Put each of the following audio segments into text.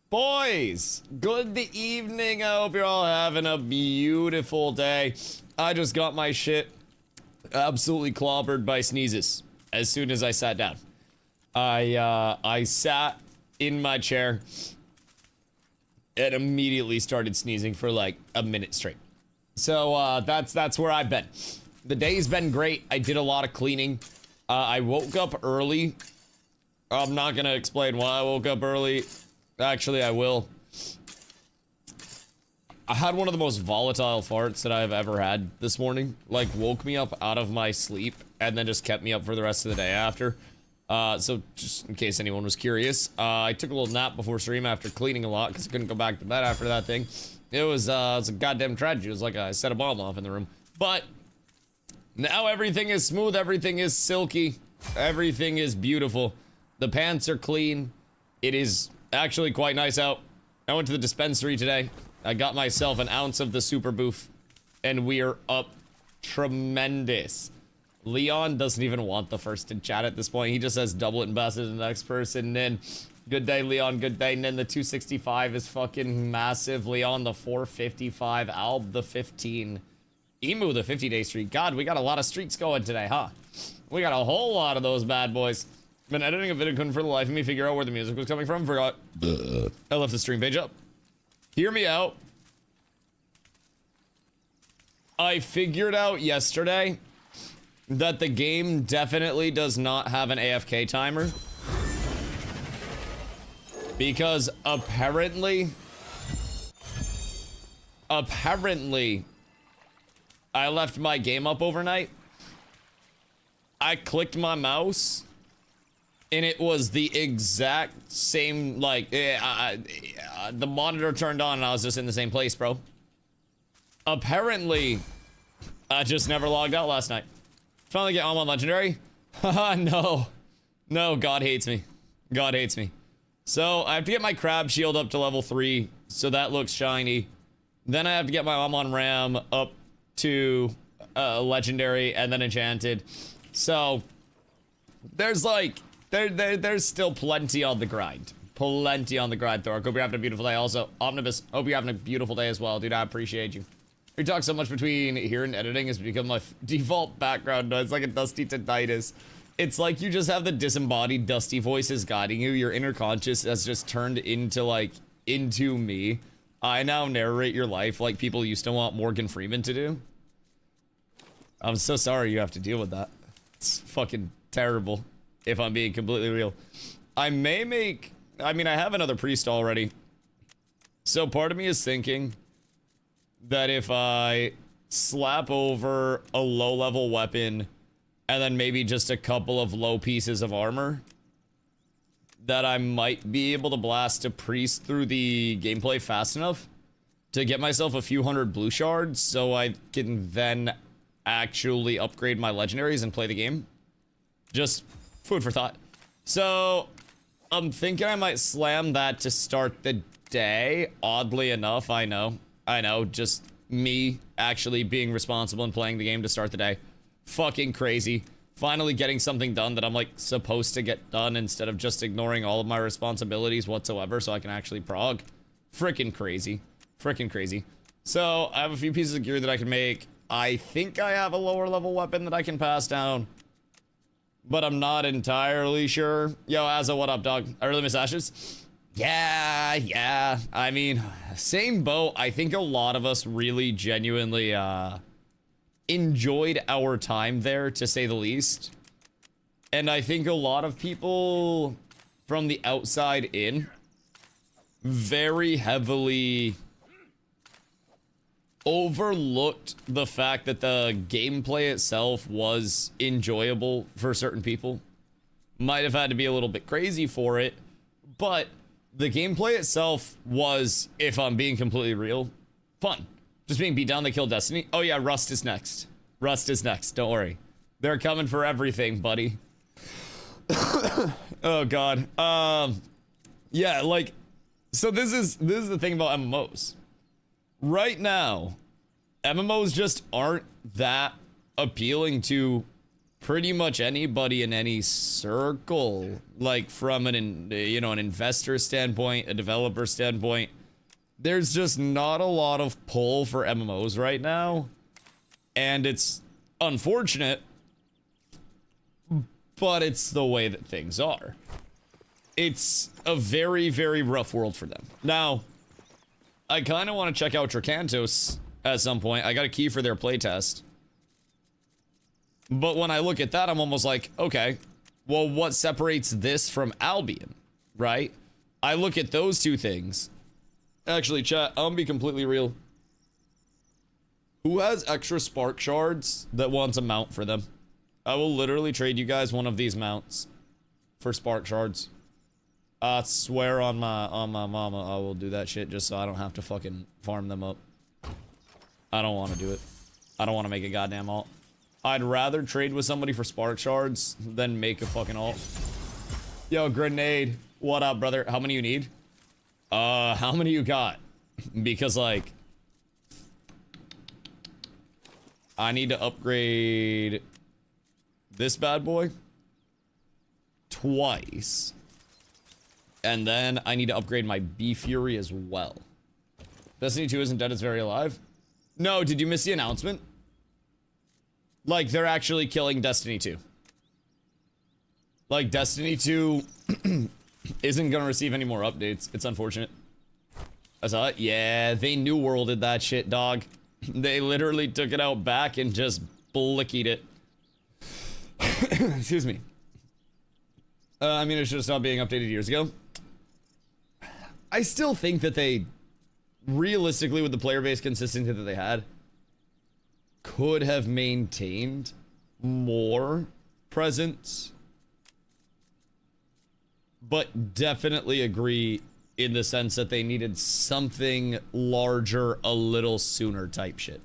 Boys, good evening. I hope you're all having a beautiful day. I just got my shit absolutely clobbered by sneezes as soon as I sat down. I sat in my chair and immediately started sneezing for like a minute straight. So that's where I've been. The day's been great. I did a lot of cleaning. I woke up early. I'm not gonna explain why I woke up early. Actually, I will. I had one of the most volatile farts that I've ever had this morning. Like, woke me up out of my sleep and then just kept me up for the rest of the day after. So just in case anyone was curious, I took a little nap before stream after cleaning a lot because I couldn't go back to bed after that thing. It was a goddamn tragedy. It was like I set a bomb off in the room. But now everything is smooth. Everything is silky. Everything is beautiful. The pants are clean. It is actually quite nice out. I went to the dispensary today. I got myself an ounce of the super boof, and we are up tremendous. Leon doesn't even want the first in chat at this point. He just says double it and pass it to the next person. Nin, good day, Leon. Good day. Nin, the 265 is fucking massive. Leon, the 455. Alb, the 15. Emu, the 50-day streak. God, we got a lot of streaks going today, huh? We got a whole lot of those bad boys. Been editing a video, couldn't for the life of me figure out where the music was coming from. Forgot. I left the stream page up. Hear me out. I figured out yesterday that the game definitely does not have an AFK timer. Because apparently, I left my game up overnight. I clicked my mouse. And it was the exact same, like, the monitor turned on and I was just in the same place, bro. Apparently, I just never logged out last night. Finally get on Legendary. Haha, no. No, God hates me. God hates me. So, I have to get my crab shield up to level 3, so that looks shiny. Then I have to get my on Ram up to Legendary and then Enchanted. So, there's like... There's still plenty on the grind. Plenty on the grind, Thor. Hope you're having a beautiful day. Also, Omnibus, hope you're having a beautiful day as well, dude. I appreciate you. We talk so much between here and editing has become my default background noise, like a dusty tinnitus. It's like you just have the disembodied dusty voices guiding you. Your inner conscious has just turned into, like, into me. I now narrate your life like people used to want Morgan Freeman to do. I'm so sorry you have to deal with that. It's fucking terrible. If I'm being completely real. I may make... I mean, I have another priest already. So part of me is thinking that if I slap over a low-level weapon and then maybe just a couple of low pieces of armor, that I might be able to blast a priest through the gameplay fast enough to get myself a few hundred blue shards so I can then actually upgrade my legendaries and play the game. Just... food for thought. So, I'm thinking I might slam that to start the day. Oddly enough, I know, just me actually being responsible and playing the game to start the day. Fucking crazy. Finally getting something done that I'm like supposed to get done instead of just ignoring all of my responsibilities whatsoever so I can actually prog. Freaking crazy. Freaking crazy. So, I have a few pieces of gear that I can make. I think I have a lower level weapon that I can pass down. But I'm not entirely sure. Yo, Azza, what up, dog? I really miss Ashes. Yeah. I mean, same boat. I think a lot of us really genuinely enjoyed our time there, to say the least. And I think a lot of people from the outside in very heavily overlooked the fact that the gameplay itself was enjoyable for certain people. Might have had to be a little bit crazy for it, but the gameplay itself was, if I'm being completely real, fun. Just being beat down, they killed Destiny. Oh yeah, Rust is next. Rust is next, don't worry. They're coming for everything, buddy. Oh god. Yeah, like, so this is the thing about MMOs. Right now, MMOs just aren't that appealing to pretty much anybody in any circle, like from an investor standpoint, a developer standpoint, there's just not a lot of pull for MMOs right now, and it's unfortunate, but it's the way that things are. It's a very, very rough world for them. Now, I kind of want to check out DRAKANTOS at some point. I got a key for their playtest. But when I look at that, I'm almost like, okay, well, what separates this from Albion, right? I look at those two things. Actually, chat, I'm gonna be completely real. Who has extra spark shards that wants a mount for them? I will literally trade you guys one of these mounts for spark shards. I swear on my mama, I will do that shit just so I don't have to fucking farm them up. I don't want to do it. I don't want to make a goddamn alt. I'd rather trade with somebody for spark shards than make a fucking alt. Yo, grenade. What up, brother? How many you need? How many you got? Because, like, I need to upgrade this bad boy twice. And then I need to upgrade my Bee Fury as well. Destiny 2 isn't dead, it's very alive. No, did you miss the announcement? Like, they're actually killing Destiny 2. Like, Destiny 2 isn't gonna receive any more updates. It's unfortunate. I saw it. Yeah, they new worlded that shit, dog. They literally took it out back and just blickied it. Excuse me. I mean, it should have stopped being updated years ago. I still think that they, realistically, with the player base consistency that they had, could have maintained more presence. But definitely agree in the sense that they needed something larger a little sooner type shit.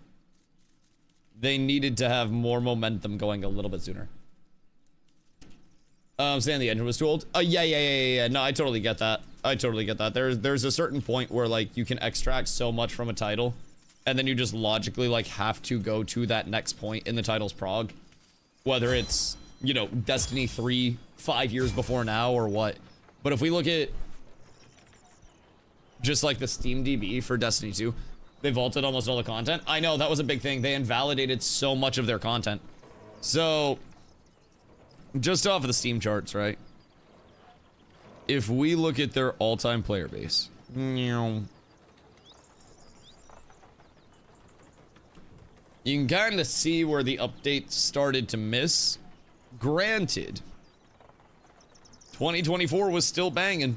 They needed to have more momentum going a little bit sooner. Saying the engine was too old. Yeah. No, I totally get that. I totally get that. There's a certain point where, like, you can extract so much from a title, and then you just logically, like, have to go to that next point in the title's prog. Whether it's, you know, Destiny 3 5 years before now or what. But if we look at just, like, the Steam DB for Destiny 2, they vaulted almost all the content. I know, that was a big thing. They invalidated so much of their content. So, just off of the Steam charts, right? If we look at their all-time player base, you can kind of see where the updates started to miss. Granted, 2024 was still banging.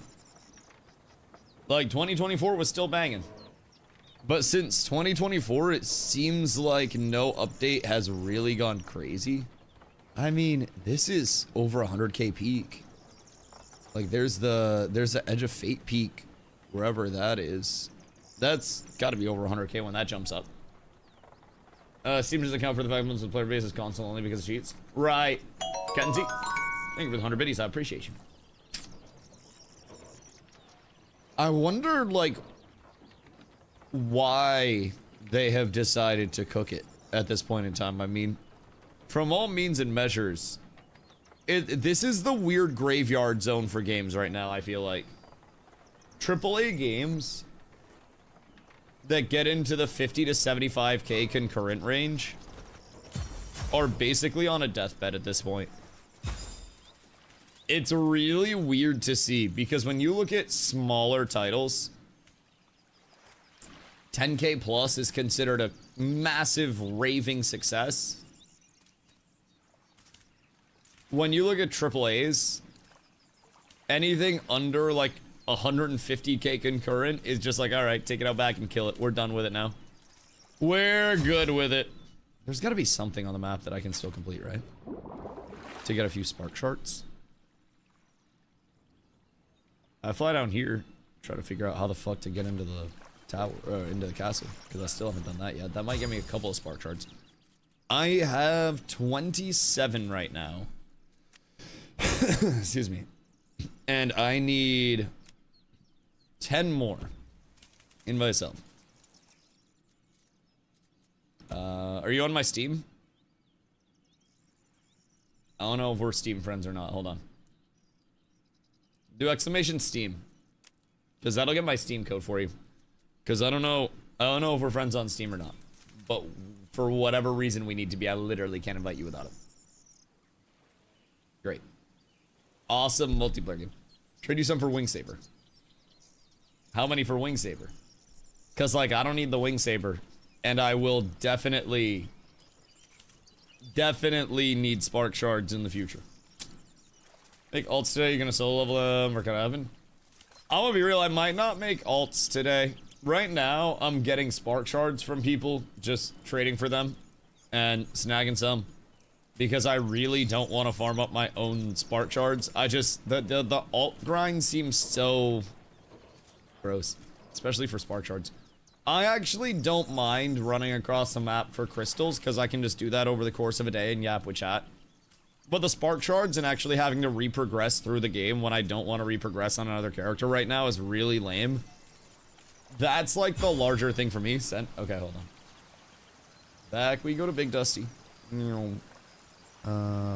Like, 2024 was still banging. But since 2024, it seems like no update has really gone crazy. I mean, this is over 100k peak. Like, there's the Edge of Fate peak, wherever that is. That's got to be over 100k when that jumps up. Steam doesn't account for the fact that the player base is console only because of cheats. Right. Kenzie, thank you for the 100 biddies. I appreciate you. I wonder, like, why they have decided to cook it at this point in time. I mean, from all means and measures, this is the weird graveyard zone for games right now, I feel like. AAA games that get into the 50 to 75k concurrent range are basically on a deathbed at this point. It's really weird to see, because when you look at smaller titles, 10k plus is considered a massive raving success. When you look at AAAs, anything under like 150k concurrent is just like, all right, take it out back and kill it. We're done with it now. We're good with it. There's got to be something on the map that I can still complete, right? To get a few spark shards. I fly down here, try to figure out how the fuck to get into the tower, into the castle, because I still haven't done that yet. That might give me a couple of spark shards. I have 27 right now. Excuse me. And I need 10 more in myself. Are you on my Steam? I don't know if we're Steam friends or not. Hold on. Do exclamation Steam. Because that'll get my Steam code for you. Because I don't know if we're friends on Steam or not. But for whatever reason we need to be, I literally can't invite you without it. Great. Awesome multiplayer game. Trade you some for Wing Saber. How many for Wing Saber? Because, like, I don't need the Wing Saber. And I will definitely need Spark Shards in the future. Make alts today, you're gonna solo level them, or can I happen? I'm gonna be real, I might not make alts today. Right now, I'm getting Spark Shards from people, just trading for them, and snagging some. Because I really don't want to farm up my own Spark Shards. I just, the alt grind seems so gross. Especially for Spark Shards. I actually don't mind running across the map for crystals, because I can just do that over the course of a day and yap with chat. But the Spark Shards and actually having to reprogress through the game when I don't want to reprogress on another character right now is really lame. That's like the larger thing for me. Okay, hold on. Back we go to Big Dusty.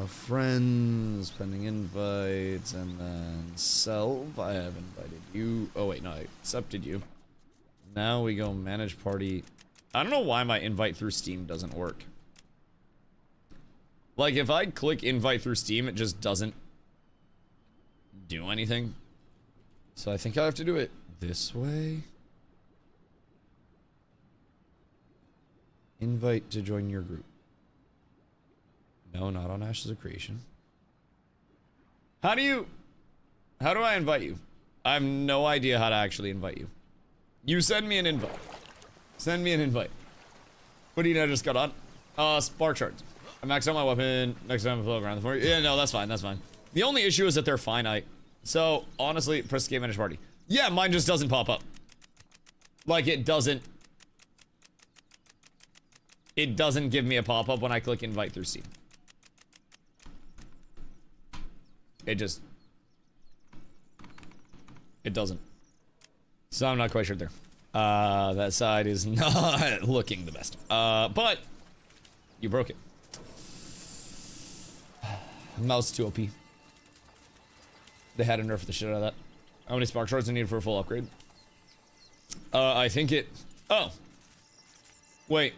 Friends, pending invites, and then self. I have invited you. Oh wait, no, I accepted you. Now we go manage party. I don't know why my invite through Steam doesn't work. Like, if I click invite through Steam, it just doesn't do anything. So I think I have to do it this way. Invite to join your group. No, not on Ashes of Creation. How do I invite you? I have no idea how to actually invite you. You send me an invite. Send me an invite. What do you know just got on? Spark Shards. I maxed out my weapon. Next time I flow around the floor. Yeah, no, that's fine. That's fine. The only issue is that they're finite. So, honestly, press escape manage party. Yeah, mine just doesn't pop up. Like, it doesn't give me a pop-up when I click invite through Steam. It doesn't. So I'm not quite sure there. That side is not looking the best. But you broke it. Mouse 2 OP. They had to nerf the shit out of that. How many Spark Shards are needed for a full upgrade? I think it... Oh. Wait.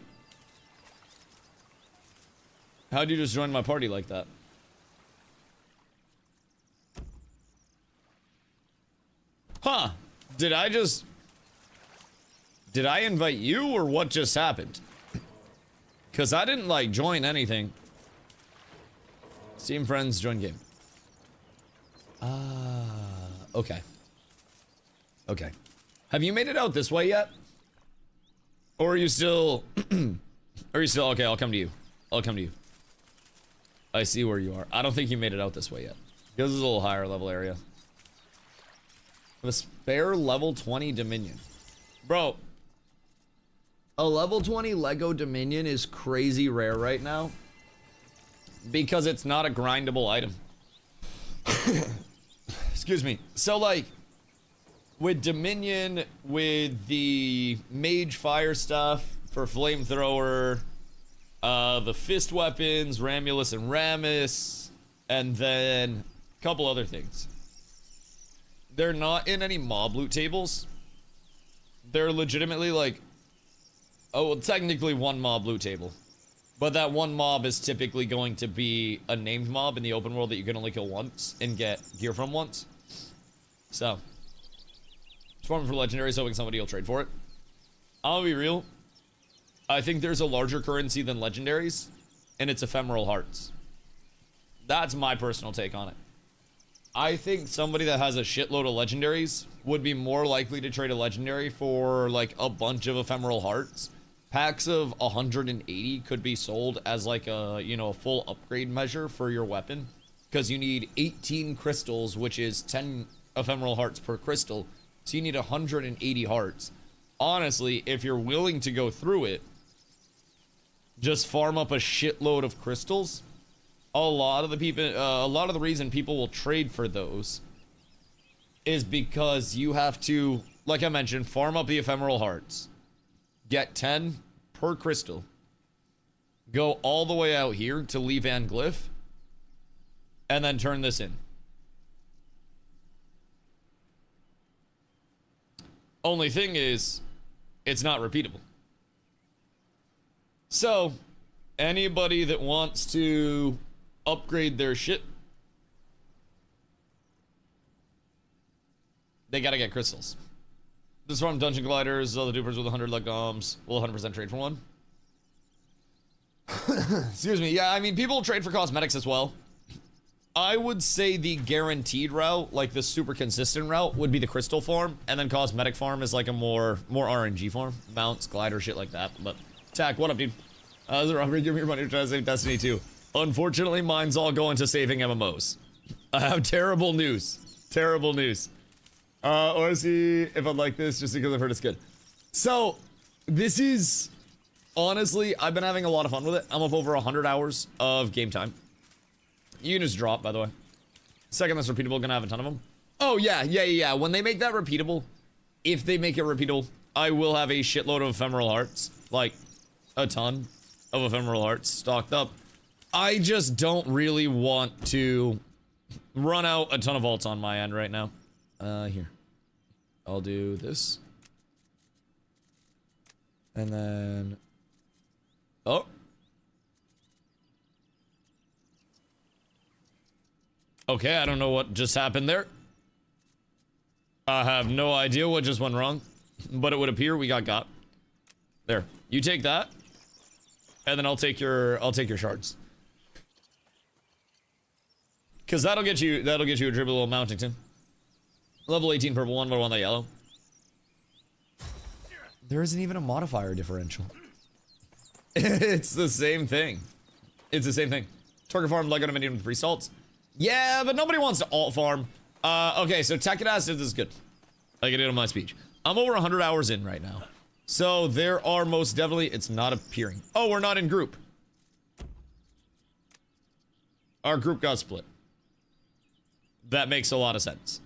How'd you just join my party like that? Huh. Did I invite you, or what just happened? Because I didn't, like, join anything. Steam friends, join game. Okay. Okay. Have you made it out this way yet? Or are you still... Okay, I'll come to you. I'll come to you. I see where you are. I don't think you made it out this way yet. Because it's a little higher level area. A spare level 20 Dominion. Bro. A level 20 Lego Dominion is crazy rare right now. Because it's not a grindable item. Excuse me. So, like, with Dominion, with the Mage Fire stuff for Flamethrower, the Fist Weapons, Ramulus and Ramus, and then a couple other things. They're not in any mob loot tables. They're legitimately like... Oh, well, technically one mob loot table. But that one mob is typically going to be a named mob in the open world that you can only kill once and get gear from once. So. Swarming for legendaries, hoping somebody will trade for it. I'll be real. I think there's a larger currency than legendaries, and it's ephemeral hearts. That's my personal take on it. I think somebody that has a shitload of legendaries would be more likely to trade a legendary for, like, a bunch of ephemeral hearts. Packs of 180 could be sold as, like, a, you know, a full upgrade measure for your weapon. Because you need 18 crystals, which is 10 ephemeral hearts per crystal. So you need 180 hearts. Honestly, if you're willing to go through it, just farm up a shitload of crystals. A lot of the reason people will trade for those is because you have to, like I mentioned, farm up the ephemeral hearts, get 10 per crystal, go all the way out here to Lee Van Glyph, and then turn this in. Only thing is, it's not repeatable. So, anybody that wants to upgrade their shit, they gotta get crystals. This is from Dungeon Gliders, all the dupers with 100 luck bombs will 100% trade for one. Excuse me. Yeah, I mean, people trade for cosmetics as well. I would say the guaranteed route, like the super consistent route, would be the crystal farm, and then cosmetic farm is like a more RNG farm. Mounts, glider, shit like that. But, Tack, what up, dude? Robert, give me your money to try to save Destiny 2. Unfortunately, mine's all going to saving MMOs. I have terrible news. Terrible news. Or see if I'd like this, just because I've heard it's good. So, this is... Honestly, I've been having a lot of fun with it. I'm up over 100 hours of game time. Units drop, by the way. Second that's repeatable, gonna have a ton of them. Oh, yeah. When they make that repeatable, if they make it repeatable, I will have a shitload of ephemeral hearts. Like, a ton of ephemeral hearts stocked up. I just don't really want to run out a ton of alts on my end right now. Here. I'll do this. And then... Oh. Okay, I don't know what just happened there. I have no idea what just went wrong. But it would appear we got. There. You take that. And then I'll take your shards. Cause that'll get you a dribble Mountington. Level 18 purple one, but one that yellow. There isn't even a modifier differential. It's the same thing. It's the same thing. Target farm, Lego Dominion with 3 salts. Yeah, but nobody wants to alt farm. Okay, so Techidas did this good. Like I did on my speech. I'm over 100 hours in right now. So there are most definitely, it's not appearing. Oh, we're not in group. Our group got split. That makes a lot of sense.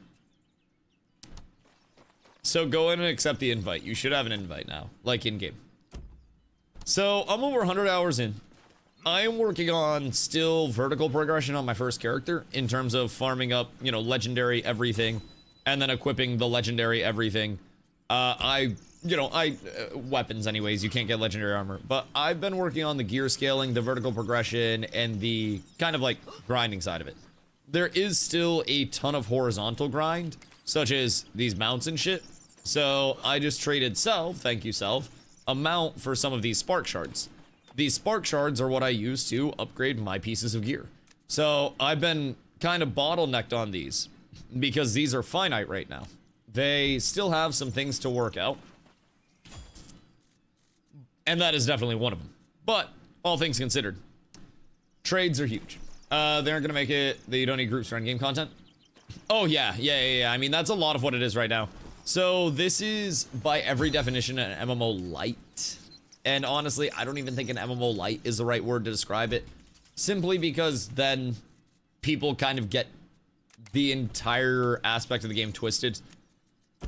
So go in and accept the invite. You should have an invite now, like in game. So I'm over 100 hours in. I am working on still vertical progression on my first character in terms of farming up, you know, legendary everything and then equipping the legendary everything. Weapons anyways, you can't get legendary armor, but I've been working on the gear scaling, the vertical progression, and the kind of like grinding side of it. There is still a ton of horizontal grind, such as these mounts and shit. So I just traded Self, thank you Self, a mount for some of these spark shards. These spark shards are what I use to upgrade my pieces of gear. So I've been kind of bottlenecked on these because these are finite right now. They still have some things to work out. And that is definitely one of them. But all things considered, trades are huge. They aren't going to make it that you don't need groups for endgame content. Oh yeah. I mean, that's a lot of what it is right now. So this is, by every definition, an MMO light. And honestly, I don't even think an MMO light is the right word to describe it. Simply because then people kind of get the entire aspect of the game twisted.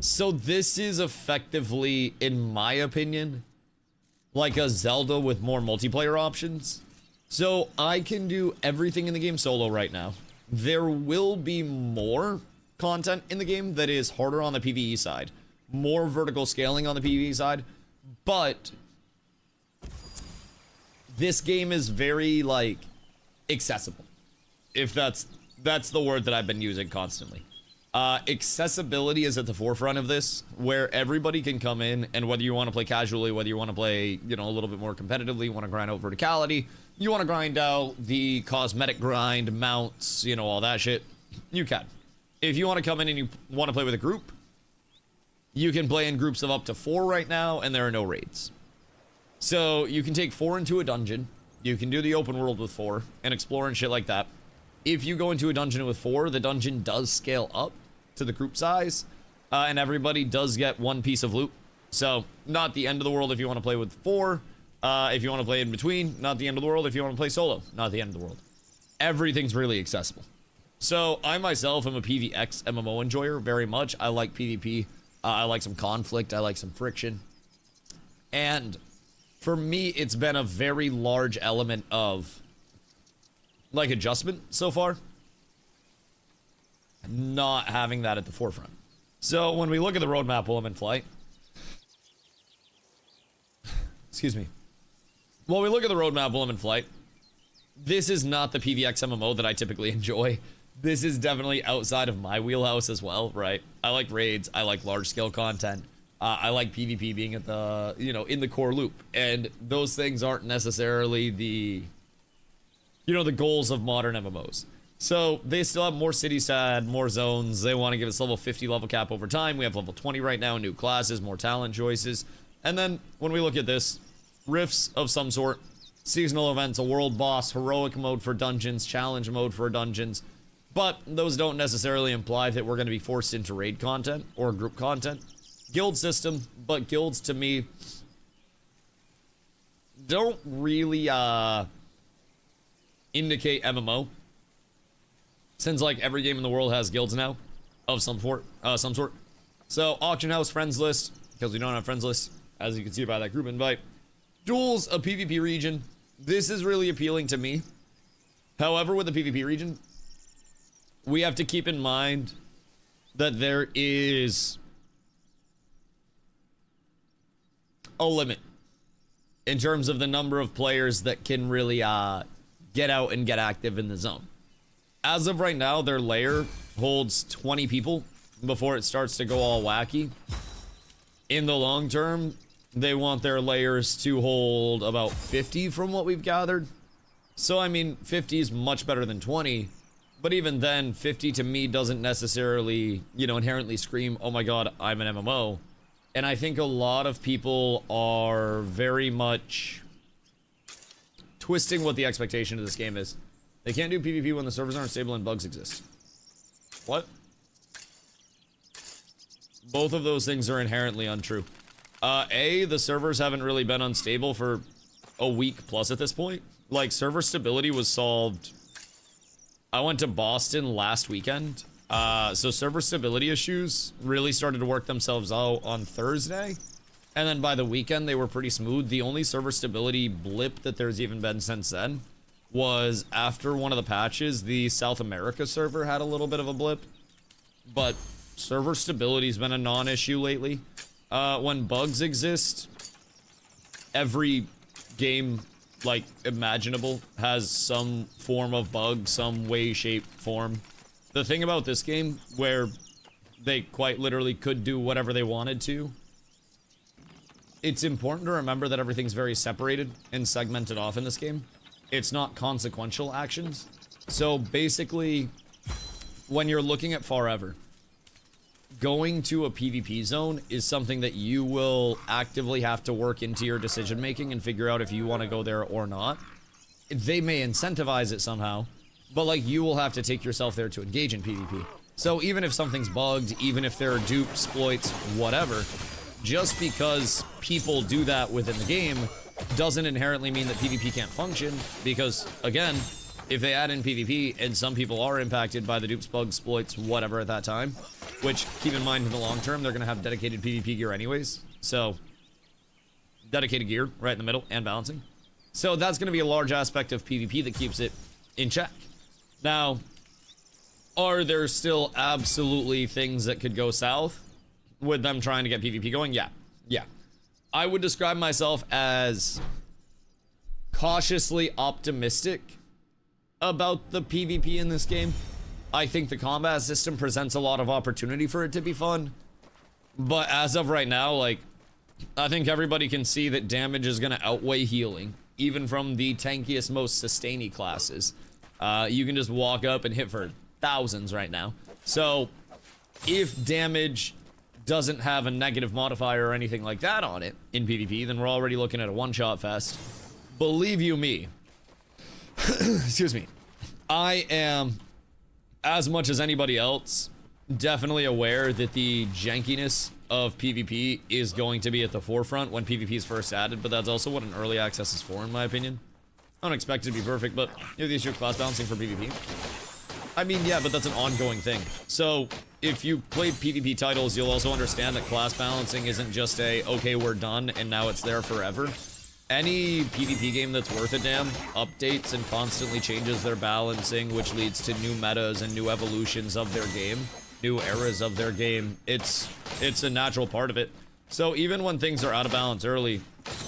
So this is effectively, in my opinion, like a Zelda with more multiplayer options. So I can do everything in the game solo right now. There will be more content in the game that is harder on the PvE side, more vertical scaling on the PvE side, but this game is very like accessible, if that's the word that I've been using constantly. Accessibility is at the forefront of this, where everybody can come in, and whether you want to play casually, whether you want to play, you know, a little bit more competitively, you want to grind out verticality, you want to grind out the cosmetic grind, mounts, you know, all that shit, you can. If you want to come in and you want to play with a group, you can play in groups of up to 4 right now, and there are no raids. So you can take 4 into a dungeon, you can do the open world with 4, and explore and shit like that. If you go into a dungeon with 4, the dungeon does scale up to the group size, and everybody does get 1 piece of loot. So, not the end of the world if you want to play with 4. If you want to play in between, not the end of the world. If you want to play solo, not the end of the world. Everything's really accessible. So, I myself am a PvX MMO enjoyer very much. I like PvP. I like some conflict. I like some friction. And for me, it's been a very large element of like adjustment so far. not having that at the forefront. So when we look at the roadmap while I'm in flight, excuse me. When we look at the roadmap while I'm in flight, this is not the PvX MMO that I typically enjoy. This is definitely outside of my wheelhouse as well, right? I like raids, I like large scale content. I like PvP being at the, you know, in the core loop. And those things aren't necessarily the, you know, the goals of modern MMOs. So they still have more cities to add, more zones. They want to give us level 50 level cap over time. We have level 20 right now, new classes, more talent choices. And then when we look at this, rifts of some sort, seasonal events, a world boss, heroic mode for dungeons, challenge mode for dungeons. But those don't necessarily imply that we're going to be forced into raid content or group content. Guild system, but guilds to me don't really indicate MMO. Since like every game in the world has guilds now of some sort. So auction house friends list, because we don't have friends list, as you can see by that group invite. Duels, a PvP region. This is really appealing to me. However, with the PvP region, we have to keep in mind that there is a limit in terms of the number of players that can really get out and get active in the zone. As of right now, their lair holds 20 people before it starts to go all wacky. In the long term, they want their layers to hold about 50 from what we've gathered. So, I mean, 50 is much better than 20. But even then, 50 to me doesn't necessarily, you know, inherently scream, oh my god, I'm an MMO. And I think a lot of people are very much twisting what the expectation of this game is. They can't do PvP when the servers aren't stable and bugs exist. What? Both of those things are inherently untrue. The servers haven't really been unstable for a week plus at this point. Like, server stability was solved. I went to Boston last weekend. So server stability issues really started to work themselves out on Thursday. And then by the weekend, they were pretty smooth. The only server stability blip that there's even been since then was after one of the patches, the South America server had a little bit of a blip. But server stability's been a non-issue lately. When bugs exist, every game, like, imaginable has some form of bug, some way, shape, form. The thing about this game, where they quite literally could do whatever they wanted to, it's important to remember that everything's very separated and segmented off in this game. It's not consequential actions. So basically, when you're looking at Forever, going to a PvP zone is something that you will actively have to work into your decision making and figure out if you want to go there or not. They may incentivize it somehow, but like, you will have to take yourself there to engage in PvP. So even if something's bugged, even if there are dupes, exploits, whatever, just because people do that within the game doesn't inherently mean that PvP can't function, because again, if they add in PvP and some people are impacted by the dupes, bugs, exploits, whatever at that time, which, keep in mind, in the long term, they're going to have dedicated PvP gear anyways, so dedicated gear right in the middle and balancing. So that's going to be a large aspect of PvP that keeps it in check. Now, are there still absolutely things that could go south with them trying to get PvP going? Yeah. I would describe myself as cautiously optimistic about the PvP in this game. I think the combat system presents a lot of opportunity for it to be fun. But as of right now, like, I think everybody can see that damage is going to outweigh healing, even from the tankiest, most sustainy classes. You can just walk up and hit for thousands right now. So, if damage doesn't have a negative modifier or anything like that on it in PvP, then we're already looking at a one-shot fest. Believe you me, excuse me, I am, as much as anybody else, definitely aware that the jankiness of PvP is going to be at the forefront when PvP is first added, but that's also what an early access is for, in my opinion. I don't expect it to be perfect, but you know, the issue of class balancing for PvP. I mean, yeah, but that's an ongoing thing. So, if you played PvP titles, you'll also understand that class balancing isn't just a, okay, we're done, and now it's there forever. any PvP game that's worth a damn updates and constantly changes their balancing, which leads to new metas and new evolutions of their game, new eras of their game. It's a natural part of it. So even when things are out of balance early,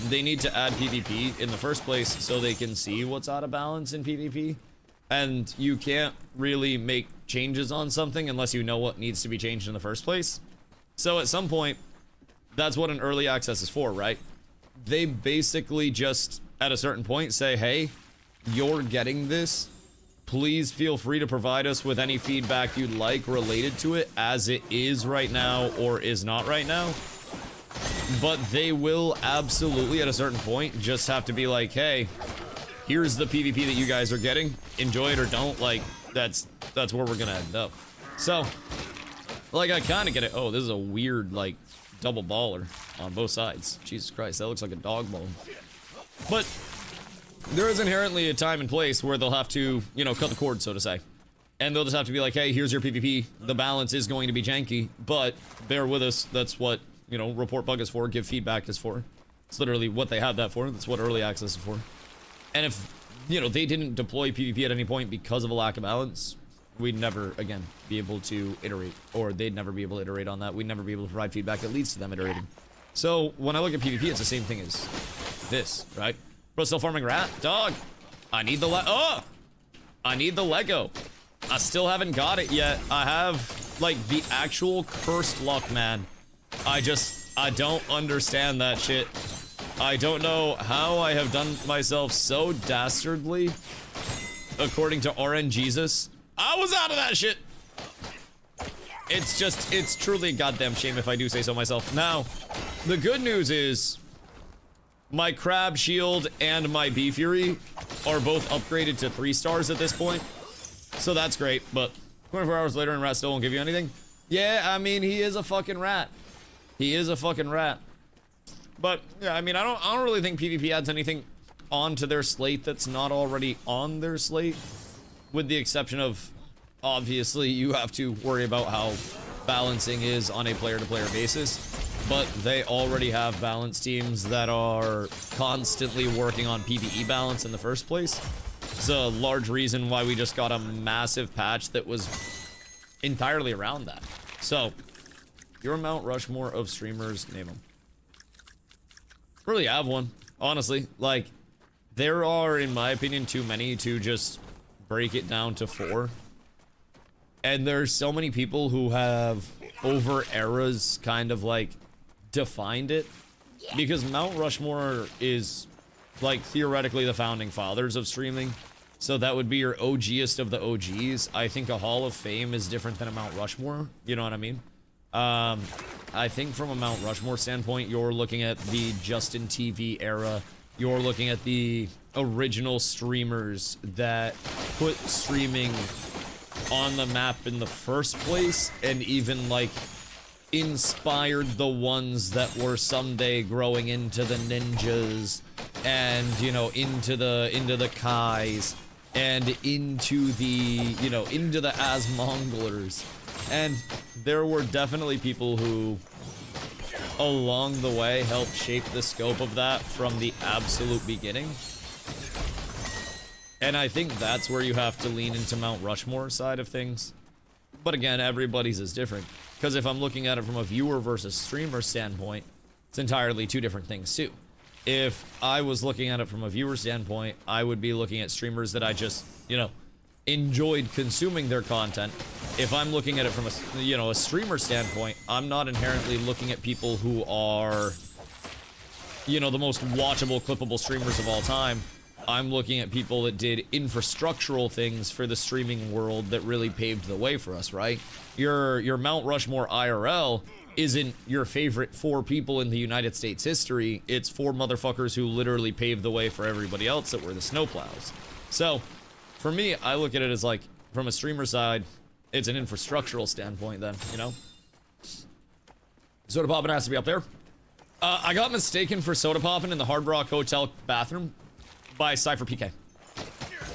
they need to add PvP in the first place so they can see what's out of balance in PvP. And you can't really make changes on something unless you know what needs to be changed in the first place. So at some point, that's what an early access is for, right? They basically just, at a certain point, say, hey, you're getting this. Please feel free to provide us with any feedback you'd like related to it as it is right now or is not right now. But they will absolutely, at a certain point, just have to be like, hey, here's the PvP that you guys are getting. Enjoy it or don't. Like, that's where we're gonna end up. So, like, I kind of get it. Oh, this is a weird, like, double baller on both sides. Jesus Christ, that looks like a dog bone. But there is inherently a time and place where they'll have to, you know, cut the cord, so to say. And they'll just have to be like, hey, here's your PvP. The balance is going to be janky, but bear with us. That's what, you know, report bug is for, give feedback is for. It's literally what they have that for. That's what early access is for. And if, you know, they didn't deploy PvP at any point because of a lack of balance, we'd never, again, be able to iterate. Or they'd never be able to iterate on that. We'd never be able to provide feedback that leads to them iterating. So, when I look at PvP, it's the same thing as this, right? Bro, still farming rat? Dog! I need the I need the Lego. I still haven't got it yet. I have, like, the actual cursed luck, man. I don't understand that shit. I don't know how I have done myself so dastardly. According to RNGesus, I was out of that shit. It's truly a goddamn shame if I do say so myself. Now, the good news is my Crab Shield and my Bee Fury are both upgraded to 3 stars at this point. So that's great, but 24 hours later and rat still won't give you anything? Yeah, I mean, he is a fucking rat. He is a fucking rat. But, yeah, I mean, I don't really think PvP adds anything onto their slate that's not already on their slate. With the exception of, obviously, you have to worry about how balancing is on a player-to-player basis. But they already have balance teams that are constantly working on PvE balance in the first place. It's a large reason why we just got a massive patch that was entirely around that. So, your Mount Rushmore of streamers, name them. Really have one, honestly. Like, there are, in my opinion, too many to just break it down to 4. And there's so many people who have, over eras, kind of, like, defined it. Because Mount Rushmore is, like, theoretically the founding fathers of streaming. So that would be your OGest of the OGs. I think a Hall of Fame is different than a Mount Rushmore. You know what I mean? I think from a Mount Rushmore standpoint, you're looking at the Justin TV era. You're looking at the original streamers that put streaming on the map in the first place, and even, like, inspired the ones that were someday growing into the ninjas, and, you know, into the Kais, and into the, you know, into the Asmonglers. And there were definitely people who, along the way, helped shape the scope of that from the absolute beginning. And I think that's where you have to lean into Mount Rushmore side of things. But again, everybody's is different. Because if I'm looking at it from a viewer versus streamer standpoint, it's entirely 2 different things too. If I was looking at it from a viewer standpoint, I would be looking at streamers that I just, you know, enjoyed consuming their content. If I'm looking at it from a, you know, a streamer standpoint, I'm not inherently looking at people who are, you know, the most watchable, clippable streamers of all time. I'm looking at people that did infrastructural things for the streaming world that really paved the way for us, right? Your Mount Rushmore IRL isn't your favorite 4 people in the United States history. It's 4 motherfuckers who literally paved the way for everybody else that were the snowplows. So, for me, I look at it as, like, from a streamer side, it's an infrastructural standpoint then, you know? Soda Poppin' has to be up there. I got mistaken for Soda Poppin' in the Hard Rock Hotel bathroom by Cypher PK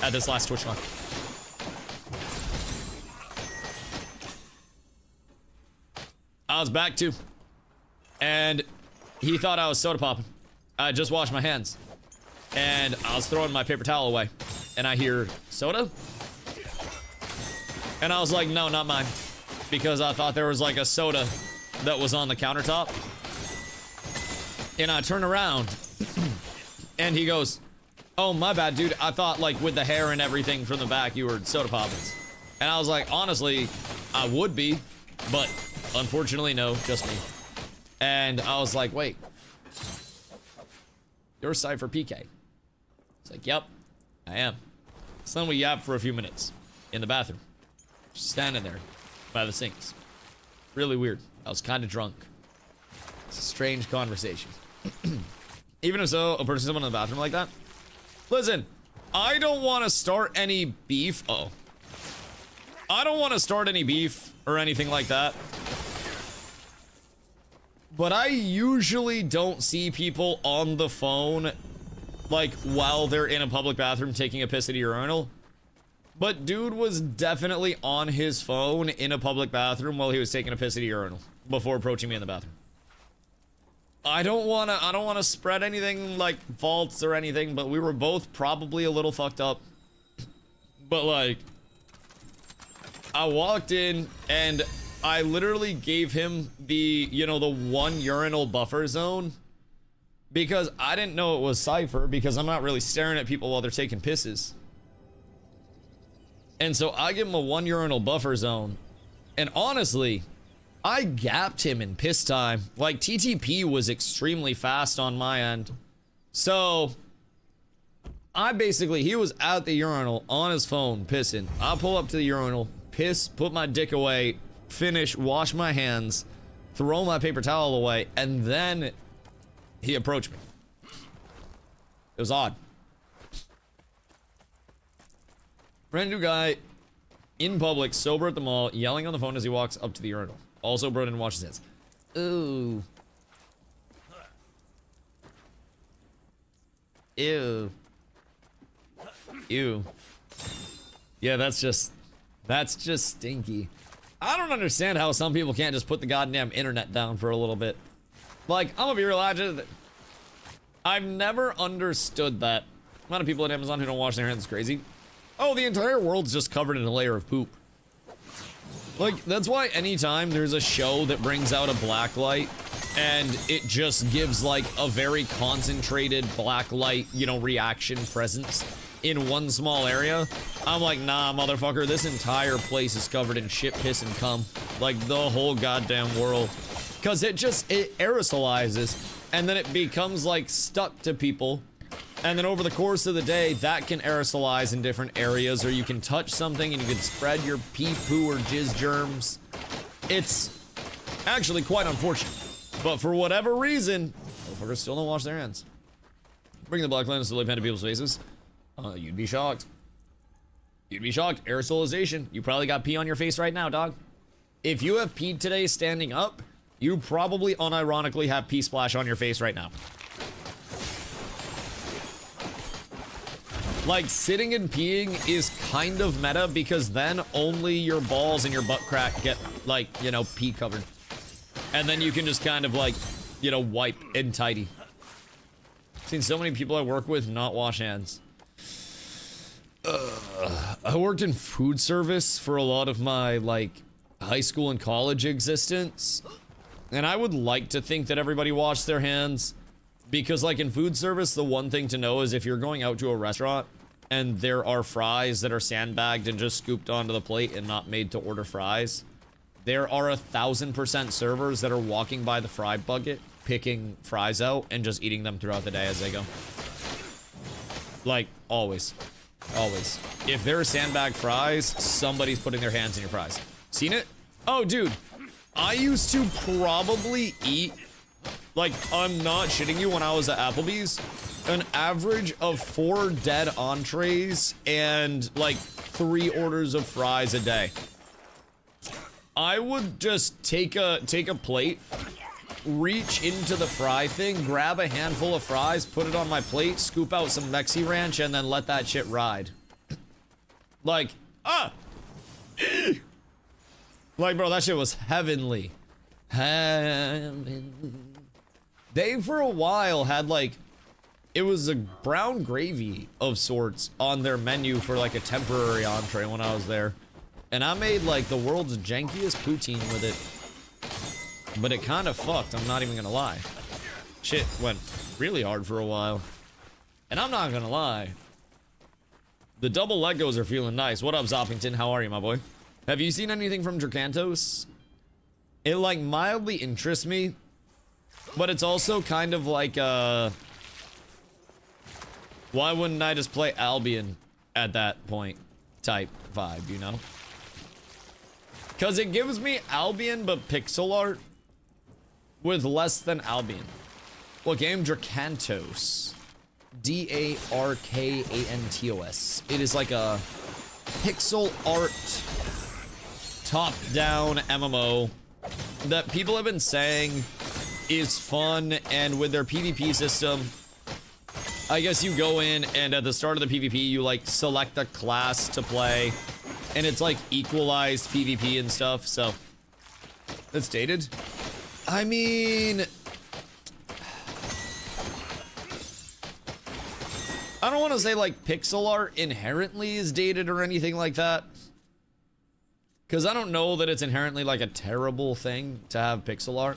at this last TwitchCon. I was back too, and he thought I was Soda Poppin'. I just washed my hands. And I was throwing my paper towel away, and I hear soda. And I was like, no, not mine. Because I thought there was like a soda that was on the countertop. And I turn around and he goes, oh, my bad, dude. I thought like with the hair and everything from the back, you were soda poppins. And I was like, honestly, I would be, but unfortunately, no, just me. And I was like, wait, you're Cypher PK. It's like, yep, I am. So then we yapped for a few minutes in the bathroom, just standing there by the sinks. Really weird. I was kind of drunk. It's a strange conversation. Even if so, a person someone in the bathroom like that. Listen, I don't want to start any beef. Uh-oh. I don't want to start any beef or anything like that. But I usually don't see people on the phone, like, while they're in a public bathroom taking a piss at a urinal. But dude was definitely on his phone in a public bathroom while he was taking a piss at a urinal before approaching me in the bathroom. I don't wanna spread anything like faults or anything, but we were both probably a little fucked up. But like, I walked in and I literally gave him the, you know, the 1 urinal buffer zone because I didn't know it was Cypher because I'm not really staring at people while they're taking pisses. And so I give him a 1 urinal buffer zone. And honestly, I gapped him in piss time. Like, TTP was extremely fast on my end. So he was at the urinal on his phone pissing. I pull up to the urinal, piss, put my dick away, finish, wash my hands, throw my paper towel away, and then he approached me. It was odd. Brand new guy in public, sober at the mall, yelling on the phone as he walks up to the urinal. Also, bro didn't wash his hands. Ooh. Ew. Ew. Yeah, that's just stinky. I don't understand how some people can't just put the goddamn internet down for a little bit. Like, I'm gonna be real, I've never understood that. A lot of people at Amazon who don't wash their hands is crazy. Oh, the entire world's just covered in a layer of poop. Like, that's why anytime there's a show that brings out a black light and it just gives like a very concentrated black light, you know, reaction presence in one small area, I'm like, nah, motherfucker, this entire place is covered in shit, piss, and cum. Like, the whole goddamn world. Because it aerosolizes, and then it becomes, like, stuck to people. And then over the course of the day, that can aerosolize in different areas, or you can touch something and you can spread your pee, poo, or jizz germs. It's actually quite unfortunate. But for whatever reason, motherfuckers still don't wash their hands. Bring the black lens to lay pen to people's faces. You'd be shocked. You'd be shocked. Aerosolization. You probably got pee on your face right now, dog. If you have peed today standing up, you probably unironically have pee splash on your face right now. Like, sitting and peeing is kind of meta because then only your balls and your butt crack get, like, you know, pee covered. And then you can just kind of, like, you know, wipe and tidy. I've seen so many people I work with not wash hands. I worked in food service for a lot of my, like, high school and college existence. And I would like to think that everybody washed their hands. Because, like, in food service, the one thing to know is if you're going out to a restaurant and there are fries that are sandbagged and just scooped onto the plate and not made to order fries, there are 1000% servers that are walking by the fry bucket, picking fries out and just eating them throughout the day as they go. Like, always. Always. If there are sandbag fries, somebody's putting their hands in your fries. Seen it? Oh, dude. I used to probably eat, like, I'm not shitting you, when I was at Applebee's, an average of 4 dead entrees and, like, 3 orders of fries a day. I would just take a plate, reach into the fry thing, grab a handful of fries, put it on my plate, scoop out some Mexi Ranch, and then let that shit ride. Like, like, bro, that shit was heavenly. Heavenly. They, for a while, had, like, It was a brown gravy of sorts on their menu for like a temporary entree when I was there. And I made like the world's jankiest poutine with it. But it kind of fucked, I'm not even gonna lie. Shit went really hard for a while. And I'm not gonna lie. The double Legos are feeling nice. What up, Zoppington? How are you, my boy? Have you seen anything from DRAKANTOS? It like mildly interests me. But it's also kind of like why wouldn't I just play Albion at that point type vibe, you know? Because it gives me Albion but pixel art with less than Albion. What game? DRAKANTOS. D-A-R-K-A-N-T-O-S. It is like a pixel art top-down MMO that people have been saying is fun, and with their PvP system, I guess you go in and at the start of the PvP you like select a class to play, and it's like equalized PvP and stuff, so it's dated. I mean, I don't want to say like pixel art inherently is dated or anything like that, because I don't know that it's inherently like a terrible thing to have pixel art.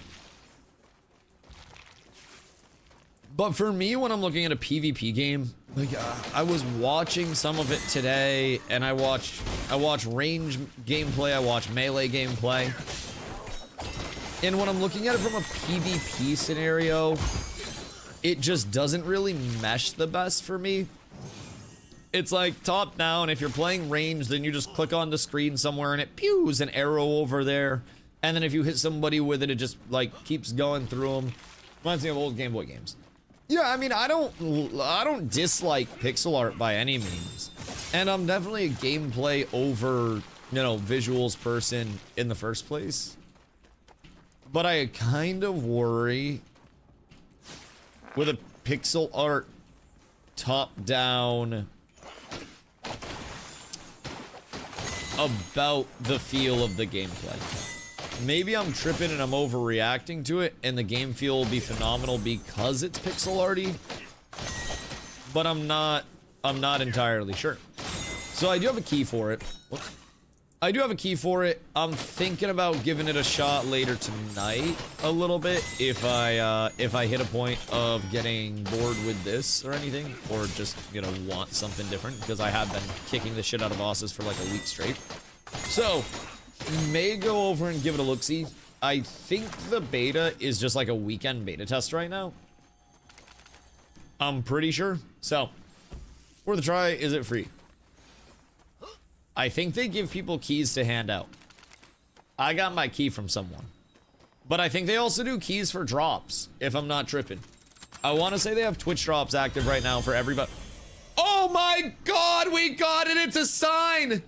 But for me, when I'm looking at a PvP game, like I was watching some of it today, and I watch range gameplay, I watch melee gameplay, and when I'm looking at it from a PvP scenario, it just doesn't really mesh the best for me. It's like top down. If you're playing range, then you just click on the screen somewhere and it pews an arrow over there, and then if you hit somebody with it, it just like keeps going through them. Reminds me of old Game Boy games. Yeah, I mean, I don't dislike pixel art by any means, and I'm definitely a gameplay over, you know, visuals person in the first place. But I kind of worry with a pixel art top-down about the feel of the gameplay. Maybe I'm tripping and I'm overreacting to it, and the game feel will be phenomenal because it's pixel arty, but I'm not entirely sure. So I do have a key for it. Whoops. I do have a key for it. I'm thinking about giving it a shot later tonight a little bit if I hit a point of getting bored with this or anything, or just, you know, want something different, because I have been kicking the shit out of bosses for like a week straight. So may go over and give it a look-see. I think the beta is just like a weekend beta test right now. I'm pretty sure. So, worth a try. Is it free? I think they give people keys to hand out. I got my key from someone. But I think they also do keys for drops, if I'm not tripping. I want to say they have Twitch drops active right now for everybody. Oh my god, we got it! It's a sign!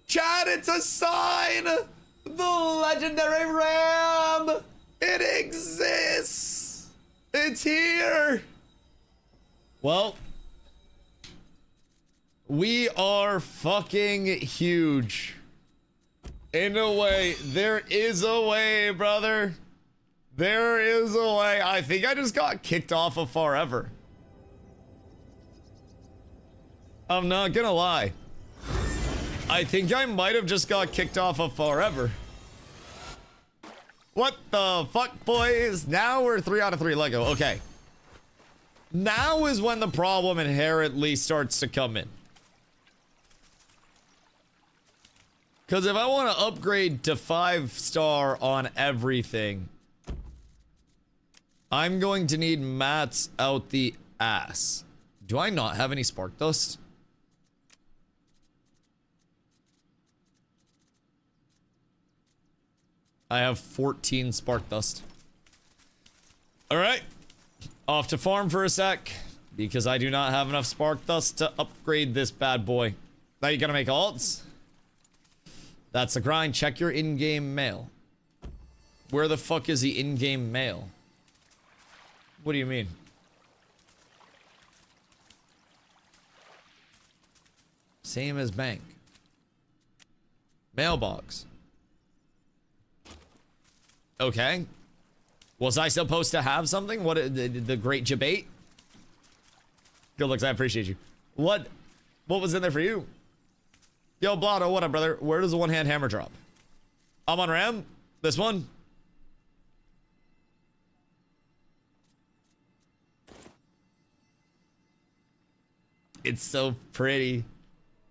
Chat, it's a sign! The legendary ram! It exists! It's here! Well, we are fucking huge. In a way. There is a way, brother. There is a way. I think I just got kicked off of Forever. I'm not gonna lie. I think I might have just got kicked off of Forever. What the fuck, boys? Now we're 3 out of 3 Lego. Okay. Now is when the problem inherently starts to come in. Because if I want to upgrade to 5-star on everything, I'm going to need mats out the ass. Do I not have any spark dust? I have 14 spark dust. Alright. Off to farm for a sec, because I do not have enough spark dust to upgrade this bad boy. Now you gotta make alts. That's the grind. Check your in-game mail. Where the fuck is the in-game mail? What do you mean? Same as bank. Mailbox. Okay. Was I supposed to have something? What, the great debate? Good looks, I appreciate you. What was in there for you? Yo, Blotto, what up, brother? Where does the one-hand hammer drop? I'm on Ram. This one. It's so pretty.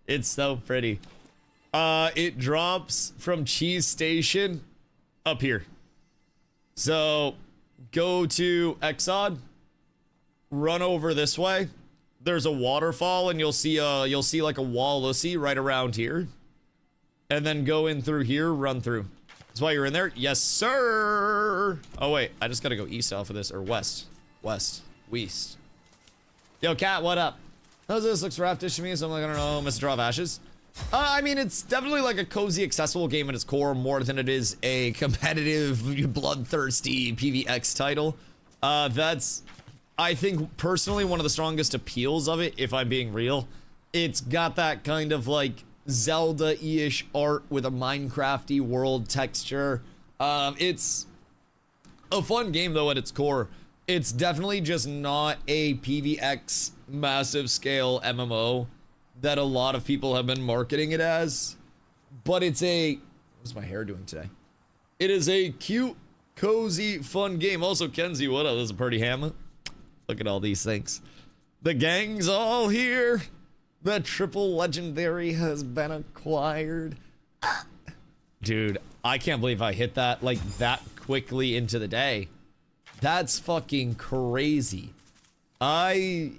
It's so pretty. It drops from Cheese Station up here. So go to Exod, run over this way. There's a waterfall and you'll see like a Wallacey right around here. And then go in through here, run through. That's why you're in there. Yes, sir. Oh wait, I just gotta go east off of this, or west. West. Yo, Cat, what up? How's this? Looks raftish to me, so I'm like, I don't know, Mr. Draw of Ashes. I mean, it's definitely like a cozy, accessible game at its core, more than it is a competitive, bloodthirsty PvX title. That's, I think, personally, one of the strongest appeals of it, if I'm being real. It's got that kind of, like, Zelda-ish art with a Minecraft-y world texture. It's a fun game, though, at its core. It's definitely just not a PvX massive scale MMO that a lot of people have been marketing it as, but it's a, what's my hair doing today? It is a cute, cozy, fun game. Also, Kenzie, what up? This is a pretty hammer. Look at all these things. The gang's all here. The triple legendary has been acquired. Dude, I can't believe I hit that like that quickly into the day. That's fucking crazy. I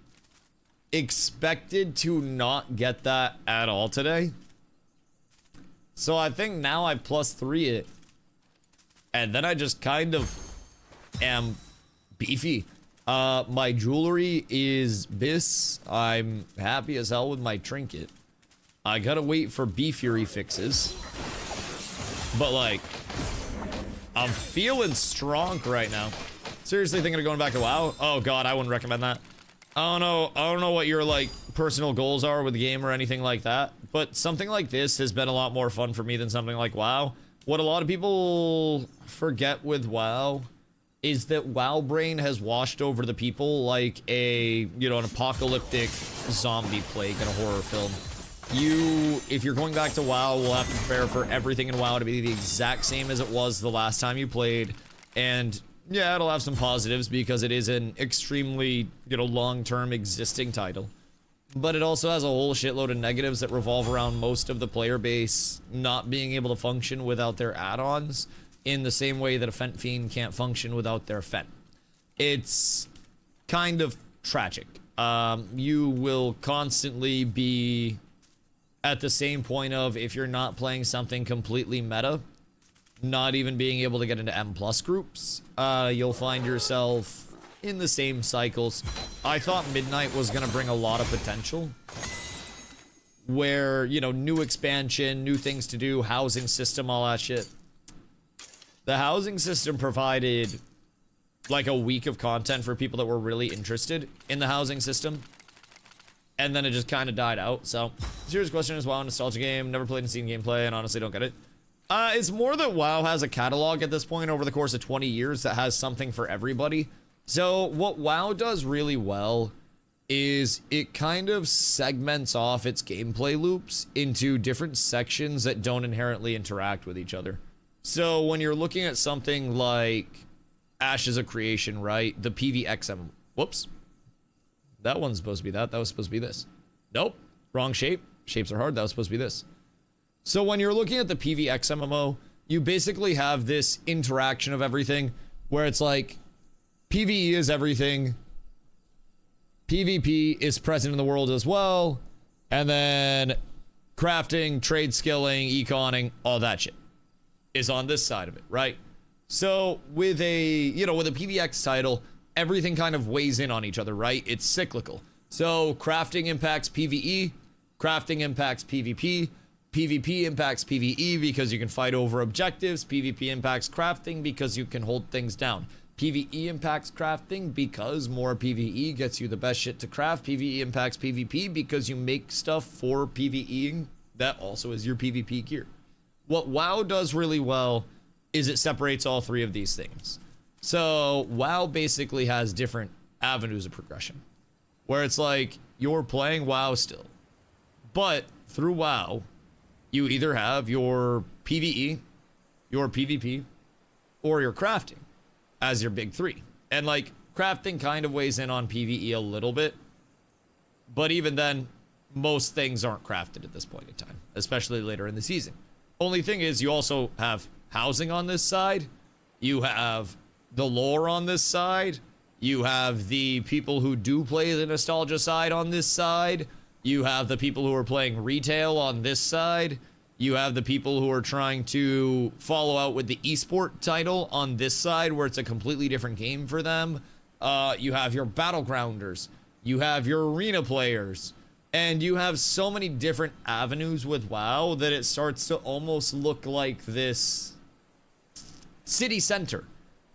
expected to not get that at all today. So I think now I +3 it. And then I just kind of am beefy. My jewelry is bis. I'm happy as hell with my trinket. I gotta wait for Beefury fixes. But like, I'm feeling strong right now. Seriously thinking of going back to WoW? Oh god, I wouldn't recommend that. I don't know what your like personal goals are with the game or anything like that, but something like this has been a lot more fun for me than something like WoW. What a lot of people forget with WoW is that WoW brain has washed over the people like a, you know, an apocalyptic zombie plague in a horror film. If you're going back to WoW, will have to prepare for everything in WoW to be the exact same as it was the last time you played. And yeah, it'll have some positives because it is an extremely, you know, long-term existing title. But it also has a whole shitload of negatives that revolve around most of the player base not being able to function without their add-ons in the same way that a Fent Fiend can't function without their Fent. It's kind of tragic. You will constantly be at the same point of, if you're not playing something completely meta, not even being able to get into M+ groups, you'll find yourself in the same cycles. I thought Midnight was gonna bring a lot of potential, where, you know, new expansion, new things to do, housing system, all that shit. The housing system provided like a week of content for people that were really interested in the housing system, and then it just kind of died out. So, serious question is, WoW a nostalgia game, never played and seen gameplay, and honestly don't get it. It's more that WoW has a catalog at this point over the course of 20 years that has something for everybody. So what WoW does really well is it kind of segments off its gameplay loops into different sections that don't inherently interact with each other. So when you're looking at something like Ashes of Creation, right? The PvXM. Whoops. That one's supposed to be that. That was supposed to be this. Nope. Wrong shape. Shapes are hard. That was supposed to be this. So when you're looking at the PvX MMO, you basically have this interaction of everything where it's like PvE is everything, PvP is present in the world as well, and then crafting, trade skilling, econing, all that shit is on this side of it, right? So with a, you know, with a PvX title, everything kind of weighs in on each other, right? It's cyclical. So crafting impacts PvE, crafting impacts PvP, PvP impacts PvE because you can fight over objectives. PvP impacts crafting because you can hold things down. PvE impacts crafting because more PvE gets you the best shit to craft. PvE impacts PvP because you make stuff for PvEing that also is your PvP gear. What WoW does really well is it separates all three of these things. So WoW basically has different avenues of progression. where it's like you're playing WoW still, but through WoW, you either have your PvE, your PvP, or your crafting as your big three. And like crafting kind of weighs in on PvE a little bit, but even then, most things aren't crafted at this point in time, especially later in the season. Only thing is you also have housing on this side, you have the lore on this side, you have the people who do play the nostalgia side on this side, you have the people who are playing retail on this side, you have the people who are trying to follow out with the esport title on this side where it's a completely different game for them. You have your battlegrounders, you have your arena players, and you have so many different avenues with WoW that it starts to almost look like this city center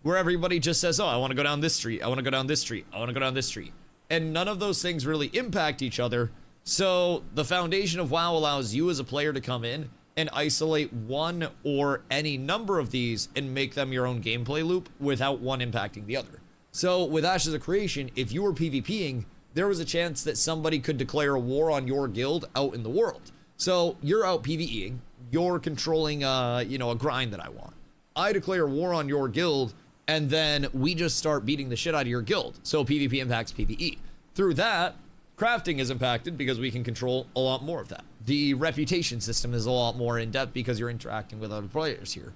where everybody just says, oh, I want to go down this street, I want to go down this street, I want to go down this street. And none of those things really impact each other. So the foundation of WoW allows you as a player to come in and isolate one or any number of these and make them your own gameplay loop without one impacting the other. So with Ashes of Creation, if you were PvPing, there was a chance that somebody could declare a war on your guild out in the world. So you're out PvEing, you're controlling, you know, a grind that I want. I declare war on your guild, and then we just start beating the shit out of your guild. So PvP impacts PvE. Through that, crafting is impacted because we can control a lot more of that. The reputation system is a lot more in depth because you're interacting with other players here.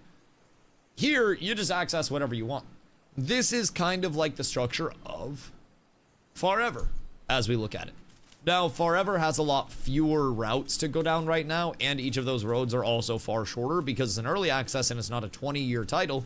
Here, you just access whatever you want. This is kind of like the structure of Forever, as we look at it. Now, Forever has a lot fewer routes to go down right now, and each of those roads are also far shorter because it's an early access and it's not a 20-year title.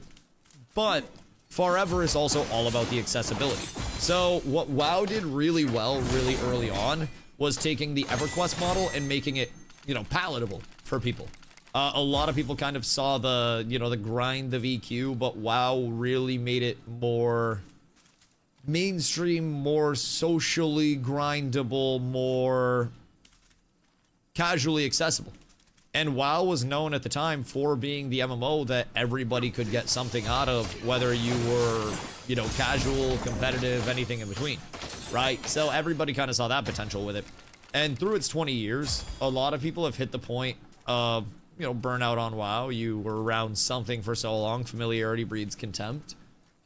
But Forever is also all about the accessibility. So what WoW did really well really early on was taking the EverQuest model and making it, you know, palatable for people. A lot of people kind of saw the, you know, the grind of EQ, but WoW really made it more mainstream, more socially grindable, more casually accessible. And WoW was known at the time for being the MMO that everybody could get something out of, whether you were, you know, casual, competitive, anything in between, right? So everybody kind of saw that potential with it. And through its 20 years, a lot of people have hit the point of, you know, burnout on WoW. You were around something for so long, familiarity breeds contempt.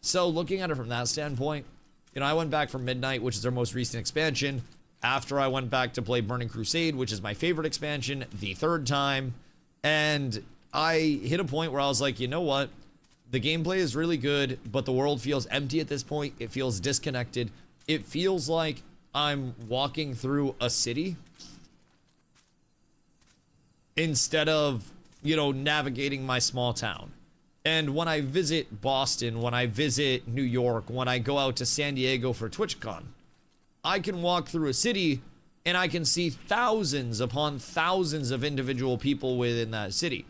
So looking at it from that standpoint, you know, I went back for Midnight, which is their most recent expansion, after I went back to play Burning Crusade, which is my favorite expansion, the third time. And I hit a point where I was like, you know what? The gameplay is really good, but the world feels empty at this point. It feels disconnected. It feels like I'm walking through a city instead of, you know, navigating my small town. And when I visit Boston, when I visit New York, when I go out to San Diego for TwitchCon, I can walk through a city and I can see thousands upon thousands of individual people within that city.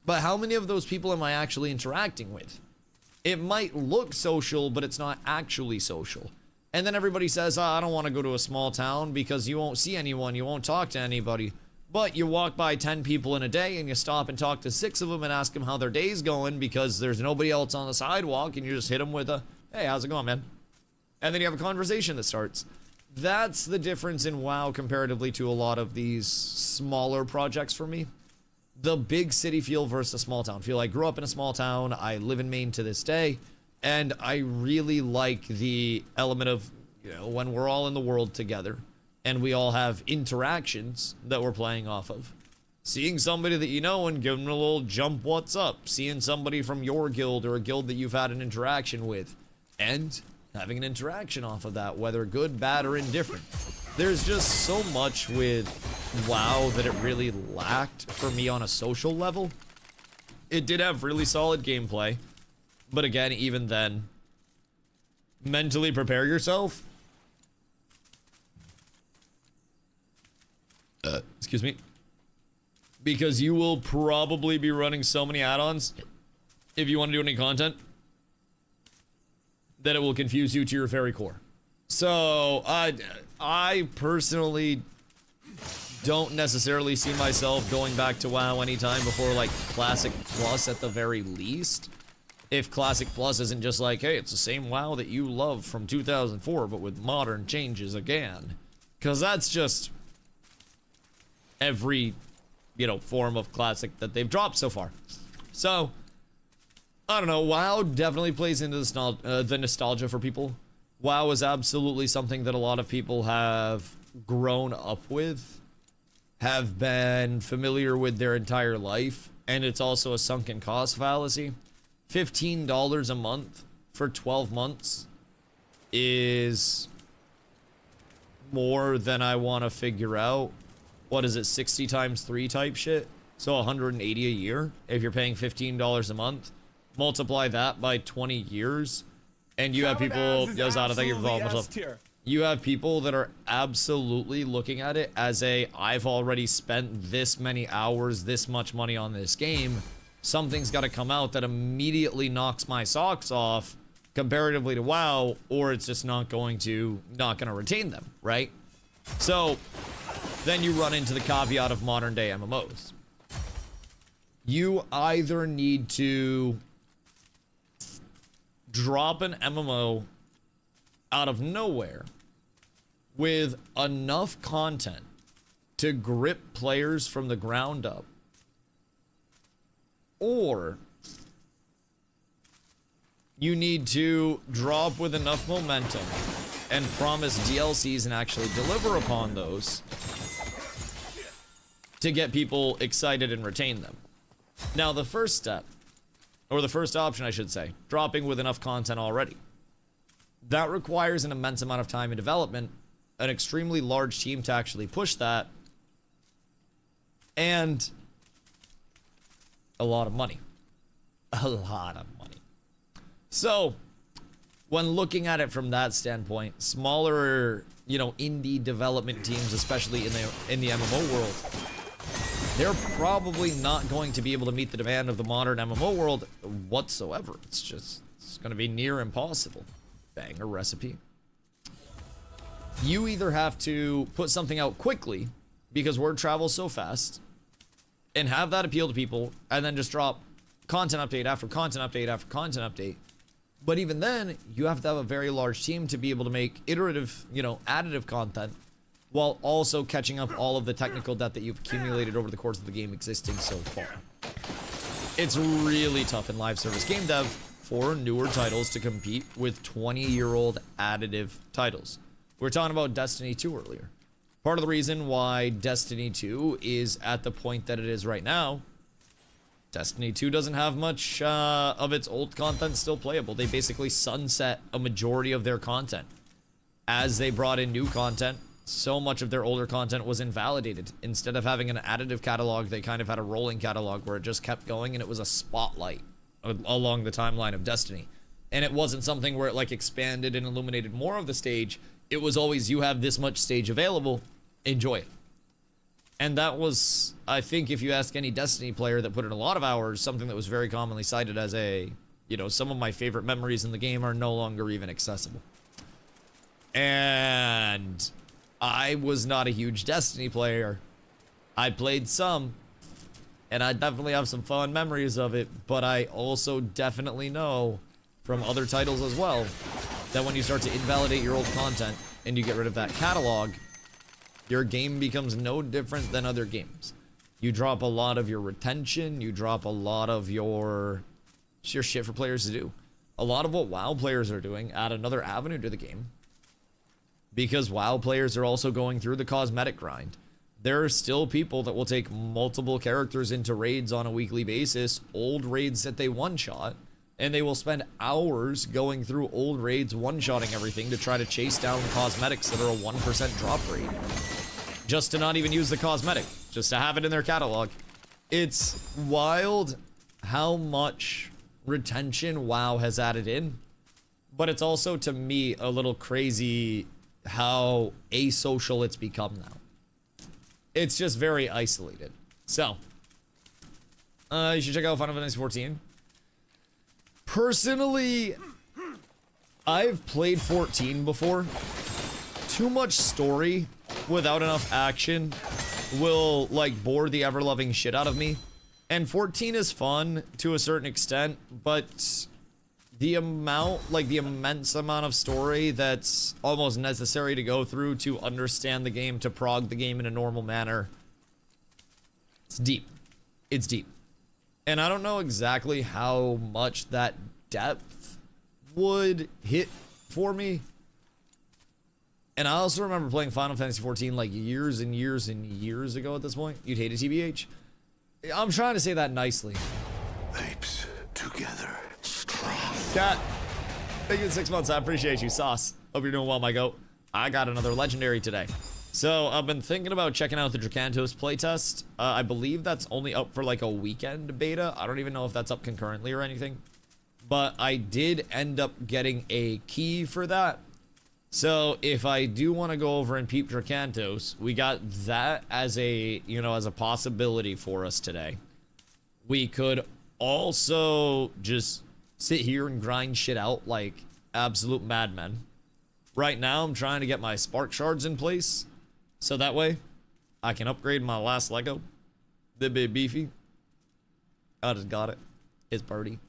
But how many of those people am I actually interacting with? It might look social, but it's not actually social. And then everybody says, oh, I don't want to go to a small town because you won't see anyone, you won't talk to anybody. But you walk by 10 people in a day and you stop and talk to 6 of them and ask them how their day's going because there's nobody else on the sidewalk, and you just hit them with a, hey, how's it going, man? And then you have a conversation that starts. That's the difference in WoW comparatively to a lot of these smaller projects for me. The big city feel versus a small town feel. I grew up in a small town. I live in Maine to this day. And I really like the element of, you know, when we're all in the world together and we all have interactions that we're playing off of. Seeing somebody that you know and giving them a little jump what's up. Seeing somebody from your guild or a guild that you've had an interaction with. And having an interaction off of that, whether good, bad, or indifferent. There's just so much with WoW that it really lacked for me on a social level. It did have really solid gameplay, but again, even then, mentally prepare yourself. Excuse me. Because you will probably be running so many add-ons if you want to do any content that it will confuse you to your very core. So, I personally don't necessarily see myself going back to WoW anytime before, like, Classic Plus at the very least. if Classic Plus isn't just like, hey, it's the same WoW that you love from 2004, but with modern changes again. Because that's just every, you know, form of Classic that they've dropped so far. So, I don't know, WoW definitely plays into the nostalgia for people. WoW is absolutely something that a lot of people have grown up with, have been familiar with their entire life, and it's also a sunken cost fallacy. $15 a month for 12 months is more than I want to figure out. What is it, 60 times 3 type shit? So 180 a year if you're paying $15 a month. Multiply that by 20 years, and you have people. You have people that are absolutely looking at it as a, I've already spent this many hours, this much money on this game. Something's got to come out that immediately knocks my socks off comparatively to WoW, or it's just not going to retain them, right? So then you run into the caveat of modern day MMOs. You either need to drop an MMO out of nowhere with enough content to grip players from the ground up, or you need to drop with enough momentum and promise DLCs and actually deliver upon those to get people excited and retain them. Now, the first step, or the first option, I should say, dropping with enough content already. That requires an immense amount of time and development, an extremely large team to actually push that, and a lot of money. A lot of money. So, when looking at it from that standpoint, smaller, you know, indie development teams, especially in the MMO world, they're probably not going to be able to meet the demand of the modern MMO world whatsoever. It's going to be near impossible. Banger recipe. You either have to put something out quickly because word travels so fast and have that appeal to people, and then just drop content update after content update after content update. But even then, you have to have a very large team to be able to make iterative, you know, additive content, while also catching up all of the technical debt that you've accumulated over the course of the game existing so far. It's really tough in live service game dev for newer titles to compete with 20-year-old additive titles. We were talking about Destiny 2 earlier. Part of the reason why Destiny 2 is at the point that it is right now, Destiny 2 doesn't have much of its old content still playable. They basically sunset a majority of their content. As they brought in new content, so much of their older content was invalidated. Instead of having an additive catalog, they kind of had a rolling catalog where it just kept going, and it was a spotlight along the timeline of Destiny. And it wasn't something where it like expanded and illuminated more of the stage. It was always, you have this much stage available, enjoy it. And that was, I think, if you ask any Destiny player that put in a lot of hours, something that was very commonly cited as a, you know, some of my favorite memories in the game are no longer even accessible. And I was not a huge Destiny player. I played some, and I definitely have some fond memories of it, but I also definitely know from other titles as well that when you start to invalidate your old content and you get rid of that catalog, your game becomes no different than other games. You drop a lot of your retention, you drop a lot of your shit for players to do. A lot of what WoW players are doing, add another avenue to the game. Because WoW players are also going through the cosmetic grind. There are still people that will take multiple characters into raids on a weekly basis, old raids that they one-shot, and they will spend hours going through old raids, one-shotting everything to try to chase down cosmetics that are a 1% drop rate. Just to not even use the cosmetic, just to have it in their catalog. It's wild how much retention WoW has added in, but it's also, to me, a little crazy how asocial it's become now. It's just very isolated. So, you should check out Final Fantasy 14. Personally, I've played 14 before. Too much story without enough action will, like, bore the ever-loving shit out of me. And 14 is fun to a certain extent, but the amount, like the immense amount of story that's almost necessary to go through to understand the game, to prog the game in a normal manner. It's deep. It's deep. And I don't know exactly how much that depth would hit for me. And I also remember playing Final Fantasy XIV like years and years and years ago at this point. You'd hate it, TBH. I'm trying to say that nicely. Apes together. Strong. Cat, thank you for 6 months. I appreciate you, Sauce. Hope you're doing well, my goat. I got another legendary today. So I've been thinking about checking out the DRAKANTOS playtest. I believe that's only up for like a weekend beta. I don't even know if that's up concurrently or anything. But I did end up getting a key for that. So if I do want to go over and peep DRAKANTOS, we got that as a, you know, as a possibility for us today. We could also just sit here and grind shit out like absolute madmen. Right now, I'm trying to get my spark shards in place, so that way I can upgrade my last Lego. The big beefy. I just got it. It's party.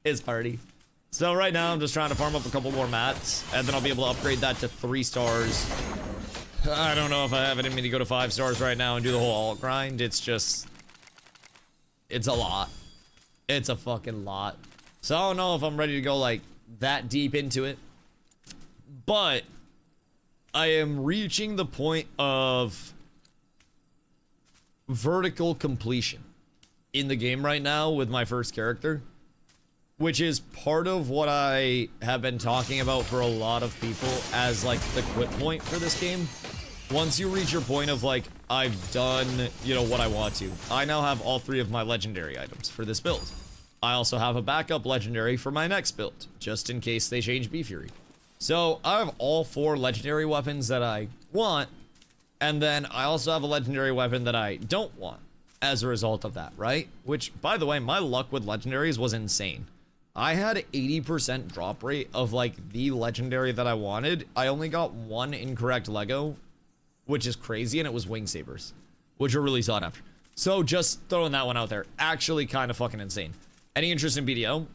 It's party. So right now, I'm just trying to farm up a couple more mats, and then I'll be able to upgrade that to 3 stars. I don't know if I have it in me to go to 5 stars right now and do the whole alt grind. It's just... it's a lot. It's a fucking lot. So I don't know if I'm ready to go, like, that deep into it. But I am reaching the point of vertical completion in the game right now with my first character, which is part of what I have been talking about for a lot of people as like the quit point for this game. Once you reach your point of like, I've done, you know, what I want to. I now have all 3 of my legendary items for this build. I also have a backup legendary for my next build, just in case they change B Fury. So I have all 4 legendary weapons that I want, and then I also have a legendary weapon that I don't want as a result of that, right? Which, by the way, my luck with legendaries was insane. I had 80% drop rate of like the legendary that I wanted. I only got 1 incorrect Lego, which is crazy, and it was wing sabers, which are really sought after. So just throwing that one out there, actually kind of fucking insane. Any interest in BDO?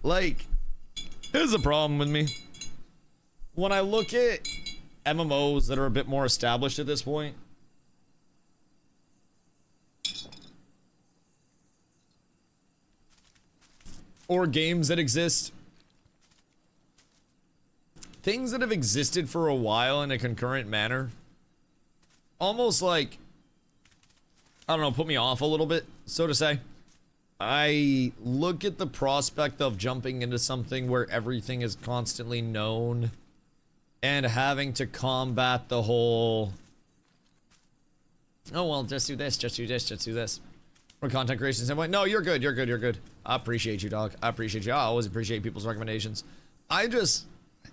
Like, here's the problem with me. When I look at MMOs that are a bit more established at this point, or games that exist, things that have existed for a while in a concurrent manner, almost like, I don't know, put me off a little bit, so to say. I look at the prospect of jumping into something where everything is constantly known and having to combat the whole, oh, well, just do this, just do this, just do this. From a content creation standpoint, no, you're good, you're good, you're good. I appreciate you, dog. I appreciate you. I always appreciate people's recommendations.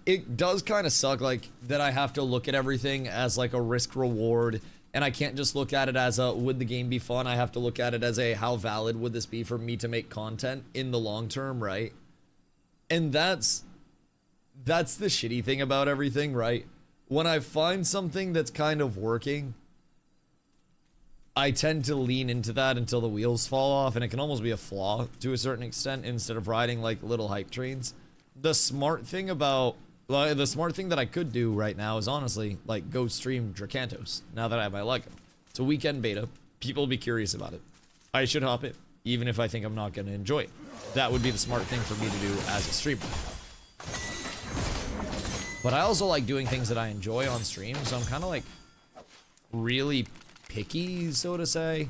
It does kind of suck, like, that I have to look at everything as, like, a risk-reward, and I can't just look at it as a, would the game be fun? I have to look at it as a, how valid would this be for me to make content in the long term, right? And that's the shitty thing about everything, right? When I find something that's kind of working, I tend to lean into that until the wheels fall off, and it can almost be a flaw to a certain extent instead of riding like little hype trains. The smart thing that I could do right now is honestly like go stream DRAKANTOS now that I have my Lego. It's a weekend beta. People will be curious about it. I should hop it, even if I think I'm not going to enjoy it. That would be the smart thing for me to do as a streamer. But I also like doing things that I enjoy on stream, so I'm kind of like really picky, so to say.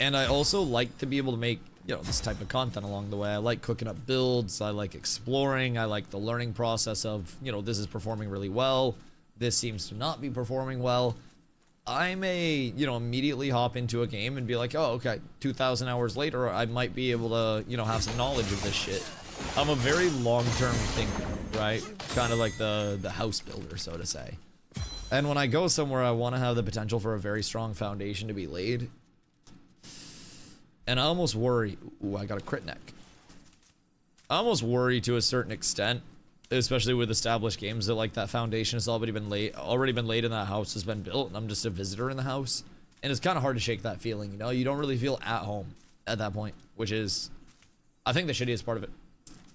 And I also like to be able to make, you know, this type of content along the way. I like cooking up builds, I like exploring, I like the learning process of, you know, this is performing really well, this seems to not be performing well. I may, you know, immediately hop into a game and be like, oh, okay, 2,000 hours later, I might be able to, you know, have some knowledge of this shit. I'm a very long-term thinker, right? Kind of like the house builder, so to say. And when I go somewhere, I want to have the potential for a very strong foundation to be laid. And I almost worry, ooh, I got a crit neck. I almost worry to a certain extent, especially with established games, that like that foundation has already been laid and that house has been built and I'm just a visitor in the house. And it's kind of hard to shake that feeling, you know? You don't really feel at home at that point, which is, I think, the shittiest part of it.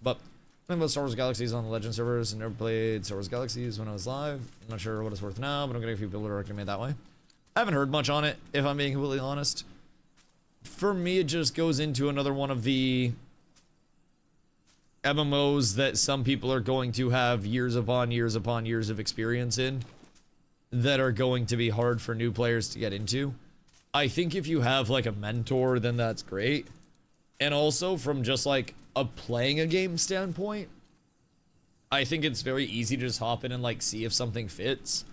But I think about Star Wars Galaxies on the Legend servers and never played Star Wars Galaxies when I was live. I'm not sure what it's worth now, but I'm getting a few people to recommend me that way. I haven't heard much on it, if I'm being completely honest. For me, it just goes into another one of the MMOs that some people are going to have years upon years upon years of experience in that are going to be hard for new players to get into. I think if you have like a mentor, then that's great. And also from just like a playing a game standpoint, I think it's very easy to just hop in and like see if something fits.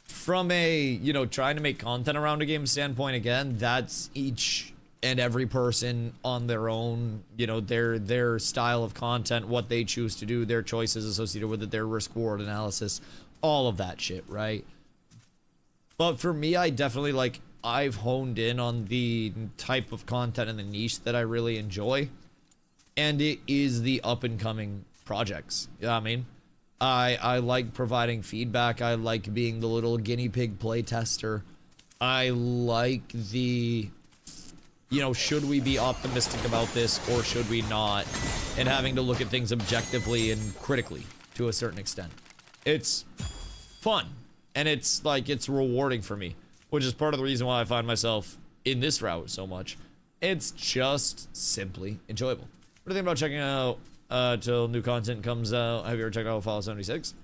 From a, you know, trying to make content around a game standpoint, again, that's each and every person on their own, you know, their style of content, what they choose to do, their choices associated with it, their risk-reward analysis, all of that shit, right? But for me, I definitely, like, I've honed in on the type of content and the niche that I really enjoy, and it is the up-and-coming projects. You know what I mean? I like providing feedback. I like being the little guinea pig play tester. I like the, you know, should we be optimistic about this or should we not? And having to look at things objectively and critically to a certain extent. It's fun. And it's like, it's rewarding for me, which is part of the reason why I find myself in this route so much. It's just simply enjoyable. What do you think about checking out till new content comes out? Have you ever checked out Fallout 76?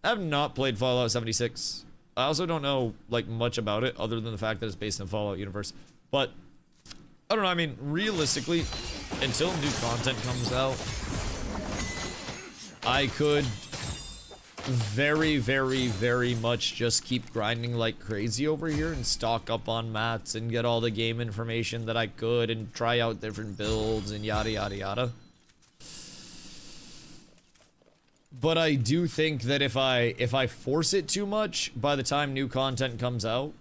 I have not played Fallout 76. I also don't know like much about it other than the fact that it's based in the Fallout universe. But I don't know, I mean, realistically, until new content comes out, I could very, very, very much just keep grinding like crazy over here and stock up on mats and get all the game information that I could and try out different builds and yada yada yada. But I do think that if I force it too much, by the time new content comes out,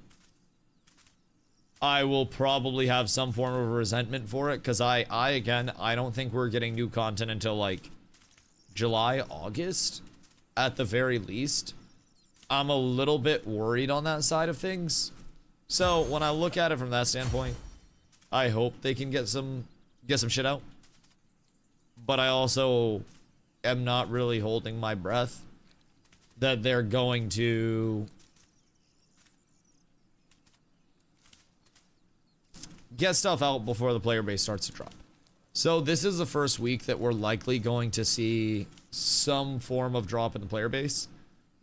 I will probably have some form of resentment for it, because I don't think we're getting new content until like July, August at the very least. I'm a little bit worried on that side of things. So when I look at it from that standpoint, I hope they can get some shit out. But I also am not really holding my breath that they're going to get stuff out before the player base starts to drop. So this is the first week that we're likely going to see some form of drop in the player base,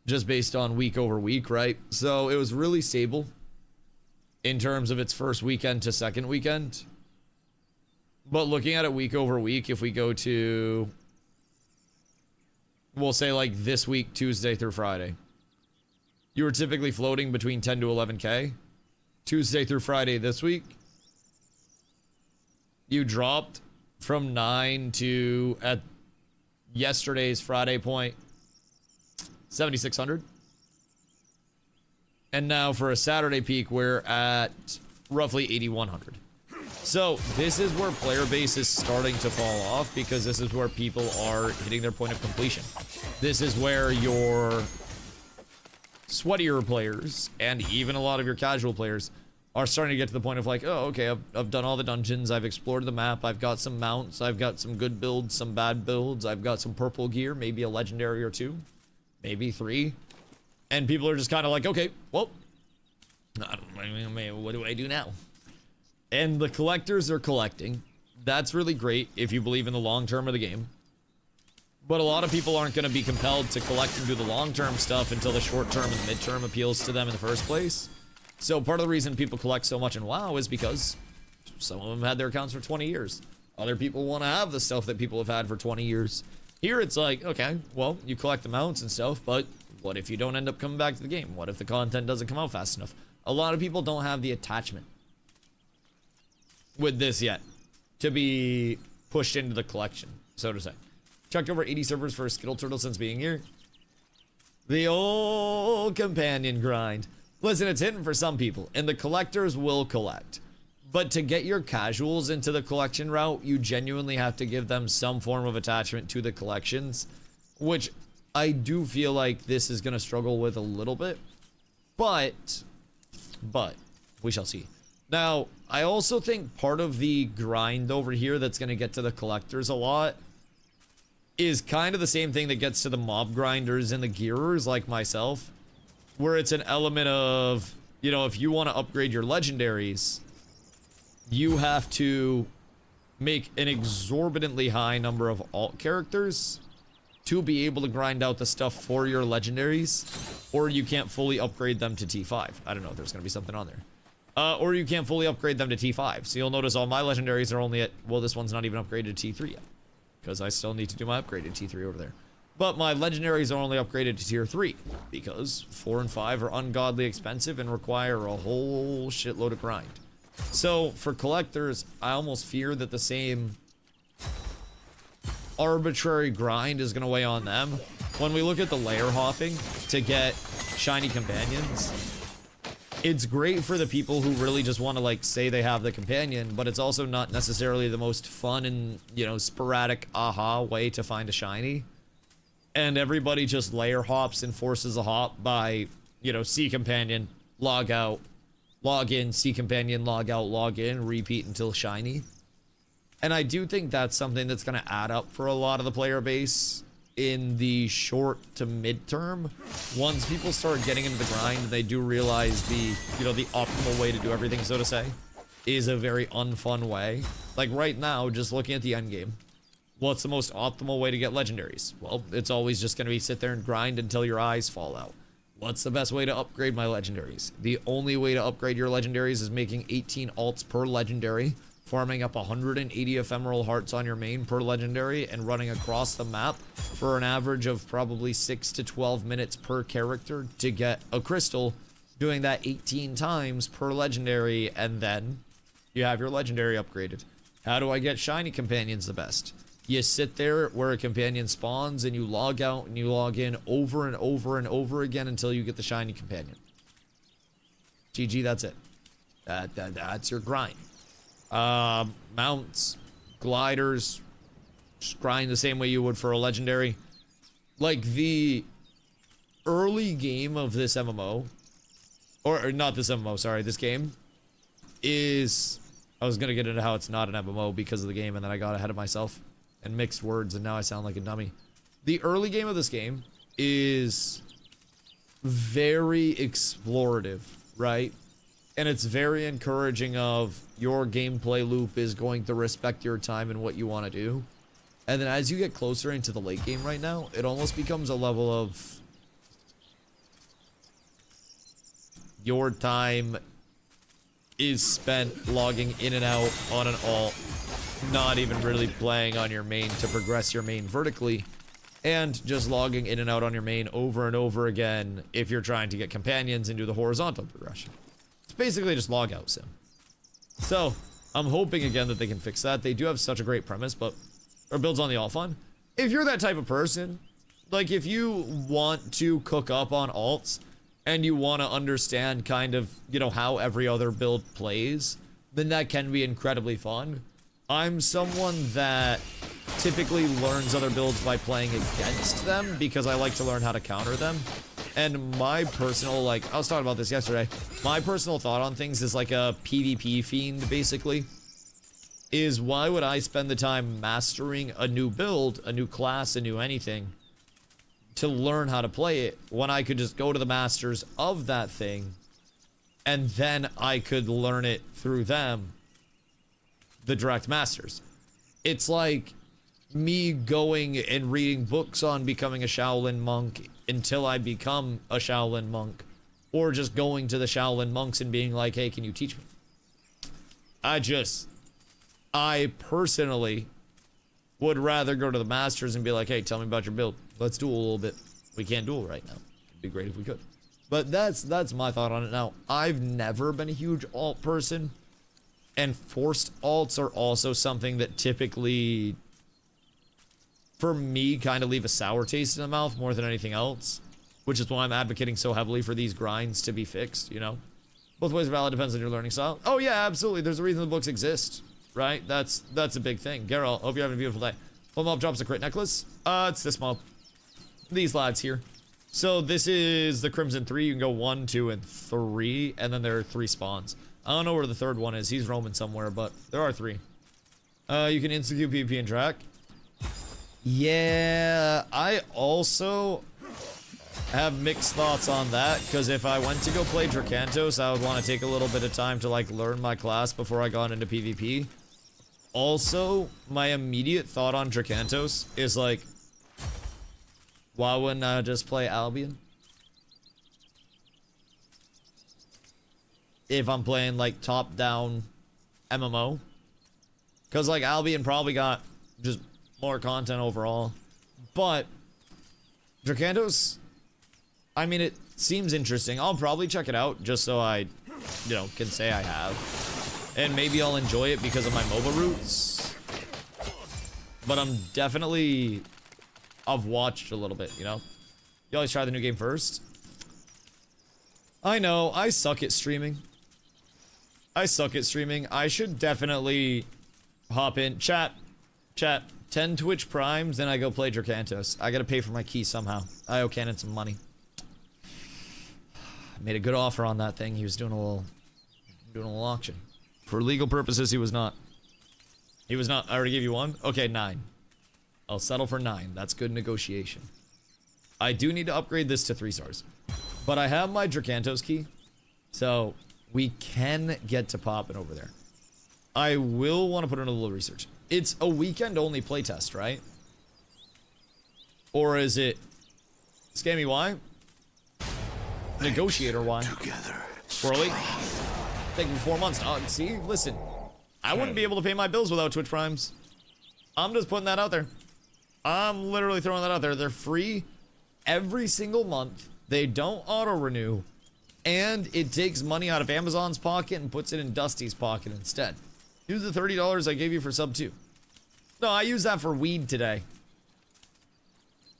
just based on week over week, right? So it was really stable in terms of its first weekend to second weekend. But looking at it week over week, if we go to, we'll say like this week, Tuesday through Friday, you were typically floating between 10 to 11K. Tuesday through Friday this week, you dropped from 9 to, at yesterday's Friday point, 7,600. And now for a Saturday peak, we're at roughly 8,100. So this is where player base is starting to fall off, because this is where people are hitting their point of completion. This is where your sweatier players and even a lot of your casual players are starting to get to the point of like, oh, okay, I've done all the dungeons, I've explored the map, I've got some mounts, I've got some good builds, some bad builds, I've got some purple gear, maybe a legendary or two, maybe 3. And people are just kind of like, okay, well, what do I do now? And the collectors are collecting. That's really great if you believe in the long term of the game. But a lot of people aren't going to be compelled to collect and do the long term stuff until the short term and mid term appeals to them in the first place. So part of the reason people collect so much in WoW is because some of them had their accounts for 20 years. Other people want to have the stuff that people have had for 20 years. Here it's like, okay, well, you collect the mounts and stuff, but what if you don't end up coming back to the game? What if the content doesn't come out fast enough? A lot of people don't have the attachment with this yet to be pushed into the collection, so to say. Checked over 80 servers for a Skittle Turtle since being here. The old companion grind. Listen, it's hidden for some people, and the collectors will collect. But to get your casuals into the collection route, you genuinely have to give them some form of attachment to the collections, which I do feel like this is going to struggle with a little bit. But but we shall see. Now, I also think part of the grind over here that's going to get to the collectors a lot is kind of the same thing that gets to the mob grinders and the gearers like myself, where it's an element of, you know, if you want to upgrade your legendaries, you have to make an exorbitantly high number of alt characters to be able to grind out the stuff for your legendaries, or you can't fully upgrade them to T5. I don't know if there's going to be something on there. Or you can't fully upgrade them to T5. So you'll notice all my legendaries are only at, well, this one's not even upgraded to T3 yet, because I still need to do my upgrade to T3 over there. But my legendaries are only upgraded to tier 3, because 4 and 5 are ungodly expensive and require a whole shitload of grind. So for collectors, I almost fear that the same arbitrary grind is going to weigh on them. When we look at the layer hopping to get shiny companions, it's great for the people who really just want to, like, say they have the companion, but it's also not necessarily the most fun and, you know, sporadic aha way to find a shiny. And everybody just layer hops and forces a hop by, you know, C companion, log out, log in, C companion, log out, log in, repeat until shiny. And I do think that's something that's going to add up for a lot of the player base in the short to mid-term. Once people start getting into the grind, they do realize the, you know, the optimal way to do everything, so to say, is a very unfun way. Like right now, just looking at the end game, what's the most optimal way to get legendaries? Well, it's always just going to be sit there and grind until your eyes fall out. What's the best way to upgrade my legendaries? The only way to upgrade your legendaries is making 18 alts per legendary, farming up 180 ephemeral hearts on your main per legendary, and running across the map for an average of probably 6 to 12 minutes per character to get a crystal, doing that 18 times per legendary, and then you have your legendary upgraded. How do I get shiny companions the best? You sit there where a companion spawns and you log out and you log in over and over and over again until you get the shiny companion. GG, that's it. That's your grind. Mounts, gliders, just grind the same way you would for a legendary. Like the early game of this MMO, or not this MMO, sorry, this game is, I was gonna get into how it's not an MMO because of the game, and then I got ahead of myself and mixed words, and now I sound like a dummy. The early game of this game is very explorative, right? And it's very encouraging of your gameplay loop is going to respect your time and what you want to do. And then as you get closer into the late game right now, it almost becomes a level of your time is spent logging in and out on an alt, not even really playing on your main to progress your main vertically, and just logging in and out on your main over and over again if you're trying to get companions and do the horizontal progression. It's basically just log out sim. So I'm hoping again that they can fix that. They do have such a great premise, but our builds on the alt fun. If you're that type of person, like if you want to cook up on alts and you want to understand kind of, you know, how every other build plays, then that can be incredibly fun. I'm someone that typically learns other builds by playing against them because I like to learn how to counter them. And my personal, like, I was talking about this yesterday, my personal thought on things is like a PvP fiend, basically, is why would I spend the time mastering a new build, a new class, a new anything, to learn how to play it when I could just go to the masters of that thing and then I could learn it through them, the direct masters. It's like me going and reading books on becoming a Shaolin monk until I become a Shaolin monk, or just going to the Shaolin monks and being like, hey, can you teach me? I personally would rather go to the masters and be like, hey, tell me about your build. Let's duel a little bit. We can't duel right now. It'd be great if we could. But that's my thought on it. Now, I've never been a huge alt person, and forced alts are also something that typically, for me, kind of leave a sour taste in the mouth more than anything else, which is why I'm advocating so heavily for these grinds to be fixed, you know? Both ways are valid, depends on your learning style. Oh yeah, absolutely. There's a reason the books exist, right? That's a big thing. Geralt, hope you're having a beautiful day. What mob drops a crit necklace? It's this mob. These lads here. So this is the Crimson 3. You can go 1, 2, and 3, and then there are 3 spawns. I don't know where the third one is. He's roaming somewhere, but there are 3. You can insecute PvP and Drak. Yeah, I also have mixed thoughts on that, because if I went to go play DRAKANTOS, I would want to take a little bit of time to like learn my class before I got into PvP. Also, my immediate thought on DRAKANTOS is like, why wouldn't I just play Albion? If I'm playing like top-down MMO. Because like Albion probably got just more content overall. But DRAKANTOS, I mean, it seems interesting. I'll probably check it out just so I, you know, can say I have. And maybe I'll enjoy it because of my MOBA roots. But I'm definitely... I've watched a little bit, you know? You always try the new game first. I know, I suck at streaming. I suck at streaming. I should definitely hop in. Chat, 10 Twitch Primes, then I go play DRAKANTOS. I gotta pay for my key somehow. I owe Cannon some money. Made a good offer on that thing. He was doing a little auction. For legal purposes, he was not. He was not. I already gave you 1? Okay, 9. I'll settle for 9. That's good negotiation. I do need to upgrade this to 3 stars. But I have my DRAKANTOS key. So we can get to popping over there. I will want to put in a little research. It's a weekend only playtest, right? Or is it Scammy Y? Negotiator Y? Together. Swirly? Taking 4 months. See, listen. I wouldn't be able to pay my bills without Twitch Primes. I'm just putting that out there. I'm literally throwing that out there. They're free every single month. They don't auto-renew. And it takes money out of Amazon's pocket and puts it in Dusty's pocket instead. Use the $30 I gave you for sub 2. No, I used that for weed today.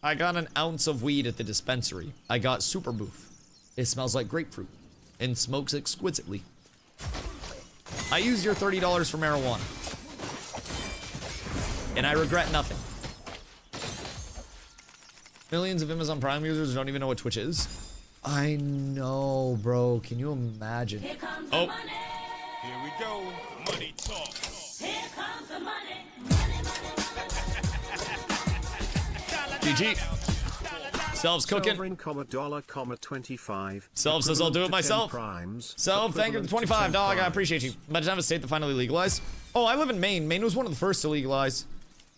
I got an ounce of weed at the dispensary. I got Super Boof. It smells like grapefruit and smokes exquisitely. I used your $30 for marijuana. And I regret nothing. Millions of Amazon Prime users don't even know what Twitch is. I know, bro. Can you imagine? Here comes oh. the money. Here we go. Money talk. Here comes the money. Money, money, money. GG. Self's cooking. $$25. Self says I'll do it myself. Primes, Self, thank you for the 25, dog. I appreciate you. Imagine having a state that finally legalized. Oh, I live in Maine. Maine was one of the first to legalize.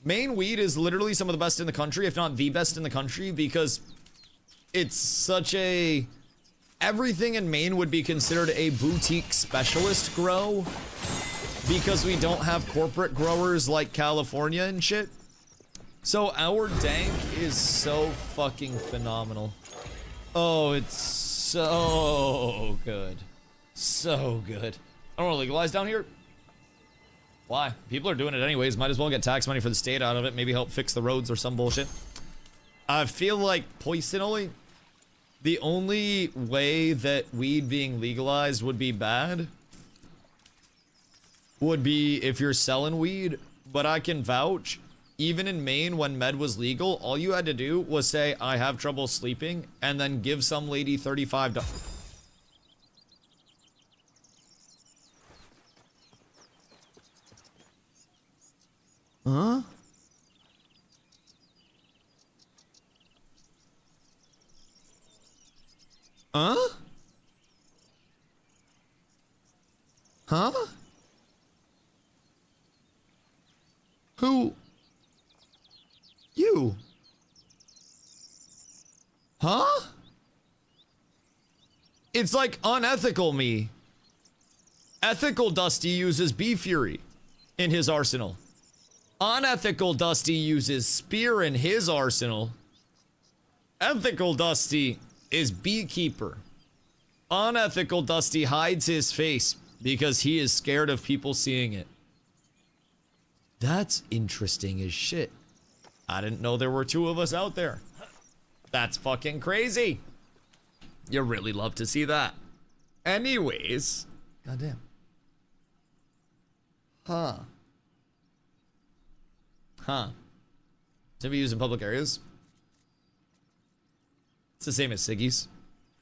Maine weed is literally some of the best in the country, if not the best in the country, because it's such a... Everything in Maine would be considered a boutique specialist grow, because we don't have corporate growers like California and shit. So our dank is so fucking phenomenal. Oh, it's so good. So good. I don't want to legalize down here. Why? People are doing it anyways. Might as well get tax money for the state out of it. Maybe help fix the roads or some bullshit. I feel like, personally, the only way that weed being legalized would be bad would be if you're selling weed. But I can vouch, even in Maine when med was legal, all you had to do was say, I have trouble sleeping, and then give some lady $35. Huh? Huh? Huh? Who? You? Huh? It's like unethical me. Ethical Dusty uses Bee Fury in his arsenal. Unethical Dusty uses Spear in his arsenal. Ethical Dusty is Beekeeper. Unethical Dusty hides his face because he is scared of people seeing it. That's interesting as shit. I didn't know there were 2 of us out there. That's fucking crazy. You really love to see that. Anyways. Goddamn. Huh. Huh. To be used in public areas. It's the same as ciggies.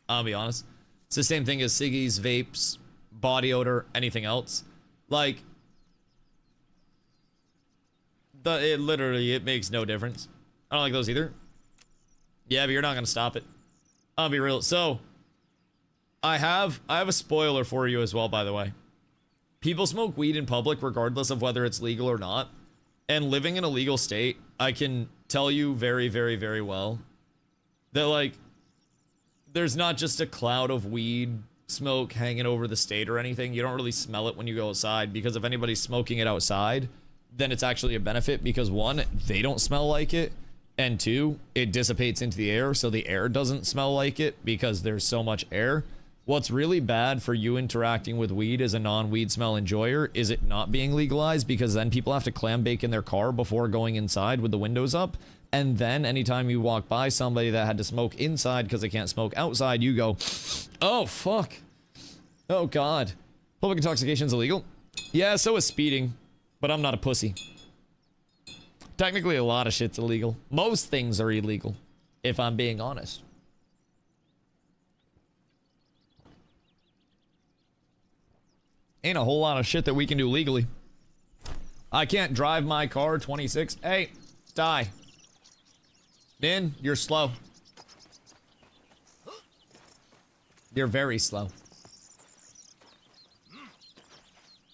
I'll be honest. It's the same thing as ciggies, vapes, body odor, anything else. Like, it makes no difference. I don't like those either. Yeah, but you're not gonna stop it. I'll be real. So, I have a spoiler for you as well, by the way. People smoke weed in public regardless of whether it's legal or not. And living in a legal state, I can tell you very, very, very well that, like, there's not just a cloud of weed smoke hanging over the state or anything. You don't really smell it when you go outside, because if anybody's smoking it outside, then it's actually a benefit, because one, they don't smell like it, and two, it dissipates into the air, so the air doesn't smell like it because there's so much air. What's really bad for you interacting with weed as a non-weed smell enjoyer is it not being legalized, because then people have to clam bake in their car before going inside with the windows up. And then anytime you walk by somebody that had to smoke inside because they can't smoke outside, you go, oh, fuck. Oh, God. Public intoxication is illegal? Yeah, so is speeding, but I'm not a pussy. Technically, a lot of shit's illegal. Most things are illegal, if I'm being honest. Ain't a whole lot of shit that we can do legally. I can't drive my car 26. Hey, die. Min, you're slow. You're very slow.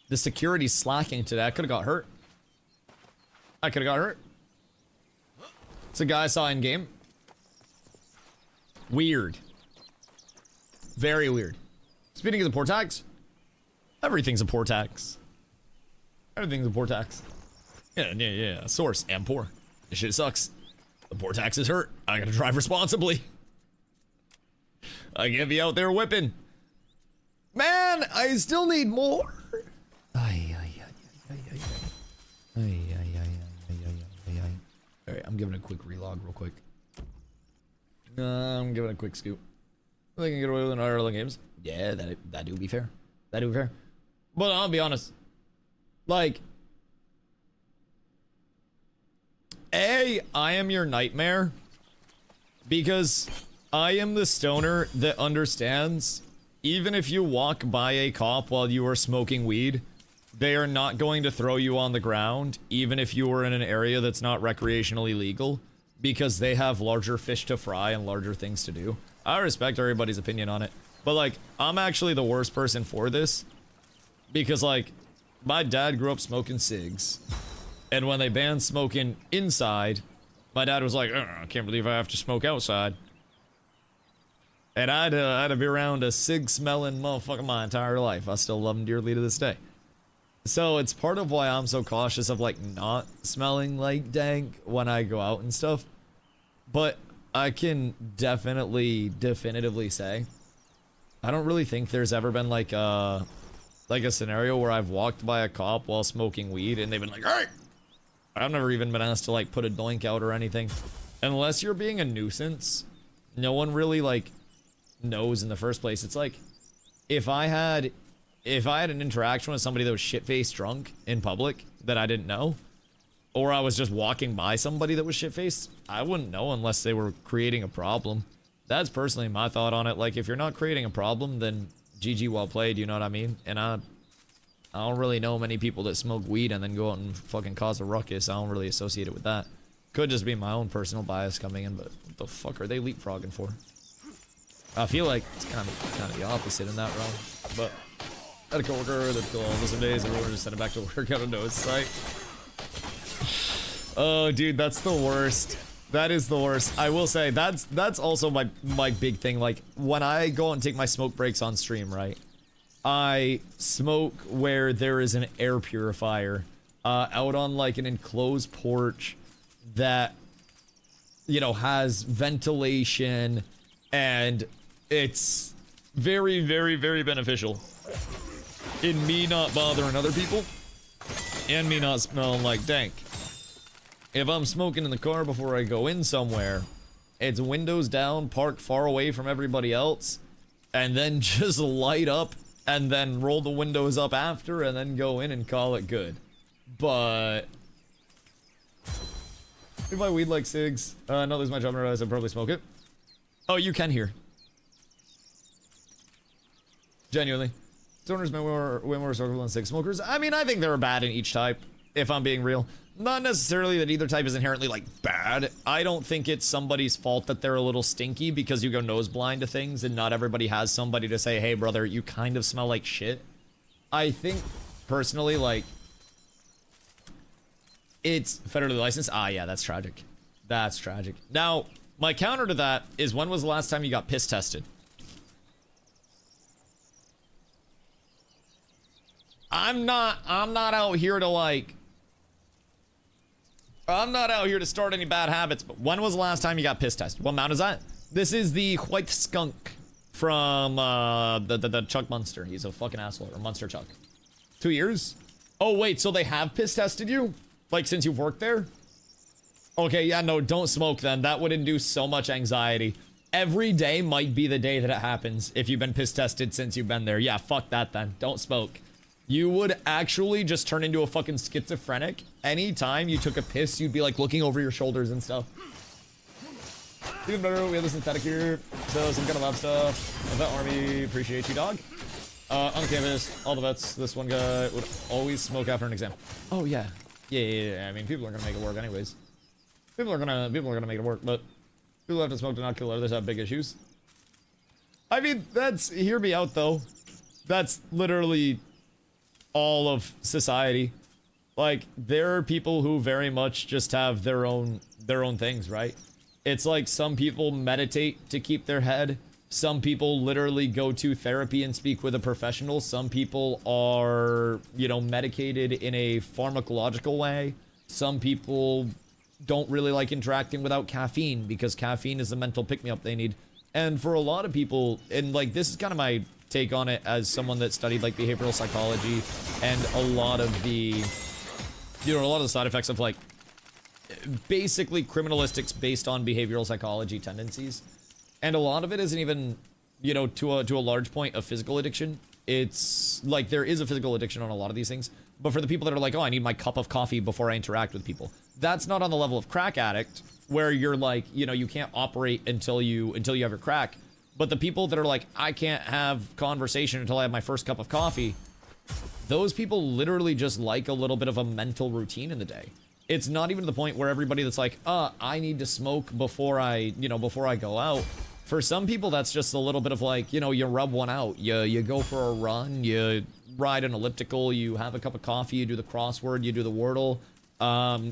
The security's slacking today. I could have got hurt. I could have got hurt. It's a guy I saw in game. Weird. Very weird. Speaking of the poor tax, everything's a poor tax. Everything's a poor tax. Yeah. Source, am poor. This shit sucks. The poor taxes hurt. I gotta drive responsibly. I can't be out there whipping. Man, I still need more. Alright, I'm giving a quick relog real quick. I'm giving a quick scoop. They can get away with another other games. Yeah, that do be fair. That do be fair. But I'll be honest. Like, I am your nightmare, because I am the stoner that understands even if you walk by a cop while you are smoking weed, they are not going to throw you on the ground, even if you are in an area that's not recreationally legal, because they have larger fish to fry and larger things to do. I respect everybody's opinion on it, but like, I'm actually the worst person for this, because like, my dad grew up smoking cigs, and when they banned smoking inside, my dad was like, I can't believe I have to smoke outside. And I had to be around a cig-smelling motherfucker my entire life. I still love him dearly to this day. So it's part of why I'm so cautious of like not smelling like dank when I go out and stuff. But I can definitively say, I don't really think there's ever been like a scenario where I've walked by a cop while smoking weed and they've been like, hey! I've never even been asked to like put a doink out or anything. Unless you're being a nuisance, no one really like knows in the first place. It's like, if I had an interaction with somebody that was shit-faced drunk in public that I didn't know, or I was just walking by somebody that was shit-faced, I wouldn't know unless they were creating a problem. That's personally my thought on it. Like, if you're not creating a problem, then GG, well played, you know what I mean? And I don't really know many people that smoke weed and then go out and fucking cause a ruckus. I don't really associate it with that. Could just be my own personal bias coming in, but what the fuck are they leapfrogging for? I feel like it's kind of the opposite in that realm. But I had a coworker that go on some days and we were just sent back to work out of nose site. Oh, dude, that's the worst. That is the worst. I will say that's also my big thing. Like, when I go out and take my smoke breaks on stream, right? I smoke where there is an air purifier out on like an enclosed porch that, you know, has ventilation, and it's very, very, very beneficial in me not bothering other people and me not smelling like dank. If I'm smoking in the car before I go in somewhere, it's windows down, parked far away from everybody else, and then just light up and then roll the windows up after and then go in and call it good. But if I weed like cigs, not lose my job and realize I'd probably smoke it. Oh, you can hear. Genuinely. Stoners way more sociable than stick smokers. I mean, I think they're bad in each type, if I'm being real. Not necessarily that either type is inherently, like, bad. I don't think it's somebody's fault that they're a little stinky because you go nose blind to things and not everybody has somebody to say, hey, brother, you kind of smell like shit. I think, personally, like, it's federally licensed. Ah, yeah, that's tragic. That's tragic. Now, my counter to that is, when was the last time you got piss tested? I'm not out here to, like, I'm not out here to start any bad habits, but when was the last time you got piss tested? What mount is that? This is the white skunk from the Chuck Munster. He's a fucking asshole, or Munster Chuck. 2 years? Oh wait, so they have piss tested you? Like, since you've worked there? Okay, yeah, no, don't smoke then. That would induce so much anxiety. Every day might be the day that it happens if you've been piss tested since you've been there. Yeah, fuck that then. Don't smoke. You would actually just turn into a fucking schizophrenic. Anytime you took a piss, you'd be like looking over your shoulders and stuff. Even better, we have the synthetic here. So some kind of lab stuff. Vet army, appreciate you, dog. On campus, all the vets, this one guy would always smoke after an exam. Oh yeah. Yeah. I mean, people are gonna make it work anyways. People are gonna make it work, but people have to smoke to not kill others have big issues. I mean, hear me out though. That's literally all of society. Like, there are people who very much just have their own things, right? It's like some people meditate to keep their head. Some people literally go to therapy and speak with a professional. Some people are, you know, medicated in a pharmacological way. Some people don't really like interacting without caffeine because caffeine is the mental pick-me-up they need. And for a lot of people, and like, this is kind of my take on it as someone that studied like behavioral psychology and a lot of the, you know, a lot of the side effects of like basically criminalistics based on behavioral psychology tendencies. And a lot of it isn't even, you know, to a large point of physical addiction. It's like there is a physical addiction on a lot of these things, but for the people that are like, oh, I need my cup of coffee before I interact with people, that's not on the level of crack addict where you're like, you know, you can't operate until you have your crack. But the people that are like, I can't have conversation until I have my first cup of coffee, those people literally just like a little bit of a mental routine in the day. It's not even to the point where everybody that's like, I need to smoke before I go out. For some people, that's just a little bit of like, you know, you rub one out, you go for a run, you ride an elliptical, you have a cup of coffee, you do the crossword, you do the Wordle,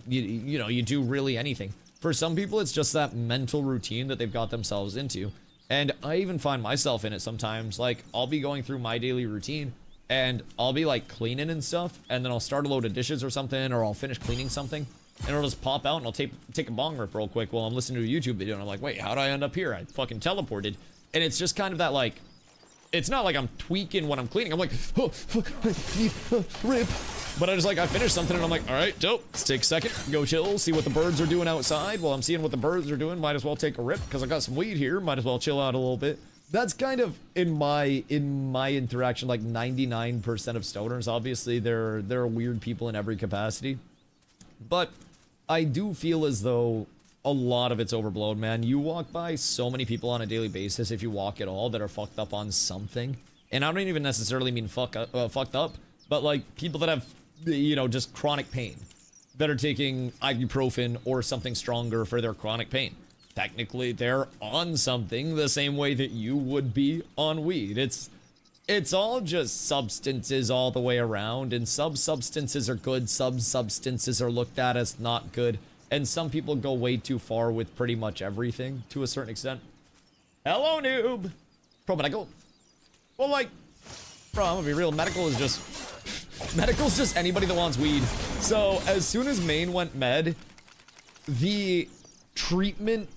you know, you do really anything. For some people, it's just that mental routine that they've got themselves into. And I even find myself in it sometimes. Like, I'll be going through my daily routine and I'll be like cleaning and stuff, and then I'll start a load of dishes or something, or I'll finish cleaning something, and it'll just pop out and I'll take a bong rip real quick while I'm listening to a YouTube video, and I'm like, wait, how'd I end up here? I fucking teleported. And it's just kind of that, like, it's not like I'm tweaking when I'm cleaning. I'm like, oh, rip. But I finished something and I'm like, all right, dope. Let's take a second, go chill, see what the birds are doing outside. While I'm seeing what the birds are doing, might as well take a rip because I got some weed here. Might as well chill out a little bit. That's kind of in my interaction, like 99% of stoners. Obviously, there are weird people in every capacity, but I do feel as though a lot of it's overblown, man. You walk by so many people on a daily basis, if you walk at all, that are fucked up on something. And I don't even necessarily mean fucked up, but like people that have, you know, just chronic pain, that are taking ibuprofen or something stronger for their chronic pain. Technically, they're on something the same way that you would be on weed. It's all just substances all the way around, and substances are good, substances are looked at as not good, and some people go way too far with pretty much everything to a certain extent. Hello, noob! Pro medical? Well, like, bro, I'm gonna be real, medical's just anybody that wants weed. So, as soon as Maine went med, the treatment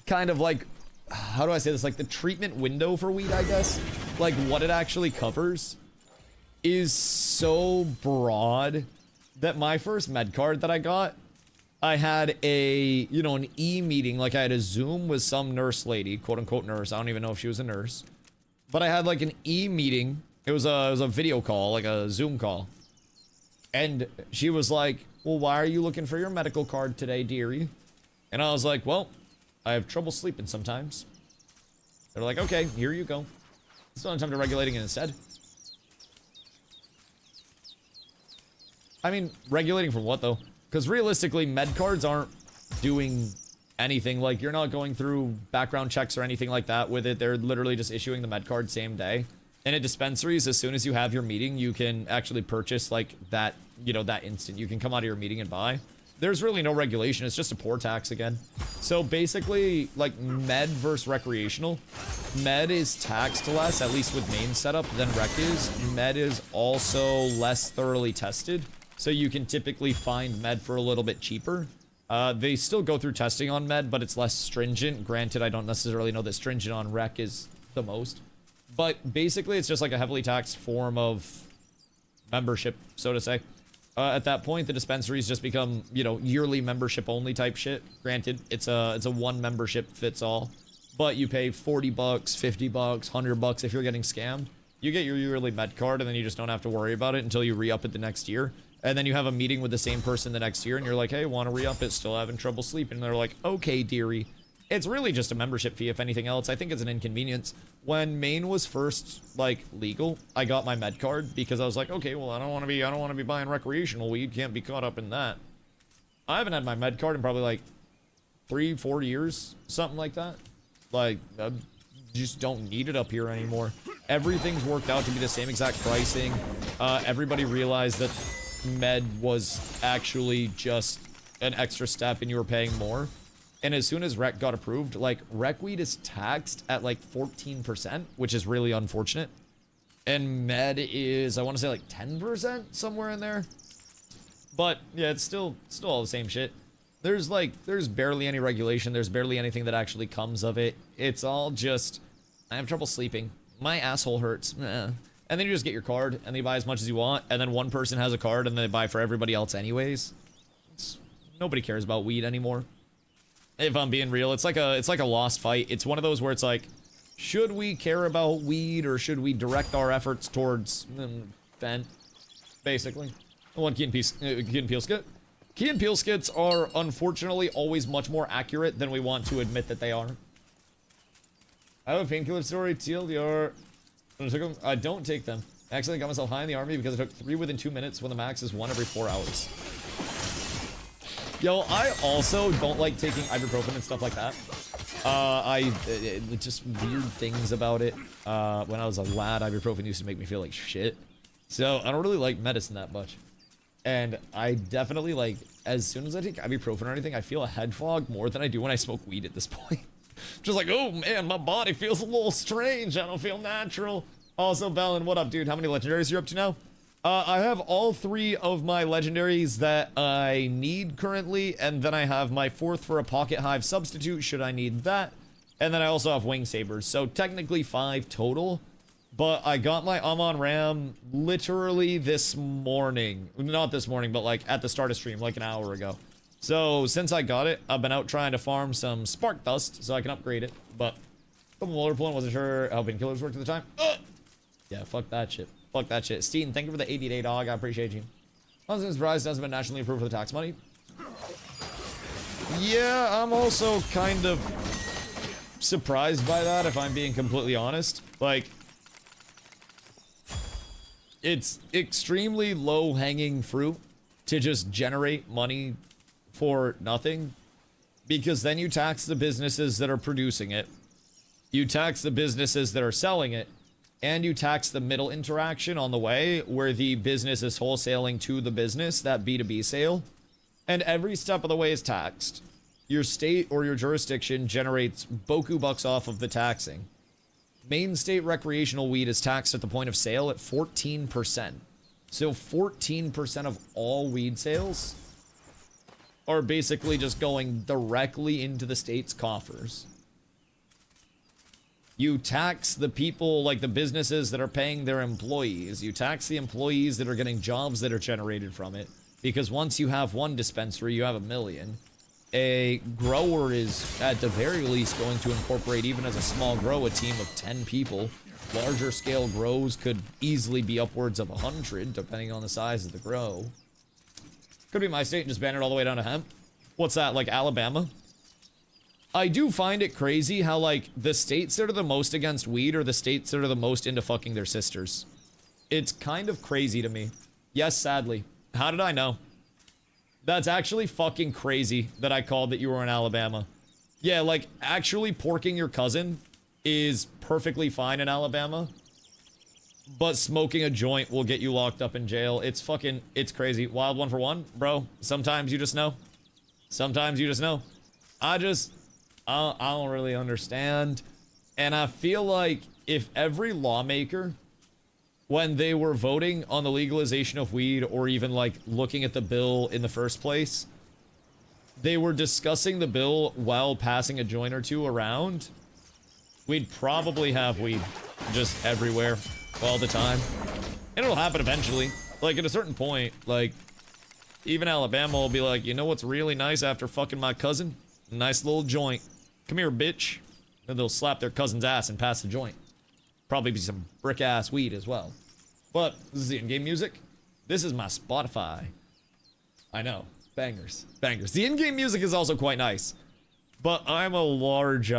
kind of like, how do I say this? Like the treatment window for weed, I guess, like what it actually covers is so broad that my first med card that I got, I had a, you know, an e-meeting, like I had a Zoom with some nurse lady, quote unquote nurse. I don't even know if she was a nurse, but I had like an e-meeting. It was a video call, like a Zoom call. And she was like, well, why are you looking for your medical card today, dearie? And I was like, well, I have trouble sleeping sometimes. They're like, okay, here you go. Let's not attempt to regulating it instead. I mean, regulating from what, though? Because realistically, med cards aren't doing anything. Like, you're not going through background checks or anything like that with it. They're literally just issuing the med card same day. And at dispensaries, as soon as you have your meeting, you can actually purchase, like, that, you know, that instant. You can come out of your meeting and buy. There's really no regulation. It's just a poor tax again. So basically, like, med versus recreational. Med is taxed less, at least with main setup, than rec is. Med is also less thoroughly tested. So you can typically find med for a little bit cheaper. They still go through testing on med, but it's less stringent. Granted, I don't necessarily know that stringent on rec is the most. But basically, it's just like a heavily taxed form of membership, so to say. At that point, the dispensaries just become, you know, yearly membership only type shit. Granted, it's a one membership fits all. But you pay 40 bucks, 50 bucks, 100 bucks if you're getting scammed. You get your yearly med card, and then you just don't have to worry about it until you re-up it the next year. And then you have a meeting with the same person the next year, and you're like, hey, want to re-up it? Still having trouble sleeping. And they're like, okay, dearie. It's really just a membership fee, if anything else. I think it's an inconvenience. When Maine was first, like, legal, I got my med card because I was like, okay, well, I don't want to be buying recreational weed. Can't be caught up in that. I haven't had my med card in probably, like, 3-4 years, something like that. Like, I just don't need it up here anymore. Everything's worked out to be the same exact pricing. Everybody realized that med was actually just an extra step and you were paying more. And as soon as rec got approved, like, rec weed is taxed at like 14%, which is really unfortunate. And med is, I want to say, like 10%, somewhere in there. But yeah, it's still all the same shit. There's barely any regulation. There's barely anything that actually comes of it. It's all just, I have trouble sleeping. My asshole hurts. And then you just get your card, and then you buy as much as you want, and then one person has a card, and then they buy for everybody else anyways. Nobody cares about weed anymore. If I'm being real, it's like a lost fight. It's one of those where it's like, should we care about weed, or should we direct our efforts towards Fent, basically? One Key and Peele skit. Key and Peele skits are unfortunately always much more accurate than we want to admit that they are. I have a painkiller story. TLDR. I don't take them. I accidentally got myself high in the army because I took 3 within 2 minutes when the max is 1 every 4 hours. Yo, I also don't like taking ibuprofen and stuff like that. Just weird things about it. When I was a lad, ibuprofen used to make me feel like shit. So I don't really like medicine that much. And I definitely, like, as soon as I take ibuprofen or anything, I feel a head fog more than I do when I smoke weed at this point. Just like, oh man, my body feels a little strange. I don't feel natural. Also, Bellin, what up, dude? How many legendaries are you up to now? I have all 3 of my legendaries that I need currently, and then I have my 4th for a Pocket Hive substitute, should I need that. And then I also have Wing Sabers, so technically 5 total. But I got my Amon Ram literally this morning. Not this morning, but like at the start of stream, like an hour ago. So since I got it, I've been out trying to farm some Spark Dust so I can upgrade it. But couple molar pulling, wasn't sure how painkillers worked at the time. Yeah, fuck that shit. Fuck that shit. Steen, thank you for the 80-day dog. I appreciate you. Husband's prize hasn't been nationally approved for the tax money. Yeah, I'm also kind of surprised by that, if I'm being completely honest. Like, it's extremely low-hanging fruit to just generate money for nothing, because then you tax the businesses that are producing it, you tax the businesses that are selling it, and you tax the middle interaction on the way where the business is wholesaling to the business, that B2B sale, and every step of the way is taxed. Your state or your jurisdiction generates boku bucks off of the taxing. Maine state recreational weed is taxed at the point of sale at 14%. So 14% of all weed sales are basically just going directly into the state's coffers. You tax the people, like the businesses that are paying their employees. You tax the employees that are getting jobs that are generated from it. Because once you have one dispensary, you have 1 million. A grower is, at the very least, going to incorporate, even as a small grow, a team of 10 people. Larger scale grows could easily be upwards of 100, depending on the size of the grow. Could be my state and just ban it all the way down to hemp. What's that, like Alabama? I do find it crazy how, like, the states that are the most against weed are the states that are the most into fucking their sisters. It's kind of crazy to me. Yes, sadly. How did I know? That's actually fucking crazy that I called that you were in Alabama. Yeah, like, actually porking your cousin is perfectly fine in Alabama. But smoking a joint will get you locked up in jail. It's crazy. Wild one for one, bro. Sometimes you just know. Sometimes you just know. I don't really understand. And I feel like if every lawmaker, when they were voting on the legalization of weed or even like looking at the bill in the first place, they were discussing the bill while passing a joint or two around, we'd probably have weed just everywhere all the time. And it'll happen eventually. Like at a certain point, like even Alabama will be like, you know what's really nice after fucking my cousin? Nice little joint. Come here, bitch. And they'll slap their cousin's ass and pass the joint. Probably be some brick-ass weed as well. But this is the in-game music. This is my Spotify. I know. Bangers. Bangers. The in-game music is also quite nice. But I'm a large,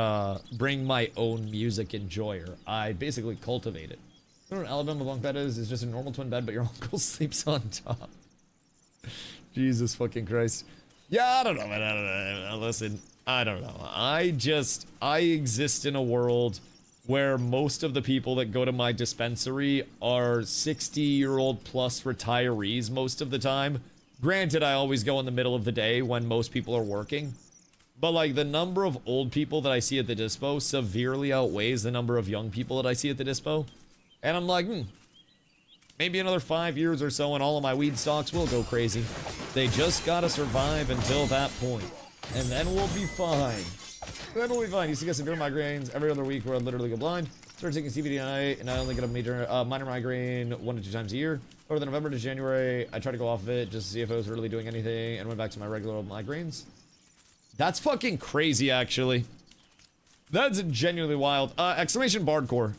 bring my own music enjoyer. I basically cultivate it. You know what an Alabama bunk bed is? It's just a normal twin bed, but your uncle sleeps on top. Jesus fucking Christ. Yeah, I don't know, man. I don't know. Listen, I don't know. I exist in a world where most of the people that go to my dispensary are 60-year-old plus retirees most of the time. Granted, I always go in the middle of the day when most people are working. But, like, the number of old people that I see at the dispo severely outweighs the number of young people that I see at the dispo. And I'm like, maybe another 5 years or so and all of my weed stocks will go crazy. They just gotta survive until that point. And then we'll be fine. Then we'll be fine. Used to get severe migraines every other week where I'd literally go blind. Started taking CBD at night, and I only get a minor migraine 1 to 2 times a year. Over the November to January, I tried to go off of it just to see if it was really doing anything, and went back to my regular old migraines. That's fucking crazy, actually. That's genuinely wild. Exclamation Bardcore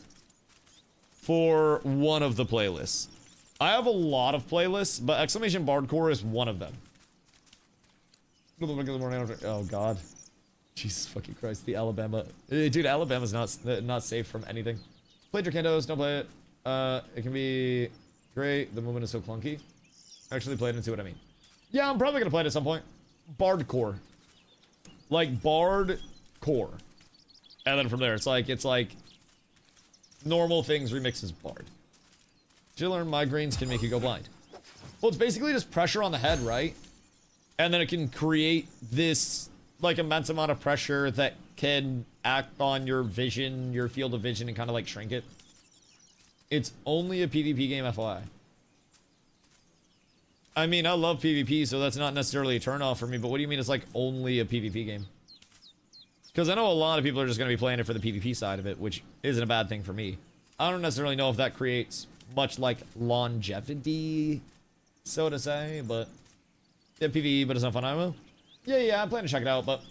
for one of the playlists. I have a lot of playlists, but Exclamation Bardcore is one of them. Oh, God. Jesus fucking Christ, the Alabama. Dude, Alabama's not safe from anything. Play DRAKANTOS, don't play it. It can be great. The movement is so clunky. Actually play it and see what I mean. Yeah, I'm probably gonna play it at some point. Bardcore. Like, Bardcore. And then from there, it's like normal things remixes Bard. Did you learn migraines can make you go blind? Well, it's basically just pressure on the head, right? And then it can create this, like, immense amount of pressure that can act on your vision, your field of vision, and kind of, like, shrink it. It's only a PvP game, FYI. I mean, I love PvP, so that's not necessarily a turnoff for me, but what do you mean it's, like, only a PvP game? Because I know a lot of people are just going to be playing it for the PvP side of it, which isn't a bad thing for me. I don't necessarily know if that creates much, like, longevity, so to say, but... Yeah, PvE, but it's not fun ammo. Yeah, I plan to check it out, but...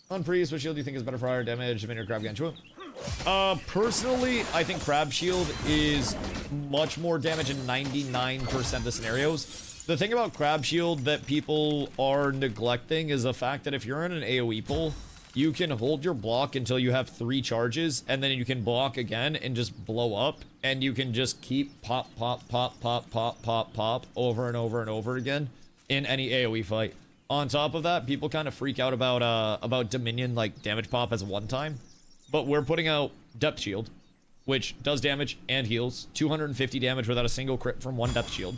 On Priest, what shield do you think is better for higher damage than your Crab Gantua? Personally, I think Crab Shield is much more damage in 99% of the scenarios. The thing about Crab Shield that people are neglecting is the fact that if you're in an AoE pull, you can hold your block until you have 3 charges, and then you can block again and just blow up, and you can just keep pop, over and over and over again in any AoE fight. On top of that, people kind of freak out about Dominion, like, damage pop as a one-time. But we're putting out Depth Shield, which does damage and heals. 250 damage without a single crit from one Depth Shield.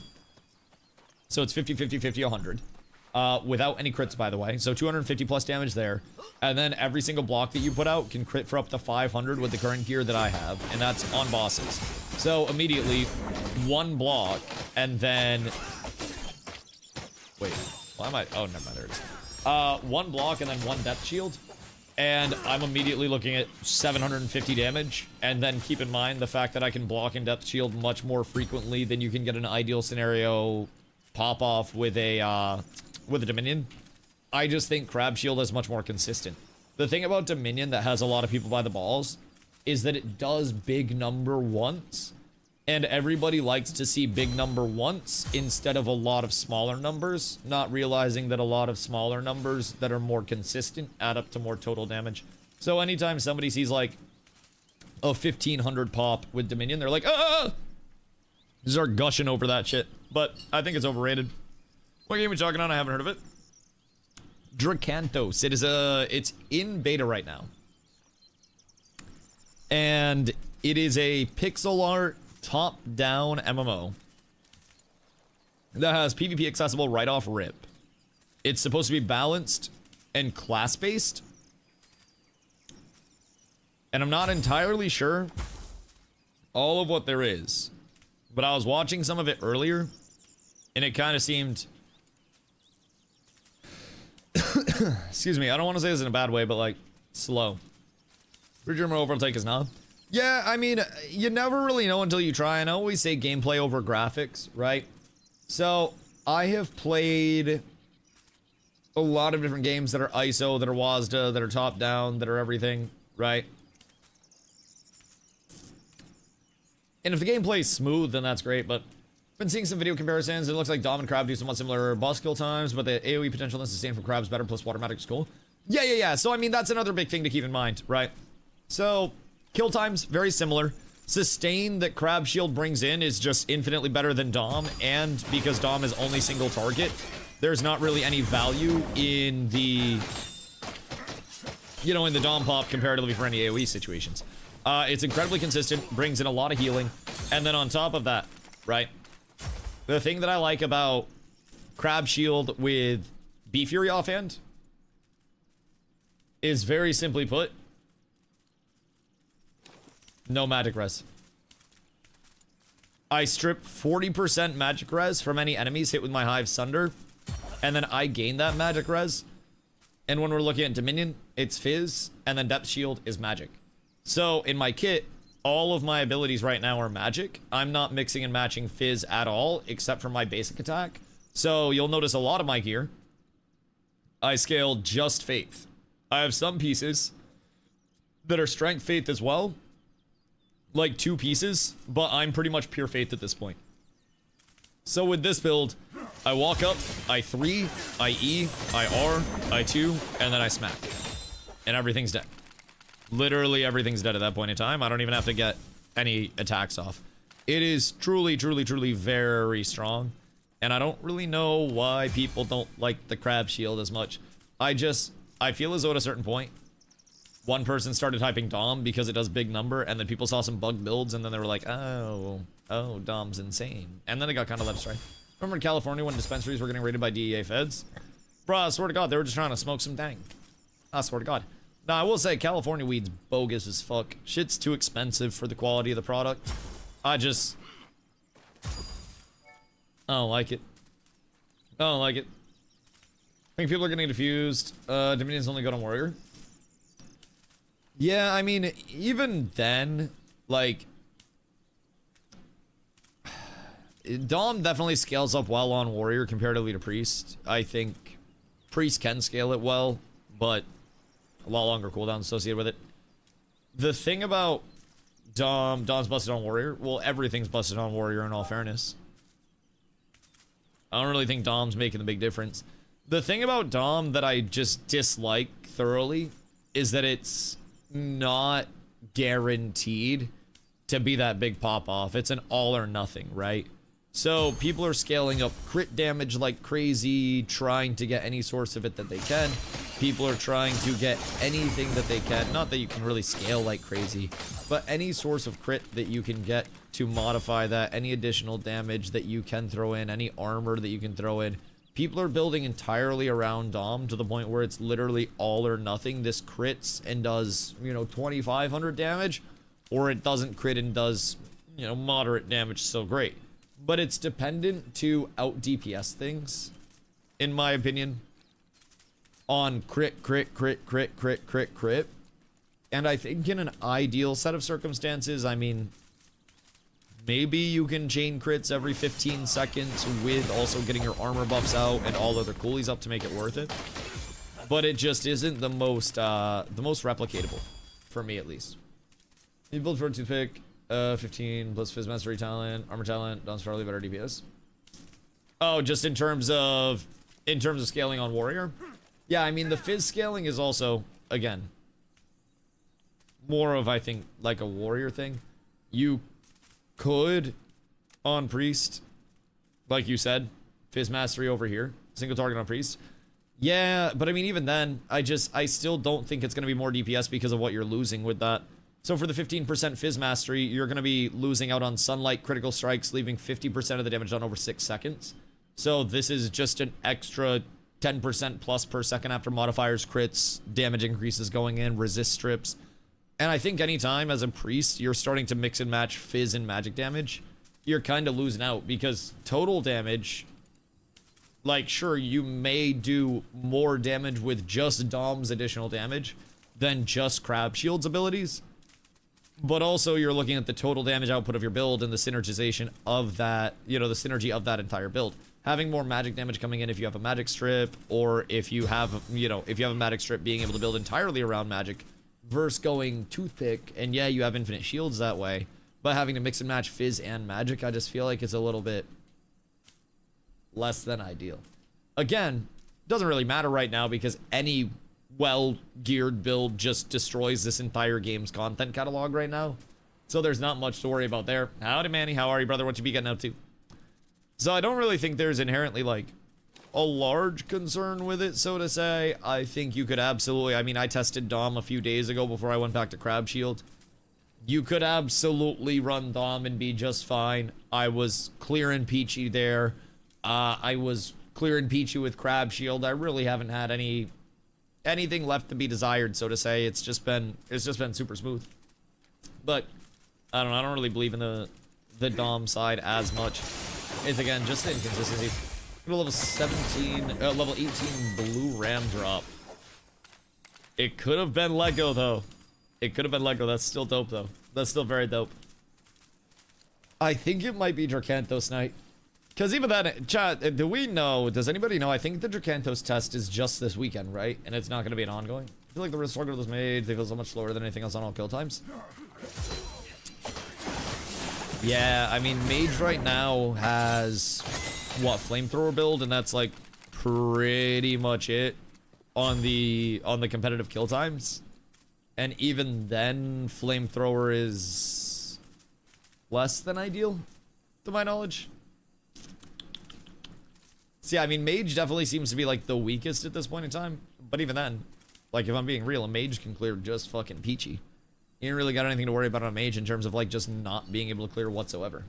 So it's 50, 50, 50, 100. Without any crits, by the way. So 250 plus damage there. And then every single block that you put out can crit for up to 500 with the current gear that I have. And that's on bosses. So immediately, one block, and then... Wait, why am I... Oh, never mind, there it is. One block and then one Depth Shield. And I'm immediately looking at 750 damage. And then keep in mind the fact that I can block and Depth Shield much more frequently than you can get an ideal scenario pop-off with a Dominion. I just think Crab Shield is much more consistent. The thing about Dominion that has a lot of people by the balls is that it does big number once. And everybody likes to see big number once instead of a lot of smaller numbers, not realizing that a lot of smaller numbers that are more consistent add up to more total damage. So anytime somebody sees like a 1500 pop with Dominion, they're like, ah! They start gushing over that shit. But I think it's overrated. What game are we talking on? I haven't heard of it. DRAKANTOS. It's in beta right now. And it is a pixel art top-down MMO that has PvP accessible right off rip. It's supposed to be balanced and class-based. And I'm not entirely sure all of what there is. But I was watching some of it earlier, and it kind of seemed... Excuse me, I don't want to say this in a bad way, but like, slow. German overtake is not. Yeah, I mean, you never really know until you try, and I always say gameplay over graphics, right? So, I have played a lot of different games that are ISO, that are WASD, that are top-down, that are everything, right? And if the gameplay is smooth, then that's great, but I've been seeing some video comparisons. It looks like Dom and Crab do somewhat similar boss kill times, but the AoE potential and sustain from Crab's better, plus water magic is cool. Yeah. So, I mean, that's another big thing to keep in mind, right? So, kill times, very similar. Sustain that Crab Shield brings in is just infinitely better than Dom, and because Dom is only single target, there's not really any value in the, you know, in the Dom pop comparatively for any AoE situations. It's incredibly consistent, brings in a lot of healing, and then on top of that, right, the thing that I like about Crab Shield with Bee Fury offhand is, very simply put, no magic res. I strip 40% magic res from any enemies hit with my Hive Sunder, and then I gain that magic res. And when we're looking at Dominion, it's Fizz, and then Depth Shield is magic. So in my kit, all of my abilities right now are magic. I'm not mixing and matching Fizz at all, except for my basic attack. So you'll notice a lot of my gear, I scaled just Faith. I have some pieces that are Strength Faith as well, like 2 pieces, but I'm pretty much pure Faith at this point. So with this build, I walk up, I 3, I E, I R, I 2, and then I smack. And everything's dead. Literally everything's dead at that point in time. I don't even have to get any attacks off. It is truly, truly, truly very strong. And I don't really know why people don't like the Crab Shield as much. I feel as though at a certain point, one person started hyping Dom because it does big number, and then people saw some bug builds, and then they were like, oh, Dom's insane. And then it got kind of led astray. Remember in California when dispensaries were getting raided by DEA feds? Bruh, I swear to God, they were just trying to smoke some dang. I swear to God. Now, I will say California weed's bogus as fuck. Shit's too expensive for the quality of the product. I don't like it. I don't like it. I think people are getting confused. Dominion's only good on Warrior. Yeah, I mean, even then, like, Dom definitely scales up well on Warrior comparatively to Priest. I think Priest can scale it well, but a lot longer cooldown associated with it. The thing about Dom's busted on Warrior, well, everything's busted on Warrior in all fairness. I don't really think Dom's making the big difference. The thing about Dom that I just dislike thoroughly is that it's not guaranteed to be that big pop-off. It's an all or nothing, right? So people are scaling up crit damage like crazy, trying to get any source of it that they can. People are trying to get anything that they can. Not that you can really scale like crazy, but any source of crit that you can get to modify that, any additional damage that you can throw in, any armor that you can throw in. People are building entirely around Dom to the point where it's literally all or nothing. This crits and does, 2,500 damage, or it doesn't crit and does, moderate damage, still great. But it's dependent to out DPS things, in my opinion, on crit. And I think in an ideal set of circumstances, I mean, maybe you can chain crits every 15 seconds with also getting your armor buffs out and all other coolies up to make it worth it. But it just isn't the most replicatable, for me at least. You build for a toothpick. 15 plus Fizz Mastery talent, Armor talent, Dawn Starly, better DPS. Oh, just in terms of scaling on Warrior? Yeah, I mean, the Fizz scaling is also, again, more of, I think, like a Warrior thing. You could, on Priest, like you said, Fizz Mastery over here, single target on Priest. Yeah, but I mean, even then, I still don't think it's going to be more DPS because of what you're losing with that. So for the 15% Fizz Mastery, you're going to be losing out on Sunlight critical strikes, leaving 50% of the damage done over 6 seconds. So this is just an extra 10% plus per second after modifiers, crits, damage increases going in, resist strips. And I think anytime as a Priest, you're starting to mix and match Fizz and magic damage, you're kind of losing out because total damage, like, sure, you may do more damage with just Dom's additional damage than just Crab Shield's abilities. But also, you're looking at the total damage output of your build and the synergization of that, you know, the synergy of that entire build. Having more magic damage coming in if you have a magic strip, or if you have, you know, if you have a magic strip, being able to build entirely around magic, versus going toothpick, and yeah, you have infinite shields that way, but having to mix and match Fizz and magic, I just feel like it's a little bit less than ideal. Again, doesn't really matter right now because any well-geared build just destroys this entire game's content catalog right now. So there's not much to worry about there. Howdy, Manny. How are you, brother? What you be getting up to? So I don't really think there's inherently, like, a large concern with it, so to say. I think you could absolutely... I mean, I tested Dom a few days ago before I went back to Crab Shield. You could absolutely run Dom and be just fine. I was clearing Peachy there. I was clearing Peachy with Crab Shield. I really haven't had anything left to be desired, so to say. It's just been super smooth. But I don't really believe in the Dom side as much. It's again just the inconsistency. Level 17, level 18 blue ram drop. It could have been Lego though. It could have been Lego. That's still dope though. That's still very dope. I think it might be DRAKANTOS night. Because even that, chat, do we know, does anybody know? I think the DRAKANTOS test is just this weekend, right? And it's not going to be an ongoing. I feel like the risk struggle was made. They feel so much slower than anything else on all kill times. Yeah, I mean, Mage right now has, what, Flamethrower build? And that's, like, pretty much it on the competitive kill times. And even then, Flamethrower is less than ideal, to my knowledge. So yeah, I mean, Mage definitely seems to be, like, the weakest at this point in time. But even then, like, if I'm being real, a Mage can clear just fucking peachy. You ain't really got anything to worry about on a Mage in terms of, like, just not being able to clear whatsoever.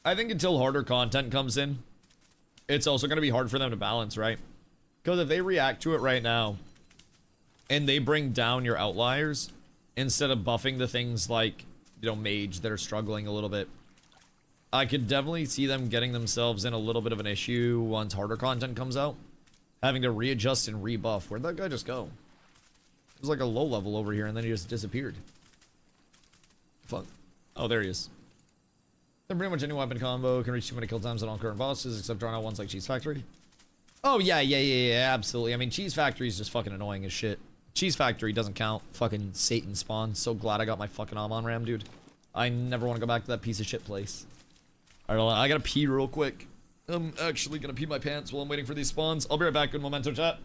I think until harder content comes in, it's also going to be hard for them to balance, right? Because if they react to it right now, and they bring down your outliers, instead of buffing the things like, you know, Mage that are struggling a little bit, I could definitely see them getting themselves in a little bit of an issue once harder content comes out. Having to readjust and rebuff. Where'd that guy just go? It was like a low level over here and then he just disappeared. Fuck. Oh, there he is. Then pretty much any weapon combo can reach too many kill times on all current bosses except drawn out ones like Cheese Factory. Oh, yeah, absolutely. I mean, Cheese Factory is just fucking annoying as shit. Cheese Factory doesn't count. Fucking Satan spawn. So glad I got my fucking Amon Ram, dude. I never want to go back to that piece of shit place. Alright, I gotta pee real quick. I'm actually gonna pee my pants while I'm waiting for these spawns. I'll be right back. Good momento, chat.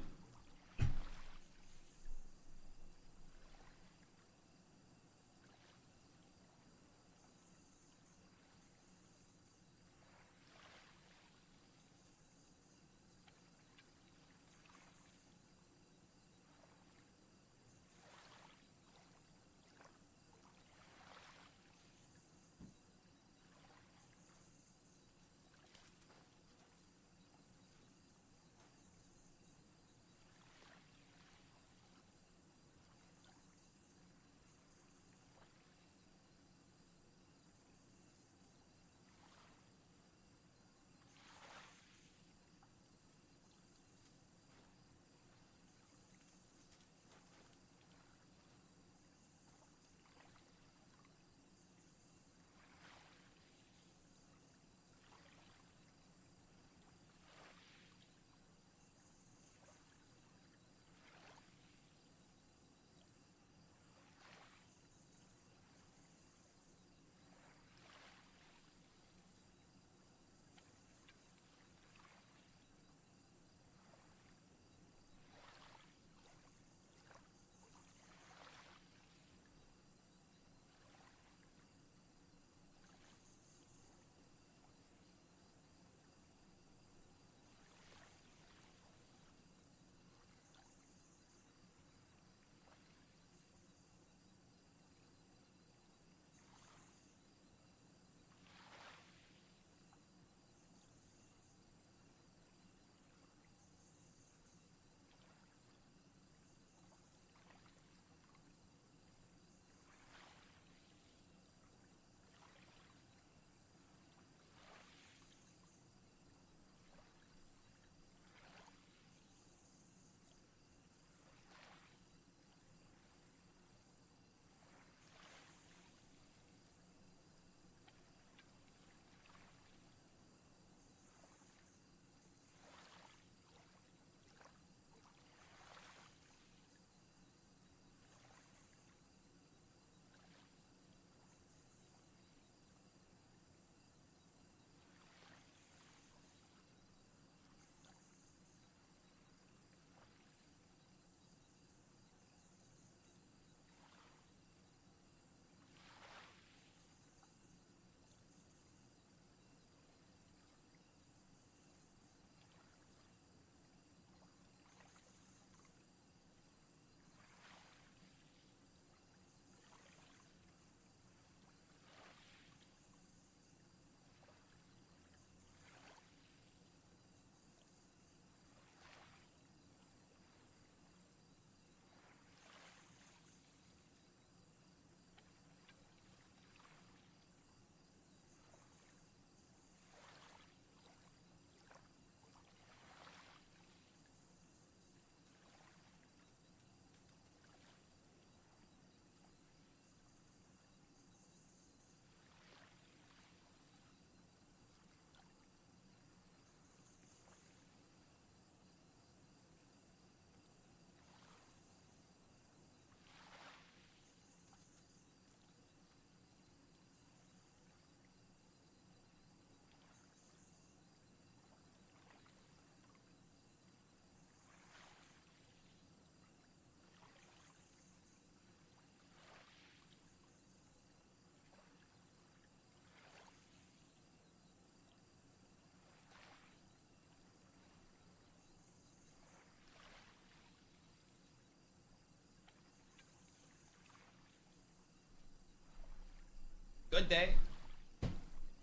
Good day.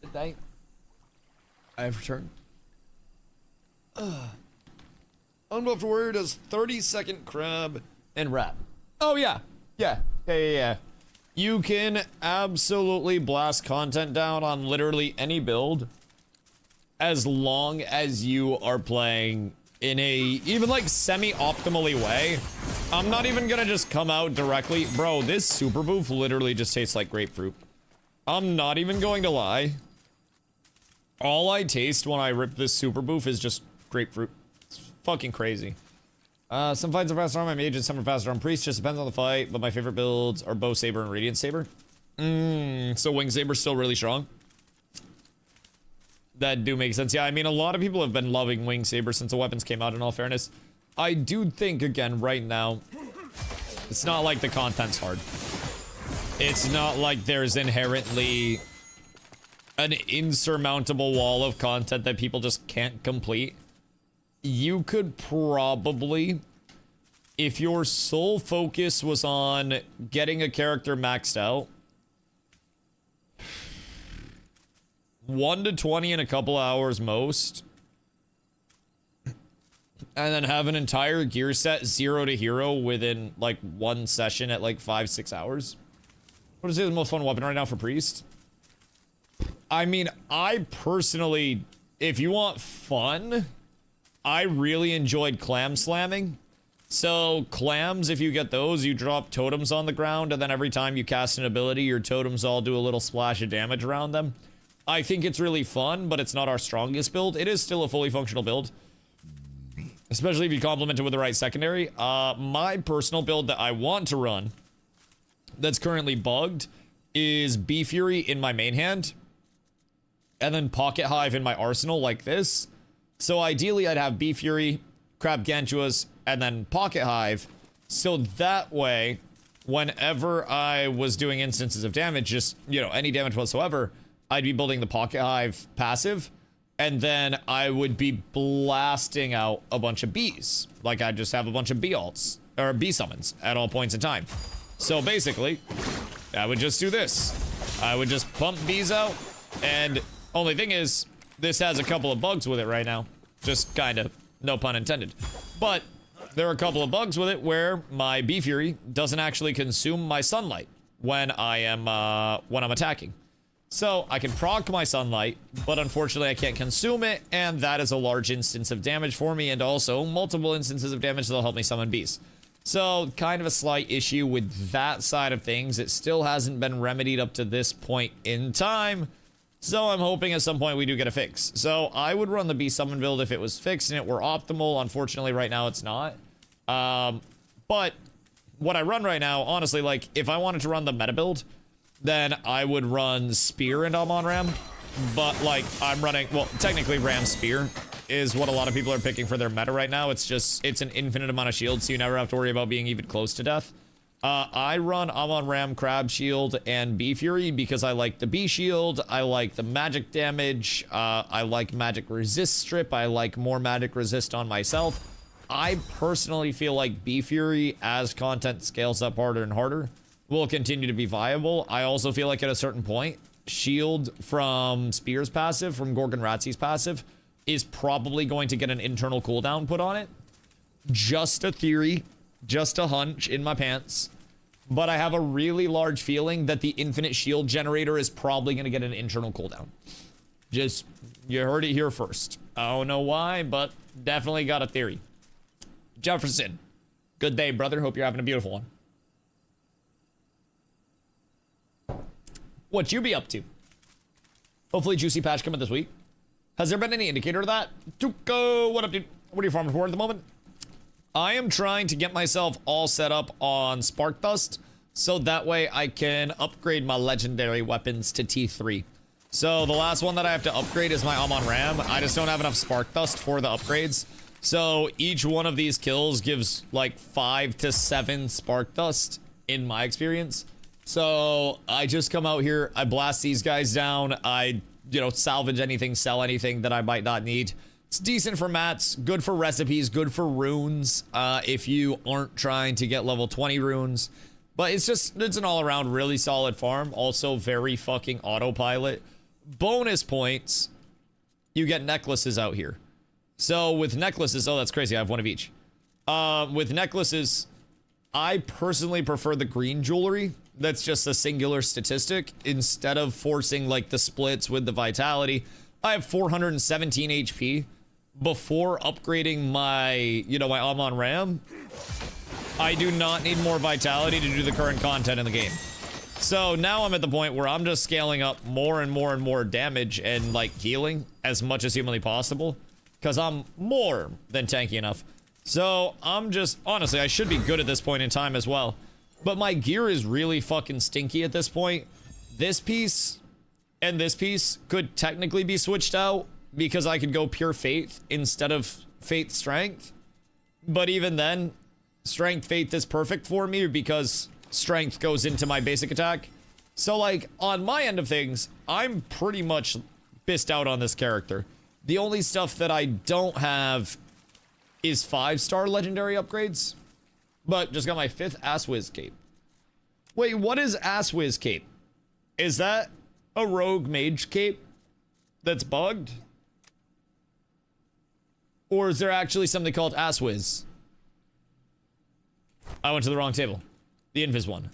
Good day. I have returned. I don't have to worry. Does 30-second crab and wrap. Oh, yeah. Yeah. You can absolutely blast content down on literally any build as long as you are playing in a even like semi-optimally way. I'm not even gonna just come out directly. Bro, this super boof literally just tastes like grapefruit. I'm not even going to lie. All I taste when I rip this super boof is just grapefruit. It's fucking crazy. Some fights are faster on my mage and some are faster on priest. Just depends on the fight, but my favorite builds are bow saber and radiant saber. So wing saber's still really strong. That do make sense. Yeah, I mean, a lot of people have been loving wing saber since the weapons came out, in all fairness. I do think, again, right now, it's not like the content's hard. It's not like there's inherently an insurmountable wall of content that people just can't complete. You could probably, if your sole focus was on getting a character maxed out, 1 to 20 in a couple hours most, and then have an entire gear set 0 to hero within like one session at like 5-6 hours. What is the most fun weapon right now for priest? I mean, I personally, if you want fun, I really enjoyed clam slamming. So clams, if you get those, you drop totems on the ground, and then every time you cast an ability, your totems all do a little splash of damage around them. I think it's really fun, but it's not our strongest build. It is still a fully functional build, especially if you complement it with the right secondary. My personal build that I want to run that's currently bugged is Bee Fury in my main hand, and then Pocket Hive in my arsenal like this. So ideally, I'd have Bee Fury, Crab Gantuas, and then Pocket Hive. So that way, whenever I was doing instances of damage, just, you know, any damage whatsoever, I'd be building the Pocket Hive passive, and then I would be blasting out a bunch of bees. Like, I'd just have a bunch of bee alts, or bee summons, at all points in time. So basically, I would just do this. I would just pump bees out, and only thing is, this has a couple of bugs with it right now. Just kind of, no pun intended. But there are a couple of bugs with it where my Bee Fury doesn't actually consume my sunlight when I'm attacking. So I can proc my sunlight, but unfortunately I can't consume it, and that is a large instance of damage for me, and also multiple instances of damage that'll help me summon bees. So kind of a slight issue with that side of things. It still hasn't been remedied up to this point in time, so I'm hoping at some point we do get a fix. So I would run the bee summon build if it was fixed and it were optimal. Unfortunately right now it's not. But what I run right now, honestly, like if I wanted to run the meta build, then I would run Spear and Amon Ram. But like I'm running, well, technically Ram Spear is what a lot of people are picking for their meta right now. It's just, it's an infinite amount of shield, so you never have to worry about being even close to death. I run Amon Ram, Crab Shield, and Bee Fury because I like the Bee Shield, I like the magic damage, I like magic resist strip, I like more magic resist on myself. I personally feel like Bee Fury, as content scales up harder and harder, will continue to be viable. I also feel like at a certain point, Shield from Spear's passive, from Gorgon Ratsy's passive, is probably going to get an internal cooldown put on it. Just a theory, just a hunch in my pants. But I have a really large feeling that the infinite shield generator is probably going to get an internal cooldown. Just, you heard it here first. I don't know why, but definitely got a theory. Jefferson, good day, brother. Hope you're having a beautiful one. What you be up to? Hopefully juicy patch coming this week. Has there been any indicator of that? Tuco, what up, dude? What are you farming for at the moment? I am trying to get myself all set up on Spark Dust, so that way I can upgrade my legendary weapons to T3. So the last one that I have to upgrade is my Amon Ram. I just don't have enough Spark Dust for the upgrades. So each one of these kills gives like 5 to 7 Spark Dust in my experience. So I just come out here, I blast these guys down, I, you know, salvage anything, sell anything that I might not need. It's decent for mats, good for recipes, good for runes, if you aren't trying to get level 20 runes. But it's an all-around really solid farm. Also very fucking autopilot. Bonus points, you get necklaces out here. So with necklaces, oh, that's crazy. I have one of each. With necklaces, I personally prefer the green jewelry. That's just a singular statistic instead of forcing like the splits with the vitality. I have 417 HP before upgrading my, you know, my Amon Ram. I do not need more vitality to do the current content in the game. So now I'm at the point where I'm just scaling up more and more and more damage and like healing as much as humanly possible because I'm more than tanky enough. So I'm just, honestly, I should be good at this point in time as well. But my gear is really fucking stinky at this point. This piece and this piece could technically be switched out because I could go pure faith instead of faith strength. But even then, strength faith is perfect for me because strength goes into my basic attack. So like on my end of things, I'm pretty much pissed out on this character. The only stuff that I don't have is 5-star legendary upgrades, but just got my 5th Ass Whiz cape. Wait, what is Ass Whiz cape? Is that a rogue mage cape that's bugged? Or is there actually something called Ass Whiz? I went to the wrong table. The invis one.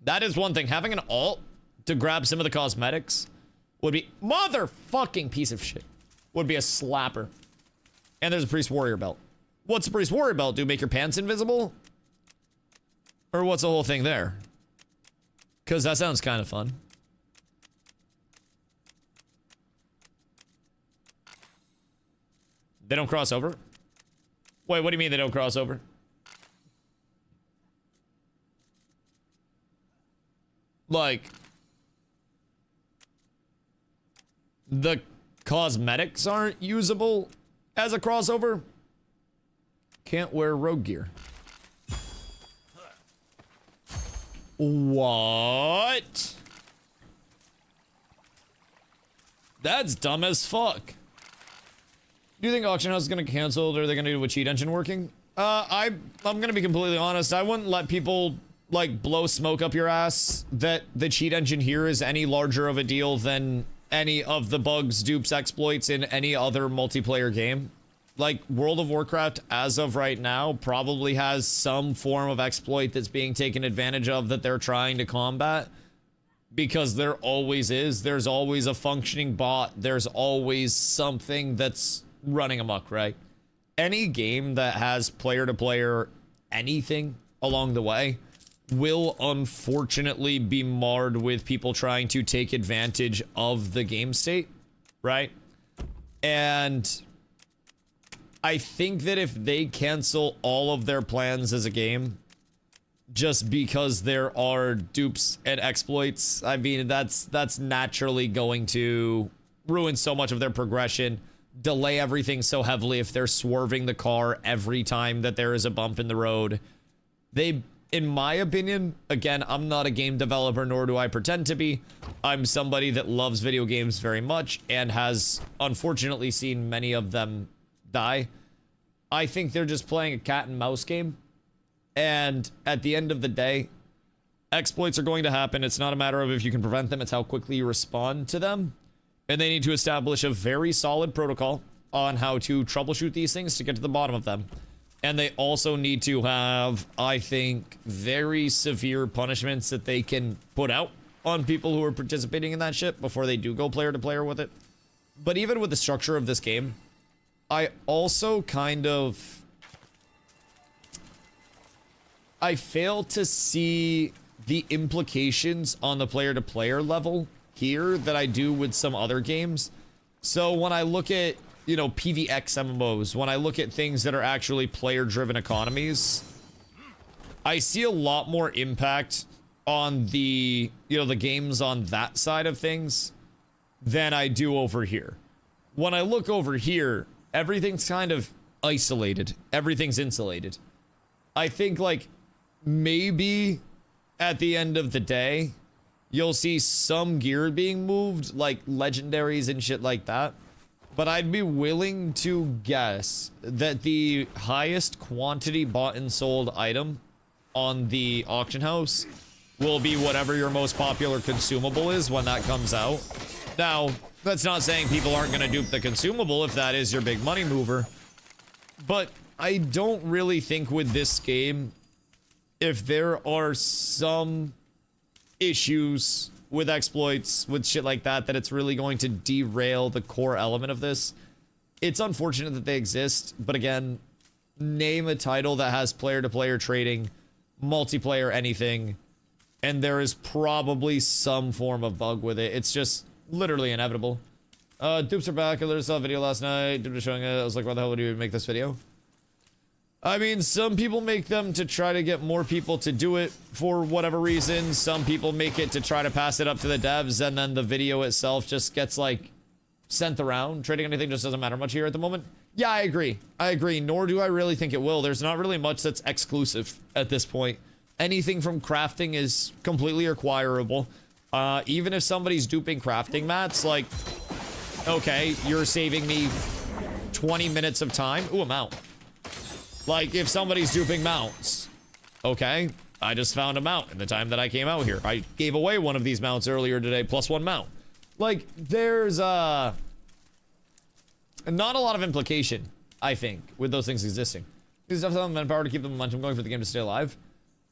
That is one thing. Having an alt to grab some of the cosmetics would be motherfucking piece of shit. Would be a slapper. And there's a priest warrior belt. What's a priest warrior belt do? Make your pants invisible? Or what's the whole thing there? Because that sounds kind of fun. They don't cross over? Wait, what do you mean they don't cross over? Like, the cosmetics aren't usable as a crossover? Can't wear rogue gear. What? That's dumb as fuck. Do you think Auction House is going to cancel, or are they going to do a cheat engine working? I'm going to be completely honest. I wouldn't let people, like, blow smoke up your ass that the cheat engine here is any larger of a deal than any of the bugs, dupes, exploits in any other multiplayer game. Like, World of Warcraft, as of right now, probably has some form of exploit that's being taken advantage of that they're trying to combat. Because there always is. There's always a functioning bot. There's always something that's running amok, right? Any game that has player-to-player anything along the way will unfortunately be marred with people trying to take advantage of the game state, right? And I think that if they cancel all of their plans as a game just because there are dupes and exploits, I mean, that's naturally going to ruin so much of their progression, delay everything so heavily if they're swerving the car every time that there is a bump in the road. They, in my opinion, again, I'm not a game developer, nor do I pretend to be. I'm somebody that loves video games very much and has unfortunately seen many of them die. I think they're just playing a cat and mouse game. And at the end of the day, exploits are going to happen. It's not a matter of if you can prevent them, it's how quickly you respond to them. And they need to establish a very solid protocol on how to troubleshoot these things to get to the bottom of them. And they also need to have, I think, very severe punishments that they can put out on people who are participating in that shit before they do go player to player with it. But even with the structure of this game, I also kind of... I fail to see the implications on the player to player level here that I do with some other games. So when I look at, you know, PvX MMOs, when I look at things that are actually player-driven economies, I see a lot more impact on the, you know, the games on that side of things than I do over here. When I look over here, everything's kind of isolated. Everything's insulated. I think, like, maybe at the end of the day, you'll see some gear being moved, like legendaries and shit like that. But I'd be willing to guess that the highest quantity bought and sold item on the auction house will be whatever your most popular consumable is when that comes out. Now, that's not saying people aren't going to dupe the consumable if that is your big money mover. But I don't really think with this game, if there are some issues with exploits, with shit like that, that it's really going to derail the core element of this. It's unfortunate that they exist, but again, name a title that has player-to-player trading, multiplayer anything, and there is probably some form of bug with it. It's just literally inevitable. Dupes are back. I literally saw a video last night. Dupe was showing it. I was like, why the hell would you make this video? I mean, some people make them to try to get more people to do it for whatever reason. Some people make it to try to pass it up to the devs, and then the video itself just gets, like, sent around. Trading anything just doesn't matter much here at the moment. Yeah, I agree. I agree. Nor do I really think it will. There's not really much that's exclusive at this point. Anything from crafting is completely acquirable. Even if somebody's duping crafting mats, like, okay, you're saving me 20 minutes of time. Ooh, a mount. Like, if somebody's duping mounts, okay, I just found a mount in the time that I came out here. I gave away one of these mounts earlier today, plus one mount. Like, there's, not a lot of implication, I think, with those things existing. These stuff have manpower to keep the momentum going for the game to stay alive.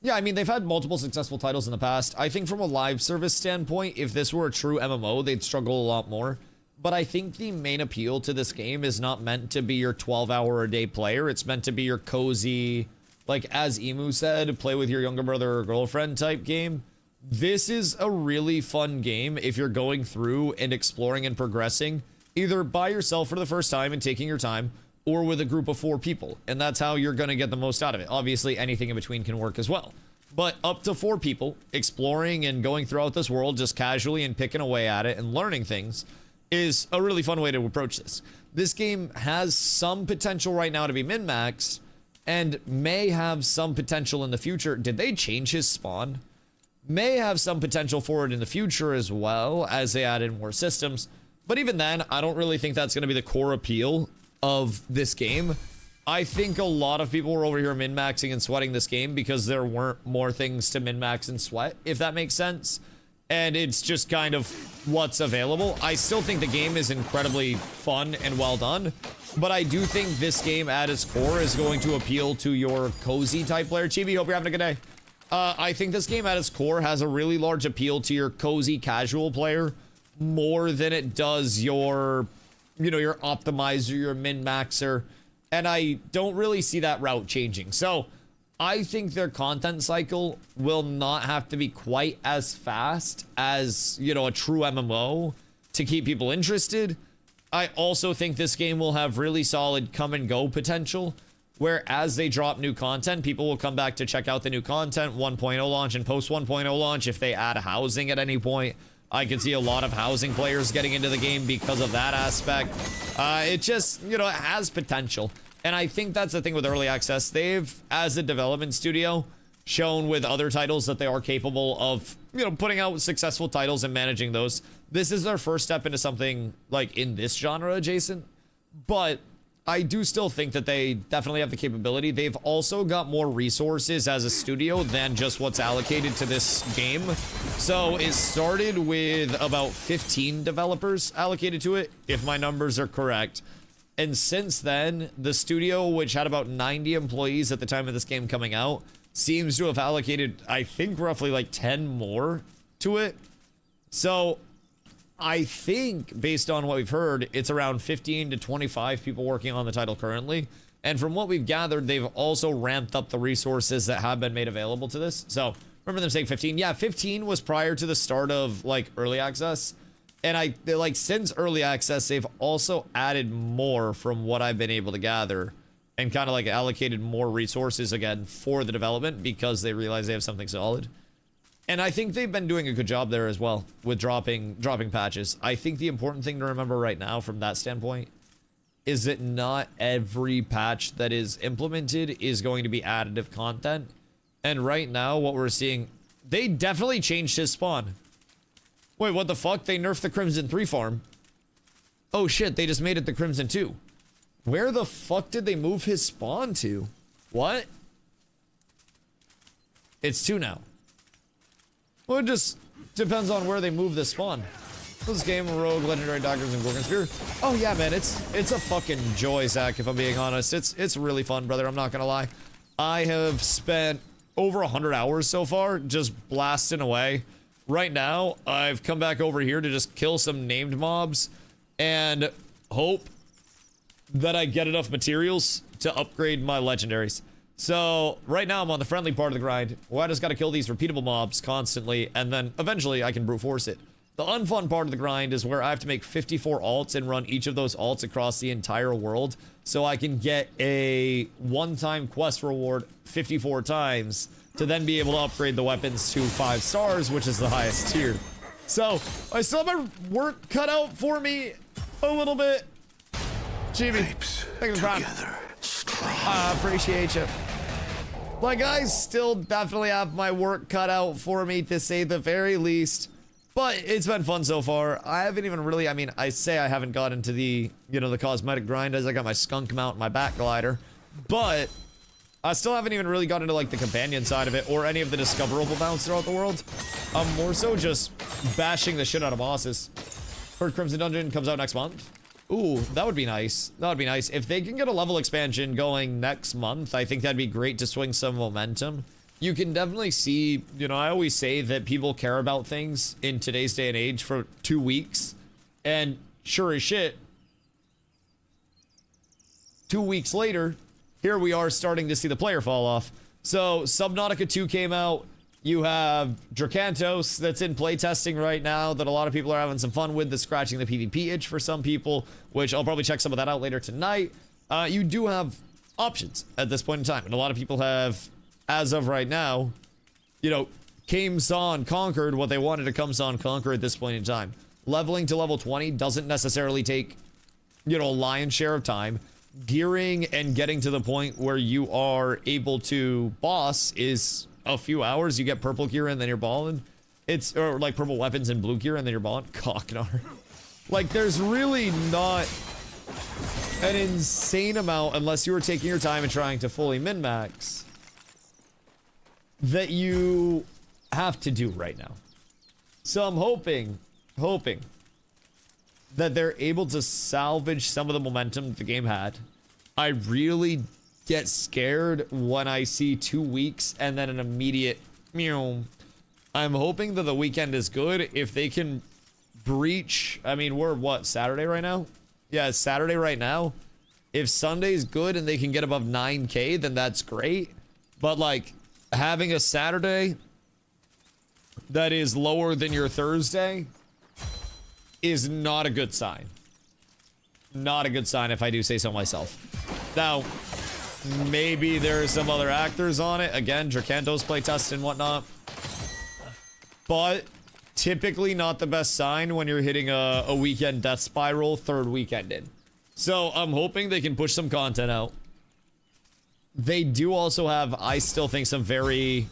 Yeah, I mean, they've had multiple successful titles in the past. I think from a live service standpoint, if this were a true MMO, they'd struggle a lot more. But I think the main appeal to this game is not meant to be your 12-hour-a-day player. It's meant to be your cozy, like, as Emu said, play with your younger brother or girlfriend type game. This is a really fun game if you're going through and exploring and progressing, either by yourself for the first time and taking your time, or with a group of 4 people. And that's how you're going to get the most out of it. Obviously, anything in between can work as well. But up to 4 people, exploring and going throughout this world just casually and picking away at it and learning things is a really fun way to approach this. This game has some potential right now to be min-max, and may have some potential in the future. Did they change his spawn? May have some potential for it in the future as well, as they add in more systems. But even then, I don't really think that's going to be the core appeal of this game. I think a lot of people were over here min-maxing and sweating this game because there weren't more things to min-max and sweat, if that makes sense. And it's just kind of what's available. I still think the game is incredibly fun and well done, but I do think this game at its core is going to appeal to your cozy type player. Chibi, hope you're having a good day. I think this game at its core has a really large appeal to your cozy casual player more than it does your, you know, your optimizer, your min-maxer, and I don't really see that route changing. So I think their content cycle will not have to be quite as fast as, you know, a true MMO to keep people interested. I also think this game will have really solid come and go potential, where as they drop new content, people will come back to check out the new content, 1.0 launch and post 1.0 launch. If they add housing at any point, I can see a lot of housing players getting into the game because of that aspect. It just, you know, it has potential. And I think that's the thing with early access. They've, as a development studio, shown with other titles that they are capable of, you know, putting out successful titles and managing those. This is their first step into something like in this genre adjacent. But I do still think that they definitely have the capability. They've also got more resources as a studio than just what's allocated to this game. So it started with about 15 developers allocated to it, if my numbers are correct. And since then, the studio, which had about 90 employees at the time of this game coming out, seems to have allocated, I think, roughly like 10 more to it. So I think, based on what we've heard, it's around 15 to 25 people working on the title currently. And from what we've gathered, they've also ramped up the resources that have been made available to this. So remember them saying 15? Yeah, 15 was prior to the start of like early access. And since early access, they've also added more from what I've been able to gather and kind of like allocated more resources again for the development because they realize they have something solid. And I think they've been doing a good job there as well with dropping patches. I think the important thing to remember right now from that standpoint is that not every patch that is implemented is going to be additive content. And right now what we're seeing, they definitely changed his spawn. Wait, what the fuck? They nerfed the Crimson 3 farm. Oh shit, they just made it the Crimson 2. Where the fuck did they move his spawn to? What? It's 2 now. Well, it just depends on where they move this spawn. This game, Rogue, Legendary Doctors, and Gorgon Spear. Oh yeah, man, it's a fucking joy, Zach, if I'm being honest. It's really fun, brother, I'm not gonna lie. I have spent over 100 hours so far just blasting away. Right now, I've come back over here to just kill some named mobs and hope that I get enough materials to upgrade my legendaries. So right now I'm on the friendly part of the grind where I just gotta kill these repeatable mobs constantly, and then eventually I can brute force it. The unfun part of the grind is where I have to make 54 alts and run each of those alts across the entire world so I can get a one-time quest reward 54 times to then be able to upgrade the weapons to 5 stars, which is the highest tier. So I still have my work cut out for me a little bit. Chibi, thank you for Together, strong. I appreciate you. Like, I still definitely have my work cut out for me, to say the very least. But it's been fun so far. I haven't even really, I mean, I say I haven't got into the, you know, the cosmetic grind as I got my skunk mount and my back glider. But I still haven't even really got into, like, the companion side of it or any of the discoverable mounts throughout the world. I'm more so just bashing the shit out of bosses. Heard Crimson Dungeon comes out next month. Ooh, that would be nice. That would be nice. If they can get a level expansion going next month, I think that'd be great to swing some momentum. You can definitely see, you know, I always say that people care about things in today's day and age for 2 weeks. And sure as shit, 2 weeks later, here we are starting to see the player fall off. So Subnautica 2 came out. You have DRAKANTOS that's in playtesting right now that a lot of people are having some fun with, that's scratching the PvP itch for some people, which I'll probably check some of that out later tonight. You do have options at this point in time, and a lot of people have, as of right now, you know, came, saw, and conquered what they wanted to come, saw, and conquer at this point in time. Leveling to level 20 doesn't necessarily take, you know, a lion's share of time. Gearing and getting to the point where you are able to boss is a few hours. You get purple gear and then you're balling. It's, or like purple weapons and blue gear and then you're balling. Cocknar. Like, there's really not an insane amount, unless you were taking your time and trying to fully min-max, that you have to do right now. So I'm hoping that they're able to salvage some of the momentum the game had. I really get scared when I see 2 weeks and then an immediate meow. I'm hoping that the weekend is good. If they can breach, I mean, we're what, Saturday right now? Yeah, it's Saturday right now. If Sunday's good and they can get above 9K, then that's great. But like, having a Saturday that is lower than your Thursday is not a good sign. Not a good sign, if I do say so myself. Now, maybe there are some other actors on it. Again, DRAKANTOS playtest and whatnot. But typically not the best sign when you're hitting a weekend death spiral 3rd weekend in. So I'm hoping they can push some content out. They do also have, I still think, some very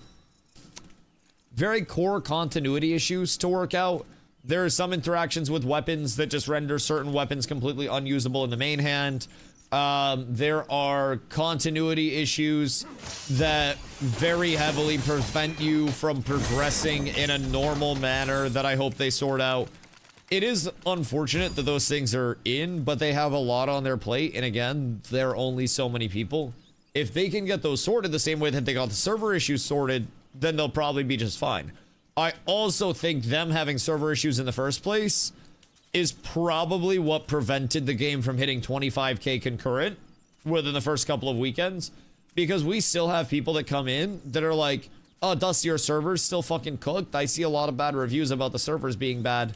core continuity issues to work out. There are some interactions with weapons that just render certain weapons completely unusable in the main hand. There are continuity issues that very heavily prevent you from progressing in a normal manner that I hope they sort out. It is unfortunate that those things are in, but they have a lot on their plate, and again, there are only so many people. If they can get those sorted the same way that they got the server issues sorted, then they'll probably be just fine. I also think them having server issues in the first place is probably what prevented the game from hitting 25K concurrent within the first couple of weekends, because we still have people that come in that are like, oh, Dusty, your server's still fucking cooked. I see a lot of bad reviews about the servers being bad.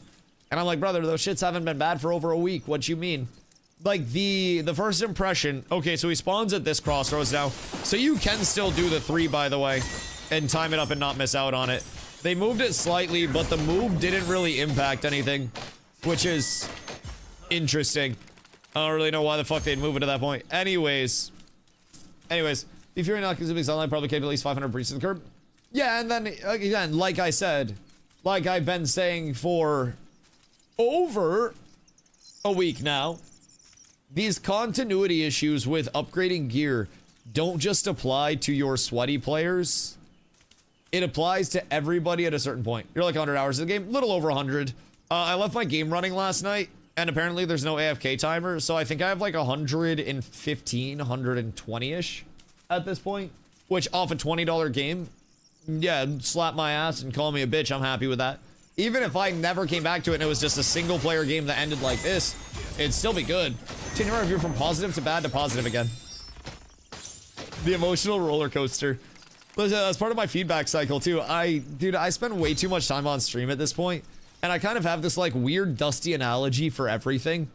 And I'm like, brother, those shits haven't been bad for over a week. What you mean? Like, the first impression, okay, so he spawns at this crossroads now. So you can still do the 3, by the way, and time it up and not miss out on it. They moved it slightly, but the move didn't really impact anything, which is interesting. I don't really know why the fuck they'd move it to that point. Anyways, if you're not consuming sunlight, probably capable at least 500 breaches of the curb. Yeah, and then, again, like I said, like I've been saying for over a week now, these continuity issues with upgrading gear don't just apply to your sweaty players. it applies to everybody at a certain point. You're like 100 hours in the game, little over 100. I left my game running last night, and apparently there's no AFK timer, so I think I have like 115, 120-ish at this point, which off a $20 game, yeah, slap my ass and call me a bitch, I'm happy with that. Even if I never came back to it and it was just a single player game that ended like this, it'd still be good. Changing my review from positive to bad to positive again. The emotional roller coaster. Listen, that's part of my feedback cycle too. Dude, I spend way too much time on stream at this point, and I kind of have this like weird Dusty analogy for everything.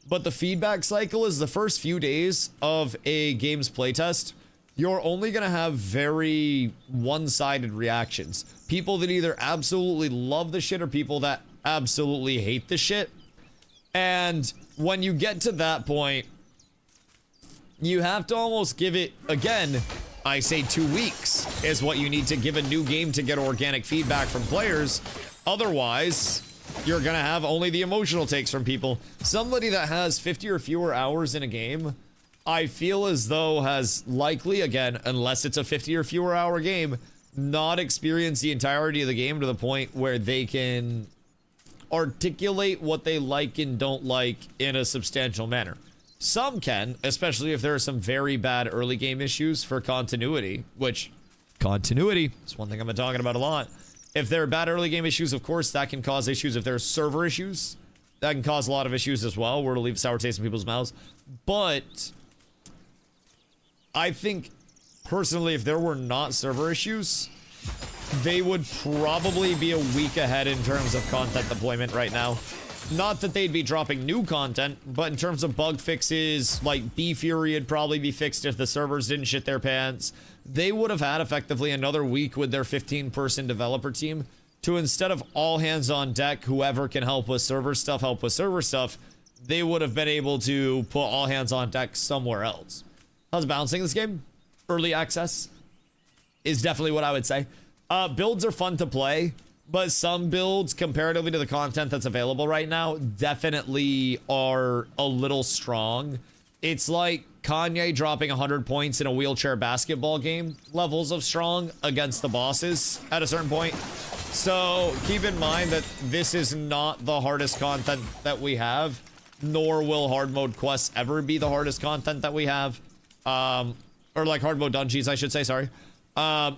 But the feedback cycle is the first few days of a game's playtest. You're only gonna have very one-sided reactions. People that either absolutely love the shit or people that absolutely hate the shit. And when you get to that point, you have to almost give it, again, I say 2 weeks is what you need to give a new game to get organic feedback from players. Otherwise, you're gonna have only the emotional takes from people. Somebody that has 50 or fewer hours in a game, I feel as though has likely, again, unless it's a 50 or fewer hour game, not experienced the entirety of the game to the point where they can articulate what they like and don't like in a substantial manner. Some can, especially if there are some very bad early game issues for continuity, which continuity is one thing I've been talking about a lot. If there are bad early game issues, of course, that can cause issues. If there's server issues, that can cause a lot of issues as well, where it'll leave a sour taste in people's mouths. But I think, personally, if there were not server issues, they would probably be a week ahead in terms of content deployment right now. Not that they'd be dropping new content, but in terms of bug fixes, like B-Fury would probably be fixed if the servers didn't shit their pants. They would have had effectively another week with their 15-person developer team to, instead of all hands on deck, whoever can help with server stuff, help with server stuff, they would have been able to put all hands on deck somewhere else. How's bouncing this game? Early access is definitely what I would say. Builds are fun to play, but some builds, comparatively to the content that's available right now, definitely are a little strong. It's like Kanye dropping 100 points in a wheelchair basketball game levels of strong against the bosses at a certain point. So keep in mind that this is not the hardest content that we have, nor will hard mode quests ever be the hardest content that we have. Or like hard mode dungeons, I should say, sorry.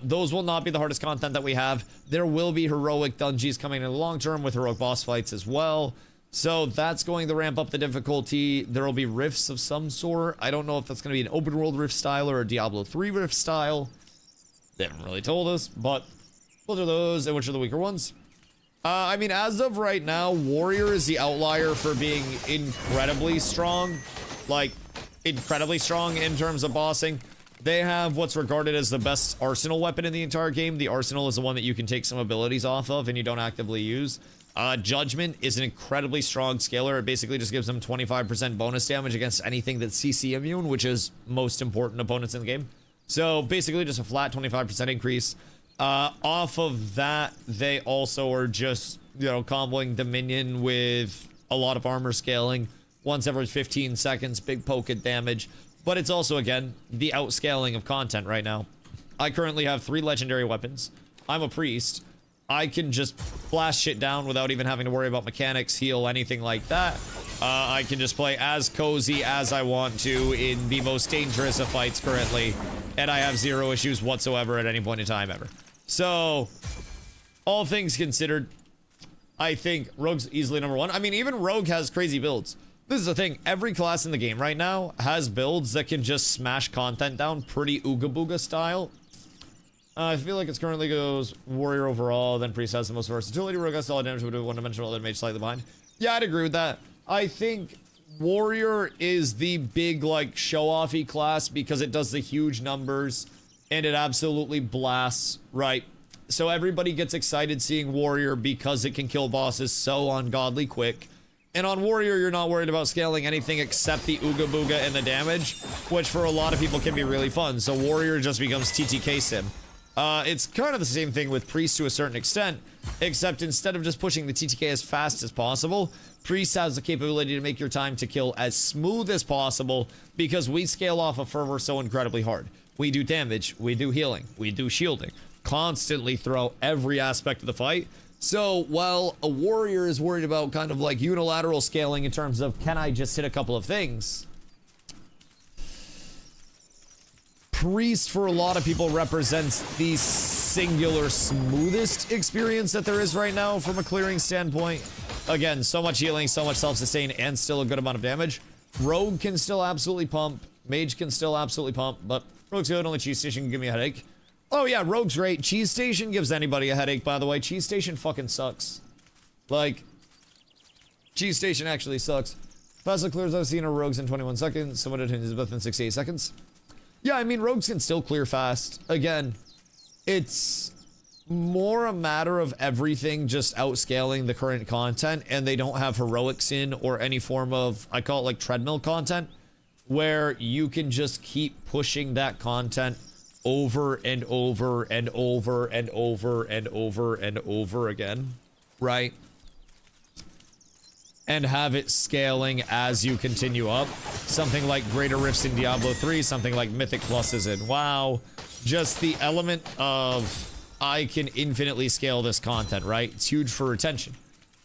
Those will not be the hardest content that we have. There will be heroic dungeons coming in the long term with heroic boss fights as well. So that's going to ramp up the difficulty. There will be rifts of some sort. I don't know if that's going to be an open world rift style or a Diablo 3 rift style. They haven't really told us, but what are those and which are the weaker ones? I mean, as of right now, Warrior is the outlier for being incredibly strong. Like, incredibly strong in terms of bossing. They have what's regarded as the best arsenal weapon in the entire game. The arsenal is the one that you can take some abilities off of and you don't actively use. Judgment is an incredibly strong scaler. It basically just gives them 25% bonus damage against anything that's CC immune, which is most important opponents in the game. So basically just a flat 25% increase. Off of that, they also are just, you know, comboing Dominion with a lot of armor scaling. Once every 15 seconds, big poke at damage. But it's also, again, the outscaling of content right now. I currently have 3 legendary weapons. I'm a priest. I can just blast shit down without even having to worry about mechanics, heal, anything like that. I can just play as cozy as I want to in the most dangerous of fights currently. And I have 0 issues whatsoever at any point in time ever. So, all things considered, I think Rogue's easily number 1. I mean, even Rogue has crazy builds. This is the thing, every class in the game right now has builds that can just smash content down pretty Ooga Booga style. I feel like it currently goes Warrior overall, then Priest has the most versatility, Rogue has solid damage, would do one-dimensional, then Mage slightly behind. Yeah, I'd agree with that. I think Warrior is the big, like, show-offy class because it does the huge numbers, and it absolutely blasts, right? So everybody gets excited seeing Warrior because it can kill bosses so ungodly quick. And on Warrior, you're not worried about scaling anything except the Ooga Booga and the damage, which for a lot of people can be really fun. So Warrior just becomes TTK sim. It's kind of the same thing with Priest to a certain extent, except instead of just pushing the TTK as fast as possible, Priest has the capability to make your time to kill as smooth as possible because we scale off of Fervor so incredibly hard. We do damage, we do healing, we do shielding. constantly throughout every aspect of the fight. So while a warrior is worried about kind of like unilateral scaling in terms of can I just hit a couple of things, priest for a lot of people represents the singular smoothest experience that there is right now from a clearing standpoint. Again, so much healing, so much self-sustain, and still a good amount of damage. Rogue can still absolutely pump. Mage can still absolutely pump, but Rogue's good. Only Cheese Station can give me a headache. Oh yeah, Rogue's great. Cheese Station gives anybody a headache, by the way. Cheese Station fucking sucks. Like, Cheese Station actually sucks. Fastest clears I've seen are Rogues in 21 seconds. Someone at Elizabeth in 68 seconds. Yeah, I mean, Rogues can still clear fast. Again, it's more a matter of everything just outscaling the current content, and they don't have heroics in or any form of, I call it like treadmill content, where you can just keep pushing that content over and over and over and over and over and over again, right? And have it scaling as you continue up. Something like Greater Rifts in Diablo 3, something like Mythic Pluses in WoW. Just the element of I can infinitely scale this content, right? It's huge for retention.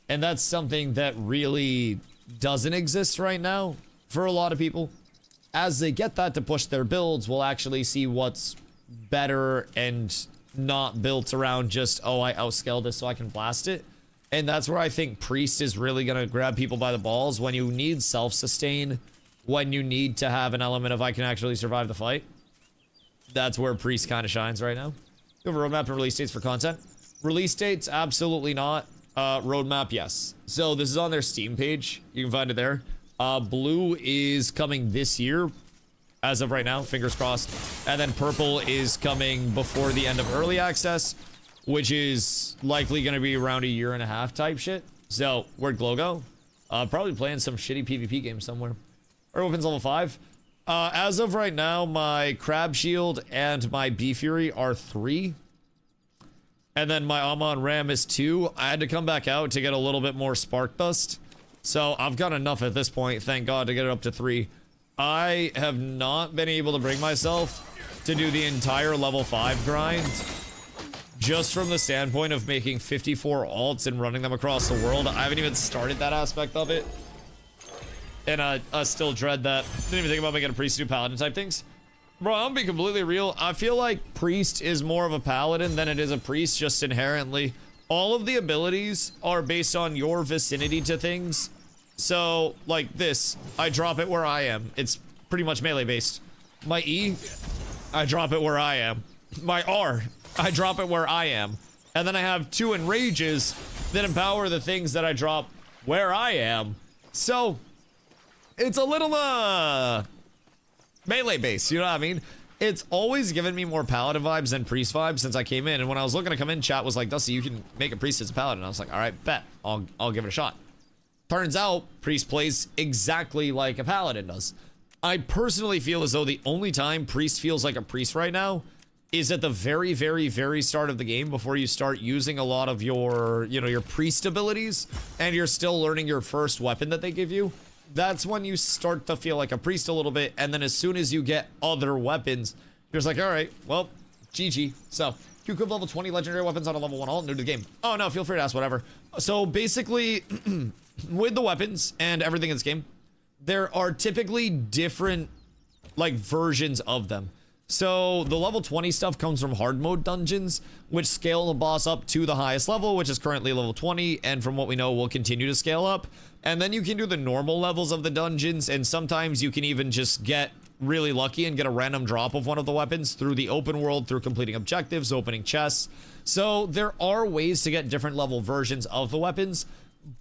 And that's something that really doesn't exist right now for a lot of people. As they get that to push their builds, we'll actually see what's better and not built around just, oh, I outscaled this so I can blast it. And that's where I think Priest is really going to grab people by the balls when you need self-sustain, when you need to have an element of I can actually survive the fight. That's where Priest kind of shines right now. You have a roadmap and release dates for content? Release dates, absolutely not. Roadmap, yes. So this is on their Steam page. You can find it there. Blue is coming this year, as of right now, fingers crossed. And then purple is coming before the end of early access, which is likely going to be around a year and a half type shit. So, where'd Glow go? Probably playing some shitty PvP game somewhere. Our weapons level 5. As of right now, my Crab Shield and my Bee Fury are 3. And then my Amon Ram is 2. I had to come back out to get a little bit more Spark Dust. So I've got enough at this point, thank God, to get it up to 3. I have not been able to bring myself to do the entire level 5 grind. Just from the standpoint of making 54 alts and running them across the world. I haven't even started that aspect of it. And I still dread that. Didn't even think about making a priest do paladin type things. Bro, I'm gonna be completely real. I feel like priest is more of a paladin than it is a priest just inherently. All of the abilities are based on your vicinity to things. So, like this, I drop it where I am. It's pretty much melee based. My E, I drop it where I am. My R, I drop it where I am. And then I have 2 enrages that empower the things that I drop where I am. So, it's a little, melee based, you know what I mean? It's always given me more paladin vibes than priest vibes since I came in. And when I was looking to come in, chat was like, Dusty, you can make a priest as a paladin. I was like, all right, bet. I'll give it a shot. Turns out, priest plays exactly like a paladin does. I personally feel as though the only time priest feels like a priest right now is at the very, very, very start of the game before you start using a lot of your, your priest abilities and you're still learning your first weapon that they give you. That's when you start to feel like a priest a little bit, and then as soon as you get other weapons, you're just like, all right, well, GG. So, you equip level 20 legendary weapons on a level 1 alt, new to the game. Oh, no, feel free to ask whatever. So, basically, with the weapons and everything in this game, there are typically different, like, versions of them. So, the level 20 stuff comes from hard mode dungeons, which scale the boss up to the highest level, which is currently level 20, and from what we know, will continue to scale up. And then you can do the normal levels of the dungeons, and sometimes you can even just get really lucky and get a random drop of one of the weapons through the open world, through completing objectives, opening chests. So there are ways to get different level versions of the weapons,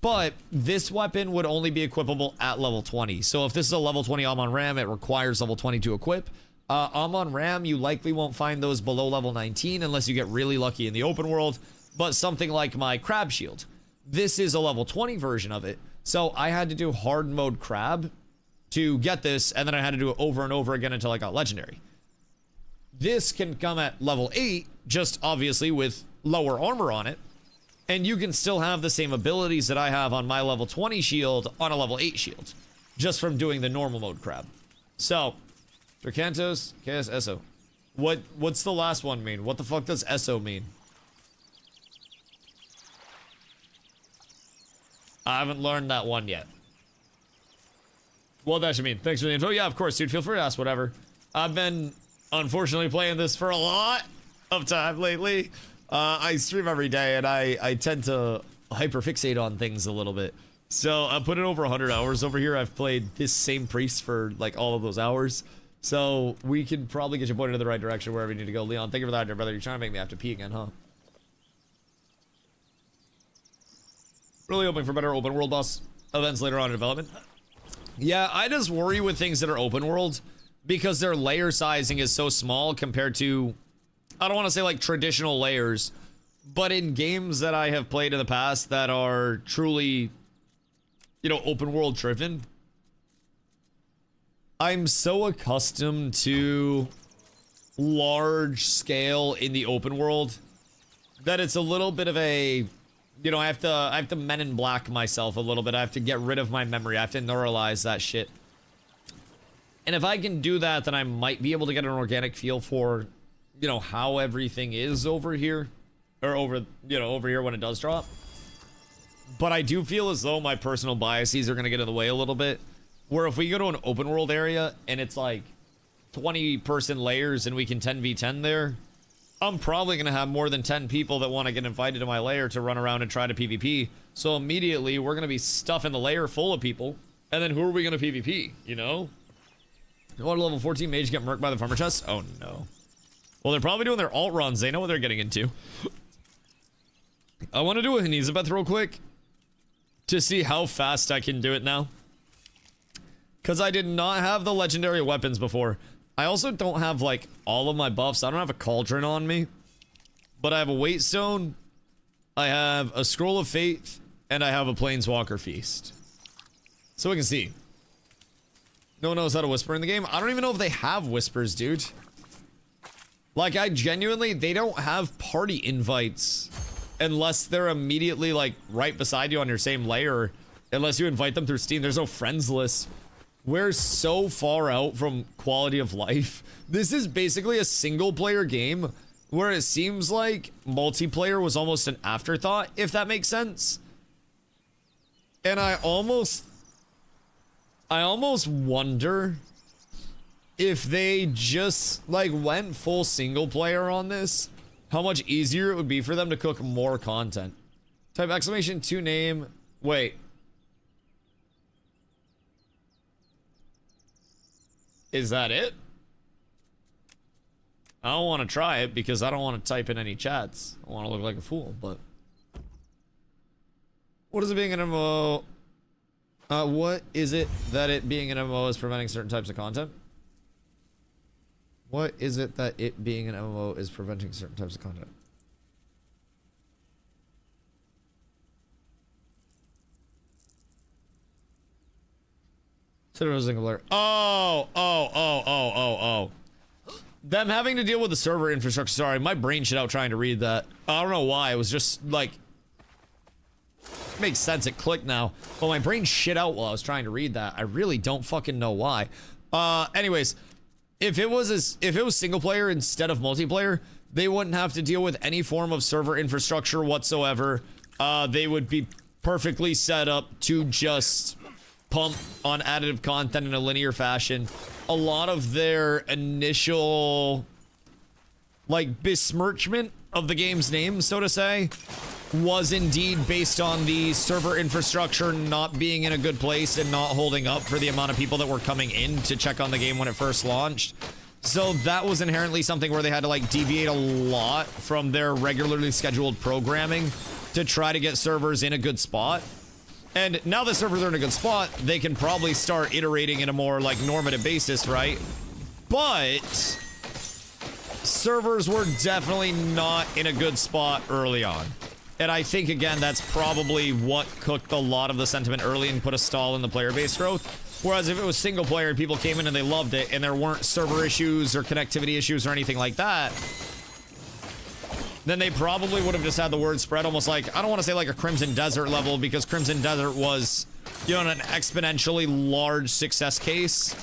but this weapon would only be equipable at level 20. So if this is a level 20 Amon Ram, it requires level 20 to equip. Amon Ram, you likely won't find those below level 19 unless you get really lucky in the open world, but something like my Crab Shield. This is a level 20 version of it. So I had to do hard mode crab to get this, and then I had to do it over and over again until I got legendary. This can come at level 8, just obviously with lower armor on it, and you can still have the same abilities that I have on my level 20 shield on a level 8 shield, just from doing the normal mode crab. So, DRAKANTOS, KSSO. What's the last one mean? What the fuck does SO mean? I haven't learned that one yet. What that should mean. Thanks for the info. Yeah, of course, dude. Feel free to ask whatever. I've been, unfortunately, playing this for a lot of time lately. I stream every day, and I tend to hyperfixate on things a little bit. So I put in over 100 hours over here. I've played this same priest for, like, all of those hours. So we can probably get you pointed in the right direction wherever you need to go. Leon, thank you for that, dear brother. You're trying to make me have to pee again, huh? Really hoping for better open world boss events later on in development. Yeah, I just worry with things that are open world because their layer sizing is so small compared to, I don't want to say like traditional layers, but in games that I have played in the past that are truly, you know, open world driven, I'm so accustomed to large scale in the open world that it's a little bit of a, you know, I have to Men in Black myself a little bit. I have to get rid of my memory. I have to neuralize that shit. And if I can do that, then I might be able to get an organic feel for, you know, how everything is over here. Or over here when it does drop. But I do feel as though my personal biases are going to get in the way a little bit. Where if we go to an open world area and it's like 20-person layers and we can 10v10 there, I'm probably going to have more than 10 people that want to get invited to my lair to run around and try to PvP. So immediately we're going to be stuffing the lair full of people. And then who are we going to PvP, you know? What, level 14 mage get murked by the farmer chest? Oh no. Well, they're probably doing their alt runs. They know what they're getting into. I want to do a Hanizabeth real quick to see how fast I can do it now. Because I did not have the legendary weapons before. I also don't have, like, all of my buffs. I don't have a cauldron on me. But I have a weight stone. I have a scroll of faith. And I have a planeswalker feast. So we can see. No one knows how to whisper in the game. I don't even know if they have whispers, dude. Like, I genuinely, they don't have party invites. Unless they're immediately, like, right beside you on your same layer. Unless you invite them through Steam. There's no friends list. We're so far out from quality of life. This is basically a single player game where it seems like multiplayer was almost an afterthought, if that makes sense. And I almost wonder if they just like went full single player on this, how much easier it would be for them to cook more content. Type exclamation 2 name. Wait. Is that it? I don't want to try it because I don't want to type in any chats. I want to look like a fool, but... What is it being an MMO? What is it that it being an MMO is preventing certain types of content? What is it that it being an MMO is preventing certain types of content? Oh. Them having to deal with the server infrastructure. Sorry, my brain shit out trying to read that. I don't know why. It was just like... Makes sense. It clicked now. But my brain shit out while I was trying to read that. I really don't fucking know why. Anyways, if it was single player instead of multiplayer, they wouldn't have to deal with any form of server infrastructure whatsoever. They would be perfectly set up to just pump on additive content in a linear fashion. A lot of their initial, like, besmirchment of the game's name, so to say, was indeed based on the server infrastructure not being in a good place and not holding up for the amount of people that were coming in to check on the game when it first launched. So that was inherently something where they had to, like, deviate a lot from their regularly scheduled programming to try to get servers in a good spot. And now that servers are in a good spot, they can probably start iterating in a more, like, normative basis, right? But servers were definitely not in a good spot early on. And I think, again, that's probably what cooked a lot of the sentiment early and put a stall in the player base growth. Whereas if it was single player and people came in and they loved it and there weren't server issues or connectivity issues or anything like that, then they probably would have just had the word spread almost like, I don't want to say like a Crimson Desert level, because Crimson Desert was, you know, an exponentially large success case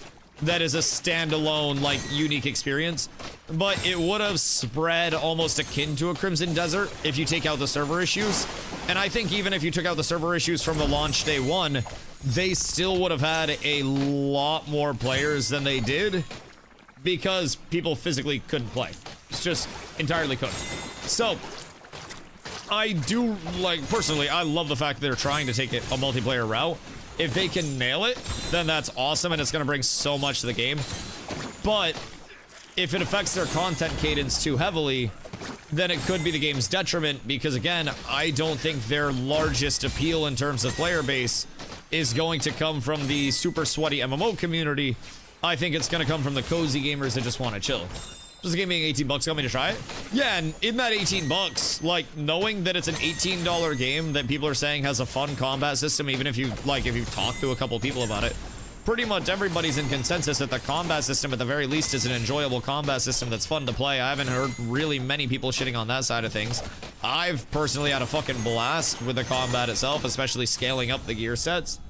that is a standalone, like, unique experience. But it would have spread almost akin to a Crimson Desert if you take out the server issues. And I think even if you took out the server issues from the launch day one, they still would have had a lot more players than they did because people physically couldn't play. It's just entirely couldn't. So, I do, like, personally, I love the fact that they're trying to take it a multiplayer route. If they can nail it, then that's awesome, and it's going to bring so much to the game. But if it affects their content cadence too heavily, then it could be the game's detriment, because again, I don't think their largest appeal in terms of player base is going to come from the super sweaty MMO community. I think it's going to come from the cozy gamers that just want to chill. Does the game being 18 bucks got me to try it? Yeah, and in that 18 bucks, like, knowing that it's an $18 game that people are saying has a fun combat system, even if you, like, if you talk to a couple people about it, pretty much everybody's in consensus that the combat system, at the very least, is an enjoyable combat system that's fun to play. I haven't heard really many people shitting on that side of things. I've personally had a fucking blast with the combat itself, especially scaling up the gear sets.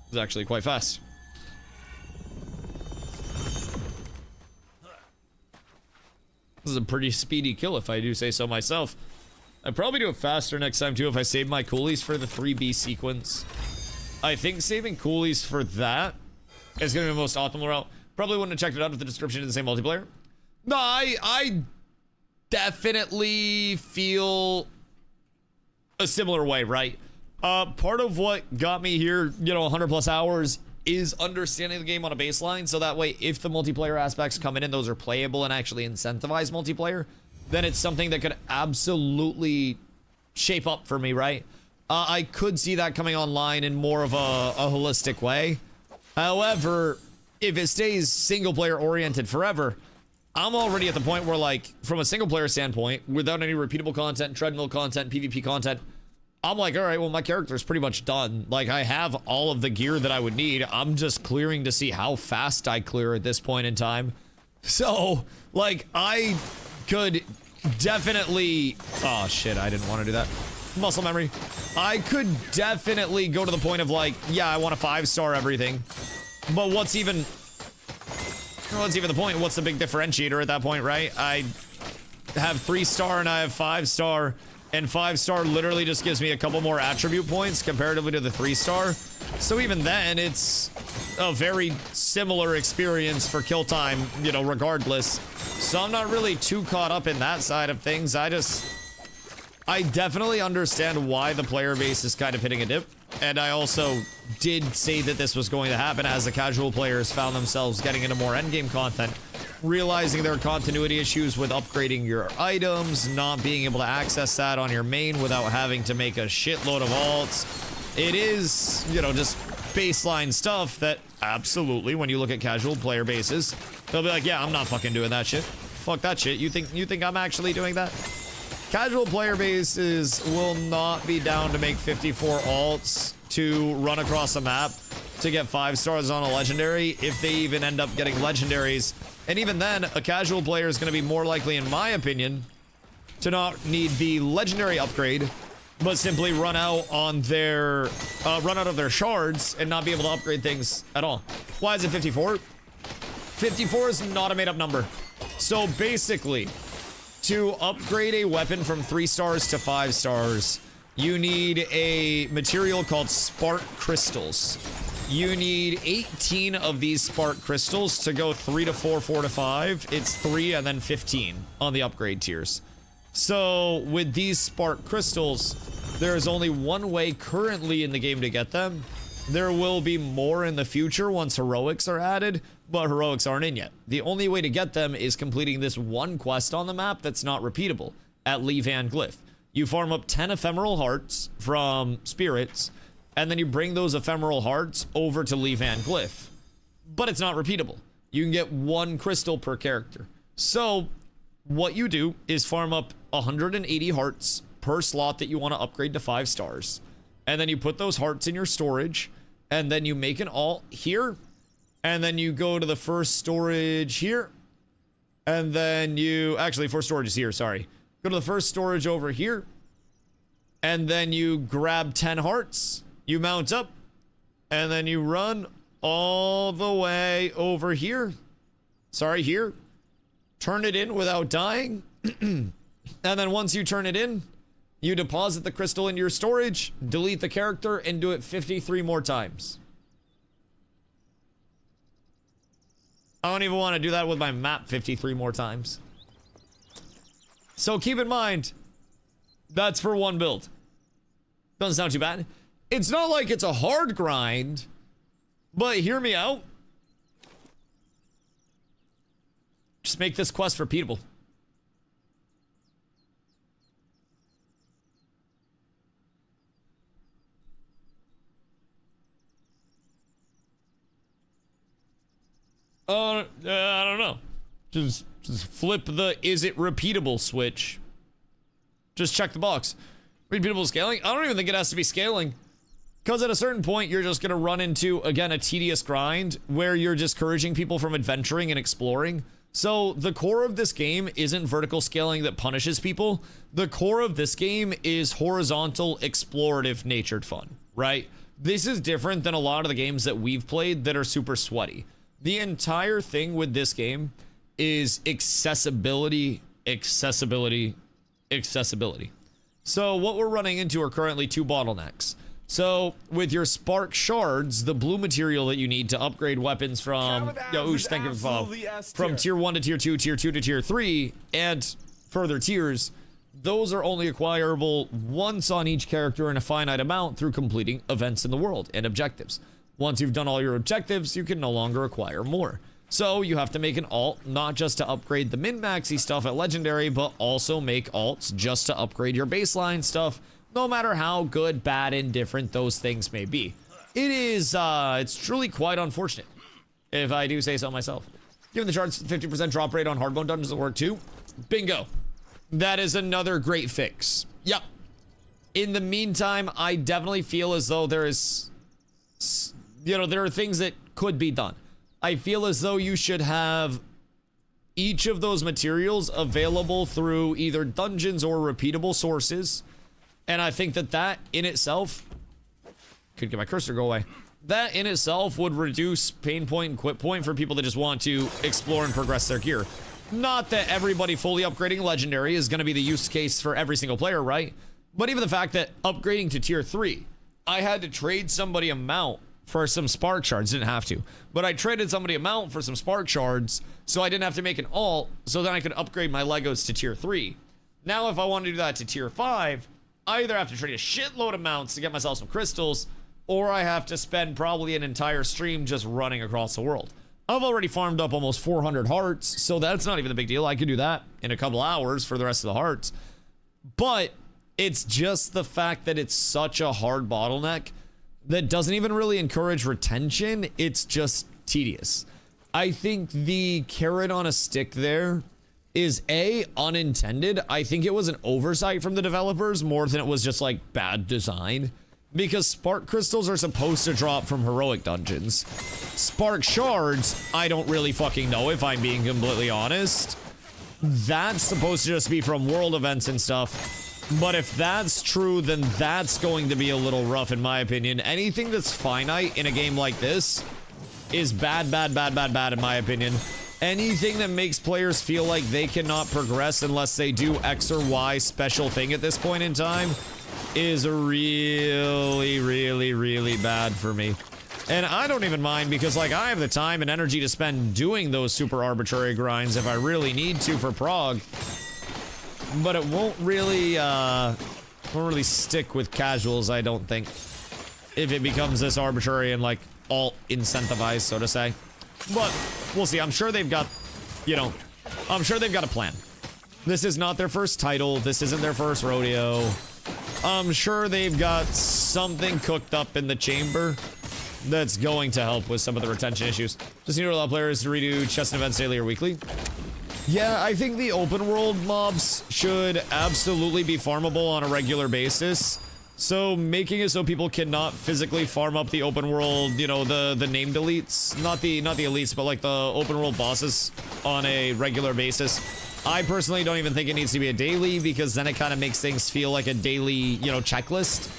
It's actually quite fast. This is a pretty speedy kill, if I do say so myself. I'd probably do it faster next time, too, if I save my coolies for the 3B sequence. I think saving coolies for that is going to be the most optimal route. Probably wouldn't have checked it out if the description is the same multiplayer. No, I definitely feel a similar way, right? Part of what got me here, you know, 100 plus hours is understanding the game on a baseline, so that way if the multiplayer aspects come in and those are playable and actually incentivize multiplayer, then it's something that could absolutely shape up for me, right? I could see that coming online in more of a holistic way. However, if it stays single player oriented forever, I'm already at the point where, like, from a single player standpoint, without any repeatable content, treadmill content, PvP content, I'm like, all right, well, my character's pretty much done. Like, I have all of the gear that I would need. I'm just clearing to see how fast I clear at this point in time. So, like, I could definitely... Oh, shit, I didn't want to do that. Muscle memory. I could definitely go to the point of, like, yeah, I want a 5-star everything. But what's even the point? What's the big differentiator at that point, right? I have 3-star and I have 5-star. And 5-star literally just gives me a couple more attribute points comparatively to the 3-star. So even then, it's a very similar experience for kill time, you know, regardless. So I'm not really too caught up in that side of things. I definitely understand why the player base is kind of hitting a dip. And I also did say that this was going to happen as the casual players found themselves getting into more endgame content, realizing there are continuity issues with upgrading your items, not being able to access that on your main without having to make a shitload of alts. It is, you know, just baseline stuff that absolutely, when you look at casual player bases, they'll be like, yeah, I'm not fucking doing that shit. Fuck that shit. You think I'm actually doing that? Casual player bases will not be down to make 54 alts to run across a map to get 5 stars on a legendary, if they even end up getting legendaries. And even then, a casual player is going to be more likely, in my opinion, to not need the legendary upgrade, but simply run out of their shards and not be able to upgrade things at all. Why is it 54? 54 is not a made-up number. So basically, to upgrade a weapon from 3 stars to 5 stars, you need a material called spark crystals. You need 18 of these spark crystals to go 3 to 4, 4 to 5. It's 3 and then 15 on the upgrade tiers. So with these spark crystals, there is only one way currently in the game to get them. There will be more in the future once heroics are added, but heroics aren't in yet. The only way to get them is completing this one quest on the map that's not repeatable at Lee Van Glyph. You farm up 10 ephemeral hearts from spirits, and then you bring those ephemeral hearts over to Lee Van Glyph. But it's not repeatable. You can get 1 crystal per character. So what you do is farm up 180 hearts per slot that you want to upgrade to 5 stars. And then you put those hearts in your storage, and then you make an alt here, and then you go to the first storage here, and then you... Actually, first storage is here, sorry. Go to the first storage over here, and then you grab 10 hearts, you mount up, and then you run all the way over here. Sorry, here. Turn it in without dying. And then once you turn it in, you deposit the crystal into your storage, delete the character, and do it 53 more times. I don't even want to do that with my map 53 more times. So keep in mind, that's for one build. Doesn't sound too bad. It's not like it's a hard grind, but hear me out. Just make this quest repeatable. I don't know. Just flip the is it repeatable switch. Just check the box. Repeatable scaling? I don't even think it has to be scaling. Because at a certain point, you're just going to run into, again, a tedious grind where you're discouraging people from adventuring and exploring. So the core of this game isn't vertical scaling that punishes people. The core of this game is horizontal, explorative, natured fun, right? This is different than a lot of the games that we've played that are super sweaty. The entire thing with this game is accessibility, accessibility, accessibility. So what we're running into are currently two bottlenecks. So with your spark shards, the blue material that you need to upgrade weapons from from tier 1 to tier 2, tier 2 to tier 3, and further tiers, those are only acquirable once on each character in a finite amount through completing events in the world and objectives. Once you've done all your objectives, you can no longer acquire more. So you have to make an alt, not just to upgrade the min-maxy stuff at Legendary, but also make alts just to upgrade your baseline stuff, no matter how good, bad, indifferent those things may be. It is, it's truly quite unfortunate, if I do say so myself. Given the charts, 50% drop rate on hard mode dungeons will work too. Bingo. That is another great fix. Yep. In the meantime, I definitely feel as though there is, you know, there are things that could be done. I feel as though you should have each of those materials available through either dungeons or repeatable sources. And I think that that in itself, could get my cursor to go away. That in itself would reduce pain point and quit point for people that just want to explore and progress their gear. Not that everybody fully upgrading Legendary is going to be the use case for every single player, right? But even the fact that upgrading to tier 3, I had to trade somebody a mount for some spark shards. Didn't have to, but I traded somebody a mount for some spark shards so I didn't have to make an alt, so then I could upgrade my Legos to tier 3. Now if I want to do that to tier 5, I either have to trade a shitload of mounts to get myself some crystals, or I have to spend probably an entire stream just running across the world. I've already farmed up almost 400 hearts, so that's not even a big deal. I could do that in a couple hours for the rest of the hearts. But it's just the fact that it's such a hard bottleneck that doesn't even really encourage retention. It's just tedious. I think the carrot on a stick there is A, unintended. I think it was an oversight from the developers more than it was just like bad design, because spark crystals are supposed to drop from heroic dungeons. Spark shards, I don't really fucking know, if I'm being completely honest. That's supposed to just be from world events and stuff. But if that's true, then that's going to be a little rough in my opinion. Anything that's finite in a game like this is bad, bad, bad, bad, bad in my opinion. Anything that makes players feel like they cannot progress unless they do X or Y special thing at this point in time is really, really, really bad for me. And I don't even mind because, like, I have the time and energy to spend doing those super arbitrary grinds if I really need to for prog. But it won't really stick with casuals, I don't think, if it becomes this arbitrary and, like, alt incentivized, so to say. But we'll see. I'm sure they've got, you know, I'm sure they've got a plan. This is not their first title. This isn't their first rodeo. I'm sure they've got something cooked up in the chamber that's going to help with some of the retention issues. Just need to allow players to redo chest events daily or weekly. Yeah, I think the open world mobs should absolutely be farmable on a regular basis. So making it so people cannot physically farm up the open world, you know, the named elites, not the elites, but like the open world bosses on a regular basis. I personally don't even think it needs to be a daily, because then it kind of makes things feel like a daily, you know, checklist.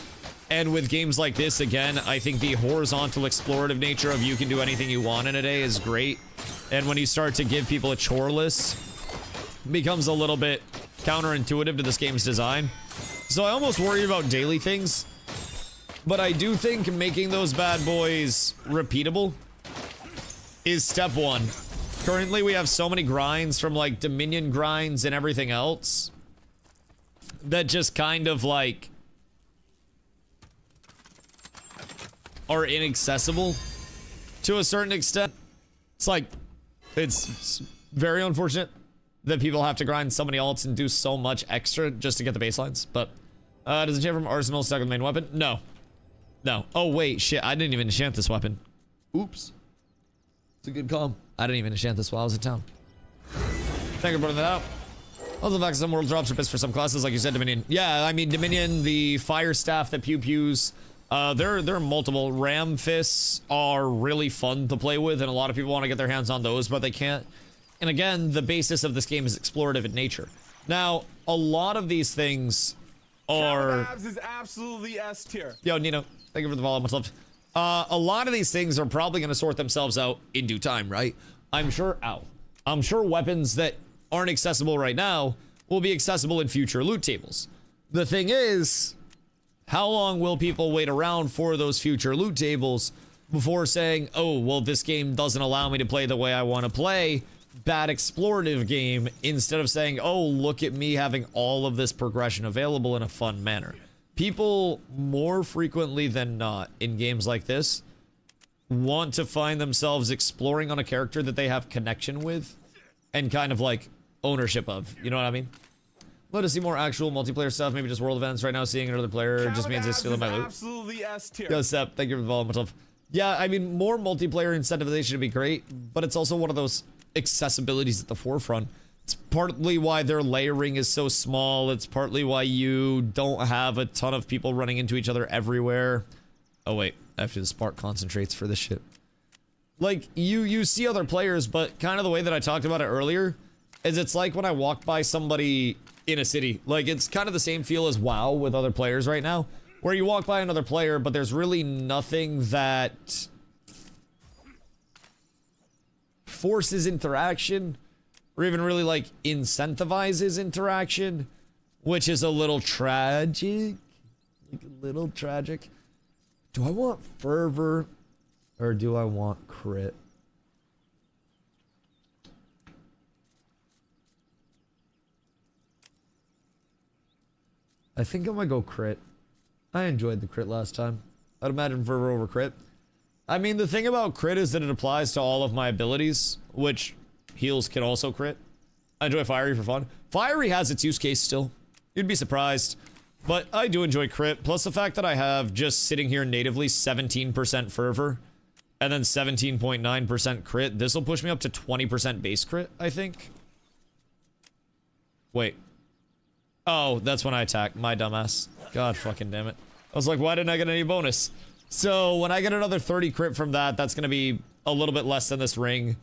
And with games like this, again, I think the horizontal explorative nature of you can do anything you want in a day is great. And when you start to give people a chore list, it becomes a little bit counterintuitive to this game's design. So I almost worry about daily things. But I do think making those bad boys repeatable is step one. Currently, we have so many grinds from like Dominion grinds and everything else that just kind of like are inaccessible to a certain extent. It's like, it's very unfortunate that people have to grind so many alts and do so much extra just to get the baselines. But does it change from Arsenal stuck with the main weapon? No. No. Oh, wait, shit. I didn't even enchant this weapon. Oops. It's a good call. I didn't even enchant this while I was in town. Thank you for putting that out. Also, the fact that some world drops are best for some classes, like you said, Dominion. Yeah, I mean, Dominion, the fire staff, the pew-pews, there are multiple. Ram fists are really fun to play with, and a lot of people want to get their hands on those, but they can't. And again, the basis of this game is explorative in nature. Now, a lot of these things are... Abs is absolutely S tier. Yo, Nino, thank you for the follow. Much love. A lot of these things are probably going to sort themselves out in due time, right? I'm sure weapons that aren't accessible right now will be accessible in future loot tables. The thing is, how long will people wait around for those future loot tables before saying, oh, well, this game doesn't allow me to play the way I want to play? Bad explorative game, instead of saying, oh, look at me having all of this progression available in a fun manner. People, more frequently than not, in games like this, want to find themselves exploring on a character that they have connection with and kind of like ownership of. You know what I mean? Let us see more actual multiplayer stuff, maybe just world events. Right now, seeing another player just means they steal my loot. Absolutely S tier. Yo, Sep, thank you for the follow. Much love. Yeah, I mean, more multiplayer incentivization would be great, but it's also one of those accessibilities at the forefront. It's partly why their layering is so small. It's partly why you don't have a ton of people running into each other everywhere. Oh wait, after the spark concentrates for this shit. Like, you see other players, but kind of the way that I talked about it earlier is it's like when I walk by somebody in a city. Like, it's kind of the same feel as WoW with other players right now, where you walk by another player, but there's really nothing that forces interaction or even really like incentivizes interaction, which is a little tragic. Like a little tragic. Do I want fervor or do I want crit? I think I'm gonna go crit. I enjoyed the crit last time. I'd imagine fervor over crit. I mean, the thing about crit is that it applies to all of my abilities, which heals can also crit. I enjoy Fiery for fun. Fiery has its use case still. You'd be surprised. But I do enjoy crit, plus the fact that I have just sitting here natively 17% fervor and then 17.9% crit. This will push me up to 20% base crit, I think. Wait. Oh, that's when I attack. My dumbass. God fucking damn it. I was like, why didn't I get any bonus? So when I get another 30 crit from that, that's going to be a little bit less than this ring.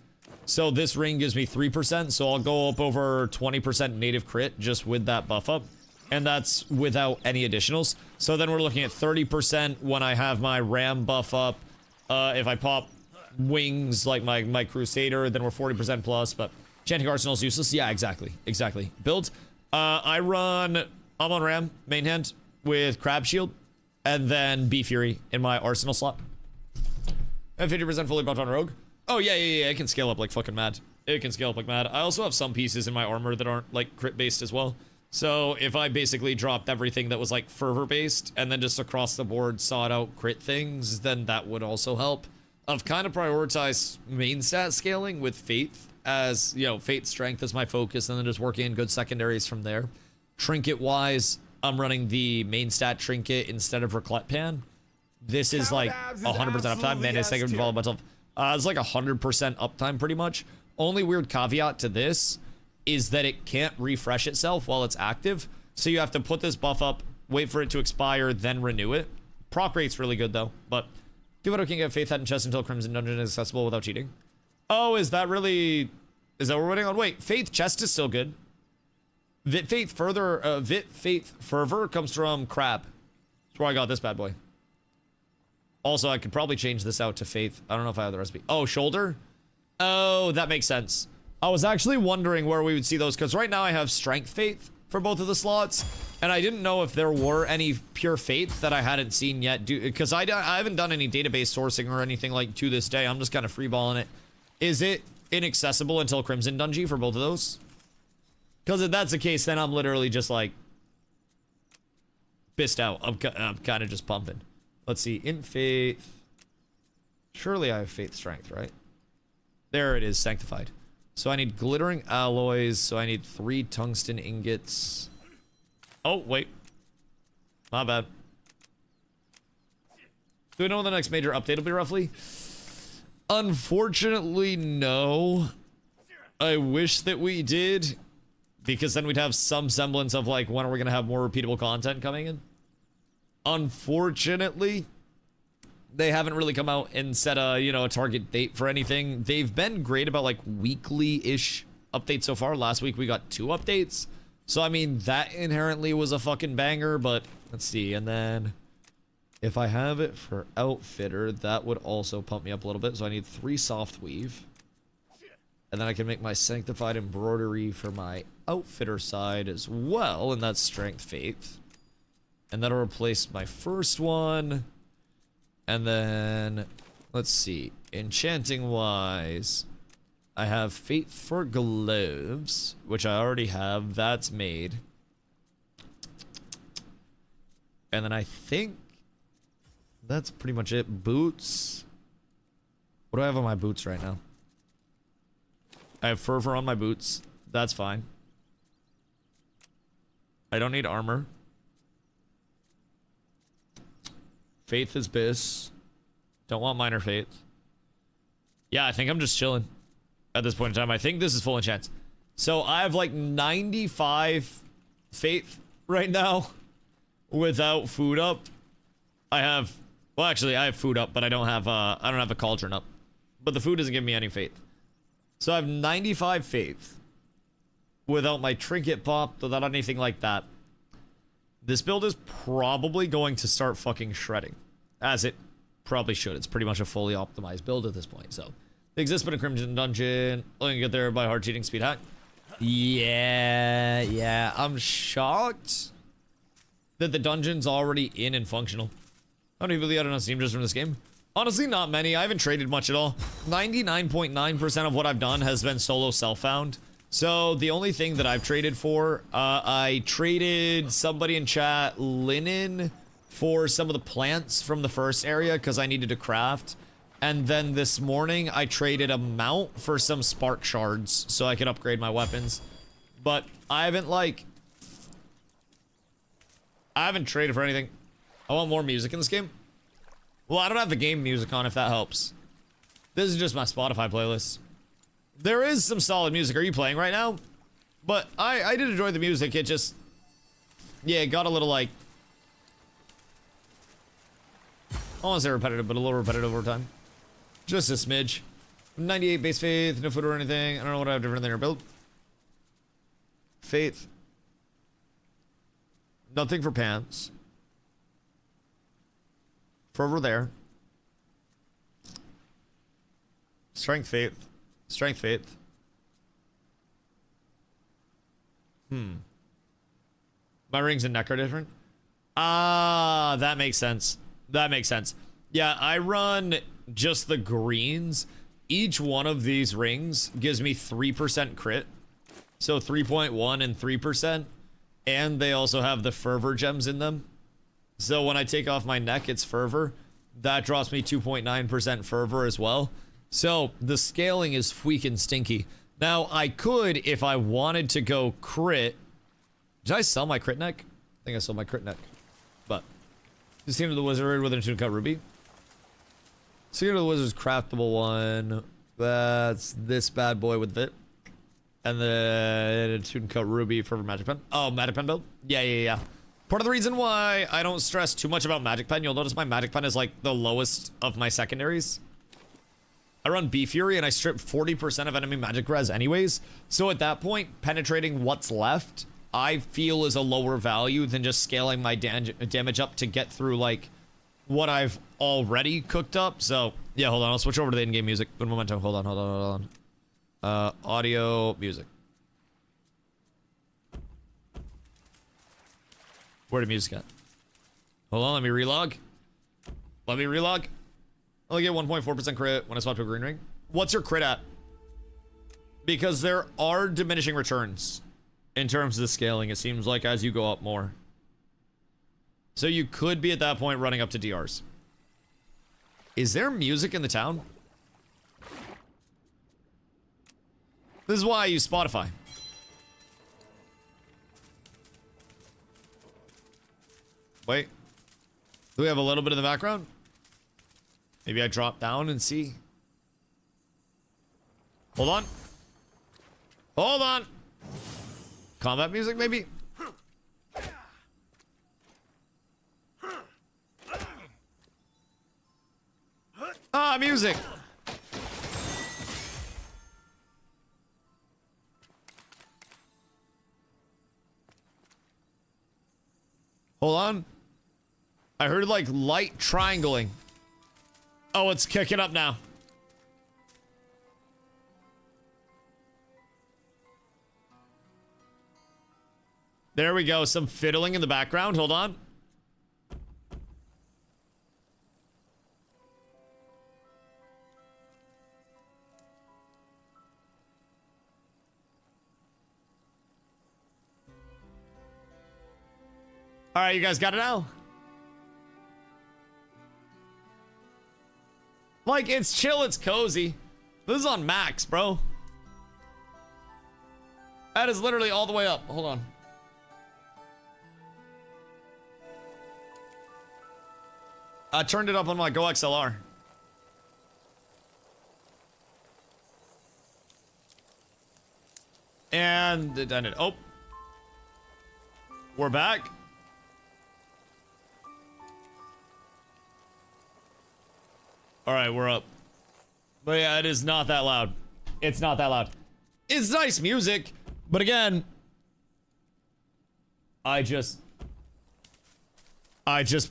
So this ring gives me 3%, so I'll go up over 20% native crit just with that buff up. And that's without any additionals. So then we're looking at 30% when I have my ram buff up. If I pop wings like my crusader, then we're 40% plus, but chanting arsenal's useless. Yeah, exactly. Exactly. Build. I'm on ram, main hand, with crab shield, and then bee fury in my arsenal slot. And 50% fully buffed on rogue. Oh, yeah, it can scale up like fucking mad. It can scale up like mad. I also have some pieces in my armor that aren't, like, crit-based as well. So if I basically dropped everything that was, like, fervor-based, and then just across the board sought out crit things, then that would also help. I've kind of prioritized main stat scaling with Faith, as, you know, Faith strength is my focus, and then just working in good secondaries from there. Trinket-wise, I'm running the main stat trinket instead of Raclette Pan. This is, like, 100% uptime. Man, it's taking a bunch of... it's like 100% uptime pretty much. Only weird caveat to this is that it can't refresh itself while it's active. So you have to put this buff up, wait for it to expire, then renew it. Proc rate's really good though, but Duvato can get Faith Head and Chest until Crimson Dungeon is accessible without cheating. Oh, is that what we're waiting on? Wait, Faith Chest is still good. Vit Faith Fervor comes from Crab. That's where I got this bad boy. Also, I could probably change this out to faith. I don't know if I have the recipe. Oh, shoulder? Oh, that makes sense. I was actually wondering where we would see those, because right now I have strength faith for both of the slots, and I didn't know if there were any pure faith that I hadn't seen yet, because I haven't done any database sourcing or anything like to this day. I'm just kind of freeballing it. Is it inaccessible until Crimson Dungeon for both of those? Because if that's the case, then I'm literally just like pissed out. I'm kind of just pumping. Let's see, in faith. Surely I have faith strength, right? There it is, sanctified. So I need glittering alloys. So I need 3 tungsten ingots. Oh, wait. My bad. Do we know when the next major update will be roughly? Unfortunately, no. I wish that we did, because then we'd have some semblance of like when are we going to have more repeatable content coming in. Unfortunately, they haven't really come out and set a, you know, a target date for anything. They've been great about like weekly-ish updates so far. Last week we got 2 updates. So I mean, that inherently was a fucking banger, but let's see. And then if I have it for outfitter, that would also pump me up a little bit. So I need 3 soft weave. And then I can make my sanctified embroidery for my outfitter side as well, and that's strength faith. And that'll replace my first one. And then, let's see, enchanting wise, I have faith for gloves, which I already have. That's made. And then I think that's pretty much it. Boots. What do I have on my boots right now? I have fervor on my boots. That's fine. I don't need armor. Faith is bis. Don't want minor faith. Yeah, I think I'm just chilling at this point in time. I think this is full enchant. So I have like 95 faith right now without food up. I have, well, actually I have food up, but I don't have a cauldron up. But the food doesn't give me any faith. So I have 95 faith without my trinket pop, without anything like that. This build is probably going to start fucking shredding, as it probably should. It's pretty much a fully optimized build at this point. So, it exists but a Crimson Dungeon. Only get there by hard cheating speed hack. Yeah. I'm shocked that the dungeon's already in and functional. How many really had on Steam just from this game? Honestly, not many. I haven't traded much at all. 99.9% of what I've done has been solo self-found. So the only thing that I've traded for, I traded somebody in chat linen for some of the plants from the first area because I needed to craft. And then this morning I traded a mount for some spark shards so I could upgrade my weapons. But I haven't traded for anything. I want more music in this game. Well, I don't have the game music on, if that helps. This is just my Spotify playlist. There is some solid music. Are you playing right now? But I did enjoy the music. It just, yeah, it got a little like, I don't want to say repetitive, but a little repetitive over time. Just a smidge. 98 base faith, no food or anything. I don't know what I have different than your build. Faith. Nothing for pants. For over there. Strength faith. Strength faith. My rings and neck are different. Ah, that makes sense. That makes sense. Yeah, I run just the greens. Each one of these rings gives me 3% crit. So 3.1 and 3%. And they also have the fervor gems in them. So when I take off my neck, it's fervor. That drops me 2.9% fervor as well. So the scaling is freaking stinky. Now, I could, if I wanted to go crit. Did I sell my crit neck? I think I sold my crit neck. But Secret of the Wizard with an attuned cut ruby. Secret of the Wizard's craftable one. That's this bad boy with it. And then attuned cut ruby for magic pen. Oh, magic pen build? Yeah. Part of the reason why I don't stress too much about magic pen, you'll notice my magic pen is like the lowest of my secondaries. I run B Fury and I strip 40% of enemy magic res anyways. So at that point, penetrating what's left, I feel is a lower value than just scaling my damage up to get through like what I've already cooked up. So yeah, hold on, I'll switch over to the in-game music. Un momento, hold on. Audio, music. Where did music at? Hold on, let me relog. Let me relog. I'll get 1.4% crit when I swap to a green ring. What's your crit at? Because there are diminishing returns in terms of the scaling, it seems like, as you go up more. So you could be at that point running up to DRs. Is there music in the town? This is why I use Spotify. Wait. Do we have a little bit in the background? Maybe I drop down and see. Hold on. Hold on. Combat music, maybe? Ah, music. Hold on. I heard like light triangling. Oh, it's kicking up now. There we go. Some fiddling in the background. Hold on. All right, you guys got it now? Like, it's chill, it's cozy. This is on max, bro. That is literally all the way up. Hold on. I turned it up on my Go XLR. And it ended. Oh. We're back. All right, we're up. But yeah, it is not that loud. It's not that loud. It's nice music, but again, I just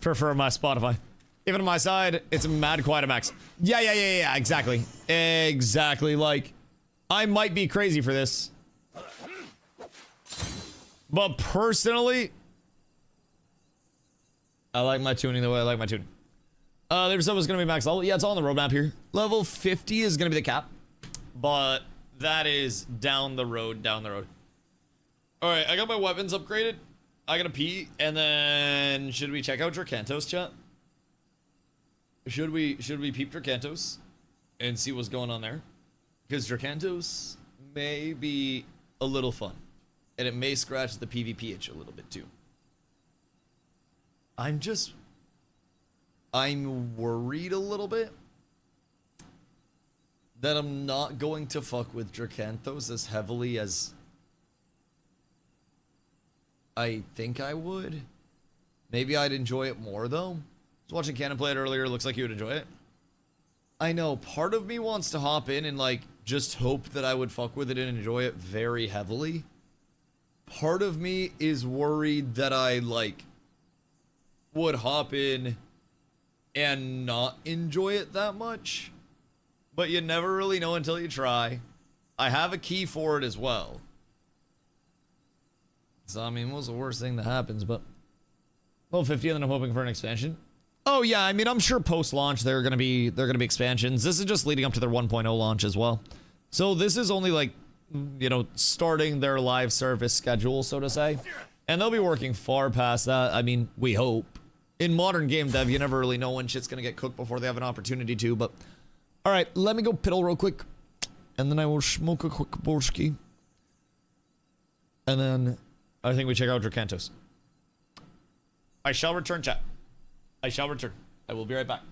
prefer my Spotify. Even on my side, it's mad quiet at max. Yeah, exactly. Exactly, like, I might be crazy for this. But personally, I like my tuning the way I like my tuning. There's stuff was gonna be max level. Yeah, it's all on the roadmap here. Level 50 is gonna be the cap, but that is down the road, All right, I got my weapons upgraded. I gotta pee, and then should we check out DRAKANTOS, chat? Should we peep DRAKANTOS and see what's going on there? Because DRAKANTOS may be a little fun, and it may scratch the PvP itch a little bit too. I'm worried a little bit that I'm not going to fuck with DRAKANTOS as heavily as I think I would. Maybe I'd enjoy it more though. I was watching Cannon play it earlier. Looks like you would enjoy it. I know part of me wants to hop in and like just hope that I would fuck with it and enjoy it very heavily. Part of me is worried that I like would hop in and not enjoy it that much, but you never really know until you try. I have a key for it as well, so I mean, what's the worst thing that happens? But level 50, and then I'm hoping for an expansion. Oh yeah, I mean, I'm sure post-launch they're gonna be expansions. This is just leading up to their 1.0 launch as well, so this is only like, you know, starting their live service schedule, so to say, and they'll be working far past that. I mean, we hope. In modern game dev, you never really know when shit's gonna get cooked before they have an opportunity to, but... Alright, let me go piddle real quick. And then I will smoke a quick borski. And then I think we check out DRAKANTOS. I shall return, chat. I shall return. I will be right back.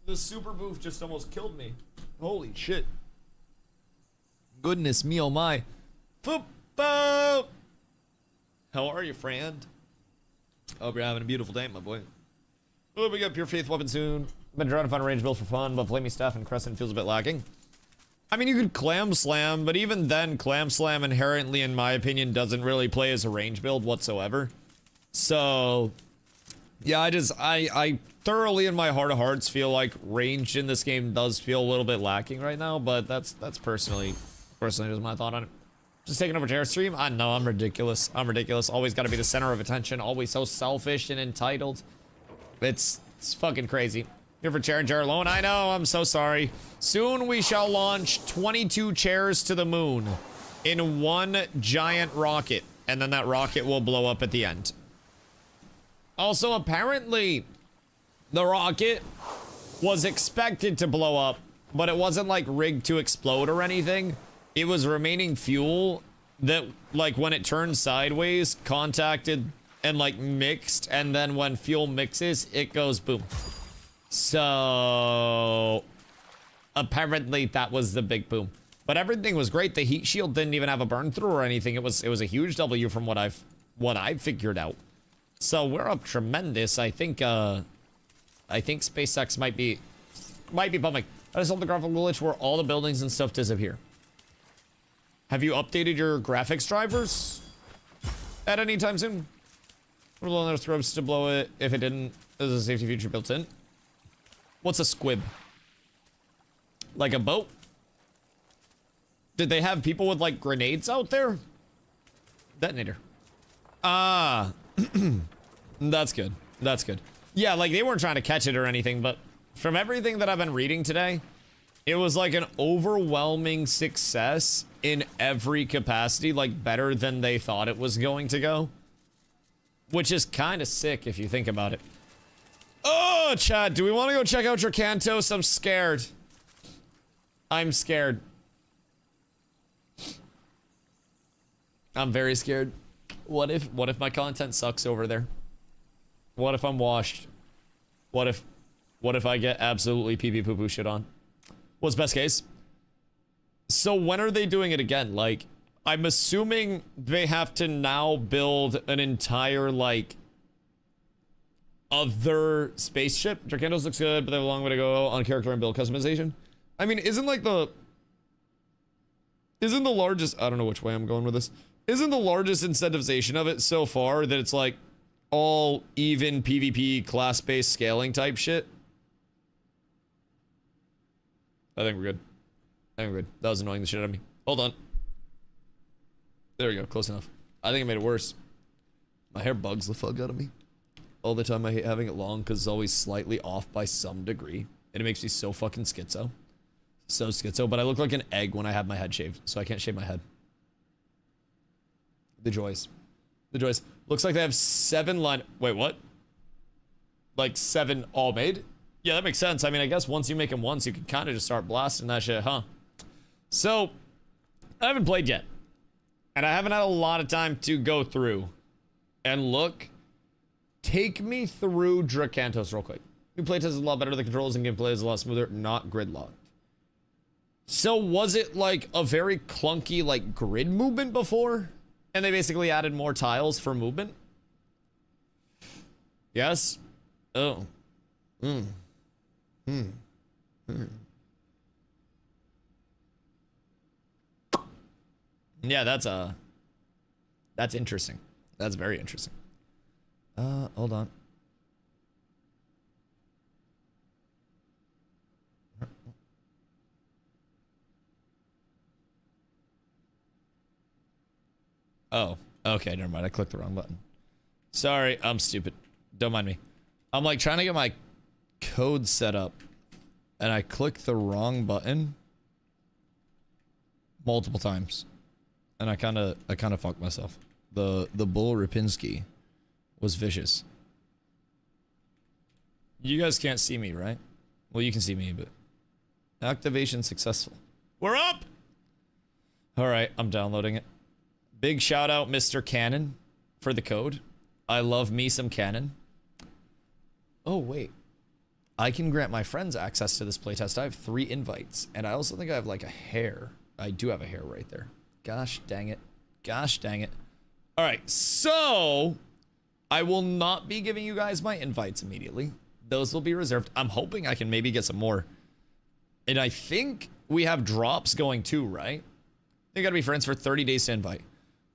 The super boof just almost killed me. Holy shit. Goodness me, oh my. Football! How are you, friend? Hope you're having a beautiful day, my boy. Oh, we got Pure Faith weapon soon. Been trying to find a range build for fun, but Flamey Staff and Crescent feels a bit lacking. I mean, you could Clam Slam, but even then, Clam Slam inherently, in my opinion, doesn't really play as a range build whatsoever. So, yeah, I thoroughly in my heart of hearts feel like range in this game does feel a little bit lacking right now, but that's personally just my thought on it. Just taking over Terror Stream? I know, I'm ridiculous. I'm ridiculous. Always gotta be the center of attention. Always so selfish and entitled. It's fucking crazy. Here for chair and chair alone. I know, I'm so sorry. Soon we shall launch 22 chairs to the moon in one giant rocket. And then that rocket will blow up at the end. Also, apparently, the rocket was expected to blow up, but it wasn't like rigged to explode or anything. It was remaining fuel that, like, when it turned sideways, contacted and, like, mixed, and then when fuel mixes, it goes boom. So, apparently that was the big boom. But everything was great. The heat shield didn't even have a burn through or anything. It was a huge W from what I've figured out. So we're up tremendous. I think SpaceX might be pumping. I just hope the graphical glitch where all the buildings and stuff disappear. Have you updated your graphics drivers at any time soon? We're low enough scrubs to blow it. If it didn't, there's a safety feature built in. What's a squib? Like a boat? Did they have people with like grenades out there? Detonator. Ah. That's good. That's good. Yeah, like they weren't trying to catch it or anything, but from everything that I've been reading today, it was like an overwhelming success in every capacity, like better than they thought it was going to go. Which is kind of sick if you think about it. Oh, Chad, do we want to go check out DRAKANTOS? I'm scared. I'm scared. I'm very scared. What if my content sucks over there? What if I'm washed? What if I get absolutely pee-pee poo-poo shit on? What's best case? So when are they doing it again? Like, I'm assuming they have to now build an entire, like, other spaceship. DRAKANTOS looks good, but they have a long way to go on character and build customization. I mean, isn't the largest, I don't know which way I'm going with this. Isn't the largest incentivization of it so far that it's like all even PvP class-based scaling type shit? I think we're good. I think we're good. That was annoying the shit out of me. Hold on. There we go. Close enough. I think it made it worse. My hair bugs the fuck out of me. All the time I hate having it long because it's always slightly off by some degree. And it makes me so fucking schizo. So schizo. But I look like an egg when I have my head shaved. So I can't shave my head. The joys. The joys. Looks like they have 7 line... Wait, what? Like 7 all made? Yeah, that makes sense. I mean, I guess once you make them once, you can kind of just start blasting that shit, huh? So, I haven't played yet. And I haven't had a lot of time to go through and look. Take me through DRAKANTOS real quick. New playtest is a lot better. The controls and gameplay is a lot smoother. Not gridlocked. So, was it like a very clunky, like, grid movement before? And they basically added more tiles for movement? Yes? Oh. Yeah, that's interesting. That's very interesting. Hold on. Oh, okay, never mind. I clicked the wrong button. Sorry, I'm stupid. Don't mind me. I'm like trying to get my code set up and I clicked the wrong button multiple times. And I kind of fucked myself. The bull Rapinski was vicious. You guys can't see me, right? Well, you can see me, but activation successful. We're up. All right, I'm downloading it. Big shout out, Mr. Cannon, for the code. I love me some Cannon. Oh, wait. I can grant my friends access to this playtest. I have 3 invites, and I also think I have like a hair. I do have a hair right there. Gosh dang it. Gosh dang it. All right, so I will not be giving you guys my invites immediately. Those will be reserved. I'm hoping I can maybe get some more. And I think we have drops going too, right? They gotta be friends for 30 days to invite.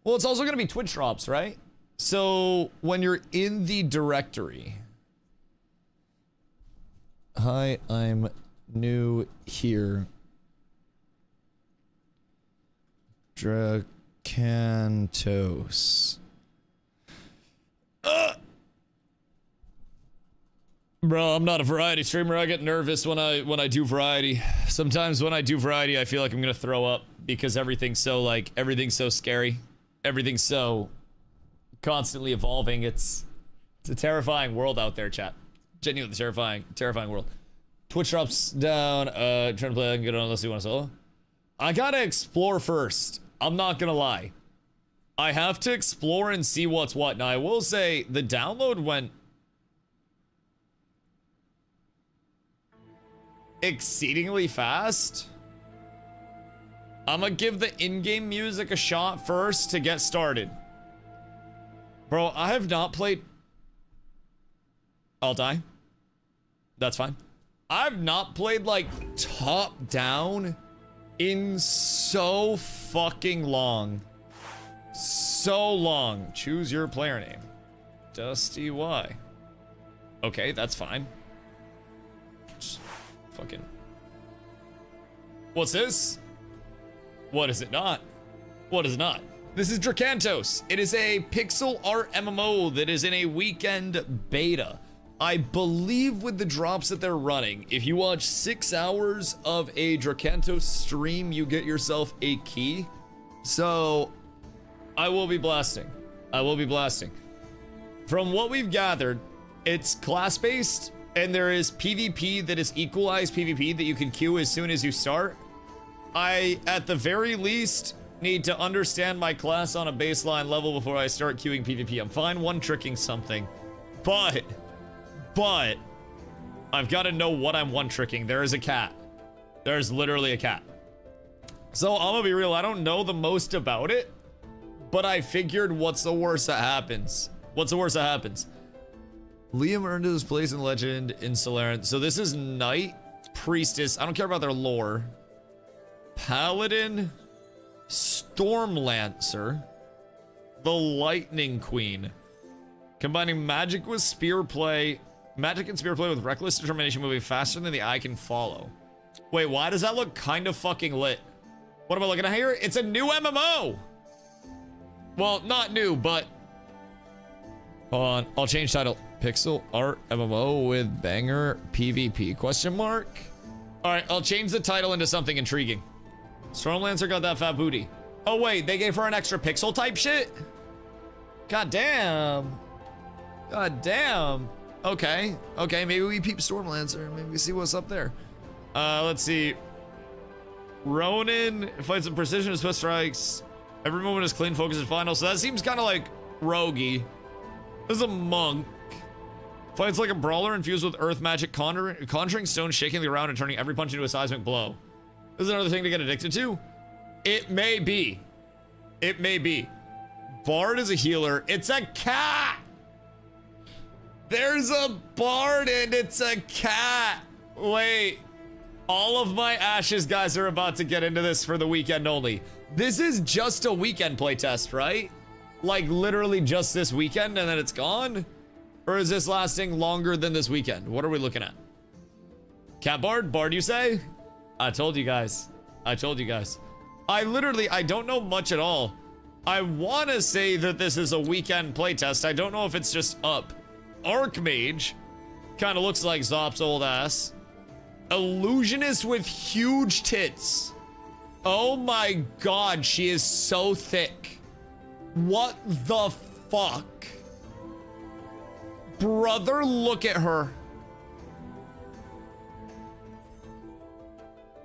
Well, it's also gonna be Twitch drops, right? So when you're in the directory, hi, I'm new here. DRAKANTOS. Bro, I'm not a variety streamer. I get nervous when I do variety. Sometimes when I do variety, I feel like I'm gonna throw up because everything's so scary. Everything's so constantly evolving. It's a terrifying world out there, chat. Genuinely terrifying world. Twitch drops down. Trying to play. I can get on unless you want to solo. I gotta explore first. I'm not gonna lie. I have to explore and see what's what. Now I will say the download went exceedingly fast. I'm gonna give the in-game music a shot first to get started. Bro, I have not played... I'll die. That's fine. I've not played, like, top-down in so fucking long. So long. Choose your player name. DustyWhy. Okay, that's fine. Just fucking... What's this? What is it not? What is it not? This is DRAKANTOS. It is a pixel art MMO that is in a weekend beta. I believe with the drops that they're running, if you watch 6 hours of a DRAKANTOS stream, you get yourself a key. So, I will be blasting. I will be blasting. From what we've gathered, it's class-based, and there is PvP that is equalized PvP that you can queue as soon as you start. I, at the very least, need to understand my class on a baseline level before I start queuing PvP. I'm fine one-tricking something, but I've got to know what I'm one-tricking. There is a cat. There's literally a cat. So I'm gonna be real, I don't know the most about it, but I figured what's the worst that happens? What's the worst that happens? Liam earned his place in Legend in Solaren. So this is Knight, Priestess. I don't care about their lore. Paladin, Stormlancer, the Lightning Queen. Combining magic with spear play, magic and spear play with reckless determination, moving faster than the eye can follow. Wait, why does that look kind of fucking lit? What am I looking at here? It's a new MMO! Well, not new, but... Hold on, I'll change title. Pixel art MMO with banger PvP, question mark? Alright, I'll change the title into something intriguing. Stormlancer got that fat booty. Oh wait, they gave her an extra pixel type shit? God damn. God damn. Okay, okay, maybe we peep Stormlancer. Maybe we see what's up there. Let's see. Ronin fights in precision and swift strikes. Every moment is clean, focus, and final. So that seems kind of like roguey. This is a monk. Fights like a brawler infused with earth magic, conjuring stones, shaking the ground, and turning every punch into a seismic blow. This is another thing to get addicted to? It may be. It may be. Bard is a healer. It's a cat! There's a bard and it's a cat! Wait. All of my ashes guys are about to get into this for the weekend only. This is just a weekend playtest, right? Like literally just this weekend and then it's gone? Or is this lasting longer than this weekend? What are we looking at? Cat bard? Bard, you say? I told you guys. I told you guys. I don't know much at all. I want to say that this is a weekend playtest. I don't know if it's just up. Archmage kind of looks like Zop's old ass. Illusionist with huge tits. Oh my god, she is so thick. What the fuck? Brother, look at her.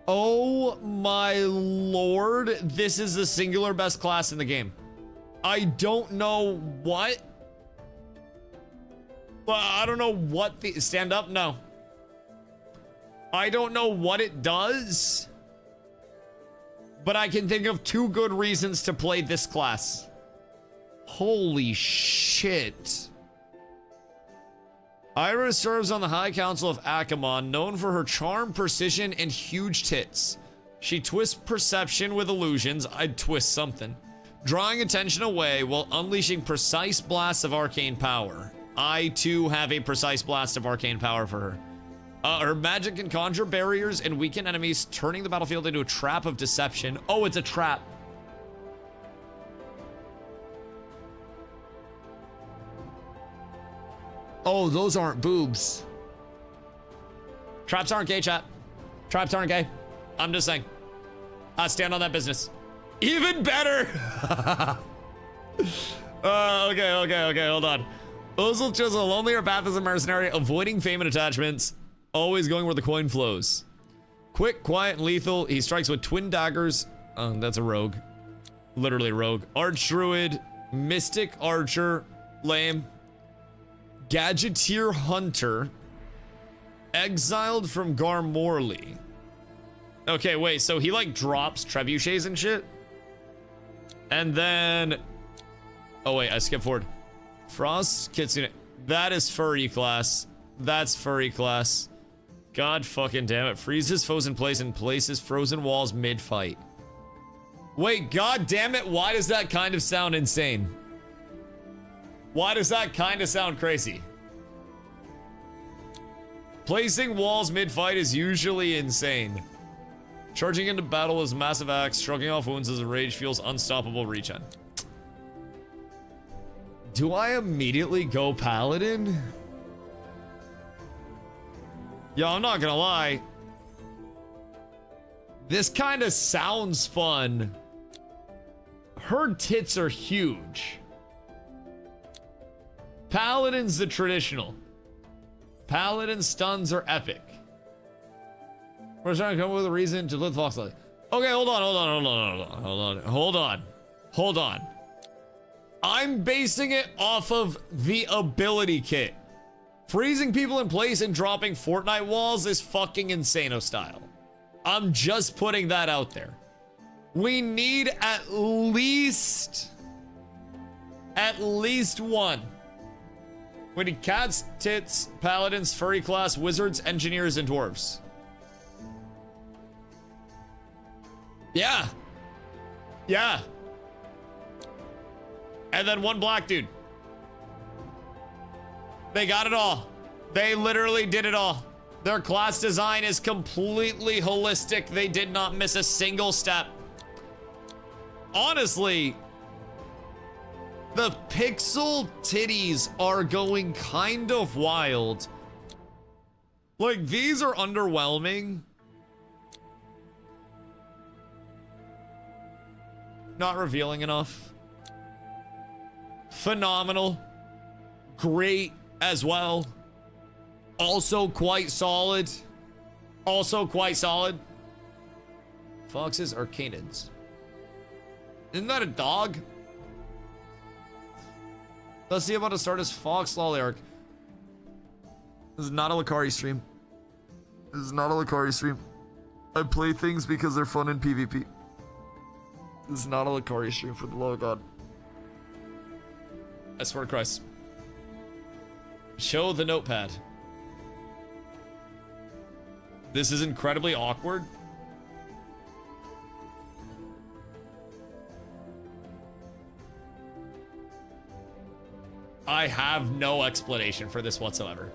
Oh my lord, this is the singular best class in the game. I don't know what. Well, I don't know what the stand up. No, I don't know what it does, but I can think of 2 good reasons to play this class. Holy shit. Ira serves on the High Council of Akamon, known for her charm, precision, and huge tits. She twists perception with illusions. I'd twist something. Drawing attention away while unleashing precise blasts of arcane power. I, too, have a precise blast of arcane power for her. Her magic can conjure barriers and weaken enemies, turning the battlefield into a trap of deception. Oh, it's a trap. Oh, those aren't boobs. Traps aren't gay, chat. Traps aren't gay. I'm just saying. I stand on that business. Even better. Okay, hold on. Ozil chose a lonelier path as a mercenary, avoiding fame and attachments, always going where the coin flows. Quick, quiet, and lethal. He strikes with twin daggers. That's a rogue. Literally a rogue. Arch druid, mystic archer, lame. Gadgeteer hunter, exiled from Garmorley. Okay, wait, so he like drops trebuchets and shit? And then... Oh wait, I skipped forward. Frost Kitsune. That is furry class. That's furry class. God fucking damn it. Freezes foes in place and places frozen walls mid-fight. Wait, god damn it, why does that kind of sound insane? Why does that kind of sound crazy? Placing walls mid-fight is usually insane. Charging into battle as massive axe, shrugging off wounds as a rage feels unstoppable regen. Do I immediately go paladin? Yo, I'm not gonna lie. This kind of sounds fun. Her tits are huge. Paladin's the traditional. Paladin stuns are epic. We're trying to come up with a reason to live Fox Lily. Okay, hold on. I'm basing it off of the ability kit. Freezing people in place and dropping Fortnite walls is fucking Insano style. I'm just putting that out there. We need at least one. We need cats, tits, paladins, furry class, wizards, engineers, and dwarves. Yeah. Yeah. And then one black dude. They got it all. They literally did it all. Their class design is completely holistic. They did not miss a single step. Honestly, the pixel titties are going kind of wild. Like, these are underwhelming. Not revealing enough. Phenomenal. Great as well. Also quite solid. Foxes are canids. Isn't that a dog? Let's see about to start his Fox lol arc. This is not a Lakari stream. I play things because they're fun in PvP. This is not a Lakari stream, for the love of God. I swear to Christ. Show the notepad. This is incredibly awkward. I have no explanation for this whatsoever.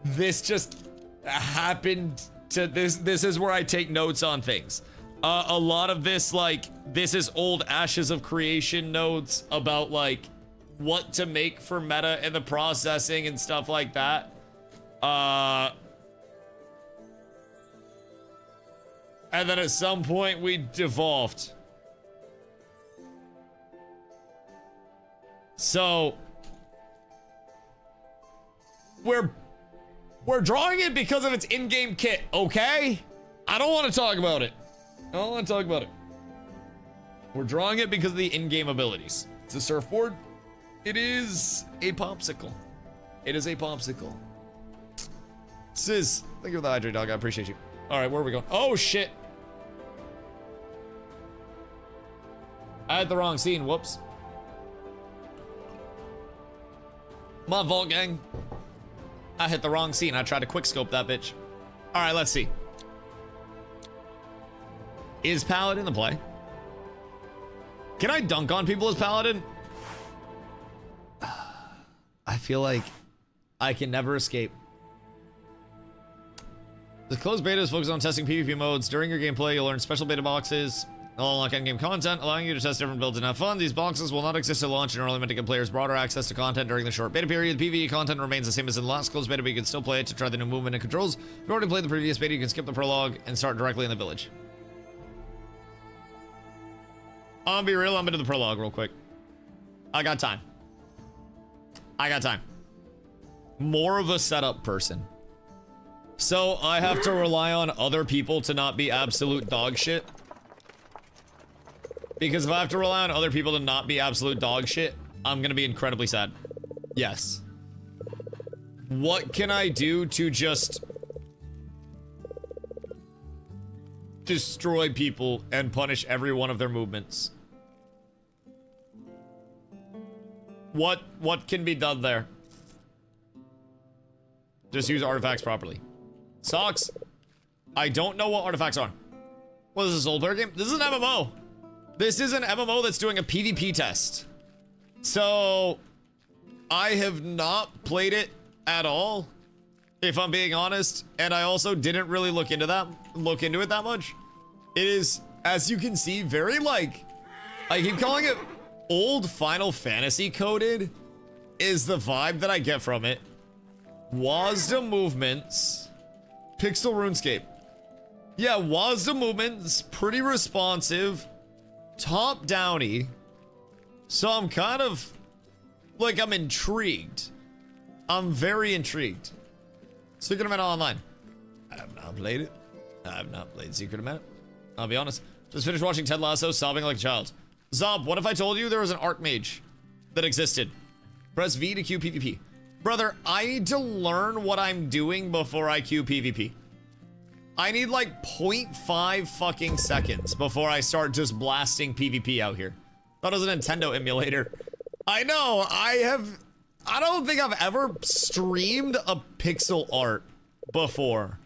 This just happened to this is where I take notes on things. A lot of this, like, this is old Ashes of Creation notes about, like, what to make for meta and the processing and stuff like that. And then at some point we devolved. So we're drawing it because of its in-game kit, okay? I don't want to talk about it. We're drawing it because of the in-game abilities. It's a surfboard. It is a popsicle. It is a popsicle. Sis, thank you for the hydrate, dog. I appreciate you. All right, where are we going? Oh, shit. I had the wrong scene. Whoops. My fault, gang. I hit the wrong scene. I tried to quick scope that bitch. All right, let's see. Is Paladin the play? Can I dunk on people as Paladin? I feel like I can never escape. The closed beta is focused on testing PvP modes. During your gameplay, you'll learn special beta boxes. They'll unlock in-game content, allowing you to test different builds and have fun. These boxes will not exist at launch and are only meant to give players broader access to content during the short beta period. PvE content remains the same as in the last closed beta, but you can still play it to try the new movement and controls. If you already played the previous beta, you can skip the prologue and start directly in the village. I'll be real, I'm into the prologue real quick. I got time. I got time. More of a setup person. So I have to rely on other people to not be absolute dog shit. Because if I have to rely on other people to not be absolute dog shit, I'm gonna be incredibly sad. Yes. What can I do to just destroy people and punish every one of their movements? What can be done there? Just use artifacts properly. Socks. I don't know what artifacts are. What is this, old player game? This is an MMO. This is an MMO that's doing a PvP test. So I have not played it at all, if I'm being honest, and I also didn't really look into it that much. It is, as you can see, very like, I keep calling it old Final Fantasy coded is the vibe that I get from it. WASD movements, pixel RuneScape. Yeah, WASD movements, pretty responsive, top downy. So I'm kind of like, I'm intrigued. I'm very intrigued. Secret of Mana Online. I have not played it. I have not played Secret of Mana. I'll be honest. Just finished watching Ted Lasso, sobbing like a child. Zob, what if I told you there was an Archmage that existed? Press V to queue PvP. Brother, I need to learn what I'm doing before I queue PvP. I need like 0.5 fucking seconds before I start just blasting PvP out here. That was a Nintendo emulator. I know, I don't think I've ever streamed a pixel art before.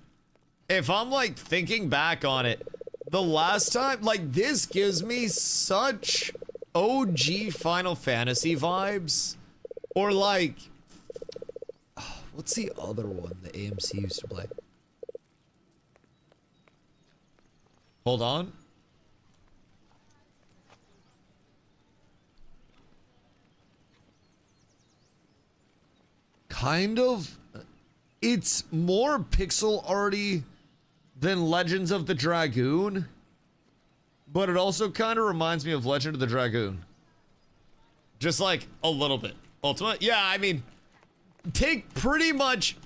If I'm like thinking back on it, the last time, like, this gives me such OG Final Fantasy vibes. Or like, what's the other one the AMC used to play? Hold on. Kind of. It's more pixel arty than Legends of the Dragoon, but it also kind of reminds me of Legend of the Dragoon. Just like a little bit. Ultimate? Yeah, I mean, take pretty much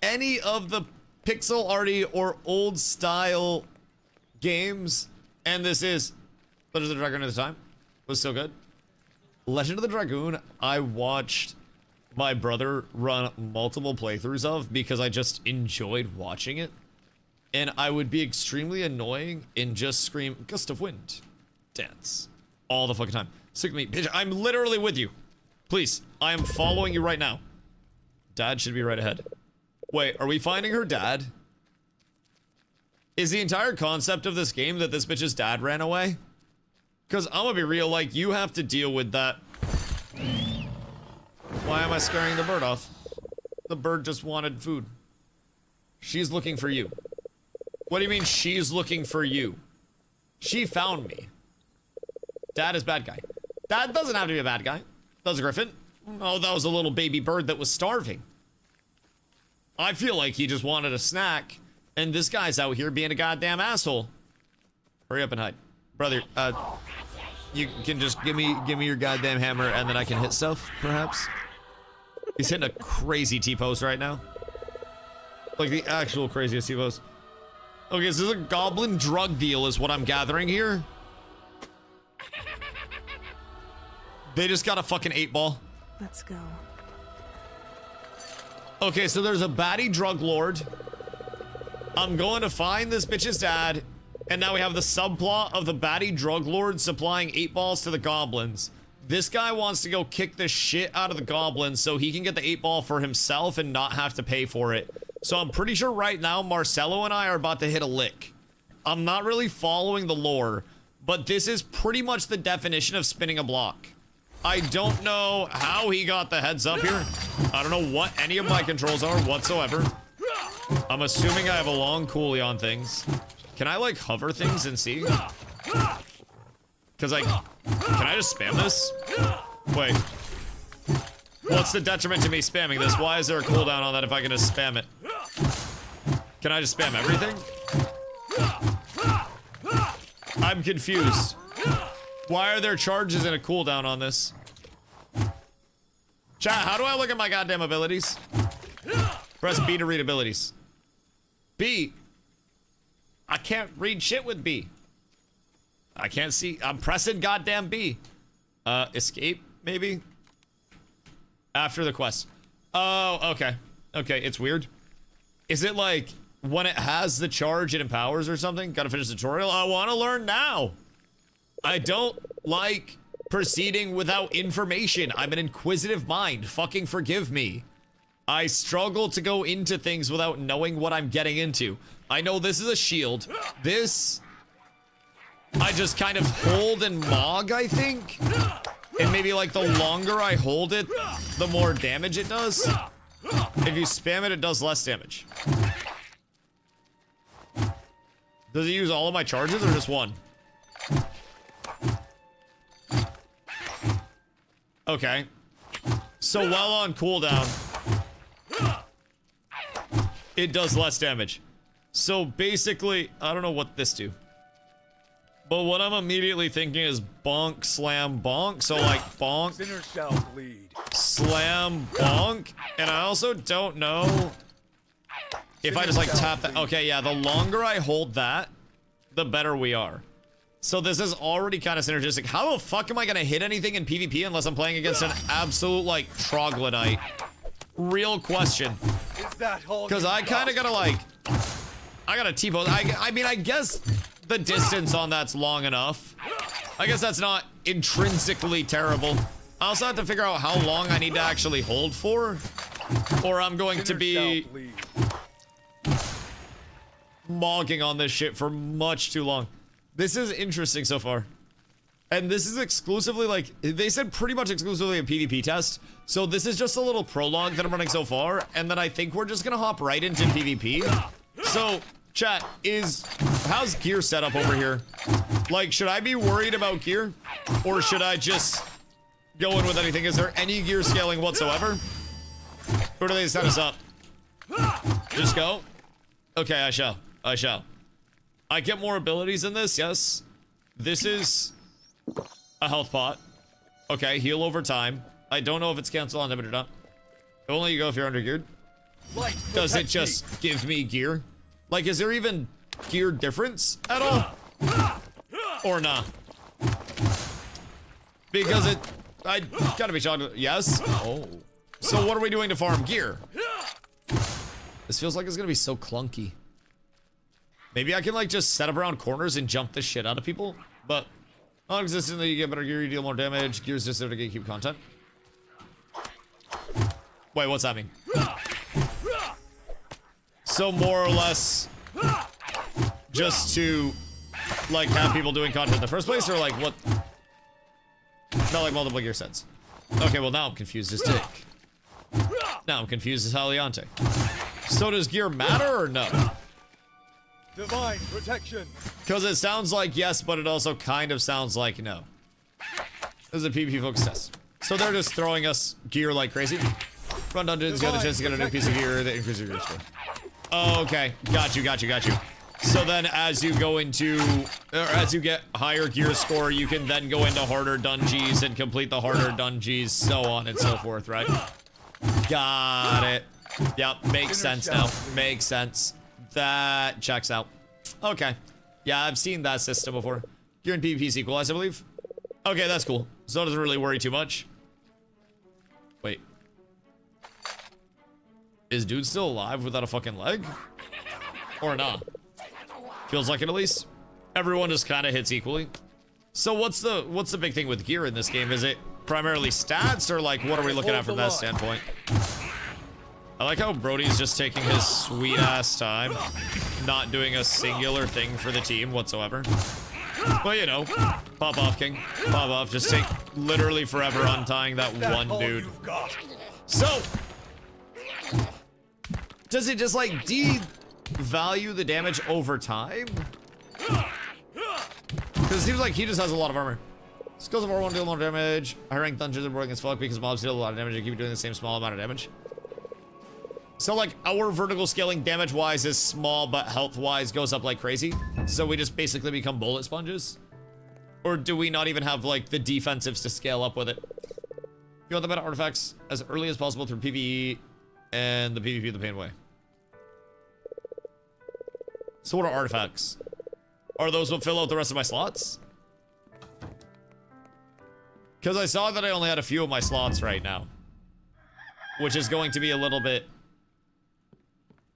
any of the pixel arty or old style games, and this is Legend of the Dragoon at the time. It was so good. Legend of the Dragoon, I watched my brother run multiple playthroughs of because I just enjoyed watching it. And I would be extremely annoying and just scream, gust of wind, dance, all the fucking time. Sick of me, bitch, I'm literally with you. Please, I am following you right now. Dad should be right ahead. Wait, are we finding her dad? Is the entire concept of this game that this bitch's dad ran away? Because I'm gonna be real, like, you have to deal with that. Why am I scaring the bird off? The bird just wanted food. She's looking for you. What do you mean she's looking for you? She found me. Dad is bad guy. Dad doesn't have to be a bad guy. That was a griffin. Oh, that was a little baby bird that was starving. I feel like he just wanted a snack, and this guy's out here being a goddamn asshole. Hurry up and hide. Brother, you can just give me your goddamn hammer and then I can hit stuff, perhaps? He's hitting a crazy T-pose right now. Like the actual craziest T-pose. Okay, so this is a goblin drug deal is what I'm gathering here. They just got a fucking 8-ball. Let's go. Okay, so there's a baddie drug lord. I'm going to find this bitch's dad. And now we have the subplot of the baddie drug lord supplying 8 balls to the goblins. This guy wants to go kick the shit out of the goblins so he can get the 8 ball for himself and not have to pay for it. So I'm pretty sure right now Marcelo and I are about to hit a lick. I'm not really following the lore, but this is pretty much the definition of spinning a block. I don't know how he got the heads up here. I don't know what any of my controls are whatsoever. I'm assuming I have a long coolie on things. Can I like hover things and see? Cause can I just spam this? Wait. What's the detriment to me spamming this? Why is there a cooldown on that if I can just spam it? Can I just spam everything? I'm confused. Why are there charges and a cooldown on this? Chat, how do I look at my goddamn abilities? Press B to read abilities. B. I can't read shit with B. I can't see. I'm pressing goddamn B. Escape, maybe? After the quest. Oh, okay. Okay, it's weird. Is it like when it has the charge it empowers or something? Gotta finish the tutorial? I want to learn now. I don't like proceeding without information. I'm an inquisitive mind. Fucking forgive me. I struggle to go into things without knowing what I'm getting into. I know this is a shield. This, I just kind of hold and mog, I think. And maybe like the longer I hold it, the more damage it does. If you spam it, it does less damage. Does it use all of my charges or just one? Okay. So while on cooldown, it does less damage. So basically, I don't know what this do. But what I'm immediately thinking is bonk, slam, bonk. So like bonk, Sinner shall bleed. slam, bonk. And I also don't know if I just like tap that. Okay, yeah, the longer I hold that, the better we are. So this is already kind of synergistic. How the fuck am I gonna hit anything in PvP unless I'm playing against an absolute like troglodyte? Real question. Because I kind of gotta like, I gotta T-pose. I mean, I guess the distance on that's long enough. I guess that's not intrinsically terrible. I also have to figure out how long I need to actually hold for, or I'm going to be mogging on this shit for much too long. This is interesting so far. And this is exclusively like, they said pretty much exclusively a PvP test. So this is just a little prologue that I'm running so far. And then I think we're just gonna hop right into PvP. So chat, how's gear set up over here? Like, should I be worried about gear? Or should I just go in with anything? Is there any gear scaling whatsoever? Or do they set us up? Just go? Okay, I shall. I get more abilities in this, yes. This is a health pot. Okay, heal over time. I don't know if it's cancel on damage or not. Only you go if you're under geared. Does it just give me gear? Like, is there even gear difference at all? Or not? Because I gotta be shocked. Yes? Oh. So what are we doing to farm gear? This feels like it's gonna be so clunky. Maybe I can like just set up around corners and jump the shit out of people, but non-existently you get better gear, you deal more damage, gears just there to gatekeep content. Wait, what's that mean? So more or less just to like have people doing content in the first place, or like what? Not like multiple gear sets. Okay, well now I'm confused as dick. Now I'm confused as Haliante. So does gear matter or no? Divine protection. Because it sounds like yes, but it also kind of sounds like no. This is a PvP focus test. So they're just throwing us gear like crazy. Run dungeons, you have the chance to get a new piece of gear that increases your score. Oh, okay, got you. So then as you go into, or as you get higher gear score, you can then go into harder dungeons and complete the harder dungeons, so on and so forth, right? Got it. Yep, makes sense now. Makes sense. That checks out. Okay. Yeah, I've seen that system before. Gear and PvP equalized, I believe. Okay, that's cool. So it doesn't really worry too much. Wait. Is dude still alive without a fucking leg? Or not? Feels like it at least. Everyone just kind of hits equally. So what's the big thing with gear in this game? Is it primarily stats, or like what are we looking at from that standpoint? I like how Brody's just taking his sweet ass time, not doing a singular thing for the team whatsoever. But you know, pop off, King. Pop off. Just take literally forever untying that one dude. So, does it just like devalue the damage over time? Because it seems like he just has a lot of armor. Skills of R1 deal more damage. High rank dungeons are boring as fuck because mobs deal a lot of damage and keep doing the same small amount of damage. So like our vertical scaling damage wise is small, but health wise goes up like crazy. So we just basically become bullet sponges. Or do we not even have like the defensives to scale up with it? You want the meta artifacts as early as possible through PvE and the PvP the pain way. So what are artifacts? Are those what fill out the rest of my slots? Because I saw that I only had a few of my slots right now. Which is going to be a little bit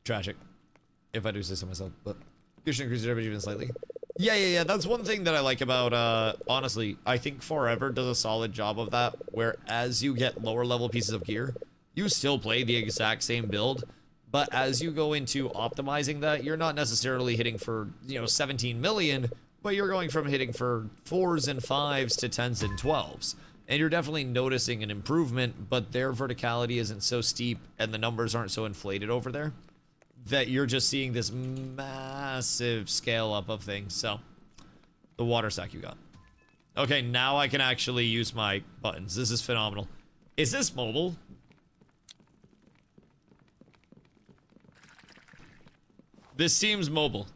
tragic, if I do say so myself, but you should increase your damage even slightly. Yeah, that's one thing that I like about, honestly, I think Forever does a solid job of that, where as you get lower level pieces of gear, you still play the exact same build, but as you go into optimizing that, you're not necessarily hitting for, you know, 17 million, but you're going from hitting for 4s and 5s to 10s and 12s. And you're definitely noticing an improvement, but their verticality isn't so steep and the numbers aren't so inflated over there that you're just seeing this massive scale up of things. So, the water sack you got. Okay, now I can actually use my buttons. This is phenomenal. Is this mobile? This seems mobile.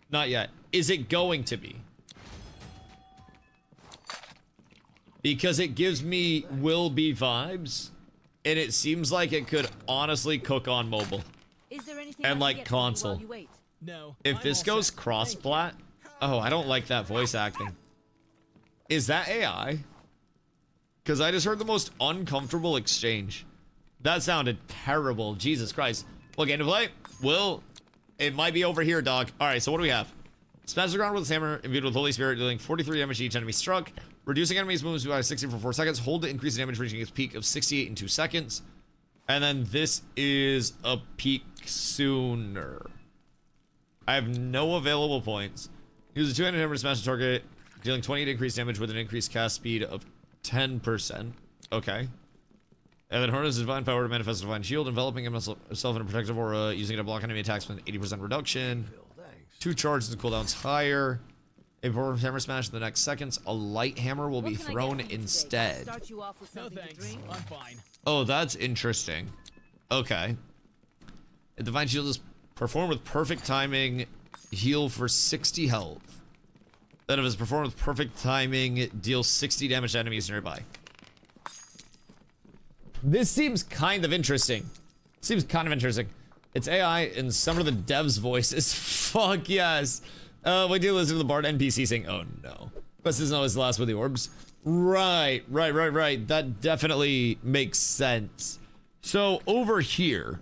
Not yet. Is it going to be? Because it gives me will be vibes, and it seems like it could honestly cook on mobile. Is there anything And like console. No. If this goes cross-plat, oh, I don't like that voice acting. Is that AI? Because I just heard the most uncomfortable exchange. That sounded terrible. Jesus Christ. Well, game to play. Will. It might be over here, dog. All right, so what do we have? Smash the ground with his hammer, imbued with Holy Spirit, dealing 43 damage to each enemy struck. Reducing enemies' movements by 60 for 4 seconds. Hold to increase the damage, reaching its peak of 68 in 2 seconds. And then this is a peak sooner. I have no available points. Use a 2-handed hammer to smash the target, dealing 28 increased damage with an increased cast speed of 10%. Okay. And then harness divine power to manifest a divine shield, enveloping himself in a protective aura, using it to block enemy attacks with an 80% reduction. 2 charges and cooldowns higher. A performs hammer smash in the next seconds. A light hammer will be thrown instead. Start you off with No something to thanks. drink? I'm fine. Oh, that's interesting. Okay. A divine shield is performed with perfect timing. Heal for 60 health. Then if it's performed with perfect timing, deals 60 damage to enemies nearby. This seems kind of interesting. It's AI and some of the devs' voices. Fuck yes. We do listen to the Bard NPC saying, oh no. Quest isn't always the last with the orbs. Right. That definitely makes sense. So over here,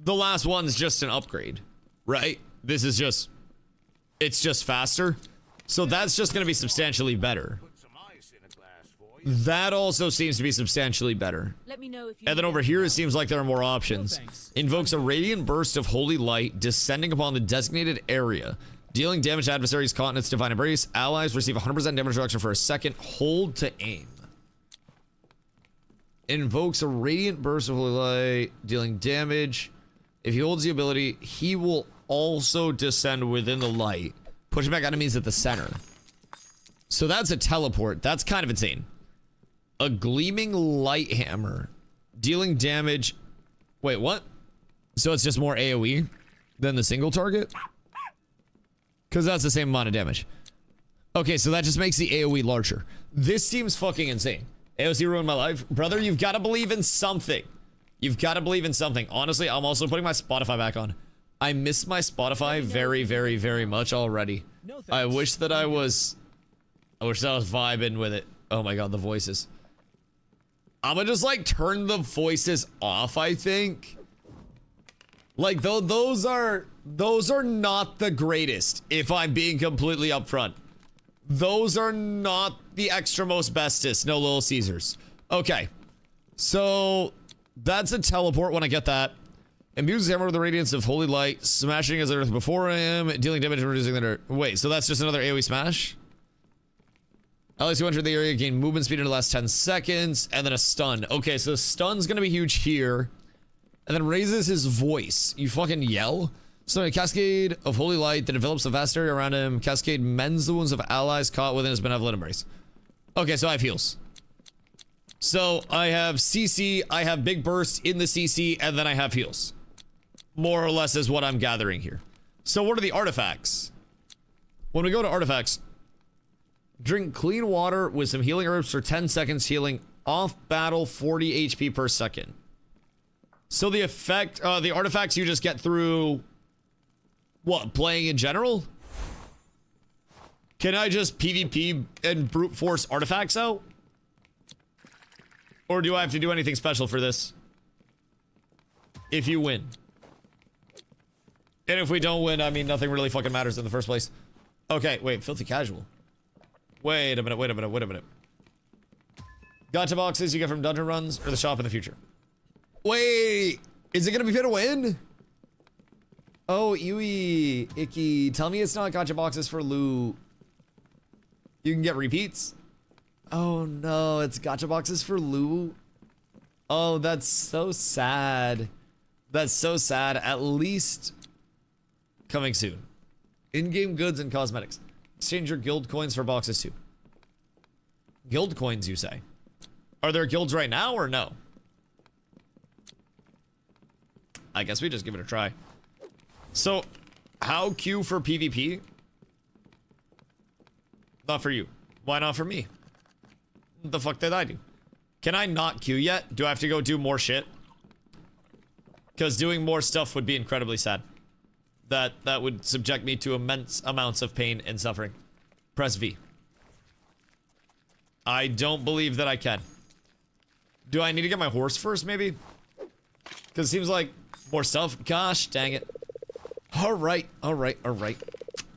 the last one's just an upgrade, right? This is just, it's just faster. So that's just going to be substantially better. That also seems to be substantially better. Let me know if you And then over here, it seems like there are more options. Invokes a radiant burst of holy light descending upon the designated area, dealing damage to adversaries caught in its divine embrace. Allies receive 100% damage reduction for a second. Hold to aim. Invokes a radiant burst of holy light, dealing damage. If he holds the ability, he will also descend within the light, pushing back enemies at the center. So that's a teleport. That's kind of insane. A gleaming light hammer, dealing damage. Wait, what? So it's just more AoE than the single target? Because that's the same amount of damage. Okay, so that just makes the AoE larger. This seems fucking insane. AOC ruined my life. Brother, you've got to believe in something. You've got to believe in something. Honestly, I'm also putting my Spotify back on. I miss my Spotify very, very, very much already. I wish that I was vibing with it. Oh my god, the voices. I'm gonna just like turn the voices off, I think. Like those are not the greatest, if I'm being completely upfront. Those are not the extra most bestest, no Little Caesars. Okay. So that's a teleport when I get that. Imbues hammer with the radiance of holy light, smashing as earth before him, dealing damage and reducing the dirt. Wait, so that's just another AoE smash? Allies who enter the area gain movement speed in the last 10 seconds, and then a stun. Okay, so the stun's gonna be huge here. And then raises his voice. You fucking yell? So a cascade of holy light that develops a vast area around him. Cascade mends the wounds of allies caught within his benevolent embrace. Okay, so I have heals. So I have CC, I have big burst in the CC, and then I have heals. More or less is what I'm gathering here. So what are the artifacts? When we go to artifacts, drink clean water with some healing herbs for 10 seconds, healing off battle 40 HP per second. So the effect, the artifacts you just get through, what, playing in general? Can I just PvP and brute force artifacts out? Or do I have to do anything special for this? If you win. And if we don't win, I mean, nothing really fucking matters in the first place. Okay, wait, filthy casual. Wait a minute, wait a minute, wait a minute. Gotcha boxes you get from dungeon runs or the shop in the future. Wait, is it gonna be fair to win? Oh, Ewy, icky. Tell me it's not gotcha boxes for loot. You can get repeats? Oh no, it's gotcha boxes for loot. Oh, that's so sad. That's so sad. At least coming soon. In-game goods and cosmetics. Exchange your guild coins for boxes too. Guild coins, you say? Are there guilds right now or no? I guess we just give it a try. So, how queue for PvP? Not for you. Why not for me? What the fuck did I do? Can I not queue yet? Do I have to go do more shit? Because doing more stuff would be incredibly sad. That would subject me to immense amounts of pain and suffering. Press V. I don't believe that I can. Do I need to get my horse first, maybe? Because it seems like more stuff. Gosh, dang it. Alright, alright, alright.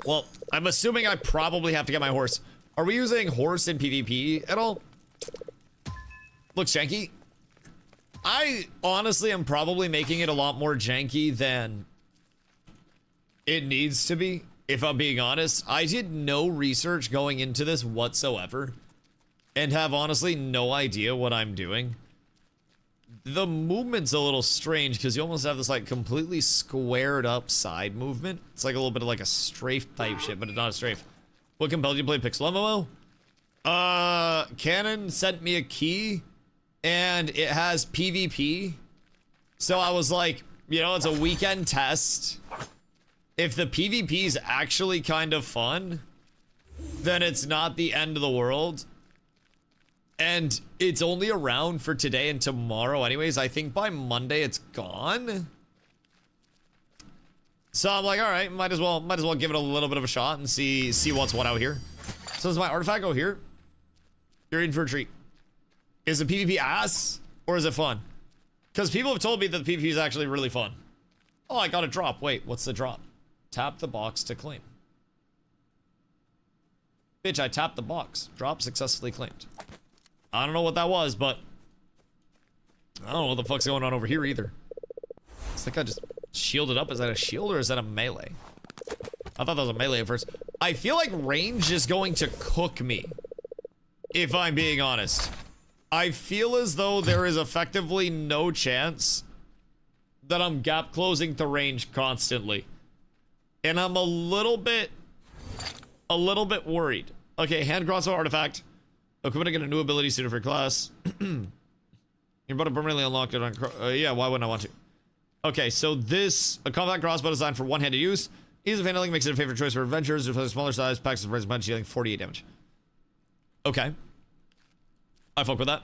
Well, I'm assuming I probably have to get my horse. Are we using horse in PvP at all? Looks janky. I honestly am probably making it a lot more janky than it needs to be, if I'm being honest. I did no research going into this whatsoever and have honestly no idea what I'm doing. The movement's a little strange because you almost have this like completely squared up side movement. It's like a little bit of like a strafe type shit, but it's not a strafe. What compelled you to play Pixel MMO? Canon sent me a key and it has PvP. So I was like, you know, it's a weekend test. If the PvP is actually kind of fun, then it's not the end of the world. And it's only around for today and tomorrow anyways. I think by Monday it's gone. So I'm like, all right, might as well give it a little bit of a shot and see what's what out here. So does my artifact go here? You're in for a treat. Is the PvP ass or is it fun? Because people have told me that the PvP is actually really fun. Oh, I got a drop. Wait, what's the drop? Tap the box to claim. Bitch, I tapped the box. Drop successfully claimed. I don't know what that was, but I don't know what the fuck's going on over here either. It's like I just shielded up. Is that a shield or is that a melee? I thought that was a melee at first. I feel like range is going to cook me, if I'm being honest. I feel as though there is effectively no chance that I'm gap closing to range constantly. And I'm a little bit worried. Okay, hand crossbow artifact. Equipment to get a new ability suited for your class. You're about to permanently unlock it on... yeah, why wouldn't I want to? Okay, so this... A combat crossbow designed for one-handed use. Ease of handling makes it a favorite choice for adventurers. With a smaller size, packs of price punch, dealing 48 damage. Okay. I fuck with that.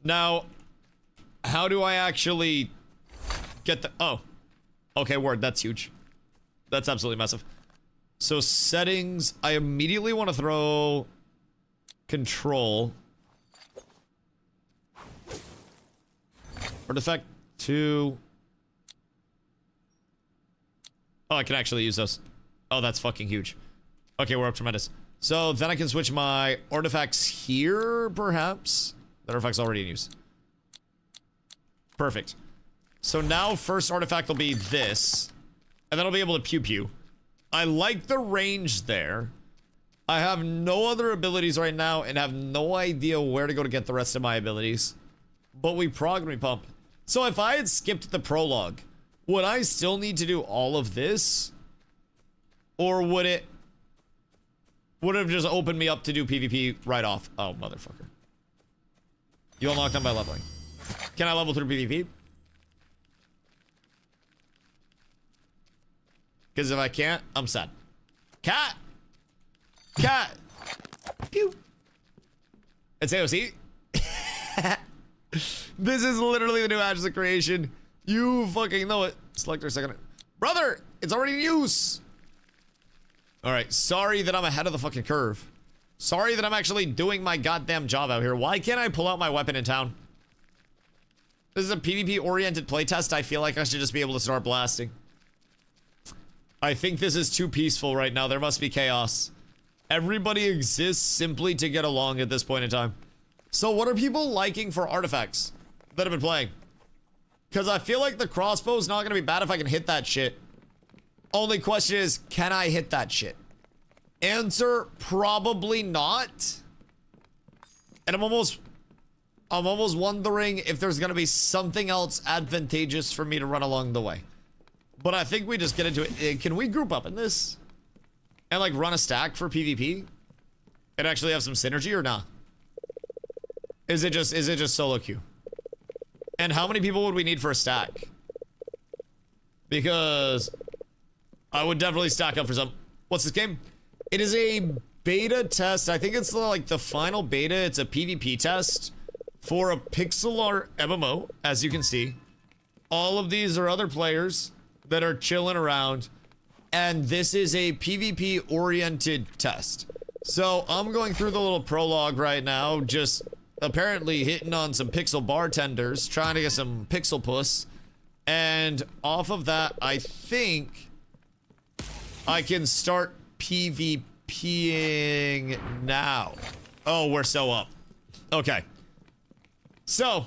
Now, how do I actually get the... Oh. Okay, word. That's huge. That's absolutely massive. So settings, I immediately want to throw control. Artifact 2. Oh, I can actually use those. Oh, that's fucking huge. Okay, we're up tremendous. So then I can switch my artifacts here, perhaps. The artifact's already in use. Perfect. So now first artifact will be this. And then I'll be able to pew pew. I like the range there. I have no other abilities right now and have no idea where to go to get the rest of my abilities. But we prog and we pump. So if I had skipped the prologue, would I still need to do all of this? Or would it have just opened me up to do PvP right off? Oh, motherfucker. You unlock them by leveling. Can I level through PvP? Because if I can't, I'm sad. Cat! Cat! Pew! It's AOC. This is literally the new Ashes of Creation. You fucking know it. Select our second. Brother! It's already in use! Alright, sorry that I'm ahead of the fucking curve. Sorry that I'm actually doing my goddamn job out here. Why can't I pull out my weapon in town? This is a PvP-oriented playtest. I feel like I should just be able to start blasting. I think this is too peaceful right now. There must be chaos. Everybody exists simply to get along at this point in time. So what are people liking for artifacts that have been playing? Because I feel like the crossbow's not going to be bad if I can hit that shit. Only question is, can I hit that shit? Answer, probably not. And I'm almost wondering if there's going to be something else advantageous for me to run along the way. But I think we just get into it. Can we group up in this? And like run a stack for PvP? And actually have some synergy or not? Is it just solo queue? And how many people would we need for a stack? Because I would definitely stack up for some. What's this game? It is a beta test. I think it's like the final beta. It's a PvP test for a pixel art MMO, as you can see. All of these are other players that are chilling around, and this is a PvP oriented test. So I'm going through the little prologue right now, just apparently hitting on some pixel bartenders, trying to get some pixel puss, and off of that I think I can start PvPing now. Oh, we're so up. Okay, so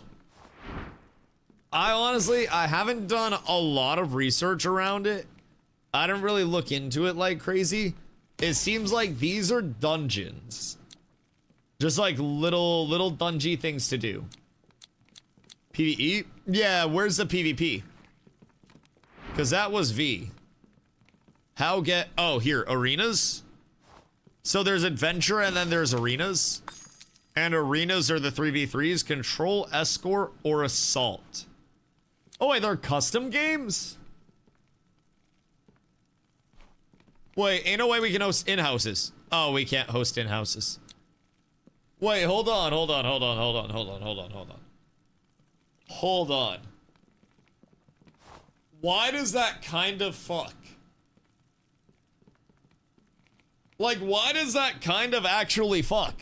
I haven't done a lot of research around it. I didn't really look into it like crazy. It seems like these are dungeons. Just like little dungy things to do. PvE? Yeah, where's the PvP? Because that was V. How get... Oh, here. Arenas? So there's adventure and then there's arenas. And arenas are the 3v3s. Control, escort, or assault. Oh, wait, they're custom games? Wait, ain't no way we can host in-houses. Oh, we can't host in-houses. Wait, hold on. Hold on. Why does that kind of fuck? Like, why does that kind of actually fuck?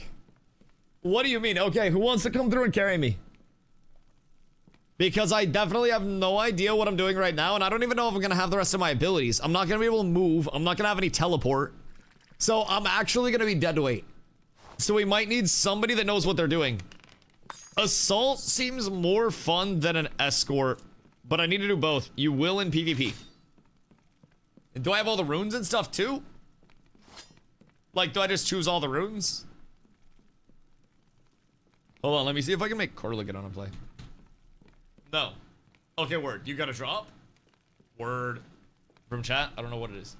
What do you mean? Okay, who wants to come through and carry me? Because I definitely have no idea what I'm doing right now, and I don't even know if I'm gonna have the rest of my abilities. I'm not gonna be able to move. I'm not gonna have any teleport. So I'm actually gonna be dead weight. So we might need somebody that knows what they're doing. Assault seems more fun than an escort, but I need to do both. You will in PvP. Do I have all the runes and stuff too? Like, do I just choose all the runes? Hold on, let me see if I can make Corla get on and play. No. Okay, word. You got a drop? Word. From chat? I don't know what it is.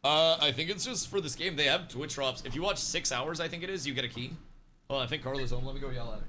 I think it's just for this game. They have Twitch drops. If you watch 6 hours, I think it is, you get a key. Well, I think Carla's home. Let me go yell at her.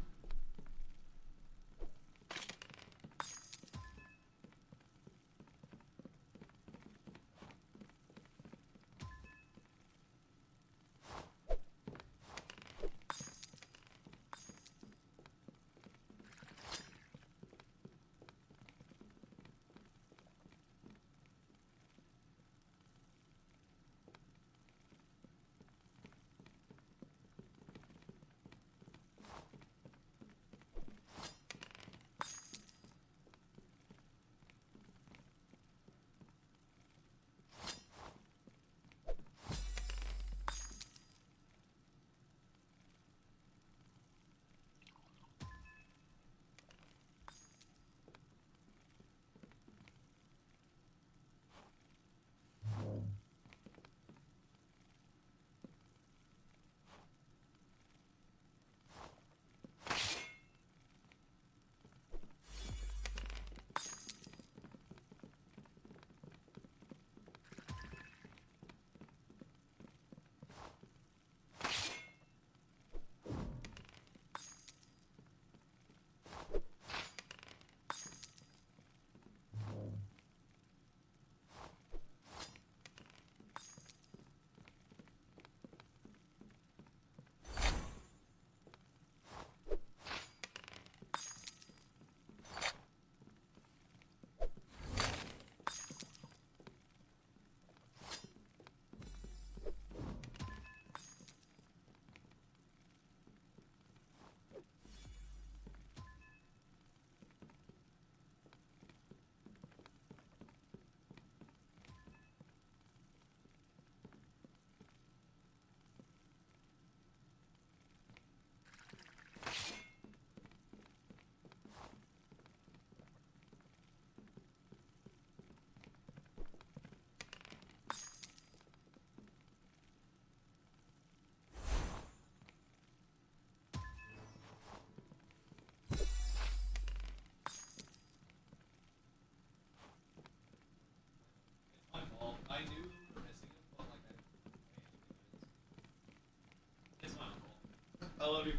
I love you.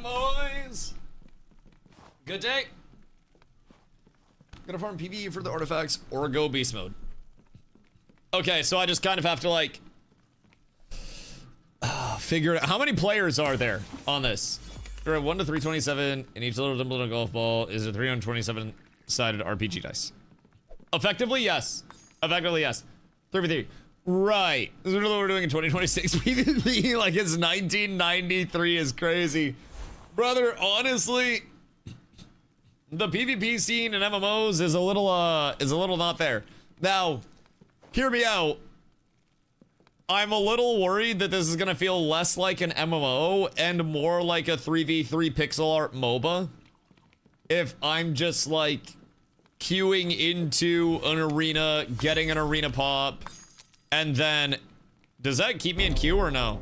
Boys. Good day. Gonna farm PvE for the artifacts or go beast mode. Okay, so I just kind of have to like figure out how many players are there on this. There are 1 to 327 in each little dimple and golf ball. Is a 327 sided RPG dice. Effectively, yes. Effectively, yes. 3v3. Right. This is what we're doing in 2026. PvP like it's 1993 is crazy. Brother, honestly, the PvP scene in MMOs is a little not there. Now, hear me out. I'm a little worried that this is gonna feel less like an MMO and more like a 3v3 pixel art MOBA. If I'm just like queuing into an arena, getting an arena pop, and then does that keep me in queue or no?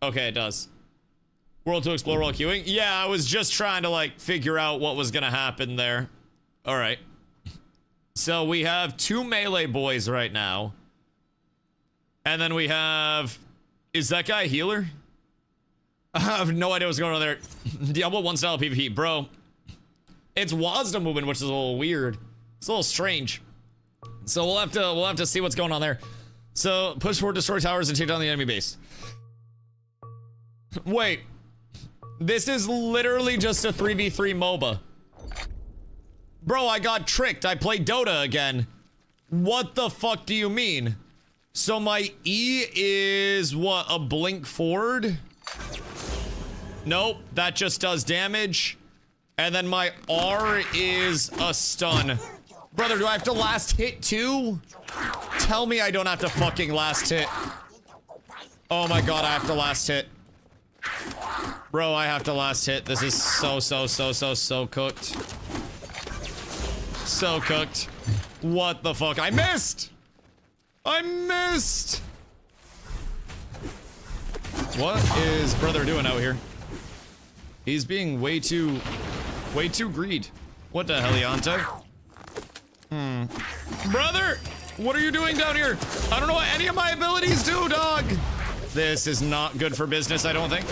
Okay, it does. World to explore while queuing? Yeah, I was just trying to like figure out what was gonna happen there. All right. So we have 2 melee boys right now. And then we have, is that guy a healer? I have no idea what's going on there. Diablo 1 style PvP, bro. It's WASD movement, which is a little weird. It's a little strange. So we'll have to see what's going on there. So push forward, destroy towers, and take down the enemy base. Wait, this is literally just a 3v3 MOBA. Bro, I got tricked. I played Dota again. What the fuck do you mean? So my E is what, a blink forward? Nope, that just does damage. And then my R is a stun. Brother, do I have to last hit too? Tell me I don't have to fucking last hit. Oh my god, I have to last hit. Bro, I have to last hit. This is so cooked. So cooked. What the fuck? I missed! I missed! What is brother doing out here? He's being way too greed. What the hell, Yante? Brother! What are you doing down here? I don't know what any of my abilities do, dog! This is not good for business, I don't think.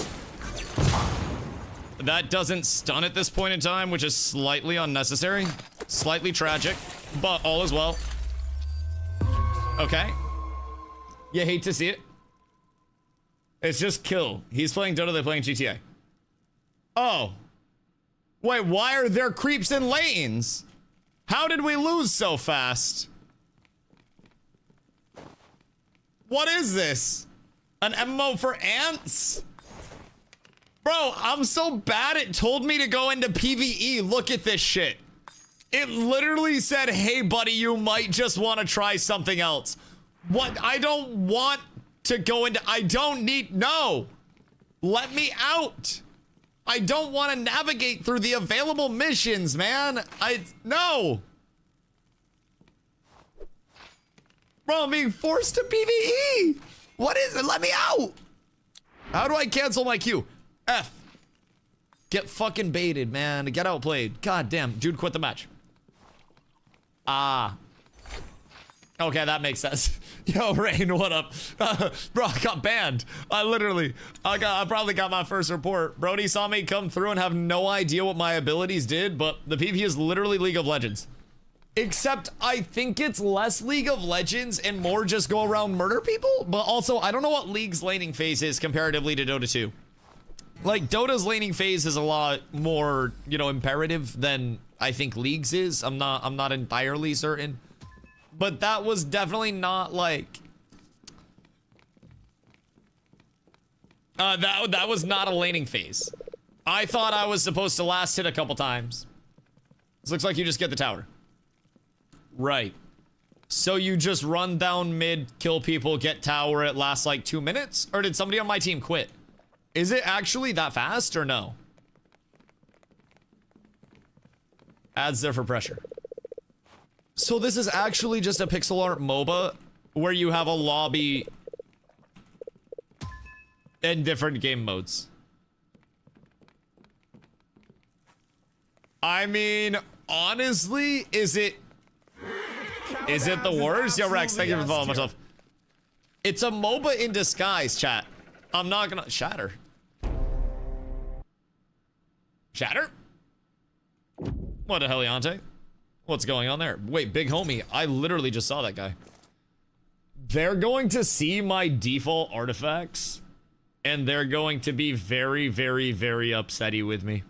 That doesn't stun at this point in time, which is slightly unnecessary. Slightly tragic, but all is well. Okay. You hate to see it. It's just kill. He's playing Dota, they're playing GTA. Oh. Wait, why are there creeps in lanes? How did we lose so fast? What is this? An MMO for ants? Bro, I'm so bad it told me to go into PvE. Look at this shit. It literally said, hey buddy, you might just want to try something else. What? I don't want to go into, I don't need, no. Let me out. I don't want to navigate through the available missions, man. No. Bro, I'm being forced to PvE. What is it? Let me out. How do I cancel my queue? F. Get fucking baited, man. Get outplayed. God damn. Dude quit the match. Ah. Okay, that makes sense. Yo, Rain, what up? Bro, I got banned. I probably got my first report. Brody saw me come through and have no idea what my abilities did, but the PvP is literally League of Legends. Except I think it's less League of Legends and more just go around murder people. But also, I don't know what League's laning phase is comparatively to Dota 2. Like, Dota's laning phase is a lot more, you know, imperative than I think League's is. I'm not entirely certain. But that was definitely not like... that was not a laning phase. I thought I was supposed to last hit a couple times. This looks like you just get the tower. Right. So you just run down mid, kill people, get tower, it lasts like 2 minutes? Or did somebody on my team quit? Is it actually that fast or no? Adds there for pressure. So this is actually just a pixel art MOBA where you have a lobby in different game modes. I mean, honestly, is it the worst? Yo, Rex, thank you for following myself. It's a MOBA in disguise, chat. I'm not gonna shatter. Shatter? What the hell, Yante? What's going on there? Wait, big homie. I literally just saw that guy. They're going to see my default artifacts, and they're going to be very, very, very upsetty with me.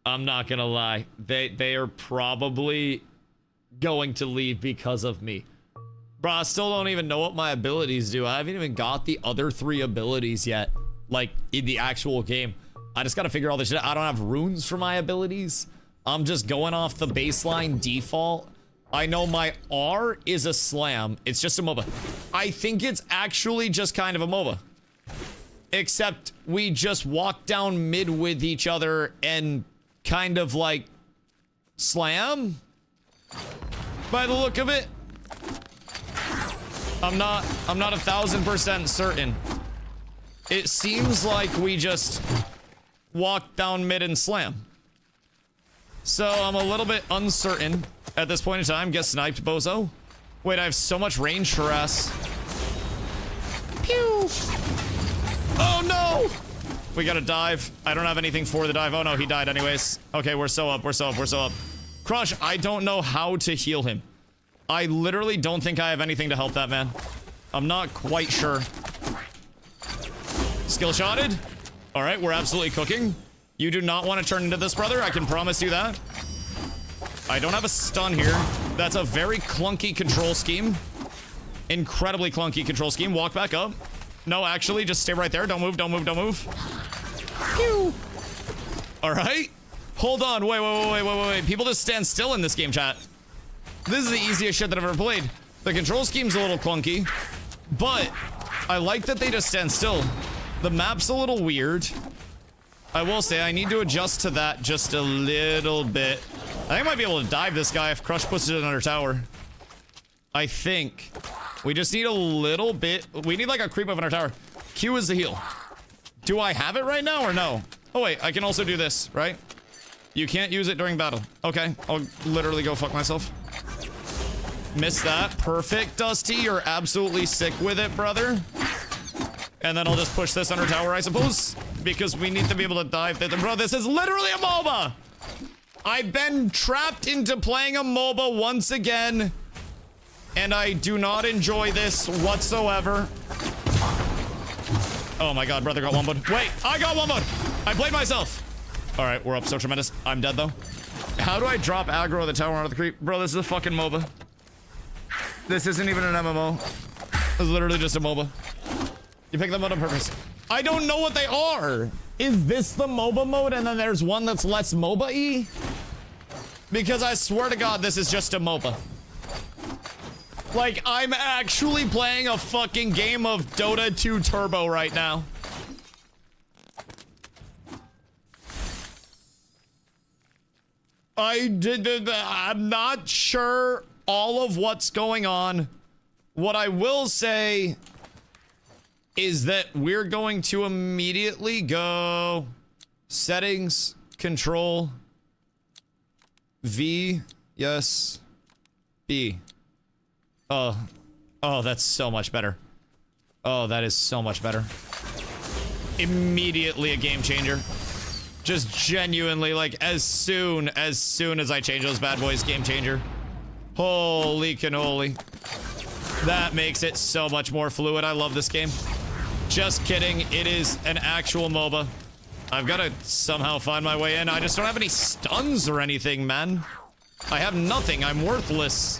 I'm not gonna lie. They are probably going to leave because of me. Bro, I still don't even know what my abilities do. I haven't even got the other 3 abilities yet, like in the actual game. I just gotta figure all this shit out. I don't have runes for my abilities. I'm just going off the baseline default. I know my R is a slam. It's just a MOBA. I think it's actually just kind of a MOBA. Except we just walk down mid with each other and kind of like slam? By the look of it. I'm not 1000% certain. It seems like we just walk down mid and slam. So I'm a little bit uncertain at this point in time. Get sniped, bozo. Wait, I have so much range harass. Pew! Oh no! We gotta dive. I don't have anything for the dive. Oh no, he died anyways. Okay, we're so up, we're so up, we're so up. Crush, I don't know how to heal him. I literally don't think I have anything to help that man. I'm not quite sure. Skill shotted. All right, we're absolutely cooking. You do not want to turn into this, brother. I can promise you that. I don't have a stun here. That's a very clunky control scheme. Incredibly clunky control scheme. Walk back up. No, actually, just stay right there. Don't move, don't move, don't move. Pew. All right. Hold on. Wait. People just stand still in this game, chat. This is the easiest shit that I've ever played. The control scheme's a little clunky, but I like that they just stand still. The map's a little weird. I will say I need to adjust to that just a little bit. I think I might be able to dive this guy if Crush puts it in under tower. I think. We just need a little bit. We need like a creep of under tower. Q is the heal. Do I have it right now or no? Oh wait, I can also do this, right? You can't use it during battle. Okay, I'll literally go fuck myself. Missed that. Perfect, Dusty. You're absolutely sick with it, brother. And then I'll just push this under tower, I suppose. Because we need to be able to dive. Bro, this is literally a MOBA! I've been trapped into playing a MOBA once again. And I do not enjoy this whatsoever. Oh my god, brother got one mode. Wait, I got one mode! I played myself! Alright, we're up so tremendous. I'm dead though. How do I drop aggro of the tower onto the creep? Bro, this is a fucking MOBA. This isn't even an MMO. It's literally just a MOBA. You pick them up on purpose. I don't know what they are. Is this the MOBA mode and then there's one that's less MOBA-y? Because I swear to God, this is just a MOBA. Like, I'm actually playing a fucking game of Dota 2 Turbo right now. I'm not sure all of what's going on. What I will say is that we're going to immediately go settings, control, V, yes, B. Oh, that's so much better. Oh, that is so much better. Immediately a game changer. Just genuinely, like, as soon as I change those bad boys, game changer. Holy cannoli. That makes it so much more fluid. I love this game. Just kidding. It is an actual MOBA. I've got to somehow find my way in. I just don't have any stuns or anything, man. I have nothing. I'm worthless.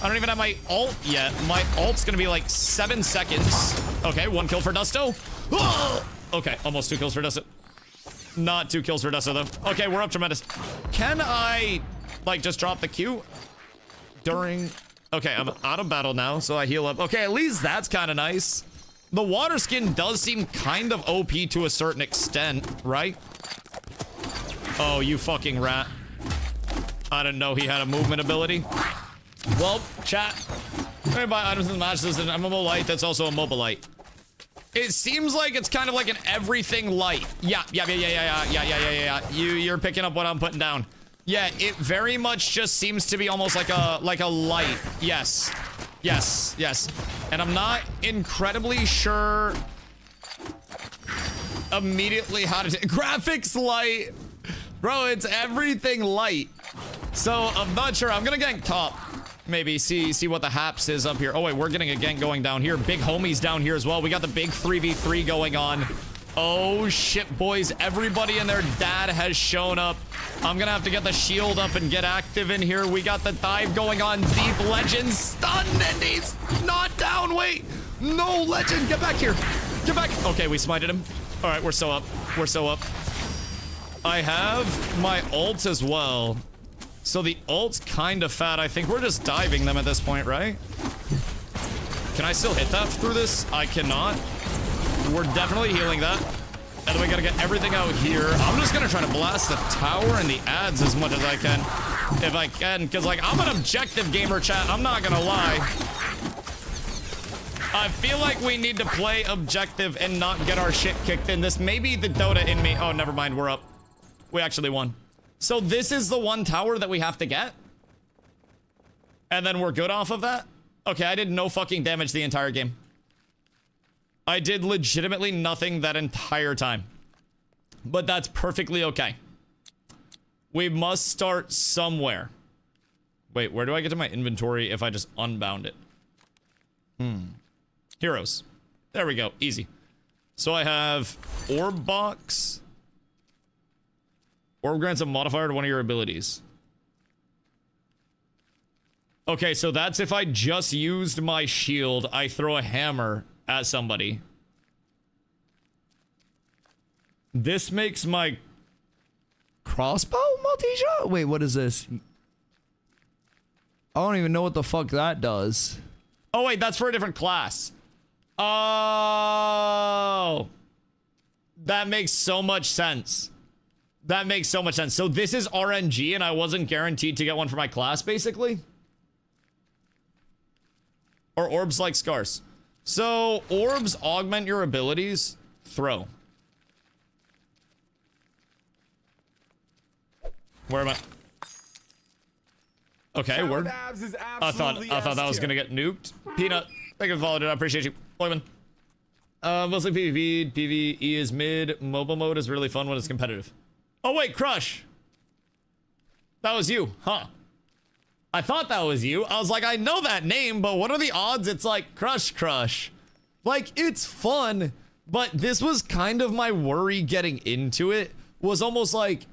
I don't even have my ult yet. My ult's gonna be like 7 seconds. Okay, 1 kill for Dusto. Oh! Okay, almost 2 kills for Dusto. Not 2 kills for Dusto, though. Okay, we're up tremendous. Can I, like, just drop the Q during... Okay, I'm out of battle now, so I heal up. Okay, at least that's kind of nice. The water skin does seem kind of OP to a certain extent, right? Oh, you fucking rat. I didn't know he had a movement ability. Well, chat. Let me buy items in the match. This is an MMO light that's also a MOBA light. It seems like it's kind of like an everything light. Yeah. You're picking up what I'm putting down. Yeah, it very much just seems to be almost like a light. Yes. And I'm not incredibly sure immediately how to graphics light. Bro, it's everything light. So I'm not sure. I'm gonna gank top. Maybe see what the haps is up here. Oh wait, we're getting a gank going down here. Big homies down here as well. We got the big 3v3 going on. Oh shit, boys. Everybody and their dad has shown up. I'm gonna have to get the shield up and get active in here. We got the dive going on. Deep Legend stunned and he's not down. Wait, no, Legend, get back here. Get back. Okay, we smited him. All right, we're so up. We're so up. I have my ult as well. So the ult's kind of fat. I think we're just diving them at this point, right? Can I still hit that through this? I cannot. We're definitely healing that. And then we gotta get everything out here. I'm just gonna try to blast the tower and the ads as much as I can. If I can, because like, I'm an objective gamer, chat. I'm not gonna lie. I feel like we need to play objective and not get our shit kicked in. This may be the Dota in me. Oh, never mind. We're up. We actually won. So this is the one tower that we have to get? And then we're good off of that? Okay, I did no fucking damage the entire game. I did legitimately nothing that entire time. But that's perfectly okay. We must start somewhere. Wait, where do I get to my inventory if I just unbound it? Heroes. There we go. Easy. So I have orb box. Orb grants a modifier to one of your abilities. Okay, so that's if I just used my shield, I throw a hammer at somebody. This makes my crossbow multi-shot? Wait, what is this? I don't even know what the fuck that does. Oh, wait, that's for a different class. Oh. That makes so much sense. That makes so much sense. So this is RNG and I wasn't guaranteed to get one for my class, basically? Or orbs like scars. So orbs augment your abilities. Throw. Where am I? Okay, word. I thought that was gonna get nuked. Peanut, thank you for following it. I appreciate you. Boyman. Mostly PvP. PvE is mid. Mobile mode is really fun when it's competitive. Oh wait, Crush. That was you, huh? I thought that was you. I was like, I know that name, but what are the odds it's like Crush? Like, it's fun, but this was kind of my worry getting into it. Was almost like,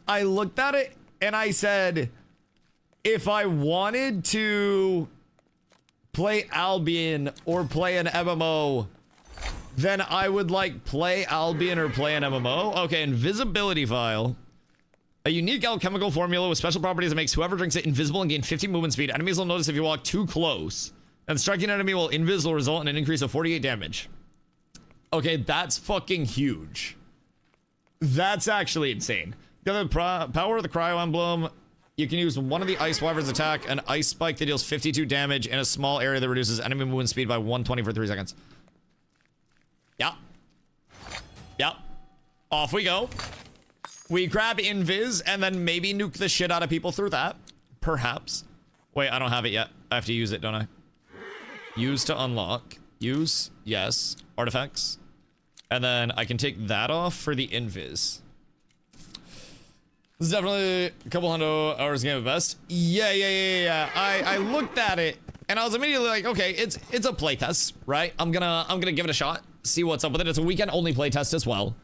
I looked at it and I said, if I wanted to play Albion or play an MMO, then I would like play Albion or play an MMO. Okay, invisibility vial. A unique alchemical formula with special properties that makes whoever drinks it invisible and gain 50 movement speed. Enemies will notice if you walk too close. And striking an enemy will invisible result in an increase of 48 damage. Okay, that's fucking huge. That's actually insane. The power of the cryo emblem. You can use one of the ice wyverns attack, an ice spike that deals 52 damage in a small area that reduces enemy movement speed by 120 for 3 seconds. Yeah. Yeah. Off we go. We grab invis and then maybe nuke the shit out of people through that. Perhaps. Wait, I don't have it yet. I have to use it, don't I? Use to unlock. Use. Yes. Artifacts. And then I can take that off for the invis. This is definitely a couple hundred hours game at best. Yeah. I looked at it and I was immediately like, okay, it's a playtest, right? I'm gonna give it a shot. See what's up with it. It's a weekend only playtest as well.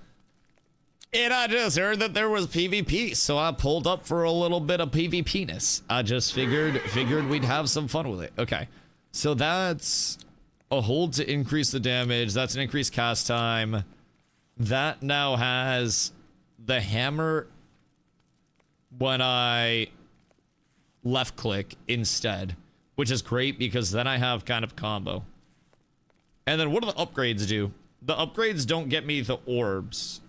And I just heard that there was PvP, so I pulled up for a little bit of PvP-ness. I just figured we'd have some fun with it. Okay, so that's a hold to increase the damage. That's an increased cast time. That now has the hammer when I left click instead, which is great because then I have kind of combo. And then what do the upgrades do? The upgrades don't get me the orbs.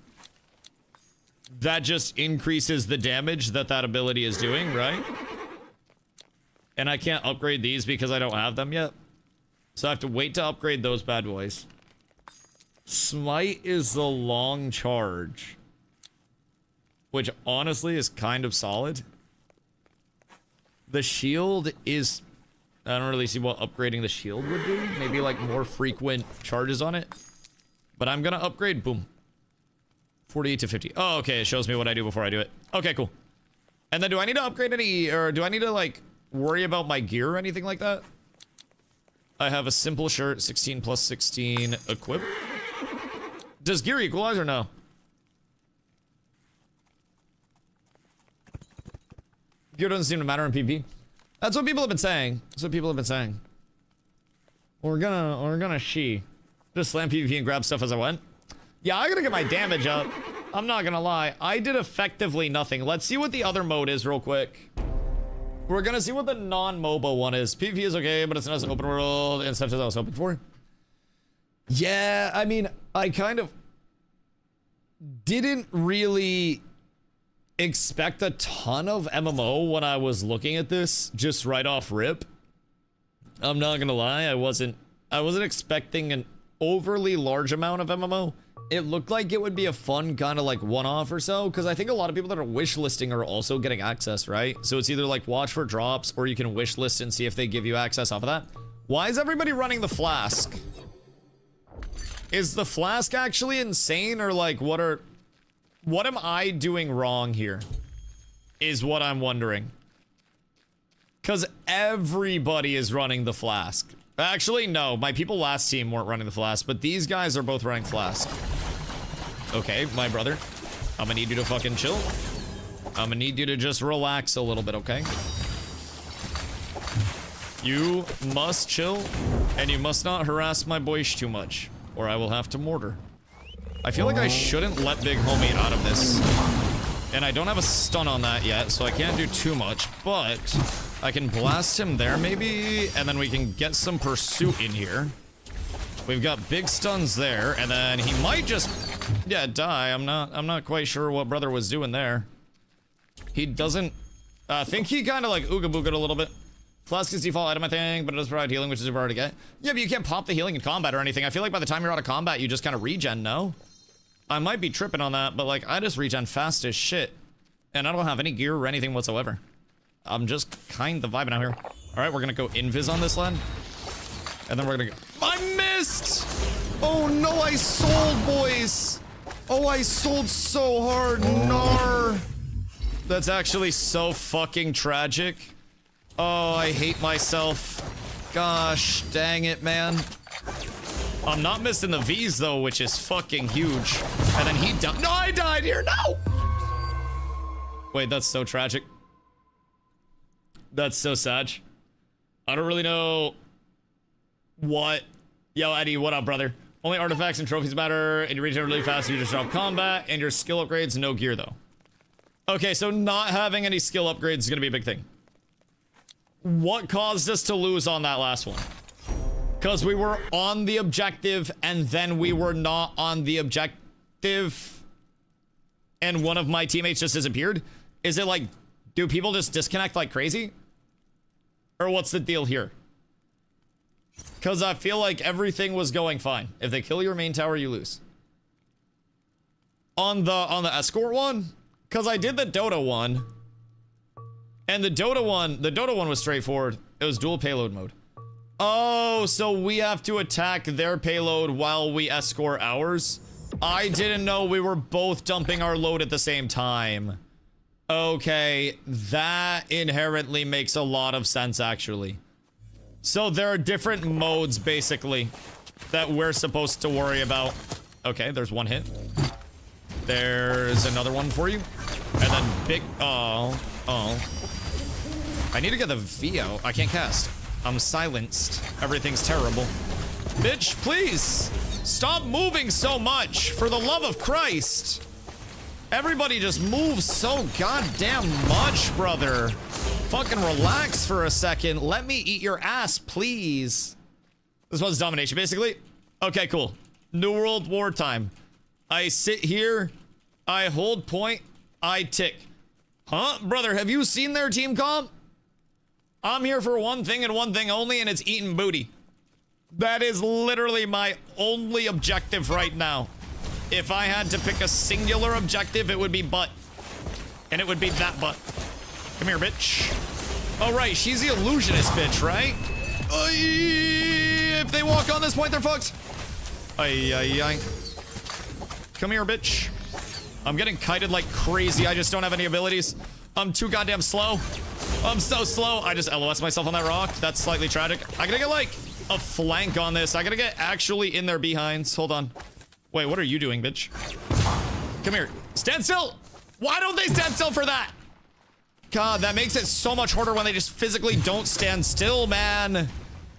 That just increases the damage that ability is doing, right? And I can't upgrade these because I don't have them yet. So I have to wait to upgrade those bad boys. Smite is the long charge, which honestly is kind of solid. The shield is... I don't really see what upgrading the shield would do. Maybe like more frequent charges on it. But I'm gonna upgrade, boom. 48 to 50. Oh, okay. It shows me what I do before I do it. Okay, cool. And then do I need to upgrade any, or do I need to like worry about my gear or anything like that? I have a simple shirt, 16 plus 16 equip. Does gear equalize or no? Gear doesn't seem to matter in PvP. That's what people have been saying. That's what people have been saying. We're gonna just slam PvP and grab stuff as I went. Yeah, I gotta get my damage up. I'm not gonna lie. I did effectively nothing. Let's see what the other mode is real quick. We're gonna see what the non-MOBA one is. PvP is okay, but it's not as open world and such as I was hoping for. Yeah, I mean, I kind of didn't really expect a ton of MMO when I was looking at this, just right off rip. I'm not gonna lie, I wasn't expecting an overly large amount of MMO. It looked like it would be a fun kind of like one-off or so, because I think a lot of people that are wishlisting are also getting access, right? So it's either like watch for drops, or you can wishlist and see if they give you access off of that. Why is everybody running the flask? Is the flask actually insane, or like what am I doing wrong here? Is what I'm wondering. Because everybody is running the flask. Actually, no. My people last team weren't running the flask, but these guys are both running flask. Okay, my brother. I'm gonna need you to fucking chill. I'm gonna need you to just relax a little bit, okay? You must chill, and you must not harass my boys too much, or I will have to mortar. I feel like I shouldn't let Big Homie out of this. And I don't have a stun on that yet, so I can't do too much, but I can blast him there maybe, and then we can get some pursuit in here. We've got big stuns there, and then he might just, yeah, die. I'm not quite sure what brother was doing there. He doesn't, I think he kind of like ooga booga'd a little bit. Flask is default item, I think, but it does provide healing, which is super hard to get. Yeah, but you can't pop the healing in combat or anything. I feel like by the time you're out of combat, you just kind of regen, no? I might be tripping on that, but like, I just regen fast as shit. And I don't have any gear or anything whatsoever. I'm just kind of vibing out here. All right, we're gonna go invis on this lad. And then we're gonna go, I missed! Oh no, I sold, boys! Oh, I sold so hard, nar! That's actually so fucking tragic. Oh, I hate myself. Gosh, dang it, man. I'm not missing the V's though, which is fucking huge. And then he died. No, I died here, no! Wait, that's so tragic. That's so sad. I don't really know what. Yo, Eddie, what up, brother? Only artifacts and trophies matter, and you regen really fast, you just drop combat, and your skill upgrades, no gear though. Okay, so not having any skill upgrades is gonna be a big thing. What caused us to lose on that last one? Because we were on the objective, and then we were not on the objective, and one of my teammates just disappeared? Is it like, do people just disconnect like crazy? Or what's the deal here? Because I feel like everything was going fine. If they kill your main tower, you lose. On the escort one, because I did the Dota one, and the Dota one was straightforward. It was dual payload mode. Oh, so we have to attack their payload while we escort ours? I didn't know we were both dumping our load at the same time. Okay, that inherently makes a lot of sense, actually. So there are different modes, basically, that we're supposed to worry about. Okay, there's one hit. There's another one for you. And then big... Oh. I need to get the VO. I can't cast. I'm silenced. Everything's terrible. Bitch, please! Stop moving so much! For the love of Christ! Everybody just moves so goddamn much, brother. Fucking relax for a second. Let me eat your ass, please. This one's domination, basically. Okay, cool. New World War time. I sit here. I hold point. I tick. Huh? Brother, have you seen their team comp? I'm here for one thing and one thing only, and it's eating booty. That is literally my only objective right now. If I had to pick a singular objective, it would be butt. And it would be that butt. Come here, bitch. Oh, right. She's the illusionist bitch, right? If they walk on this point, they're fucked. Come here, bitch. I'm getting kited like crazy. I just don't have any abilities. I'm too goddamn slow. I'm so slow. I just LOS myself on that rock. That's slightly tragic. I gotta get like a flank on this. I gotta get actually in their behinds. Hold on. Wait, what are you doing, bitch? Come here. Stand still. Why don't they stand still for that? God, that makes it so much harder when they just physically don't stand still, man.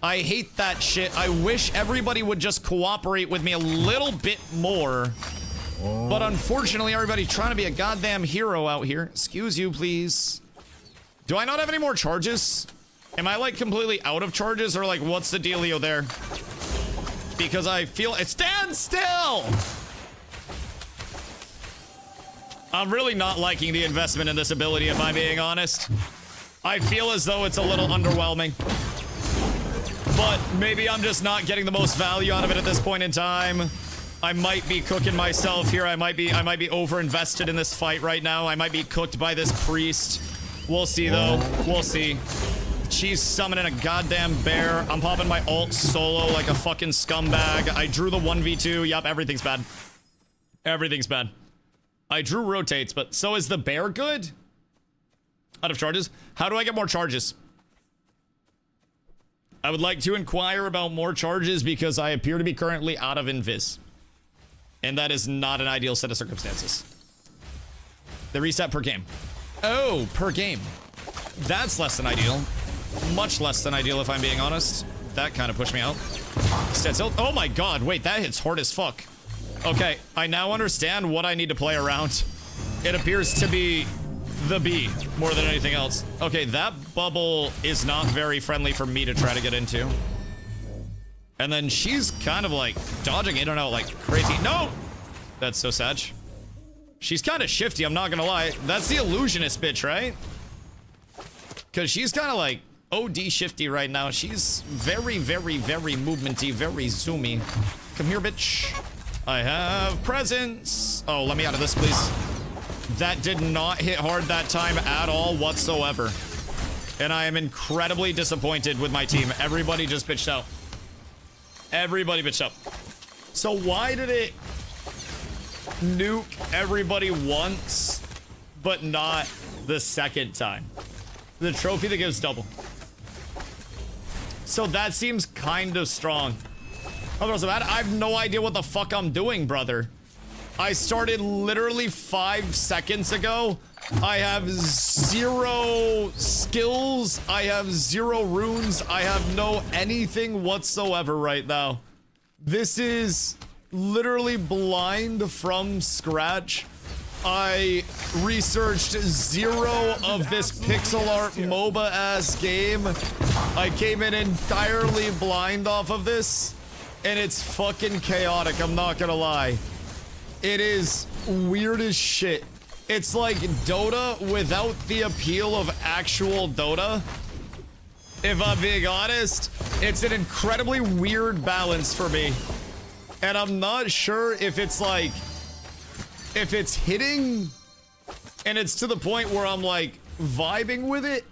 I hate that shit. I wish everybody would just cooperate with me a little bit more. But unfortunately, everybody's trying to be a goddamn hero out here. Excuse you, please. Do I not have any more charges? Am I like completely out of charges or like what's the dealio there? Because I feel it. Stand still! I'm really not liking the investment in this ability, if I'm being honest. I feel as though it's a little underwhelming. But maybe I'm just not getting the most value out of it at this point in time. I might be cooking myself here. I might be over-invested in this fight right now. I might be cooked by this priest. We'll see, though. We'll see. She's summoning a goddamn bear. I'm popping my ult solo like a fucking scumbag. I drew the 1v2. Yup, everything's bad. Everything's bad. I drew rotates, but so is the bear good? Out of charges? How do I get more charges? I would like to inquire about more charges because I appear to be currently out of invis. And that is not an ideal set of circumstances. The reset per game. Oh, per game. That's less than ideal. Much less than ideal, if I'm being honest. That kind of pushed me out. Stencil. Oh my god, wait, that hits hard as fuck. Okay, I now understand what I need to play around. It appears to be the bee more than anything else. Okay, that bubble is not very friendly for me to try to get into. And then she's kind of like dodging in and out like crazy. No! That's so sad. She's kind of shifty, I'm not gonna lie. That's the illusionist bitch, right? Because she's kind of like OD shifty right now. She's very, very, very movementy, very zoomy. Come here, bitch. I have presents. Oh, let me out of this, please. That did not hit hard that time at all whatsoever. And I am incredibly disappointed with my team. Everybody just bitched out. Everybody bitched out. So why did it nuke everybody once, but not the second time? The trophy that gives double. So that seems kind of strong. Otherwise, I have no idea what the fuck I'm doing, brother. I started literally 5 seconds ago. I have 0 skills. I have 0 runes. I have no anything whatsoever right now. This is literally blind from scratch. I researched 0 of this pixel art MOBA ass game. I came in entirely blind off of this, and it's fucking chaotic, I'm not gonna lie. It is weird as shit. It's like Dota without the appeal of actual Dota. If I'm being honest, it's an incredibly weird balance for me. And I'm not sure if it's like, if it's hitting and it's to the point where I'm like vibing with it,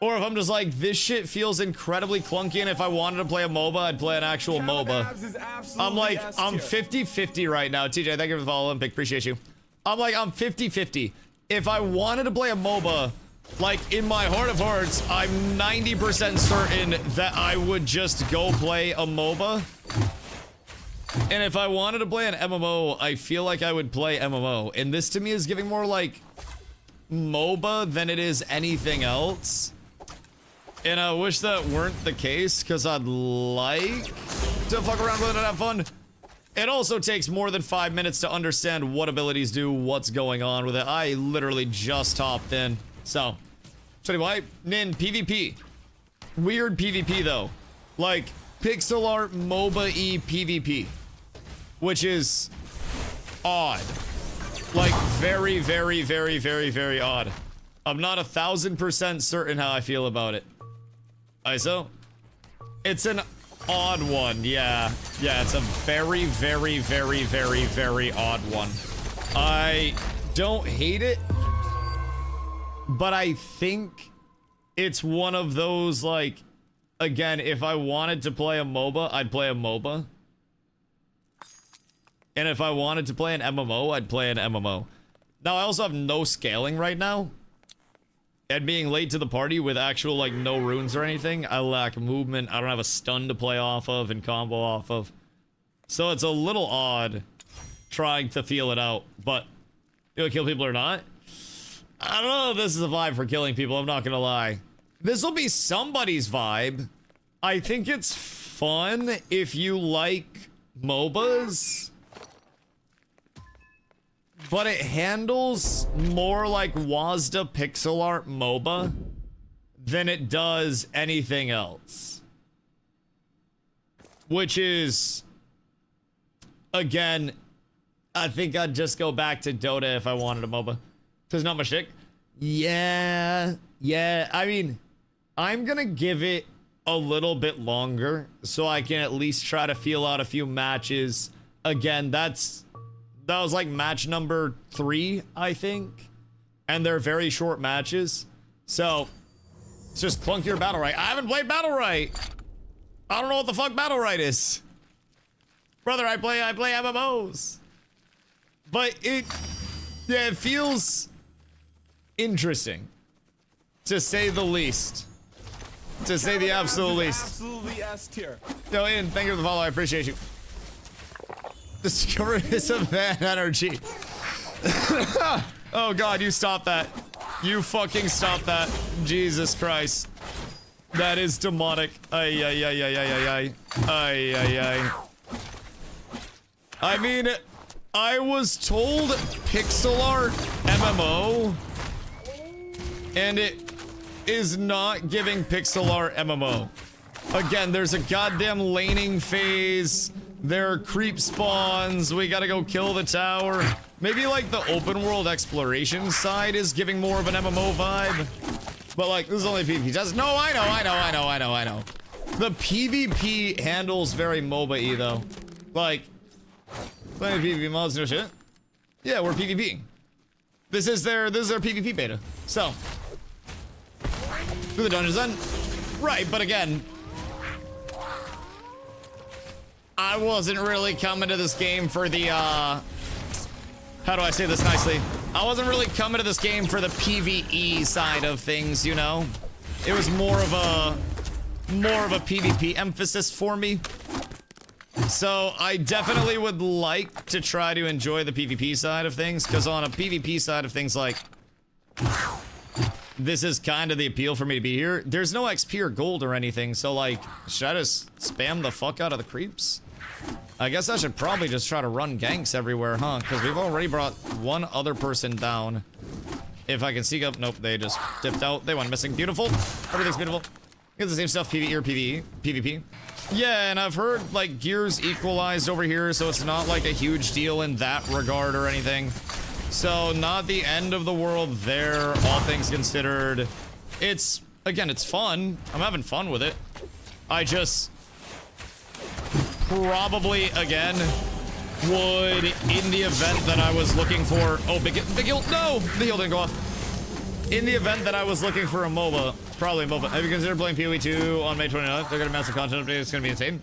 or if I'm just like, this shit feels incredibly clunky, and if I wanted to play a MOBA, I'd play an actual MOBA. I'm like, I'm 50-50 right now. TJ, thank you for the follow, Olympic. Appreciate you. I'm like, I'm 50-50. If I wanted to play a MOBA, like in my heart of hearts, I'm 90% certain that I would just go play a MOBA. And if I wanted to play an MMO, I feel like I would play MMO. And this to me is giving more like MOBA than it is anything else. And I wish that weren't the case, because I'd like to fuck around with it and have fun. It also takes more than 5 minutes to understand what abilities do, what's going on with it. I literally just hopped in. So, DustyWhy, Nin, PvP. Weird PvP though. Like, pixel art MOBA-y PvP. Which is odd. Like, very, very, very, very, very odd. I'm not 1000% certain how I feel about it. ISO? It's an odd one, yeah. Yeah, it's a very, very, very, very, very odd one. I don't hate it, but I think it's one of those, like, again, if I wanted to play a MOBA, I'd play a MOBA. And if I wanted to play an MMO, I'd play an MMO. Now, I also have no scaling right now. And being late to the party with actual, like, no runes or anything, I lack movement. I don't have a stun to play off of and combo off of. So it's a little odd trying to feel it out. But, do I kill people or not? I don't know if this is a vibe for killing people, I'm not gonna lie. This will be somebody's vibe. I think it's fun if you like MOBAs. But it handles more like WASD pixel art MOBA than it does anything else. Which is, again, I think I'd just go back to Dota if I wanted a MOBA. Because not much shit. Yeah. I mean, I'm gonna give it a little bit longer so I can at least try to feel out a few matches. Again, that was like match number 3, I think. And they're very short matches. So, it's just clunkier Battle Right. I haven't played Battle Right. I don't know what the fuck Battle Right is. Brother, I play MMOs. But it feels interesting. To say the least. To say the absolute least. Absolutely S tier. Yo, Ian, thank you for the follow. I appreciate you. Discover is a man energy. Oh god, you stop that. You fucking stop that. Jesus Christ. That is demonic. Ay, ay, ay, ay, ay, ay, ay, ay, ay. I mean, I was told pixel art MMO, and it is not giving pixel art MMO. Again, there's a goddamn laning phase. There are creep spawns. We gotta go kill the tower. Maybe like the open world exploration side is giving more of an MMO vibe. But like, this is only PvP. Just no, I know. The PvP handles very MOBA-y though. Like, playing PvP mods, no shit. Yeah, we're PvPing. This is their PvP beta. So, through the dungeons then. Right, but again, I wasn't really coming to this game for the, how do I say this nicely? I wasn't really coming to this game for the PvE side of things, you know? It was more of a PvP emphasis for me. So I definitely would like to try to enjoy the PvP side of things, because on a PvP side of things, like, this is kind of the appeal for me to be here. There's no XP or gold or anything, so like, should I just spam the fuck out of the creeps? I guess I should probably just try to run ganks everywhere, huh? Because we've already brought one other person down. If I can seek up, nope, they just dipped out. They went missing. Beautiful. Everything's beautiful. Get the same stuff, PvE or PvE, PvP. Yeah, and I've heard like gears equalized over here, so it's not like a huge deal in that regard or anything. So not the end of the world there, all things considered. It's, again, it's fun. I'm having fun with it. I just probably, again, would, in the event that I was looking for... Oh, big heal. No! The heal didn't go off. In the event that I was looking for a MOBA, probably a MOBA. Have you considered playing PoE 2 on May 29th? They're gonna massive content update. It's gonna be insane.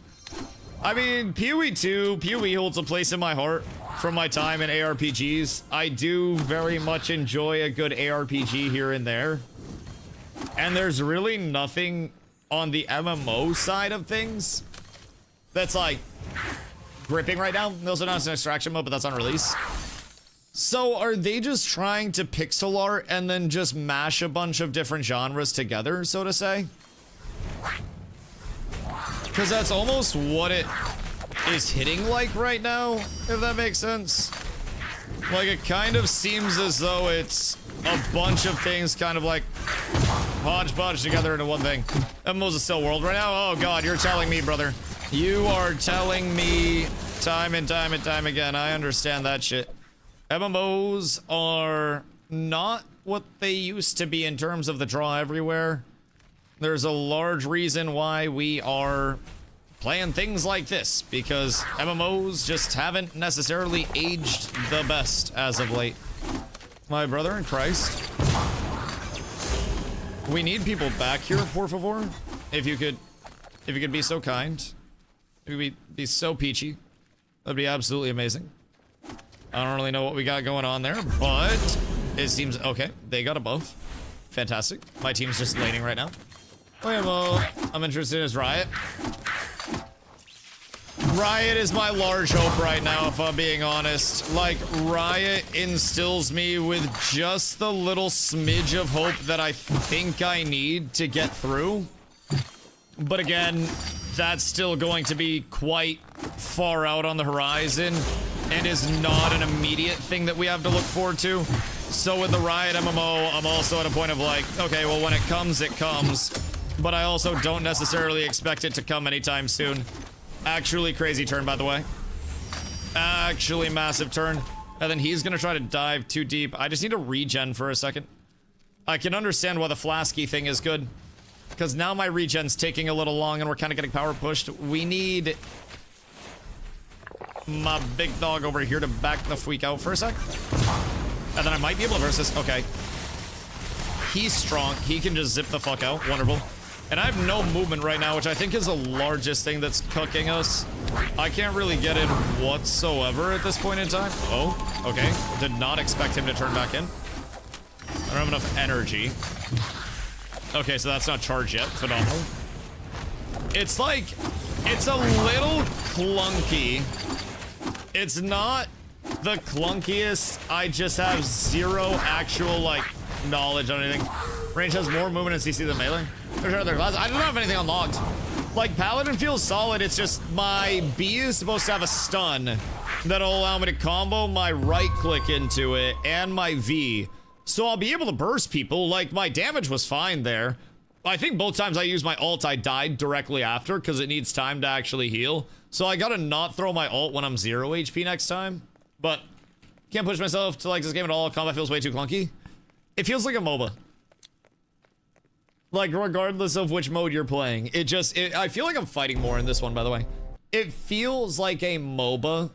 I mean, PoE 2, PoE holds a place in my heart from my time in ARPGs. I do very much enjoy a good ARPG here and there. And there's really nothing on the MMO side of things that's like gripping right now. Those are not an extraction mode, but that's on release. So are they just trying to pixel art and then just mash a bunch of different genres together, so to say? Because that's almost what it is hitting like right now, if that makes sense. Like, it kind of seems as though it's a bunch of things kind of like hodgepodge together into one thing. MMO's a still world right now? Oh god, you're telling me, brother. You are telling me time and time and time again. I understand that shit. MMOs are not what they used to be in terms of the draw everywhere. There's a large reason why we are playing things like this, because MMOs just haven't necessarily aged the best as of late. My brother in Christ. We need people back here, por favor. If you could be so kind. If you could be so peachy. That'd be absolutely amazing. I don't really know what we got going on there, but it seems okay. They got a buff. Fantastic. My team's just laning right now. Okay, well, I'm interested in his Riot. Riot is my large hope right now, if I'm being honest. Like, Riot instills me with just the little smidge of hope that I think I need to get through. But again, that's still going to be quite far out on the horizon and is not an immediate thing that we have to look forward to. So with the Riot MMO, I'm also at a point of like, okay, well, when it comes, it comes. But I also don't necessarily expect it to come anytime soon. Actually crazy turn, by the way. Actually massive turn. And then he's gonna try to dive too deep. I just need to regen for a second. I can understand why the flasky thing is good. Because now my regen's taking a little long and we're kind of getting power pushed. We need my big dog over here to back the freak out for a sec. And then I might be able to verse this. Okay. He's strong. He can just zip the fuck out. Wonderful. And I have no movement right now, which I think is the largest thing that's cooking us. I can't really get in whatsoever at this point in time. Oh, okay. Did not expect him to turn back in. I don't have enough energy. Okay, so that's not charged yet. Phenomenal. It's like, it's a little clunky. It's not the clunkiest. I just have zero actual, like, knowledge on anything. Range has more movement in CC than melee. I don't have anything unlocked. Like, Paladin feels solid. It's just my B is supposed to have a stun that'll allow me to combo my right click into it and my V. So I'll be able to burst people. Like, my damage was fine there. I think both times I used my ult, I died directly after because it needs time to actually heal. So I gotta not throw my ult when I'm 0 HP next time. But can't push myself to like this game at all. Combat feels way too clunky. It feels like a MOBA. Like, regardless of which mode you're playing, I feel like I'm fighting more in this one, by the way. It feels like a MOBA.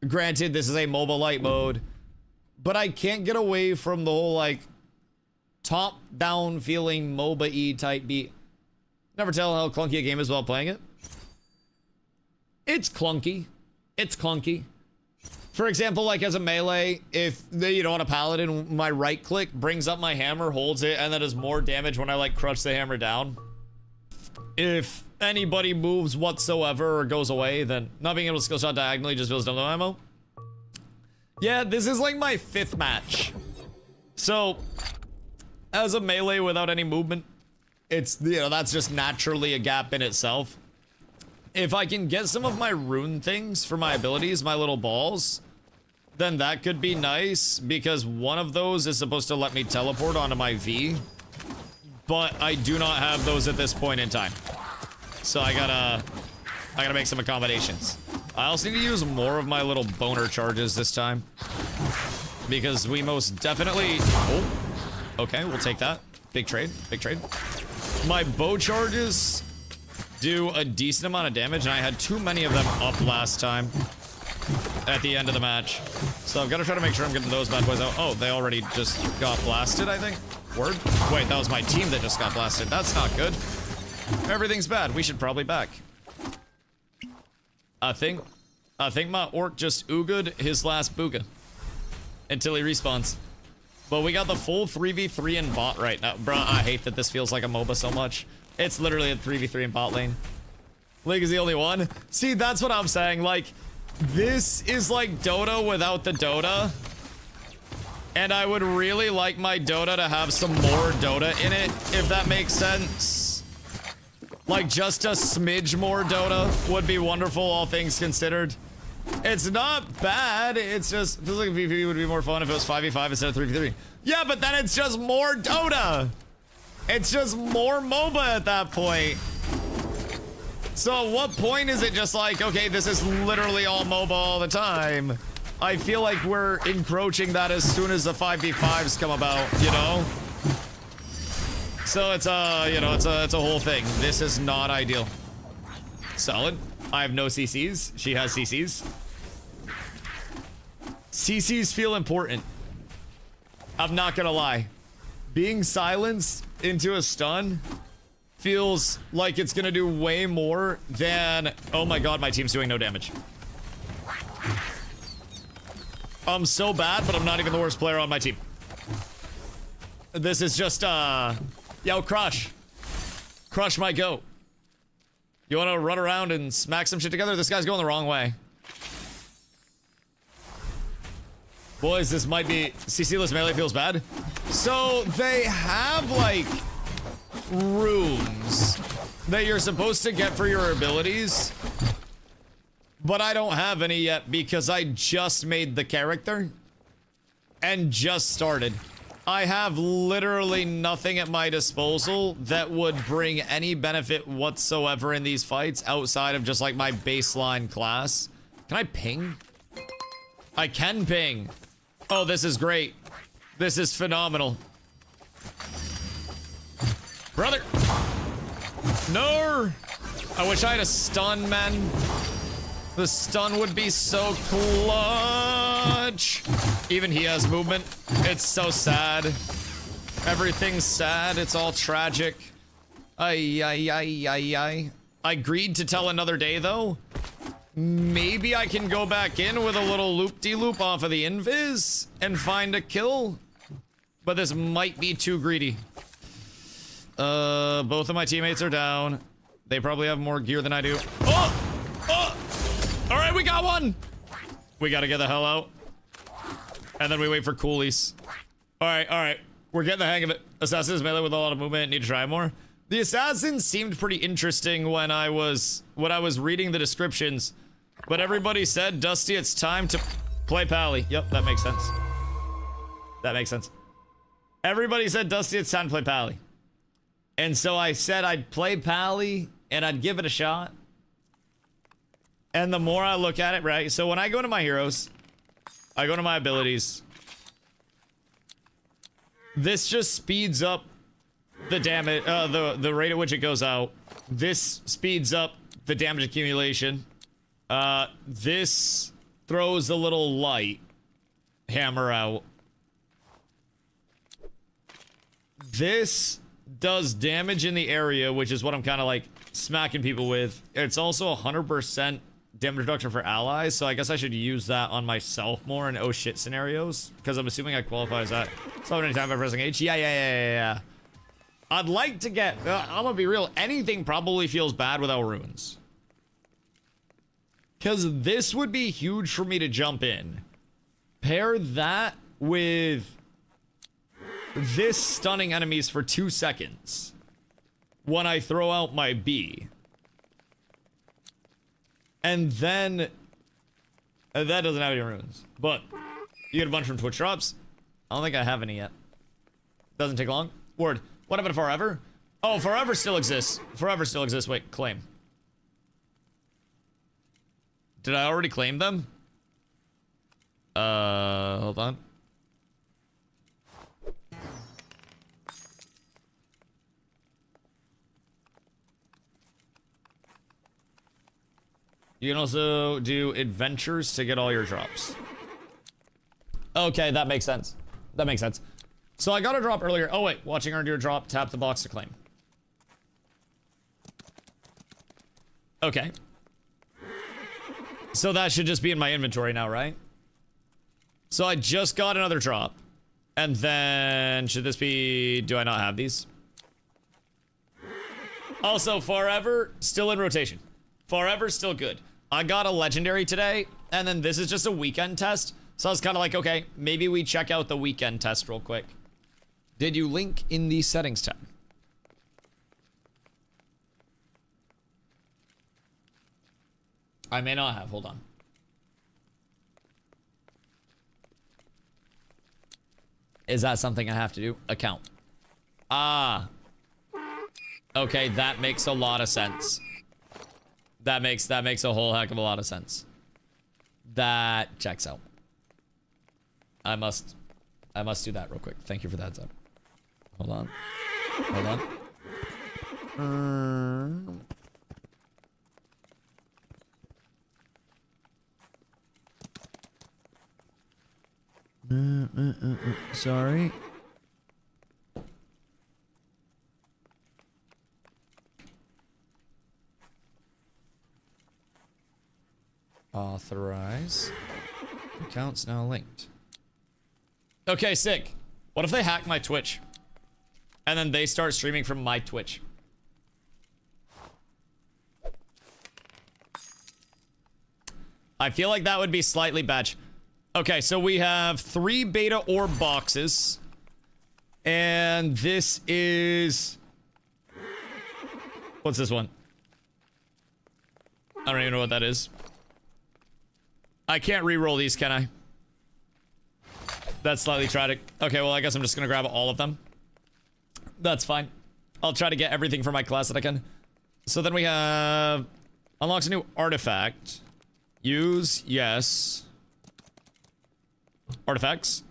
Granted, this is a MOBA light mode, but I can't get away from the whole, like, top-down feeling MOBA-y type beat. Never tell how clunky a game is while playing it. It's clunky. It's clunky. For example, like as a melee, if, you know, on a paladin, my right click brings up my hammer, holds it, and that does more damage when I, like, crush the hammer down. If anybody moves whatsoever or goes away, then not being able to skill shot diagonally just feels dumb to ammo. Yeah, this is, like, my 5th match. So, as a melee without any movement, it's, you know, that's just naturally a gap in itself. If I can get some of my rune things for my abilities, my little balls, then that could be nice, because one of those is supposed to let me teleport onto my V, but I do not have those at this point in time. So I gotta make some accommodations. I also need to use more of my little boner charges this time, because we most definitely... Oh, okay, we'll take that. Big trade, big trade. My bow charges do a decent amount of damage, and I had too many of them up last time at the end of the match. So I've got to try to make sure I'm getting those bad boys out. Oh, they already just got blasted, I think. Word? Wait, that was my team that just got blasted. That's not good. Everything's bad. We should probably back. I think my orc just ooged his last booga until he respawns. But we got the full 3v3 in bot right now. Bruh, I hate that this feels like a MOBA so much. It's literally a 3v3 in bot lane. League is the only one. See, that's what I'm saying. Like, this is like Dota without the Dota. And I would really like my Dota to have some more Dota in it, if that makes sense. Like, just a smidge more Dota would be wonderful, all things considered. It's not bad. It's just, feels like PvP would be more fun if it was 5v5 instead of 3v3. Yeah, but then it's just more Dota. It's just more MOBA at that point. So at what point is it just like, okay, this is literally all MOBA all the time? I feel like we're encroaching that as soon as the 5v5s come about, you know? So it's you know, it's a whole thing. This is not ideal. Solid. I have no CCs. She has CCs. CCs feel important. I'm not gonna lie. Being silenced into a stun feels like it's gonna do way more than... Oh my god, my team's doing no damage. I'm so bad, but I'm not even the worst player on my team. This is just, yo, Crush. Crush my goat. You want to run around and smack some shit together? This guy's going the wrong way. Boys, this might be... CC-less melee feels bad. So, they have, like, rooms that you're supposed to get for your abilities. But I don't have any yet because I just made the character. And just started. I have literally nothing at my disposal that would bring any benefit whatsoever in these fights outside of just, like, my baseline class. Can I ping? I can ping. Oh, this is great. This is phenomenal. Brother! No! I wish I had a stun, man. The stun would be so clutch. Even he has movement. It's so sad. Everything's sad. It's all tragic. Ay, ay, ay, ay, ay. I agreed to tell another day, though. Maybe I can go back in with a little loop-de-loop off of the invis and find a kill. But this might be too greedy. Both of my teammates are down. They probably have more gear than I do. Oh! Oh! All right, we got one. We got to get the hell out. And then we wait for coolies. All right. We're getting the hang of it. Assassin's melee with a lot of movement. Need to try more. The assassin seemed pretty interesting when I was reading the descriptions, but everybody said, Dusty, it's time to play Pally. Yep, that makes sense. That makes sense. Everybody said, Dusty, it's time to play Pally. And so I said I'd play Pally and I'd give it a shot. And the more I look at it, right? So when I go to my heroes, I go to my abilities. This just speeds up the damage, the rate at which it goes out. This speeds up the damage accumulation. This throws the little light hammer out. This does damage in the area, which is what I'm kind of like smacking people with. It's also 100% damage reduction for allies, so I guess I should use that on myself more in oh shit scenarios, because I'm assuming I qualify as that. Slow anytime by pressing H. Yeah. I'd like to get, I'm gonna be real, anything probably feels bad without runes. Because this would be huge for me to jump in. Pair that with this stunning enemies for 2 seconds when I throw out my B. And then, that doesn't have any runes, but you get a bunch from Twitch drops. I don't think I have any yet. Doesn't take long. Word. What happened to Forever? Oh, Forever still exists. Forever still exists. Wait, claim. Did I already claim them? Hold on. You can also do adventures to get all your drops. Okay, that makes sense. That makes sense. So I got a drop earlier. Oh wait, watching earned your drop, tap the box to claim. Okay. So that should just be in my inventory now, right? So I just got another drop. And then, should this be, do I not have these? Also, Forever, still in rotation. Forever, still good. I got a legendary today, and then this is just a weekend test. So I was kind of like, okay, maybe we check out the weekend test real quick. Did you link in the settings tab? I may not have, hold on. Is that something I have to do? Account. Ah. Okay, that makes a lot of sense. That makes a whole heck of a lot of sense. That checks out. I must do that real quick. Thank you for the heads up. Hold on. Hold on. Sorry. Authorize. Accounts now linked. Okay, sick. What if they hack my Twitch? And then they start streaming from my Twitch? I feel like that would be slightly bad. Okay, so we have 3 beta orb boxes. And this is... What's this one? I don't even know what that is. I can't re-roll these, can I? That's slightly tragic. Okay, well, I guess I'm just gonna grab all of them. That's fine. I'll try to get everything for my class that I can. So then we have... Unlocks a new artifact. Use, yes. Artifacts.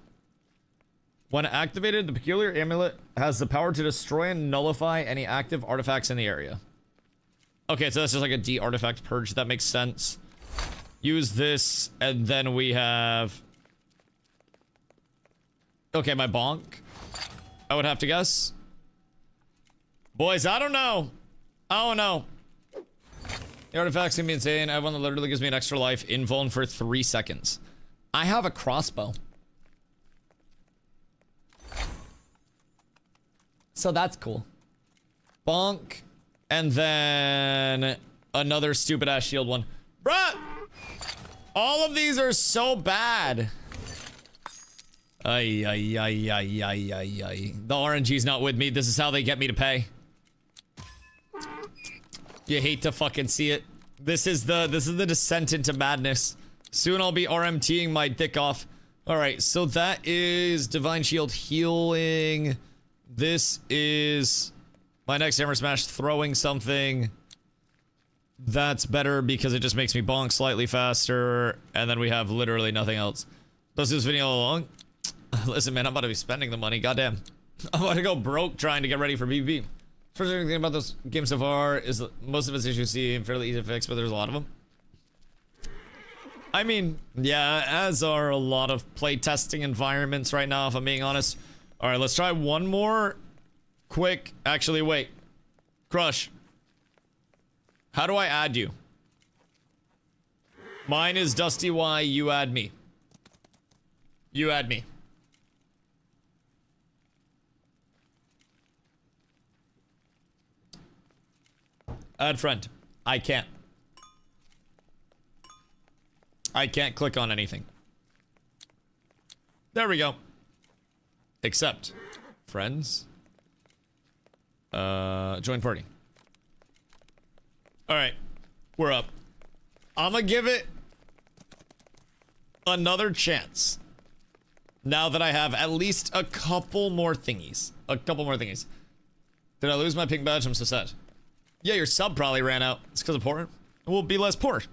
When activated, the peculiar amulet has the power to destroy and nullify any active artifacts in the area. Okay, so that's just like a D-artifact purge. That makes sense. Use this, and then we have... Okay, my bonk. I would have to guess. Boys, I don't know. I don't know. The artifacts can be insane. I have one that literally gives me an extra life. Invuln for 3 seconds. I have a crossbow. So that's cool. Bonk. And then another stupid ass shield one. Bruh! All of these are so bad. Ay, ay, ay, ay, ay, ay, ay. The RNG's not with me. This is how they get me to pay. You hate to fucking see it. This is the descent into madness. Soon I'll be RMTing my dick off. Alright, so that is Divine Shield healing. This is my next Hammer Smash throwing something. That's better because it just makes me bonk slightly faster. And then we have literally nothing else. Does this video long? Listen, man, I'm about to be spending the money. Goddamn. I'm about to go broke trying to get ready for BB. First thing about this game so far is that most of its issues seem fairly easy to fix, but there's a lot of them. I mean, yeah, as are a lot of playtesting environments right now, if I'm being honest. Alright, let's try one more quick. Actually, wait. Crush. How do I add you? Mine is DustyWhy, you add me. You add me. Add friend. I can't. I can't click on anything. There we go. Accept. Friends. Join party. Alright. We're up. I'm gonna give it another chance. Now that I have at least a couple more thingies. A couple more thingies. Did I lose my pink badge? I'm so sad. Yeah, your sub probably ran out. It's because of poor. We'll be less poor.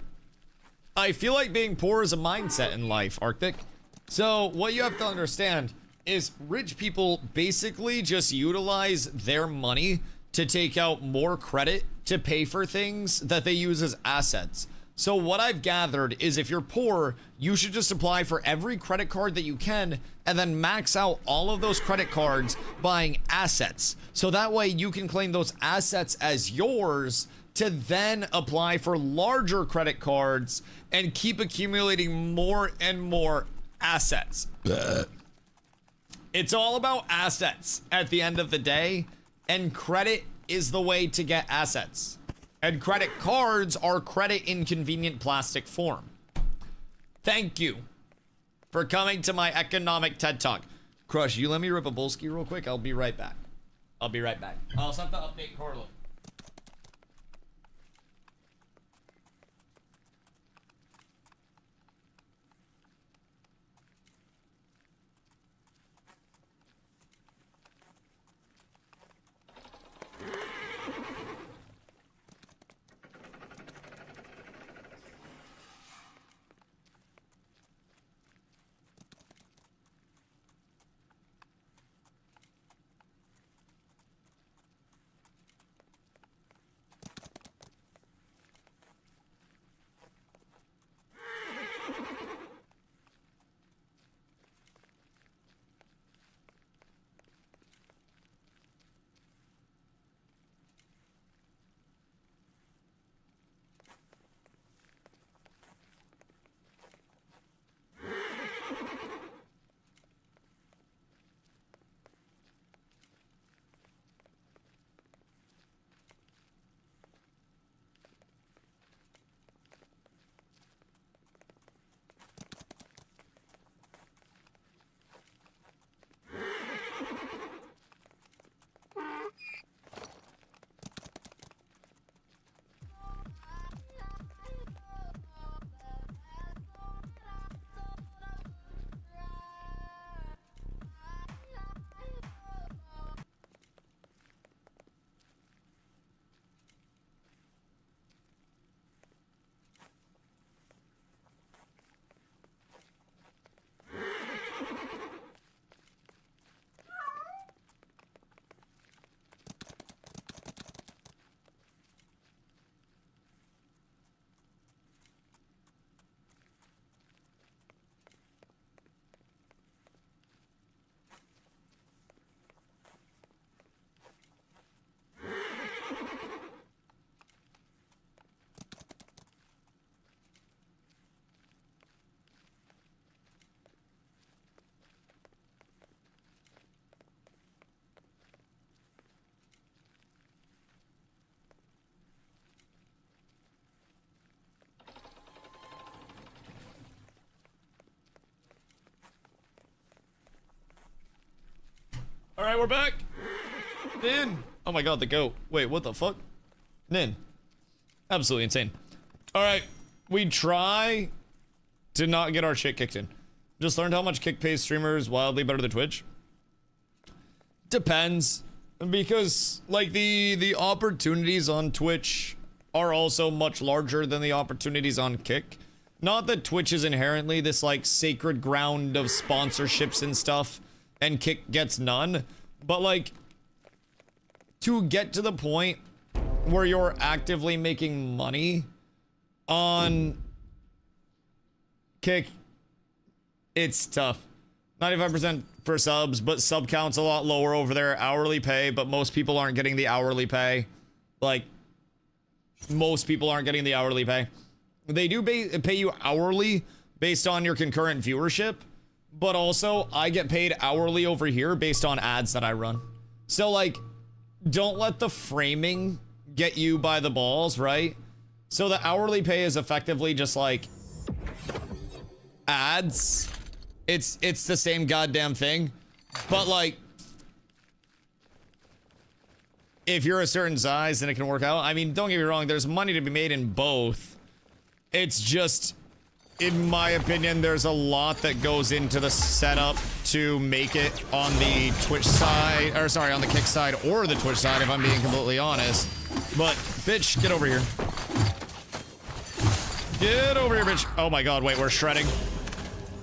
I feel like being poor is a mindset in life, Arctic. So, what you have to understand is rich people basically just utilize their money to take out more credit to pay for things that they use as assets. So what I've gathered is if you're poor, you should just apply for every credit card that you can and then max out all of those credit cards buying assets. So that way you can claim those assets as yours to then apply for larger credit cards and keep accumulating more and more assets. It's all about assets at the end of the day, and credit is the way to get assets. And credit cards are credit in convenient plastic form. Thank you for coming to my economic TED Talk. Crush, you let me rip a Bolski real quick? I'll be right back. I'll be right back. I'll also have to update Corlo. right, we're back. Nin. Oh my god, the goat. Wait, what the fuck? Nin. Absolutely insane. All right, we try to not get our shit kicked in. Just learned how much kick pays streamers wildly better than Twitch. Depends, because like the opportunities on Twitch are also much larger than the opportunities on Kick. Not that Twitch is inherently this like sacred ground of sponsorships and stuff, and Kick gets none, but like to get to the point where you're actively making money on Kick, it's tough. 95% for subs, but sub count's a lot lower over there. Hourly pay, but most people aren't getting the hourly pay. Like, most people aren't getting the hourly pay. They do pay you hourly based on your concurrent viewership, but also I get paid hourly over here based on ads that I run. So like, don't let the framing get you by the balls, right? So the hourly pay is effectively just like ads. It's the same goddamn thing, but like, if you're a certain size, then it can work out. I mean, don't get me wrong, there's money to be made in both. It's just, in my opinion, there's a lot that goes into the setup to make it on the Twitch side, or sorry, on the Kick side or the Twitch side, if I'm being completely honest. But, bitch, get over here. Get over here, bitch. Oh my god, wait, we're shredding.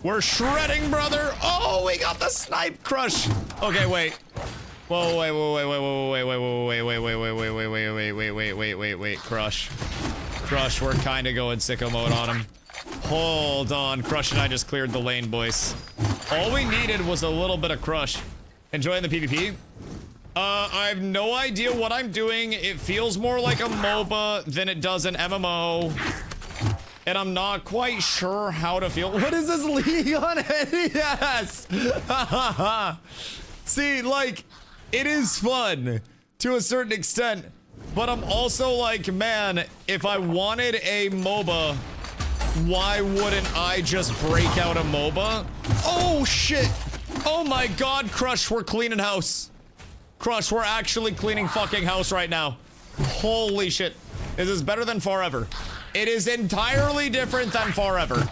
We're shredding, brother. Oh, we got the snipe crush. Okay, wait. Whoa, wait, Crush. Crush, we're kind of going sicko mode on him. Hold on, Crush and I just cleared the lane, boys. All we needed was a little bit of Crush. Enjoying the PvP? I have no idea what I'm doing. It feels more like a MOBA than it does an MMO. And I'm not quite sure how to feel. What is this league on NES? See, like, it is fun to a certain extent, but I'm also like, man, if I wanted a MOBA, why wouldn't I just break out a MOBA? Oh, shit. Oh my god, Crush, we're cleaning house. Crush, we're actually cleaning fucking house right now. Holy shit. This is better than Forever. It is entirely different than Forever.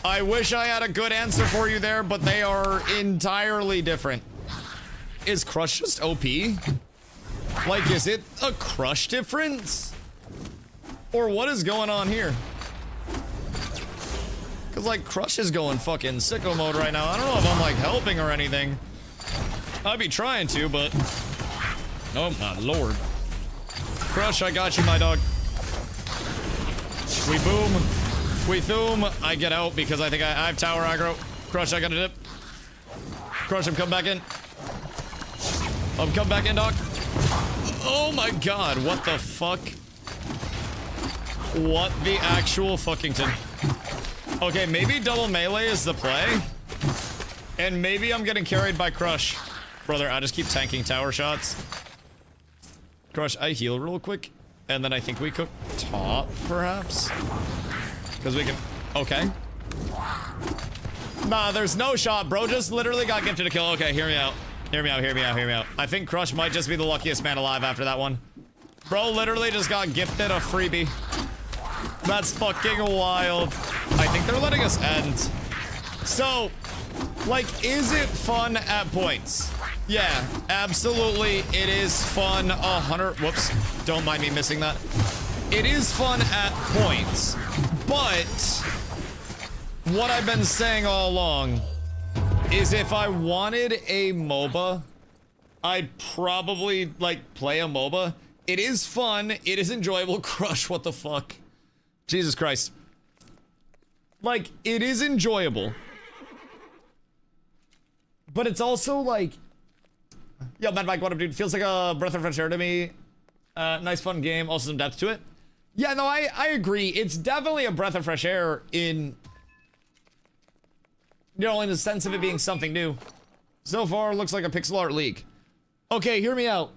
I wish I had a good answer for you there, but they are entirely different. Is Crush just OP? Like, is it a Crush difference? Or what is going on here? Because, like, Crush is going fucking sicko mode right now. I don't know if I'm, like, helping or anything. I'd be trying to, but... Oh, my lord. Crush, I got you, my dog. We boom. We zoom. I get out because I think I have tower aggro. Crush, I got a dip. Crush, I'm coming back in. I'm coming back in, dog. Oh my god, what the fuck? What the actual fuckington? Okay, maybe double melee is the play. And maybe I'm getting carried by Crush. Brother, I just keep tanking tower shots. Crush, I heal real quick. And then I think we cook top, perhaps? Because we can... Okay. Nah, there's no shot. Bro just literally got gifted a kill. Okay, hear me out. Hear me out, hear me out, hear me out. I think Crush might just be the luckiest man alive after that one. Bro literally just got gifted a freebie. That's fucking wild. I think they're letting us end. So, like, is it fun at points? Yeah, absolutely, it is fun. 100. Whoops, don't mind me missing that. It is fun at points, but what I've been saying all along is if I wanted a MOBA, I'd probably, like, play a MOBA. It is fun, it is enjoyable. Crush, what the fuck? Jesus Christ. Like, it is enjoyable. But it's also, like... Yo, Mad Mike, what up, dude? Feels like a breath of fresh air to me. Nice, fun game. Also some depth to it. Yeah, no, I agree. It's definitely a breath of fresh air in... You know, in the sense of it being something new. So far, it looks like a pixel art league. Okay, hear me out.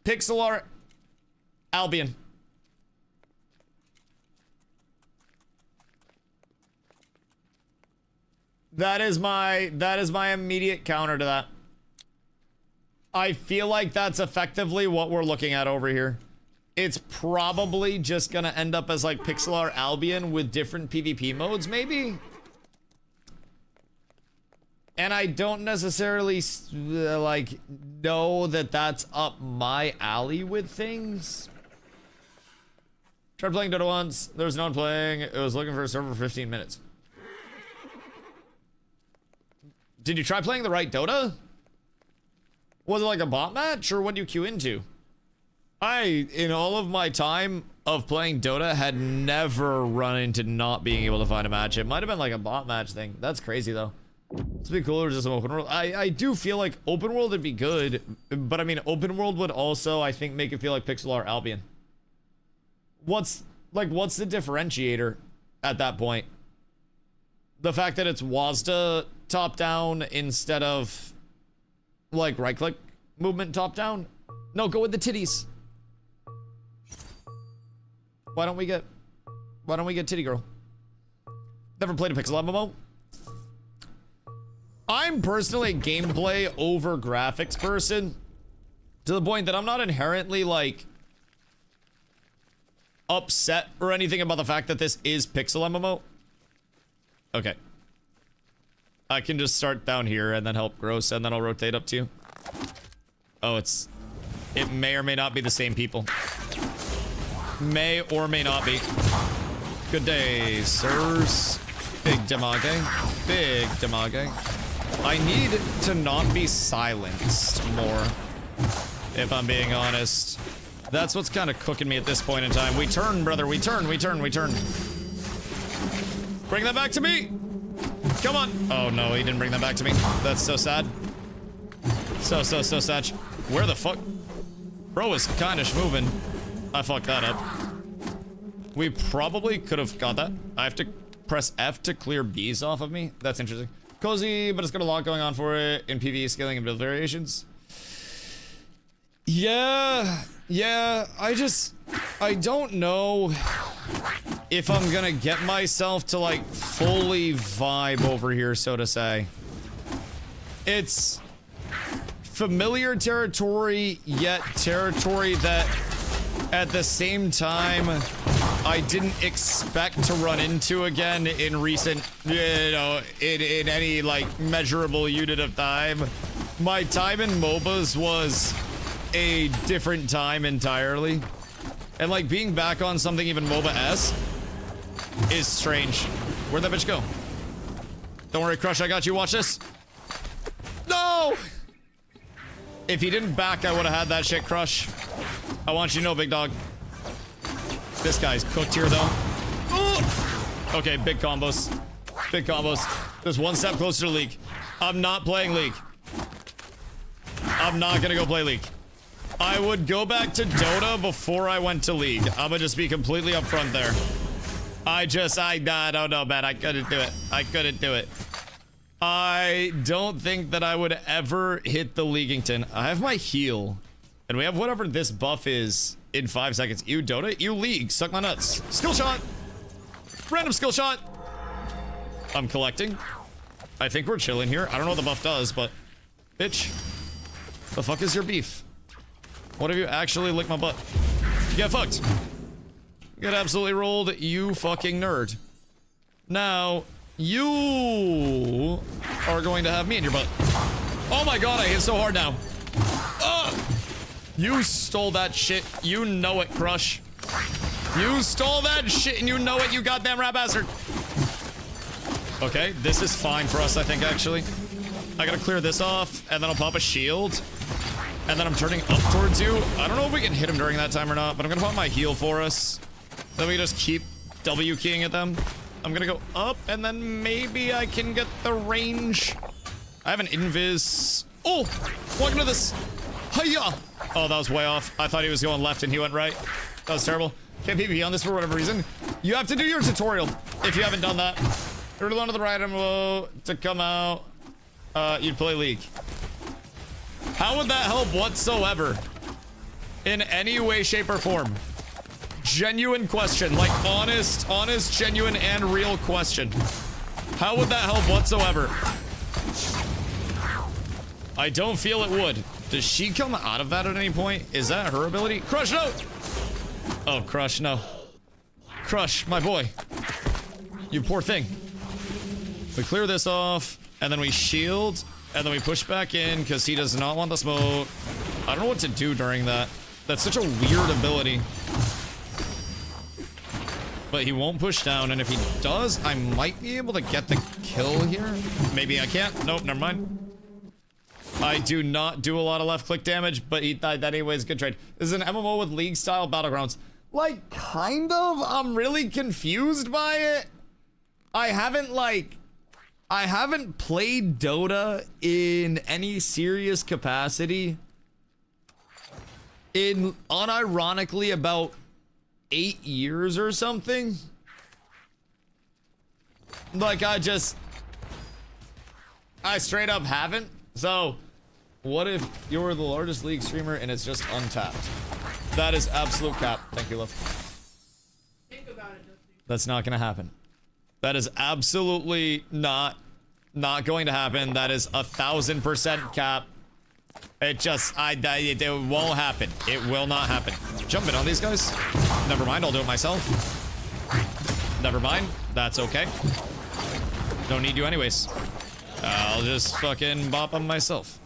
Pixel art... Albion. That is my immediate counter to that. I feel like that's effectively what we're looking at over here. It's probably just gonna end up as like Pixelar Albion with different PvP modes, maybe? And I don't necessarily like know that that's up my alley with things. Tried playing Dota once. There was no one playing. It was looking for a server for 15 minutes. Did you try playing the right Dota? Was it like a bot match, or what do you queue into? In all of my time of playing Dota, had never run into not being able to find a match. It might have been like a bot match thing. That's crazy, though. It's be cooler just some open world. I do feel like open world would be good, but I mean, open world would also, I think, make it feel like Pixelar Albion. What's the differentiator at that point? The fact that it's WASD top down instead of like right click movement top down? No, go with the titties. Why don't we get titty girl? Never played a pixel MMO. I'm personally a gameplay over graphics person, to the point that I'm not inherently like upset or anything about the fact that this is pixel MMO. Okay. I can just start down here and then help gross, and then I'll rotate up to you. Oh, it may or may not be the same people. May or may not be. Good day, sirs. Big damage. Big damage. I need to not be silenced more, if I'm being honest. That's what's kind of cooking me at this point in time. We turn, brother. We turn. Bring that back to me. Come on. Oh, no, he didn't bring that back to me. That's so sad. So sad. Where the fuck? Bro is kind of moving. I fucked that up. We probably could have got that. I have to press F to clear bees off of me. That's interesting. Cozy, but it's got a lot going on for it in PvE scaling and build variations. Yeah, I don't know if I'm gonna get myself to like fully vibe over here, so to say. It's familiar territory, yet territory that at the same time I didn't expect to run into again in recent, in any like measurable unit of time. My time in MOBAs was a different time entirely. And like being back on something even MOBA-esque is strange. Where'd that bitch go? Don't worry, Crush, I got you. Watch this. No! If he didn't back, I would have had that shit, Crush. I want you to know, big dog. This guy's cooked here, though. Ooh! Okay, big combos. Big combos. Just one step closer to League. I'm not playing League. I'm not gonna go play League. I would go back to Dota before I went to League. I'm gonna just be completely upfront there. I don't know, man. I couldn't do it. I don't think that I would ever hit the Leaguington. I have my heal. And we have whatever this buff is in 5 seconds. You Dota, you League. Suck my nuts. Skill shot. Random skill shot. I'm collecting. I think we're chilling here. I don't know what the buff does, but... Bitch. The fuck is your beef? What have you actually licked my butt? Get fucked. Get absolutely rolled, you fucking nerd. Now, you are going to have me in your butt. Oh my god, I hit so hard now. Ugh. You stole that shit. You know it, Crush. You stole that shit and you know it, you goddamn rat bastard. Okay, this is fine for us, I think, actually. I gotta clear this off, and then I'll pop a shield. And then I'm turning up towards you. I don't know if we can hit him during that time or not, but I'm gonna pop my heal for us. Then we can just keep W keying at them. I'm gonna go up, and then maybe I can get the range. I have an invis. Oh, welcome to this. Hiya! Oh, that was way off. I thought he was going left and he went right. That was terrible. Can't PvP on this for whatever reason. You have to do your tutorial if you haven't done that. You're to the right to come out. You'd play League. How would that help whatsoever? In any way, shape, or form? Genuine question. Like, honest, genuine, and real question. How would that help whatsoever? I don't feel it would. Does she come out of that at any point? Is that her ability? Crush, no! Oh, Crush, no. Crush, my boy. You poor thing. We clear this off, and then we shield, and then we push back in, because he does not want the smoke. I don't know what to do during that. That's such a weird ability. But he won't push down, and if he does, I might be able to get the kill here. Maybe I can't. Nope, never mind. I do not do a lot of left click damage, but he died that anyways. Good trade. This is an MMO with league style battlegrounds. Like, kind of. I'm really confused by it. I haven't played Dota in any serious capacity in unironically about 8 years or something. Like, I straight up haven't. So, what if you're the largest league streamer and it's just untapped? That is absolute cap. Thank you, love. Think about it, Dusty. That's not gonna happen. That is absolutely not going to happen. That is 1000% cap. It just, it won't happen. It will not happen. Jump in on these guys. Never mind, I'll do it myself. Never mind, that's okay. Don't need you anyways. I'll just fucking bop them myself.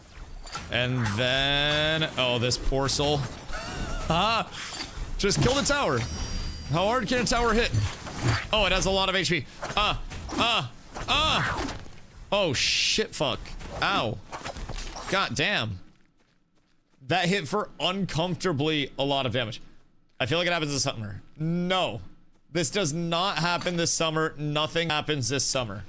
And then, oh, this poor soul. Ah, just kill the tower. How hard can a tower hit? Oh, it has a lot of HP. Oh, shit, fuck. Ow. God damn. That hit for uncomfortably a lot of damage. I feel like it happens this summer. No. This does not happen this summer. Nothing happens this summer.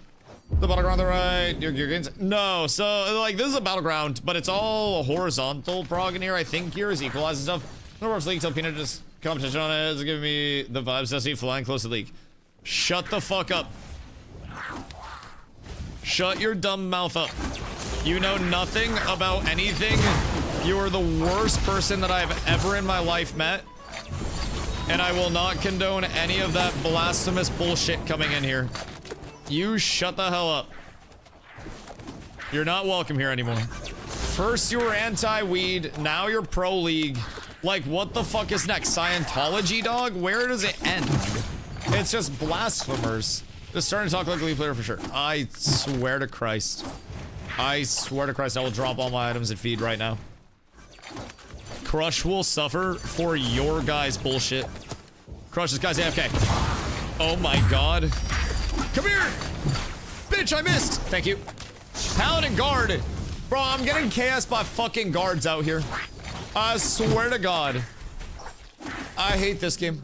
The battleground on the right. Your gains. No, so, like, this is a battleground, but it's all horizontal prog in here. I think here is equalizing stuff. No League till Peanut just competition on it. It's giving me the vibes. Dusty flying close to League. Shut the fuck up. Shut your dumb mouth up. You know nothing about anything. You are the worst person that I've ever in my life met. And I will not condone any of that blasphemous bullshit coming in here. You shut the hell up. You're not welcome here anymore. First you were anti-weed, now you're pro-league. Like, what the fuck is next? Scientology, dog? Where does it end? It's just blasphemers. Just starting to talk like a league player for sure. I swear to Christ. I swear to Christ, I will drop all my items at feed right now. Crush will suffer for your guys' bullshit. Crush, this guy's AFK. Oh my god. Come here! Bitch, I missed! Thank you. Paladin guard! Bro, I'm getting KS by fucking guards out here. I swear to god. I hate this game.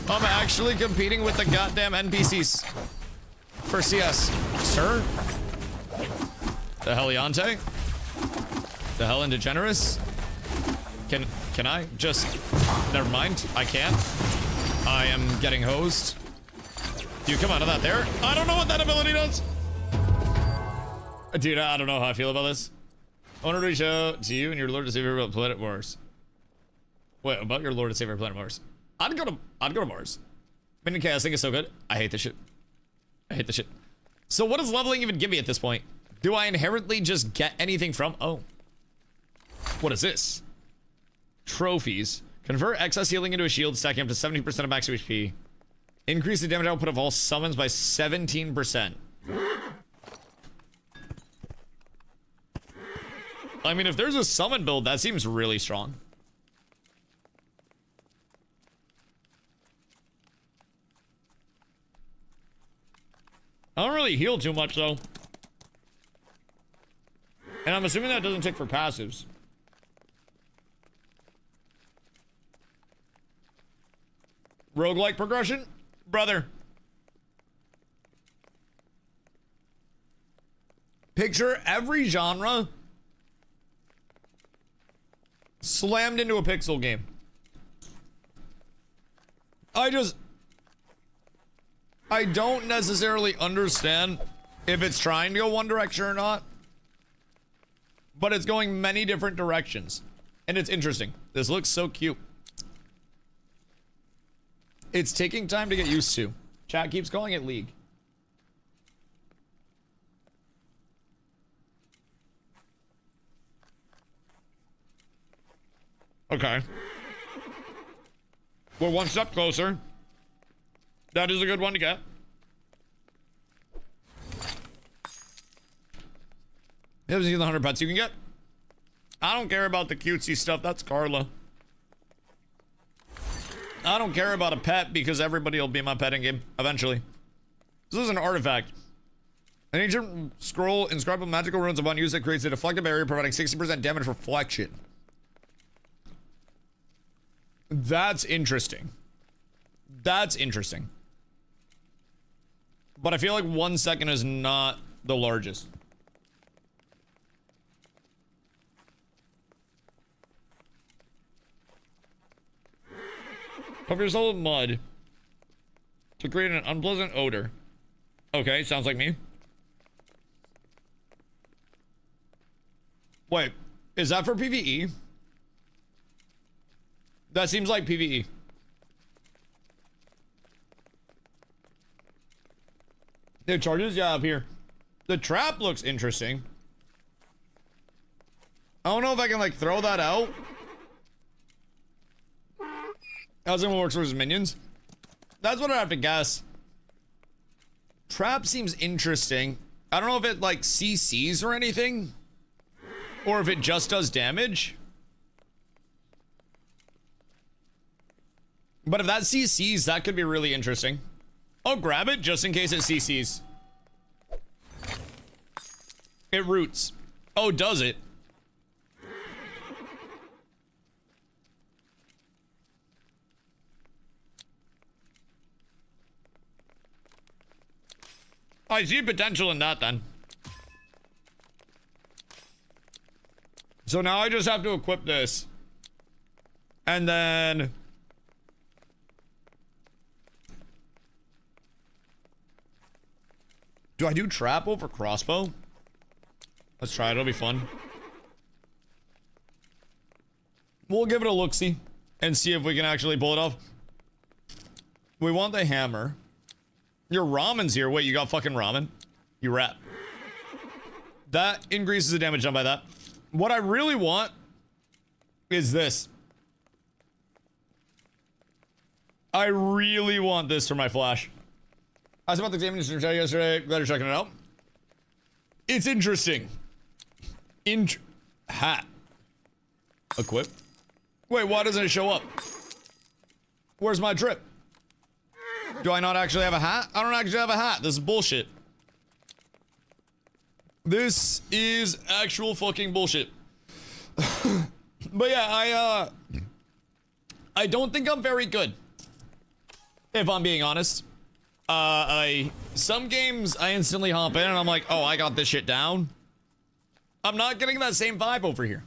I'm actually competing with the goddamn NPCs. For CS. Sir? The Heliante? The Helen DeGeneres? Can I just... Never mind. I can't. I am getting hosed. Do you come out of that there? I don't know what that ability does. Dude, I don't know how I feel about this. I want to reach out to you and your Lord and Savior about Planet Mars. Wait, about your Lord and Savior Planet Mars. I'd go to Mars. Minion Chaos thing is so good. I hate this shit. I hate this shit. So what does leveling even give me at this point? Do I inherently just get anything from... Oh. What is this? Trophies. Convert excess healing into a shield, stacking up to 70% of max HP. Increase the damage output of all summons by 17%. I mean, if there's a summon build, that seems really strong. I don't really heal too much, though. And I'm assuming that doesn't take for passives. Roguelike progression? Brother. Picture every genre slammed into a pixel game. I don't necessarily understand if it's trying to go one direction or not, but it's going many different directions, and it's interesting. This looks so cute. It's taking time to get used to. Chat keeps calling it League. Okay. We're one step closer. That is a good one to get. You haven't seen the 100 pets you can get? I don't care about the cutesy stuff. That's Carla. I don't care about a pet because everybody will be my pet in game eventually. This is an artifact. An ancient scroll inscribed with magical runes upon use that creates a deflective barrier providing 60% damage reflection. That's interesting. That's interesting. But I feel like 1 second is not the largest. Cover yourself with mud to create an unpleasant odor. Okay, sounds like me. Wait, is that for PvE? That seems like PvE. The charges, yeah, up here. The trap looks interesting. I don't know if I can like throw that out. How's it works for his minions? That's what I have to guess. Trap seems interesting. I don't know if it like CCs or anything, or if it just does damage. But if that CCs, that could be really interesting. I'll grab it just in case it CCs. It roots. Oh, does it? I see potential in that then. So now I just have to equip this. And then... do I do trap over crossbow? Let's try it, it'll be fun. We'll give it a look-see and see if we can actually pull it off. We want the hammer. Your ramen's here. Wait, you got fucking ramen? You rat. That increases the damage done by that. What I really want is this. I really want this for my flash. I was about to examine this yesterday. Glad you're checking it out. It's interesting. Hat. Equip. Wait, why doesn't it show up? Where's my drip? Do I not actually have a hat? I don't actually have a hat. This is bullshit. This is actual fucking bullshit. But yeah, I don't think I'm very good. If I'm being honest. Some games I instantly hop in and I'm like, oh, I got this shit down. I'm not getting that same vibe over here.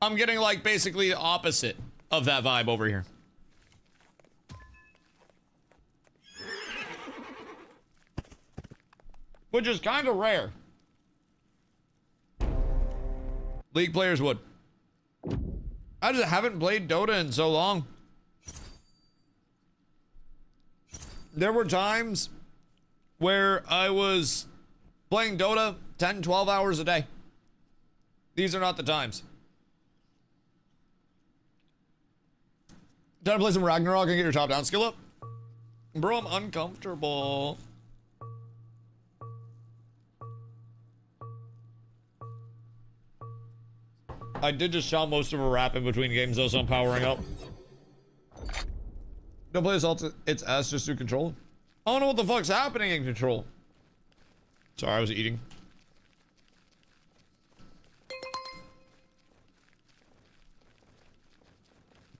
I'm getting like basically the opposite of that vibe over here. Which is kind of rare. League players would. I just haven't played Dota in so long. There were times where I was playing Dota 10, 12 hours a day. These are not the times. Time to play some Ragnarok and get your top down skill up? Bro, I'm uncomfortable. I did just shot most of a rap in between games though, so I'm powering up. Don't play assault, it's S just to control. I don't know what the fuck's happening in control. Sorry, I was eating.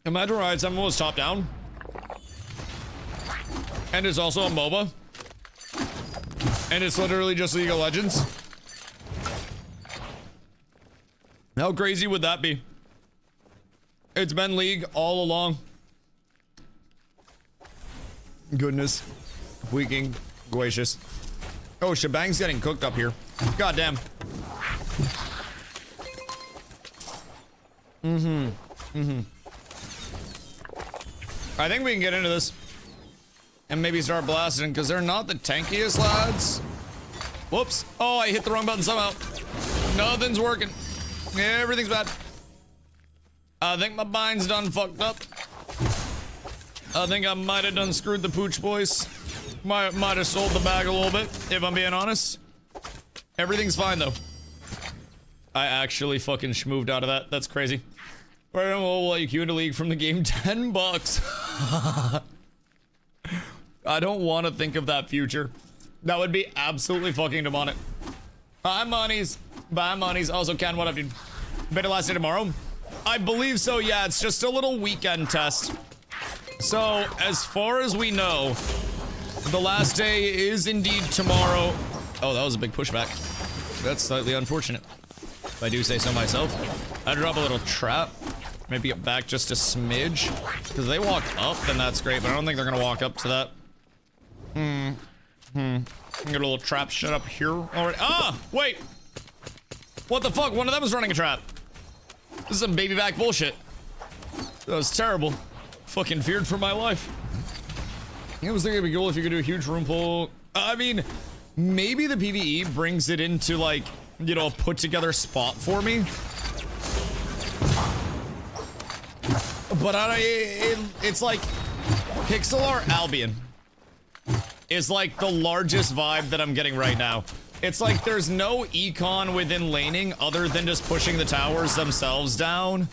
Imagine right, someone was top down. And it's also a MOBA. And it's literally just League of Legends. How crazy would that be? It's been League all along. Goodness. Weaking. Gracious. Oh, shebang's getting cooked up here. Goddamn. I think we can get into this. And maybe start blasting, because they're not the tankiest lads. Whoops. Oh, I hit the wrong button somehow. Nothing's working. Everything's bad. I think my bind's done fucked up. I think I might have done screwed the pooch boys. Might have sold the bag a little bit, if I'm being honest. Everything's fine though. I actually fucking schmooved out of that. That's crazy. Right, we'll let you queue into league from the game. 10 bucks. I don't want to think of that future. That would be absolutely fucking demonic. Bye monies. Bye monies. Also, Ken, what up, dude? Better last day tomorrow? I believe so, yeah. It's just a little weekend test. So, as far as we know, the last day is indeed tomorrow. Oh, that was a big pushback. That's slightly unfortunate, if I do say so myself. I'd drop a little trap. Maybe get back just a smidge. Because they walk up, then that's great. But I don't think they're going to walk up to that. Get a little trap shut up here already. Ah! Wait! What the fuck? One of them is running a trap. This is some baby back bullshit. That was terrible. Fucking feared for my life. I was thinking it'd be cool if you could do a huge room pull. I mean, maybe the PvE brings it into, like, you know, a put together spot for me. But it's like Pixelar Albion is like the largest vibe that I'm getting right now. It's like there's no econ within laning other than just pushing the towers themselves down.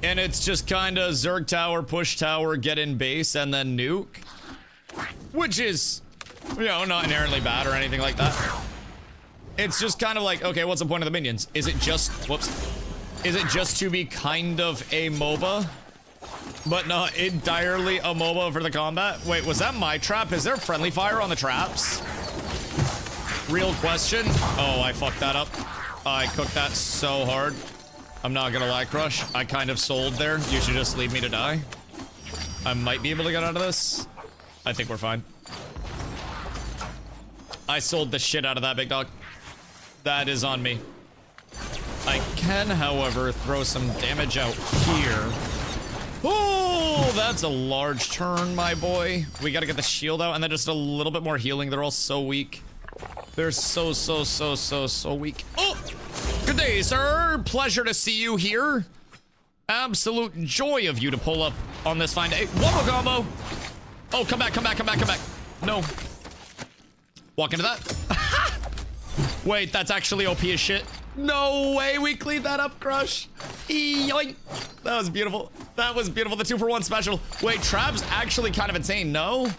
And it's just kind of Zerg tower, push tower, get in base, and then nuke. Which is, you know, not inherently bad or anything like that. It's just kind of like, okay, what's the point of the minions? Is it just, whoops. Is it just to be kind of a MOBA? But not entirely a MOBA for the combat? Wait, was that my trap? Is there friendly fire on the traps? Real question. Oh, I fucked that up. I cooked that so hard. I'm not gonna lie, Crush. I kind of sold there. You should just leave me to die. I might be able to get out of this. I think we're fine. I sold the shit out of that, big dog. That is on me. I can, however, throw some damage out here. Oh, that's a large turn, my boy. We gotta get the shield out and then just a little bit more healing. They're all so weak. They're so weak. Oh, good day, sir. Pleasure to see you here. Absolute joy of you to pull up on this fine day. One more combo. Oh, come back. No. Walk into that. Wait, that's actually OP as shit. No way we cleaned that up, Crush. Yoink. That was beautiful. That was beautiful. The 2-for-1 special. Wait, Trap's actually kind of insane, no?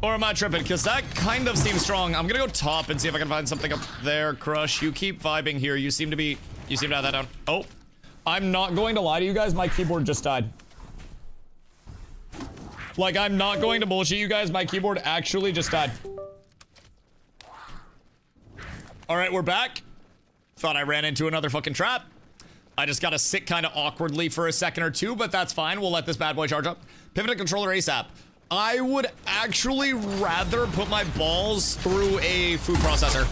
Or am I tripping? Because that kind of seems strong. I'm gonna go top and see if I can find something up there, Crush. You keep vibing here. You seem to have that down. Oh, I'm not going to lie to you guys. My keyboard just died. Like, I'm not going to bullshit you guys. My keyboard actually just died. All right, we're back. Thought I ran into another fucking trap. I just gotta sit kind of awkwardly for a second or two, but that's fine. We'll let this bad boy charge up. Pivot to controller ASAP. I would actually rather put my balls through a food processor.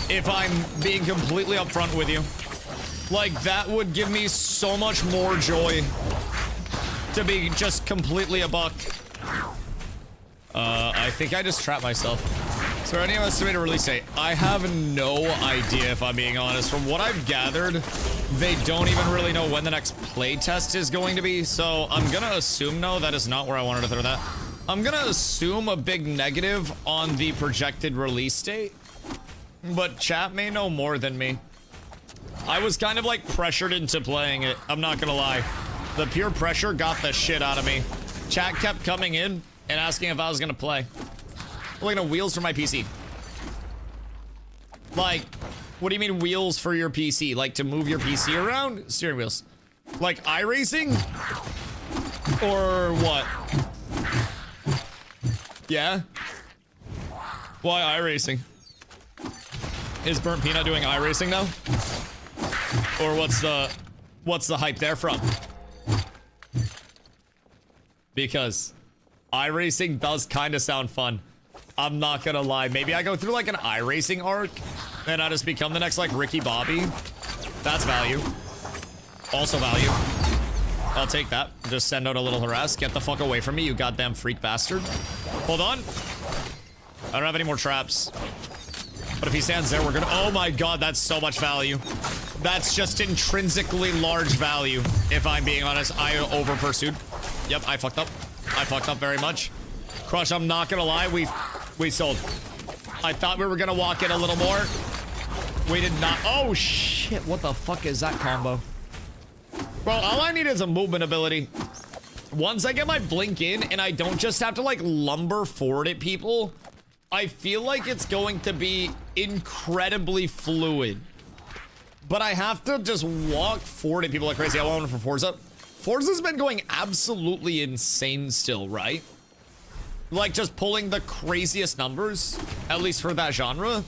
If I'm being completely upfront with you. Like, that would give me so much more joy to be just completely a buck. I think I just trapped myself. So any estimated release date? I have no idea, if I'm being honest. From what I've gathered, they don't even really know when the next playtest is going to be. So I'm gonna assume no, that is not where I wanted to throw that. I'm gonna assume a big negative on the projected release date. But chat may know more than me. I was kind of like pressured into playing it. I'm not gonna lie. The pure pressure got the shit out of me. Chat kept coming in and asking if I was gonna play. Looking at wheels for my PC. Like, what do you mean wheels for your PC? Like to move your PC around? Steering wheels. Like iRacing? Or what? Yeah? Why iRacing? Is Burnt Peanut doing iRacing now? Or what's the hype there from? Because iRacing does kind of sound fun. I'm not gonna lie. Maybe I go through like an iRacing arc and I just become the next like Ricky Bobby. That's value. Also value. I'll take that. Just send out a little harass. Get the fuck away from me, you goddamn freak bastard. Hold on. I don't have any more traps. But if he stands there, we're gonna... Oh my god, that's so much value. That's just intrinsically large value, if I'm being honest. I over pursued. Yep, I fucked up. I fucked up very much. Crush, I'm not gonna lie, we sold. I thought we were gonna walk in a little more. We did not. Oh shit, what the fuck is that combo? Bro, all I need is a movement ability. Once I get my blink in and I don't just have to like lumber forward at people, I feel like it's going to be incredibly fluid. But I have to just walk forward at people like crazy. I want one for Forza. Forza's been going absolutely insane still, right? Like just pulling the craziest numbers, at least for that genre.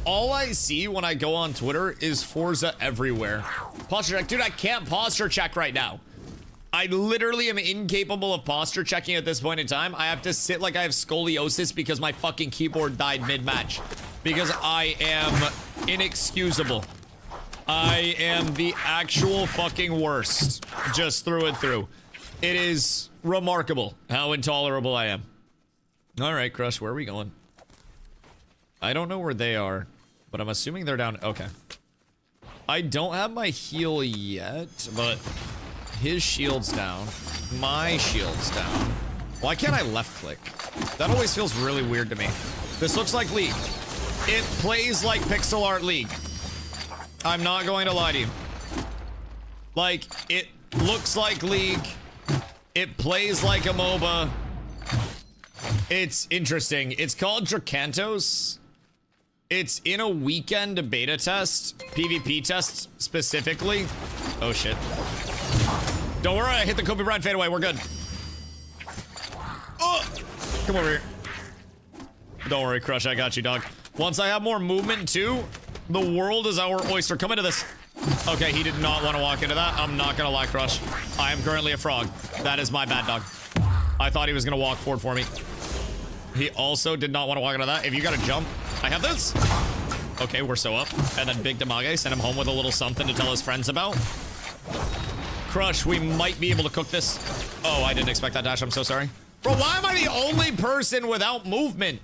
All I see when I go on Twitter is Forza everywhere. Posture check. Dude, I can't posture check right now. I literally am incapable of posture checking at this point in time. I have to sit like I have scoliosis because my fucking keyboard died mid-match. Because I am inexcusable. I am the actual fucking worst. Just through and through. It is remarkable how intolerable I am. Alright, Crush, where are we going? I don't know where they are, but I'm assuming they're down. Okay. I don't have my heal yet, but his shield's down. My shield's down. Why can't I left click? That always feels really weird to me. This looks like League. It plays like pixel art League. I'm not going to lie to you. Like, it looks like League. It plays like a MOBA. It's interesting. It's called DRAKANTOS. It's in a weekend beta test. PvP test, specifically. Oh, shit. Don't worry, I hit the Kobe Bryant fadeaway. We're good. Oh! Come over here. Don't worry, Crush. I got you, dog. Once I have more movement, too, the world is our oyster. Come into this. Okay, he did not want to walk into that. I'm not gonna lie, Crush. I am currently a frog. That is my bad, dog. I thought he was gonna walk forward for me. He also did not want to walk into that. If you gotta jump, I have this. Okay, we're so up. And then Big Damage sent him home with a little something to tell his friends about. Crush, we might be able to cook this. Oh, I didn't expect that dash. I'm so sorry. Bro, why am I the only person without movement?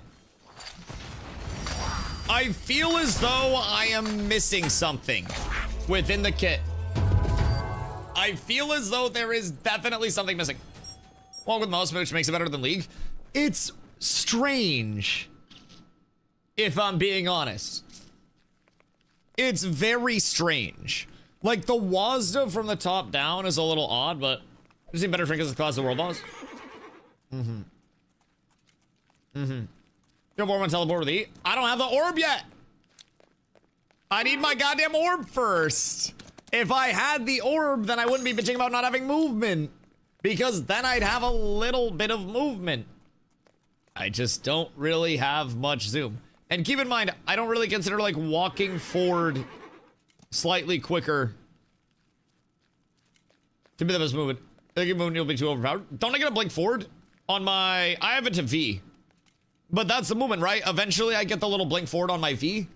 I feel as though I am missing something within the kit. I feel as though there is definitely something missing. Along with mouse, which makes it better than League. It's strange, if I'm being honest. It's very strange. Like, the WASD from the top down is a little odd, but it's even better because it's class the world boss. You have one teleport with E? I don't have the orb yet. I need my goddamn orb first. If I had the orb, then I wouldn't be bitching about not having movement. Because then I'd have a little bit of movement. I just don't really have much zoom. And keep in mind, I don't really consider like walking forward slightly quicker to be the best movement. I think movement will be too overpowered. Don't I get a blink forward on my... I have it to V. But that's the movement, right? Eventually I get the little blink forward on my V.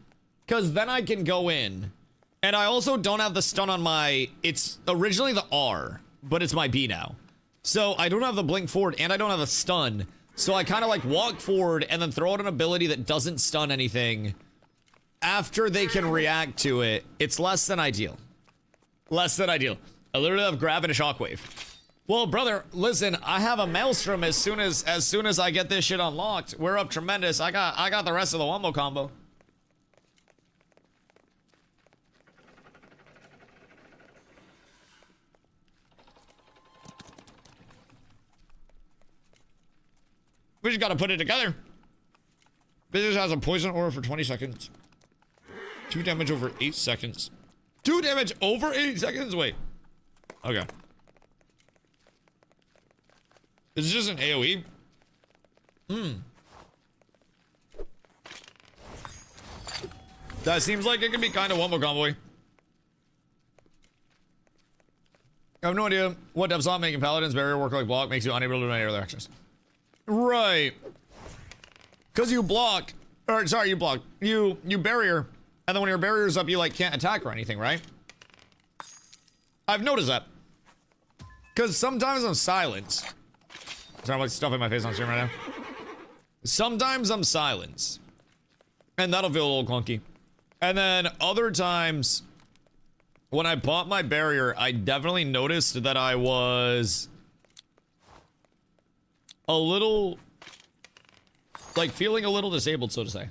Because then I can go in. And I also don't have the stun on my... It's originally the R, but it's my B now. So I don't have the blink forward and I don't have a stun. So I kind of like walk forward and then throw out an ability that doesn't stun anything. After they can react to it, it's less than ideal. Less than ideal. I literally have grab and a shockwave. Well, brother, listen, I have a maelstrom as soon as I get this shit unlocked. We're up tremendous. I got the rest of the wombo combo. We just gotta put it together. Business has a poison aura for 20 seconds. 2 damage over 8 seconds. 2 damage over 8 seconds? Wait. Okay. Is this just an AoE? That seems like it could be kind of wombo combo-y. I have no idea what devs on making paladins barrier work like block makes you unable to do any other actions. Right. Because you block, or sorry, you block. You barrier, and then when your barrier's up, you like can't attack or anything, right? I've noticed that. Because sometimes I'm silenced. Sorry, I'm like stuffing my face on stream right now. Sometimes I'm silenced. And that'll feel a little clunky. And then other times, when I bought my barrier, I definitely noticed that I was a little, like, feeling a little disabled, so to say.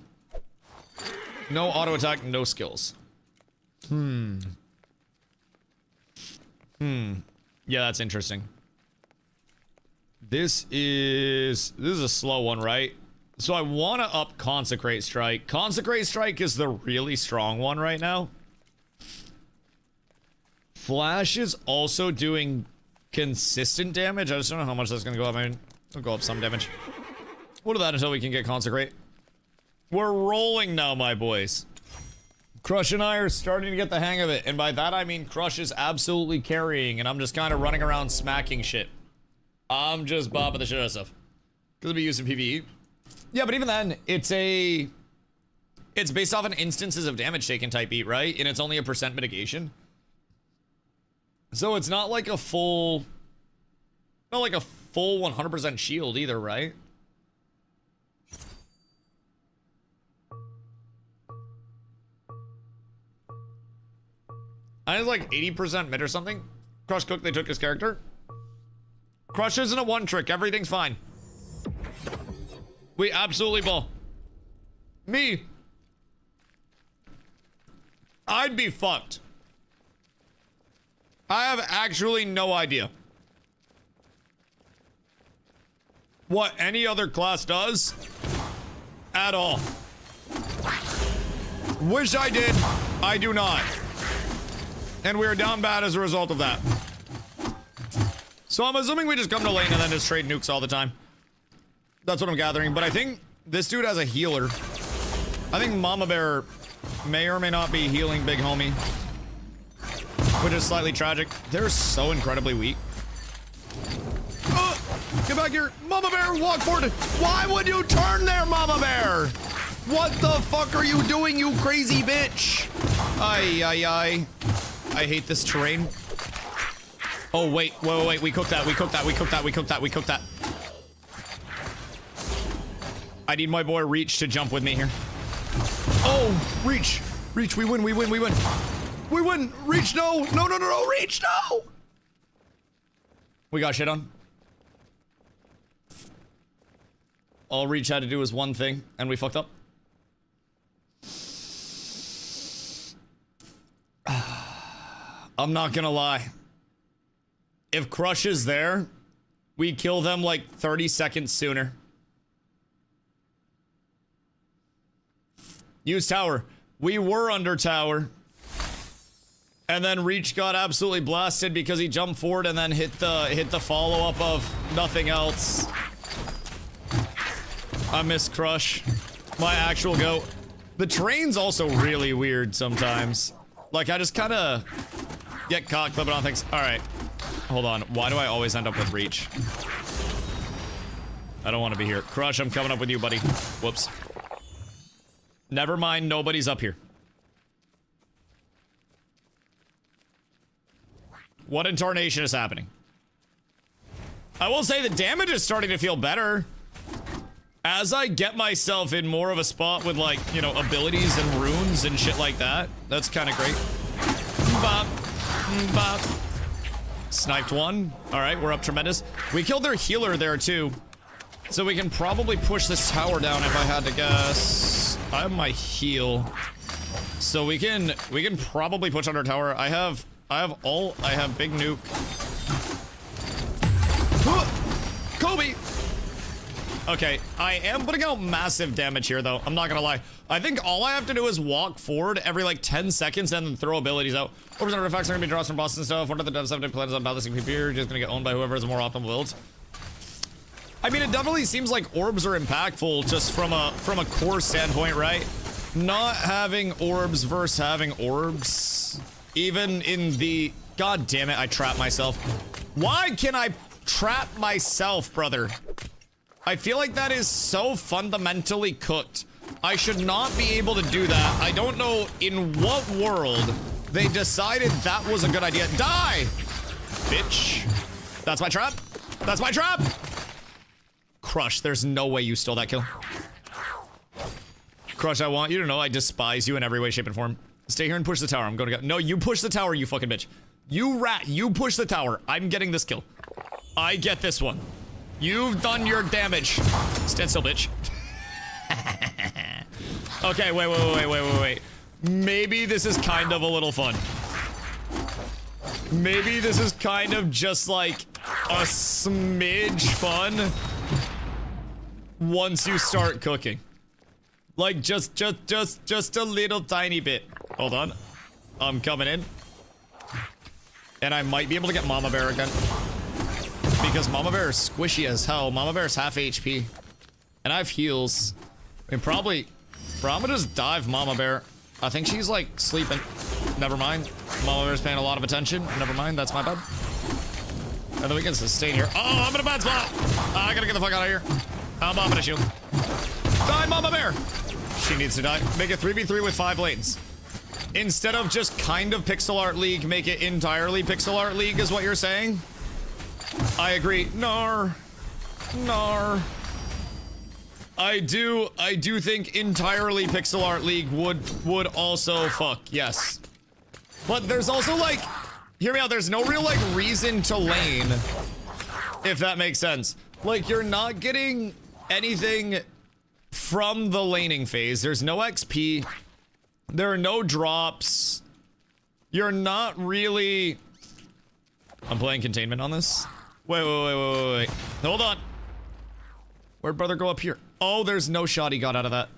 No auto attack, no skills. Yeah, that's interesting. This is a slow one, right? So I want to up Consecrate Strike. Consecrate Strike is the really strong one right now. Flash is also doing consistent damage. I just don't know how much that's going to go up. I mean, it'll go up some damage. We'll do that until we can get Consecrate. We're rolling now, my boys. Crush and I are starting to get the hang of it. And by that, I mean Crush is absolutely carrying. And I'm just kind of running around smacking shit. I'm just bopping the shit out of stuff. Because I'll be using PvE. Yeah, but even then, it's based off an instances of damage taken type beat, right? And it's only a % mitigation. So it's not like a full... Not like a full 100% shield either, right? I think it's like 80% mid or something. Crush Cook, they took his character. Crush isn't a one trick. Everything's fine. We absolutely ball. Me. I'd be fucked. I have actually no idea what any other class does at all. Wish I did. I do not. And we are down bad as a result of that. So I'm assuming we just come to lane and then just trade nukes all the time. That's what I'm gathering. But I think this dude has a healer. I think Mama Bear may or may not be healing Big Homie. Which is slightly tragic. They're so incredibly weak. Get back here. Mama Bear, walk forward. Why would you turn there, Mama Bear? What the fuck are you doing, you crazy bitch? Ay, ay, ay. I hate this terrain. Oh, wait. Wait. We cooked that. We cooked that. I need my boy Reach to jump with me here. Oh, Reach. Reach, we win. We win. Reach, no. No. Reach, no. We got shit on. All Reach had to do was one thing, and we fucked up. I'm not gonna lie. If Crush is there, we kill them like 30 seconds sooner. Use tower. We were under tower. And then Reach got absolutely blasted because he jumped forward and then hit the follow-up of nothing else. I miss Crush. My actual goat. The terrain's also really weird sometimes. Like, I just kind of get caught clipping on things. All right. Hold on. Why do I always end up with Reach? I don't want to be here. Crush, I'm coming up with you, buddy. Whoops. Never mind. Nobody's up here. What in tarnation is happening? I will say the damage is starting to feel better. As I get myself in more of a spot with, like, you know, abilities and runes and shit like that. That's kind of great. Bop. Bop. Sniped one. Alright, we're up tremendous. We killed their healer there, too. So we can probably push this tower down if I had to guess. I have my heal. So we can probably push under tower. I have big nuke. Kobe! Okay, I am putting out massive damage here, though. I'm not gonna lie. I think all I have to do is walk forward every, like, 10 seconds and then throw abilities out. Orbs and artifacts are gonna be draws from boss and stuff. One of the devastating plans on balancing PvP. You're just gonna get owned by whoever has a more optimal build. I mean, it definitely seems like orbs are impactful just from a core standpoint, right? Not having orbs versus having orbs. Even in the... God damn it, I trapped myself. Why can I trap myself, brother? I feel like that is so fundamentally cooked. I should not be able to do that. I don't know in what world they decided that was a good idea. Die! Bitch. That's my trap. That's my trap! Crush, there's no way you stole that kill. Crush, I want you to know I despise you in every way, shape, and form. Stay here and push the tower. I'm going to go. No, you push the tower, you fucking bitch. You rat, you push the tower. I'm getting this kill. I get this one. You've done your damage. Stand still, bitch. Okay, wait. Maybe this is kind of a little fun. Maybe this is kind of just like a smidge fun once you start cooking. Like just a little tiny bit. Hold on. I'm coming in. And I might be able to get Mama Bear again. Because Mama Bear is squishy as hell. Mama Bear's half HP. And I have heals. I mean, probably... I'm gonna just dive Mama Bear. I think she's like sleeping. Never mind. Mama Bear's paying a lot of attention. Never mind, that's my bad. And then we can sustain here. Oh, I'm in a bad spot. I gotta get the fuck out of here. I'm bombing a shield. Die, Mama Bear! She needs to die. Make it 3v3 with 5 lanes. Instead of just kind of pixel art league, make it entirely pixel art league is what you're saying? I agree. Nar. I do think entirely pixel art league would also fuck, yes. But there's also like, hear me out, there's no real like reason to lane, if that makes sense. Like you're not getting anything from the laning phase. There's no XP. There are no drops. You're not really... I'm playing containment on this. Wait. Hold on. Where'd brother go up here? Oh, there's no shot he got out of that.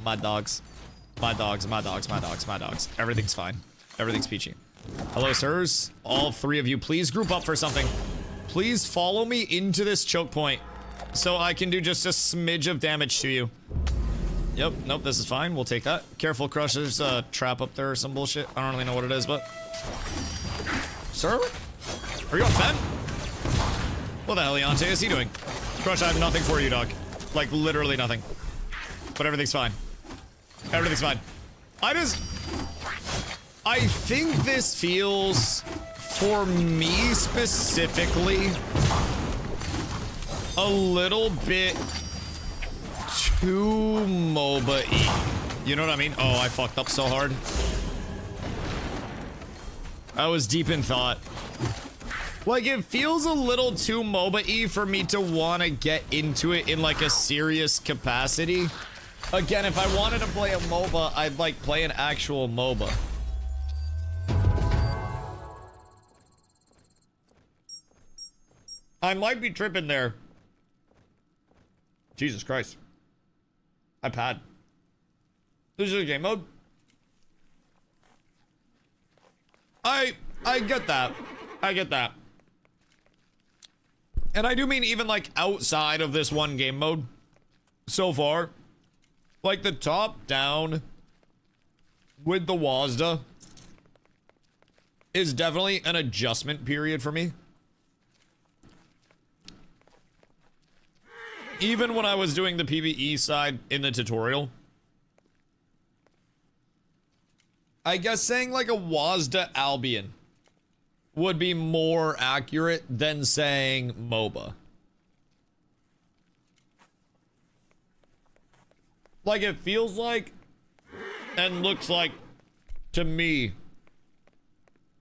My dogs. Everything's fine. Everything's peachy. Hello, sirs. All 3 of you, please group up for something. Please follow me into this choke point so I can do just a smidge of damage to you. Yep, nope, this is fine. We'll take that. Careful, Crush. There's a trap up there or some bullshit. I don't really know what it is, but... Sir? Are you on Fen? What the hell, Leonte, is he doing? Crush, I have nothing for you, dog. Like, literally nothing. But everything's fine. Everything's fine. I think this feels, for me specifically, a little bit too MOBA-y. You know what I mean? Oh, I fucked up so hard. I was deep in thought. Like, it feels a little too MOBA-y for me to want to get into it in, like, a serious capacity. Again, if I wanted to play a MOBA, I'd, like, play an actual MOBA. I might be tripping there. Jesus Christ. iPad. This is a game mode. I get that. I get that. And I do mean even like outside of this one game mode so far. Like the top down with the WASDA is definitely an adjustment period for me. Even when I was doing the PvE side in the tutorial. I guess saying like a WASDA Albion would be more accurate than saying MOBA. Like it feels like and looks like to me,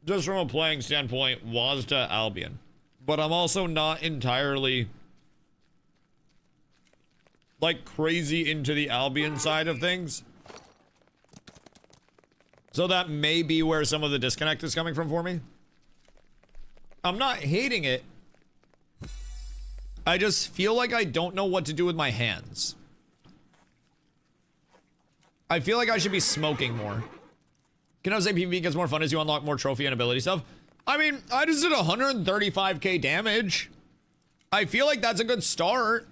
just from a playing standpoint, WASDA Albion. But I'm also not entirely like crazy into the Albion side of things. So that may be where some of the disconnect is coming from for me. I'm not hating it. I just feel like I don't know what to do with my hands. I feel like I should be smoking more. Can I say PvP gets more fun as you unlock more trophy and ability stuff? I mean, I just did 135k damage. I feel like that's a good start.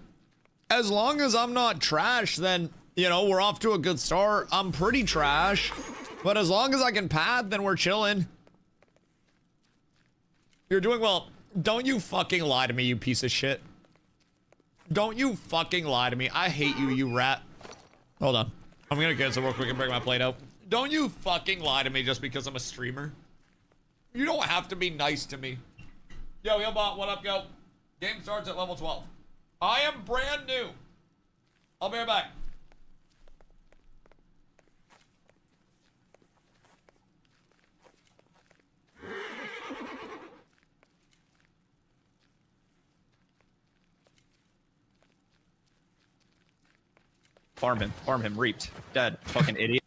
As long as I'm not trash, then, you know, we're off to a good start. I'm pretty trash. But as long as I can pad, then we're chilling. You're doing well. Don't you fucking lie to me, you piece of shit. Don't you fucking lie to me. I hate you, you rat. Hold on. I'm gonna cancel real quick and break my plate out. Don't you fucking lie to me just because I'm a streamer. You don't have to be nice to me. Yo, bot, what up, yo? Game starts at level 12. I am brand new. I'll be right back. Farm him, reaped. Dead. Fucking idiot.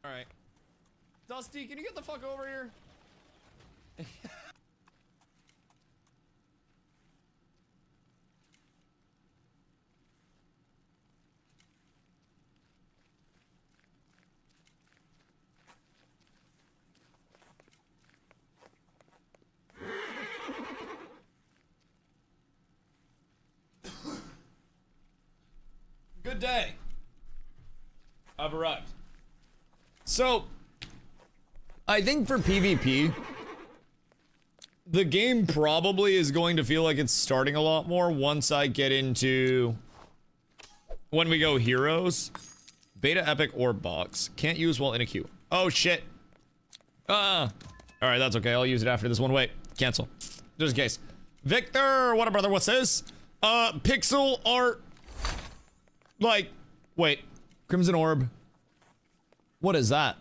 Alright. Dusty, can you get the fuck over here? Good day. I've arrived. So, I think for PvP, the game probably is going to feel like it's starting a lot more once I get into when we go heroes. Beta epic orb box. Can't use while in a queue. Oh shit. Alright, that's okay. I'll use it after this one. Wait, cancel. Just in case. Victor, what up, brother? What's this? Pixel art. Like, wait. Crimson orb. What is that?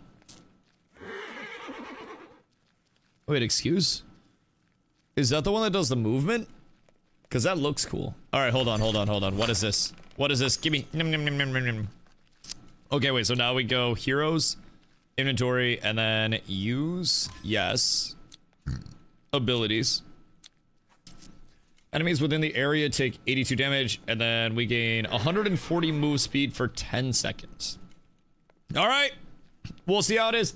Wait, excuse? Is that the one that does the movement? Because that looks cool. Alright, hold on. What is this? What is this? Give me. Okay, wait, so now we go heroes, inventory, and then use. Yes. Abilities. Enemies within the area take 82 damage, and then we gain 140 move speed for 10 seconds. Alright. We'll see how it is.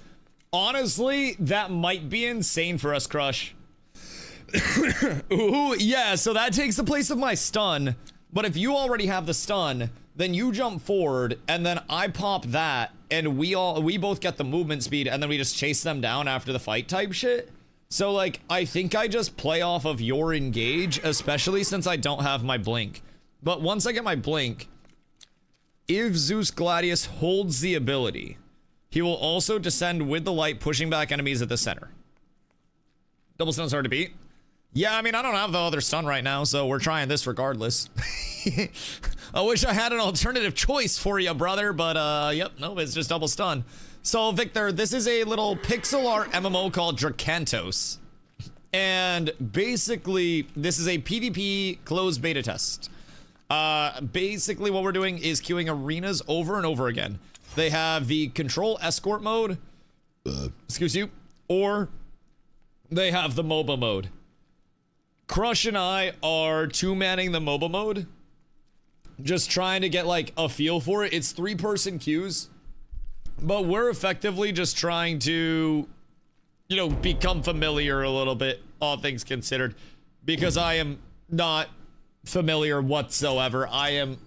Honestly, that might be insane for us, Crush. Ooh, yeah, so that takes the place of my stun. But if you already have the stun, then you jump forward, and then I pop that, and we both get the movement speed, and then we just chase them down after the fight type shit. So, like, I think I just play off of your engage, especially since I don't have my blink. But once I get my blink, if Zeus Gladius holds the ability, he will also descend with the light, pushing back enemies at the center. Double stun's hard to beat. Yeah, I mean, I don't have the other stun right now, so we're trying this regardless. I wish I had an alternative choice for you, brother, but, yep, no, it's just double stun. So, Victor, this is a little pixel art MMO called DRAKANTOS. And basically, this is a PvP closed beta test. Basically, what we're doing is queuing arenas over and over again. They have the control escort mode, excuse you, or they have the MOBA mode. Crush and I are two-manning the MOBA mode, just trying to get like a feel for it. It's 3-person queues, but we're effectively just trying to, you know, become familiar a little bit, all things considered, because I am not familiar whatsoever. I am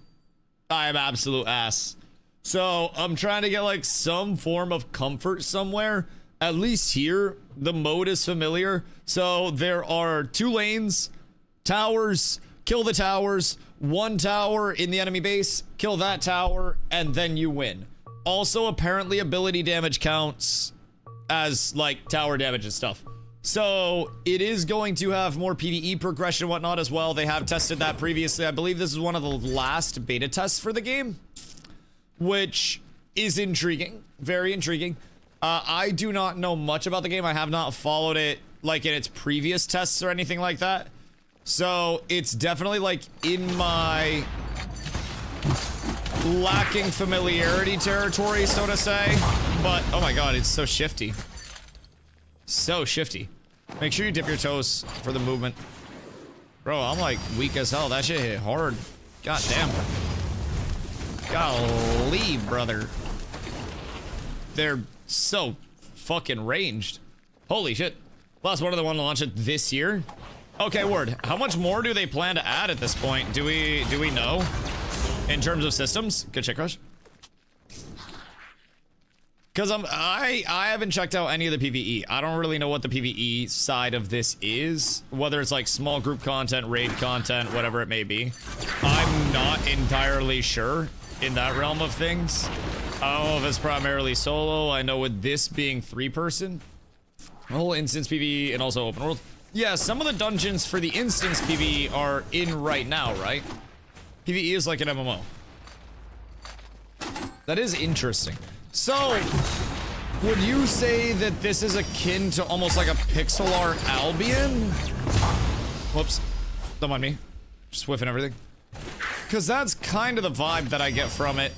absolute ass. So I'm trying to get like some form of comfort somewhere. At least here, the mode is familiar. So there are 2 lanes, towers, kill the towers, 1 tower in the enemy base, kill that tower, and then you win. Also, apparently ability damage counts as like tower damage and stuff. So it is going to have more PvE progression and whatnot as well. They have tested that previously. I believe this is one of the last beta tests for the game, which is intriguing, very intriguing. I do not know much about the game. I have not followed it like in its previous tests or anything like that. So it's definitely like in my lacking familiarity territory, so to say. But oh my god, it's so shifty. So shifty. Make sure you dip your toes for the movement. Bro, I'm like weak as hell. That shit hit hard. God damn. Golly, brother. They're so fucking ranged. Holy shit. Last one of the one to launch it this year. Okay, word. How much more do they plan to add at this point? Do we know? In terms of systems? Good shit, Crush. Because I haven't checked out any of the PvE. I don't really know what the PvE side of this is. Whether it's like small group content, raid content, whatever it may be. I'm not entirely sure in that realm of things. I don't know if it's primarily solo. I know with this being 3-person. Whole instance PvE and also open world. Yeah, some of the dungeons for the instance PvE are in right now, right? PvE is like an MMO. That is interesting. So, would you say that this is akin to almost like a pixel art Albion? Whoops. Don't mind me. Just whiffing everything. Because that's kind of the vibe that I get from it.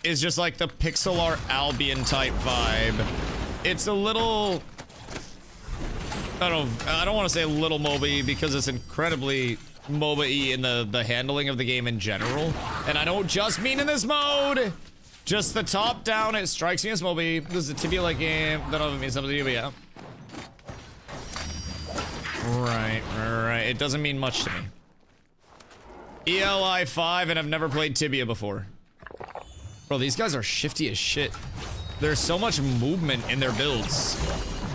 Is just like the pixel art Albion type vibe. It's a little... I don't want to say a little MOBA because it's incredibly MOBA-y in the handling of the game in general. And I don't just mean in this mode! Just the top down, it strikes me as MOBA. This is a Tibia-like game. That doesn't mean something to you, but yeah. Right. It doesn't mean much to me. ELI 5 and I've never played Tibia before. Bro, these guys are shifty as shit. There's so much movement in their builds.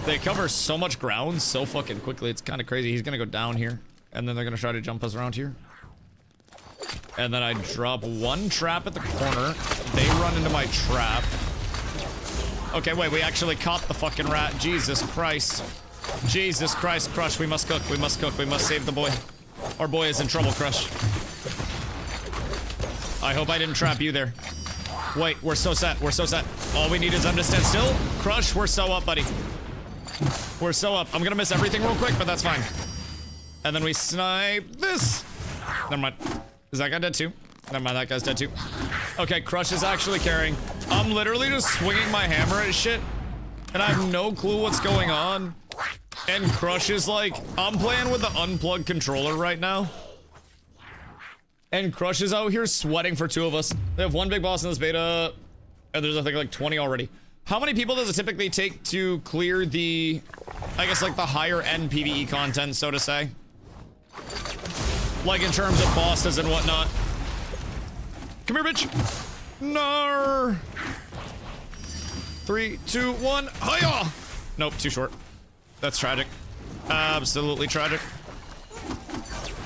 They cover so much ground so fucking quickly. It's kind of crazy. He's gonna go down here. And then they're gonna try to jump us around here. And then I drop one trap at the corner. They run into my trap. Okay, wait, we actually caught the fucking rat. Jesus Christ. Jesus Christ, Crush, we must cook, we must cook, we must save the boy. Our boy is in trouble, Crush. I hope I didn't trap you there. Wait, we're so set, we're so set. All we need is them to stand still. Crush, we're so up, buddy. We're so up. I'm gonna miss everything real quick, but that's fine. And then we snipe this. Never mind. Is that guy dead too? Never mind, that guy's dead too. Okay, Crush is actually carrying. I'm literally just swinging my hammer at shit. And I have no clue what's going on. And Crush is like, I'm playing with the unplugged controller right now. And Crush is out here sweating for 2 of us. They have 1 big boss in this beta. And there's I think like 20 already. How many people does it typically take to clear the, I guess like the higher end PvE content, so to say? Like in terms of bosses and whatnot. Come here, bitch. No. 3, 2, 1. Hiya! Nope, too short. That's tragic. Absolutely tragic.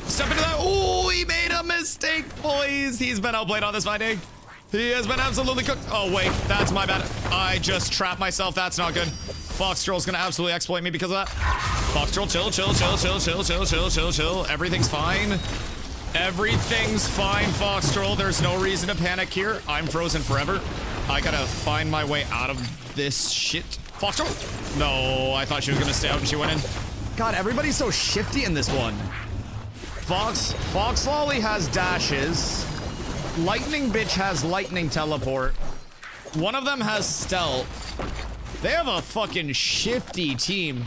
Step into that. Oh, he made a mistake, boys. He's been outplayed on this fighting. He has been absolutely cooked. Oh, wait, that's my bad. I just trapped myself. That's not good. Foxtroll's gonna absolutely exploit me because of that. Foxtroll, chill, chill, chill, chill, chill, chill, chill, chill, chill. Everything's fine. Everything's fine, Foxtroll. There's no reason to panic here. I'm frozen forever. I gotta find my way out of this shit. Foxtroll? No, I thought she was gonna stay out and she went in. God, everybody's so shifty in this one. Fox Lolly has dashes. Lightning Bitch has lightning teleport. One of them has stealth. They have a fucking shifty team.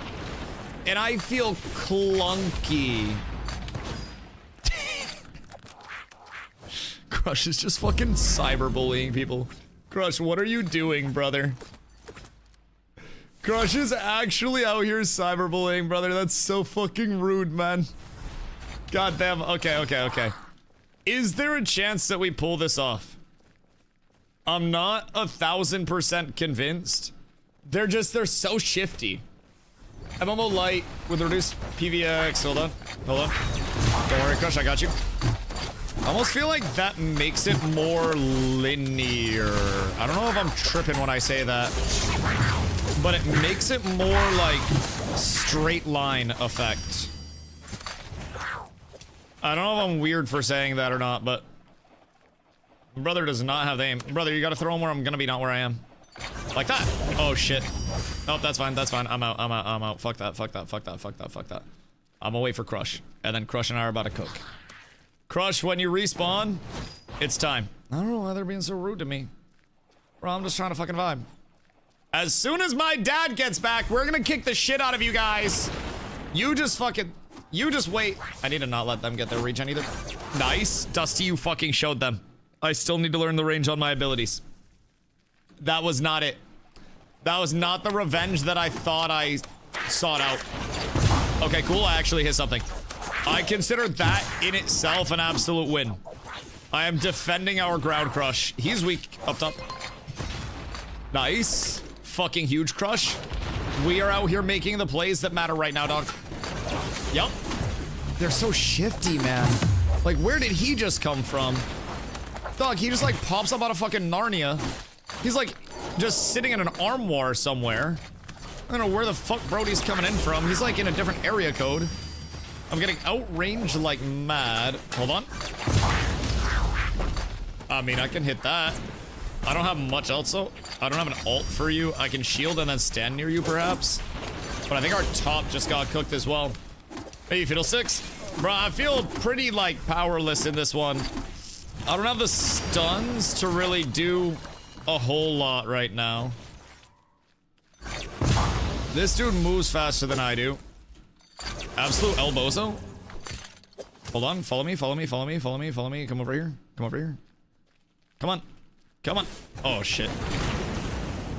And I feel clunky. Crush is just fucking cyberbullying people. Crush, what are you doing, brother? Crush is actually out here cyberbullying, brother. That's so fucking rude, man. God damn. Okay. Is there a chance that we pull this off? I'm not 1000% convinced. They're so shifty. MMO Light with reduced PVX. Hold on. Don't worry, Crush, I got you. I almost feel like that makes it more linear. I don't know if I'm tripping when I say that. But it makes it more like straight line effect. I don't know if I'm weird for saying that or not, but brother does not have the aim. Brother, you gotta throw him where I'm gonna be, not where I am. Like that. Oh shit. Oh, that's fine. I'm out. Fuck that. I'm gonna wait for Crush. And then Crush and I are about to cook. Crush, when you respawn, it's time. I don't know why they're being so rude to me. Bro, I'm just trying to fucking vibe. As soon as my dad gets back, we're gonna kick the shit out of you guys. You just wait. I need to not let them get their regen either. Nice. Dusty, you fucking showed them. I still need to learn the range on my abilities. That was not it. That was not the revenge that I thought I sought out. Okay, cool. I actually hit something. I consider that in itself an absolute win. I am defending our ground crush. He's weak up top. Nice. Fucking huge crush. We are out here making the plays that matter right now, dog. Yup. They're so shifty, man. Like, where did he just come from? Dog, he just like pops up out of fucking Narnia. He's like just sitting in an armoire somewhere. I don't know where the fuck Brody's coming in from. He's like in a different area code. I'm getting outranged like mad. Hold on. I mean, I can hit that. I don't have much else though. I don't have an ult for you. I can shield and then stand near you perhaps. But I think our top just got cooked as well. Hey, Fiddlesticks. Bro, I feel pretty like powerless in this one. I don't have the stuns to really do a whole lot right now. This dude moves faster than I do. Absolute elbozo. Hold on, follow me, follow me, follow me, follow me, follow me. Come over here. Come over here. Come on. Come on. Oh, shit.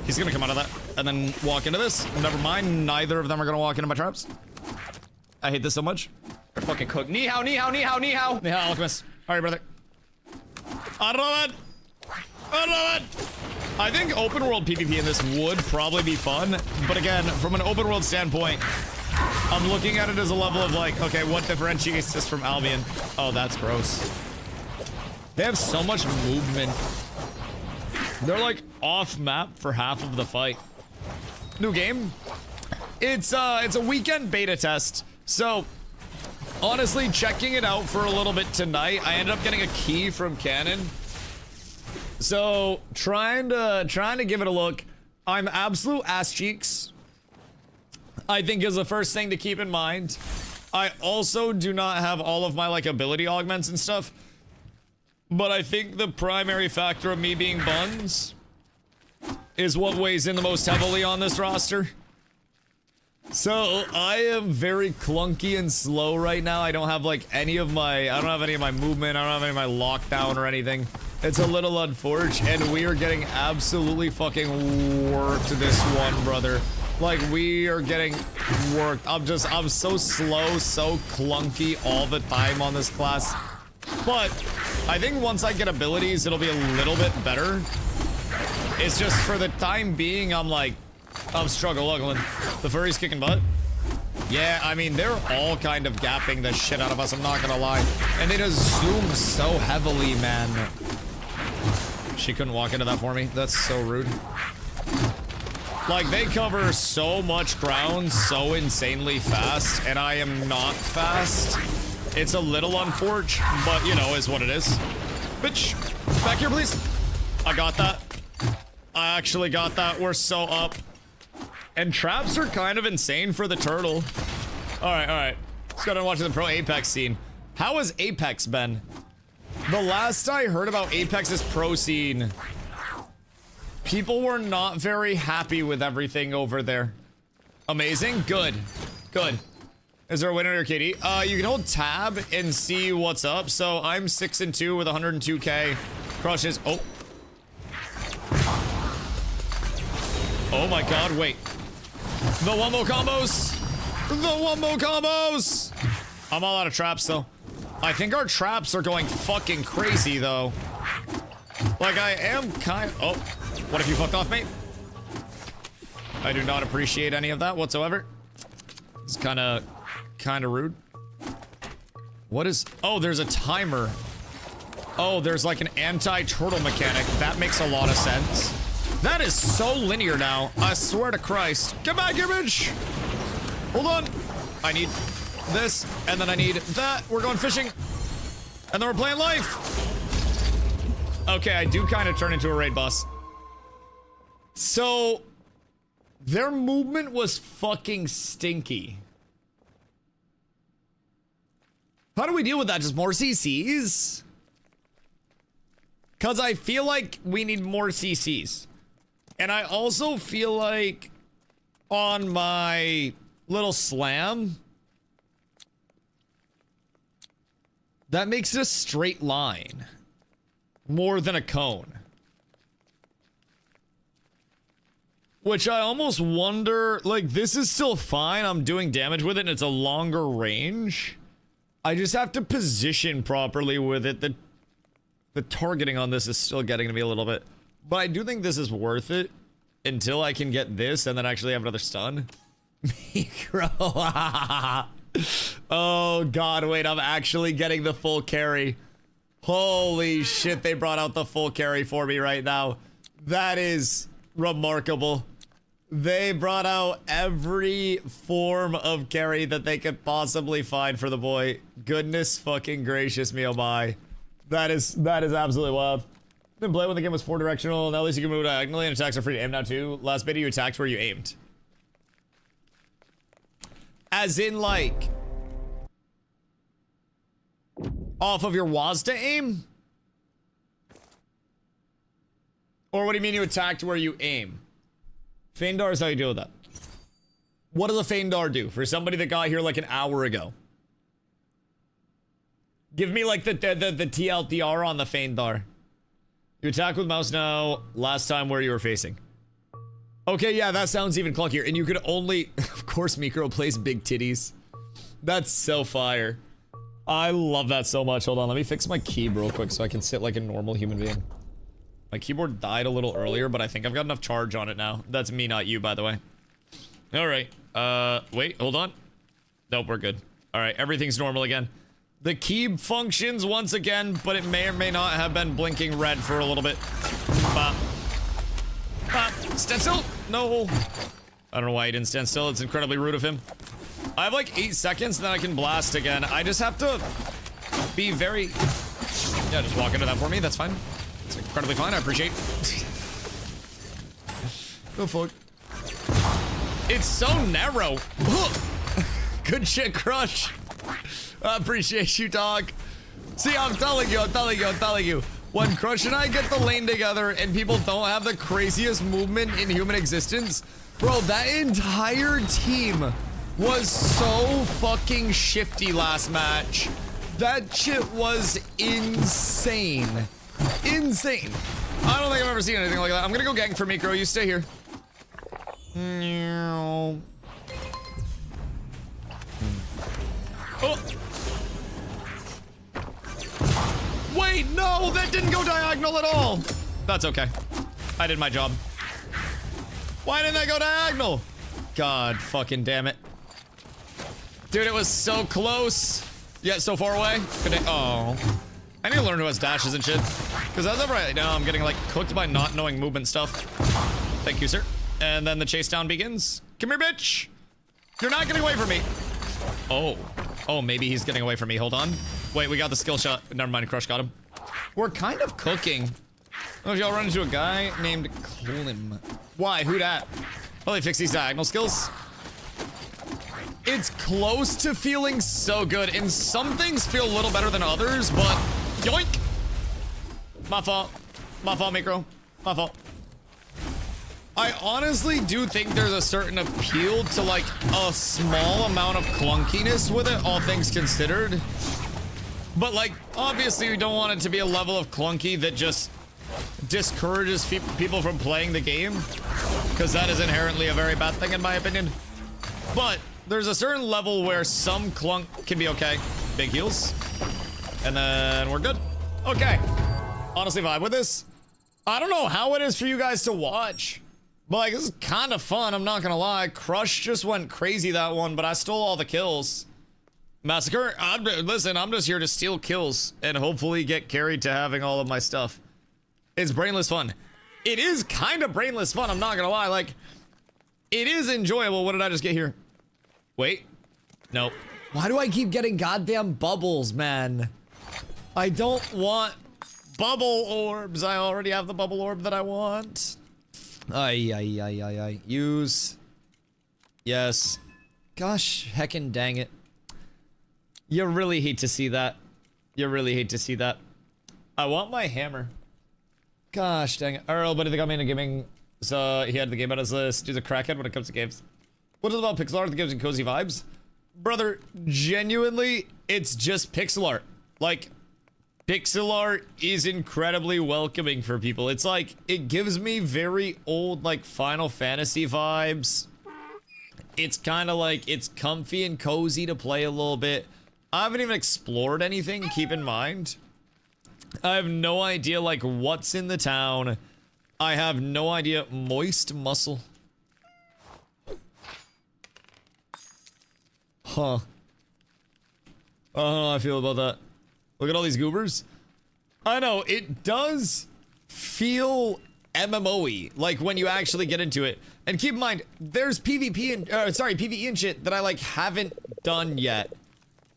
He's gonna come out of that and then walk into this. Never mind, neither of them are gonna walk into my traps. I hate this so much. They're fucking cooked. Ni hao, ni hao, ni hao, ni hao. Yeah, Alchemist. Alright, brother. I don't know it. I don't know it. I think open world PvP in this would probably be fun, but again, from an open world standpoint, I'm looking at it as a level of like, okay, what differentiates this from Albion? Oh, that's gross. They have so much movement. They're like off map for half of the fight. New game. It's a weekend beta test. So honestly, checking it out for a little bit tonight, I ended up getting a key from Canon. So trying to give it a look. I'm absolute ass cheeks, I think, is the first thing to keep in mind. I also do not have all of my like ability augments and stuff. But I think the primary factor of me being buns is what weighs in the most heavily on this roster. So I am very clunky and slow right now. I don't have like any of my movement. I don't have any of my lockdown or anything. It's a little unfortunate, and we are getting absolutely fucking worked this one, brother. Like, we are getting worked. I'm so slow, so clunky all the time on this class. But I think once I get abilities, it'll be a little bit better. It's just for the time being, I'm struggling. The furry's kicking butt. Yeah, I mean, they're all kind of gapping the shit out of us, I'm not gonna lie. And they just zoom so heavily, man. She couldn't walk into that for me. That's so rude. Like, they cover so much ground so insanely fast, and I am not fast. It's a little unfortunate, but, you know, is what it is. Bitch, back here, please. I got that. I actually got that. We're so up. And traps are kind of insane for the turtle. Alright, alright. Let's go and watch the pro Apex scene. How has Apex been? The last I heard about Apex's pro scene, people were not very happy with everything over there. Amazing? Good. Good. Is there a winner or KD? You can hold tab and see what's up. So I'm 6-2 with 102k. Crushes. Oh. Oh my god, wait. The wombo combos! The wombo combos! I'm all out of traps though. I think our traps are going fucking crazy though. Like, I am kind of... Oh. What if you fucked off, mate? I do not appreciate any of that whatsoever. It's kind of rude. What is... Oh, there's a timer. Oh, there's like an anti-turtle mechanic. That makes a lot of sense. That is so linear now. I swear to Christ. Get back here, bitch! Hold on. I need this, and then I need that. We're going fishing. And then we're playing life. Okay, I do kind of turn into a raid boss. So, their movement was fucking stinky. How do we deal with that? Just more CCs? Because I feel like we need more CCs. And I also feel like on my little slam, That makes it a straight line. More than a cone. Which I almost wonder, like, this is still fine. I'm doing damage with it and it's a longer range. I just have to position properly with it. The targeting on this is still getting to me a little bit. But I do think this is worth it until I can get this and then actually have another stun. Micro. Oh god, wait, I'm actually getting the full carry. Holy shit, they brought out the full carry for me right now. That is remarkable. They brought out every form of carry that they could possibly find for the boy. Goodness fucking gracious me, oh my. That is absolutely wild. Been playing when the game was 4-directional, now at least you can move diagonally and attacks are free to aim now too. Last video you attacked where you aimed. As in, like, off of your was to aim? Or what do you mean you attacked where you aim? Feindar is how you deal with that. What does a Feindar do for somebody that got here like an hour ago? Give me like the TLDR on the Feindar. You attack with mouse now, last time where you were facing. Okay, yeah, that sounds even clunkier. And you could only, of course, Mikro plays big titties. That's so fire. I love that so much. Hold on, let me fix my keyboard real quick so I can sit like a normal human being. My keyboard died a little earlier, but I think I've got enough charge on it now. That's me, not you, by the way. All right. Wait, hold on. Nope, we're good. All right, everything's normal again. The key functions once again, but it may or may not have been blinking red for a little bit. Bop. Bop. Stand still. No. I don't know why he didn't stand still. It's incredibly rude of him. I have like 8 seconds, then I can blast again. I just have to be very... Yeah, just walk into that for me. That's fine. It's incredibly fine. I appreciate it. The fuck? It's so narrow. Good shit, Crush. I appreciate you, dog. See, I'm telling you. When Crush and I get the lane together and people don't have the craziest movement in human existence, bro, that entire team was so fucking shifty last match. That shit was insane. Insane. I don't think I've ever seen anything like that. I'm gonna go gang for Mikro. You stay here. Oh. Wait, no, that didn't go diagonal at all. That's okay. I did my job. Why didn't that go diagonal? God fucking damn it. Dude, it was so close. Yet so far away. Oh. I need to learn who has dashes and shit. Because as of right now, I'm getting like cooked by not knowing movement stuff. Thank you, sir. And then the chase down begins. Come here, bitch. You're not getting away from me. Oh. Oh, maybe he's getting away from me. Hold on. Wait, we got the skill shot. Never mind, Crush got him. We're kind of cooking. I don't know if y'all run into a guy named Klim. Why? Who dat? Oh, they fix these diagonal skills. It's close to feeling so good, and some things feel a little better than others, but yoink! My fault. My fault, Mikro. My fault. I honestly do think there's a certain appeal to like a small amount of clunkiness with it, all things considered. But like, obviously we don't want it to be a level of clunky that just discourages people from playing the game, because that is inherently a very bad thing in my opinion. But there's a certain level where some clunk can be okay. Big heals. And then we're good. Okay. Honestly vibe with this. I don't know how it is for you guys to watch, but like, this is kind of fun, I'm not gonna lie. Crush just went crazy that one, but I stole all the kills. Massacre, listen, I'm just here to steal kills and hopefully get carried to having all of my stuff. It's brainless fun. It is kind of brainless fun, I'm not gonna lie. Like, it is enjoyable. What did I just get here? Wait. Nope. Why do I keep getting goddamn bubbles, man? I don't want bubble orbs. I already have the bubble orb that I want. Ay. Use. Yes. Gosh, heckin' dang it. You really hate to see that. You really hate to see that. I want my hammer. Gosh dang it. Earl, but I think I'm into gaming. So he had the game on his list. He's a crackhead when it comes to games. What is it about pixel art that gives you cozy vibes? Brother, genuinely, it's just pixel art. Like, pixel art is incredibly welcoming for people. It's like, it gives me very old, like, Final Fantasy vibes. It's kind of like, it's comfy and cozy to play a little bit. I haven't even explored anything, keep in mind. I have no idea, like, what's in the town. I have no idea. Moist muscle. Huh. I don't know how I feel about that. Look at all these goobers. I know, it does feel MMO-y, like when you actually get into it. And keep in mind, there's PvP and, PvE and shit that I, like, haven't done yet.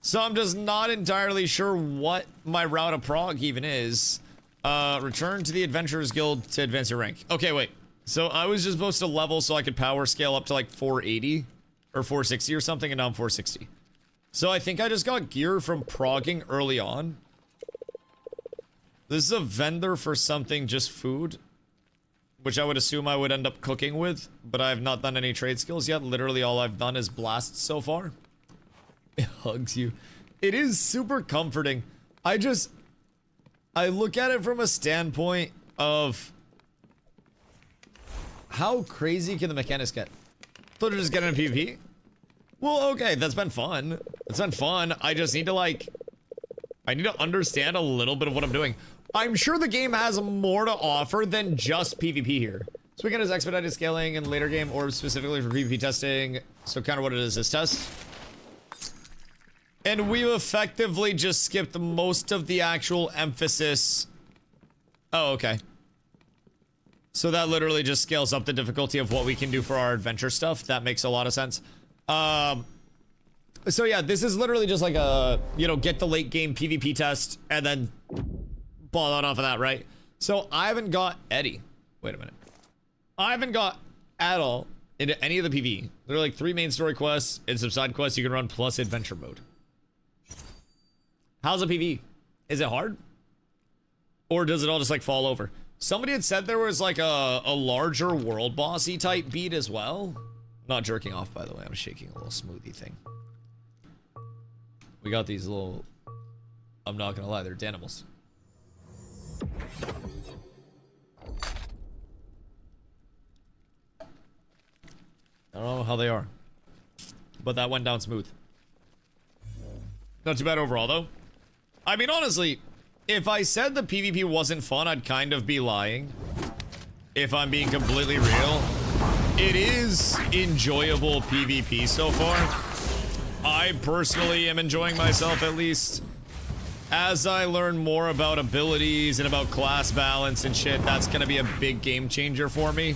So I'm just not entirely sure what my route of prog even is. Return to the Adventurers Guild to advance your rank. Okay, wait. So I was just supposed to level so I could power scale up to, like, 480 or 460 or something, and now I'm 460. So I think I just got gear from progging early on. This is a vendor for something, just food, which I would assume I would end up cooking with, but I have not done any trade skills yet. Literally all I've done is blast so far. It hugs you. It is super comforting. I look at it from a standpoint of how crazy can the mechanics get? Thought just get in a PvP? Well, okay, that's been fun. It's been fun. I just need to, like, I need to understand a little bit of what I'm doing. I'm sure the game has more to offer than just PvP here. So we can just expedited scaling in later game or specifically for PvP testing. So kind of what it is test. And we've effectively just skipped most of the actual emphasis. Oh, okay. So that literally just scales up the difficulty of what we can do for our adventure stuff. That makes a lot of sense. So yeah, this is literally just like a, you know, get the late game PvP test and then ball out off of that, right? So I haven't got Eddie. Wait a minute. I haven't got at all into any of the PvE. There are like 3 main story quests and some side quests you can run plus adventure mode. How's the PvE? Is it hard? Or does it all just like fall over? Somebody had said there was like a larger world bossy type beat as well. Not jerking off, by the way. I'm shaking a little smoothie thing. We got these little... I'm not gonna lie, they're Danimals. I don't know how they are. But that went down smooth. Not too bad overall, though. I mean, honestly, if I said the PvP wasn't fun, I'd kind of be lying. If I'm being completely real. It is enjoyable PvP so far. I personally am enjoying myself, at least. As I learn more about abilities and about class balance and shit, that's gonna be a big game changer for me.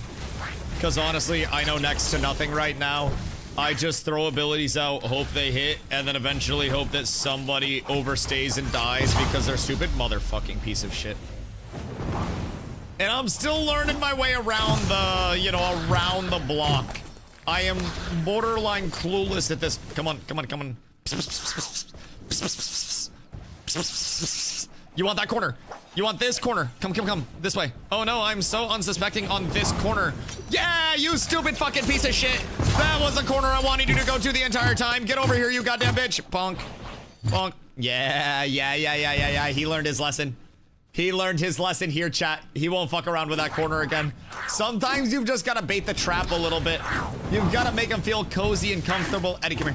Because honestly, I know next to nothing right now. I just throw abilities out, hope they hit, and then eventually hope that somebody overstays and dies because they're stupid motherfucking piece of shit. And I'm still learning my way around the, you know, around the block. I am borderline clueless at this. Come on, come on, come on. You want that corner? You want this corner? Come, come, come. This way. Oh no, I'm so unsuspecting on this corner. Yeah, you stupid fucking piece of shit. That was the corner I wanted you to go to the entire time. Get over here, you goddamn bitch. Bonk. Bonk. Yeah. He learned his lesson. He learned his lesson here, chat. He won't fuck around with that corner again. Sometimes you've just got to bait the trap a little bit. You've got to make him feel cozy and comfortable. Eddie, come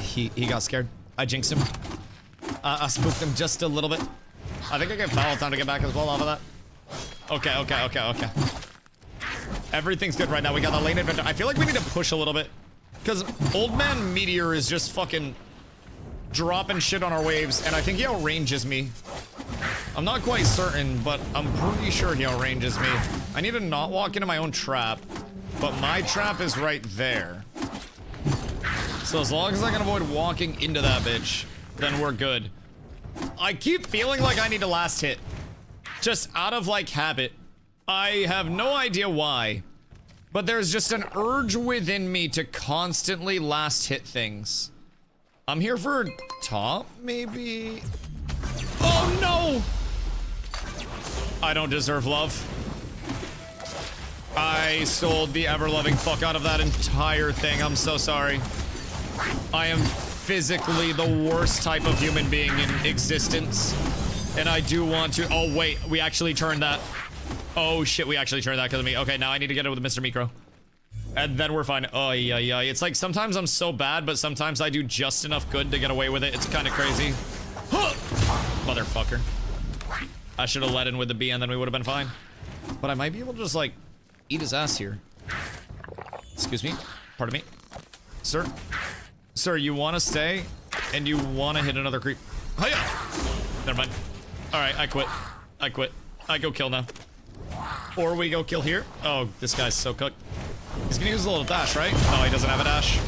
here. He got scared. I jinxed him. I spooked him just a little bit. I think I get foul time to get back as well off of that. Okay. Everything's good right now. We got the lane adventure. I feel like we need to push a little bit. Because Old Man Meteor is just fucking dropping shit on our waves. And I think he outranges me. I'm not quite certain, but I'm pretty sure he outranges me. I need to not walk into my own trap. But my trap is right there. So as long as I can avoid walking into that bitch, then we're good. I keep feeling like I need to last hit. Just out of, like, habit. I have no idea why. But there's just an urge within me to constantly last hit things. I'm here for top, maybe? Oh, no! I don't deserve love. I sold the ever-loving fuck out of that entire thing. I'm so sorry. I am physically the worst type of human being in existence. And I do want to... Oh, wait. We actually turned that. Oh, shit. We actually turned that because of me. Okay, now I need to get it with Mr. Micro. And then we're fine. Oh, yeah. It's like sometimes I'm so bad, but sometimes I do just enough good to get away with it. It's kind of crazy. Huh! Motherfucker. I should have let in with the B and then we would have been fine. But I might be able to just, like, eat his ass here. Excuse me. Pardon me. Sir. Sir, you want to stay and you want to hit another creep. Hiya! Never mind. Alright, I quit. I quit. I go kill now. Or we go kill here. Oh, this guy's so cooked. He's gonna use a little dash, right? Oh, he doesn't have a dash.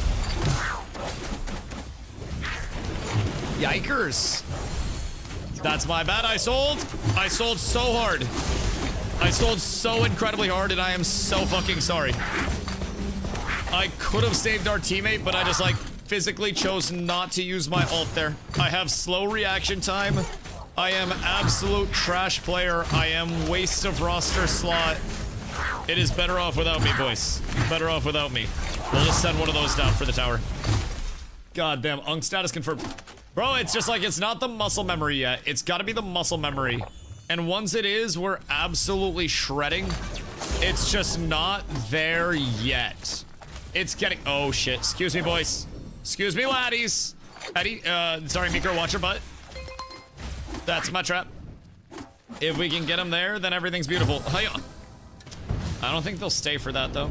Yikers. That's my bad. I sold so hard. I sold so incredibly hard and I am so fucking sorry. I could have saved our teammate, but I just like physically chose not to use my ult there. I have slow reaction time. I am absolute trash player. I am waste of roster slot. It is better off without me, boys. Better off without me. We'll just send one of those down for the tower. God damn, Unk status confirmed. Bro, it's just like, it's not the muscle memory yet. It's gotta be the muscle memory. And once it is, we're absolutely shredding. It's just not there yet. It's getting, oh shit. Excuse me, boys. Excuse me, laddies. Eddie, sorry, Micro, watch your butt. That's my trap. If we can get him there, then everything's beautiful. Hiya. I don't think they'll stay for that, though.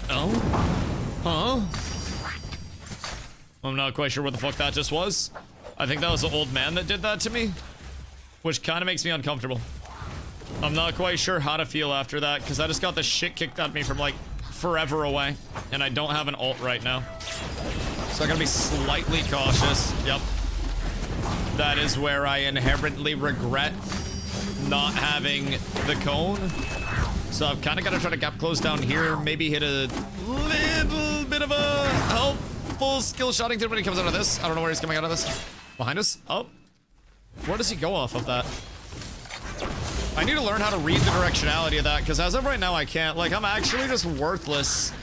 Oh? Huh? I'm not quite sure what the fuck that just was. I think that was the old man that did that to me, which kind of makes me uncomfortable. I'm not quite sure how to feel after that, because I just got the shit kicked out of me from, like, forever away, and I don't have an ult right now. So I gotta be slightly cautious. Yep. That is where I inherently regret not having the cone. So I've kind of got to try to gap close down here, maybe hit a little bit of a helpful skill shotting when he comes out of this. I don't know where he's coming out of this. Behind us? Oh. Where does he go off of that? I need to learn how to read the directionality of that, because as of right now, I can't. Like, I'm actually just worthless.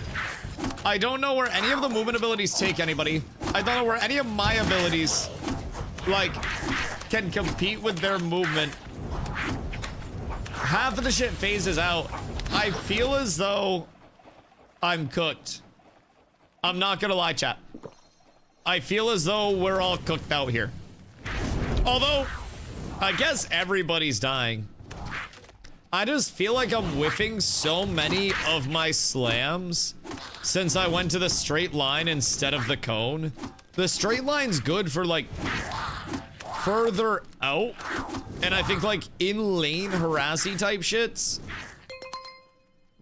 I don't know where any of the movement abilities take anybody. I don't know where any of my abilities, like, can compete with their movement. Half of the shit phases out. I feel as though I'm cooked. I'm not gonna lie, chat. I feel as though we're all cooked out here. Although, I guess everybody's dying. I just feel like I'm whiffing so many of my slams since I went to the straight line instead of the cone. The straight line's good for, like, further out, and I think, like, in lane harassy type shits,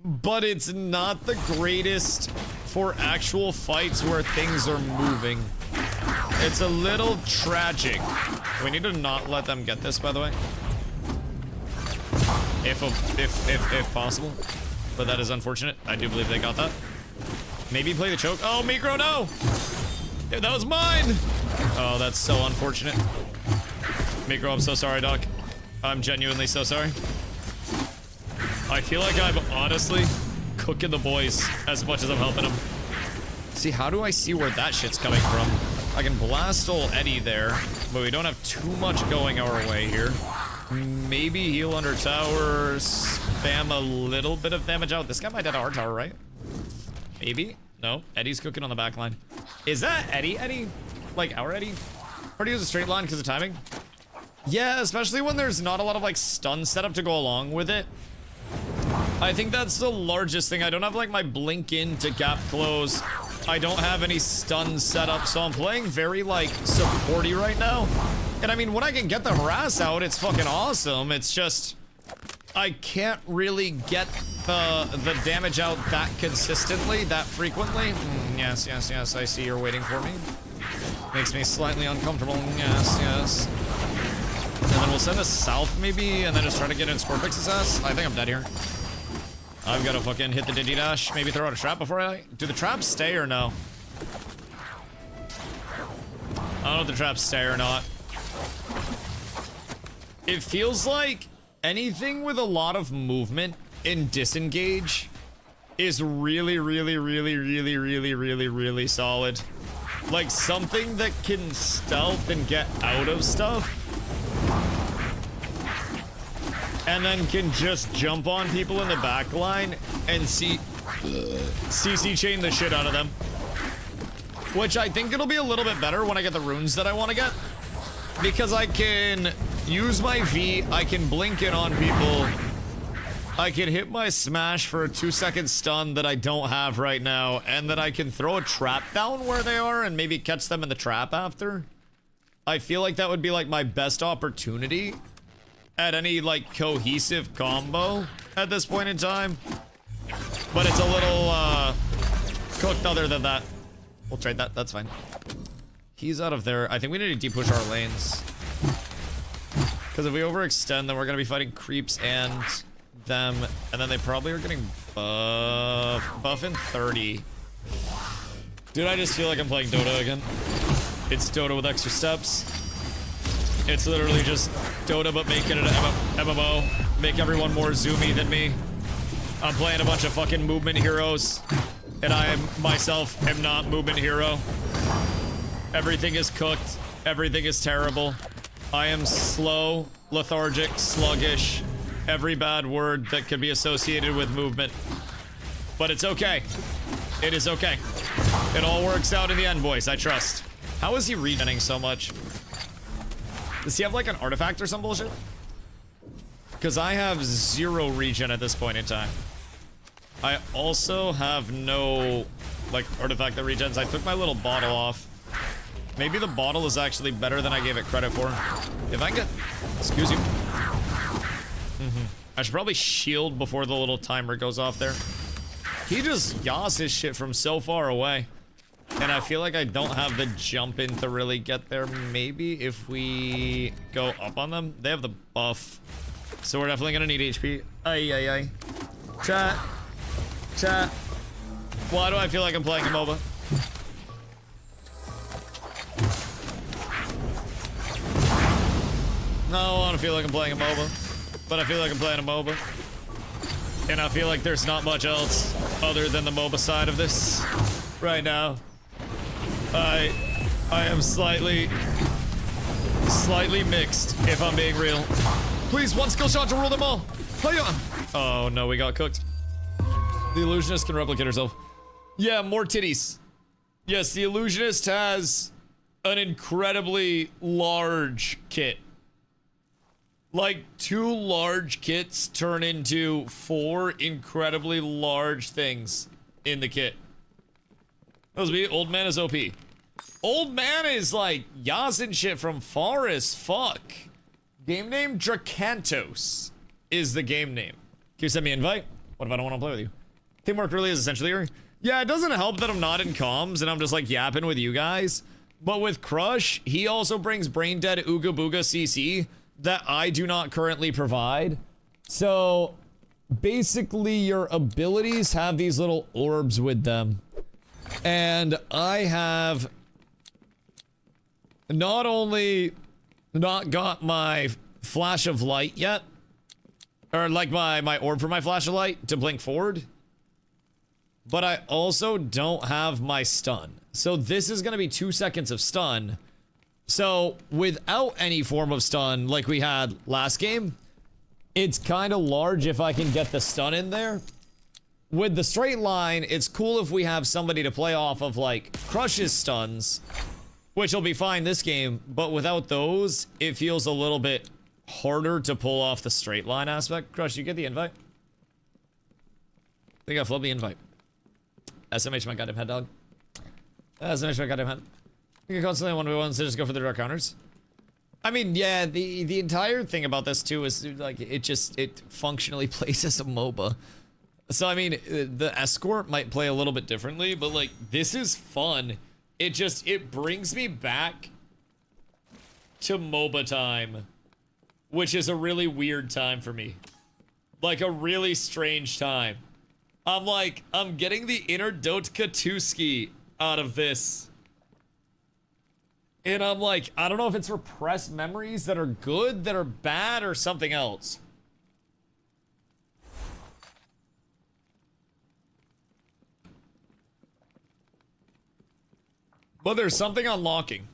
but it's not the greatest for actual fights where things are moving. It's a little tragic. We need to not let them get this, by the way, if possible, but that is unfortunate. I do believe they got that. Maybe play the choke. Oh, Micro, no! Dude, that was mine! Oh, that's so unfortunate. Micro, I'm so sorry, Doc. I'm genuinely so sorry. I feel like I'm honestly cooking the boys as much as I'm helping them. See, how do I see where that shit's coming from? I can blast old Eddie there, but we don't have too much going our way here. Maybe heal under tower, spam a little bit of damage out. This guy might have our tower, right? Maybe? No, Eddie's cooking on the back line. Is that Eddie? Eddie? Like our Eddie? Or do you use a straight line because of timing? Yeah, especially when there's not a lot of, like, stun setup to go along with it. I think that's the largest thing. I don't have, like, my blink in to gap close. I don't have any stun setup, so I'm playing very, like, supporty right now. And I mean, when I can get the harass out, it's fucking awesome. It's just, I can't really get the damage out that consistently, that frequently. Yes, I see you're waiting for me. Makes me slightly uncomfortable. Yes. And then we'll send us south, maybe, and then just try to get in Scorpix's ass. I think I'm dead here. I've got to fucking hit the Digidash. Maybe throw out a trap before I... Do the traps stay or no? I don't know if the traps stay or not. It feels like anything with a lot of movement in disengage is really solid. Like something that can stealth and get out of stuff. And then can just jump on people in the back line and CC chain the shit out of them. Which I think it'll be a little bit better when I get the runes that I want to get. Because I can use my V, I can blink in on people. I can hit my smash for a 2-second stun that I don't have right now. And then I can throw a trap down where they are and maybe catch them in the trap after. I feel like that would be like my best opportunity at any like cohesive combo at this point in time. But it's a little cooked other than that. We'll trade that, that's fine. He's out of there. I think we need to de-push our lanes. Because if we overextend, then we're gonna be fighting creeps and them. And then they probably are getting buff in 30. Dude, I just feel like I'm playing Dota again. It's Dota with extra steps. It's literally just Dota, but making it an MMO. Make everyone more zoomy than me. I'm playing a bunch of fucking movement heroes. And I myself am not movement hero. Everything is cooked. Everything is terrible. I am slow, lethargic, sluggish. Every bad word that could be associated with movement. But it's okay. It is okay. It all works out in the end, boys. I trust. How is he regening so much? Does he have like an artifact or some bullshit? Because I have 0 regen at this point in time. I also have no like artifact that regens. I took my little bottle off. Maybe the bottle is actually better than I gave it credit for. If I can get... Excuse you. I should probably shield before the little timer goes off there. He just yaws his shit from so far away. And I feel like I don't have the jump in to really get there. Maybe if we go up on them. They have the buff. So we're definitely gonna need HP. Ay, ay, ay. Chat. Chat. Why do I feel like I'm playing a MOBA? No, I don't feel like I'm playing a MOBA. But I feel like I'm playing a MOBA. And I feel like there's not much else other than the MOBA side of this right now. I am slightly mixed, if I'm being real. Please, one skill shot to rule them all. Play on. Oh no, we got cooked. The illusionist can replicate herself. Yeah, more titties. Yes, the illusionist has an incredibly large kit. Like 2 large kits turn into 4 incredibly large things in the kit. Those be Old Man is OP. Old Man is like Yazin shit from far as fuck. Game name DRAKANTOS is the game name. Can you send me an invite? What if I don't want to play with you? Teamwork really is essentially here. Yeah, it doesn't help that I'm not in comms and I'm just like yapping with you guys. But with Crush, he also brings brain dead Ooga Booga CC that I do not currently provide. So basically your abilities have these little orbs with them. And I have not only not got my flash of light yet, or like my orb for my flash of light to blink forward, but I also don't have my stun. So this is gonna be 2 seconds of stun. So without any form of stun like we had last game, it's kind of large if I can get the stun in there. With the straight line, it's cool if we have somebody to play off of like Crush's stuns, which will be fine this game, but without those, it feels a little bit harder to pull off the straight line aspect. Crush, you get the invite? I think I flubbed the invite. SMH my goddamn head, dog. SMH my goddamn head. You can constantly 1v1s to just go for the dark counters. I mean, yeah, the entire thing about this too is like it functionally plays as a MOBA. So I mean, the escort might play a little bit differently, but like this is fun. It brings me back to MOBA time, which is a really weird time for me. Like a really strange time. I'm getting the inner Dotkatuski out of this. And I'm like, I don't know if it's repressed memories that are good, that are bad, or something else. But there's something unlocking.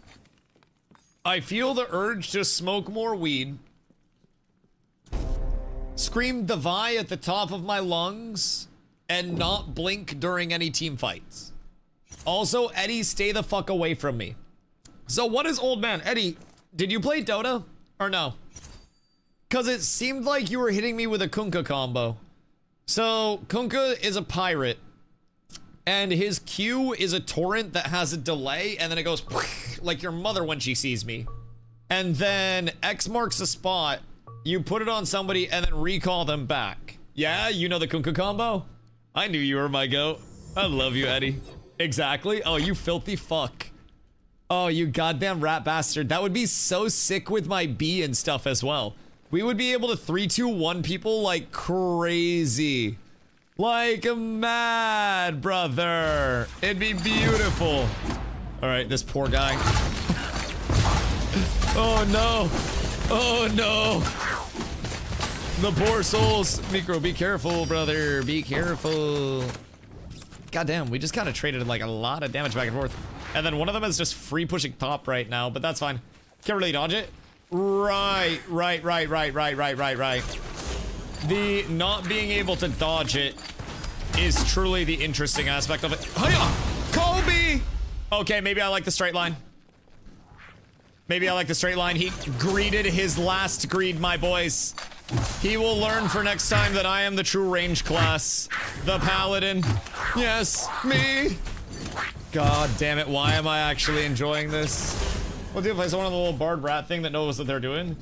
I feel the urge to smoke more weed. Scream DustyWhy at the top of my lungs. And not blink during any team fights. Also, Eddie, stay the fuck away from me. So what is old man? Eddie, did you play Dota? Or no? Because it seemed like you were hitting me with a Kunkka combo. So, Kunkka is a pirate. And his Q is a torrent that has a delay. And then it goes like your mother when she sees me. And then X marks the spot. You put it on somebody and then recall them back. Yeah, you know the Kunkka combo? I knew you were my goat. I love you, Eddie. Exactly. Oh, you filthy fuck. Oh, you goddamn rat bastard. That would be so sick with my B and stuff as well. We would be able to 3-2-1 people like crazy. Like mad, brother. It'd be beautiful. All right, this poor guy. Oh, no. Oh, no. The poor souls. Micro, be careful, brother. Be careful. Goddamn, we just kind of traded like a lot of damage back and forth. And then one of them is just free pushing top right now, but that's fine. Can't really dodge it. Right. The not being able to dodge it is truly the interesting aspect of it. Hiya! Kobe! Okay, maybe I like the straight line. Maybe I like the straight line. He greeted his last greed, my boys. He will learn for next time that I am the true range class. The paladin. Yes, me. God damn it, why am I actually enjoying this? What do you play someone on the little bard rat thing that knows what they're doing?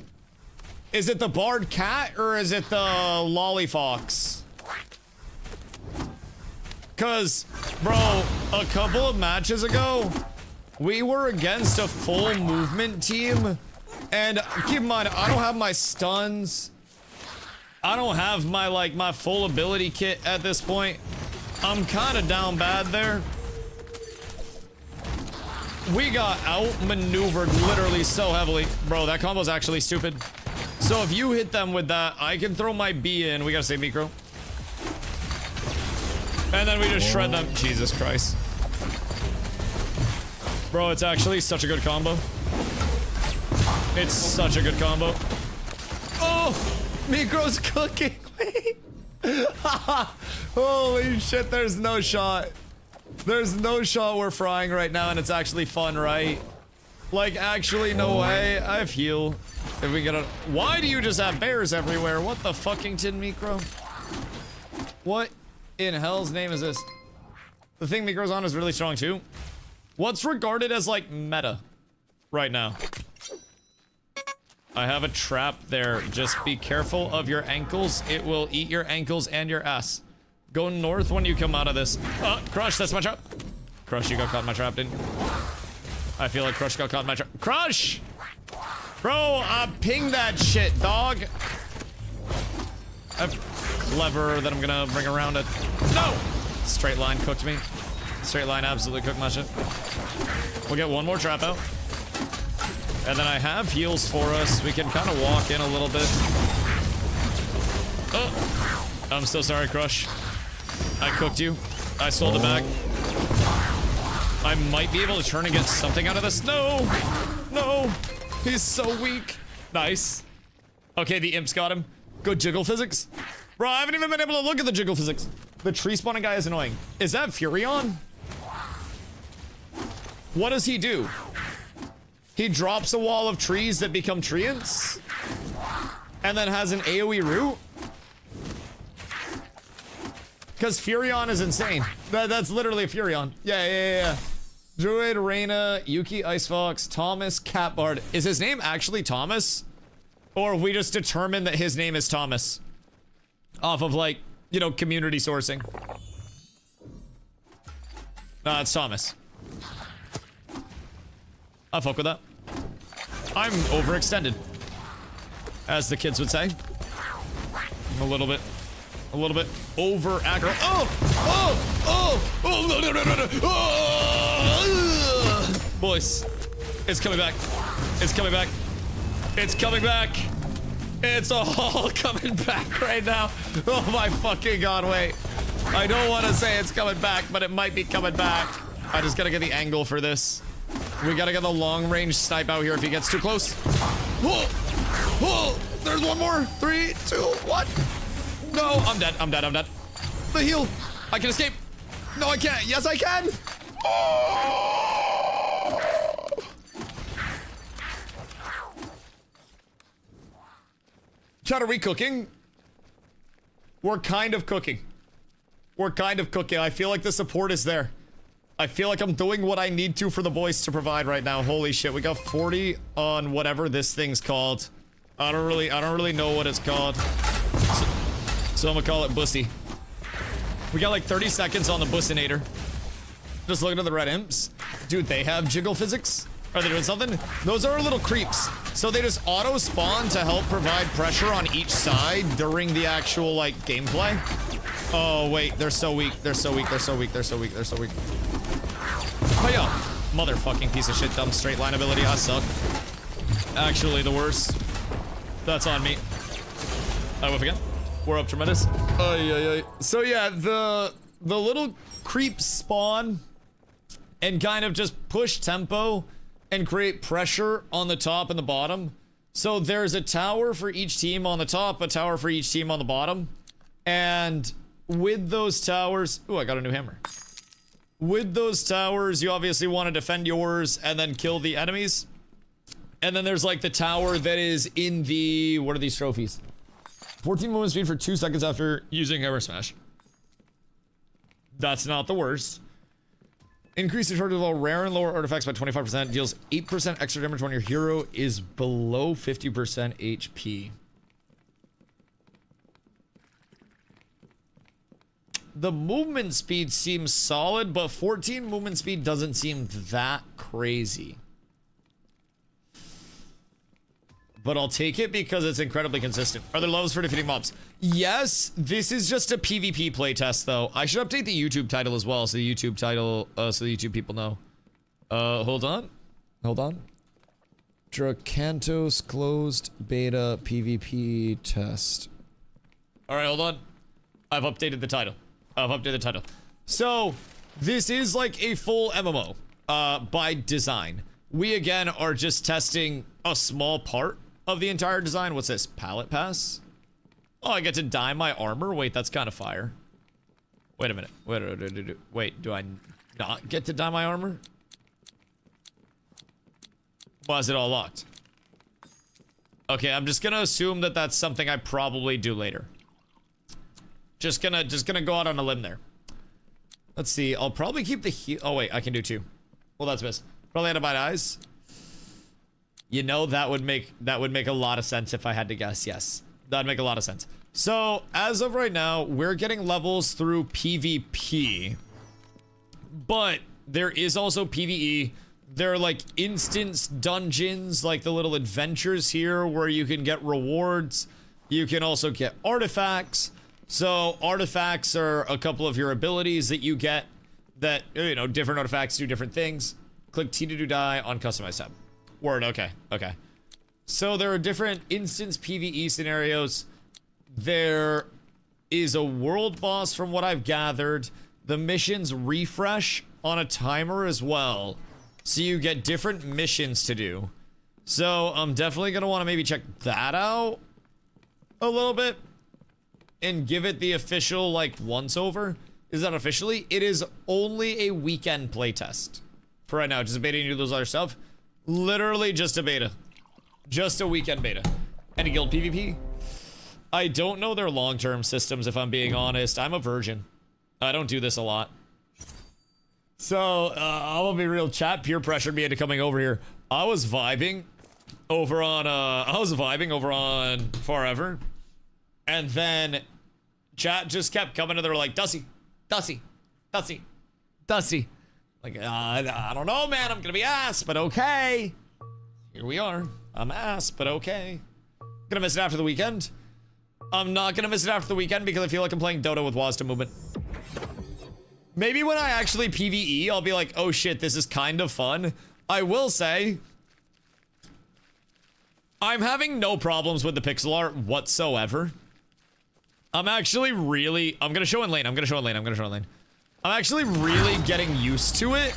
Is it the bard cat or is it the lolly fox? Cause, bro, a couple of matches ago, we were against a full movement team. And keep in mind, I don't have my stuns. I don't have my, like, my full ability kit at this point. I'm kind of down bad there. We got outmaneuvered literally so heavily. Bro, that combo's actually stupid. So if you hit them with that, I can throw my B in. We gotta save Micro. And then we just shred them. Jesus Christ. Bro, it's actually such a good combo. It's such a good combo. Oh! Micro's cooking. Holy shit, there's no shot. There's no shot we're frying right now, and it's actually fun, right? Like, actually, no way. I have heal. If we get a... Why do you just have bears everywhere? What the fucking tin, Micro? What in hell's name is this? The thing Micro's on is really strong, too. What's regarded as, like, meta right now? I have a trap there. Just be careful of your ankles. It will eat your ankles and your ass. Go north when you come out of this. Crush, that's my trap. Crush, you got caught in my trap, didn't you? I feel like Crush got caught in my trap. Crush! Bro, ping that shit, dog. I'm clever that I'm gonna bring around it. No! Straight line cooked me. Straight line absolutely cooked my shit. We'll get one more trap out. And then I have heals for us. We can kind of walk in a little bit. Oh, I'm so sorry, Crush. I cooked you. I stole the bag. I might be able to turn and get something out of this. No! No! He's so weak. Nice. Okay, the imps got him. Good jiggle physics. Bro, I haven't even been able to look at the jiggle physics. The tree spawning guy is annoying. Is that Furion? What does he do? He drops a wall of trees that become treants? And then has an AoE root? Because Furion is insane. That's literally a Furion. Yeah. Druid, Reyna, Yuki, Icefox, Thomas, Catbard. Is his name actually Thomas? Or have we just determined that his name is Thomas? Off of, like, you know, community sourcing. Nah, it's Thomas. I'll fuck with that. I'm overextended. As the kids would say. A little bit over aggro. Oh! Boys, it's coming back. It's coming back. It's coming back. It's all coming back right now. Oh my fucking god, wait. I don't want to say it's coming back, but it might be coming back. I just gotta get the angle for this. We gotta get the long range snipe out here if he gets too close. Whoa! Whoa! There's one more. 3, 2, 1. No, I'm dead. I'm dead. I'm dead. The heal. I can escape. No, I can't. Yes, I can. Oh! Chat, are we cooking? We're kind of cooking. We're kind of cooking. I feel like the support is there. I feel like I'm doing what I need to for the boys to provide right now. Holy shit, we got 40 on whatever this thing's called. I don't really know what it's called. So I'm gonna call it Bussy. We got like 30 seconds on the Bussinator. Just looking at the red imps. Dude, they have jiggle physics? Are they doing something? Those are little creeps. So they just auto spawn to help provide pressure on each side during the actual like gameplay. Oh wait, they're so weak. They're so weak. They're so weak. They're so weak. They're so weak. Oh yeah, motherfucking piece of shit, dumb straight line ability. I suck. Actually, the worst. That's on me. I whiff again. We're up tremendous. So yeah, the little creeps spawn and kind of just push tempo and create pressure on the top and the bottom. So there's a tower for each team on the top, a tower for each team on the bottom. And with those towers, ooh, I got a new hammer. With those towers, you obviously want to defend yours and then kill the enemies. And then there's like the tower that is in the, what are these trophies? 14 movement speed for 2 seconds after using hammer smash. That's not the worst. Increase the charge of all rare and lower artifacts by 25%. Deals 8% extra damage when your hero is below 50% HP. The movement speed seems solid, but 14 movement speed doesn't seem that crazy. But I'll take it because it's incredibly consistent. Are there levels for defeating mobs? Yes, this is just a PvP playtest though. I should update the YouTube title as well, so the YouTube title, so the YouTube people know. Hold on. Hold on. DRAKANTOS closed beta PvP test. All right, hold on. I've updated the title. So, this is like a full MMO, by design. We again are just testing a small part of the entire design. What's this? Pallet pass? Oh, I get to dye my armor? Wait, that's kind of fire. Wait a minute. Wait, do I not get to dye my armor? Why is it all locked? Okay, I'm just gonna assume that that's something I probably do later. Just gonna go out on a limb there. Let's see. I'll probably keep the heal. Oh wait, I can do 2. Well, that's missed. Probably had to bite eyes. You know, that would make a lot of sense if I had to guess. Yes, that'd make a lot of sense. So as of right now, we're getting levels through PvP, but there is also PvE. There are like instance dungeons, like the little adventures here where you can get rewards. You can also get artifacts. So artifacts are a couple of your abilities that you get that, you know, different artifacts do different things. Click T to do die on customize tab. Word, okay. So there are different instance PvE scenarios. There is a world boss from what I've gathered. The missions refresh on a timer as well. So you get different missions to do. So I'm definitely gonna want to maybe check that out a little bit and give it the official like once over. Is that officially? It is only a weekend playtest for right now. Just a beta and do those other stuff. Literally just a beta. Just a weekend beta. Any guild PvP? I don't know their long-term systems if I'm being honest. I'm a virgin. I don't do this a lot. So, I'm gonna be real, chat peer pressured me into coming over here. I was vibing over on Forever. And then chat just kept coming to there like, Dusty. Like, I don't know, man. I'm gonna be ass, but okay. Here we are. I'm ass, but okay. Gonna miss it after the weekend. I'm not gonna miss it after the weekend because I feel like I'm playing Dota with WASD movement. Maybe when I actually PvE, I'll be like, oh shit, this is kind of fun. I will say, I'm having no problems with the pixel art whatsoever. I'm actually really, I'm gonna show in lane. I'm actually really getting used to it.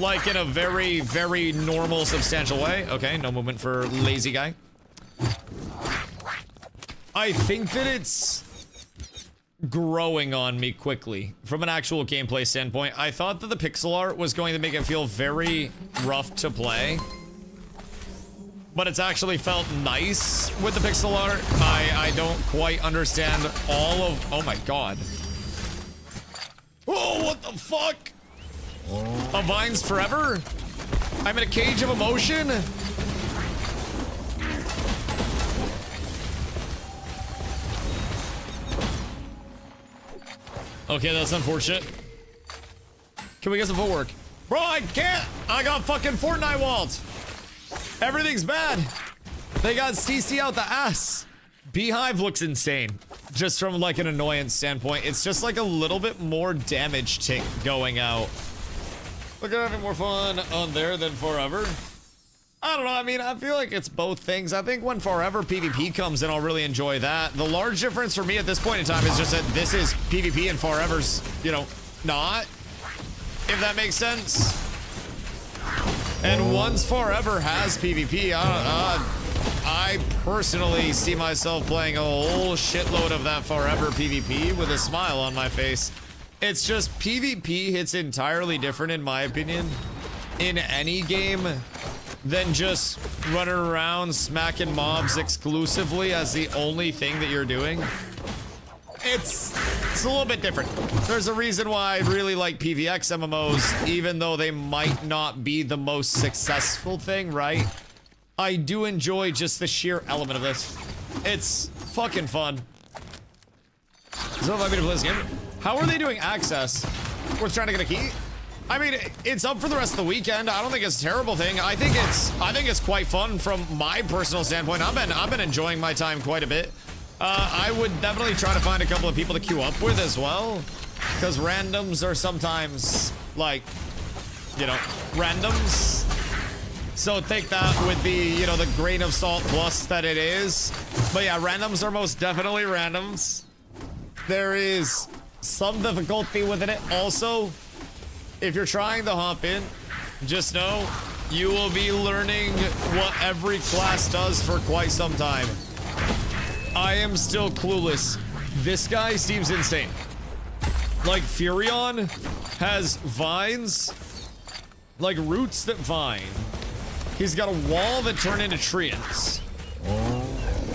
like in a very, very normal, substantial way. Okay, no movement for lazy guy. I think that it's growing on me quickly from an actual gameplay standpoint. I thought that the pixel art was going to make it feel very rough to play, but it's actually felt nice with the pixel art. I don't quite understand all of... Oh my god. Oh, what the fuck? A Vines forever? I'm in a cage of emotion? Okay, that's unfortunate. Can we get some footwork? Bro, I can't! I got fucking Fortnite walls! Everything's bad! They got CC out the ass! Beehive looks insane. Just from like an annoyance standpoint. It's just like a little bit more damage tick going out. Look at having more fun on there than forever. I don't know, I mean, I feel like it's both things. I think when forever PvP comes in, I'll really enjoy that. The large difference for me at this point in time is just that this is PvP and forever's, you know, not. If that makes sense. And once forever has PvP, I personally see myself playing a whole shitload of that forever PvP with a smile on my face. It's just PvP hits entirely different, in my opinion, in any game than just running around smacking mobs exclusively as the only thing that you're doing. It's a little bit different. There's a reason why I really like PvX MMOs, even though they might not be the most successful thing, right? I do enjoy just the sheer element of this. It's fucking fun. So if I mean to play this game, how are they doing access? We're trying to get a key? I mean, it's up for the rest of the weekend. I don't think it's a terrible thing. I think it's quite fun from my personal standpoint. I've been enjoying my time quite a bit. I would definitely try to find a couple of people to queue up with as well, because randoms are sometimes like, you know, randoms. So take that with the, you know, the grain of salt plus that it is. But yeah, randoms are most definitely randoms. There is some difficulty within it also. If you're trying to hop in, just know you will be learning what every class does for quite some time. I am still clueless. This guy seems insane. Like, Furion has vines, like roots that vine. He's got a wall that turn into treants.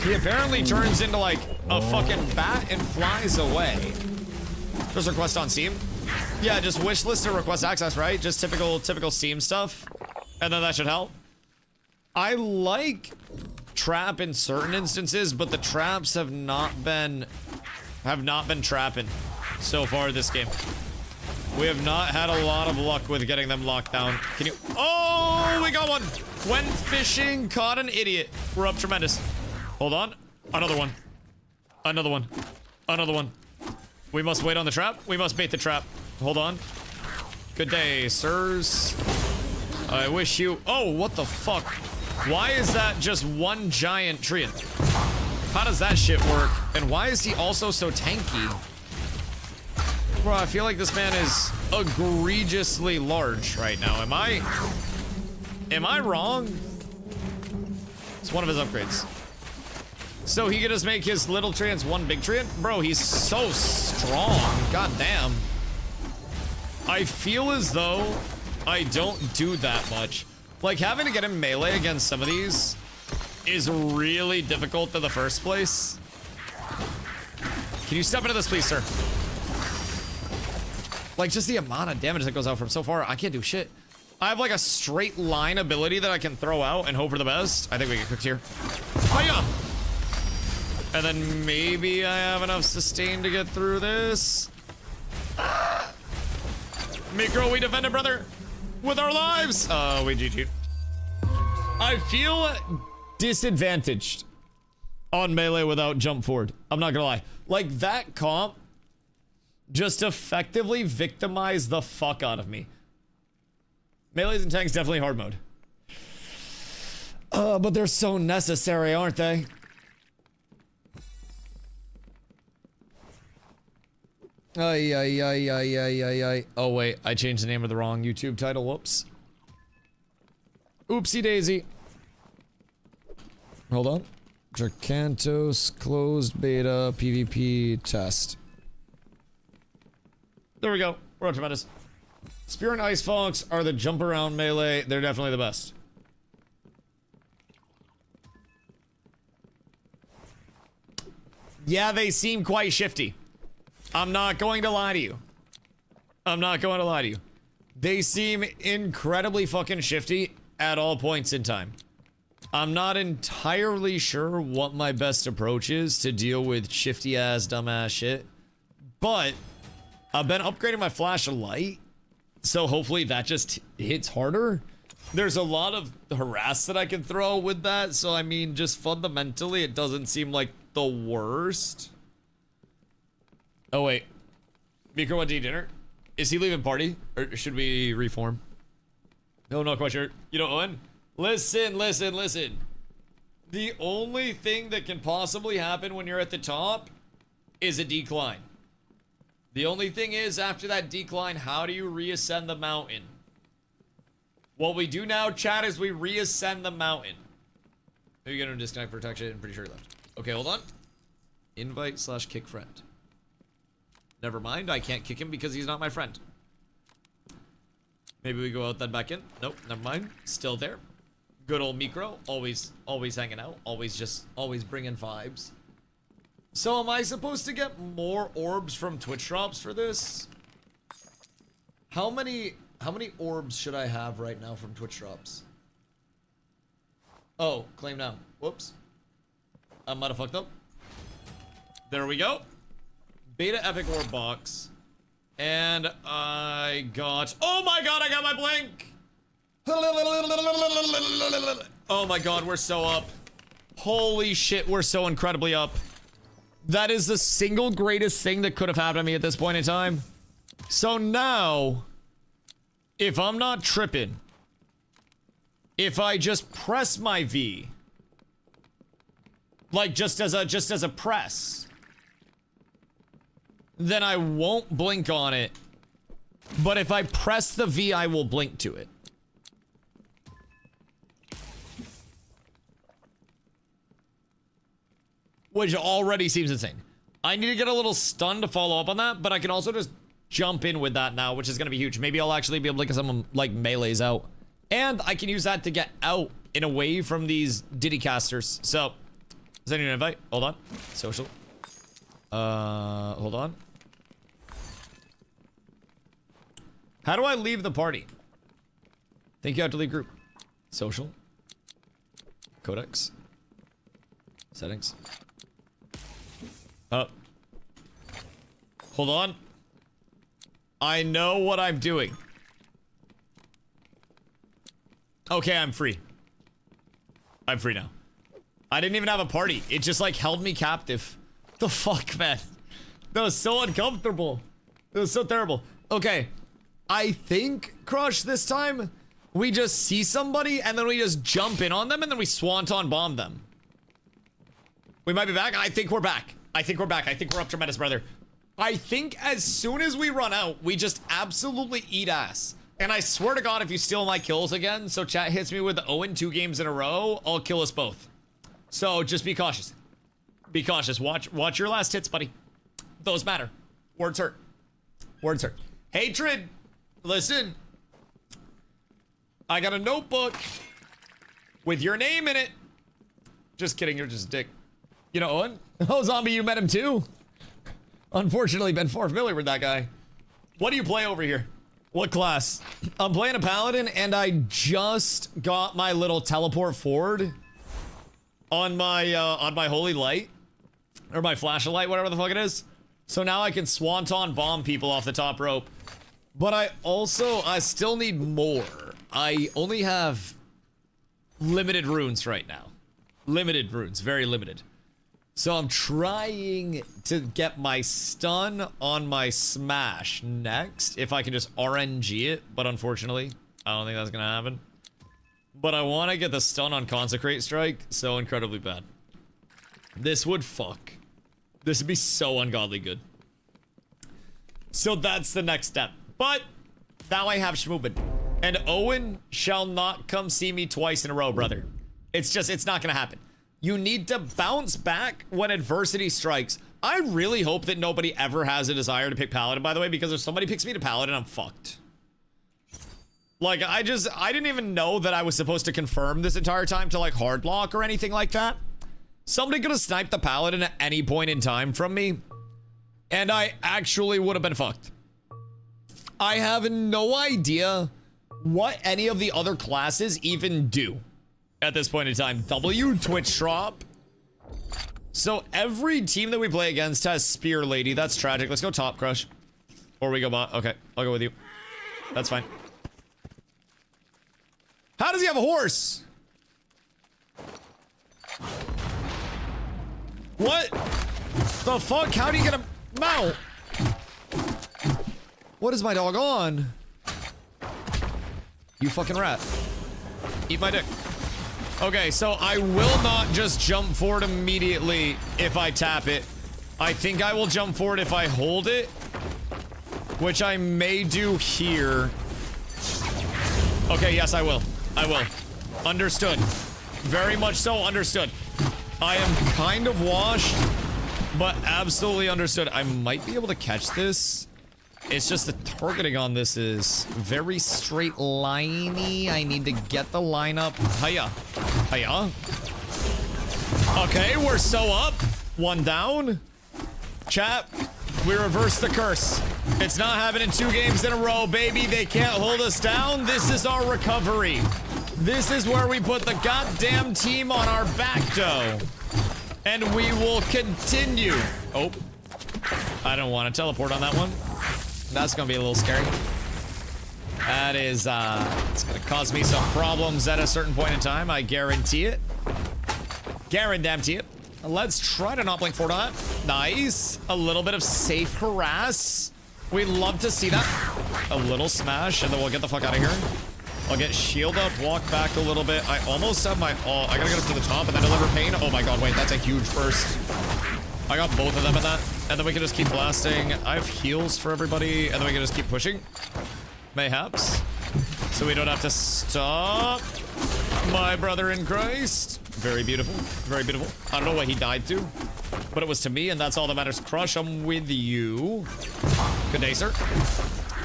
He apparently turns into like a fucking bat and flies away. There's a request on Steam. Yeah, just wishlist or request access, right? Just typical Steam stuff. And then that should help. I like trap in certain instances, but the traps have not been trapping so far this game. We have not had a lot of luck with getting them locked down. Can you... Oh, we got one! Went fishing, caught an idiot. We're up tremendous. Hold on. Another one. Another one. Another one. We must wait on the trap. We must bait the trap. Hold on. Good day, sirs. I wish you... Oh, what the fuck? Why is that just one giant treant? How does that shit work? And why is he also so tanky? Bro, I feel like this man is egregiously large right now. Am I wrong? It's one of his upgrades. So he can just make his little treants one big treant? Bro, he's so strong. God damn. I feel as though I don't do that much. Like, having to get in melee against some of these is really difficult in the first place. Can you step into this, please, sir? Like, just the amount of damage that goes out from so far, I can't do shit. I have, like, a straight line ability that I can throw out and hope for the best. I think we get cooked here. Hiya! And then maybe I have enough sustain to get through this. Ah! Micro, we defended, brother, with our lives. We GG'd. I feel disadvantaged on melee without jump forward. I'm not gonna lie. Like, that comp just effectively victimized the fuck out of me. Melees and tanks definitely hard mode. But they're so necessary, aren't they? Ay. Oh wait, I changed the name of the wrong YouTube title. Whoops. Oopsie daisy. Hold on. DRAKANTOS closed beta PvP test. There we go. We're on tremendous. Spear and Ice Fox are the jump around melee. They're definitely the best. Yeah, they seem quite shifty. I'm not going to lie to you. I'm not going to lie to you. They seem incredibly fucking shifty at all points in time. I'm not entirely sure what my best approach is to deal with shifty ass dumbass shit, but I've been upgrading my flashlight, so hopefully that just hits harder. There's a lot of harass that I can throw with that, so I mean, just fundamentally, it doesn't seem like the worst. Oh wait, Micro went to eat dinner. Is he leaving party, or should we reform? No, not quite sure. You know, Owen? Listen. The only thing that can possibly happen when you're at the top is a decline. The only thing is, after that decline, how do you reascend the mountain? What we do now, chat, is we reascend the mountain. Maybe get him disconnect protection. I'm pretty sure he left. Okay, hold on. Invite/kick friend. Never mind, I can't kick him because he's not my friend. Maybe we go out then back in. Nope, never mind. Still there. Good old Micro, always hanging out, always bringing vibes. So am I supposed to get more orbs from Twitch drops for this? How many orbs should I have right now from Twitch drops? Oh, claim now. Whoops. I might have fucked up. There we go. Beta epic orb box. And I got, oh my god, I got my blink. Oh my god, we're so up. Holy shit, we're so incredibly up. That is the single greatest thing that could have happened to me at this point in time. So now, if I'm not tripping, if I just press my V, like just as a press, then I won't blink on it. But if I press the V, I will blink to it. Which already seems insane. I need to get a little stun to follow up on that, but I can also just jump in with that now, which is going to be huge. Maybe I'll actually be able to get some, like, melees out. And I can use that to get out and away from these Diddy casters. So, send you an invite. Hold on. Social. Hold on. How do I leave the party? Think you have to leave group. Social. Codex. Settings. Hold on. I know what I'm doing. Okay, I'm free. I'm free now. I didn't even have a party. It just like held me captive. The fuck, man? That was so uncomfortable. It was so terrible. Okay. I think, Crush, this time, we just see somebody and then we just jump in on them and then we swanton bomb them. We might be back. I think we're back. I think we're back. I think we're up tremendous, brother. I think as soon as we run out, we just absolutely eat ass. And I swear to God, if you steal my kills again, so chat hits me with the Owen 2 games in a row, I'll kill us both. So just be cautious. Be cautious. Watch your last hits, buddy. Those matter. Words hurt. Words hurt. Hatred. Listen. I got a notebook with your name in it. Just kidding. You're just a dick. You know Owen? Oh, Zombie, you met him too? Unfortunately, been far familiar with that guy. What do you play over here? What class? I'm playing a paladin, and I just got my little teleport forward on my holy light, or my flashlight, whatever the fuck it is. So now I can swanton bomb people off the top rope. But I still need more. I only have limited runes right now. Limited runes, very limited. So I'm trying to get my stun on my smash next, if I can just RNG it, but unfortunately, I don't think that's gonna happen. But I want to get the stun on Consecrate Strike so incredibly bad. This would fuck. This would be so ungodly good. So that's the next step. But now I have Shmoobin. And Owen shall not come see me twice in a row, brother. It's not gonna happen. You need to bounce back when adversity strikes. I really hope that nobody ever has a desire to pick Paladin, by the way, because if somebody picks me to Paladin, I'm fucked. Like, I didn't even know that I was supposed to confirm this entire time to, like, hard lock or anything like that. Somebody could have sniped the Paladin at any point in time from me, and I actually would have been fucked. I have no idea what any of the other classes even do at this point in time. W, Twitch drop. So every team that we play against has Spear Lady. That's tragic. Let's go top, Crush. Or we go bot. Okay, I'll go with you. That's fine. How does he have a horse? What the fuck? How do you get a mount? What is my dog on? You fucking rat. Eat my dick. Okay, so I will not just jump forward immediately if I tap it. I think I will jump forward if I hold it, which I may do here. Okay, yes, I will. I will. Understood. Very much so understood. I am kind of washed, but absolutely understood. I might be able to catch this. It's just the targeting on this is very straight liney. I need to get the lineup. Hiya. Hiya. Okay, we're so up. One down. Chat, we reversed the curse. It's not happening 2 games in a row, baby. They can't hold us down. This is our recovery. This is where we put the goddamn team on our back, though. And we will continue. Oh. I don't want to teleport on that one. That's gonna be a little scary. That is, it's gonna cause me some problems at a certain point in time. I guarantee it. Guarantee it. Let's try to not blink forward on that. Nice. A little bit of safe harass. We love to see that. A little smash, and then we'll get the fuck out of here. I'll get shield up, walk back a little bit. I almost have my all. I gotta get up to the top and then deliver pain. Oh my god, wait, that's a huge burst. I got both of them in that. And then we can just keep blasting. I have heals for everybody, and then we can just keep pushing. Mayhaps. So we don't have to stop. My brother in Christ. Very beautiful. Very beautiful. I don't know what he died to, but it was to me, and that's all that matters. Crush, I'm with you. Good day, sir.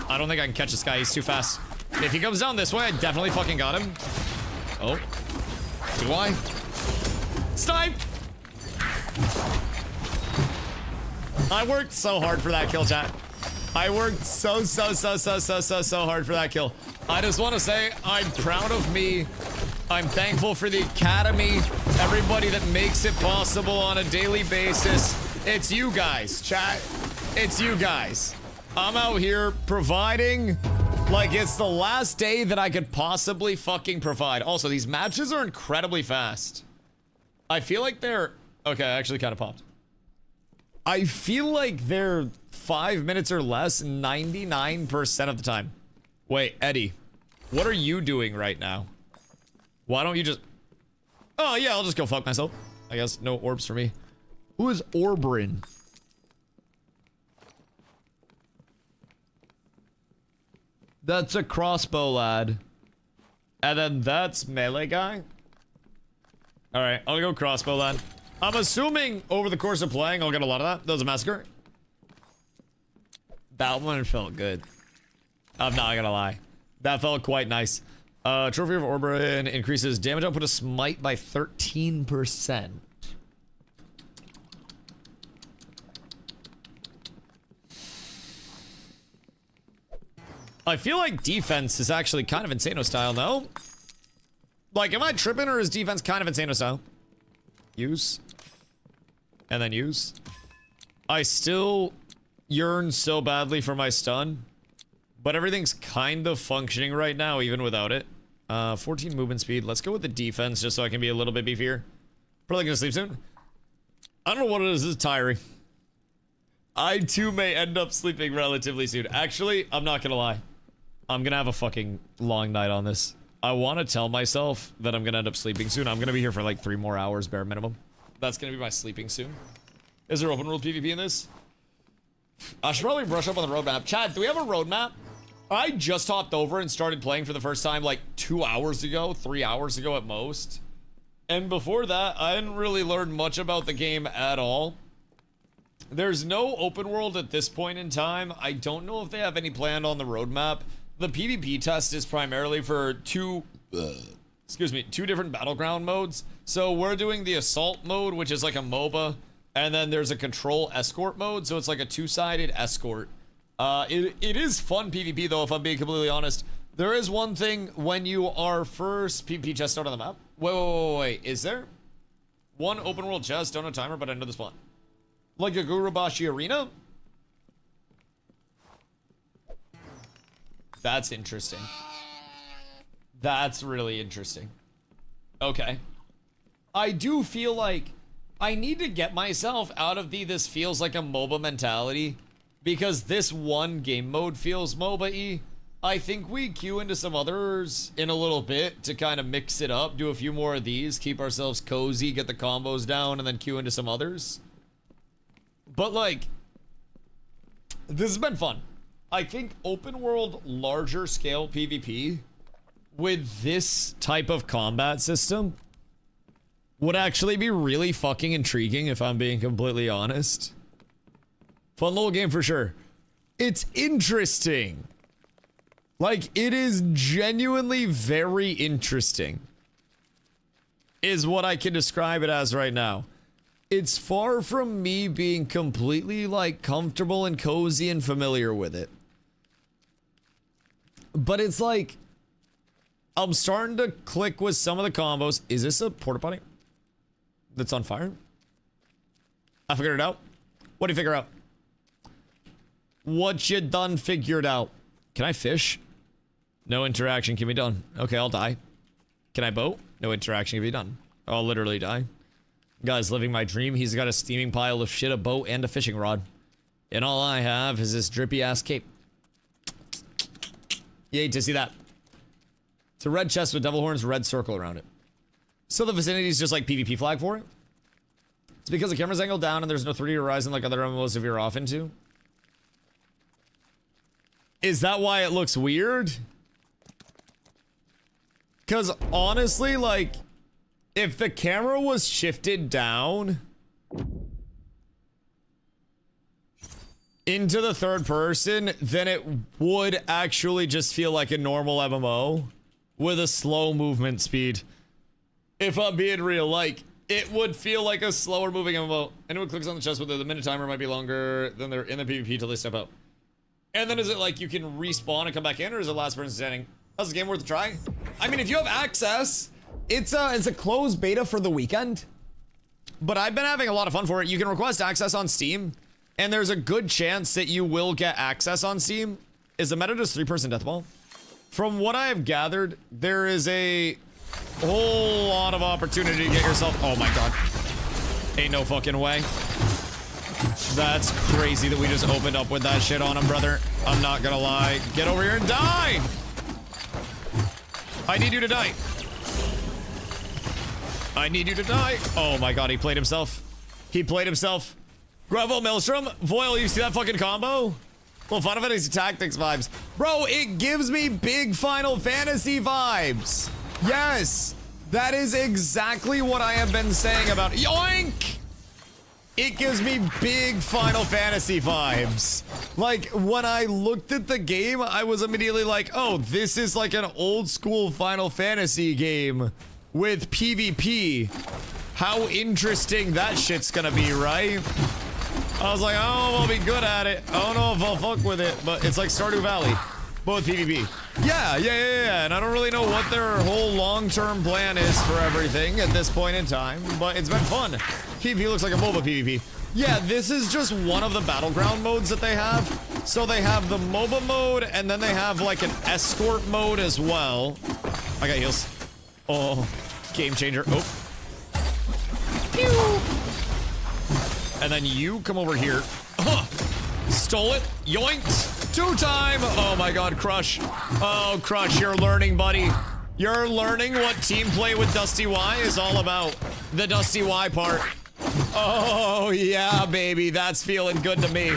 I don't think I can catch this guy. He's too fast. If he comes down this way, I definitely fucking got him. Oh. Do I? Snipe! I worked so hard for that kill, chat. I worked so hard for that kill. I just want to say I'm proud of me. I'm thankful for the academy, everybody that makes it possible on a daily basis. It's you guys, chat. It's you guys. I'm out here providing like it's the last day that I could possibly fucking provide. Also, these matches are incredibly fast. I feel like they're... Okay, I actually kind of popped. I feel like they're 5 minutes or less 99% of the time. Wait, Eddie, what are you doing right now? Why don't you just... Oh, yeah, I'll just go fuck myself. I guess no orbs for me. Who is Orbrin? That's a crossbow lad. And then that's melee guy. All right, I'll go crossbow lad. I'm assuming over the course of playing, I'll get a lot of that. That was a massacre. That one felt good. I'm not gonna lie. That felt quite nice. Trophy of Orbrin increases damage output of smite by 13%. I feel like defense is actually kind of Insano style, no? Like, am I tripping or is defense kind of Insano style? Use. And then use. I still yearn so badly for my stun. But everything's kind of functioning right now, even without it. 14 movement speed. Let's go with the defense, just so I can be a little bit beefier. Probably gonna sleep soon. I don't know what it is. This is tiring. I, too, may end up sleeping relatively soon. Actually, I'm not gonna lie. I'm gonna have a fucking long night on this. I want to tell myself that I'm gonna end up sleeping soon. I'm gonna be here for like 3 more hours, bare minimum. That's gonna be my sleeping soon. Is there open world PvP in this? I should probably brush up on the roadmap. Chad, do we have a roadmap? I just hopped over and started playing for the first time like 2 hours ago, 3 hours ago at most. And before that, I didn't really learn much about the game at all. There's no open world at this point in time. I don't know if they have any planned on the roadmap. The PvP test is primarily for two different battleground modes. So we're doing the assault mode, which is like a MOBA, and then there's a control escort mode, so it's like a two-sided escort. It is fun PvP though, if I'm being completely honest. There is one thing when you are first PvP chest out on the map. Wait, is there one open world chest? Don't know timer, but I know the spot. Like a Gurubashi Arena? That's interesting. That's really interesting. Okay. I do feel like I need to get myself out of this feels like a MOBA mentality, because this one game mode feels MOBA-y. I think we queue into some others in a little bit to kind of mix it up, do a few more of these, keep ourselves cozy, get the combos down, and then queue into some others. But like, this has been fun. I think open world, larger scale PvP with this type of combat system would actually be really fucking intriguing, if I'm being completely honest. Fun little game for sure. It's interesting. Like, it is genuinely very interesting, is what I can describe it as right now. It's far from me being completely, like, comfortable and cozy and familiar with it. But it's like, I'm starting to click with some of the combos. Is this a porta potty that's on fire? I figured it out. What do you figure out? What you done figured out? Can I fish? No interaction can be done. Okay, I'll die. Can I boat? No interaction can be done. I'll literally die. Guy's living my dream. He's got a steaming pile of shit, a boat, and a fishing rod. And all I have is this drippy ass cape. You hate to see that. It's a red chest with devil horns, red circle around it. So the vicinity is just like PvP flag for it. It's because the camera's angled down and there's no 3D horizon like other MMOs if you're off into. Is that why it looks weird? Because honestly, like, if the camera was shifted down into the third person, then it would actually just feel like a normal MMO with a slow movement speed. If I'm being real, like, it would feel like a slower moving MMO. Anyone clicks on the chest with it, the minute timer might be longer than they're in the PvP till they step out. And then is it like you can respawn and come back in, or is it last person standing? How's the game worth a try? I mean, if you have access, it's a closed beta for the weekend. But I've been having a lot of fun for it. You can request access on Steam, and there's a good chance that you will get access on Steam. Is the meta just 3-person deathball? From what I have gathered, there is a whole lot of opportunity to get yourself... Oh my god. Ain't no fucking way. That's crazy that we just opened up with that shit on him, brother. I'm not gonna lie. Get over here and die! I need you to die. I need you to die. Oh my god, he played himself. He played himself. Gravel Maelstrom. Voil, you see that fucking combo? Well, Final Fantasy Tactics vibes. Bro, it gives me big Final Fantasy vibes. Yes, that is exactly what I have been saying about... Yoink! It gives me big Final Fantasy vibes. Like, when I looked at the game, I was immediately like, oh, this is like an old school Final Fantasy game with PvP. How interesting that shit's gonna be, right? I was like, oh, I'll be good at it. I don't know if I'll fuck with it, but it's like Stardew Valley, but with PvP. Yeah, and I don't really know what their whole long-term plan is for everything at this point in time, but it's been fun. PvP looks like a MOBA PvP. Yeah, this is just one of the battleground modes that they have. So they have the MOBA mode, and then they have like an escort mode as well. I got heals. Oh, game changer. Oh. Pew! And then you come over here. Stole it. Yoinked. 2-time. Oh my god, Crush. Oh, Crush, you're learning, buddy. You're learning what team play with DustyWhy is all about. The DustyWhy part. Oh, yeah, baby. That's feeling good to me.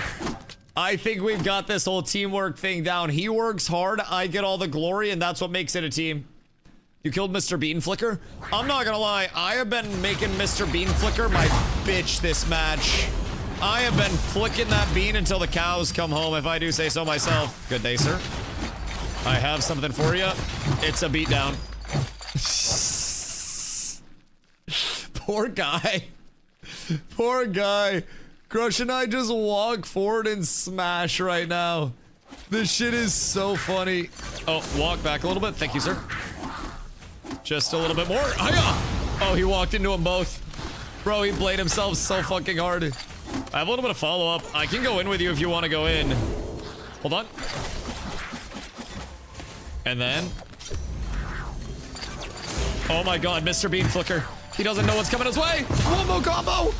I think we've got this whole teamwork thing down. He works hard, I get all the glory, and that's what makes it a team. You killed Mr. Bean Flicker? I'm not gonna lie, I have been making Mr. Bean Flicker my bitch this match. I have been flicking that bean until the cows come home, if I do say so myself. Good day, sir. I have something for you. It's a beatdown. Poor guy. Poor guy. Crush and I just walk forward and smash right now. This shit is so funny. Oh, walk back a little bit. Thank you, sir. Just a little bit more. Hiya! Oh, he walked into them both. Bro, he played himself so fucking hard. I have a little bit of follow-up. I can go in with you if you want to go in. Hold on. And then... Oh my god, Mr. Bean Flicker. He doesn't know what's coming his way. Wombo combo!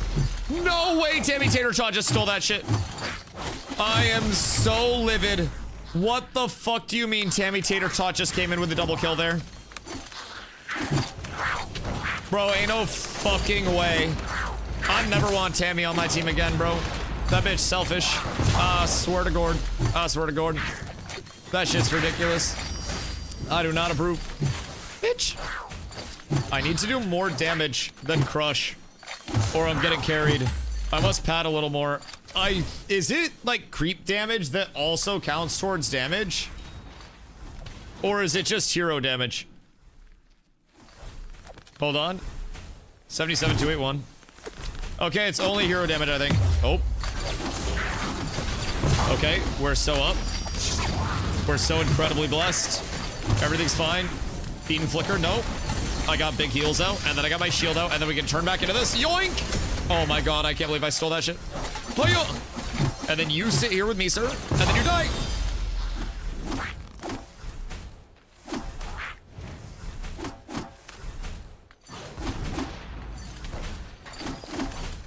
No way Tammy Tater Tot just stole that shit. I am so livid. What the fuck do you mean Tammy Tater Tot just came in with a double kill there? Bro, ain't no fucking way. I never want Tammy on my team again, bro. That bitch selfish. Swear to God. Swear to God. That shit's ridiculous. I do not approve. Bitch. I need to do more damage than Crush, or I'm getting carried. I must pad a little more. Is it like creep damage that also counts towards damage? Or is it just hero damage? Hold on. 77281. Okay, it's only hero damage, I think. Oh. Okay, we're so up. We're so incredibly blessed. Everything's fine. Beat and flicker, nope. I got big heals out, and then I got my shield out, and then we can turn back into this. Yoink! Oh my god, I can't believe I stole that shit. Hiya! And then you sit here with me, sir, and then you die.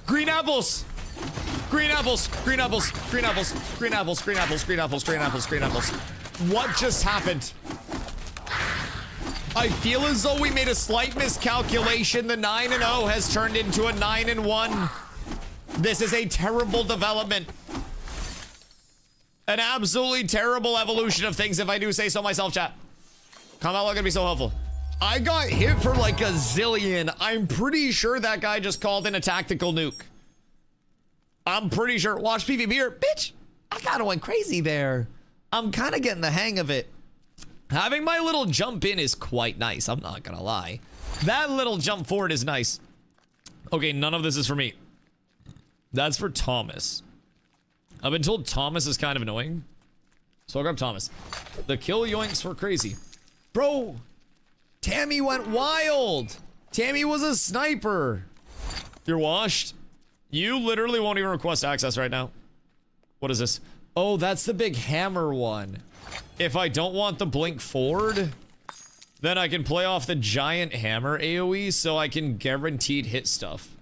Green apples! Green apples! Green apples! Green apples! Green apples! Green apples! Green apples! Green apples! Green apples! What just happened? I feel as though we made a slight miscalculation. The 9-0 has turned into a 9-1. This is a terrible development. An absolutely terrible evolution of things, if I do say so myself, chat. Comment log gonna be so helpful. I got hit for like a zillion. I'm pretty sure that guy just called in a tactical nuke. I'm pretty sure. Watch PvP here. Bitch, I kind of went crazy there. I'm kind of getting the hang of it. Having my little jump in is quite nice. I'm not gonna lie. That little jump forward is nice. Okay, none of this is for me. That's for Thomas. I've been told Thomas is kind of annoying. So I'll grab Thomas. The kill yoinks were crazy. Bro, Tammy went wild. Tammy was a sniper. You're washed. You literally won't even request access right now. What is this? Oh, that's the big hammer one. If I don't want the blink forward, then I can play off the giant hammer AoE so I can guaranteed hit stuff.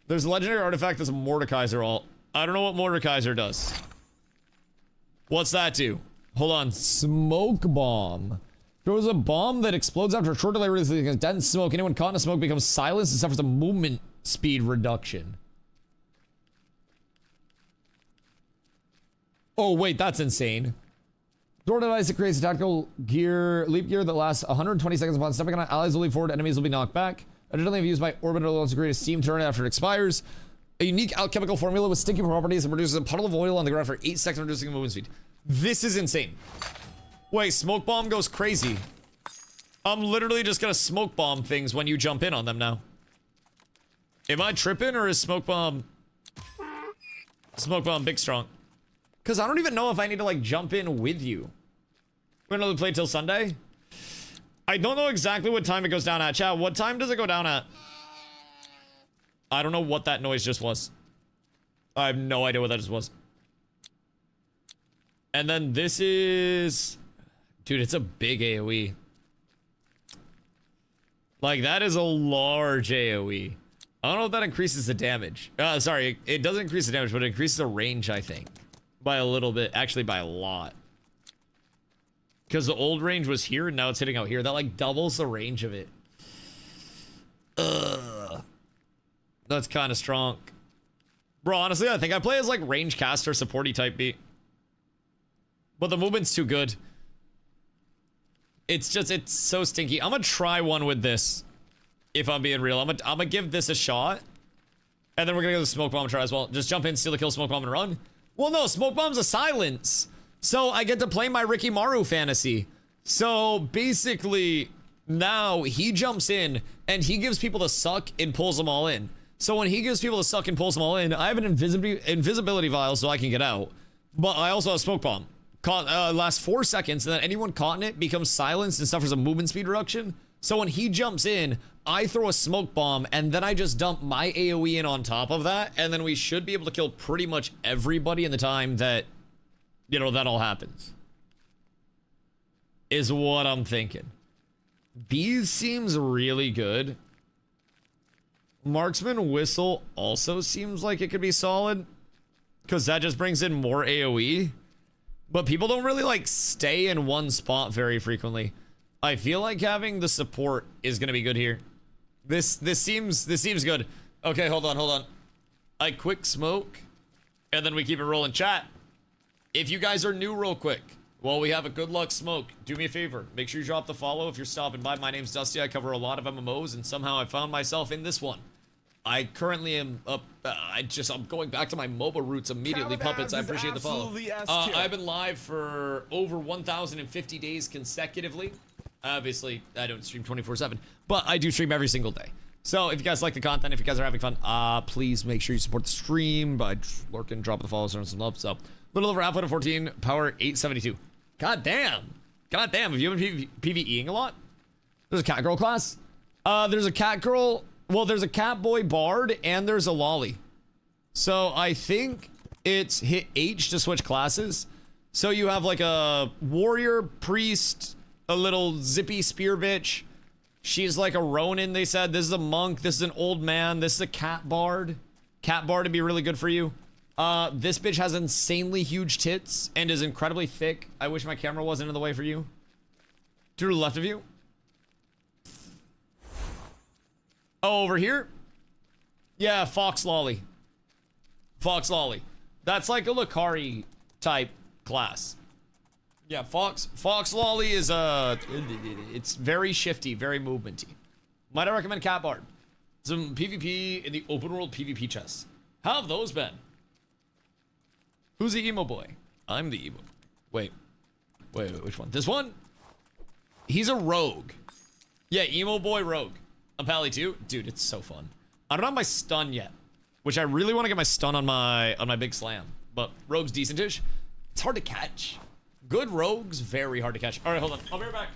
There's a legendary artifact that's a Mordekaiser ult. I don't know what Mordekaiser does. What's that do? Hold on. Smoke bomb. Throws a bomb that explodes after a short delay releasing against dense smoke. Anyone caught in a smoke becomes silenced and suffers a movement speed reduction. Oh, wait, that's insane. Door device that creates a tactical gear, leap gear that lasts 120 seconds upon stepping on it. Allies will leap forward, enemies will be knocked back. Additionally, if used by orbital to create a steam turret after it expires. A unique alchemical formula with sticky properties and produces a puddle of oil on the ground for 8 seconds, reducing movement speed. This is insane. Wait, smoke bomb goes crazy. I'm literally just gonna smoke bomb things when you jump in on them now. Am I tripping or is smoke bomb big strong? Because I don't even know if I need to like jump in with you. We're gonna play till Sunday. I don't know exactly what time it goes down at. Chat, what time does it go down at? I don't know what that noise just was. I have no idea what that just was. And then this is... Dude, it's a big AoE. Like, that is a large AoE. I don't know if that increases the damage. Sorry, it doesn't increase the damage, but it increases the range, I think. By a little bit. Actually, by a lot. Because the old range was here, and now it's hitting out here. That, like, doubles the range of it. Ugh. That's kind of strong. Bro, honestly, I think I play as like range caster supporty type beat. But the movement's too good. It's so stinky. I'm gonna try one with this. If I'm being real, I'm gonna give this a shot. And then we're gonna go to the smoke bomb try as well. Just jump in, steal the kill, smoke bomb, and run. Well, no, smoke bomb's a silence. So I get to play my Ricky Maru fantasy. So basically, now he jumps in and he gives people the suck and pulls them all in. So when he gives people the suck and pulls them all in, I have an invisibility vial so I can get out. But I also have a smoke bomb. Lasts 4 seconds, and then anyone caught in it becomes silenced and suffers a movement speed reduction. So when he jumps in, I throw a smoke bomb, and then I just dump my AoE in on top of that, and then we should be able to kill pretty much everybody in the time that, you know, that all happens. Is what I'm thinking. Bees seems really good. Marksman Whistle also seems like it could be solid, because that just brings in more AoE. But people don't really like stay in one spot very frequently. I feel like having the support is gonna be good here. This seems good. Okay, hold on. I quick smoke, and then we keep it rolling. Chat, if you guys are new real quick, while we have a good luck smoke, do me a favor. Make sure you drop the follow if you're stopping by. My name's Dusty. I cover a lot of MMOs, and somehow I found myself in this one. I currently am up. I'm going back to my MOBA roots immediately. Puppets, I appreciate the follow. I've been live for over 1,050 days consecutively. Obviously, I don't stream 24/7, but I do stream every single day. So if you guys like the content, if you guys are having fun, please make sure you support the stream by lurking, dropping the follows, and some love. So, little over halfway to 14, power 872. God damn. Have you been PvEing a lot? There's a cat girl class. There's a cat girl. Well, there's a cat boy bard, and there's a lolly. So I think it's hit H to switch classes. So you have like a warrior, priest, a little zippy spear bitch. She's like a Ronin, they said. This is a monk. This is an old man. This is a cat bard. Cat bard would be really good for you. This bitch has insanely huge tits and is incredibly thick. I wish my camera wasn't in the way for you. To the left of you. Oh, over here? Yeah, Fox Lolly. Fox Lolly. That's like a Lucari type class. Yeah, Fox Lolly is it's very shifty, very movementy. Might I recommend Cat Bard? Some PvP in the open world PvP chests. How have those been? Who's the emo boy? I'm the emo. Wait, which one? This one? He's a rogue. Yeah, emo boy rogue. I'm Pally too. Dude, it's so fun. I don't have my stun yet, which I really want to get my stun on my big slam. But rogue's decentish. It's hard to catch. Good rogues, very hard to catch. All right, hold on. I'll be right back.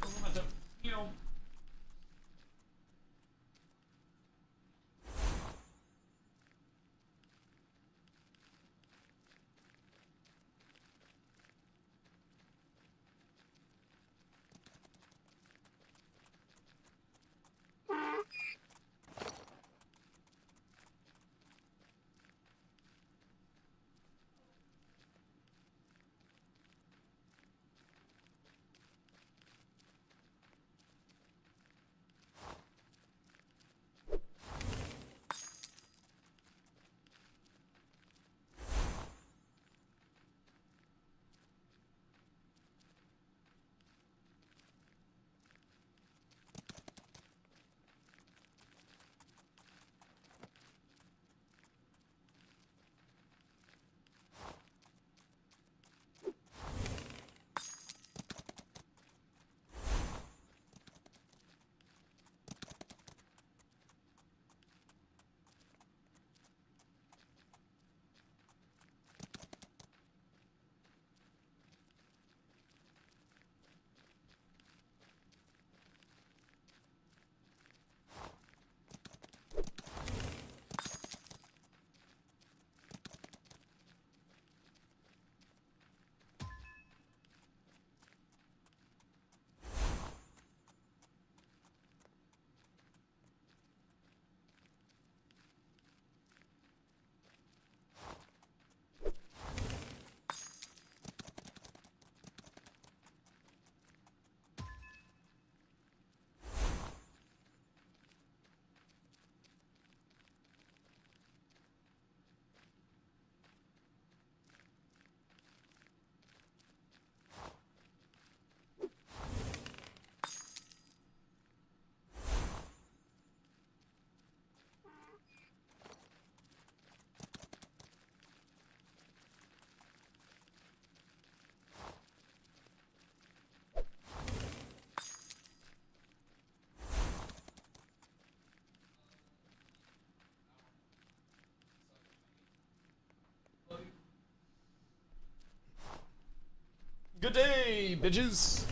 Good day, bitches.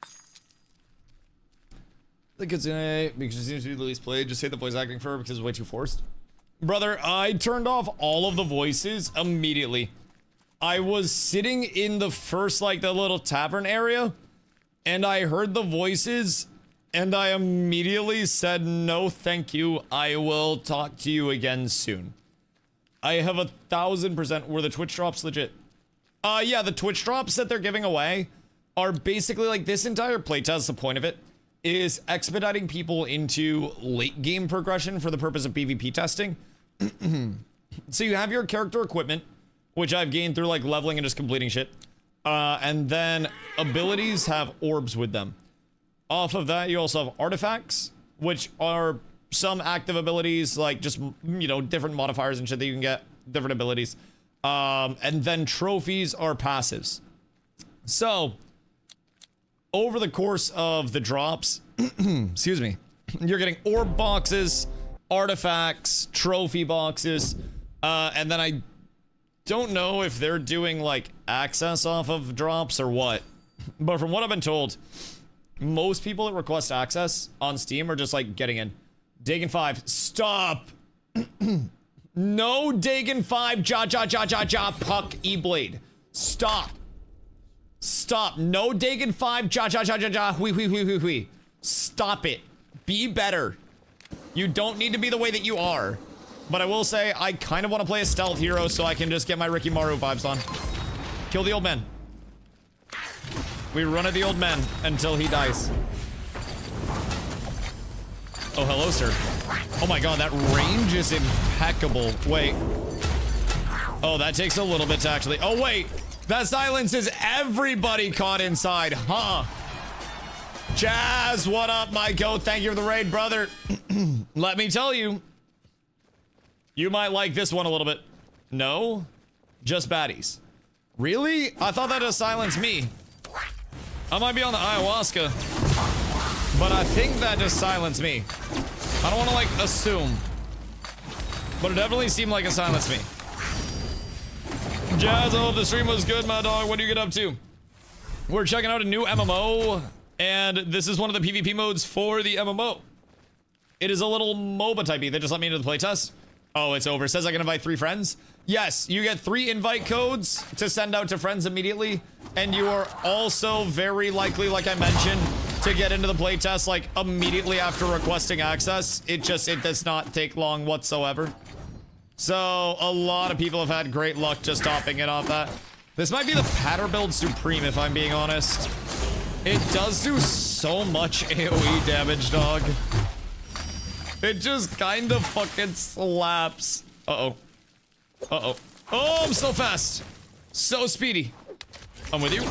I think it's because she seems to be the least played. Just hate the voice acting for her because it's way too forced. Brother, I turned off all of the voices immediately. I was sitting in the first, like, the little tavern area, and I heard the voices, and I immediately said, no, thank you. I will talk to you again soon. I have 1,000%. Were the Twitch drops legit? Yeah, the Twitch drops that they're giving away are basically like this entire playtest. The point of it is expediting people into late game progression for the purpose of PvP testing. So you have your character equipment, which I've gained through like leveling and just completing shit. And then abilities have orbs with them. Off of that, you also have artifacts, which are some active abilities, like just, you know, different modifiers and shit that you can get, different abilities. And then trophies are passives. So, over the course of the drops, excuse me, you're getting orb boxes, artifacts, trophy boxes, and then I don't know if they're doing like access off of drops or what, but from what I've been told, most people that request access on Steam are just like getting in. Dagon 5, stop! No Dagon 5, puck, E-blade. Stop. Stop. No Dagon 5, hui. Stop it. Be better. You don't need to be the way that you are. But I will say, I kind of want to play a stealth hero so I can just get my Ricky Maru vibes on. Kill the old man. We run at the old man until he dies. Oh, hello, sir. Oh my god, that range is impeccable. Wait. Oh, that takes a little bit to actually... Oh, wait. That silences everybody caught inside, huh? Jazz, what up, my goat? Thank you for the raid, brother. Let me tell you. You might like this one a little bit. No? Just baddies. Really? I thought that just silenced me. I might be on the ayahuasca. But I think that just silenced me. I don't want to, like, assume. But it definitely seemed like it silenced me. Jazz, I hope the stream was good, my dog. What do you get up to? We're checking out a new MMO. And this is one of the PvP modes for the MMO. It is a little MOBA typey. They just let me into the playtest. Oh, it's over. It says I can invite 3 friends. Yes, you get 3 invite codes to send out to friends immediately. And you are also very likely, like I mentioned, to get into the playtest like immediately after requesting access. It does not take long whatsoever. So a lot of people have had great luck just topping it off that. This might be the patter build supreme if I'm being honest. It does do so much AoE damage, dog. It just kind of fucking slaps. Uh-oh. Uh-oh. Oh, I'm so fast. So speedy. I'm with you.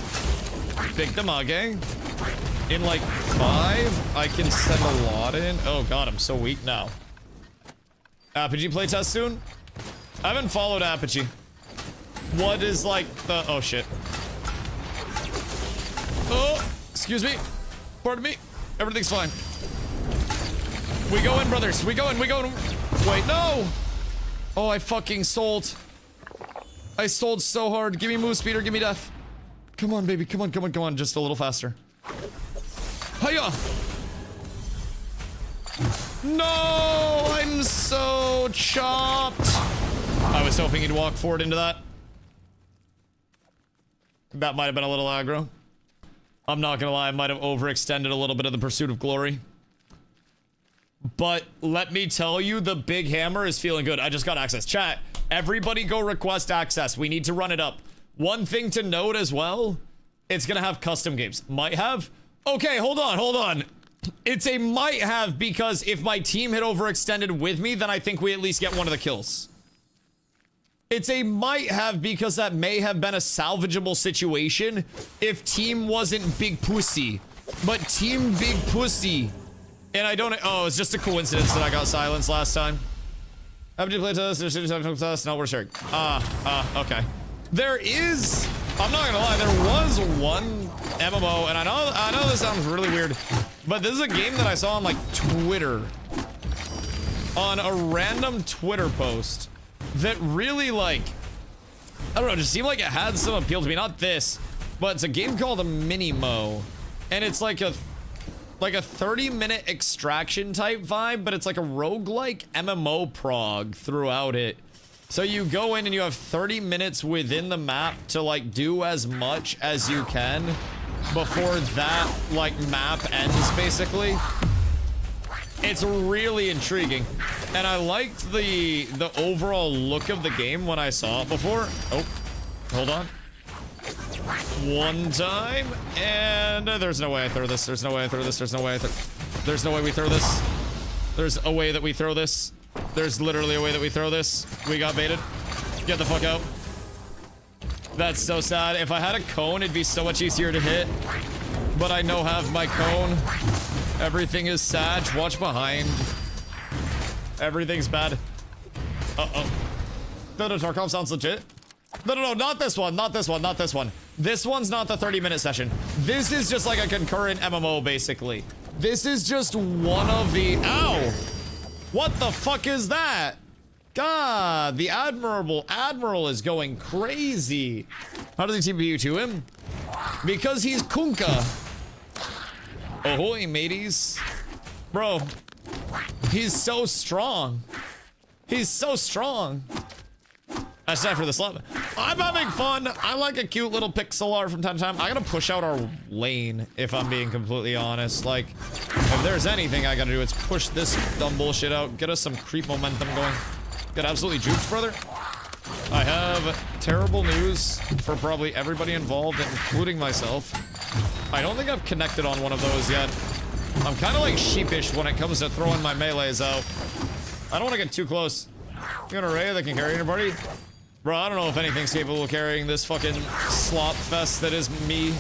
Big damage. In like 5, I can send a lot in. Oh god, I'm so weak now. Apogee playtest soon? I haven't followed Apogee. What is like the... Oh shit. Oh, excuse me. Pardon me. Everything's fine. We go in, brothers. We go in. Wait, no. Oh, I fucking sold. I sold so hard. Give me move speed or give me death. Come on, baby. Come on. Just a little faster. Hiya! No! I'm so chopped! I was hoping he'd walk forward into that. That might have been a little aggro. I'm not gonna lie, I might have overextended a little bit of the pursuit of glory. But let me tell you, the big hammer is feeling good. I just got access. Chat, everybody go request access. We need to run it up. One thing to note as well, it's gonna have custom games. Might have? Okay, hold on. It's a might have because if my team had overextended with me, then I think we at least get one of the kills. It's a might have because that may have been a salvageable situation if team wasn't big pussy. But team big pussy. And I don't... Oh, it's just a coincidence that I got silenced last time. Happy to play test. There's technical test. Not worth sharing. Okay. There is... I'm not gonna lie, there was one MMO, and I know this sounds really weird, but this is a game that I saw on like Twitter. On a random Twitter post that really like, I don't know, just seemed like it had some appeal to me. Not this, but it's a game called a Minimo, and it's like a 30-minute extraction type vibe, but it's like a roguelike MMO prog throughout it. So you go in and you have 30 minutes within the map to like do as much as you can before that like map ends, basically. It's really intriguing, and I liked the overall look of the game when I saw it before. Oh, hold on. One time, and there's no way I throw this. There's no way I throw this. There's no way there's no way we throw this. There's a way that we throw this. There's literally a way that we throw this. We got baited. Get the fuck out. That's so sad. If I had a cone, it'd be so much easier to hit. But I don't have my cone. Everything is sad. Watch behind. Everything's bad. Uh-oh. No, Tarkov sounds legit. No, not this one. Not this one. Not this one. This one's not the 30-minute session. This is just like a concurrent MMO, basically. This is just one of the... Ow! What the fuck is that? God, the Admiral is going crazy. How does he TPU to him? Because he's Kunkka. Ahoy, mateys. Bro, he's so strong. He's so strong. That's time for the slap. I'm having fun. I like a cute little pixel art from time to time. I gotta push out our lane, if I'm being completely honest. Like, if there's anything I gotta do, it's push this dumb bullshit out. Get us some creep momentum going. Get absolutely juked, brother. I have terrible news for probably everybody involved, including myself. I don't think I've connected on one of those yet. I'm kind of like sheepish when it comes to throwing my melees out. I don't want to get too close. You got a Ray that can carry anybody? Bro, I don't know if anything's capable of carrying this fucking slop fest that is me.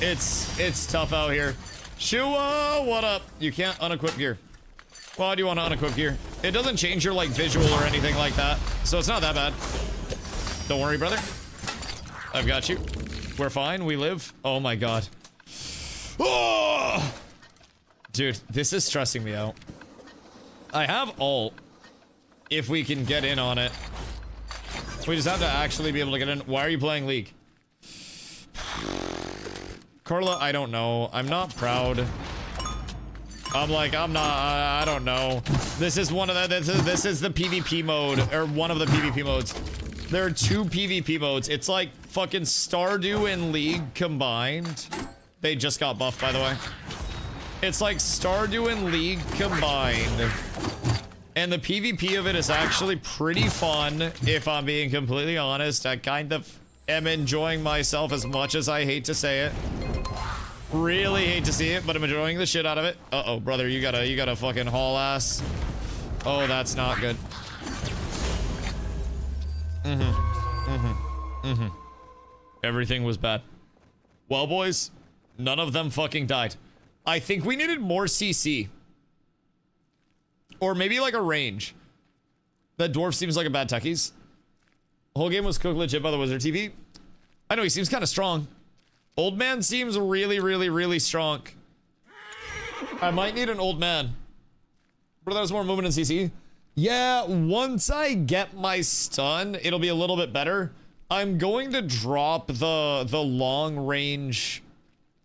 It's tough out here. Shua, what up? You can't unequip gear. Why do you want to unequip gear? It doesn't change your like visual or anything like that, so it's not that bad. Don't worry, brother. I've got you. We're fine. We live. Oh my god. Oh! Dude, this is stressing me out. I have ult. If we can get in on it. We just have to actually be able to get in. Why are you playing League? Carla, I don't know. I'm not proud. I don't know. This is one of the, this is the PvP mode, or one of the PvP modes. There are two PvP modes. It's like fucking Stardew and League combined. They just got buffed, by the way. It's like Stardew and League combined. And the PvP of it is actually pretty fun, if I'm being completely honest. I kind of am enjoying myself as much as I hate to say it. Really hate to see it, but I'm enjoying the shit out of it. Uh-oh, brother, you gotta fucking haul ass. Oh, that's not good. Everything was bad. Well, boys, none of them fucking died. I think we needed more CC. Or maybe like a range. That dwarf seems like a bad techies. The whole game was cooked legit by the Wizard TV. I know, he seems kind of strong. Old man seems really strong. I might need an old man. But there's more movement in CC. Yeah, once I get my stun, it'll be a little bit better. I'm going to drop the long range,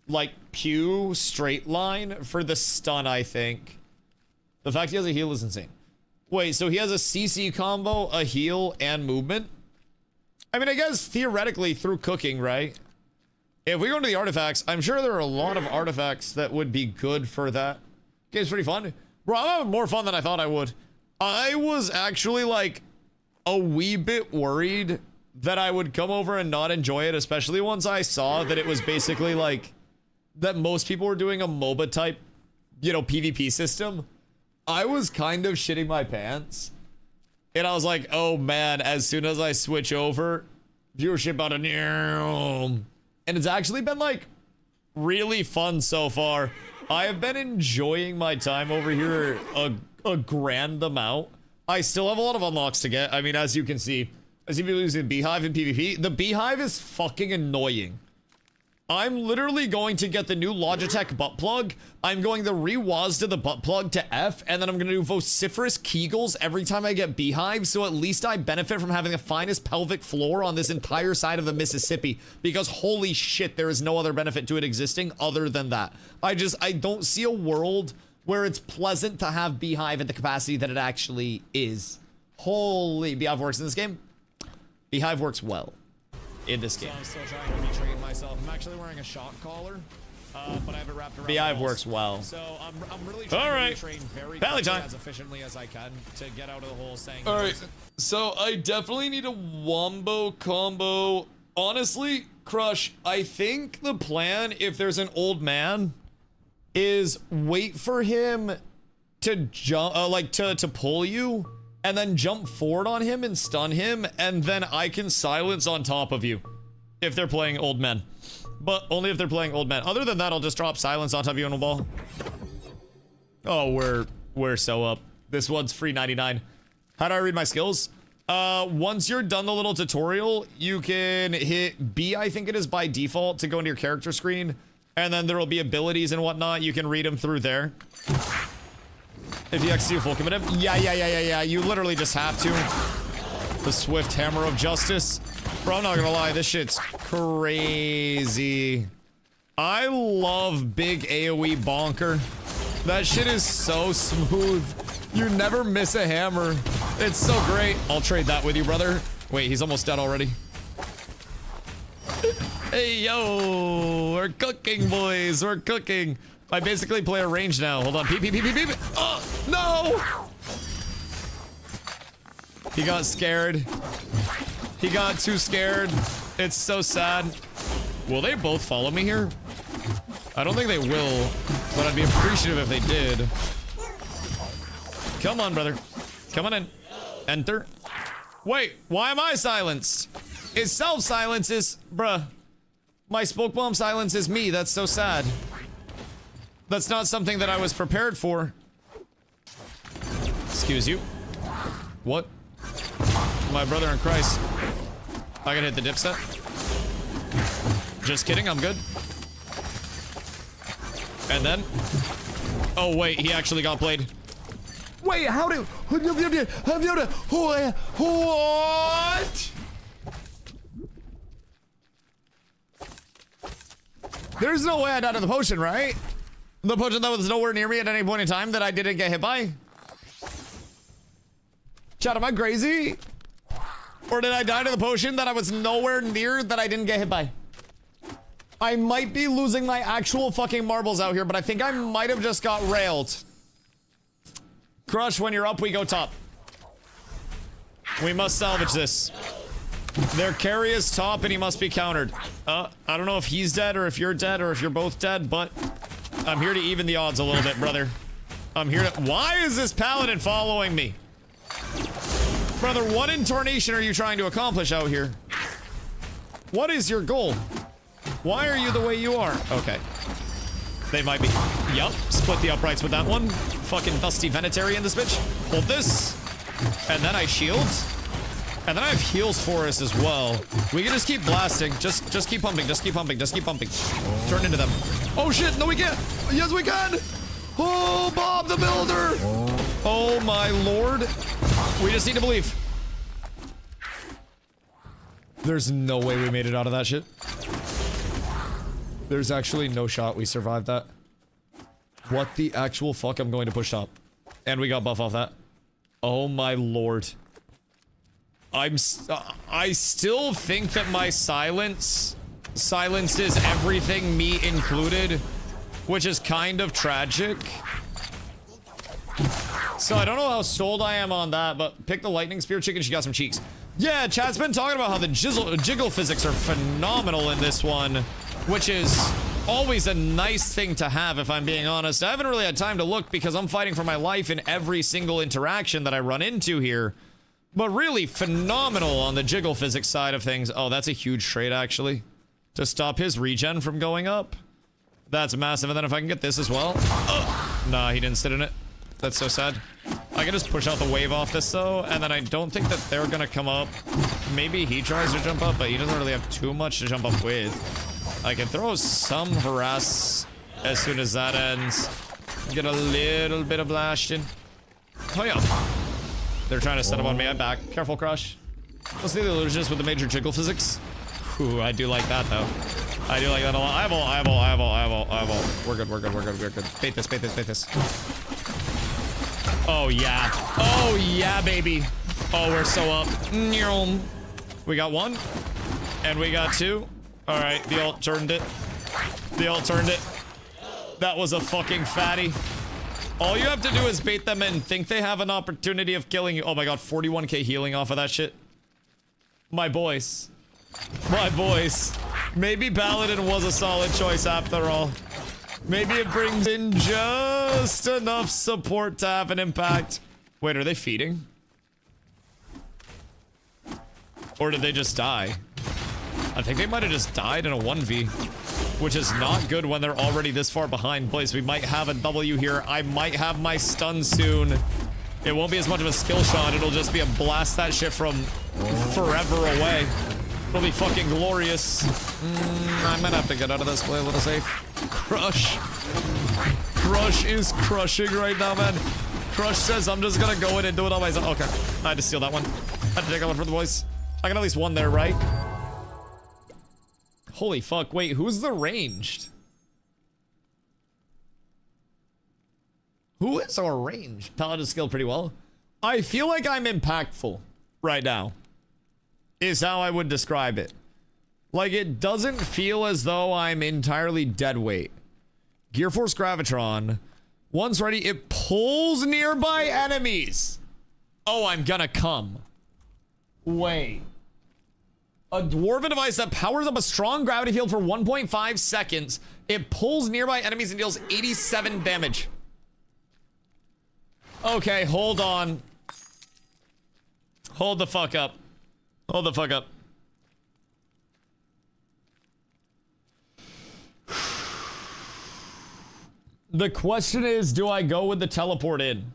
like, pew straight line for the stun, I think. The fact he has a heal is insane. Wait, so he has a CC combo, a heal, and movement? I mean, I guess theoretically through cooking, right? If we go into the artifacts, I'm sure there are a lot of artifacts that would be good for that. Game's pretty fun. Bro, I'm having more fun than I thought I would. I was actually, like, a wee bit worried that I would come over and not enjoy it, especially once I saw that it was basically, like, that most people were doing a MOBA type, you know, PvP system. I was kind of shitting my pants. And I was like, oh man, as soon as I switch over, viewership out of new. And it's actually been like really fun so far. I have been enjoying my time over here a grand amount. I still have a lot of unlocks to get. I mean, as you can see, I see people using Beehive in PvP. The Beehive is fucking annoying. I'm literally going to get the new Logitech butt plug. I'm going to re-WASD the butt plug to F, and then I'm going to do vociferous Kegels every time I get beehive, so at least I benefit from having the finest pelvic floor on this entire side of the Mississippi, because holy shit, there is no other benefit to it existing other than that. I don't see a world where it's pleasant to have beehive at the capacity that it actually is. Holy, beehive works in this game? Beehive works well in this game. So I'm still trying to retrain myself. I'm actually wearing a shock collar, but I have it wrapped around. Beehive my works well. So I'm really trying to retrain very Pally quickly time. as efficiently as I can to get out of the hole saying. All right, so I definitely need a wombo combo. Honestly, Crush, I think the plan, if there's an old man, is wait for him to jump, to pull you, and then jump forward on him and stun him, and then I can silence on top of you if they're playing old men. But only if they're playing old men. Other than that, I'll just drop silence on top of you on a ball. Oh, we're so up. This one's free 99. How do I read my skills? Once you're done the little tutorial, you can hit B, I think it is by default, to go into your character screen. And then there will be abilities and whatnot. You can read them through there. If you execute full commit him. Yeah. You literally just have to. The swift hammer of justice. Bro, I'm not gonna lie. This shit's crazy. I love big AoE bonker. That shit is so smooth. You never miss a hammer. It's so great. I'll trade that with you, brother. Wait, he's almost dead already. Hey, yo. We're cooking, boys. We're cooking. I basically play a range now. Hold on. Peep. Oh, no! He got scared. He got too scared. It's so sad. Will they both follow me here? I don't think they will, but I'd be appreciative if they did. Come on, brother. Come on in. Enter. Wait, why am I silenced? It's self-silence is... Bruh. My smoke bomb silence is me. That's so sad. That's not something that I was prepared for. Excuse you. What? My brother in Christ. I gotta hit the dip set. Just kidding, I'm good. And then... Oh, wait, he actually got played. Wait, how do... What? There's no way I died of the potion, right? The potion that was nowhere near me at any point in time that I didn't get hit by? Chat, am I crazy? Or did I die to the potion that I was nowhere near that I didn't get hit by? I might be losing my actual fucking marbles out here, but I think I might have just got railed. Crush, when you're up, we go top. We must salvage this. Their carry is top and he must be countered. I don't know if he's dead or if you're dead or if you're both dead, but I'm here to even the odds a little bit, brother. I'm here to... Why is this paladin following me? Brother, what incarnation are you trying to accomplish out here? What is your goal? Why are you the way you are? Okay. They might be... Yup. Split the uprights with that one. Fucking Dusty Venetary in this bitch. Hold this. And then I shield. And then I have heals for us as well. We can just keep blasting. Just keep pumping. Just keep pumping. Just keep pumping. Turn into them. Oh shit. No, we can't. Yes, we can. Oh, Bob the Builder. Oh my lord. We just need to believe. There's no way we made it out of that shit. There's actually no shot we survived that. What the actual fuck? I'm going to push top. And we got buff off that. Oh my lord. I still think that my silence silences everything, me included, which is kind of tragic. So I don't know how sold I am on that, but pick the lightning spear chicken. She got some cheeks. Yeah, chat's been talking about how the jiggle physics are phenomenal in this one, which is always a nice thing to have, if I'm being honest. I haven't really had time to look because I'm fighting for my life in every single interaction that I run into here. But really phenomenal on the jiggle physics side of things. Oh, that's a huge trade, actually. To stop his regen from going up. That's massive. And then if I can get this as well. Nah, he didn't sit in it. That's so sad. I can just push out the wave off this, though. And then I don't think that they're going to come up. Maybe he tries to jump up, but he doesn't really have too much to jump up with. I can throw some harass as soon as that ends. Get a little bit of blasting. Oh yeah. They're trying to set up on me. I'm back. Careful, Crush. Let's see the illusionist with the major jiggle physics. Ooh, I do like that though. I do like that a lot. I have ult. We're good. Bait this. Oh yeah. Oh yeah, baby. Oh, we're so up. We got one. And we got two. Alright, the ult turned it. That was a fucking fatty. All you have to do is bait them in. Think they have an opportunity of killing you. Oh my god, 41k healing off of that shit. My boys. Maybe Paladin was a solid choice after all. Maybe it brings in just enough support to have an impact. Wait, are they feeding? Or did they just die? I think they might have just died in a 1v, which is not good when they're already this far behind. Boys, we might have a W here. I might have my stun soon. It won't be as much of a skill shot. It'll just be a blast that shit from forever away. It'll be fucking glorious. I might have to get out of this, play a little safe. Crush is crushing right now, man. Crush says I'm just gonna go in and do it on myself. Okay, I had to steal that one. I had to take that one for the boys. I got at least one there, right? Holy fuck, wait, who's the ranged? Who is our ranged? Paladin skilled pretty well. I feel like I'm impactful right now, is how I would describe it. Like, it doesn't feel as though I'm entirely dead weight. Gear Force Gravitron. Once ready, it pulls nearby enemies. Oh, I'm gonna come. Wait. A dwarven device that powers up a strong gravity field for 1.5 seconds. It pulls nearby enemies and deals 87 damage. Okay, hold on. Hold the fuck up. Hold the fuck up. The question is, do I go with the teleport in?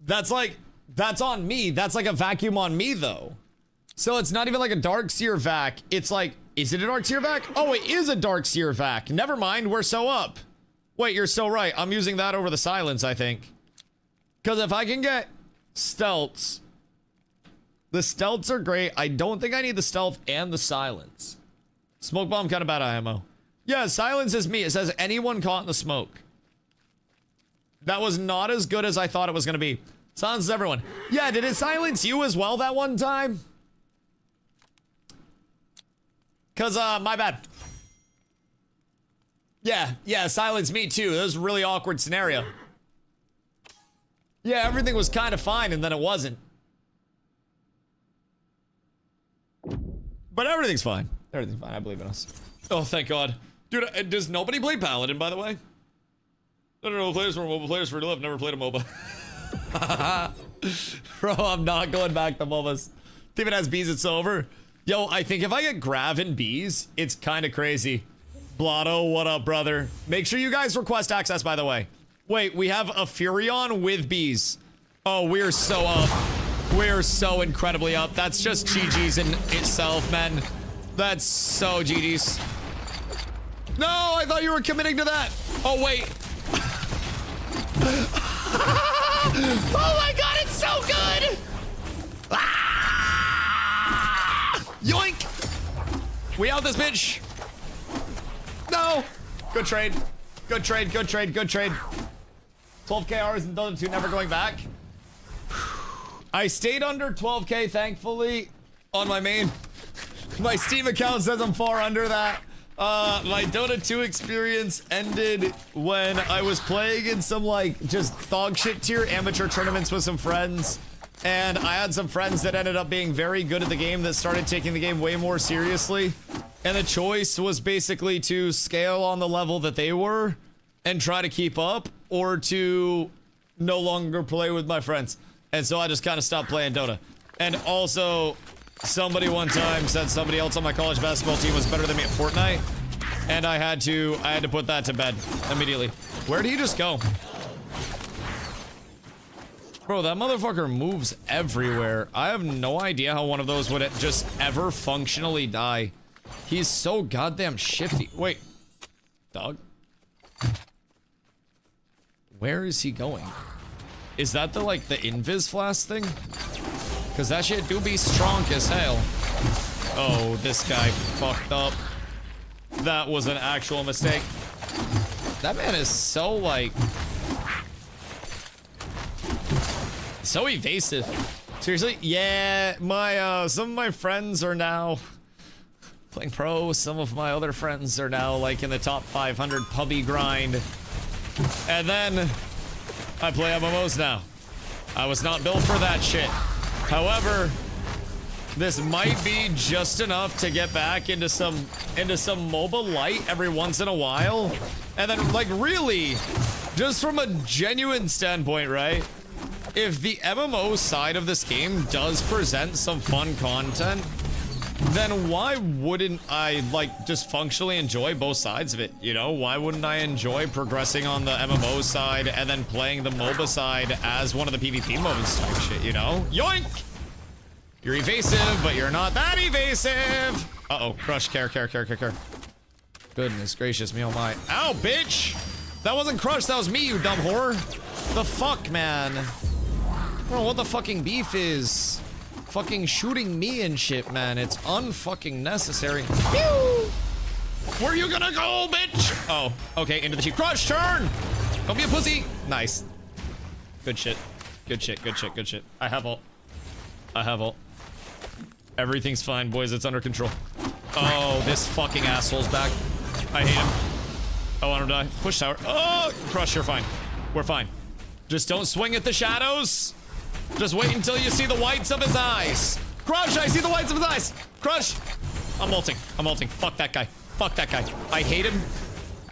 That's like... That's on me. That's like a vacuum on me, though. So it's not even like a Dark Seer vac. It's like, is it a Dark Seer vac? Oh, it is a Dark Seer vac. Never mind, we're so up. Wait, you're so right. I'm using that over the silence, I think. Because if I can get stealths, the stealths are great. I don't think I need the stealth and the silence. Smoke bomb kind of bad ammo. Yeah, silence is me. It says anyone caught in the smoke. That was not as good as I thought it was going to be. Silences everyone. Yeah, did it silence you as well that one time? Cause, my bad. Yeah, silence me too. That was a really awkward scenario. Yeah, everything was kind of fine and then it wasn't. But everything's fine. Everything's fine, I believe in us. Oh, thank God. Dude, does nobody play Paladin, by the way? No, players were mobile players for to live. Never played a MOBA. Bro, I'm not going back to MOBAs. If it has bees, it's over. Yo, I think if I get Grav and bees, it's kind of crazy. Blotto, what up, brother? Make sure you guys request access, by the way. Wait, we have a Furion with bees. Oh, we're so up. We're so incredibly up. That's just GG's in itself, man. That's so GG's. No, I thought you were committing to that. Oh, wait. Oh my God, it's so good! Ah! Yoink! We out this bitch. No! Good trade. Good trade, good trade, good trade. 12k hours in Dota 2, never going back. I stayed under 12k, thankfully, on my main. My Steam account says I'm far under that. My Dota 2 experience ended when I was playing in some, like, just dog shit tier amateur tournaments with some friends. And I had some friends that ended up being very good at the game that started taking the game way more seriously. And the choice was basically to scale on the level that they were and try to keep up, or to no longer play with my friends. And so I just kind of stopped playing Dota. And also, somebody one time said somebody else on my college basketball team was better than me at Fortnite, and I had to put that to bed immediately. Where did he just go? Bro, that motherfucker moves everywhere. I have no idea how one of those would just ever functionally die. He's so goddamn shifty. Wait. Dog? Where is he going? Is that the, like, the invis flask thing? Because that shit do be strong as hell. Oh, this guy fucked up. That was an actual mistake. That man is so, like... so evasive. Seriously? Yeah, my, some of my friends are now playing pro. Some of my other friends are now, like, in the top 500 pubby grind. And then I play MMOs now. I was not built for that shit. However, this might be just enough to get back into some MOBA light every once in a while. And then, like, really, just from a genuine standpoint, right? If the MMO side of this game does present some fun content, then why wouldn't I, like, just functionally enjoy both sides of it, you know? Why wouldn't I enjoy progressing on the MMO side and then playing the MOBA side as one of the PvP modes type shit, you know? Yoink! You're evasive, but you're not that evasive! Uh-oh, crush, care. Goodness gracious me, oh my. Ow, bitch! That wasn't crush, that was me, you dumb whore! The fuck, man? I don't know what the fucking beef is. Fucking shooting me and shit, man. It's unfucking necessary. Pew! Where you gonna go, bitch? Oh, okay, into the cheek. Crush, turn! Don't be a pussy! Nice. Good shit. Good shit. I have ult. Everything's fine, boys. It's under control. Oh, this fucking asshole's back. I hate him. I want him to die. Push tower. Oh, crush, you're fine. We're fine. Just don't swing at the shadows. Just wait until you see the whites of his eyes. Crush, I see the whites of his eyes. Crush. I'm ulting. Fuck that guy. I hate him.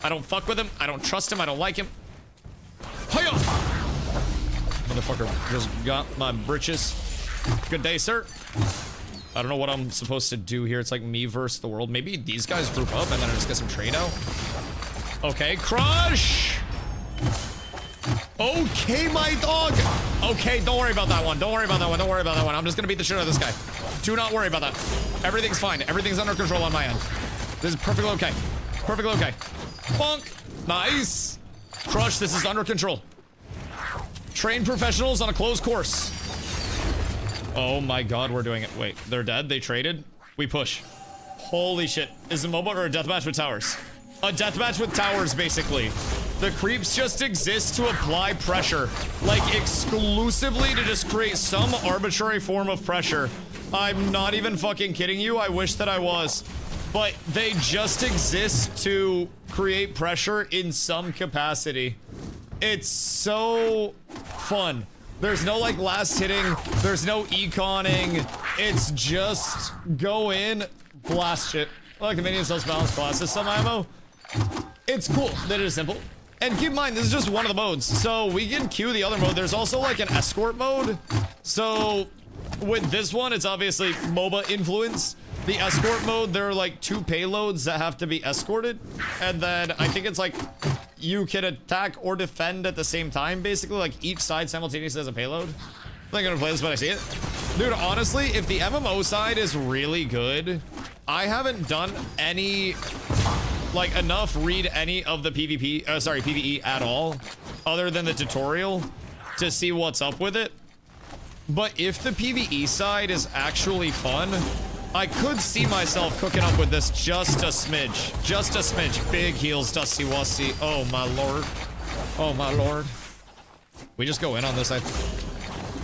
I don't fuck with him. I don't trust him. I don't like him. Hiya! Motherfucker just got my britches. Good day, sir. I don't know what I'm supposed to do here. It's like me versus the world. Maybe these guys group up and then I just get some trade out. Okay, crush! Okay, my dog! Okay, don't worry about that one. I'm just gonna beat the shit out of this guy. Do not worry about that. Everything's fine. Everything's under control on my end. This is perfectly okay. Bonk! Nice! Crush, this is under control. Train professionals on a closed course. Oh my god, we're doing it. Wait, they're dead? They traded? We push. Holy shit. Is it a MOBA or a deathmatch with towers? A deathmatch with towers, basically. The creeps just exist to apply pressure. Like, exclusively to just create some arbitrary form of pressure. I'm not even fucking kidding you. I wish that I was. But they just exist to create pressure in some capacity. It's so fun. There's no, like, last hitting. There's no econing. It's just go in, blast shit. I like the minions, those balanced classes, some ammo. It's cool that it is simple. And keep in mind, this is just one of the modes. So we can queue the other mode. There's also, like, an escort mode. So with this one, it's obviously MOBA influence. The escort mode, there are, like, 2 payloads that have to be escorted. And then I think it's, like, you can attack or defend at the same time, basically. Like, each side simultaneously has a payload. I'm not gonna play this, but I see it. Dude, honestly, if the MMO side is really good, I haven't done any, like, enough read any of the PvE at all, other than the tutorial, to see what's up with it. But if the PvE side is actually fun, I could see myself cooking up with this just a smidge. Just a smidge. Big heals, DustyWhy. Oh my lord. Oh my lord. We just go in on this side.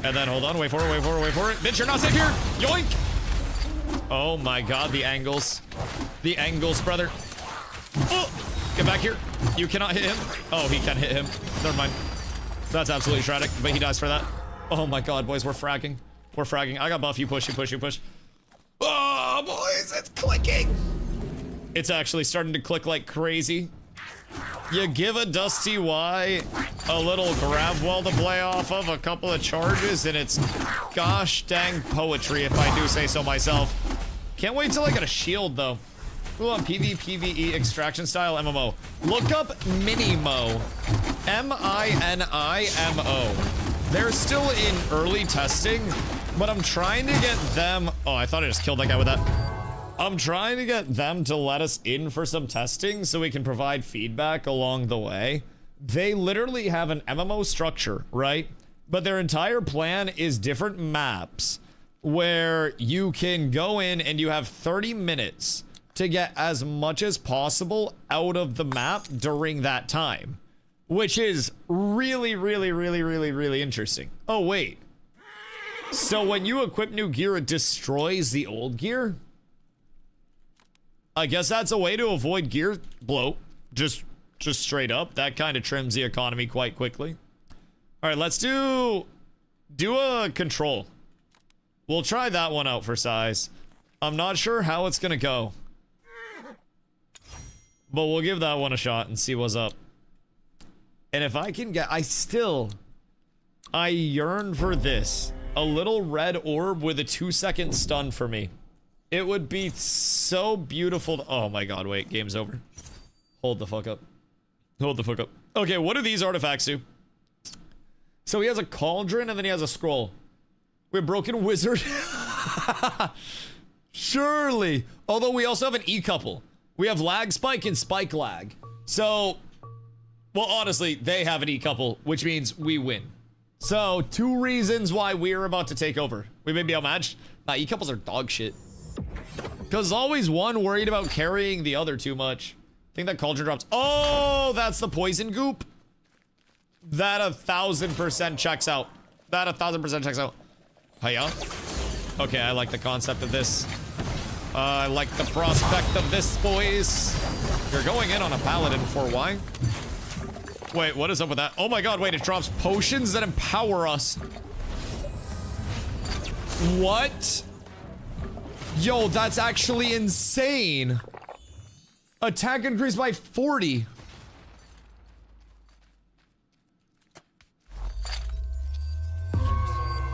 And then hold on, wait for it. Bitch, you're not safe here! Yoink! Oh my god, the angles. The angles, brother. Oh! Get back here. You cannot hit him. Oh, he can hit him. Never mind. That's absolutely tragic, but he dies for that. Oh my god, boys, we're fragging. I got buff, you push. Oh, boys, it's clicking. It's actually starting to click like crazy. You give a DustyWhy a little grab wall to play off of, a couple of charges, and it's gosh dang poetry, if I do say so myself. Can't wait till I get a shield, though. Ooh, on PvE extraction style MMO. Look up Minimo. M-I-N-I-M-O. They're still in early testing, but I'm trying to get them... Oh, I thought I just killed that guy with that. I'm trying to get them to let us in for some testing so we can provide feedback along the way. They literally have an MMO structure, right? But their entire plan is different maps where you can go in and you have 30 minutes to get as much as possible out of the map during that time, which is really, really, really, really, really interesting. Oh, wait. So when you equip new gear, it destroys the old gear? I guess that's a way to avoid gear bloat. Just straight up. That kind of trims the economy quite quickly. All right, let's do a control. We'll try that one out for size. I'm not sure how it's gonna go, but we'll give that one a shot and see what's up. And if I can get, I yearn for this. A little red orb with a 2-second stun for me. It would be so beautiful to, oh my god, wait, game's over. Hold the fuck up. Hold the fuck up. Okay, what do these artifacts do? So he has a cauldron and then he has a scroll. We have broken wizard. Surely. Although we also have an E-couple. We have lag spike and spike lag. So, well, honestly, they have an E-couple, which means we win. So, 2 reasons why we're about to take over. We may be outmatched. Nah, E-couples are dog shit. Because always one worried about carrying the other too much. I think that cauldron drops. Oh, that's the poison goop. That 1000% checks out. That 1000% checks out. Hiya. Okay, I like the concept of this. I like the prospect of this, boys. You're going in on a paladin for why? Wait, what is up with that? Oh my god, wait, it drops potions that empower us. What? Yo, that's actually insane. Attack increased by 40.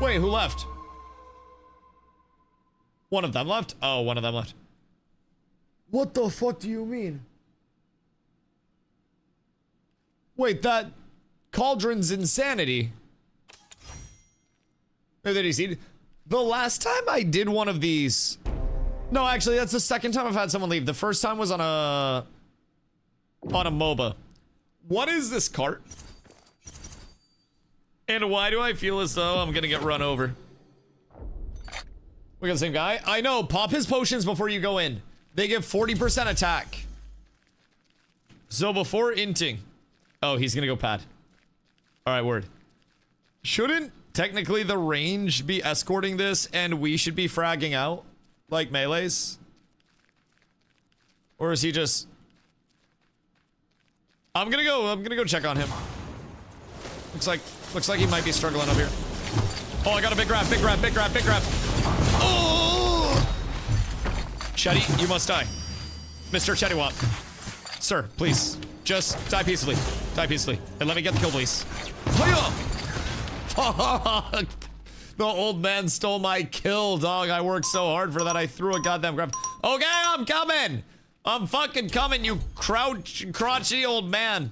Wait, who left? One of them left? Oh, one of them left. What the fuck do you mean? Wait, that cauldron's insanity. Did you see? The last time I did one of these... No, actually, that's the second time I've had someone leave. The first time was on a MOBA. What is this cart? And why do I feel as though I'm gonna get run over? We got the same guy? I know, pop his potions before you go in. They give 40% attack. So before inting... Oh, he's gonna go pad. Alright, word. Shouldn't technically the range be escorting this and we should be fragging out? Like melees? Or is he just... I'm gonna go check on him. Looks like he might be struggling up here. Oh, I got a big grab, big grab, big grab, big grab. Oh! Chetty, you must die. Mr. Chettywop. Sir, please. Just die peacefully. Die peacefully. And let me get the kill, please. Hiya! Fuck! The old man stole my kill, dog. I worked so hard for that, I threw a goddamn grab. Okay, I'm coming! I'm fucking coming, you crotchy old man.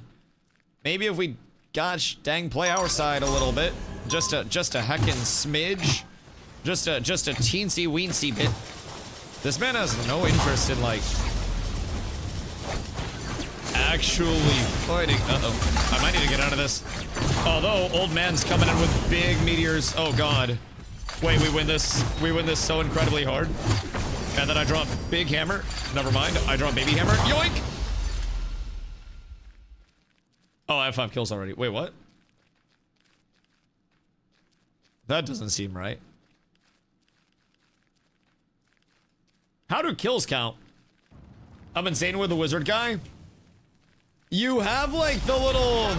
Maybe if we, gosh dang, play our side a little bit. Just a heckin' smidge. Just a teensy weensy bit. This man has no interest in, like, actually fighting. Uh-oh. I might need to get out of this. Although, old man's coming in with big meteors. Oh, God. Wait, we win this. We win this so incredibly hard. And then I drop big hammer. Never mind. I drop baby hammer. Yoink! Oh, I have 5 kills already. Wait, what? That doesn't seem right. How do kills count? I'm insane with the wizard guy. You have like the little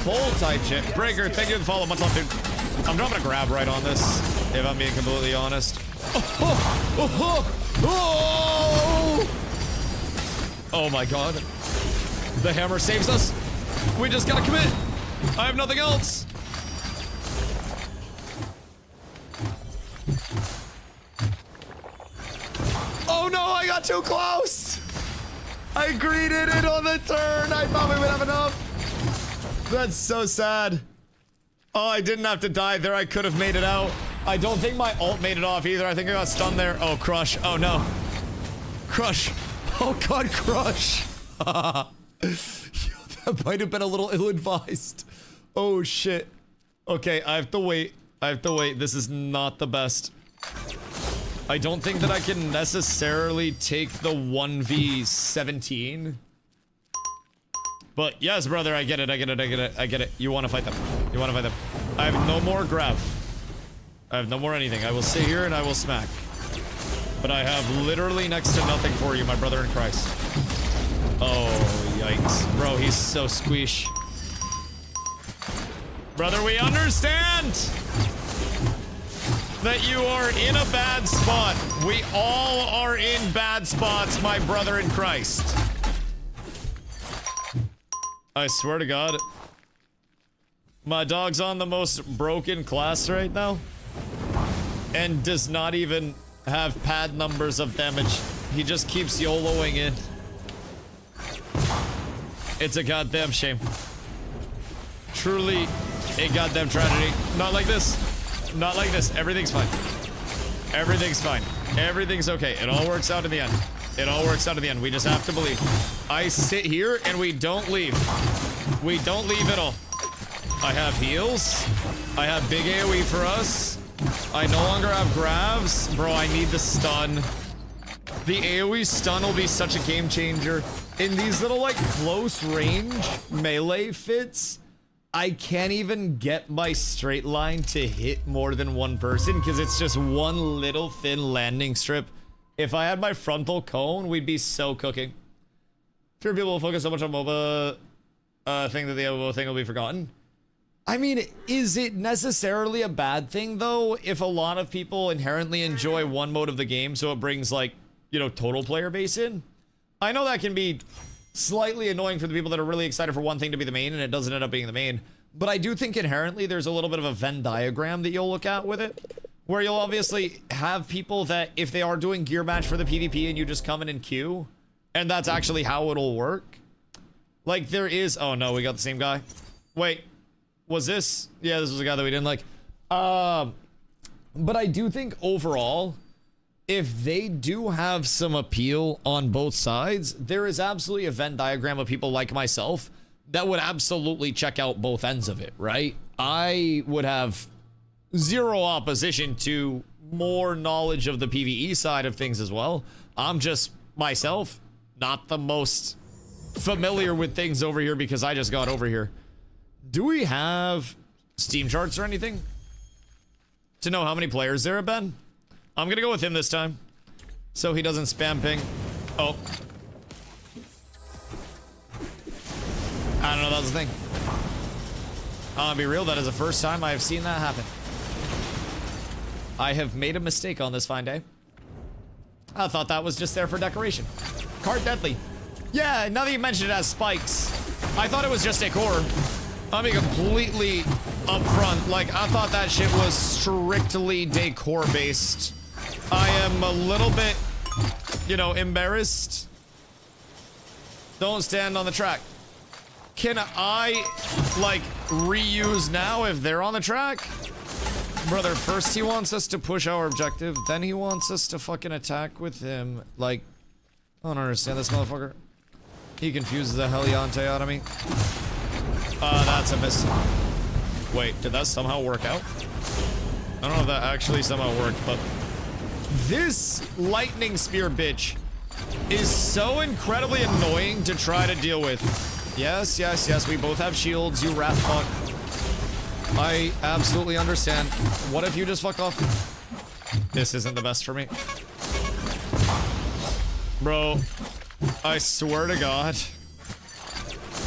pole type shit. Breaker, thank you for the follow. Much love, dude. I'm dropping a grab right on this, if I'm being completely honest. Oh my god. The hammer saves us. We just gotta commit. I have nothing else. Oh no, I got too close. I greeted it on the turn. I thought we would have enough. That's so sad. Oh, I didn't have to die there. I could have made it out. I don't think my ult made it off either. I think I got stunned there. Oh, Crush. Oh, no. Crush. Oh, God, Crush. That might have been a little ill-advised. Oh, shit. Okay, I have to wait. I have to wait. This is not the best. I don't think that I can necessarily take the 1v17. But yes, brother, I get it, I get it, I get it, I get it. You want to fight them. You want to fight them. I have no more grab. I have no more anything. I will sit here and I will smack. But I have literally next to nothing for you, my brother in Christ. Oh, yikes. Bro, he's so squeesh. Brother, we understand that you are in a bad spot. We all are in bad spots, my brother in Christ. I swear to God. My dog's on the most broken class right now. And does not even have pad numbers of damage. He just keeps YOLOing in. It's a goddamn shame. Truly a goddamn tragedy. Not like this. Not like this. Everything's fine. Everything's fine. Everything's okay. It all works out in the end. It all works out in the end. We just have to believe. I sit here and we don't leave. We don't leave at all. I have heals. I have big AoE for us. I no longer have grabs. Bro, I need the stun. The AoE stun will be such a game changer. In these little, like, close range melee fits, I can't even get my straight line to hit more than one person because it's just one little thin landing strip. If I had my frontal cone, we'd be so cooking. Fewer people will focus so much on MOBA thing that the MOBA thing will be forgotten. I mean, is it necessarily a bad thing, though, if a lot of people inherently enjoy one mode of the game, so it brings, like, you know, total player base in? I know that can be slightly annoying for the people that are really excited for one thing to be the main, and it doesn't end up being the main. But I do think inherently there's a little bit of a Venn diagram that you'll look at with it, where you'll obviously have people that, if they are doing gear match for the PvP and you just come in and queue, and that's actually how it'll work. Like, there is... Oh, no, we got the same guy. Wait. Was this? Yeah, this was a guy that we didn't like. But I do think overall, if they do have some appeal on both sides, there is absolutely a Venn diagram of people like myself that would absolutely check out both ends of it, right? I would have zero opposition to more knowledge of the PvE side of things as well. I'm just myself, not the most familiar with things over here because I just got over here. Do we have Steam charts or anything to know how many players there have been? I'm gonna go with him this time, so he doesn't spam ping. Oh. I don't know, that was the thing. I'll be real, that is the first time I have seen that happen. I have made a mistake on this fine day. I thought that was just there for decoration. Card deadly. Yeah, now that you mentioned it has spikes, I thought it was just decor. I'll be completely upfront. Like, I thought that shit was strictly decor based. I am a little bit, you know, embarrassed. Don't stand on the track. Can I, like, reuse now if they're on the track? Brother, first he wants us to push our objective, then he wants us to fucking attack with him. Like, I don't understand this motherfucker. He confuses the heliante out of me. That's a miss. Wait, did that somehow work out? I don't know if that actually somehow worked, but this lightning spear bitch is so incredibly annoying to try to deal with. Yes, yes, yes, we both have shields, you rat fuck. I absolutely understand. What if you just fuck off? This isn't the best for me. Bro, I swear to God.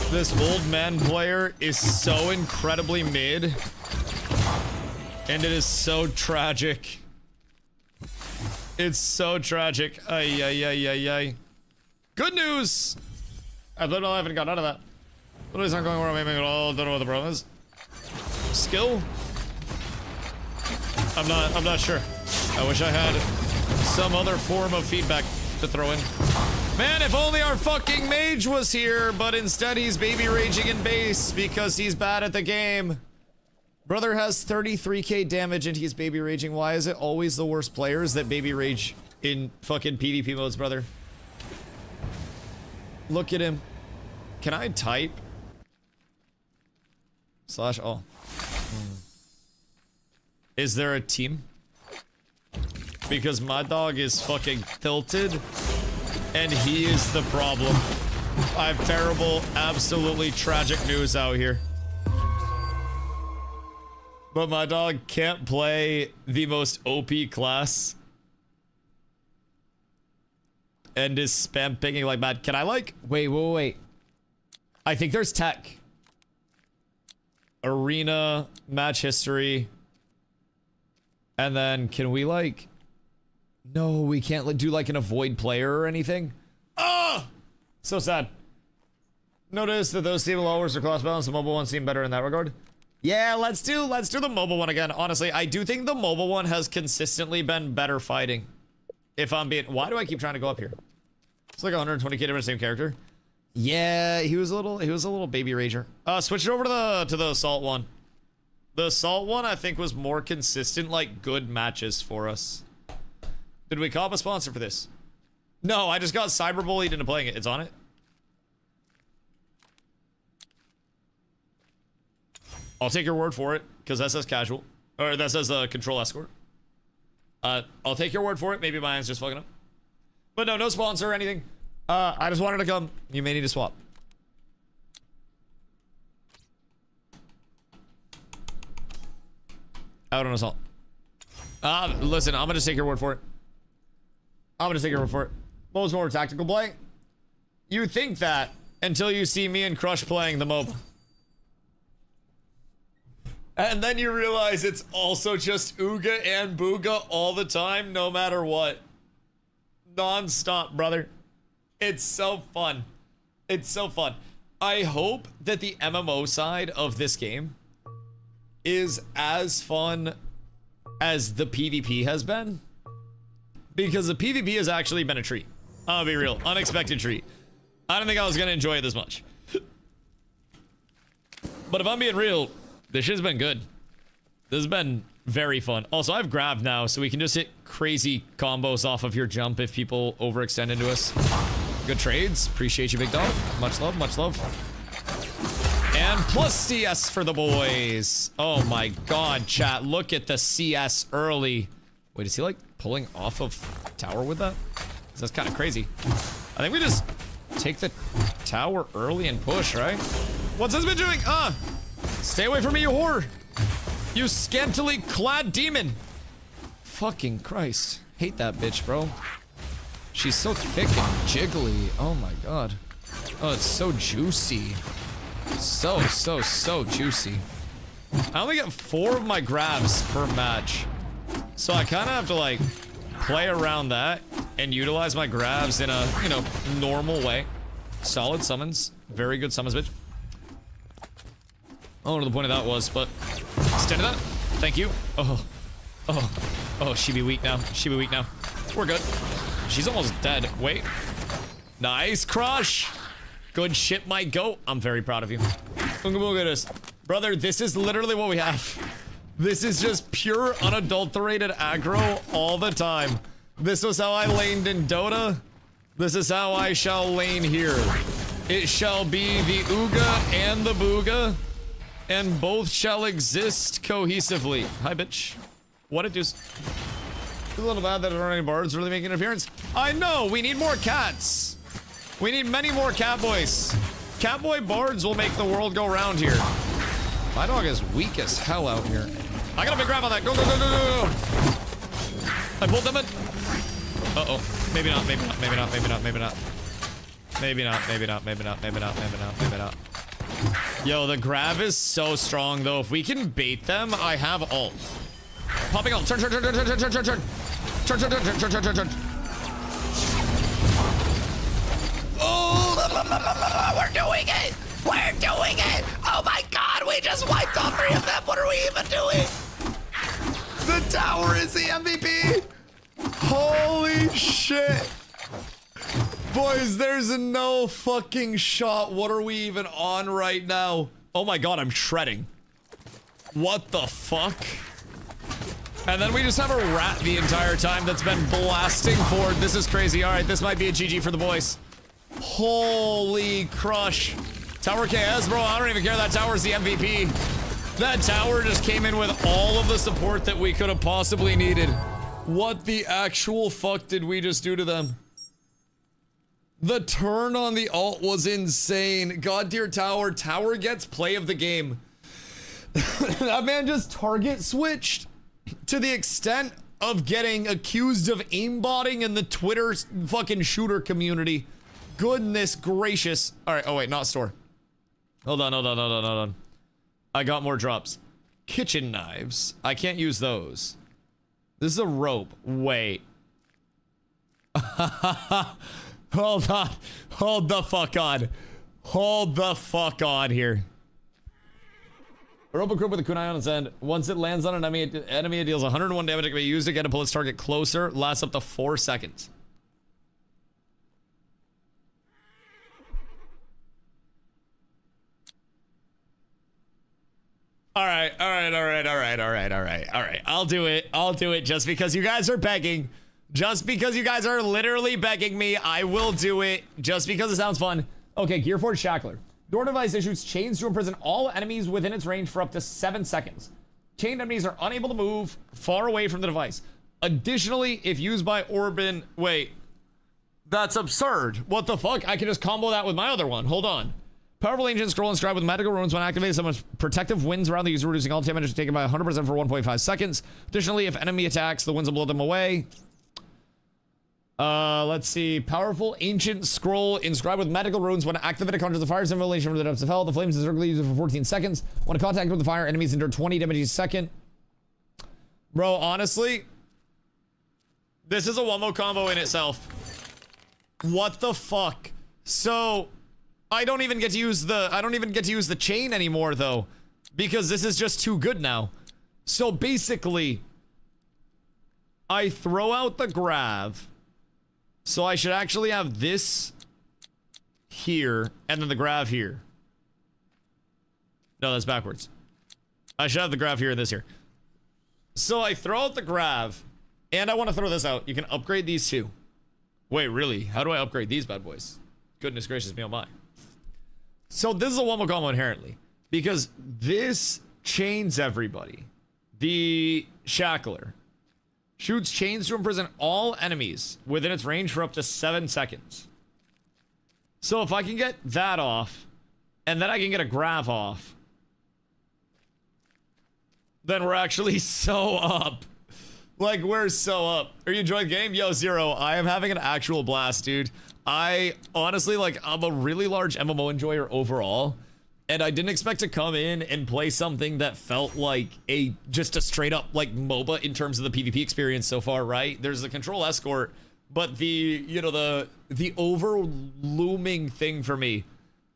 This old man player is so incredibly mid. And it is so tragic. It's so tragic. Ay, ay, ay, ay, ay. Good news! I literally haven't got out of that. Literally not going where I'm aiming at all. Don't know what the problem is. Skill? I'm not sure. I wish I had some other form of feedback to throw in. Man, if only our fucking mage was here, but instead he's baby raging in base because he's bad at the game. Brother has 33k damage and he's baby raging. Why is it always the worst players that baby rage in fucking PvP modes, brother? Look at him. Can I type? Slash all. Is there a team? Because my dog is fucking tilted and he is the problem. I have terrible, absolutely tragic news out here. But my dog can't play the most OP class. And is spam pinging like mad. Can I like... Wait. I think there's tech. Arena, match history. And then can we like... No, we can't do like an avoid player or anything. Oh! So sad. Notice that those stable lowers are cross balance. The mobile ones seem better in that regard. Yeah, let's do the mobile one again. Honestly, I do think the mobile one has consistently been better fighting. If I'm being... Why do I keep trying to go up here? It's like 120k different same character. Yeah, he was a little baby rager. Switch it over to the assault one. The assault one I think was more consistent, like good matches for us. Did we cop a sponsor for this? No, I just got cyberbullied into playing it. It's on it. I'll take your word for it, because that says casual. Or that says control escort. I'll take your word for it. Maybe mine's just fucking up. But no sponsor or anything. I just wanted to come. You may need to swap. Out on assault. Listen, I'm gonna take your word for it. What was more tactical play? You think that until you see me and Crush playing the MOBA. And then you realize it's also just Ooga and Booga all the time, no matter what. Non-stop, brother. It's so fun. It's so fun. I hope that the MMO side of this game is as fun as the PvP has been. Because the PvP has actually been a treat. I'll be real. Unexpected treat. I don't think I was going to enjoy it this much. But if I'm being real, this shit's been good. This has been very fun. Also, I have grab now, so we can just hit crazy combos off of your jump if people overextend into us. Good trades. Appreciate you, big dog. Much love, much love. And plus CS for the boys. Oh my god, chat. Look at the CS early. Wait, is he like pulling off of tower with that? That's kind of crazy. I think we just take the tower early and push, right? What's this been doing? Stay away from me, you whore. You scantily clad demon. Fucking Christ. Hate that bitch, bro. She's so thick and jiggly. Oh my god. Oh, it's so juicy. So juicy. I only get 4 of my grabs per match. So I kind of have to like play around that and utilize my grabs in a, you know, normal way. Solid summons. Very good summons, bitch. I don't know what the point of that was, but stand to that. Thank you. Oh, she be weak now. We're good. She's almost dead. Wait. Nice crush. Good shit, my goat. I'm very proud of you. Look at this. Brother, this is literally what we have. This is just pure, unadulterated aggro all the time. This was how I laned in Dota. This is how I shall lane here. It shall be the Ooga and the Booga, and both shall exist cohesively. Hi, bitch. What it does. It's a little bad that there aren't any bards really making an appearance. I know, we need more cats. We need many more catboys. Catboy bards will make the world go round here. My dog is weak as hell out here. I got a big grab on that. Go. I pulled them in. Uh-oh. Maybe not. Yo, the grab is so strong, though. If we can bait them, I have ult. Popping ult. Turn. Oh, we're doing it. Oh my god, we just wiped all 3 of them. What are we even doing? The tower is the MVP. Holy shit. Boys, there's no fucking shot. What are we even on right now? Oh my god, I'm shredding. What the fuck? And then we just have a rat the entire time that's been blasting forward. This is crazy. All right, this might be a GG for the boys. Holy crush. Tower KS, bro. I don't even care. That tower's the MVP. That tower just came in with all of the support that we could have possibly needed. What the actual fuck did we just do to them? The turn on the ult was insane. God tier tower. Tower gets play of the game. That man just target switched to the extent of getting accused of aimbotting in the Twitter fucking shooter community. Goodness gracious. All right. Oh, wait, not store. Hold on. I got more drops. Kitchen knives. I can't use those. This is a rope. Wait. Hold on. Hold the fuck on. Hold the fuck on here. A rope equipped with a kunai on its end. Once it lands on an enemy, it deals 101 damage. It can be used again to pull its target closer. Lasts up to 4 seconds. All right. I'll do it just because you guys are begging. Just because you guys are literally begging me, I will do it. Just because it sounds fun. Okay, Gearforged Shackler. Door device issues chains to imprison all enemies within its range for up to 7 seconds. Chained enemies are unable to move far away from the device. Additionally, if used by Orban... Wait. That's absurd. What the fuck? I can just combo that with my other one. Hold on. Powerful ancient scroll inscribed with magical runes when activated. Summons protective winds around the user, reducing all damage taken by 100% for 1.5 seconds. Additionally, if enemy attacks, the winds will blow them away. Let's see. Powerful ancient scroll inscribed with magical runes. When activated, conjures the fire simulation from the depths of hell. The flames is circularly used for 14 seconds. When in contact with the fire, enemies endure 20 damage each second. Bro, honestly, this is a one-mo combo in itself. What the fuck? So, I don't even get to use the chain anymore though, because this is just too good now. So basically, I throw out the grav. So I should actually have this here and then the grav here. No, that's backwards. I should have the grav here and this here. So I throw out the grav and I want to throw this out. You can upgrade these two. Wait, really? How do I upgrade these bad boys? Goodness gracious me, oh my. So this is a one-mo combo inherently because this chains everybody. The shackler shoots chains to imprison all enemies within its range for up to 7 seconds. So if I can get that off, and then I can get a grav off, then we're actually so up. Like, we're so up. Are you enjoying the game? Yo, Zero, I am having an actual blast, dude. I honestly, like, I'm a really large MMO enjoyer overall. And I didn't expect to come in and play something that felt like just a straight up like MOBA in terms of the PvP experience so far, right? There's the control escort, but the overlooming thing for me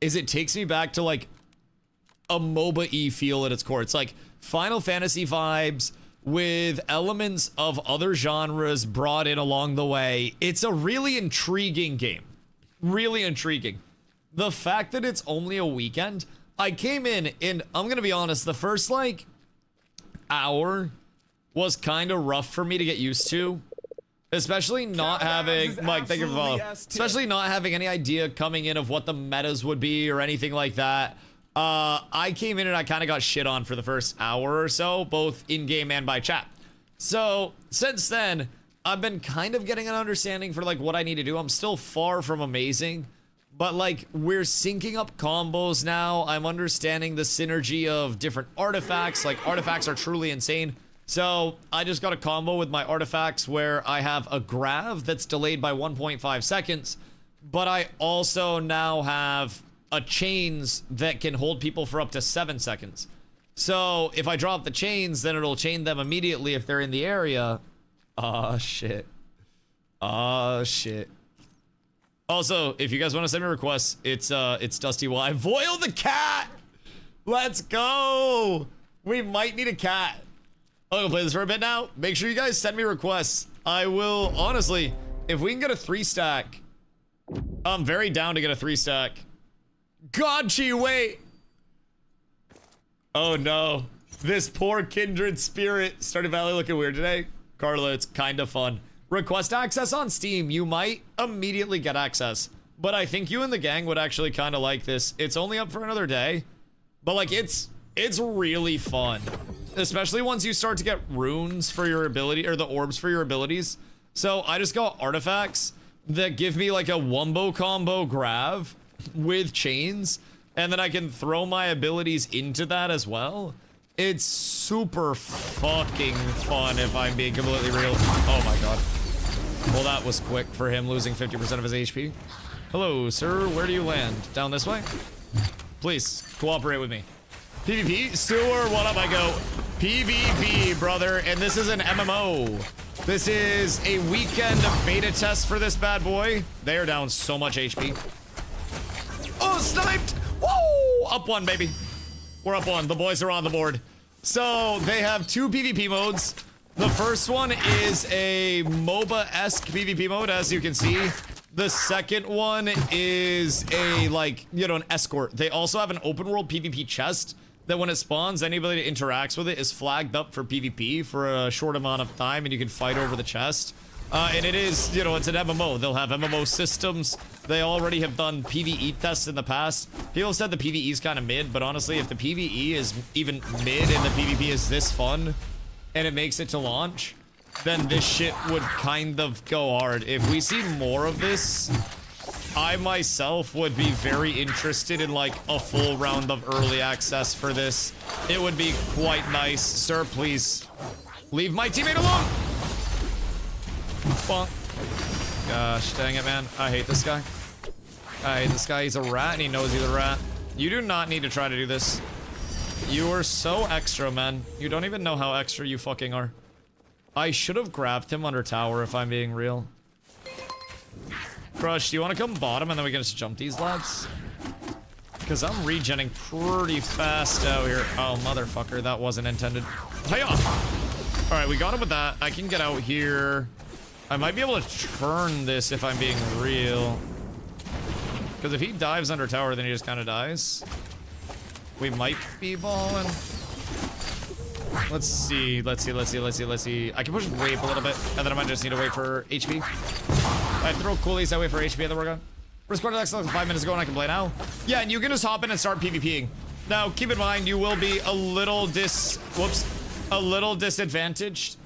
is it takes me back to like a MOBA-y feel at its core. It's like Final Fantasy vibes with elements of other genres brought in along the way. It's a really intriguing game. Really intriguing. The fact that it's only a weekend, I came in and I'm gonna be honest, the first like hour was kind of rough for me to get used to, especially not having like thank you for following, especially not having any idea coming in of what the metas would be or anything like that. I came in and I kind of got shit on for the first hour or so, both in game and by chat. So since then, I've been kind of getting an understanding for like what I need to do. I'm still far from amazing. But like, we're syncing up combos now. I'm understanding the synergy of different artifacts. Like, artifacts are truly insane. So, I just got a combo with my artifacts where I have a grav that's delayed by 1.5 seconds. But I also now have a chains that can hold people for up to 7 seconds. So, if I drop the chains, then it'll chain them immediately if they're in the area. Oh, shit. Oh, shit. Also, if you guys want to send me requests, it's DustyWhy. Voil the cat! Let's go! We might need a cat. I'm gonna play this for a bit now. Make sure you guys send me requests. I will, honestly, if we can get a 3-stack, I'm very down to get a 3-stack. Godchi, wait! Oh no. This poor kindred spirit. Stardew Valley looking weird today. Carla, it's kind of fun. Request access on Steam. You might immediately get access. But I think you and the gang would actually kind of like this. It's only up for another day. But like, it's really fun. Especially once you start to get runes for your ability, or the orbs for your abilities. So I just got artifacts that give me like a wombo combo grav with chains. And then I can throw my abilities into that as well. It's super fucking fun if I'm being completely real. Oh my god. Well, that was quick for him losing 50% of his HP. Hello, sir. Where do you land? Down this way? Please, cooperate with me. PvP? Sewer, what up? I go PvP, brother. And this is an MMO. This is a weekend beta test for this bad boy. They are down so much HP. Oh, sniped! Woo! Up one, baby. We're up one. The boys are on the board. So they have two PvP modes. The first one is a MOBA-esque PvP mode, as you can see. The second one is a, like, you know, an escort. They also have an open world PvP chest that when it spawns, anybody that interacts with it is flagged up for PvP for a short amount of time, and you can fight over the chest. And it is, you know, it's an MMO. They'll have MMO systems. They already have done PvE tests in the past. People said the PvE is kind of mid, but honestly, if the PvE is even mid and the PvP is this fun, and it makes it to launch, then this shit would kind of go hard. If we see more of this, I myself would be very interested in like a full round of early access for this. It would be quite nice. Sir, please leave my teammate alone. Bonk. Gosh, dang it, man. I hate this guy. I hate this guy. He's a rat and he knows he's a rat. You do not need to try to do this. You are so extra, man. You don't even know how extra you fucking are. I should have grabbed him under tower if I'm being real. Crush, do you want to come bottom and then we can just jump these lads? Because I'm regenning pretty fast out here. Oh, motherfucker, that wasn't intended. Hiya! Alright, we got him with that. I can get out here. I might be able to turn this if I'm being real. Because if he dives under tower, then he just kind of dies. We might be balling. Let's see. I can push rape a little bit, and then I might just need to wait for HP. I throw coolies, I wait for HP, and then we're going. Recorded excellence 5 minutes ago, and I can play now. Yeah, and you can just hop in and start PvPing. Now, keep in mind, you will be a little disadvantaged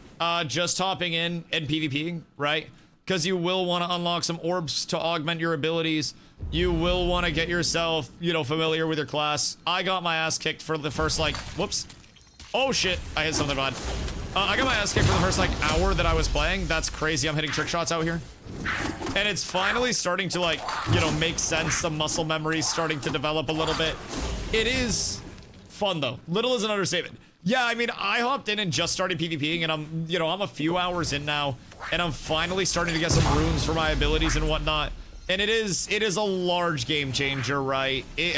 just hopping in and PvPing, right? Because you will want to unlock some orbs to augment your abilities. You will want to get yourself, you know, familiar with your class. I got my ass kicked for the first, like, whoops. Oh, shit. I hit something bad. I got my ass kicked for the first, like, hour that I was playing. That's crazy. I'm hitting trick shots out here. And it's finally starting to, like, you know, make sense. Some muscle memory starting to develop a little bit. It is fun, though. Little is an understatement. Yeah, I mean, I hopped in and just started PvPing, and I'm, you know, I'm a few hours in now, and I'm finally starting to get some runes for my abilities and whatnot. And it is a large game changer, right? It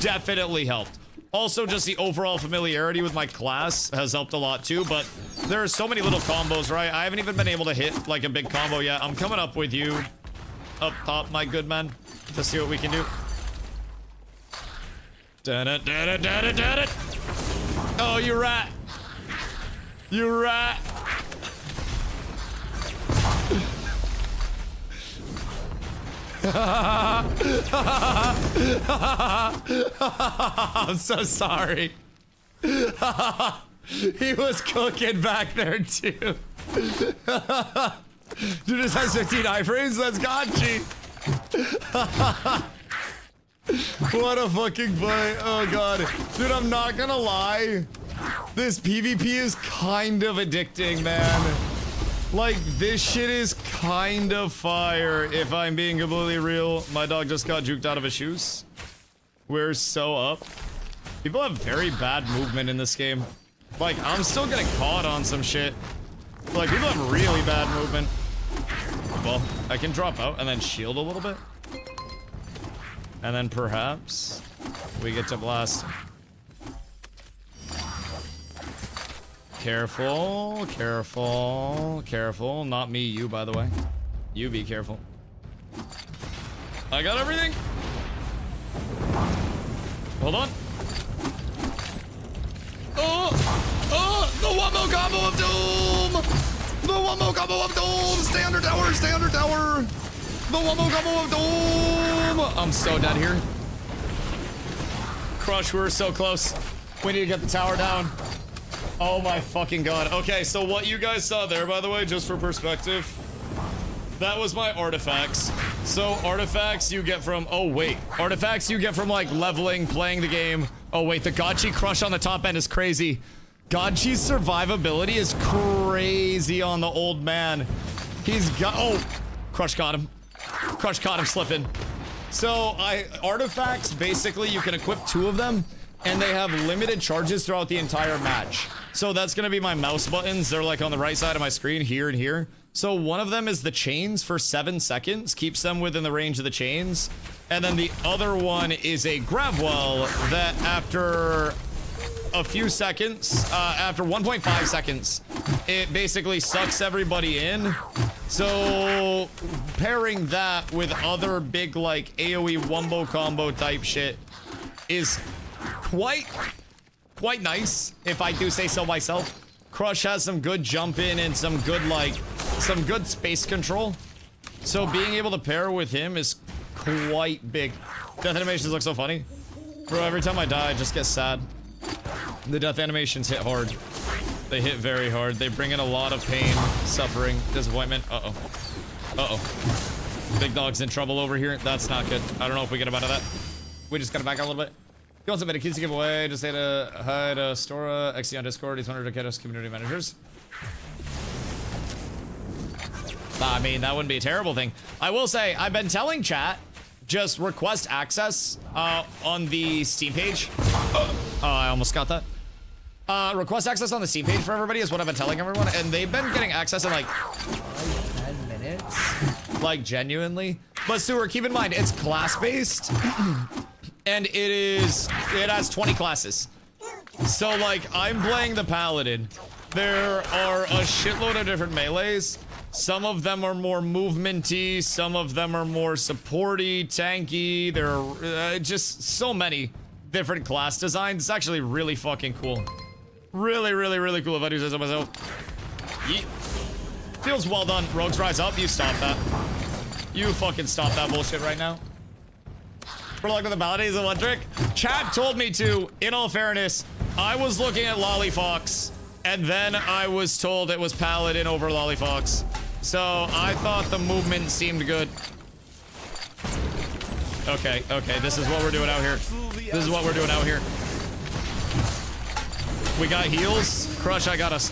definitely helped. Also, just the overall familiarity with my class has helped a lot too, but there are so many little combos, right? I haven't even been able to hit like a big combo yet. I'm coming up with you up top, my good man, to see what we can do. Oh, you rat. You rat. I'm so sorry. He was cooking back there too. Dude, this has 15 iframes. Let's go, G. What a fucking play. Oh god. Dude, I'm not gonna lie. This PvP is kind of addicting, man. Like, this shit is kind of fire, if I'm being completely real. My dog just got juked out of his shoes. We're so up. People have very bad movement in this game. Like, I'm still getting caught on some shit. Like, people have really bad movement. Well, I can drop out and then shield a little bit. And then perhaps we get to blast. Careful, careful, careful. Not me, you, by the way. You be careful. I got everything. Hold on. wombo combo of doom! The wombo combo of doom! Stay under tower, stay under tower! The wombo combo of doom! I'm so dead here. Crush, we were so close. We need to get the tower down. Oh my fucking god. Okay, so what you guys saw there, by the way, just for perspective, that was my artifacts. So artifacts you get from, oh wait, artifacts you get from like leveling, playing the game. Oh wait, the Gotchi crush on the top end is crazy. Gotchi's survivability is crazy on the old man. He's got, oh, Crush caught him. Crush caught him slipping. So artifacts, basically you can equip 2 of them and they have limited charges throughout the entire match. So that's gonna be my mouse buttons. They're like on the right side of my screen, here and here. So one of them is the chains for 7 seconds, keeps them within the range of the chains. And then the other one is a grab well that after a few seconds, after 1.5 seconds, it basically sucks everybody in. So pairing that with other big like AoE wombo combo type shit is quite nice, if I do say so myself. Crush has some good jump in and some good space control. So being able to pair with him is quite big. Death animations look so funny. Bro, every time I die, I just get sad. The death animations hit hard. They hit very hard. They bring in a lot of pain, suffering, disappointment. Uh-oh. Uh-oh. Big dog's in trouble over here. That's not good. I don't know if we get him out of that. We just gotta back out a little bit. He wants a bit of keys to give away. Just say to hi to Stora, XC on Discord. He's one of DRAKANTOS community managers. I mean, that wouldn't be a terrible thing. I will say, I've been telling chat, just request access on the Steam page. Oh, I almost got that. Request access on the Steam page for everybody is what I've been telling everyone, and they've been getting access in like 10 minutes. Like, genuinely. But Stuart, keep in mind, it's class-based, and it has 20 classes. So, like, I'm playing the Paladin. There are a shitload of different melees. Some of them are more movementy, some of them are more supporty, tanky. There are just so many different class designs. It's actually really fucking cool. Really cool if I do say so myself. Yeet. Feels well done. Rogues rise up. You stop that. You fucking stop that bullshit right now. For luck with the Paladin is a one trick. Chat told me to, in all fairness, I was looking at Lollyfox, and then I was told it was Paladin over Lollyfox. So I thought the movement seemed good. Okay, this is what we're doing out here. This is what we're doing out here. We got heals. Crush, I got us.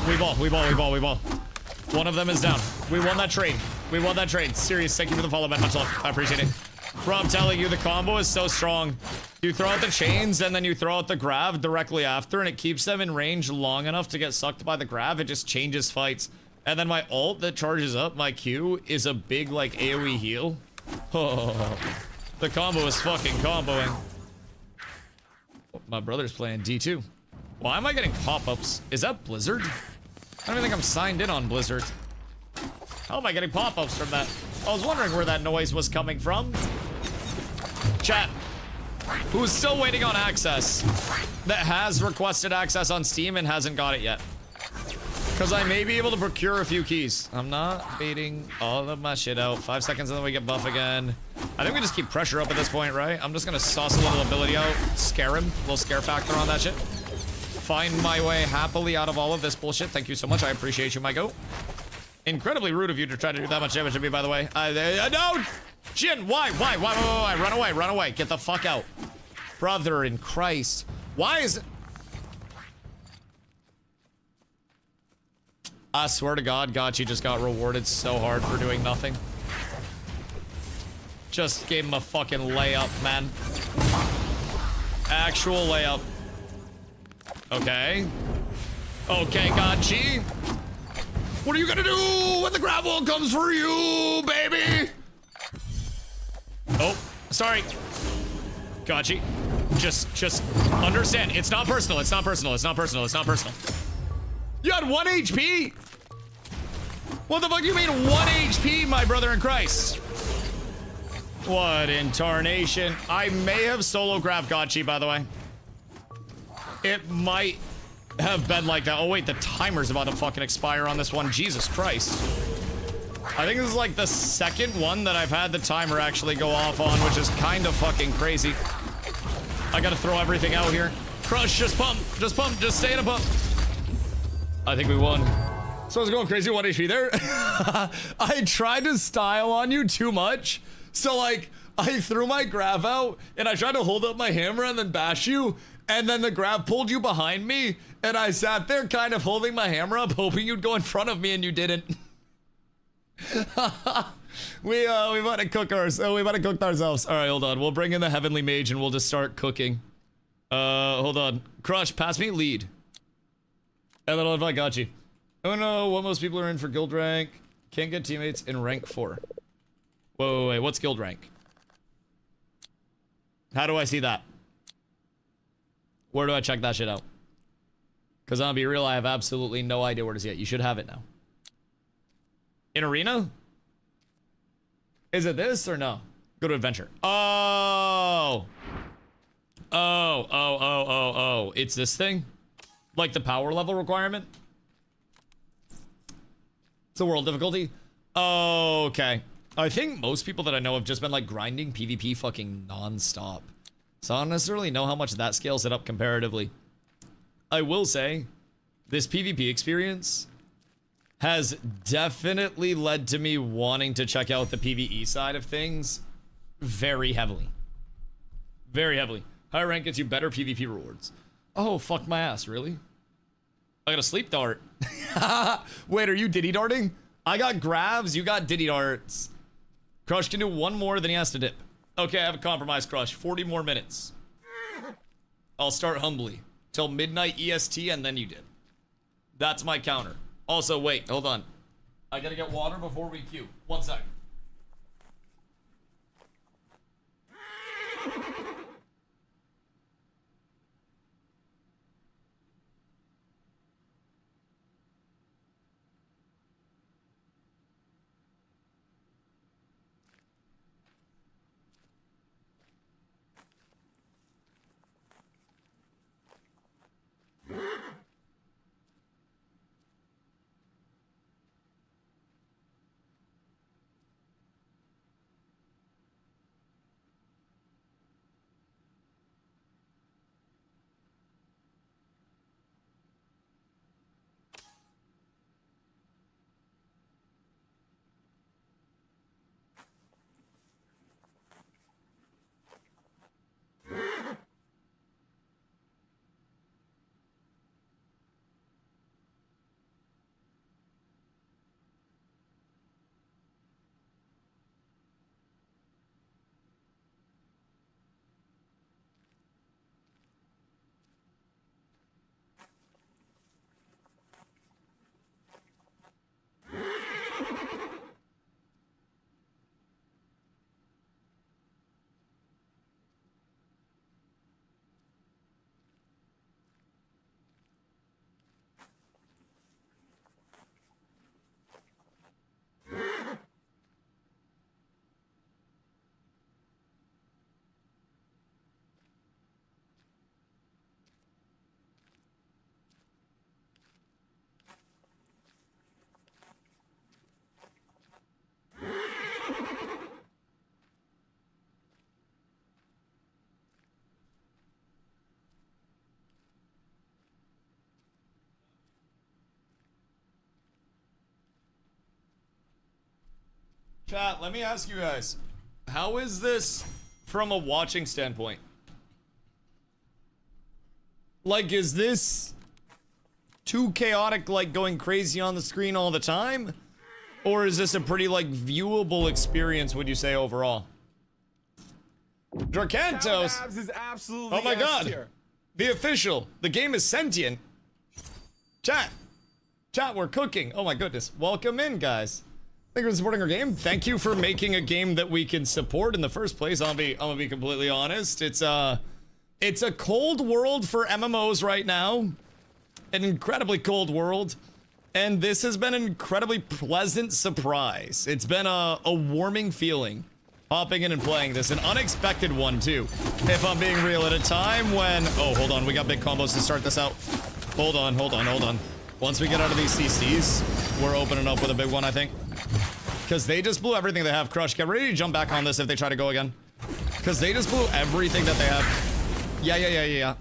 We ball. One of them is down. We won that trade. Serious, thank you for the follow, man. Much love. I appreciate it. Bro, I'm telling you, the combo is so strong. You throw out the chains, and then you throw out the grab directly after, and it keeps them in range long enough to get sucked by the grab. It just changes fights. And then my ult that charges up, my Q, is a big, like, AoE heal. Oh, the combo is fucking comboing. My brother's playing D2. Why am I getting pop-ups? Is that Blizzard? I don't even think I'm signed in on Blizzard. How am I getting pop-ups from that? I was wondering where that noise was coming from. Chat, who's still waiting on access, that has requested access on Steam and hasn't got it yet? Because I may be able to procure a few keys. I'm not baiting all of my shit out. 5 seconds and then we get buff again. I think we just keep pressure up at this point, right? I'm just gonna sauce a little ability out, scare him, a little scare factor on that shit. Find my way happily out of all of this bullshit. Thank you so much, I appreciate you, my goat. Incredibly rude of you to try to do that much damage to me, by the way. No! Jin, why? Run away. Get the fuck out. Brother in Christ. Why is it? I swear to God, Gotchi just got rewarded so hard for doing nothing. Just gave him a fucking layup, man. Actual layup. Okay. Okay, Gotchi. What are you gonna do when the grab wall comes for you, baby? Oh, sorry. Gotchi. Just understand. It's not personal. You had 1 HP? What the fuck do you mean 1 HP, my brother in Christ? What in tarnation? I may have solo grabbed Gotchi, by the way. It might have been like that. Oh wait, the timer's about to fucking expire on this one. Jesus Christ. I think this is like the second one that I've had the timer actually go off on, which is kind of fucking crazy. I gotta throw everything out here. Crush, just pump, just stay in a pump. I think we won. So I was going crazy 1 HP there. I tried to style on you too much. So like, I threw my grab out and I tried to hold up my hammer and then bash you. And then the grab pulled you behind me. And I sat there kind of holding my hammer up, hoping you'd go in front of me and you didn't. we might have cooked ourselves. All right, hold on. We'll bring in the Heavenly Mage and we'll just start cooking. Hold on. Crush, pass me lead. And then I got you. Oh no, what most people are in for guild rank. Can't get teammates in rank 4. Whoa, wait, what's guild rank? How do I see that? Where do I check that shit out? Because I'll be real, I have absolutely no idea where to see it. You should have it now. In arena? Is it this or no? Go to adventure. Oh. Oh. It's this thing? Like the power level requirement? It's a world difficulty? Okay. I think most people that I know have just been like grinding PvP fucking non-stop. So I don't necessarily know how much that scales it up comparatively. I will say, this PvP experience has definitely led to me wanting to check out the PvE side of things very heavily. Very heavily. Higher rank gets you better PvP rewards. Oh, fuck my ass, really? I got a sleep dart. Wait, are you diddy darting? I got grabs, you got diddy darts. Crush can do one more than he has to dip. Okay, I have a compromise, Crush. 40 more minutes. I'll start humbly. Till midnight EST and then you dip. That's my counter. Also, wait, hold on. I gotta get water before we queue. 1 sec. Chat, let me ask you guys, how is this from a watching standpoint? Like, is this too chaotic, like going crazy on the screen all the time? Or is this a pretty, like, viewable experience, would you say, overall? DRAKANTOS! Is absolutely Oh my god! S-tier. The official! The game is sentient! Chat! Chat, we're cooking! Oh my goodness. Welcome in, guys. Thank you for supporting our game. Thank you for making a game that we can support in the first place. I'm gonna be completely honest. It's a cold world for MMOs right now. An incredibly cold world. And this has been an incredibly pleasant surprise. It's been a warming feeling. Hopping in and playing this. An unexpected one, too. If I'm being real, at a time when... Oh, hold on. We got big combos to start this out. Hold on, hold on, hold on. Once we get out of these CCs, we're opening up with a big one, I think. Because they just blew everything they have. Crush, get ready to jump back on this if they try to go again. Because they just blew everything that they have. Yeah.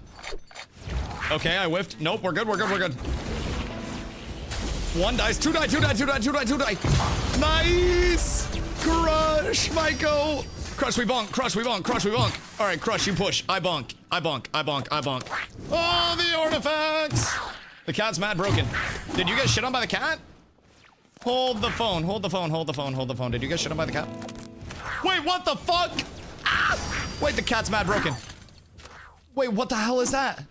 Okay, I whiffed. Nope, we're good, we're good, we're good. 1 dice, 2 die, 2 die, 2 die, 2 die, 2 die. Nice! Crush, Myco. Crush, we bonk, Crush, we bonk, Crush, we bonk. All right, Crush, you push. I bonk, I bonk, I bonk, I bonk. Oh, the artifacts! The cat's mad broken. Did you get shit on by the cat? Hold the phone, hold the phone, hold the phone, hold the phone. Did you get shit on by the cat? Wait, what the fuck? Ah! Wait, the cat's mad broken. Wait, what the hell is that?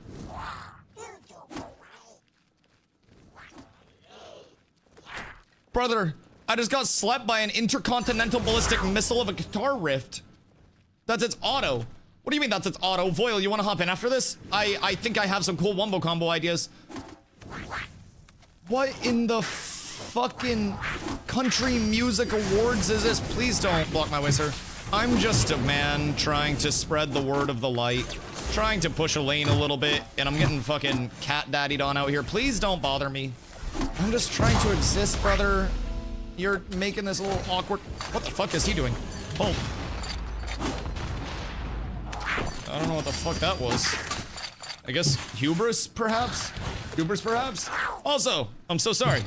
Brother, I just got slept by an intercontinental ballistic missile of a guitar rift. That's its auto. What do you mean that's its auto? Voil, you want to hop in after this? I think I have some cool wombo combo ideas. What in the fucking country music awards is this? Please don't block my way, sir. I'm just a man trying to spread the word of the light, trying to push a lane a little bit, and I'm getting fucking cat daddied on out here. Please don't bother me. I'm just trying to exist, brother. You're making this a little awkward. What the fuck is he doing? Oh. I don't know what the fuck that was. I guess hubris, perhaps? Hubris, perhaps? Also, I'm so sorry.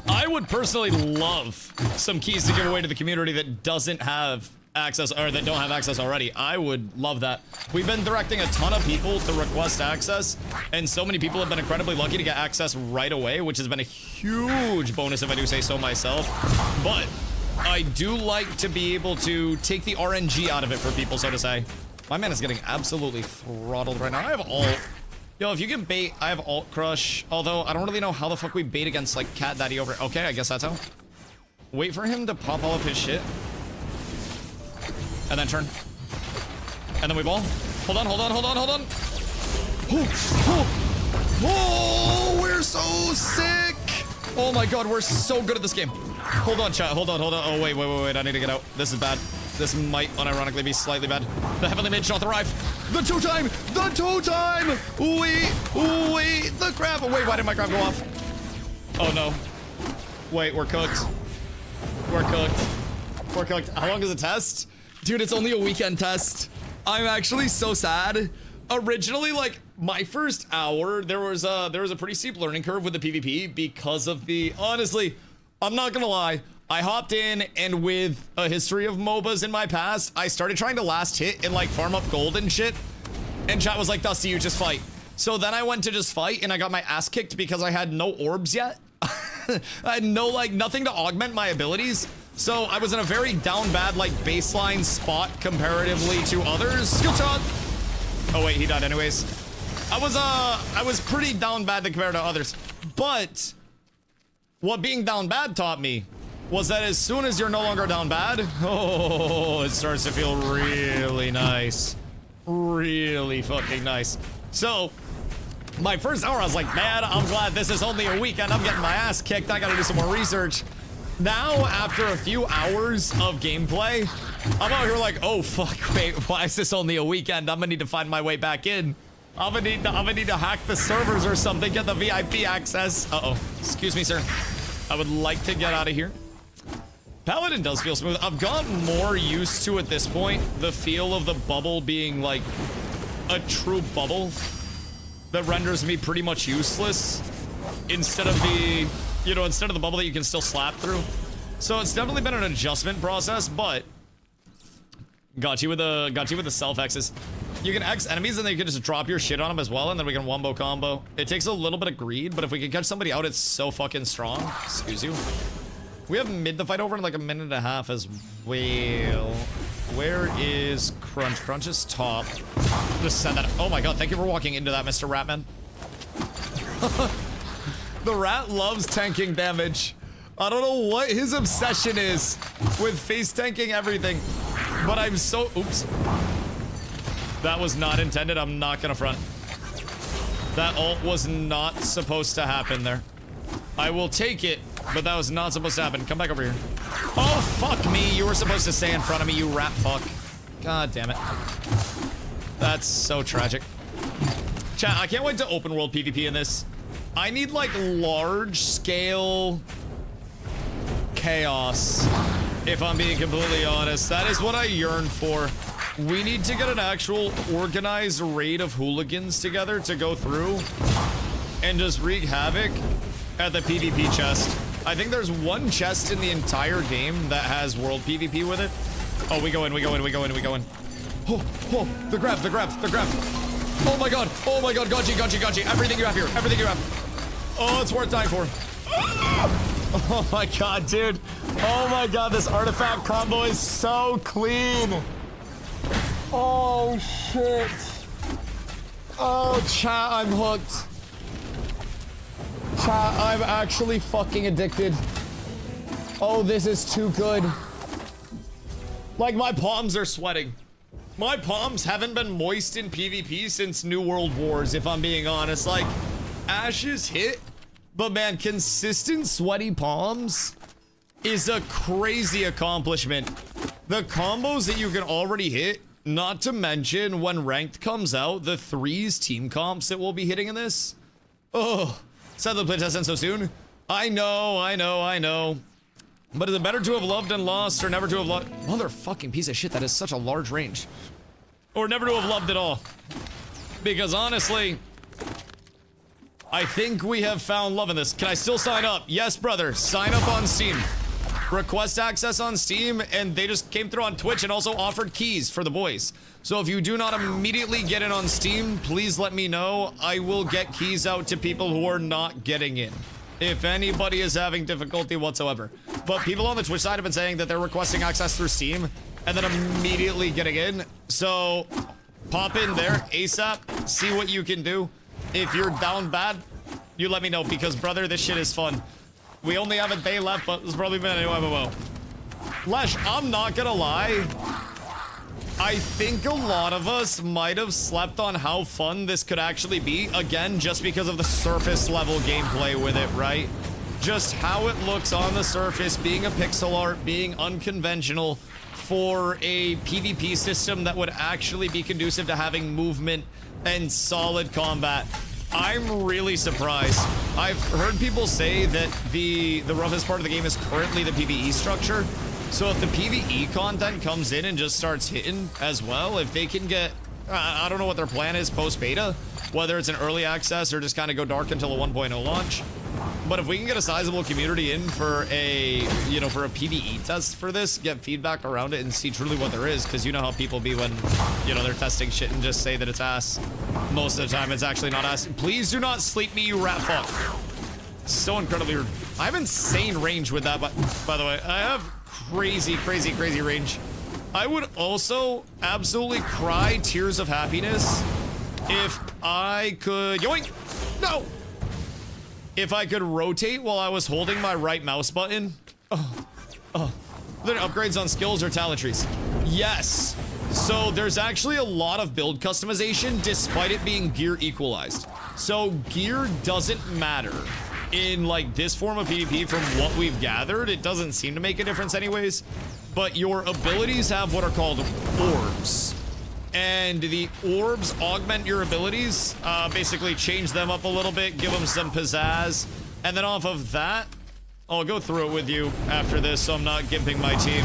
I would personally love some keys to give away to the community that doesn't have access, or that don't have access already. I would love that. We've been directing a ton of people to request access, and so many people have been incredibly lucky to get access right away, which has been a huge bonus if I do say so myself. But I do like to be able to take the RNG out of it for people, so to say. My man is getting absolutely throttled right now. I have alt. Yo, if you can bait, I have alt crush. Although, I don't really know how the fuck we bait against, like, Cat Daddy over... Okay, I guess that's how. Wait for him to pop all of his shit. And then turn. And then we ball. Hold on, hold on, hold on, hold on. Oh, we're so sick. Oh my god, we're so good at this game. Hold on, chat. Hold on, hold on. Oh, wait. I need to get out. This is bad. This might unironically be slightly bad. The heavenly mid shot arrive. The two-time! The two-time! Wait, the crab. Wait, why did my crab go off? Oh no. Wait, we're cooked. We're cooked. We're cooked. How long is the test? Dude, it's only a weekend test. I'm actually so sad. Originally, like, my first hour, there was a pretty steep learning curve with the PvP because of the... Honestly, I'm not gonna lie. I hopped in, and with a history of MOBAs in my past, I started trying to last hit and, like, farm up gold and shit. And chat was like, Dusty, you just fight. So then I went to just fight, and I got my ass kicked because I had no orbs yet. I had no, like, nothing to augment my abilities. So I was in a very down bad, like, baseline spot comparatively to others. Skill shot! Oh, wait, he died anyways. I was pretty down bad compared to others. But what being down bad taught me was that as soon as you're no longer down bad, oh, it starts to feel really nice. Really fucking nice. So, my first hour, I was like, man, I'm glad this is only a weekend. I'm getting my ass kicked. I gotta do some more research. Now, after a few hours of gameplay, I'm out here like, oh, fuck, wait, why is this only a weekend? I'm gonna need to find my way back in. I'm gonna need to hack the servers or something, get the VIP access. Uh-oh. Excuse me, sir. I would like to get out of here. Paladin does feel smooth. I've gotten more used to, at this point, the feel of the bubble being, like, a true bubble that renders me pretty much useless instead of the, you know, instead of the bubble that you can still slap through. So it's definitely been an adjustment process, but got you with the self X's. You can X enemies and then you can just drop your shit on them as well, and then we can wombo combo. It takes a little bit of greed, but if we can catch somebody out, it's so fucking strong. Excuse you. We have mid the fight over in like a minute and a half as well. Where is Crunch? Crunch is top. Just send that. Oh my god, thank you for walking into that, Mr. Ratman. The rat loves tanking damage. I don't know what his obsession is with face tanking everything, but I'm so... Oops. That was not intended. I'm not gonna front. That ult was not supposed to happen there. I will take it, but that was not supposed to happen. Come back over here. Oh, fuck me. You were supposed to stay in front of me, you rat fuck. God damn it. That's so tragic. Chat, I can't wait to open world PvP in this. I need like large scale chaos, if I'm being completely honest. That is what I yearn for. We need to get an actual organized raid of hooligans together to go through and just wreak havoc at the PvP chest. I think there's one chest in the entire game that has world PvP with it. Oh, we go in, we go in, we go in, we go in. Oh, oh, the grab, the grab, the grab. Oh my god, gotcha, gotcha, gotcha. Everything you have here, everything you have. Oh, it's worth dying for. Oh my god, dude. Oh my god, this artifact combo is so clean. Oh shit. Oh, chat, I'm hooked. Chat, I'm actually fucking addicted. Oh, this is too good. Like, my palms are sweating. My palms haven't been moist in PvP since New World Wars, if I'm being honest. Like, Ashes hit, but man, consistent sweaty palms is a crazy accomplishment. The combos that you can already hit, not to mention when ranked comes out, the 3s team comps that we'll be hitting in this. Oh, sad the playtest ends so soon. I know, I know, I know. But is it better to have loved and lost, or never to have loved? Motherfucking piece of shit, that is such a large range. Or never to have loved at all. Because honestly, I think we have found love in this. Can I still sign up? Yes, brother. Sign up on Steam. Request access on Steam, and they just came through on Twitch and also offered keys for the boys. So if you do not immediately get in on Steam, please let me know. I will get keys out to people who are not getting in, if anybody is having difficulty whatsoever. But people on the Twitch side have been saying that they're requesting access through Steam and then immediately getting in. So pop in there ASAP, see what you can do. If you're down bad, you let me know, because brother, this shit is fun. We only have a day left, but it's probably been a new MMO. Lesh, I'm not gonna lie. I think a lot of us might have slept on how fun this could actually be. Again, just because of the surface level gameplay with it, right? Just how it looks on the surface, being a pixel art, being unconventional for a PvP system that would actually be conducive to having movement and solid combat. I'm really surprised. I've heard people say that the roughest part of the game is currently the PvE structure. So if the PvE content comes in and just starts hitting as well, if they can get, I don't know what their plan is post-beta, whether it's an early access or just kind of go dark until a 1.0 launch. But if we can get a sizable community in for a, you know, for a PvE test for this, get feedback around it and see truly what there is, because you know how people be when, you know, they're testing shit and just say that it's ass. Most of the time it's actually not ass. Please do not sleep me, you rat fuck. So incredibly rude. I have insane range with that, but by the way, I have crazy range. I would also absolutely cry tears of happiness if I could, yoink, no! If I could rotate while I was holding my right mouse button. Oh. There are upgrades on skills or talent trees. Yes. So there's actually a lot of build customization despite it being gear equalized. So gear doesn't matter in like this form of PvP from what we've gathered. It doesn't seem to make a difference anyways, but your abilities have what are called orbs. And the orbs augment your abilities, basically change them up a little bit, give them some pizzazz. And then off of that, I'll go through it with you after this so I'm not gimping my team.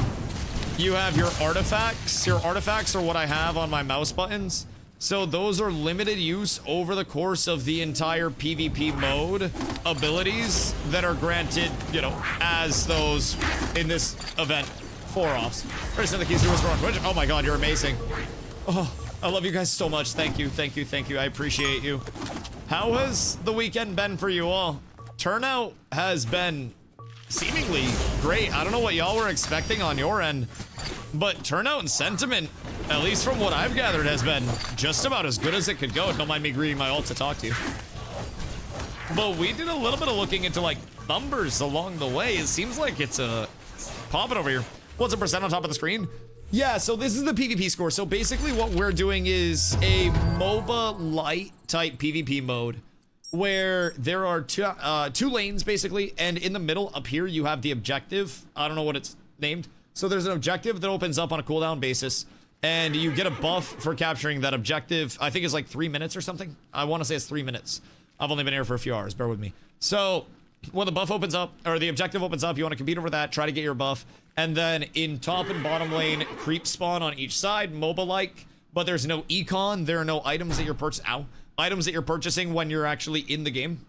You have your artifacts. Your artifacts are what I have on my mouse buttons. So those are limited use over the course of the entire PvP mode abilities that are granted, you know, as those in this event. 4-offs. First in the keys to whisper on Twitch. Oh my god, you're amazing. Oh, I love you guys so much. Thank you, thank you, thank you. I appreciate you. How has the weekend been for you all? Turnout has been seemingly great. I don't know what y'all were expecting on your end, but turnout and sentiment, at least from what I've gathered, has been just about as good as it could go. Don't mind me greeting my ult to talk to you. But we did a little bit of looking into like numbers along the way. It seems like it's popping over here. What's the percent on top of the screen? Yeah, so this is the PvP score. So basically what we're doing is a MOBA light type PvP mode where there are two lanes basically, and in the middle up here you have the objective. I don't know what it's named. So there's an objective that opens up on a cooldown basis, And you get a buff for capturing that objective. I think it's like 3 minutes or something. I want to say it's 3 minutes. I've only been here for a few hours. Bear with me. So when the buff opens up, or the objective opens up, you want to compete over that, try to get your buff. And then in top and bottom lane, creep spawn on each side, MOBA-like. But there's no econ. There are no items that you're purchasing when you're actually in the game.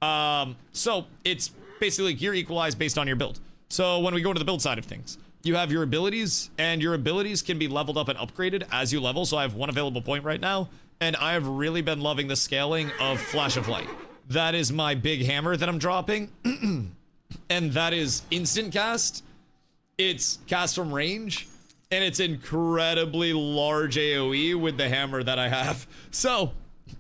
So it's basically gear equalized based on your build. So when we go to the build side of things, you have your abilities, and your abilities can be leveled up and upgraded as you level. So I have one available point right now, and I have really been loving the scaling of Flash of Light. That is my big hammer that I'm dropping, and that is instant cast. It's cast from range, and it's incredibly large AoE with the hammer that I have. So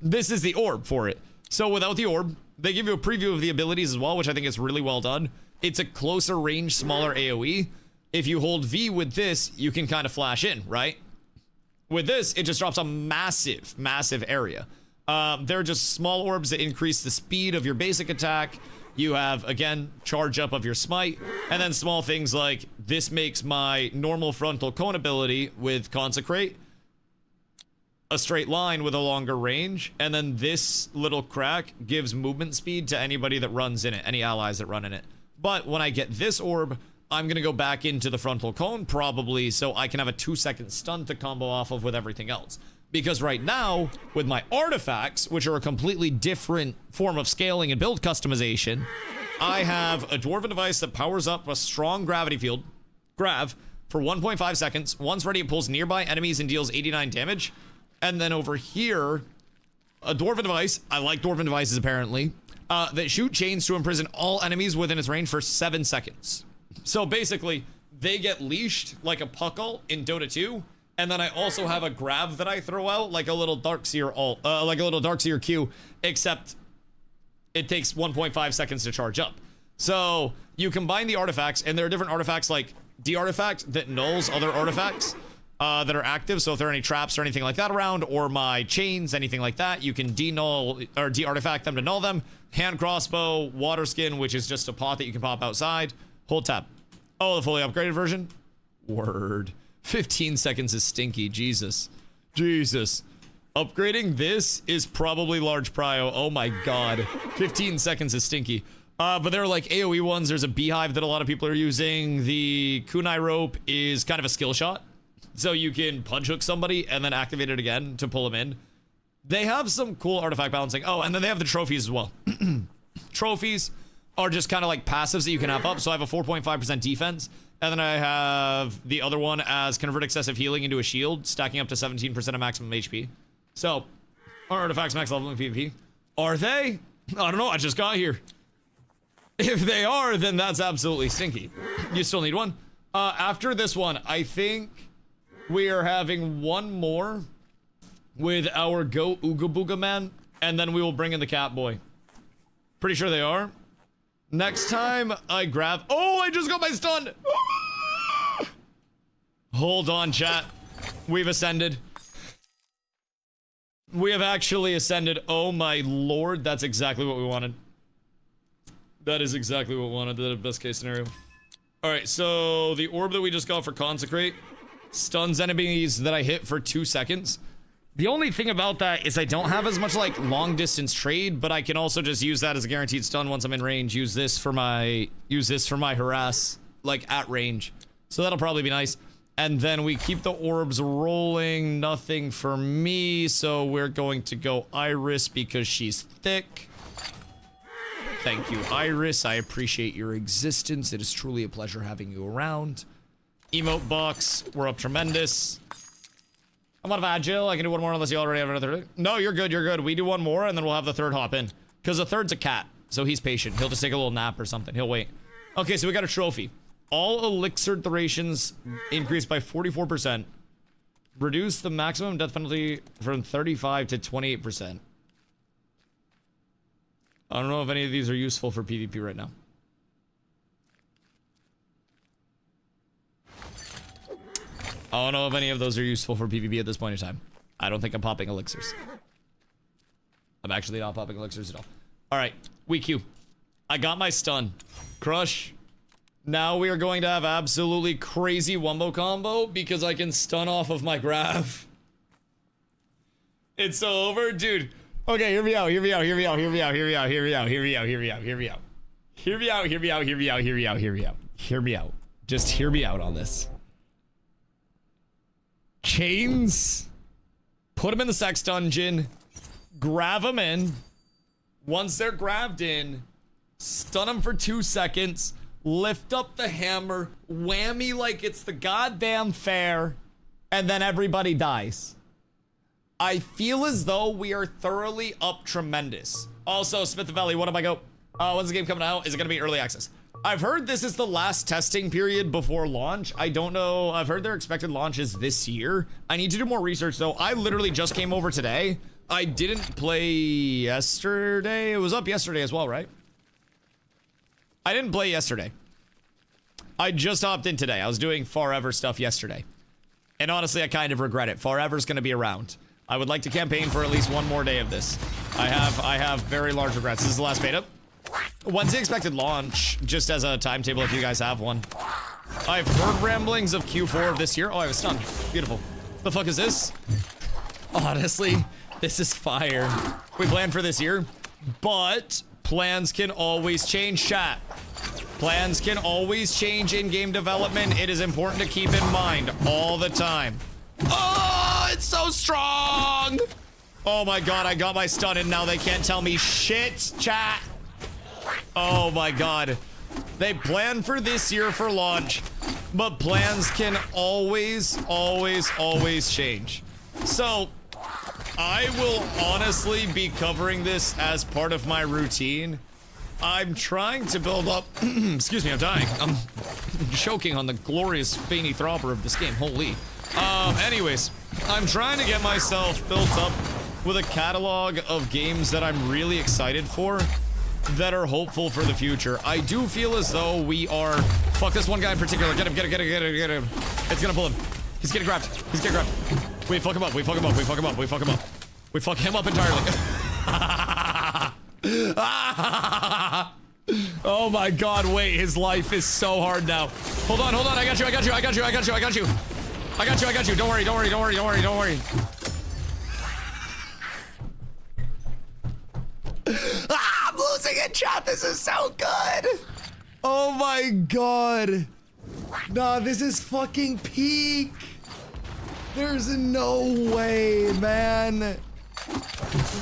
this is the orb for it. So without the orb, they give you a preview of the abilities as well, which I think is really well done. It's a closer range, smaller AoE. If you hold V with this, you can kind of flash in, right? With this, it just drops a massive, massive area. They're just small orbs that increase the speed of your basic attack. You have, again, charge up of your smite. And then small things like this makes my normal frontal cone ability with Consecrate a straight line with a longer range. And then this little crack gives movement speed to anybody that runs in it, any allies that run in it. But when I get this orb, I'm going to go back into the frontal cone probably so I can have a 2-second stun to combo off of with everything else. Because right now, with my artifacts, which are a completely different form of scaling and build customization, I have a Dwarven device that powers up a strong gravity field, Grav, for 1.5 seconds. Once ready, it pulls nearby enemies and deals 89 damage. And then over here, a Dwarven device, I like Dwarven devices apparently, that shoot chains to imprison all enemies within its range for 7 seconds. So basically, they get leashed like a Puckle in Dota 2, and then I also have a Grav that I throw out like a little Darkseer Q, except it takes 1.5 seconds to charge up. So you combine the artifacts, and there are different artifacts like D-Artifact that nulls other artifacts that are active. So if there are any traps or anything like that around, or my chains, anything like that, you can de-null or de-artifact them to null them. Hand crossbow, water skin, which is just a pot that you can pop outside. Hold tab. Oh, the fully upgraded version? Word. 15 seconds is stinky. Jesus. Jesus. Upgrading this is probably large prio. Oh my god. 15 seconds is stinky. But there are like AoE ones. There's a beehive that a lot of people are using. The kunai rope is kind of a skill shot. So you can punch hook somebody and then activate it again to pull them in. They have some cool artifact balancing. Oh, and then they have the trophies as well. Trophies are just kind of like passives that you can have up. So I have a 4.5% defense. And then I have the other one as convert excessive healing into a shield, stacking up to 17% of maximum HP. So, are artifacts max level in PvP? Are they? I don't know, I just got here. If they are, then that's absolutely stinky. You still need one. After this one, I think we are having one more with our Go Ooga Booga Man, and then we will bring in the Cat Boy. Pretty sure they are. Next time I grab... Oh, I just got my stun! Hold on, chat. We've ascended. We have actually ascended. Oh my lord, that's exactly what we wanted. That is exactly what we wanted, the best case scenario. Alright, so the orb that we just got for Consecrate stuns enemies that I hit for 2 seconds. The only thing about that is I don't have as much like long distance trade, but I can also just use that as a guaranteed stun once I'm in range. Use this for my harass, like at range. So that'll probably be nice. And then we keep the orbs rolling. Nothing for me, so we're going to go Iris because she's thick. Thank you, Iris. I appreciate your existence. It is truly a pleasure having you around. Emote box, we're up tremendous. I'm out of agile. I can do one more unless you already have another. No, you're good. You're good. We do one more and then we'll have the third hop in. Because the third's a cat. So he's patient. He'll just take a little nap or something. He'll wait. Okay, so we got a trophy. All elixir durations increased by 44%. Reduce the maximum death penalty from 35 to 28%. I don't know if any of these are useful for PvP right now. I don't know if any of those are useful for PvP at this point in time. I don't think I'm popping elixirs. I'm actually not popping elixirs at all. Alright, weak Q. I got my stun. Crush. Now we are going to have absolutely crazy wombo combo because I can stun off of my graph. It's so over, dude. Okay, hear me out, hear me out, hear me out, hear me out, hear me out, hear me out, hear me out, hear me out, hear me out. Hear me out, hear me out, hear me out, hear me out, hear me out. Hear me out. Just hear me out on this. Chains. Put them in the sex dungeon. Grab them in. Once they're grabbed in, stun them for 2 seconds. Lift up the hammer. Whammy like it's the goddamn fair. And then everybody dies. I feel as though we are thoroughly up tremendous. Also, Smith Valley, what am I go? When's the game coming out? Is it going to be early access? I've heard this is the last testing period before launch. I don't know. I've heard their expected launch is this year. I need to do more research though. I literally just came over today. I didn't play yesterday. It was up yesterday as well, right? I didn't play yesterday. I just hopped in today. I was doing Forever stuff yesterday. And honestly, I kind of regret it. Forever's going to be around. I would like to campaign for at least one more day of this. I have very large regrets. This is the last beta. When's the expected launch? Just as a timetable if you guys have one. I've heard ramblings of Q4 of this year. Oh, I have a stun. Beautiful. The fuck is this? Honestly, this is fire. We planned for this year, but plans can always change, chat. Plans can always change in game development. It is important to keep in mind all the time. Oh, it's so strong. Oh my god, I got my stun and now they can't tell me shit, chat. Oh my god. They plan for this year for launch, but plans can always change. So, I will honestly be covering this as part of my routine. I'm trying to build up... Excuse me, I'm dying. I'm choking on the glorious veiny throbber of this game. Holy. Anyways, I'm trying to get myself built up with a catalog of games that I'm really excited for, that are hopeful for the future. I do feel as though we are... Fuck this one guy in particular. Get him, get him, get him, get him, get him. It's gonna pull him. He's getting grabbed. He's getting grabbed. Wait, fuck him up. We fuck him up. We fuck him up. We fuck him up. We fuck him up entirely. Oh my god, wait. His life is so hard now. Hold on, hold on. I got you, I got you, I got you, I got you, I got you. I got you, I got you. Don't worry, don't worry, don't worry, don't worry, don't worry. I'm losing it, chat. This is so good. Oh my god. Nah, this is fucking peak. There's no way, man.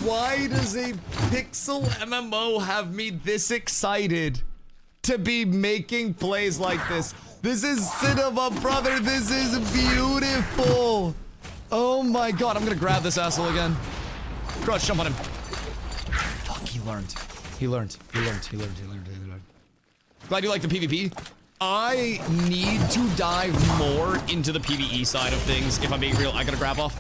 Why does a pixel MMO have me this excited to be making plays like this? This is cinema, brother. This is beautiful. Oh my god. I'm gonna grab this asshole again. Crush, jump on him. Fuck, he learned. He learned. He learned. He learned. He learned. He learned. Glad you like the PvP. I need to dive more into the PvE side of things. If I'm being real, I gotta grab off.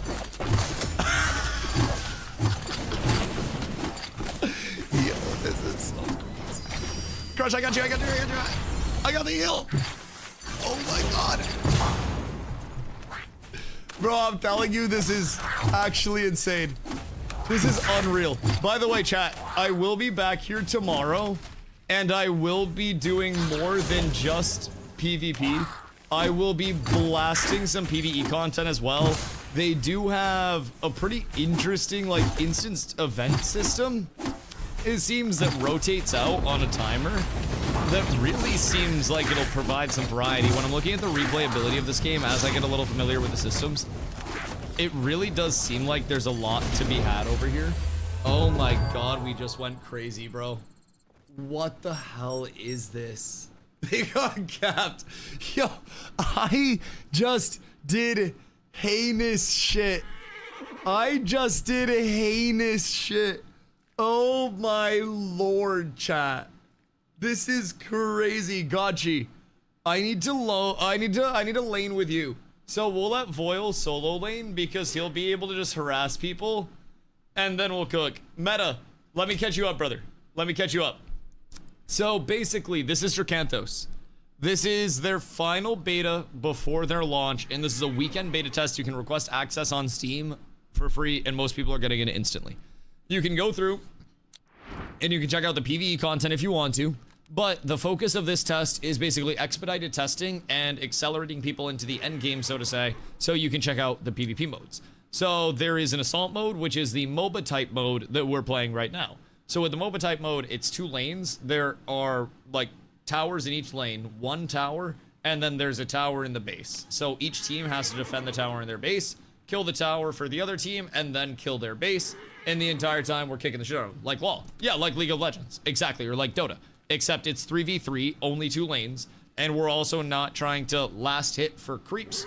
Yo, this is so crazy. Crush, I got you, I got you, I got you. I got the heal. Oh my god. Bro, I'm telling you, this is actually insane. This is unreal. By the way, chat, I will be back here tomorrow. And I will be doing more than just PvP. I will be blasting some PvE content as well. They do have a pretty interesting, like, instanced event system. It seems that rotates out on a timer. That really seems like it'll provide some variety. When I'm looking at the replayability of this game, as I get a little familiar with the systems, it really does seem like there's a lot to be had over here. Oh my god, we just went crazy, bro. What the hell is this? They got capped. Yo, I just did heinous shit. I just did heinous shit. Oh my lord, chat. This is crazy. Gotchi. I need to lane with you. So we'll let Voil solo lane because he'll be able to just harass people. And then we'll cook. Meta, let me catch you up, brother. Let me catch you up. So basically, this is DRAKANTOS. This is their final beta before their launch, and this is a weekend beta test. You can request access on Steam for free, and most people are getting it instantly. You can go through, and you can check out the PvE content if you want to. But the focus of this test is basically expedited testing and accelerating people into the end game, so to say, so you can check out the PvP modes. So there is an assault mode, which is the MOBA type mode that we're playing right now. So with the MOBA type mode, it's 2 lanes. There are like towers in each lane, 1 tower, and then there's a tower in the base. So each team has to defend the tower in their base, kill the tower for the other team, and then kill their base. And the entire time we're kicking the shit out of them. Like LoL. Yeah, like League of Legends. Exactly, or like Dota. Except it's 3v3, only 2 lanes, and we're also not trying to last hit for creeps,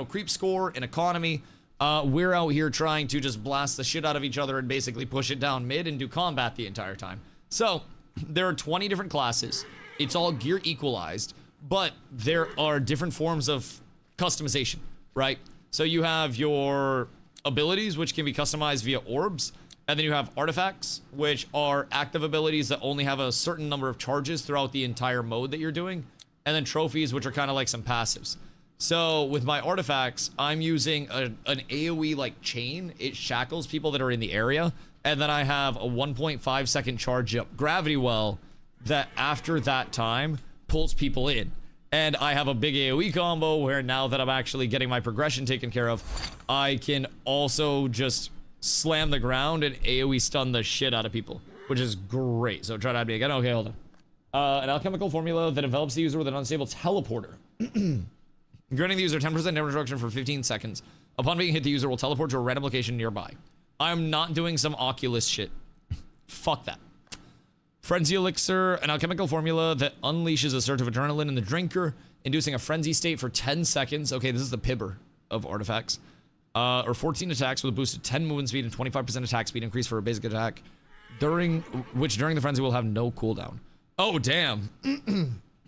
creep score and economy. We're out here trying to just blast the shit out of each other and basically push it down mid and do combat the entire time. So, there are 20 different classes. It's all gear equalized, but there are different forms of customization, right? So you have your abilities, which can be customized via orbs, and then you have artifacts, which are active abilities that only have a certain number of charges throughout the entire mode that you're doing, and then trophies, which are kind of like some passives. So with my artifacts, I'm using an AoE like chain. It shackles people that are in the area, and then I have a 1.5 second charge up gravity well that after that time pulls people in. And I have a big AoE combo where now that I'm actually getting my progression taken care of, I can also just slam the ground and AoE stun the shit out of people, which is great. So try to add me again. Okay, hold on. An alchemical formula that envelops the user with an unstable teleporter. Granting the user 10% damage reduction for 15 seconds. Upon being hit, the user will teleport to a random location nearby. I'm not doing some Oculus shit. Fuck that. Frenzy Elixir, an alchemical formula that unleashes a surge of adrenaline in the drinker, inducing a frenzy state for 10 seconds. Okay, this is the Pibber of artifacts. Or 14 attacks with a boosted 10 movement speed and 25% attack speed increase for a basic attack, during the frenzy will have no cooldown. Oh, damn.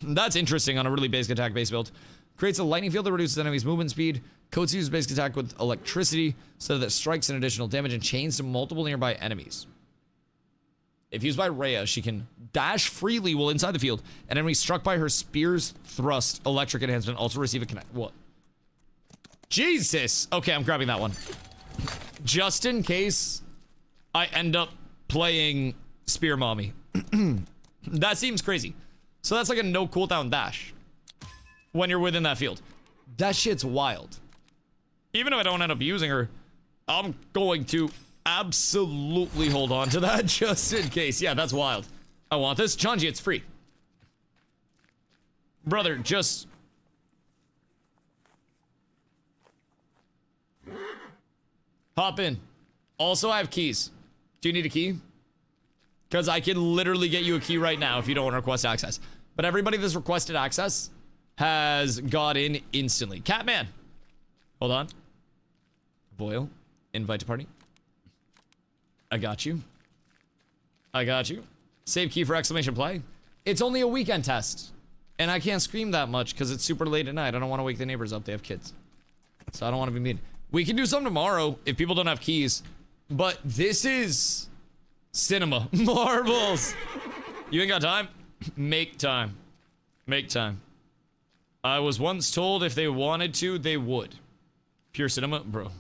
That's interesting on a really basic attack base build. Creates a lightning field that reduces enemies' movement speed. Coats use basic attack with electricity so that it strikes an additional damage and chains to multiple nearby enemies. If used by Rhea, she can dash freely while inside the field. An enemy struck by her spear's thrust electric enhancement also receive a connect. What? Jesus! Okay, I'm grabbing that one. Just in case I end up playing Spear Mommy. That seems crazy. So that's like a no cooldown dash when you're within that field. That shit's wild. Even if I don't end up using her, I'm going to absolutely hold on to that just in case. Yeah, that's wild. I want this. Chanji, it's free. Brother, just... hop in. Also, I have keys. Do you need a key? Because I can literally get you a key right now if you don't want to request access. But everybody that's requested access has got in instantly. Catman. Hold on. Boyle. Invite to party. I got you. I got you. Save key for exclamation play. It's only a weekend test. And I can't scream that much because it's super late at night. I don't want to wake the neighbors up. They have kids. So I don't want to be mean. We can do some tomorrow if people don't have keys. But this is cinema. Marbles. You ain't got time? Make time. Make time. I was once told if they wanted to, they would. Pure cinema? Bro.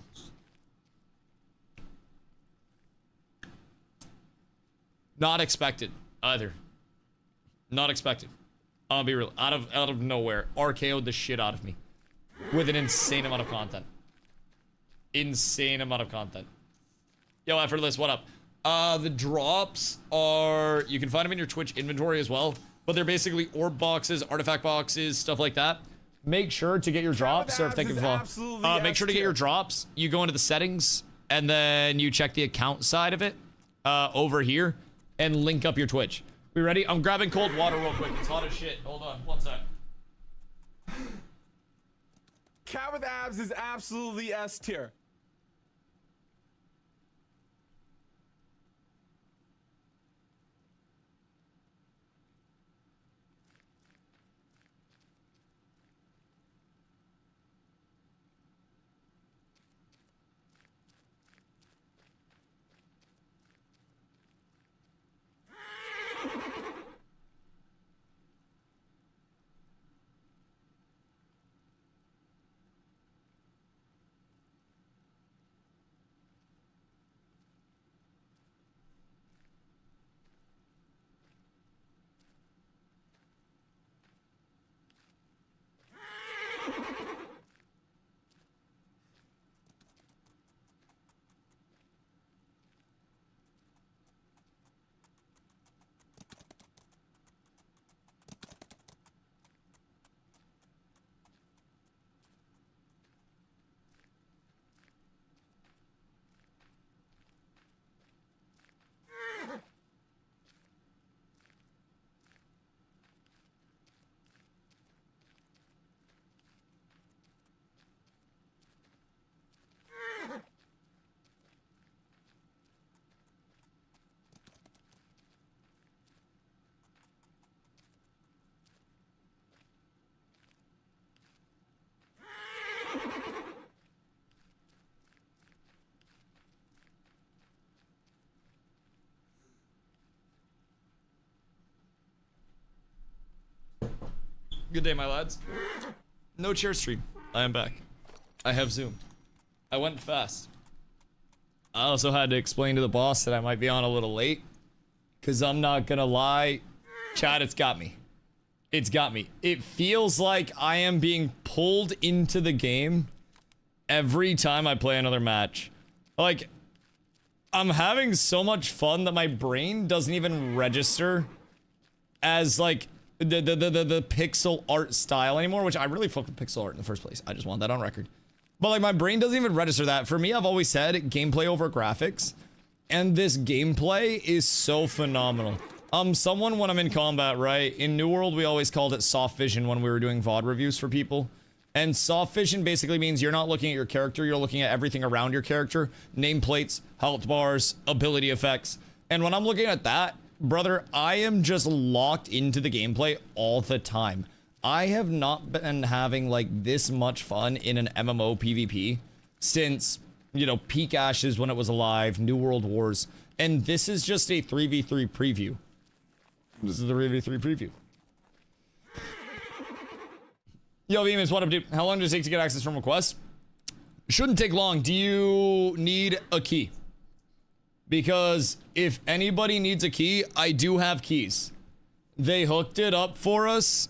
Not expected either. Not expected. I'll be real. Out of nowhere. RKO'd the shit out of me. With an insane amount of content. Insane amount of content. Yo, effortless, what up? The drops are... you can find them in your Twitch inventory as well. But they're basically orb boxes, artifact boxes, stuff like that. Make sure to get your drops. Or thank you for make sure to get your drops. You go into the settings, and then you check the account side of it over here, and link up your Twitch. We ready? I'm grabbing cold water real quick. It's hot as shit. Hold on, one sec. Cat with abs is absolutely S tier. Good day, my lads. No chair stream. I am back. I have zoomed. I went fast. I also had to explain to the boss that I might be on a little late. Because I'm not gonna lie. Chat, it's got me. It's got me. It feels like I am being pulled into the game every time I play another match. Like, I'm having so much fun that my brain doesn't even register as like the pixel art style anymore, which I really fuck with pixel art in the first place. I just want that on record. But like my brain doesn't even register that. For me, I've always said gameplay over graphics, and this gameplay is so phenomenal. Someone when I'm in combat, right? In New World, we always called it soft vision when we were doing VOD reviews for people. And soft vision basically means you're not looking at your character, you're looking at everything around your character. Nameplates, health bars, ability effects. And when I'm looking at that, brother, I am just locked into the gameplay all the time. I have not been having like this much fun in an MMO PvP since, you know, Peak Ashes when it was alive, New World Wars. And this is just a 3v3 preview. This is the 3v3 preview. Yo, Venus, what up, dude? How long does it take to get access from request? Shouldn't take long. Do you need a key? Because if anybody needs a key, I do have keys. They hooked it up for us,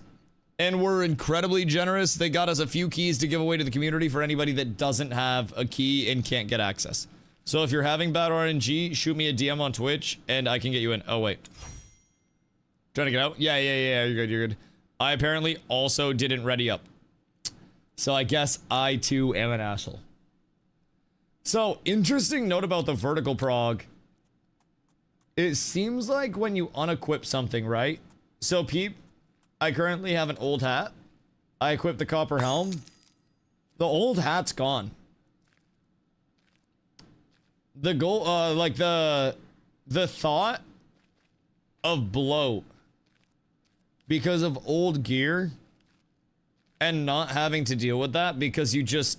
and we're incredibly generous. They got us a few keys to give away to the community for anybody that doesn't have a key and can't get access. So if you're having bad RNG, shoot me a DM on Twitch, and I can get you in. Oh, wait. Trying to get out? Yeah, you're good. I apparently also didn't ready up. So I guess I too am an asshole. So, interesting note about the vertical prog. It seems like when you unequip something, right? So, peep, I currently have an old hat. I equipped the copper helm. The old hat's gone. The goal, like the thought of bloat because of old gear and not having to deal with that because you just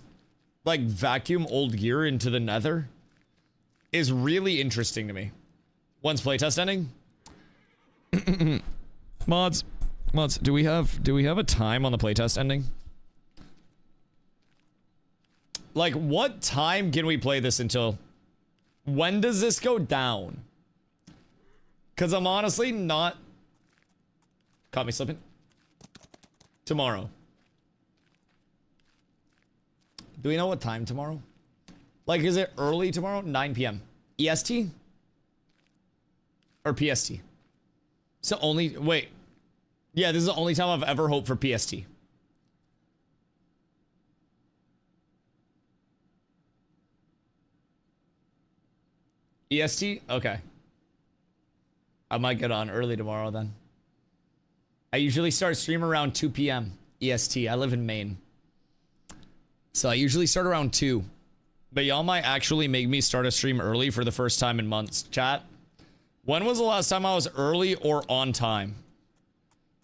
like vacuum old gear into the nether is really interesting to me. When's playtest ending? mods, do we have a time on the playtest ending? Like, what time can we play this until? When does this go down? Because I'm honestly not... Caught me slipping. Tomorrow. Do we know what time tomorrow? Like, is it early tomorrow? 9 p.m. EST? Or PST? So only... Wait. Yeah, this is the only time I've ever hoped for PST. EST? Okay. I might get on early tomorrow then. I usually start stream around 2 p.m. EST. I live in Maine. So I usually start around 2. But y'all might actually make me start a stream early for the first time in months. Chat, when was the last time I was early or on time?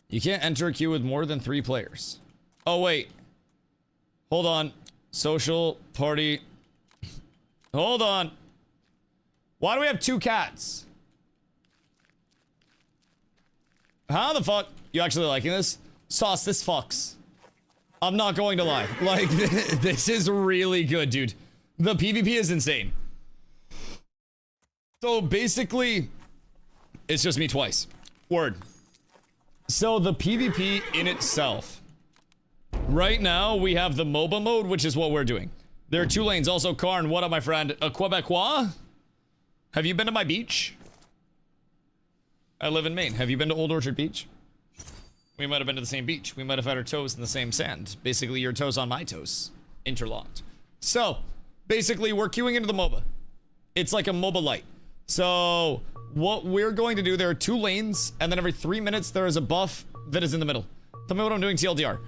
You can't enter a queue with more than 3 players. Oh, wait. Hold on. Social party. Hold on. Why do we have 2 cats? How the fuck? You actually liking this? Sauce, this fucks. I'm not going to lie. Like, this is really good, dude. The PvP is insane. So, basically, it's just me twice. Word. So, the PvP in itself. Right now, we have the MOBA mode, which is what we're doing. There are 2 lanes. Also, Karn, what up, my friend? A Quebecois? Have you been to my beach? I live in Maine. Have you been to Old Orchard Beach? We might have been to the same beach. We might have had our toes in the same sand. Basically, your toes on my toes. Interlocked. So, basically, we're queuing into the MOBA. It's like a MOBA light. So, what we're going to do, there are 2 lanes, and then every 3 minutes, there is a buff that is in the middle. Tell me what I'm doing, TLDR.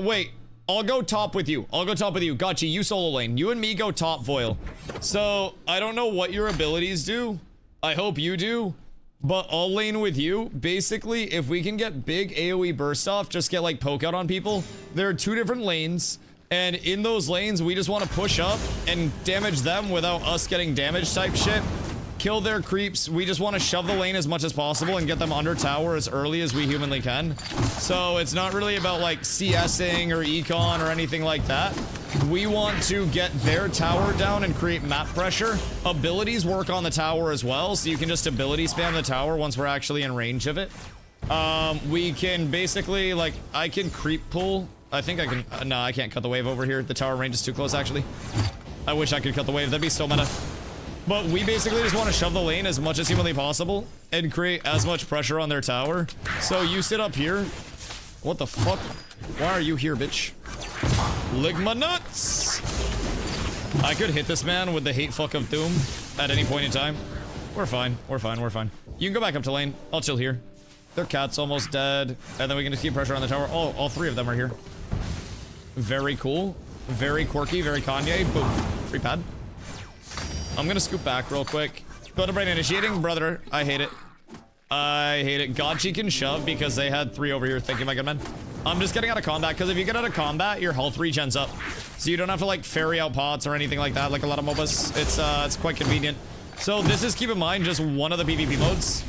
Wait. I'll go top with you. I'll go top with you. Gotcha. You solo lane. You and me go top, Voil. So, I don't know what your abilities do. I hope you do. But I'll lane with you. Basically, if we can get big AoE burst off, just get like poke out on people. There are 2 different lanes. And in those lanes, we just want to push up and damage them without us getting damage type shit. kill their creeps. We just want to shove the lane as much as possible and get them under tower as early as we humanly can. So it's not really about like CSing or econ or anything like that. We want to get their tower down and create map pressure. Abilities work on the tower as well, so you can just ability spam the tower once we're actually in range of it. We can basically, like, I can creep pull. I think I can, no, I can't cut the wave over here. The tower range is too close, actually. I wish I could cut the wave. That'd be so meta. But we basically just want to shove the lane as much as humanly possible and create as much pressure on their tower. So you sit up here. What the fuck? Why are you here, bitch? Ligma nuts! I could hit this man with the hate fuck of doom at any point in time. We're fine. We're fine. We're fine. You can go back up to lane. I'll chill here. Their cat's almost dead. And then we can just keep pressure on the tower. Oh, all three of them are here. Very cool. Very quirky. Very Kanye. Boom. Free pad. I'm gonna scoop back real quick. Go to brain initiating. Brother, I hate it. I hate it. God, she can shove because they had 3 over here. Thank you, my good man. I'm just getting out of combat because if you get out of combat, your health regens up. So you don't have to like ferry out pots or anything like that like a lot of MOBAs. It's quite convenient. So this is, keep in mind, just one of the PvP modes.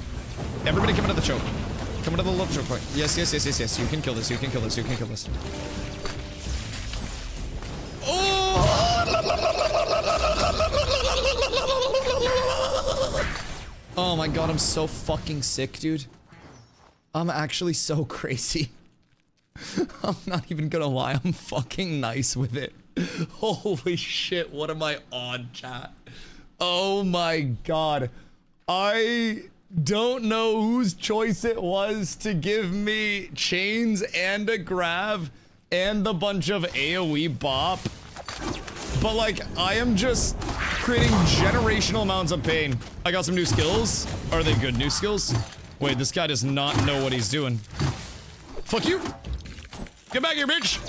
Everybody come into the choke. Come into the little choke point. Yes, yes, yes, yes, yes. You can kill this. You can kill this. You can kill this. Oh my god, I'm so fucking sick, dude. I'm actually so crazy. I'm not even gonna lie, I'm fucking nice with it. Holy shit, what am I on, chat? Oh my god. I don't know whose choice it was to give me chains and a grab and the bunch of AoE bop. But like, I am just creating generational amounts of pain. I got some new skills. Are they good new skills? Wait, this guy does not know what he's doing. Fuck you. Get back here, bitch.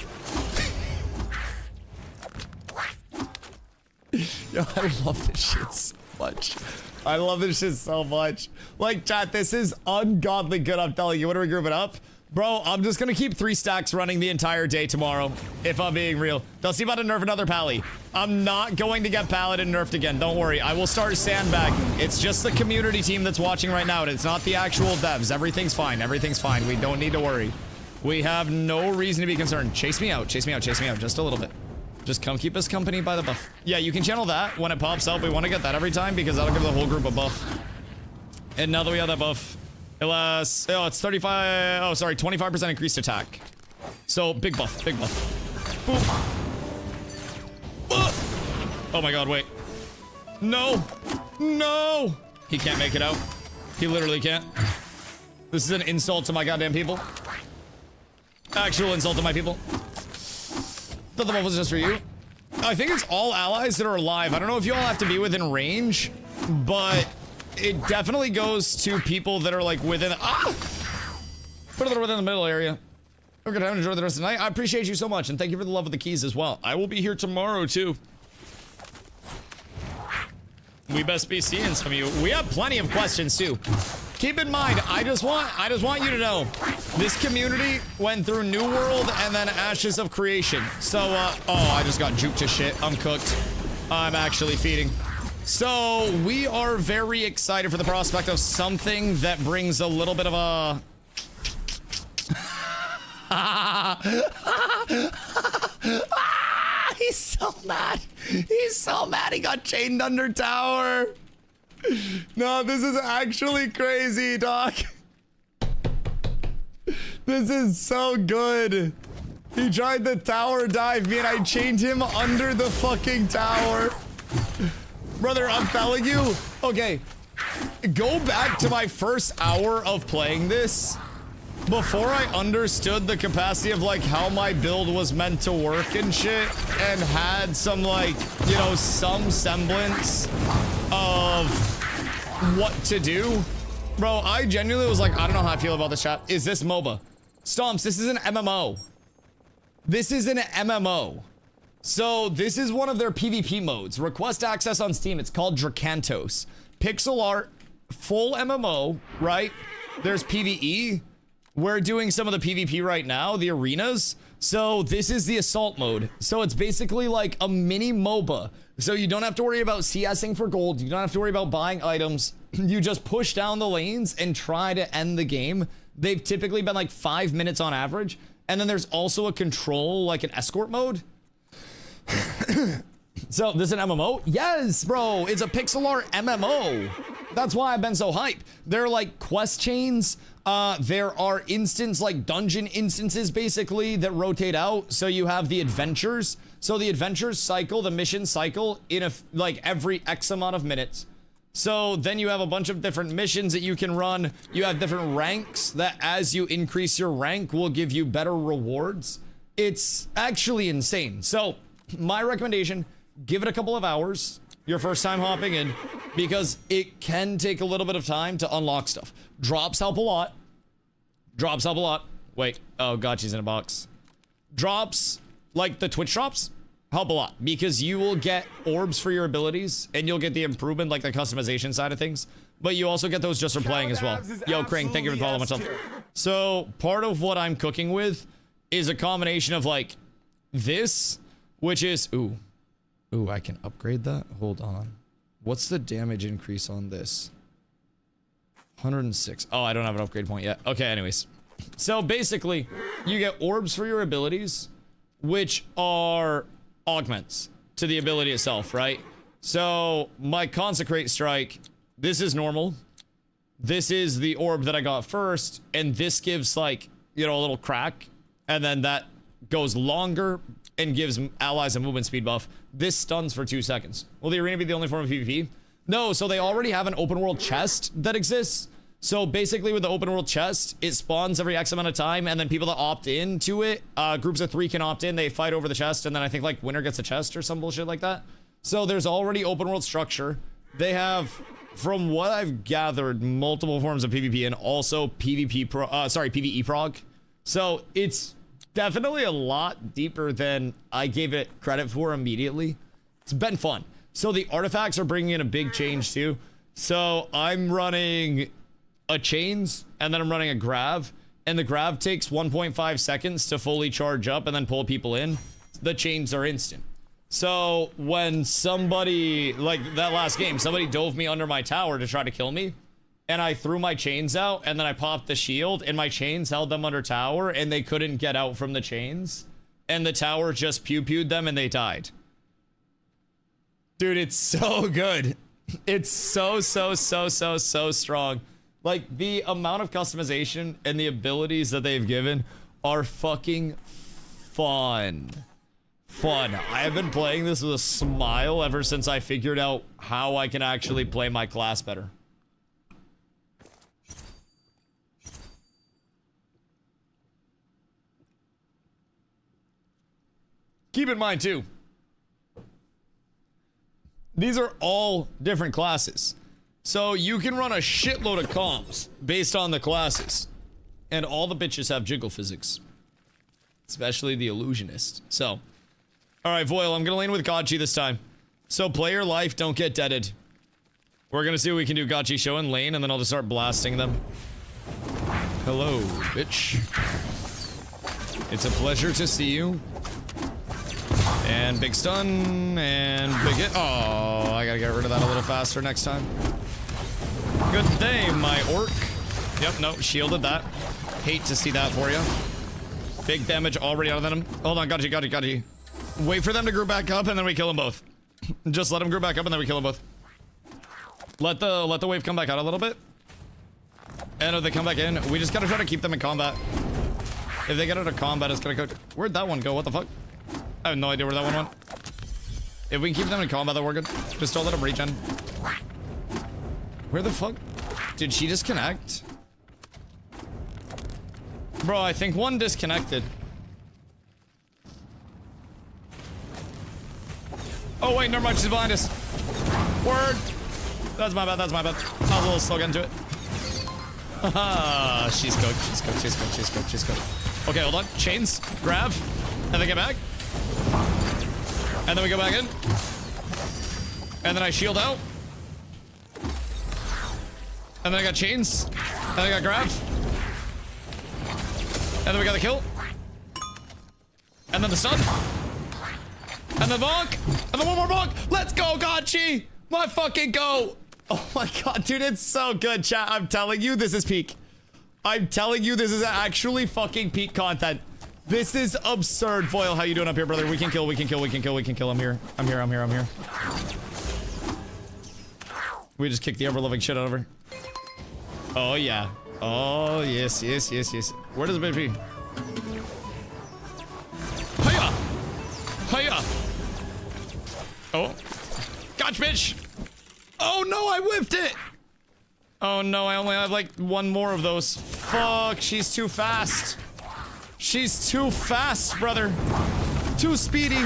Yo, I love this shit so much. I love this shit so much. Like, chat, this is ungodly good, I'm telling you. When are we grouping up? Bro, I'm just gonna keep 3 stacks running the entire day tomorrow, if I'm being real. Dusty about to nerf another pally. I'm not going to get Paladin nerfed again, don't worry. I will start sandbagging. It's just the community team that's watching right now. It's not the actual devs. Everything's fine, everything's fine. We don't need to worry. We have no reason to be concerned. Chase me out, chase me out, chase me out, just a little bit. Just come keep us company by the buff. Yeah, you can channel that when it pops up. We want to get that every time because that'll give the whole group a buff. And now that we have that buff, it's 35, oh sorry, 25% increased attack. So, big buff, big buff. Boop. Oh my god, wait. No! No! He can't make it out. He literally can't. This is an insult to my goddamn people. Actual insult to my people. Thought the buff was just for you. I think it's all allies that are alive. I don't know if you all have to be within range, but it definitely goes to people that are like within, but they're within the middle area. We're gonna enjoy the rest of the night. I appreciate you so much, and thank you for the love of the keys as well. I will be here tomorrow too. We best be seeing some of you. We have plenty of questions too. Keep in mind, I just want you to know, this community went through New World and then Ashes of Creation. So, oh, I just got juked to shit. I'm cooked. I'm actually feeding. So, we are very excited for the prospect of something that brings a little bit of a... He's so mad. He's so mad he got chained under tower. No, this is actually crazy, Doc. This is so good. He tried the tower dive me and I chained him under the fucking tower. Brother, I'm telling you. Okay, go back to my first hour of playing this. Before I understood the capacity of like how my build was meant to work and shit, and had some like, you know, some semblance of what to do. Bro, I genuinely was like, I don't know how I feel about this chat. Is this MOBA? Stomps, this is an MMO. This is an MMO. So this is one of their PvP modes. Request access on Steam. It's called DRAKANTOS. Pixel art, full MMO, right? There's PvE. we're doing some of the PvP right now, the arenas. So this is the assault mode. So it's basically like a mini MOBA. So you don't have to worry about CSing for gold. You don't have to worry about buying items. You just push down the lanes and try to end the game. They've typically been like 5 minutes on average. And then there's also a control, like an escort mode. So this is an MMO? Yes, bro. It's a pixel art MMO. That's why I've been so hyped. There are like quest chains. There are like dungeon instances basically that rotate out. So you have the adventures. So the adventures cycle, the mission cycle in like every X amount of minutes. So then you have a bunch of different missions that you can run. You have different ranks that as you increase your rank will give you better rewards. It's actually insane. So my recommendation, give it a couple of hours your first time hopping in, because it can take a little bit of time to unlock stuff. Drops help a lot. Drops help a lot. Wait, oh god, she's in a box. Drops, like the Twitch drops, help a lot, because you will get orbs for your abilities, and you'll get the improvement, like the customization side of things, but you also get those just for playing as well. Yo, Krang, thank you for following myself. So, part of what I'm cooking with is a combination of, like, this, which is, ooh, I can upgrade that? Hold on. What's the damage increase on this? 106. Oh, I don't have an upgrade point yet. Okay, anyways. So basically, you get orbs for your abilities, which are augments to the ability itself, right? So my Consecrate Strike, this is normal. This is the orb that I got first, and this gives like, you know, a little crack, and then that goes longer and gives allies a movement speed buff. This stuns for 2 seconds. Will the arena be the only form of PvP? No, so they already have an open world chest that exists. So basically with the open world chest, it spawns every X amount of time, and then people that opt into it, groups of 3 can opt in, they fight over the chest, and then I think like winner gets a chest or some bullshit like that. So there's already open world structure. They have, from what I've gathered, multiple forms of PvP and also PvE prog. So it's definitely a lot deeper than I gave it credit for immediately. It's been fun. So the artifacts are bringing in a big change too. So I'm running a chains, and then I'm running a grav, and the grav takes 1.5 seconds to fully charge up and then pull people in. The chains are instant. So when somebody, like that last game, somebody dove me under my tower to try to kill me, and I threw my chains out, and then I popped the shield, and my chains held them under tower, and they couldn't get out from the chains, and the tower just pew-pewed them, and they died. Dude, it's so good. It's so strong. Like, the amount of customization and the abilities that they've given are fucking fun. I have been playing this with a smile ever since I figured out how I can actually play my class better. Keep in mind, too, these are all different classes. So you can run a shitload of comps based on the classes. And all the bitches have jiggle physics. Especially the illusionist. So, alright, Voil, I'm gonna lane with Gotchi this time. So play your life, don't get deaded. We're gonna see what we can do. Gotchi, show in lane, and then I'll just start blasting them. Hello, bitch. It's a pleasure to see you. And big stun, and big hit. Oh, I gotta get rid of that a little faster next time. Good day, my orc. Yep, no, shielded that. Hate to see that for you. Big damage already out of them. Hold on, got you. Wait for them to group back up, and then we kill them both. Just let them group back up, and then we kill them both. Let the wave come back out a little bit. And if they come back in, we just gotta try to keep them in combat. If they get out of combat, it's gonna go. Where'd that one go? What the fuck? I have no idea where that one went. If we can keep them in combat, then we're good. Just don't let them regen. Where the fuck? Did she disconnect? Bro, I think one disconnected. Oh wait, never mind, she's behind us. Word! That's my bad. I was a little slow getting to it. Haha, she's cooked. Okay, hold on. Chains, grab, and then get back. And then we go back in. And then I shield out. And then I got chains. And then I got grab. And then we got the kill. And then the stun. And then bonk. And then one more bonk. Let's go, Gotchi. My fucking go. Oh my god, dude, it's so good, chat. I'm telling you, this is peak. I'm telling you, this is actually fucking peak content. This is absurd. Foil, how you doing up here, brother? We can kill, we can kill, we can kill, we can kill. I'm here. I'm here, I'm here, I'm here. We just kicked the ever-loving shit out of her. Oh, yeah. Oh, yes, yes, yes, yes. Where does the bitch be? Hiya! Hiya! Oh. Gotcha, bitch! Oh, no, I whiffed it! Oh, no, I only have, like, one more of those. Fuck, she's too fast. She's too fast, brother. Too speedy.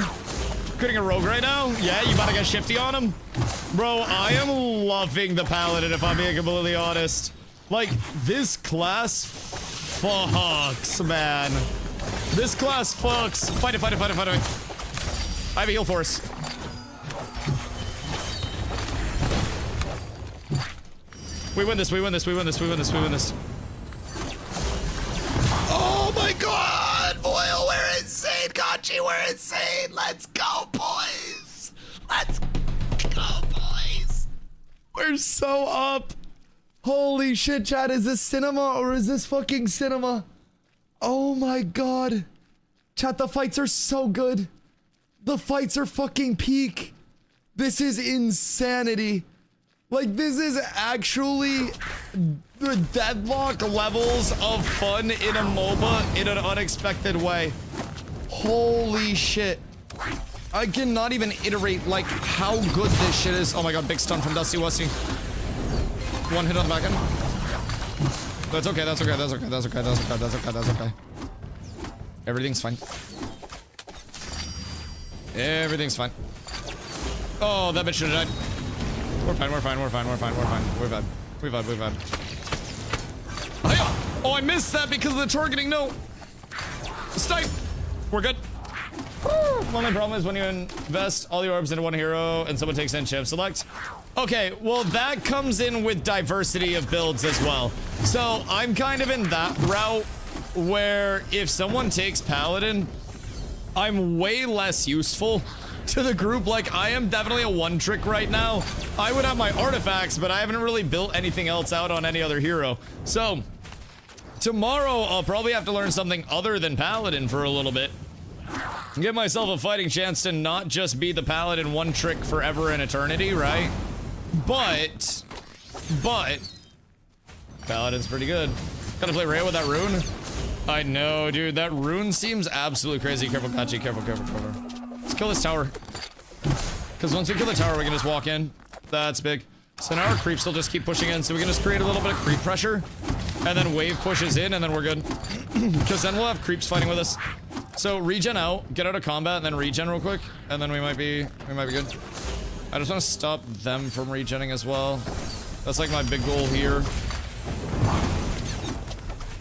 Getting a rogue right now? Yeah, you about to get shifty on him? Bro, I am loving the paladin, if I'm being completely honest. Like, this class fucks, man. This class fucks. Fight it, fight it, fight it, fight it. I have a heal force. We win this, we win this, we win this, we win this, we win this. Oh my god! Boyle, we're insane! Gotchi, we're insane! Let's go, boys! Let's go, boys! We're so up! Holy shit, chat, is this cinema or is this fucking cinema? Oh my god. Chat, the fights are so good. The fights are fucking peak. This is insanity. Like, this is actually the deadlock levels of fun in a MOBA in an unexpected way. Holy shit. I cannot even iterate, like, how good this shit is. Oh my god, big stun from DustyWhy. One hit on the back end. That's okay, that's okay, that's okay, that's okay, that's okay, that's okay, that's okay. Everything's fine. Everything's fine. Oh, that bitch should have died. We're fine, we're fine, we're fine, we're fine, we're fine. We're fine. We're fine, we're fine. Oh, I missed that because of the targeting. No. Snipe. We're good. Woo. Only problem is when you invest all your orbs into one hero and someone takes in chip select. Okay, well, that comes in with diversity of builds as well. So I'm kind of in that route where if someone takes Paladin, I'm way less useful to the group. Like, I am definitely a one trick right now. I would have my artifacts, but I haven't really built anything else out on any other hero. So tomorrow I'll probably have to learn something other than Paladin for a little bit. Give myself a fighting chance to not just be the Paladin one trick forever and eternity, right? But Paladin's pretty good. Gotta play Rhea with that rune. I know, dude, that rune seems absolutely crazy. Careful, Kachi, careful, careful, careful. Let's kill this tower. Because once we kill the tower, we can just walk in. That's big. So now our creeps will just keep pushing in, so we can just create a little bit of creep pressure. And then wave pushes in, and then we're good. Because then we'll have creeps fighting with us. So regen out, get out of combat, and then regen real quick. And then we might be good. I just want to stop them from regenning as well. That's like my big goal here.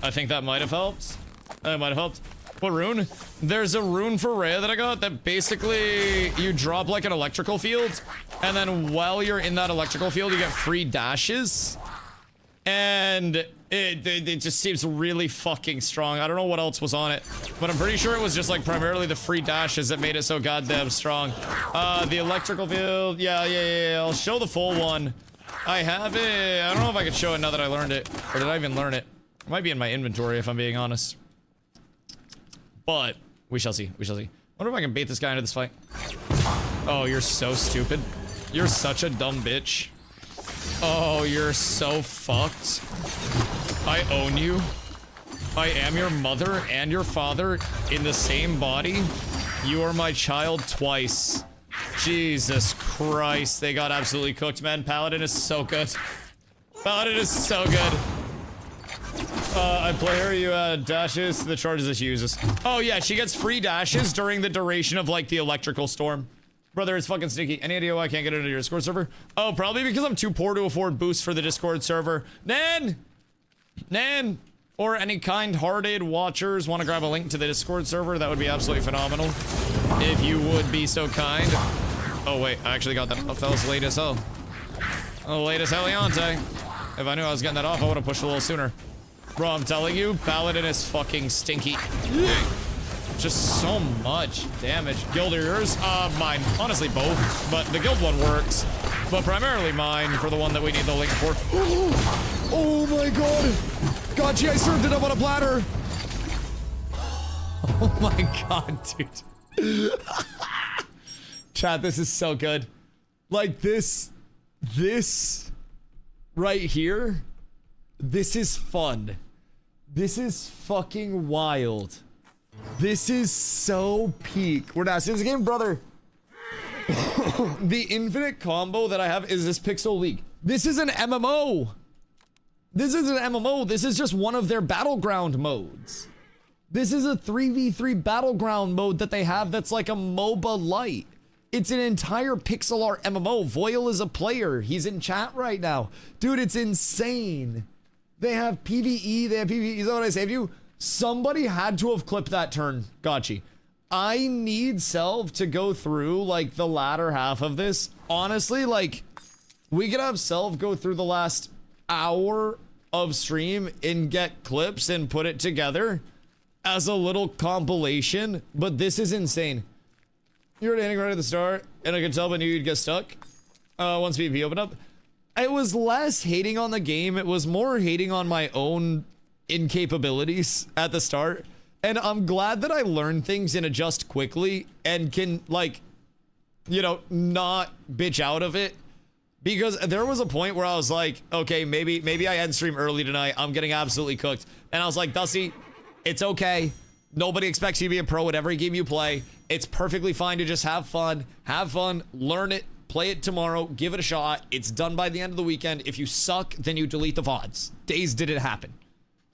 I think that might have helped. That might have helped. What rune? There's a rune for Rhea that I got that basically you drop like an electrical field, and then while you're in that electrical field, you get free dashes. And it just seems really fucking strong. I don't know what else was on it, but I'm pretty sure it was just like primarily the free dashes that made it so goddamn strong. The electrical field, yeah. I'll show the full one. I have it. I don't know if I could show it now that I learned it, or did I even learn it? It might be in my inventory if I'm being honest. But we shall see. We shall see. I wonder if I can bait this guy into this fight. Oh, you're so stupid. You're such a dumb bitch. Oh, you're so fucked. I own you. I am your mother and your father in the same body. You are my child twice. Jesus Christ, they got absolutely cooked, man. Paladin is so good. Paladin is so good. I play her, you dashes the charges that she uses. Oh yeah, she gets free dashes during the duration of like the electrical storm. Brother, it's fucking sneaky. Any idea why I can't get into your Discord server? Oh, probably because I'm too poor to afford boosts for the Discord server. Nan, or any kind-hearted watchers want to grab a link to the Discord server? That would be absolutely phenomenal. If you would be so kind. Oh wait, I actually got that off. That was late as hell. Oh, late as Heliante. If I knew I was getting that off, I would have pushed a little sooner. Bro, I'm telling you, Paladin is fucking stinky. Just so much damage. Guild or yours? Mine. Honestly, both. But the guild one works. But primarily mine for the one that we need the link for. Oh my god. Gotcha, I served it up on a platter. Oh my god, dude. Chat, this is so good. Like this right here, this is fun. This is fucking wild. This is so peak. We're not in this game, brother. The infinite combo that I have is this Pixel League. This is an MMO. This is an MMO. This is just one of their battleground modes. This is a 3v3 battleground mode that they have that's like a MOBA light. It's an entire pixel art MMO. Voil is a player. He's in chat right now. Dude, it's insane. They have PvE. They have PvE. Is that what I saved you? Somebody had to have clipped that turn. Gotcha. I need Selv to go through like the latter half of this. Honestly, like we could have Selv go through the last hour of stream and get clips and put it together as a little compilation. But this is insane. You were hitting right at the start, and I could tell I knew you'd get stuck once PvP opened up. It was less hating on the game. It was more hating on my own incapabilities at the start. And I'm glad that I learn things and adjust quickly and can, like, you know, not bitch out of it. Because there was a point where I was like, okay, maybe I end stream early tonight. I'm getting absolutely cooked. And I was like, Dusty, it's okay. Nobody expects you to be a pro at every game you play. It's perfectly fine to just have fun, learn it, play it tomorrow, give it a shot. It's done by the end of the weekend. If you suck, then you delete the VODs. Days did it happen.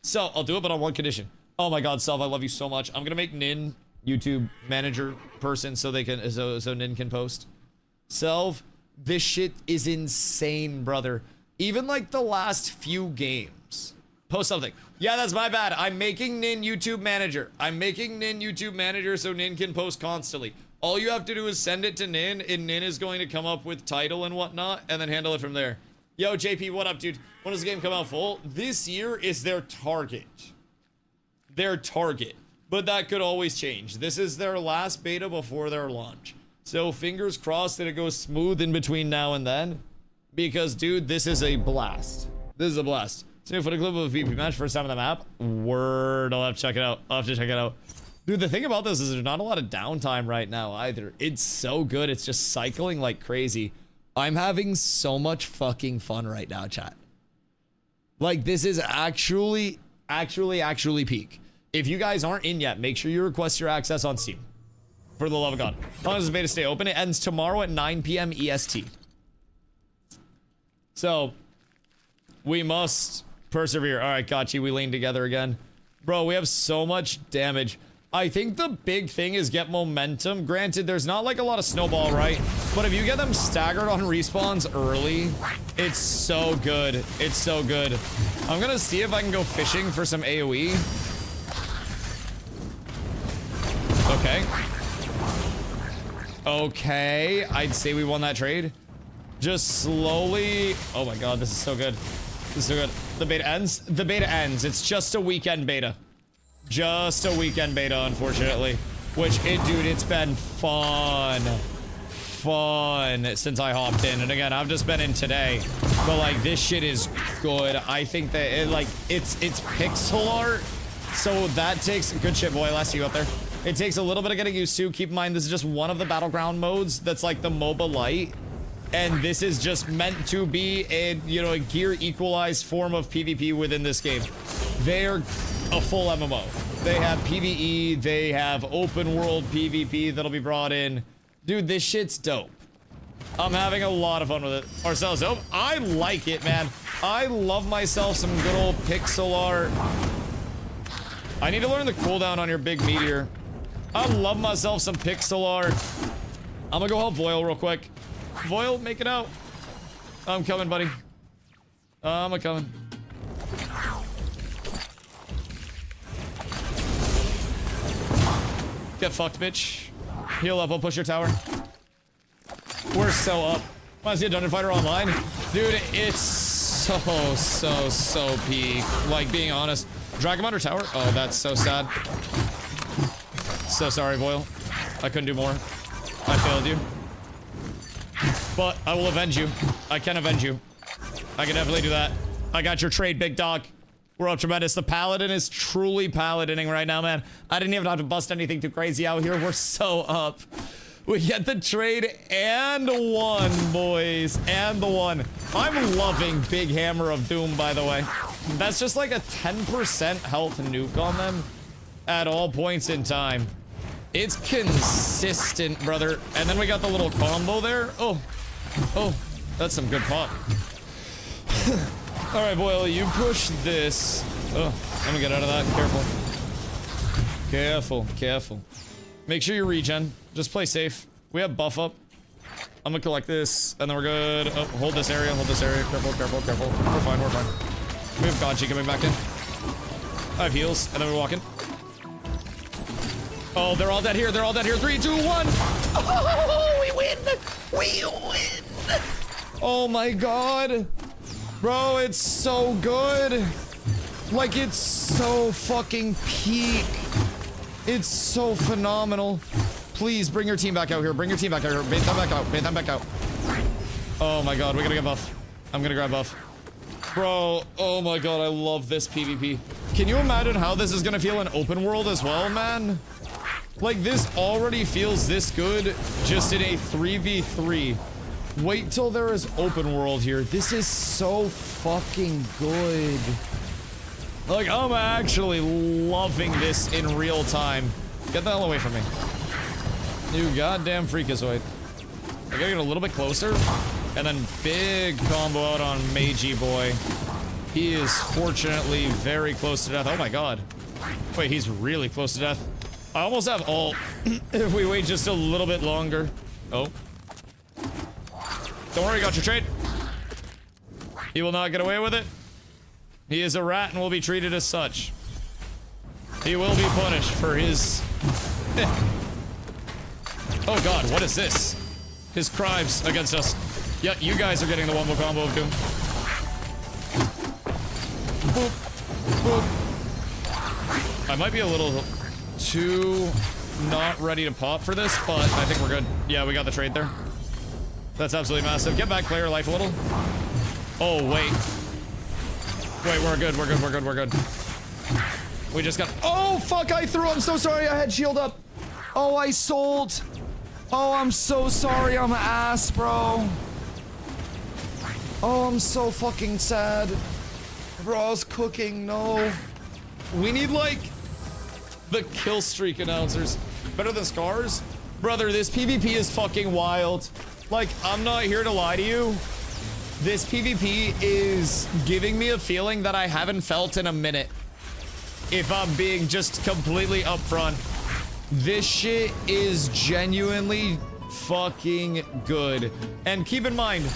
So I'll do it, but on one condition. Oh my God, Selv, I love you so much. I'm gonna make Nin YouTube manager person so they can, so Nin can post. Selv, this shit is insane, brother. Even like the last few games. Post something. Yeah, that's my bad. I'm making Nin YouTube manager. I'm making Nin YouTube manager so Nin can post constantly. All you have to do is send it to Nin, and Nin is going to come up with title and whatnot, and then handle it from there. Yo, JP, what up, dude? When does the game come out full? This year is their target. Their target. But that could always change. This is their last beta before their launch. So fingers crossed that it goes smooth in between now and then. Because, dude, this is a blast. This is a blast. So for a clip of a VP match, first time on the map. Word, I'll have to check it out. I'll have to check it out. Dude, the thing about this is there's not a lot of downtime right now either. It's so good. It's just cycling like crazy. I'm having so much fucking fun right now, chat. Like, this is actually peak. If you guys aren't in yet, make sure you request your access on Steam. For the love of God. As long as the beta stay open, it ends tomorrow at 9 p.m. EST. So, we must persevere. All right, gotcha. We lean together again. Bro, we have so much damage. I think the big thing is get momentum. Granted, there's not like a lot of snowball, right? But if you get them staggered on respawns early, it's so good. It's so good. I'm gonna see if I can go fishing for some AoE. Okay. Okay, I'd say we won that trade. Just slowly. Oh my God, this is so good. This is so good. The beta ends. The beta ends. It's just a weekend beta. Just a weekend beta, unfortunately. Which, dude, it's been fun. Fun since I hopped in. And again, I've just been in today. But, like, this shit is good. I think that, it's pixel art. So that takes... Good shit, boy. I see you up there. It takes a little bit of getting used to. Keep in mind, this is just one of the battleground modes that's like the MOBA light. And this is just meant to be a, you know, a gear equalized form of PvP within this game. They're a full MMO. They have PvE, they have open world PvP that'll be brought in. Dude, this shit's dope. I'm having a lot of fun with it. Ourselves dope. I like it, man. I love myself some good old pixel art. I need to learn the cooldown on your big meteor. I love myself some pixel art. I'm gonna go help Voil real quick. Voil, make it out. I'm coming, buddy. I'm a-coming. Get fucked, bitch. Heal up, I'll push your tower. We're so up. Want to see a Dungeon Fighter online? Dude, it's so peak. Like, being honest. Drag him under tower? Oh, that's so sad. So sorry, Boyle. I couldn't do more. I failed you. But I will avenge you. I can avenge you. I can definitely do that. I got your trade, big dog. We're up tremendous. The paladin is truly paladining right now, man. I didn't even have to bust anything too crazy out here. We're so up. We get the trade and one, boys. And the one. I'm loving Big Hammer of Doom, by the way. That's just like a 10% health nuke on them at all points in time. It's consistent, brother. And then we got the little combo there. Oh, that's some good pot. All right, Boyle, you push this. Oh, let me get out of that. Careful. Careful. Make sure you regen. Just play safe. We have buff up. I'm gonna collect this, and then we're good. Oh, hold this area. Careful. We're fine. We have Gotchi coming back in. I have heals, and then we're walking. Oh, they're all dead here. 3, 2, 1. Oh, we win. Oh my god. Bro, it's so good. Like, it's so fucking peak. It's so phenomenal. Please bring your team back out here. Bait them back out. Oh my god, we gotta get buff. I'm gonna grab buff. Bro, oh my god, I love this PvP. Can you imagine how this is gonna feel in open world as well, man? Like, this already feels this good just in a 3v3. Wait till there is open world here. This is so fucking good. Like, I'm actually loving this in real time. Get the hell away from me. You goddamn freakazoid. I gotta get a little bit closer. And then big combo out on Meiji boy. He is fortunately very close to death. Oh my god. Wait, he's really close to death. I almost have ult if we wait just a little bit longer. Oh. Don't worry, got your trade. He will not get away with it. He is a rat and will be treated as such. He will be punished for his... Oh god, what is this? His crimes against us. Yeah, you guys are getting the one-more combo of Doom. Boop. Boop. I might be a little too not ready to pop for this, but I think we're good. Yeah, we got the trade there. That's absolutely massive. Get back player life a little. Oh, wait. Wait, we're good. We just got... Oh, fuck, I threw. I'm so sorry. I had shield up. Oh, I sold. Oh, I'm so sorry. I'm ass, bro. Oh, I'm so fucking sad. Bro, I was cooking. No. We need, like, the kill streak announcers. Better than Scars? Brother, this PvP is fucking wild. Like, I'm not here to lie to you. This PvP is giving me a feeling that I haven't felt in a minute. If I'm being just completely upfront. This shit is genuinely fucking good. And keep in mind,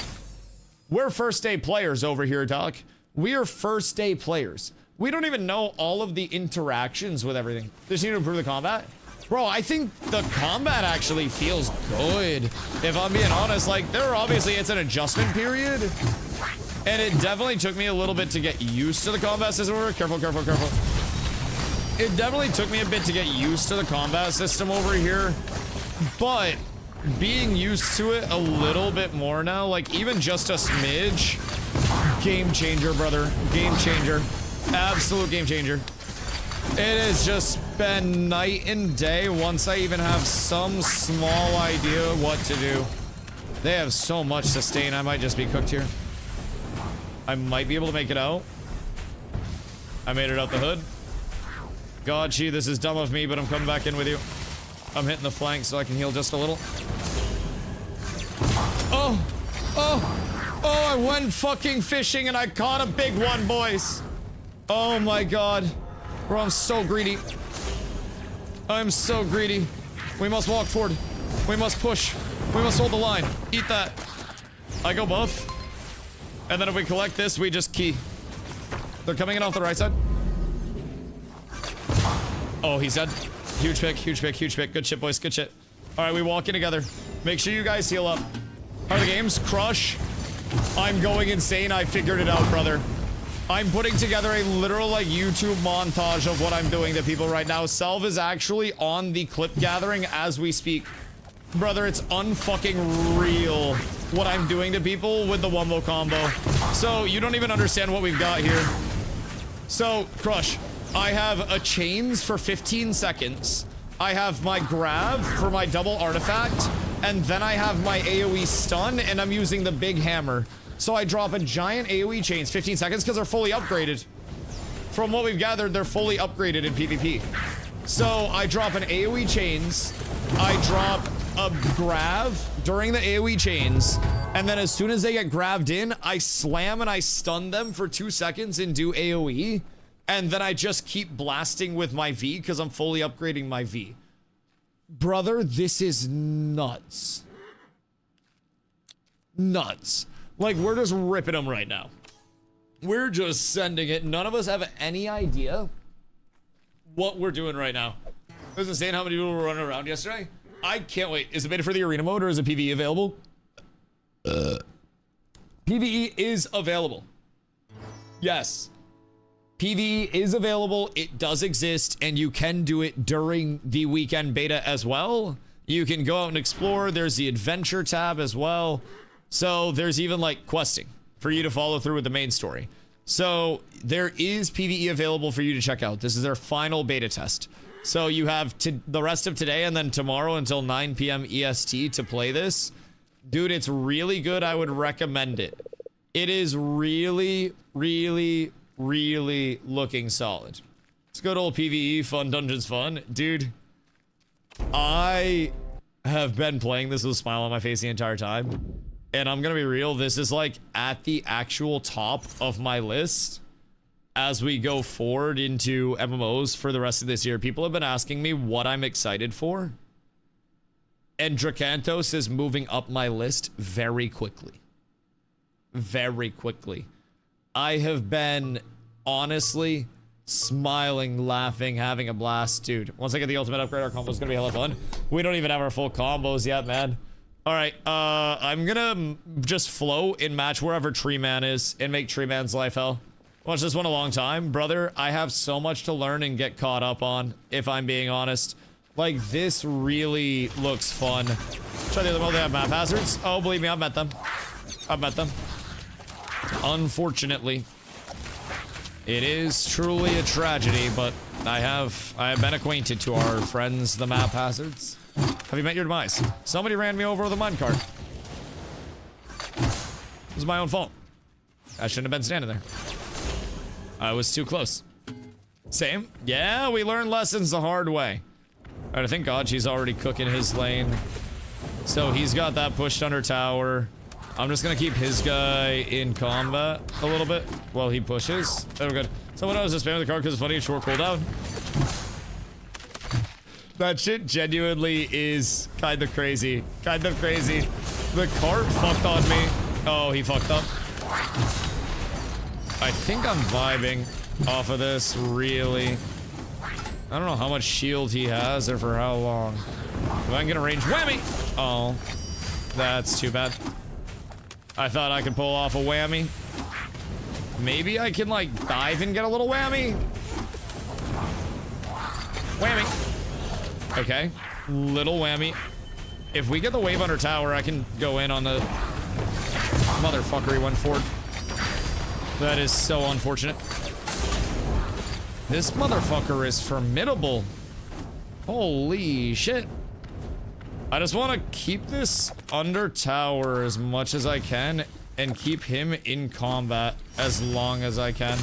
we're first day players over here, Doc. We are first day players. We don't even know all of the interactions with everything. Just need to improve the combat. Bro, I think the combat actually feels good. If I'm being honest, like, obviously it's an adjustment period. And it definitely took me a little bit to get used to the combat system. Careful. It definitely took me a bit to get used to the combat system over here. But being used to it a little bit more now, like even just a smidge, game changer, brother. Game changer. Absolute game changer. It has just been night and day once I even have some small idea what to do. They have so much sustain, I might just be cooked here. I might be able to make it out. I made it out the hood. God, gee, this is dumb of me, but I'm coming back in with you. I'm hitting the flank so I can heal just a little. Oh, I went fucking fishing and I caught a big one, boys. Oh my god. Bro, I'm so greedy. I'm so greedy. We must walk forward. We must push. We must hold the line. Eat that. I go buff. And then if we collect this, we just key. They're coming in off the right side. Oh, he's dead. Huge pick. Good shit, boys. Good shit. All right, we walk in together. Make sure you guys heal up. How are the games? Crush. I'm going insane. I figured it out, brother. I'm putting together a literal, like, YouTube montage of what I'm doing to people right now. Selv is actually on the clip gathering as we speak. Brother, it's unfucking real what I'm doing to people with the Wumbo combo. So, you don't even understand what we've got here. So, Crush, I have a chains for 15 seconds. I have my grab for my double artifact. And then I have my AoE stun, and I'm using the big hammer. So I drop a giant AoE chains, 15 seconds, because they're fully upgraded. From what we've gathered, they're fully upgraded in PvP. So I drop an AoE chains, I drop a grab during the AoE chains, and then as soon as they get grabbed in, I slam and I stun them for 2 seconds and do AoE, and then I just keep blasting with my V because I'm fully upgrading my V. Brother, this is nuts. Nuts. Like, we're just ripping them right now. We're just sending it. None of us have any idea what we're doing right now. It was insane how many people were running around yesterday. I can't wait. Is it made for the arena mode or is it PvE available? PvE is available. Yes. PvE is available. It does exist, and you can do it during the weekend beta as well. You can go out and explore. There's the adventure tab as well. So there's even like questing for you to follow through with the main story. So there is PvE available for you to check out. This is their final beta test. So you have the rest of today and then tomorrow until 9 p.m. EST to play this. Dude, it's really good. I would recommend it. It is really, really, really looking solid. It's good old PvE, fun dungeons fun. Dude, I have been playing this with a smile on my face the entire time. And I'm gonna be real, this is like at the actual top of my list as we go forward into MMOs for the rest of this year. People have been asking me what I'm excited for. And DRAKANTOS is moving up my list very quickly. Very quickly. I have been honestly smiling, laughing, having a blast. Dude, once I get the ultimate upgrade, our combo's gonna be hella fun. We don't even have our full combos yet, man. All right, I'm gonna just float and match wherever Tree Man is and make Tree Man's life hell. Watched this one a long time. Brother, I have so much to learn and get caught up on, if I'm being honest. Like, this really looks fun. Try the other mode, they have map hazards. Oh, believe me, I've met them. I've met them. Unfortunately, it is truly a tragedy, but I have been acquainted to our friends, the map hazards. Have you met your demise? Somebody ran me over with a minecart. It was my own fault. I shouldn't have been standing there. I was too close. Same. Yeah, we learn lessons the hard way. All right, I think Gachi's already cooking his lane. So he's got that pushed under tower. I'm just gonna keep his guy in combat a little bit while he pushes. Oh, good. Someone else just spamming the card because it's funny and short cooldown. That shit genuinely is kind of crazy. Kind of crazy. The cart fucked on me. Oh, he fucked up. I think I'm vibing off of this, really. I don't know how much shield he has or for how long. If I can get a range whammy! Oh, that's too bad. I thought I could pull off a whammy. Maybe I can, like, dive and get a little whammy? Whammy. Okay, little whammy. If we get the wave under tower, I can go in on the motherfucker. He went forward. That is so unfortunate. This motherfucker is formidable. Holy shit. I just want to keep this under tower as much as I can and keep him in combat as long as I can.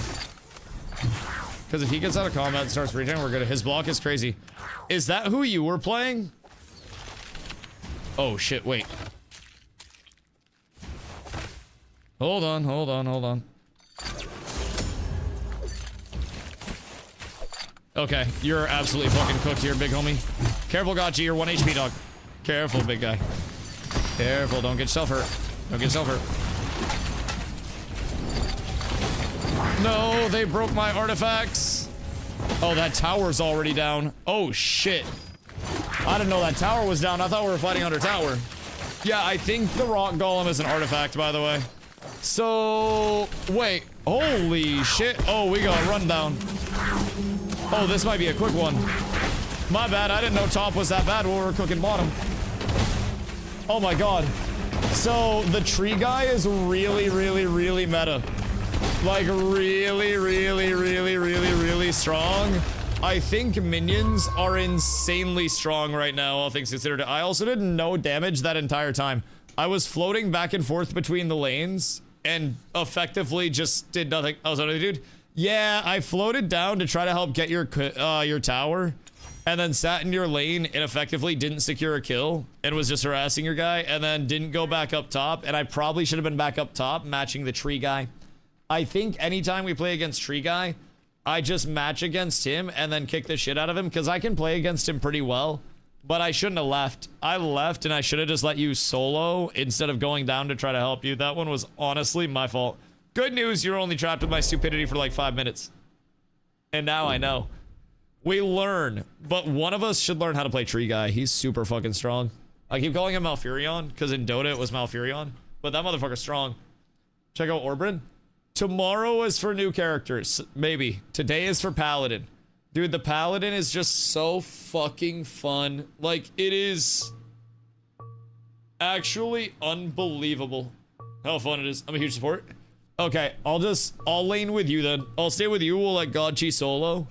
Because if he gets out of combat and starts regen, we're good. His block is crazy. Is that who you were playing? Oh shit, wait. Hold on, hold on, hold on. Okay, you're absolutely fucking cooked here, big homie. Careful, Gachi, you're 1 HP, dog. Careful, big guy. Careful, don't get yourself hurt. Don't get yourself hurt. No, they broke my artifacts. Oh, that tower's already down. Oh, shit. I didn't know that tower was down. I thought we were fighting under tower. Yeah, I think the rock golem is an artifact, by the way. So, wait. Holy shit. Oh, we got a rundown. Oh, this might be a quick one. My bad. I didn't know top was that bad when we were cooking bottom. Oh my god. So, the tree guy is really, really, really meta. Like, really strong. I think minions are insanely strong right now, all things considered. I also did no damage that entire time. I was floating back and forth between the lanes and effectively just did nothing. Oh, is that another dude? Yeah, I floated down to try to help get your tower, and then sat in your lane and effectively didn't secure a kill and was just harassing your guy, and then didn't go back up top, and I probably should have been back up top matching the tree guy. I think anytime we play against tree guy, I just match against him and then kick the shit out of him because I can play against him pretty well, but I shouldn't have left. I left and I should have just let you solo instead of going down to try to help you. That one was honestly my fault. Good news, you're only trapped with my stupidity for like 5 minutes. And now I know. We learn, but one of us should learn how to play tree guy. He's super fucking strong. I keep calling him Malfurion because in Dota it was Malfurion, but that motherfucker's strong. Check out Orbrin. Tomorrow is for new characters, maybe. Today is for Paladin. Dude, the Paladin is just so fucking fun. Like, it is actually unbelievable how fun it is. I'm a huge support. Okay, I'll lane with you then. I'll stay with you, we'll let Godchi solo.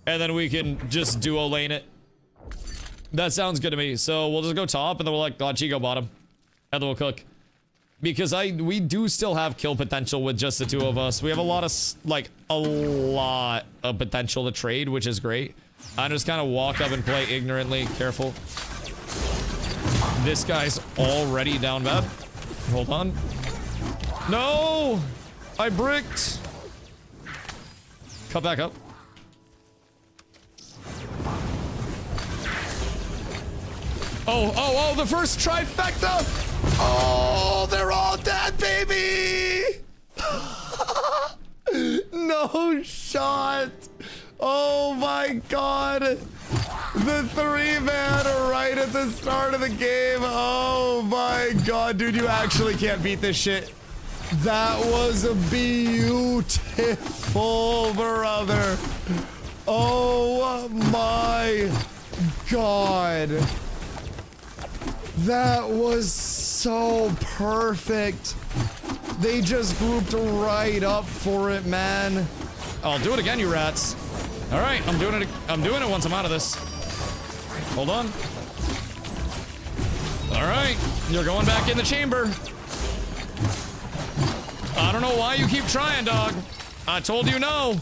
And then we can just duo lane it. That sounds good to me. So we'll just go top and then we'll let Godchi go bottom. And then we'll cook. Because we do still have kill potential with just the two of us. We have a lot of potential to trade, which is great. I just kind of walk up and play ignorantly. Careful. This guy's already down bad. Hold on. No! I bricked. Cut back up. Oh, the first trifecta! Oh, they're all dead, baby! No shot! Oh my god! The 3-man right at the start of the game. Oh my god, dude, you actually can't beat this shit. That was beautiful, brother. Oh my god. That was so perfect. They just grouped right up for it, man. I'll do it again, you rats. All right, I'm doing it once I'm out of this. Hold on. All right, you're going back in the chamber. I don't know why you keep trying, dog. I told you no.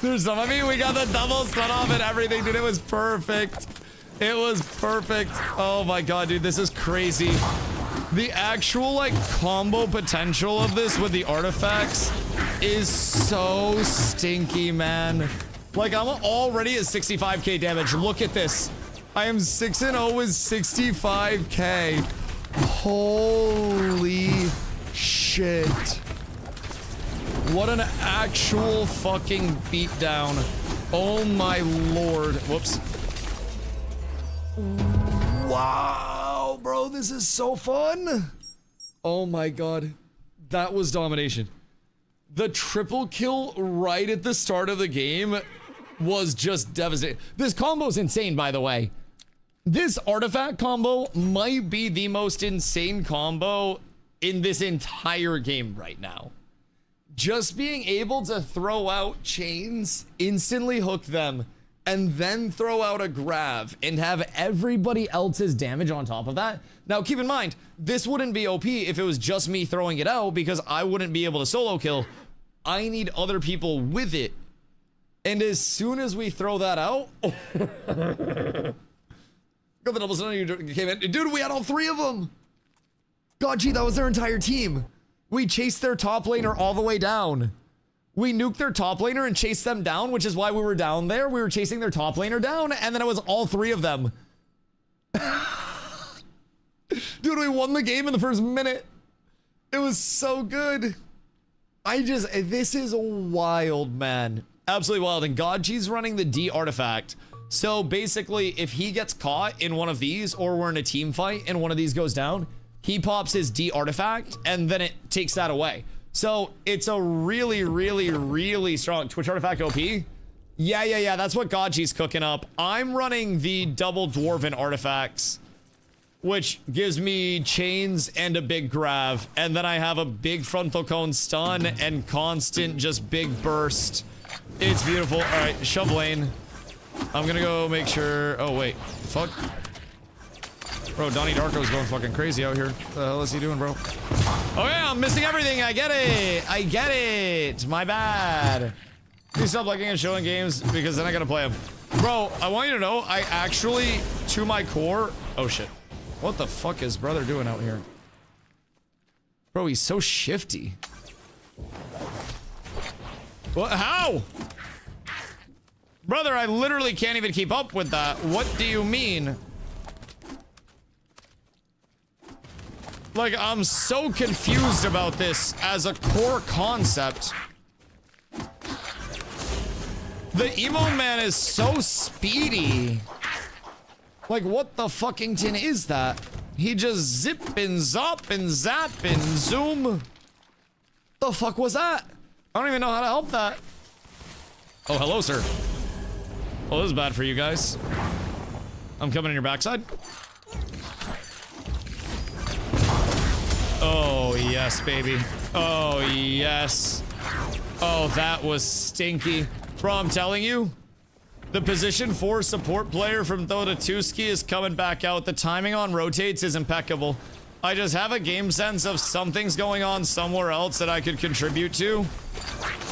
There's some, I mean, we got the double stun off and everything, dude. It was perfect. It was perfect. Oh my god, dude, this is crazy. The actual, like, combo potential of this with the artifacts is so stinky, man. Like, I'm already at 65k damage. Look at this. I am 6-0 with 65k. Holy shit. What an actual fucking beatdown. Oh my lord. Whoops. Wow, bro, this is so fun. Oh my god. That was domination. The triple kill right at the start of the game was just devastating. This combo's insane, by the way. This artifact combo might be the most insane combo in this entire game right now. Just being able to throw out chains, instantly hook them, and then throw out a grav and have everybody else's damage on top of that. Now, keep in mind, this wouldn't be OP if it was just me throwing it out because I wouldn't be able to solo kill. I need other people with it. And as soon as we throw that out... Got the double stun you came in. Dude, we had all three of them! God, gee, that was their entire team. We chased their top laner all the way down. We nuked their top laner and chased them down, which is why we were down there. We were chasing their top laner down, and then it was all three of them. Dude, we won the game in the first minute. It was so good. This is wild, man. Absolutely wild. And Godji's running the D artifact. So basically, if he gets caught in one of these, or we're in a team fight and one of these goes down, he pops his D artifact and then it takes that away. So it's a really, really, really strong Twitch artifact OP. Yeah, that's what Gachi's cooking up. I'm running the double dwarven artifacts, which gives me chains and a big grav, and then I have a big frontal cone stun and constant just big burst. It's beautiful. All right, shove lane. I'm gonna go make sure. Oh wait, fuck. Bro, Donnie Darko's going fucking crazy out here. What the hell is he doing, bro? Oh yeah, I'm missing everything. I get it. I get it. My bad. Please stop liking and showing games because then I gotta play them. Bro, I want you to know, I actually, to my core. Oh shit. What the fuck is brother doing out here? Bro, he's so shifty. What? How? Brother, I literally can't even keep up with that. What do you mean? Like, I'm so confused about this as a core concept. The emo man is so speedy. Like, what the fuckington is that? He just zip and zop and zap and zoom. The fuck was that? I don't even know how to help that. Oh, hello, sir. Well, this is bad for you guys. I'm coming in your backside. Oh, yes, baby. Oh, yes. Oh, that was stinky. Bro, I'm telling you, the position 4 support player from Dota 2ski is coming back out. The timing on rotates is impeccable. I just have a game sense of something's going on somewhere else that I could contribute to.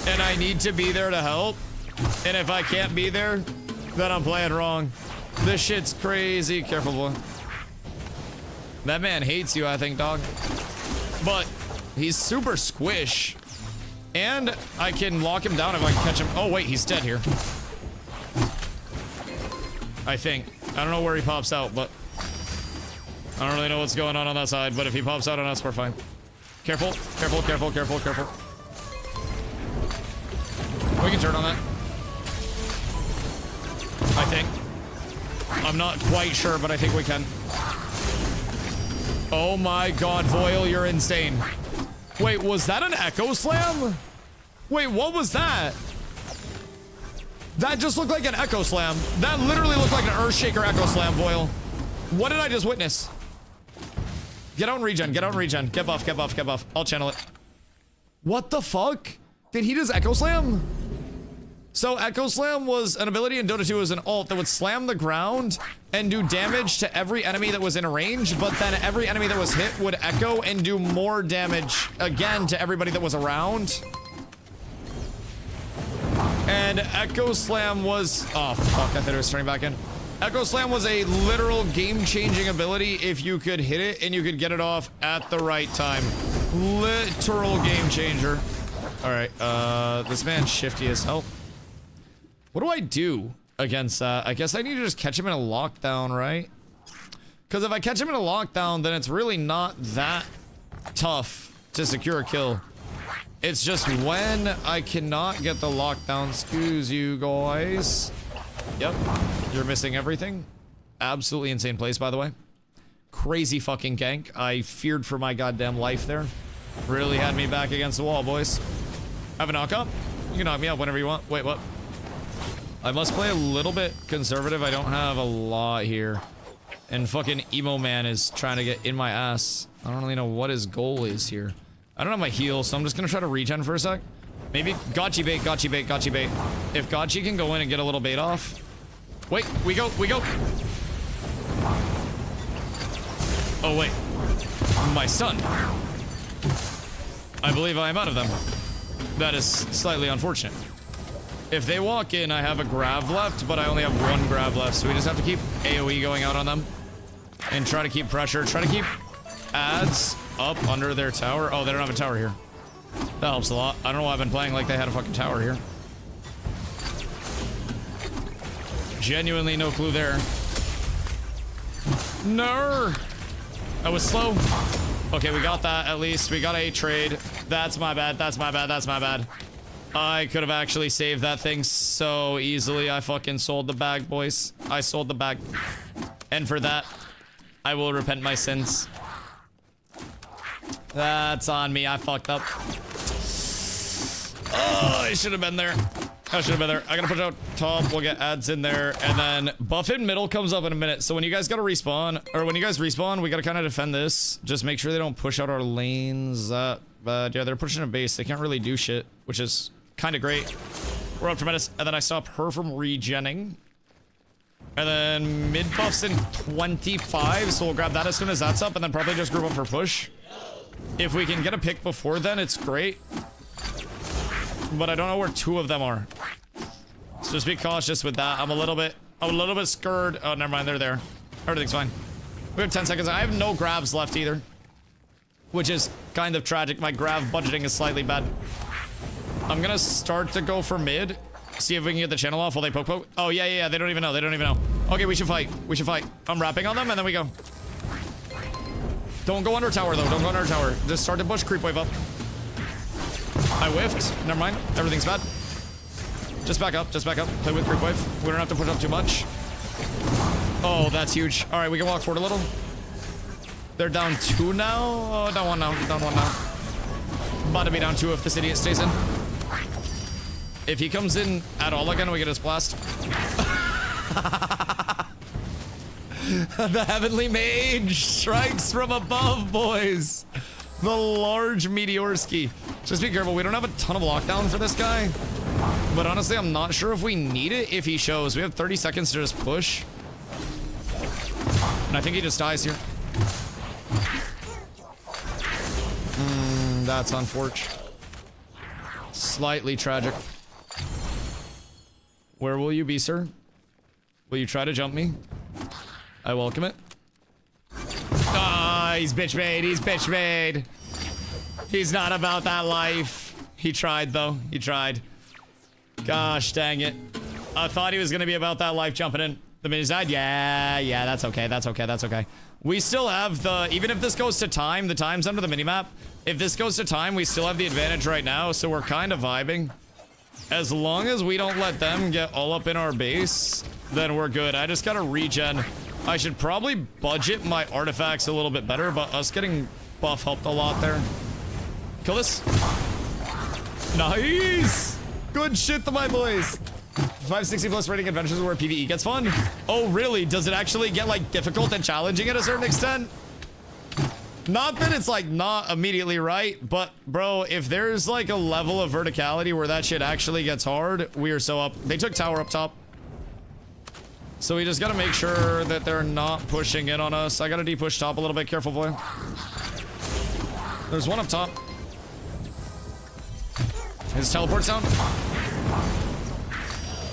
And I need to be there to help. And if I can't be there, then I'm playing wrong. This shit's crazy. Careful, boy. That man hates you, I think, dog. But he's super squish. And I can lock him down if I can catch him. Oh, wait, he's dead here. I think. I don't know where he pops out, but I don't really know what's going on that side. But if he pops out on us, we're fine. Careful, careful, careful, careful, careful. We can turn on that. I think. I'm not quite sure, but I think we can. Oh my god, Voil, you're insane. Wait, was that an Echo Slam? Wait, what was that? That just looked like an Echo Slam. That literally looked like an Earthshaker Echo Slam, Voil. What did I just witness? Get out and regen, get out and regen. Get buff, get buff, get buff. I'll channel it. What the fuck? Did he just Echo Slam? So Echo Slam was an ability in Dota 2 as an ult that would slam the ground and do damage to every enemy that was in a range, but then every enemy that was hit would echo and do more damage again to everybody that was around. And Echo Slam was... Oh, fuck, I thought it was turning back in. Echo Slam was a literal game-changing ability if you could hit it and you could get it off at the right time. Literal game changer. All right, this man's shifty as hell. What do I do against that? I guess I need to just catch him in a lockdown, right? Because if I catch him in a lockdown, then it's really not that tough to secure a kill. It's just when I cannot get the lockdown. Excuse you guys. Yep, you're missing everything. Absolutely insane place, by the way. Crazy fucking gank. I feared for my goddamn life there. Really had me back against the wall, boys. Have a knock up? You can knock me out whenever you want. Wait, what? I must play a little bit conservative. I don't have a lot here. And fucking emo man is trying to get in my ass. I don't really know what his goal is here. I don't have my heal, so I'm just gonna try to regen for a sec. Maybe Gachi bait, Gachi bait, Gachi bait. If Gachi can go in and get a little bait off. Wait, we go, we go. Oh, wait. My stun. I believe I am out of them. That is slightly unfortunate. If they walk in, I have a grav left, but I only have one grav left, so we just have to keep AoE going out on them. And try to keep pressure. Try to keep ads up under their tower. Oh, they don't have a tower here. That helps a lot. I don't know why I've been playing like they had a fucking tower here. Genuinely no clue there. No. I was slow. Okay, we got that at least. We got a trade. That's my bad. That's my bad. That's my bad. I could have actually saved that thing so easily. I fucking sold the bag, boys. I sold the bag. And for that, I will repent my sins. That's on me. I fucked up. Oh, I should have been there. I should have been there. I gotta push out top. We'll get ads in there. And then buff in middle comes up in a minute. So when you guys gotta respawn, or when you guys respawn, we gotta kind of defend this. Just make sure they don't push out our lanes. But yeah, they're pushing a base. They can't really do shit, which is kind of great. We're up tremendous. And then I stop her from regenning. And then mid buff's in 25. So we'll grab that as soon as that's up. And then probably just group up for push. If we can get a pick before then, it's great. But I don't know where two of them are. So just be cautious with that. I'm a little bit scared. Oh, never mind. They're there. Everything's fine. We have 10 seconds. I have no grabs left either. Which is kind of tragic. My grab budgeting is slightly bad. I'm gonna start to go for mid. See if we can get the channel off while they poke. Oh, yeah. They don't even know. They don't even know. Okay, we should fight. We should fight. I'm rapping on them and then we go. Don't go under tower, though. Don't go under tower. Just start to push creep wave up. I whiffed. Never mind. Everything's bad. Just back up. Just back up. Play with creep wave. We don't have to push up too much. Oh, that's huge. All right, we can walk forward a little. They're down 2 now. Oh, down 1 now. Down 1 now. About to be down 2 if this idiot stays in. If he comes in at all again, we get his blast. The Heavenly Mage strikes from above, boys. The large Meteorski. Just be careful. We don't have a ton of lockdown for this guy. But honestly, I'm not sure if we need it if he shows. We have 30 seconds to just push. And I think he just dies here. That's unfortunate. Slightly tragic. Where will you be, sir? Will you try to jump me? I welcome it. Ah, he's bitch made. He's bitch made. He's not about that life. He tried, though. He tried. Gosh, dang it. I thought he was going to be about that life jumping in. The minute he died? Yeah, that's okay. That's okay. That's okay. We still have the... Even if this goes to time, the time's under the minimap. If this goes to time, we still have the advantage right now, so we're kind of vibing. As long as we don't let them get all up in our base, then we're good. I just gotta regen. I should probably budget my artifacts a little bit better, but us getting buff helped a lot there. Kill this. Nice! Good shit to my boys. 560 plus rating adventures where PvE gets fun. Oh, really? Does it actually get, like, difficult and challenging at a certain extent? Not that it's, like, not immediately right, but, bro, if there's, like, a level of verticality where that shit actually gets hard, we are so up. They took tower up top. So we just gotta make sure that they're not pushing in on us. I gotta de-push top a little bit. Careful, boy. There's one up top. His teleport's down.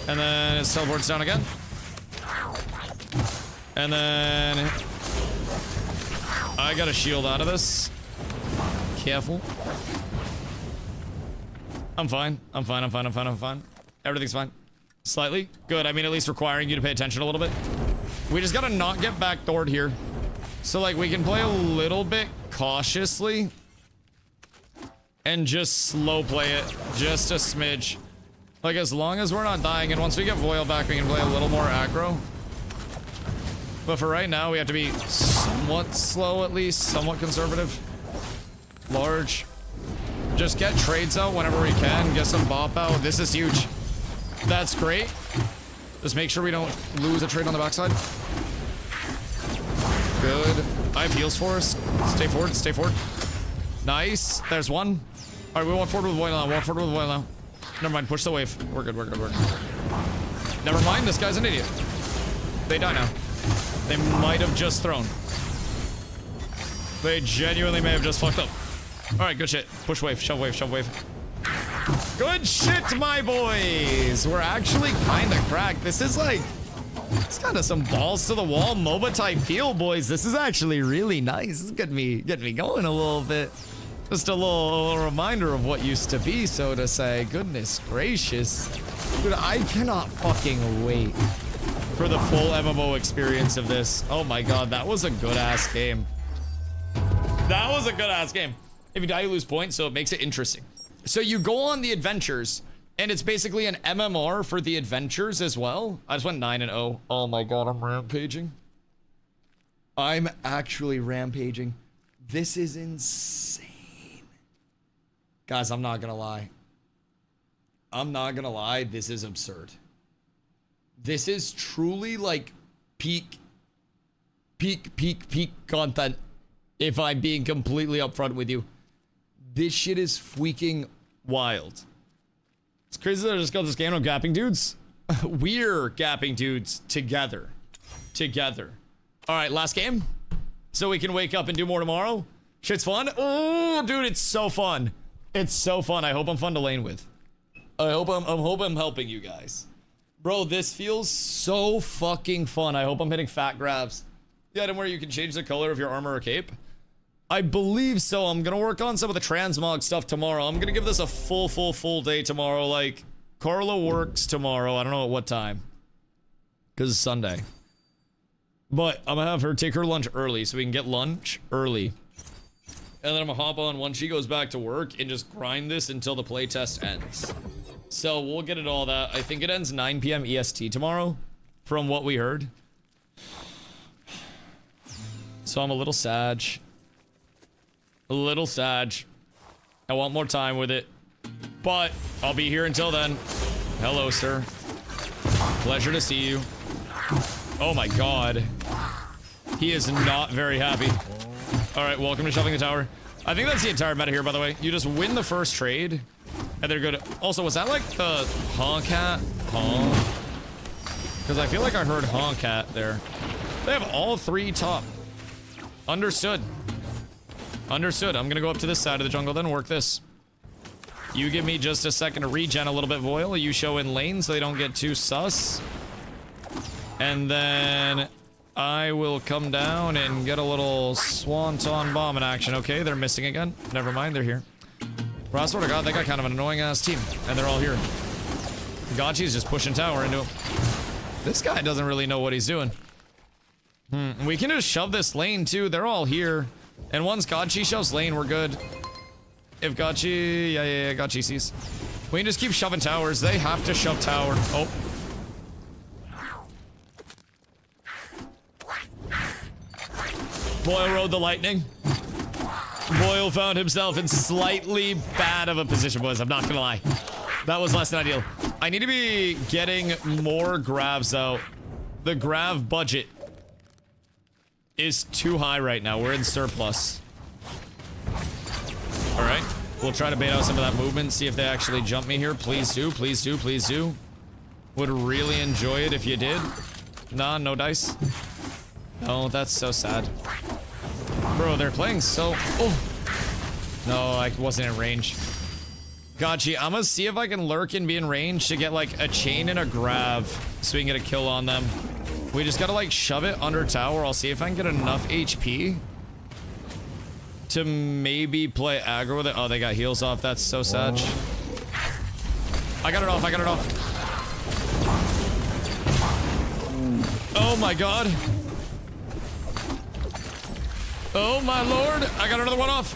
And then his teleport's down again. And then... I got a shield out of this. Careful. I'm fine. I'm fine. Everything's fine. Slightly. Good. I mean, at least requiring you to pay attention a little bit. We just gotta not get backdoored here. So, like, we can play a little bit cautiously. And just slow play it. Just a smidge. Like, as long as we're not dying. And once we get Voil back, we can play a little more aggro. But for right now, we have to be somewhat slow, at least. Somewhat conservative. Large. Just get trades out whenever we can. Get some bop out. This is huge. That's great. Just make sure we don't lose a trade on the backside. Good. I have heals for us. Stay forward. Stay forward. Nice. There's one. All right, we walk forward with Voil now. Walk forward with Voil now. Never mind. Push the wave. We're good. We're good. We're good. Never mind. This guy's an idiot. They die now. They might have just thrown. They genuinely may have just fucked up. All right, good shit. Push wave, shove wave, shove wave. Good shit, my boys. We're actually kind of cracked. This is like, it's kind of some balls to the wall MOBA type feel, boys. This is actually really nice. This is getting me going a little bit. Just a little reminder of what used to be, so to say. Goodness gracious. Dude, I cannot fucking wait for the full MMO experience of this. Oh my god, that was a good-ass game. That was a good-ass game. If you die, you lose points, so it makes it interesting. So you go on the adventures, and it's basically an MMR for the adventures as well. I just went 9-0. Oh my god, I'm rampaging. I'm actually rampaging. This is insane. Guys, I'm not gonna lie. I'm not gonna lie, this is absurd. This is truly like peak content, if I'm being completely upfront with you. This shit is freaking wild. It's crazy that I just got this game of gapping dudes. We're gapping dudes together. All right, last game. So we can wake up and do more tomorrow. Shit's fun. Oh, dude, it's so fun. It's so fun. I hope I'm fun to lane with. I hope I'm helping you guys. Bro, this feels so fucking fun. I hope I'm hitting fat grabs. The item where you can change the color of your armor or cape. I believe so. I'm gonna work on some of the transmog stuff tomorrow. I'm gonna give this a full day tomorrow. Like, Carla works tomorrow. I don't know at what time. Because it's Sunday. But I'm gonna have her take her lunch early so we can get lunch early. And then I'm gonna hop on once she goes back to work and just grind this until the playtest ends. So we'll get it all that. I think it ends 9 p.m. EST tomorrow, from what we heard. So I'm a little sad. I want more time with it. But I'll be here until then. Hello, sir. Pleasure to see you. Oh my god. He is not very happy. Alright, welcome to Shuffling the Tower. I think that's the entire meta here, by the way. You just win the first trade, and they're good. Also, was that like the honk hat? Honk? Because I feel like I heard honk hat there. They have all three top. Understood. Understood. I'm gonna go up to this side of the jungle, then work this. You give me just a second to regen a little bit, Voil. You show in lane so they don't get too sus. And then I will come down and get a little swanton bomb in action. Okay, they're missing again. Never mind, they're here. Bro, I swear to God, they got kind of an annoying ass team. And they're all here. Gotchi's just pushing tower into him. This guy doesn't really know what he's doing. We can just shove this lane too. They're all here. And once Gotchi shoves lane, we're good. If Gotchi... Yeah, Gotchi sees. We can just keep shoving towers. They have to shove tower. Oh. Boyle rode the lightning. Boyle found himself in slightly bad of a position, boys. I'm not gonna lie. That was less than ideal. I need to be getting more grabs out. The grav budget is too high right now. We're in surplus. Alright. We'll try to bait out some of that movement, see if they actually jump me here. Please do, please do, please do. Would really enjoy it if you did. Nah, no dice. Oh, that's so sad. Bro, they're playing so... Oh! No, I wasn't in range. Gotchi, I'm gonna see if I can lurk and be in range to get, like, a chain and a grab so we can get a kill on them. We just gotta, like, shove it under tower. I'll see if I can get enough HP to maybe play aggro with it. Oh, they got heals off. That's so sad. I got it off. I got it off. Oh, my God. Oh my lord, I got another one off.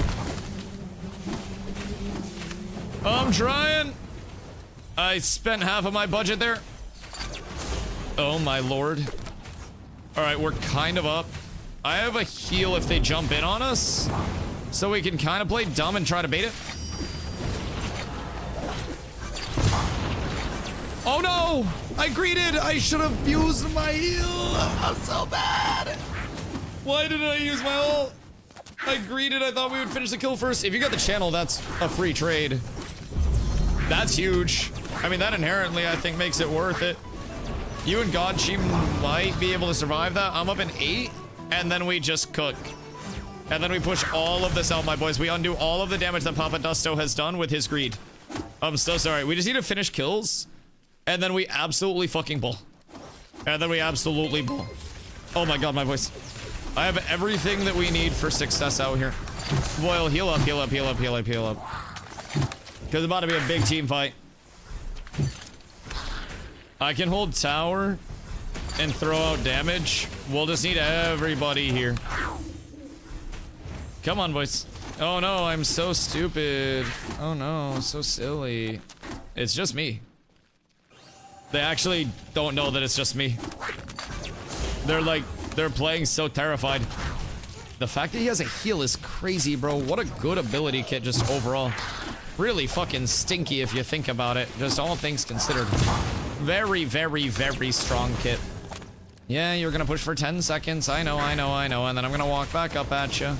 I'm trying. I spent half of my budget there. Oh my lord. Alright, we're kind of up. I have a heal if they jump in on us. So we can kind of play dumb and try to bait it. Oh no! I greeted! I should have used my heal! I'm so bad! Why didn't I use my ult? I greeted. I thought we would finish the kill first. If you got the channel, that's a free trade. That's huge. I mean, that inherently, I think, makes it worth it. You and Gotchi might be able to survive that. I'm up in 8, and then we just cook. And then we push all of this out, my boys. We undo all of the damage that Papa Dusto has done with his greed. I'm so sorry. We just need to finish kills, and then we absolutely fucking bull. And then we absolutely bull. Oh my god, my voice. I have everything that we need for success out here. Boyle, heal up, heal up, heal up, heal up, heal up. Because it's about to be a big team fight. I can hold tower and throw out damage. We'll just need everybody here. Come on, boys. Oh no, I'm so stupid. Oh no, so silly. It's just me. They actually don't know that it's just me. They're playing so terrified. The fact that he has a heal is crazy, bro. What a good ability kit just overall. Really fucking stinky if you think about it. Just all things considered. Very, very, very strong kit. Yeah, you're gonna push for 10 seconds. I know. And then I'm gonna walk back up at you.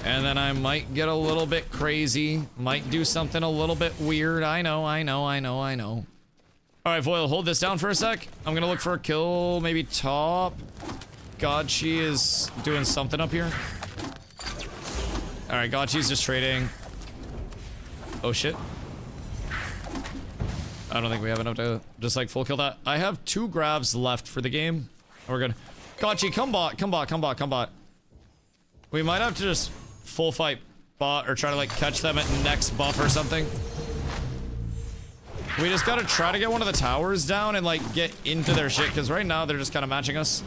And then I might get a little bit crazy. Might do something a little bit weird. I know. All right, Foil, hold this down for a sec. I'm gonna look for a kill, maybe top. Gotchi is doing something up here. All right, Gotchi's just trading. Oh shit. I don't think we have enough to just like full kill that. I have 2 grabs left for the game. We're good. Gotchi, come bot. We might have to just full fight bot or try to like catch them at next buff or something. We just gotta try to get one of the towers down and like get into their shit, because right now they're just kind of matching us.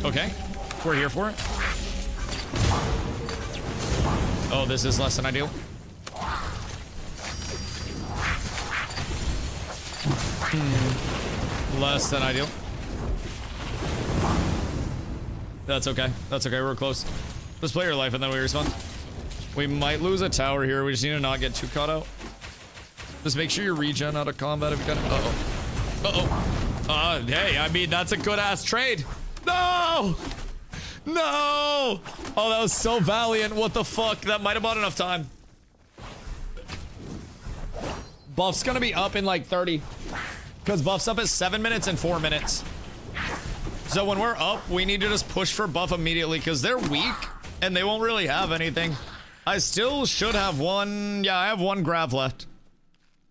Okay, we're here for it. Oh, this is less than ideal. Less than ideal. That's okay. We're close. Just play your life and then we respawn. We might lose a tower here. We just need to not get too caught out. Just make sure you regen out of combat if you can. Hey, I mean, that's a good ass trade. No! Oh, that was so valiant. What the fuck? That might have bought enough time. Buff's gonna be up in like 30. Because Buff's up at 7 minutes and 4 minutes. So when we're up, we need to just push for Buff immediately because they're weak and they won't really have anything. I still should have one. Yeah, I have 1 grav left.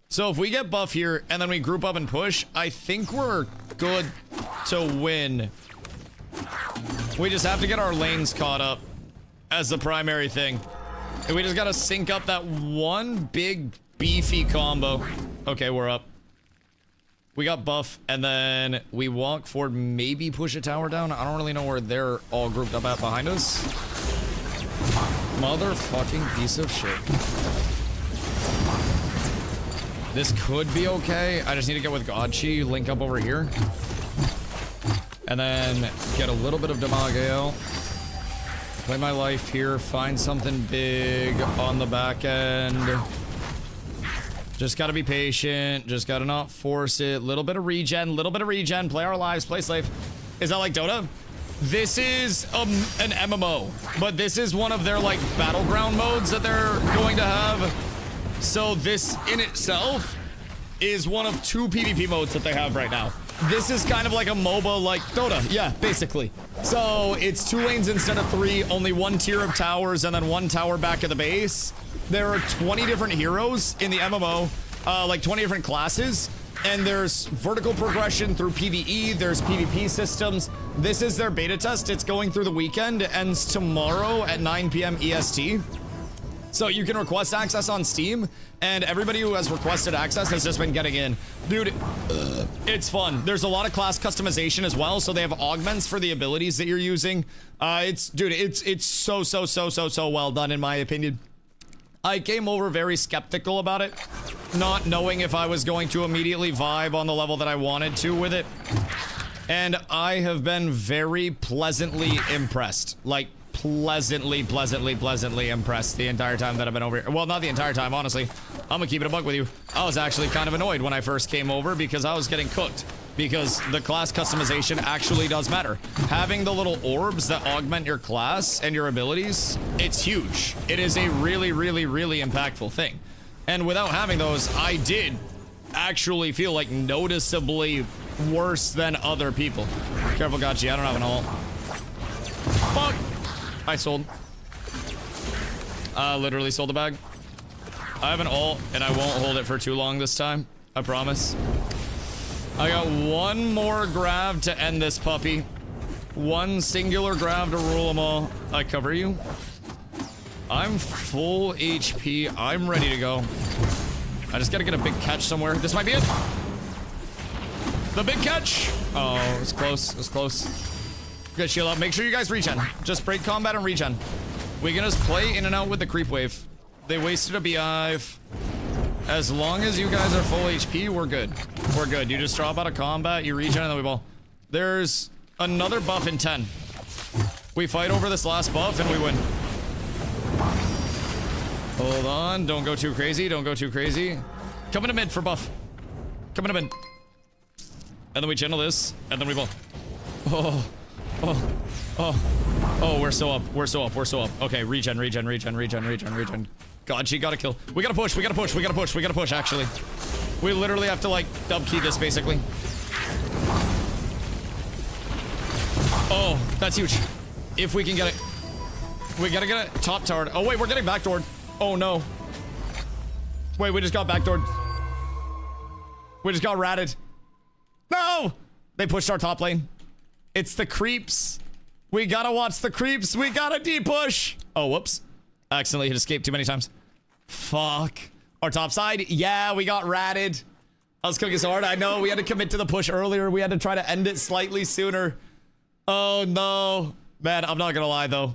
So if we get Buff here and then we group up and push, I think we're good to win. We just have to get our lanes caught up as the primary thing. And we just gotta sync up that one big beefy combo. Okay, we're up. We got Buff, and then we walk forward, maybe push a tower down. I don't really know where they're all grouped up at behind us. Motherfucking piece of shit. This could be okay. I just need to get with Gotchi, link up over here. And then get a little bit of Damageo. Play my life here, find something big on the back end. Just gotta be patient, just gotta not force it. Little bit of regen, play our lives, play safe. Is that like Dota? This is an MMO, but this is one of their like battleground modes that they're going to have. So this in itself is one of 2 PvP modes that they have right now. This is kind of like a MOBA like Dota, yeah, basically. So it's 2 lanes instead of 3, only 1 tier of towers and then 1 tower back at the base. There are 20 different heroes in the MMO, like 20 different classes, and there's vertical progression through PvE, there's PvP systems. This is their beta test. It's going through the weekend, it ends tomorrow at 9 p.m. EST. So you can request access on Steam, and everybody who has requested access has just been getting in. Dude, it's fun. There's a lot of class customization as well, so they have augments for the abilities that you're using. It's so well done in my opinion. I came over very skeptical about it, not knowing if I was going to immediately vibe on the level that I wanted to with it. And I have been very pleasantly impressed. Like, pleasantly impressed the entire time that I've been over here. Well, not the entire time, honestly. I'm gonna keep it a buck with you. I was actually kind of annoyed when I first came over because I was getting cooked. Because the class customization actually does matter. Having the little orbs that augment your class and your abilities, it's huge. It is a really impactful thing. And without having those, I did actually feel like noticeably worse than other people. Careful, Gotchi, I don't have an ult. Fuck! I sold. Literally sold the bag. I have an ult, and I won't hold it for too long this time. I promise. I got 1 more grab to end this puppy. 1 singular grab to rule them all. I cover you. I'm full HP. I'm ready to go. I just gotta get a big catch somewhere. This might be it. The big catch. Oh, it's close. It's close. Good shield up. Make sure you guys regen. Just break combat and regen. We can just play in and out with the creep wave. They wasted a beehive. As long as you guys are full HP, we're good. We're good. You just drop out of combat, you regen, and then we ball. There's another buff in 10. We fight over this last buff and we win. Hold on. Don't go too crazy. Don't go too crazy. Come into mid for buff. Come into mid. And then we channel this, and then we ball. Oh. Oh. Oh. Oh, we're so up. We're so up. We're so up. Okay, regen, regen, regen, regen, regen, regen. God, she got a kill. We gotta push. We gotta push. We gotta push. We gotta push, actually. We literally have to, like, dub key this, basically. Oh, that's huge. If we can get it. We gotta get it top towered. Oh, wait, we're getting backdoored. Oh, no. Wait, we just got backdoored. We just got ratted. No! They pushed our top lane. It's the creeps. We gotta watch the creeps. We gotta de-push. Oh, whoops. I accidentally hit escape too many times. Fuck. Our top side. Yeah, we got ratted. I was cooking so hard. I know we had to commit to the push earlier. We had to try to end it slightly sooner. Oh, no. Man, I'm not gonna lie, though.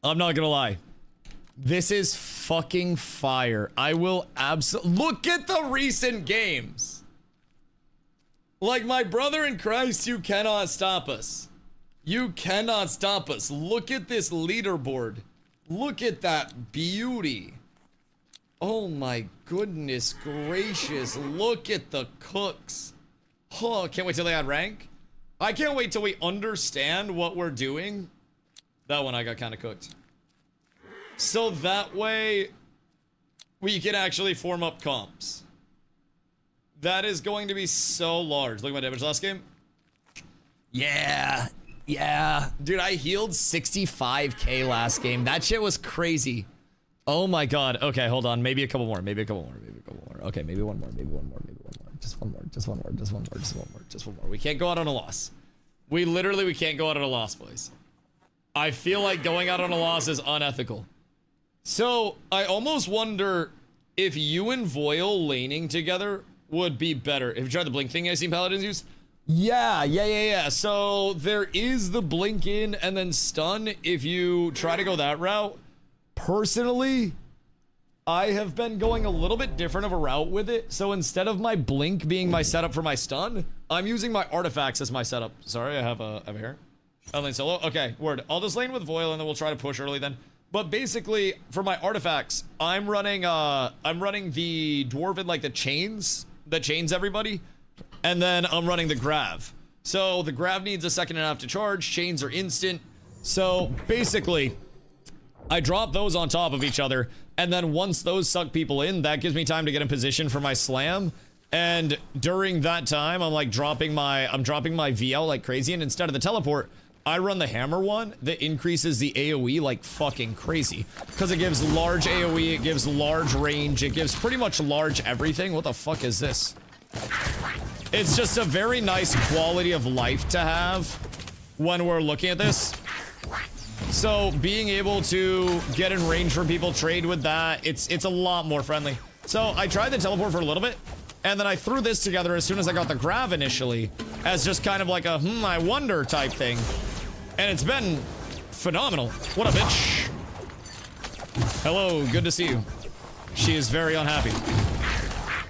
I'm not gonna lie. This is fucking fire. I will absolutely... Look at the recent games. Like, my brother in Christ, you cannot stop us. You cannot stop us. Look at this leaderboard. Look at that beauty. Oh my goodness gracious. Look at the cooks. Oh, can't wait till they add rank. I can't wait till we understand what we're doing. That one I got kind of cooked. So that way we can actually form up comps. That is going to be so large. Look at my damage last game. Yeah. Yeah. Dude, I healed 65k last game. That shit was crazy. Oh my god. Okay, hold on. Maybe a couple more. Maybe a couple more. Maybe a couple more. Okay, maybe one more. Maybe one more. Maybe one more. Just one more. Just one more. Just one more. Just one more. Just one more. We can't go out on a loss. We can't go out on a loss, boys. I feel like going out on a loss is unethical. So, I almost wonder if you and Voil laning together would be better. Have you tried the blink thing I've seen Paladins use? Yeah. So there is the blink in and then stun if you try to go that route. Personally, I have been going a little bit different of a route with it. So instead of my blink being my setup for my stun, I'm using my artifacts as my setup. Sorry, I have a hair. I'll lane solo. Okay, word. I'll just lane with Voil and then we'll try to push early then. But basically, for my artifacts, I'm running the dwarven, like the chains that chains everybody. And then I'm running the grav. So the grav needs a second and a half to charge. Chains are instant. So basically, I drop those on top of each other. And then once those suck people in, that gives me time to get in position for my slam. And during that time, I'm like dropping my VL like crazy. And instead of the teleport, I run the hammer one that increases the AoE like fucking crazy. Because it gives large AoE, it gives large range, it gives pretty much large everything. What the fuck is this? It's just a very nice quality of life to have when we're looking at this. So being able to get in range from people, trade with that, it's a lot more friendly. So I tried the teleport for a little bit, and then I threw this together as soon as I got the grav initially, as just kind of like a I wonder type thing. And it's been phenomenal. What a bitch. Hello, good to see you. She is very unhappy.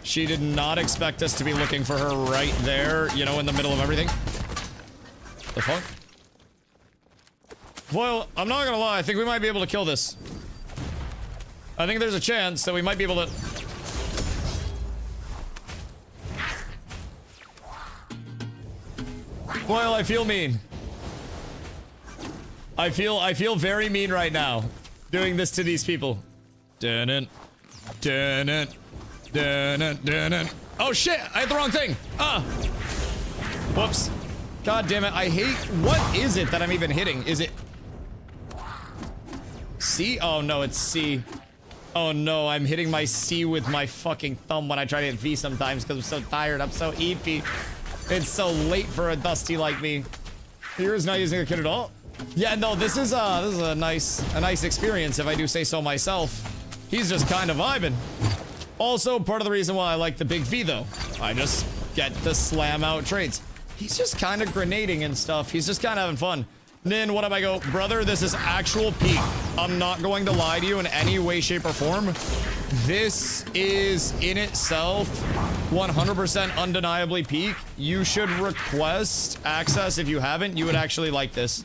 She did not expect us to be looking for her right there, you know, in the middle of everything. The fuck? Well, I'm not gonna lie, I think we might be able to kill this. I think there's a chance that we might be able to... Well, I feel mean. I feel very mean right now, doing this to these people. Dun-dun. Dun-dun. Dun-dun. Oh shit, I hit the wrong thing. Whoops. God damn it, I hate... What is it that I'm even hitting? Is it... C? Oh no, it's C. Oh no, I'm hitting my C with my fucking thumb when I try to hit V sometimes because I'm so tired. I'm so EP. It's so late for a Dusty like me. Here's not using a kit at all. Yeah, no, this is a nice experience if I do say so myself. He's just kind of vibing. Also, part of the reason why I like the big V though. I just get to slam out trades. He's just kind of grenading and stuff. He's just kind of having fun. Then what if I go, brother, this is actual peak. I'm not going to lie to you in any way, shape, or form. This is in itself 100% undeniably peak. You should request access if you haven't. You would actually like this.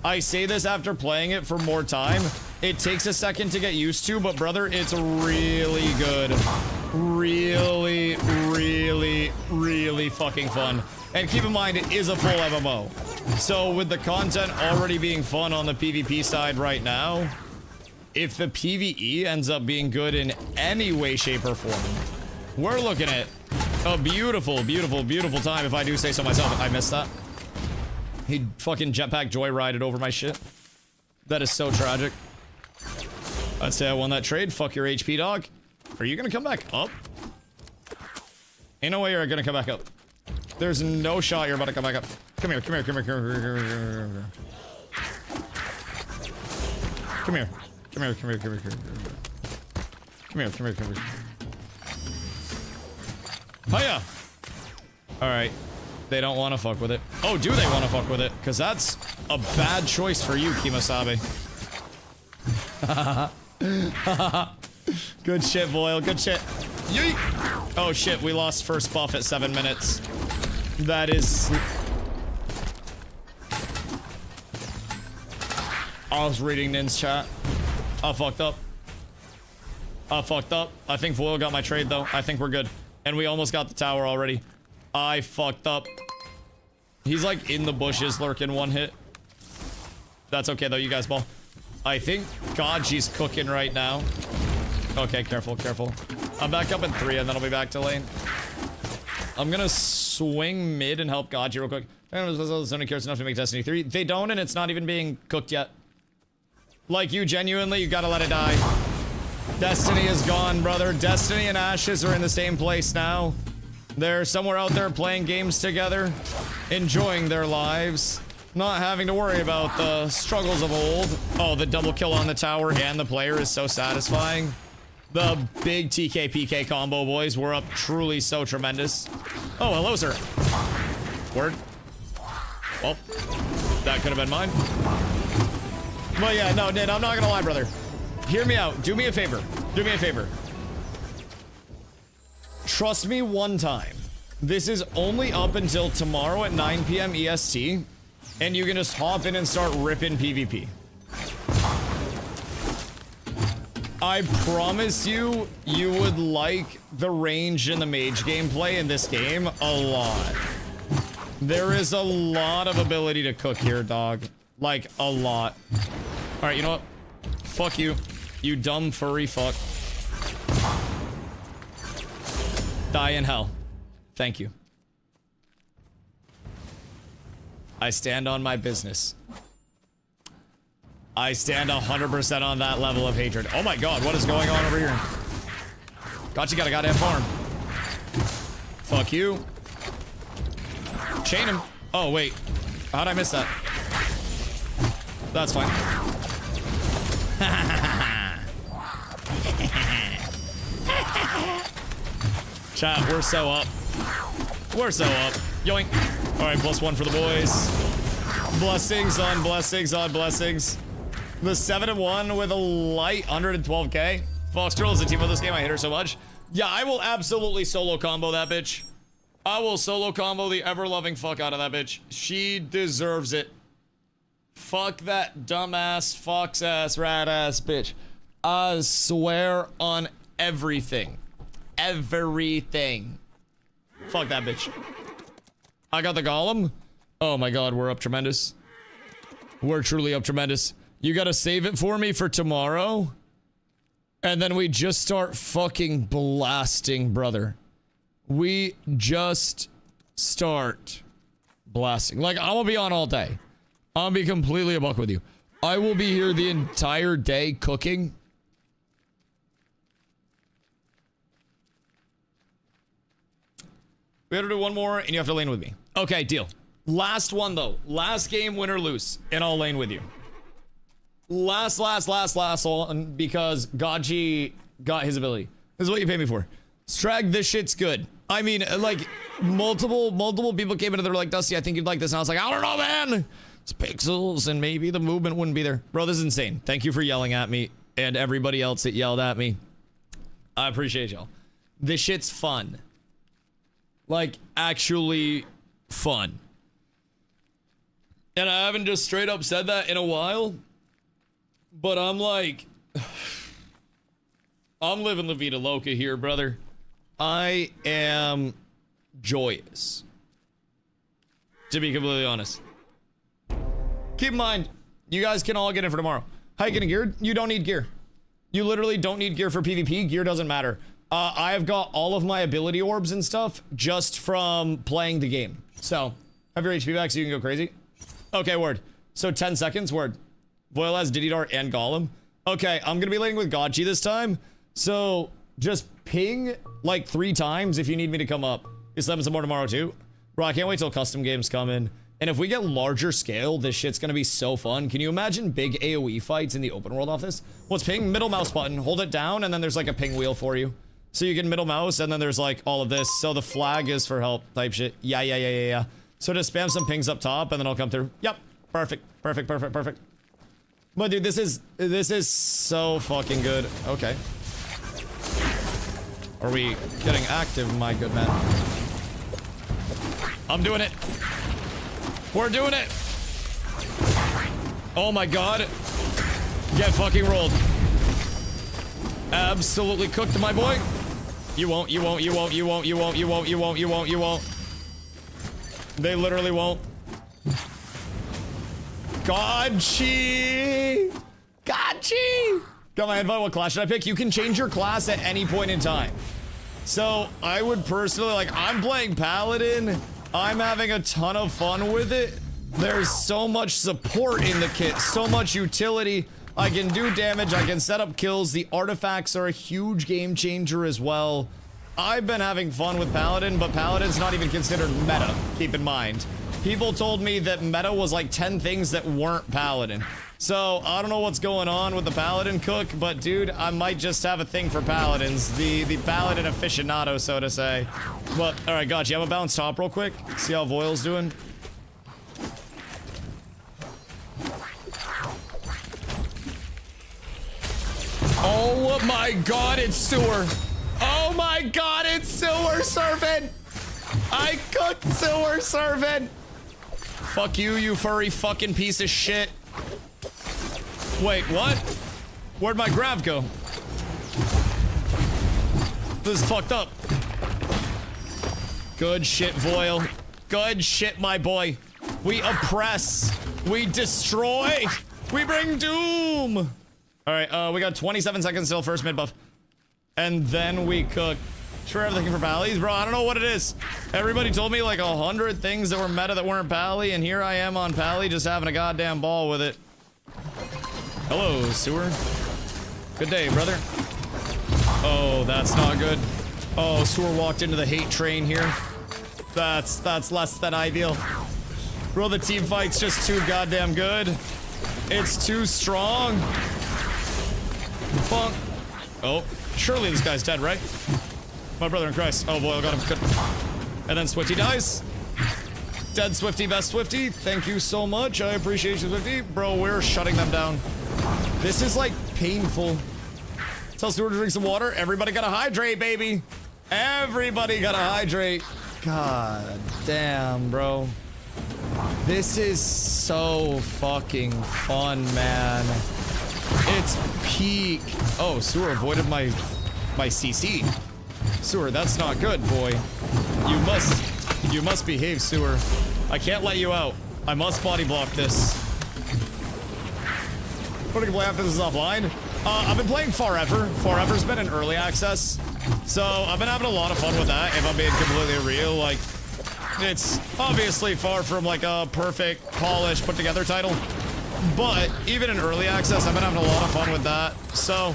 I say this after playing it for more time. It takes a second to get used to, but brother, it's really good. Really, really, really fucking fun. And keep in mind, it is a full MMO. So with the content already being fun on the PvP side right now, if the PvE ends up being good in any way, shape, or form, we're looking at a beautiful, beautiful, beautiful time, if I do say so myself. I missed that. He fucking jetpack joyrided over my shit. That is so tragic. I'd say I won that trade. Fuck your HP, dog. Are you gonna come back up? Ain't no way you're gonna come back up. There's no shot you're about to come back up. Come here, come here, come here, come here, come here. Come here. Come here, come here, come here, come here. Come here, come here, come here. Hiya! Alright. They don't want to fuck with it. Oh, do they want to fuck with it? Because that's a bad choice for you, Kimasabe. Good shit, Boyle. Good shit. Yeet! Oh shit, we lost first buff at 7 minutes. That is... I was reading Nin's chat. I fucked up. I fucked up. I think Boyle got my trade, though. I think we're good. And we almost got the tower already. I fucked up. He's like in the bushes lurking one hit. That's okay though, you guys ball. I think God, she's cooking right now. Okay, careful, careful. I'm back up in 3 and then I'll be back to lane. I'm gonna swing mid and help Gaji real quick. Somebody cares enough to make Destiny 3. They don't, and it's not even being cooked yet. Like you genuinely, you gotta let it die. Destiny is gone, brother. Destiny and Ashes are in the same place now. They're somewhere out there playing games together, enjoying their lives, not having to worry about the struggles of old. Oh, the double kill on the tower and the player is so satisfying. The big TK-PK combo, boys, were up truly so tremendous. Oh, hello, sir. Word. Well, that could have been mine. But yeah, no, Nid, I'm not gonna lie, brother. Hear me out. Do me a favor. Do me a favor. Trust me one time. This is only up until tomorrow at 9 p.m. EST, and you can just hop in and start ripping PvP. I promise you, you would like the range and the mage gameplay in this game a lot. There is a lot of ability to cook here, dog. Like, a lot. Alright, you know what? Fuck you. You dumb furry fuck. Die in hell. Thank you. I stand on my business. I stand 100% on that level of hatred. Oh my god, what is going on over here? Gotcha, got a goddamn farm. Fuck you. Chain him. Oh, wait. How'd I miss that? That's fine. Chat, we're so up. We're so up. Yoink. Alright, +1 for the boys. Blessings on blessings on blessings. The 7-1 with a light 112k. Fox Girl is the team of this game. I hate her so much. Yeah, I will absolutely solo combo that bitch. I will solo combo the ever-loving fuck out of that bitch. She deserves it. Fuck that dumbass, fox-ass, rat-ass bitch. I swear on everything. Everything. Fuck that bitch. I got the golem. Oh my god, we're up tremendous. We're truly up tremendous. You gotta save it for me for tomorrow. And then we just start fucking blasting, brother. We just start blasting. Like, I'm gonna be on all day. I'm gonna be completely a buck with you. I will be here the entire day cooking. We have to do one more, and you have to lane with me. Okay, deal. Last one, though. Last game, win or lose, and I'll lane with you. Last one, because Gaji got his ability. This is what you pay me for. Strag, this shit's good. I mean, like, multiple people came in and they were like, Dusty, I think you'd like this. And I was like, I don't know, man. It's pixels and maybe the movement wouldn't be there. Bro, this is insane. Thank you for yelling at me and everybody else that yelled at me. I appreciate y'all. This shit's fun. Like, actually fun. And I haven't just straight up said that in a while. But I'm like... I'm living La Vida Loca here, brother. I am joyous. To be completely honest. Keep in mind, you guys can all get in for tomorrow. How you getting geared? You don't need gear. You literally don't need gear for PvP. Gear doesn't matter. I've got all of my ability orbs and stuff just from playing the game. So, have your HP back so you can go crazy. Okay, word. So 10 seconds, word. Voil has Diddy Dart and Golem. Okay, I'm gonna be laning with Godchi this time. So, just ping like 3 times if you need me to come up. You're slamming some more tomorrow too. Bro, I can't wait till custom games come in. And if we get larger scale, this shit's gonna be so fun. Can you imagine big AoE fights in the open world off this? What's ping? Middle mouse button. Hold it down and then there's like a ping wheel for you. So you get middle mouse and then there's like all of this. So the flag is for help type shit. Yeah. So just spam some pings up top and then I'll come through. Yep. Perfect. But dude, this is so fucking good. Okay. Are we getting active, my good man? I'm doing it. We're doing it. Oh my god. Get fucking rolled. Absolutely cooked, my boy. You won't. They literally won't. Godchi! Got my invite. What class should I pick? You can change your class at any point in time. So I would personally, like, I'm playing Paladin. I'm having a ton of fun with it. There's so much support in the kit, so much utility. I can do damage, I can set up kills. The artifacts are a huge game changer as well. I've been having fun with Paladin, but Paladin's not even considered meta, keep in mind. People told me that meta was like 10 things that weren't Paladin. So, I don't know what's going on with the Paladin cook, but dude, I might just have a thing for Paladins. The Paladin aficionado, so to say. But, alright, gotcha. I'm gonna bounce top real quick. See how Voil's doing. Oh my god, it's sewer. Oh my god, it's sewer servant. I cooked sewer servant. Fuck you, you furry fucking piece of shit. Wait, what? Where'd my grav go? This is fucked up. Good shit, Voil. Good shit, my boy. We oppress. We destroy. We bring doom. Alright, we got 27 seconds till first mid buff. And then we cook. Sure, everything for Pallies, bro. I don't know what it is. Everybody told me like 100 things that were meta that weren't Pally, and here I am on Pally just having a goddamn ball with it. Hello, sewer. Good day, brother. Oh, that's not good. Oh, sewer walked into the hate train here. That's less than ideal. Bro, the team fight's just too goddamn good. It's too strong. Bonk. Oh, surely this guy's dead, right? My brother in Christ. Oh boy, I got him. Good. And then Swifty dies. Dead Swifty, best Swifty. Thank you so much. I appreciate you, Swifty. Bro, we're shutting them down. This is like painful. Tell Stuart to drink some water. Everybody gotta hydrate, baby. Everybody gotta hydrate. God damn, bro. This is so fucking fun, man. It's peak. Oh, Sewer avoided my CC. Sewer, that's not good, boy. You must behave, Sewer. I can't let you out. I must body block this. What do you play after this is offline? I've been playing Forever. Forever's been in early access. So I've been having a lot of fun with that, if I'm being completely real. Like, it's obviously far from like a perfect, polished, put together title. But even in early access, I've been having a lot of fun with that. So,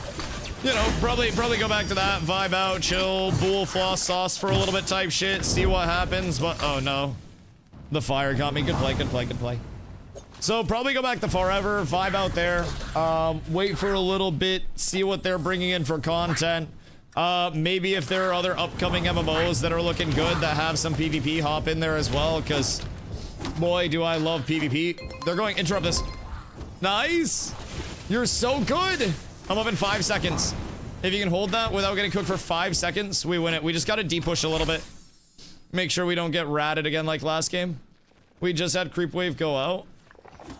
you know, probably go back to that, vibe out, chill, bool, floss, sauce for a little bit type shit, see what happens. But oh no, the fire got me. Good play, good play, good play. So probably go back to Forever, vibe out there, wait for a little bit, see what they're bringing in for content. Maybe if there are other upcoming MMOs that are looking good that have some PvP, hop in there as well, because boy, do I love PvP. They're going, interrupt this. Nice. You're so good. I'm up in 5 seconds. If you can hold that without getting cooked for 5 seconds, we win it. We just got to depush a little bit. Make sure we don't get ratted again like last game. We just had creep wave go out.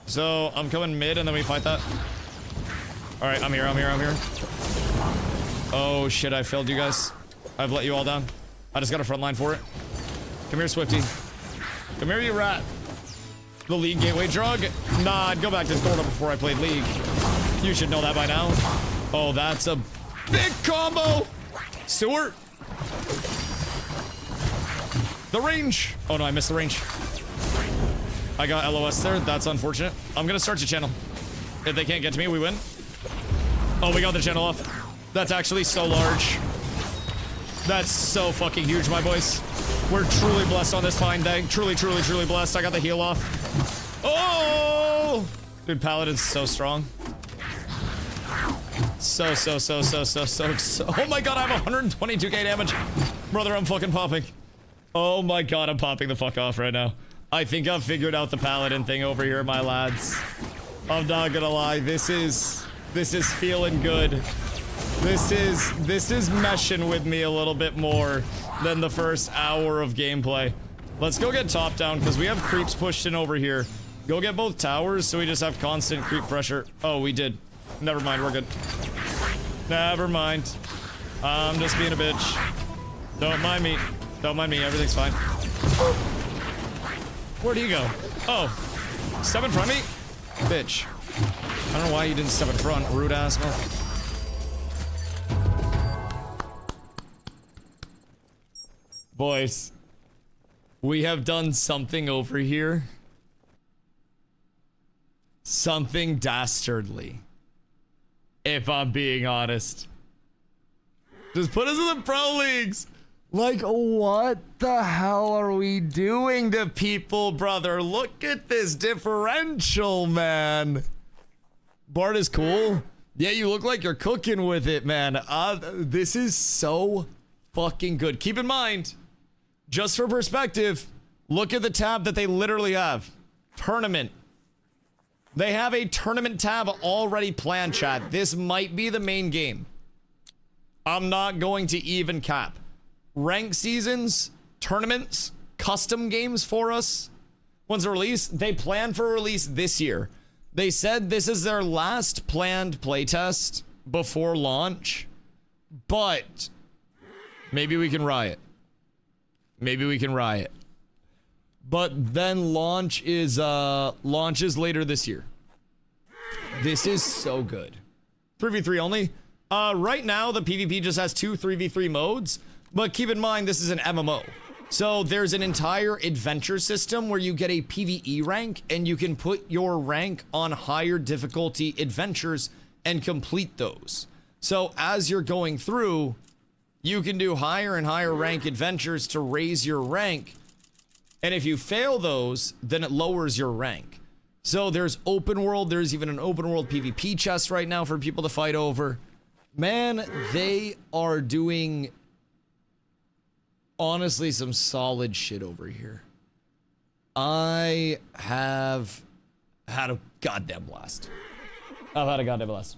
So I'm coming mid and then we fight that. All right, I'm here. Oh shit, I failed you guys. I've let you all down. I just got a front line for it. Come here, Swifty. Come here, you rat. The League Gateway drug? Nah, I'd go back to Thornton before I played League. You should know that by now. Oh, that's a big combo. Sewer. The range. Oh no, I missed the range. I got LOS there. That's unfortunate. I'm gonna start your channel. If they can't get to me, we win. Oh, we got the channel off. That's actually so large. That's so fucking huge, my boys. We're truly blessed on this fine day. Truly blessed. I got the heal off. Oh! Dude, Paladin's so strong. So. Oh my god, I have 122k damage. Brother, I'm fucking popping. Oh my god, I'm popping the fuck off right now. I think I've figured out the Paladin thing over here, my lads. I'm not gonna lie. This is feeling good. This is meshing with me a little bit more than the first hour of gameplay. Let's go get top down because we have creeps pushed in over here. Go get both towers so we just have constant creep pressure. Oh, we did. Never mind, we're good. Never mind. I'm just being a bitch. Don't mind me. Don't mind me, everything's fine. Where'd he go? Oh. Step in front of me? Bitch. I don't know why you didn't step in front, rude asshole. Boys, we have done something over here. Something dastardly. If I'm being honest. Just put us in the pro leagues. Like, what the hell are we doing to people, brother? Look at this differential, man. Bart is cool. Yeah, you look like you're cooking with it, man. This is so fucking good. Keep in mind, just for perspective, look at the tab that they literally have. Tournament. They have a tournament tab already planned, chat. This might be the main game. I'm not going to even cap. Rank seasons, tournaments, custom games for us. Once they're released, they plan for release this year. They said this is their last planned playtest before launch, but maybe we can riot. Maybe we can riot. But then launch is launches later this year. This is so good. 3v3 only. Right now the PvP just has 2 3v3 modes, but keep in mind this is an MMO. So there's an entire adventure system where you get a PvE rank and you can put your rank on higher difficulty adventures and complete those. So as you're going through, you can do higher and higher rank adventures to raise your rank. And if you fail those, then it lowers your rank. So there's open world. There's even an open world PvP chest right now for people to fight over. Man, they are doing honestly some solid shit over here. I have had a goddamn blast. I've had a goddamn blast.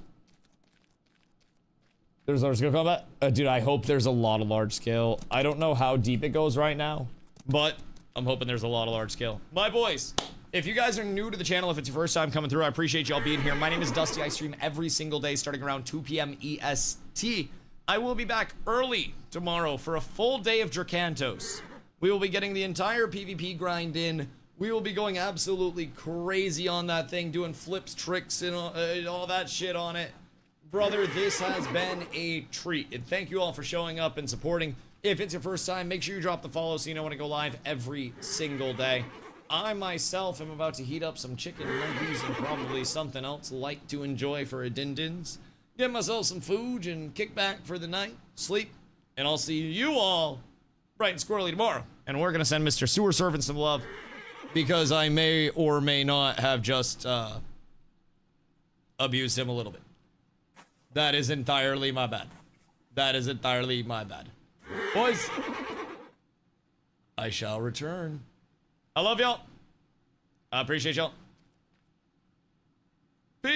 There's large scale combat. Dude, I hope there's a lot of large scale. I don't know how deep it goes right now, but I'm hoping there's a lot of large scale. My boys, if you guys are new to the channel, if it's your first time coming through, I appreciate y'all being here. My name is Dusty. I stream every single day starting around 2 p.m. EST. I will be back early tomorrow for a full day of DRAKANTOS. We will be getting the entire PvP grind in. We will be going absolutely crazy on that thing, doing flips, tricks, and all that shit on it. Brother, this has been a treat. And thank you all for showing up and supporting. If it's your first time, make sure you drop the follow so you know when to go live every single day. I myself am about to heat up some chicken nuggets and probably something else light to enjoy for a din-dins. Get myself some food and kick back for the night, sleep, and I'll see you all bright and squirrely tomorrow. And we're gonna send Mr. Sewer Servant some love because I may or may not have just abused him a little bit. That is entirely my bad. That is entirely my bad. Boys, I shall return. I love y'all. I appreciate y'all.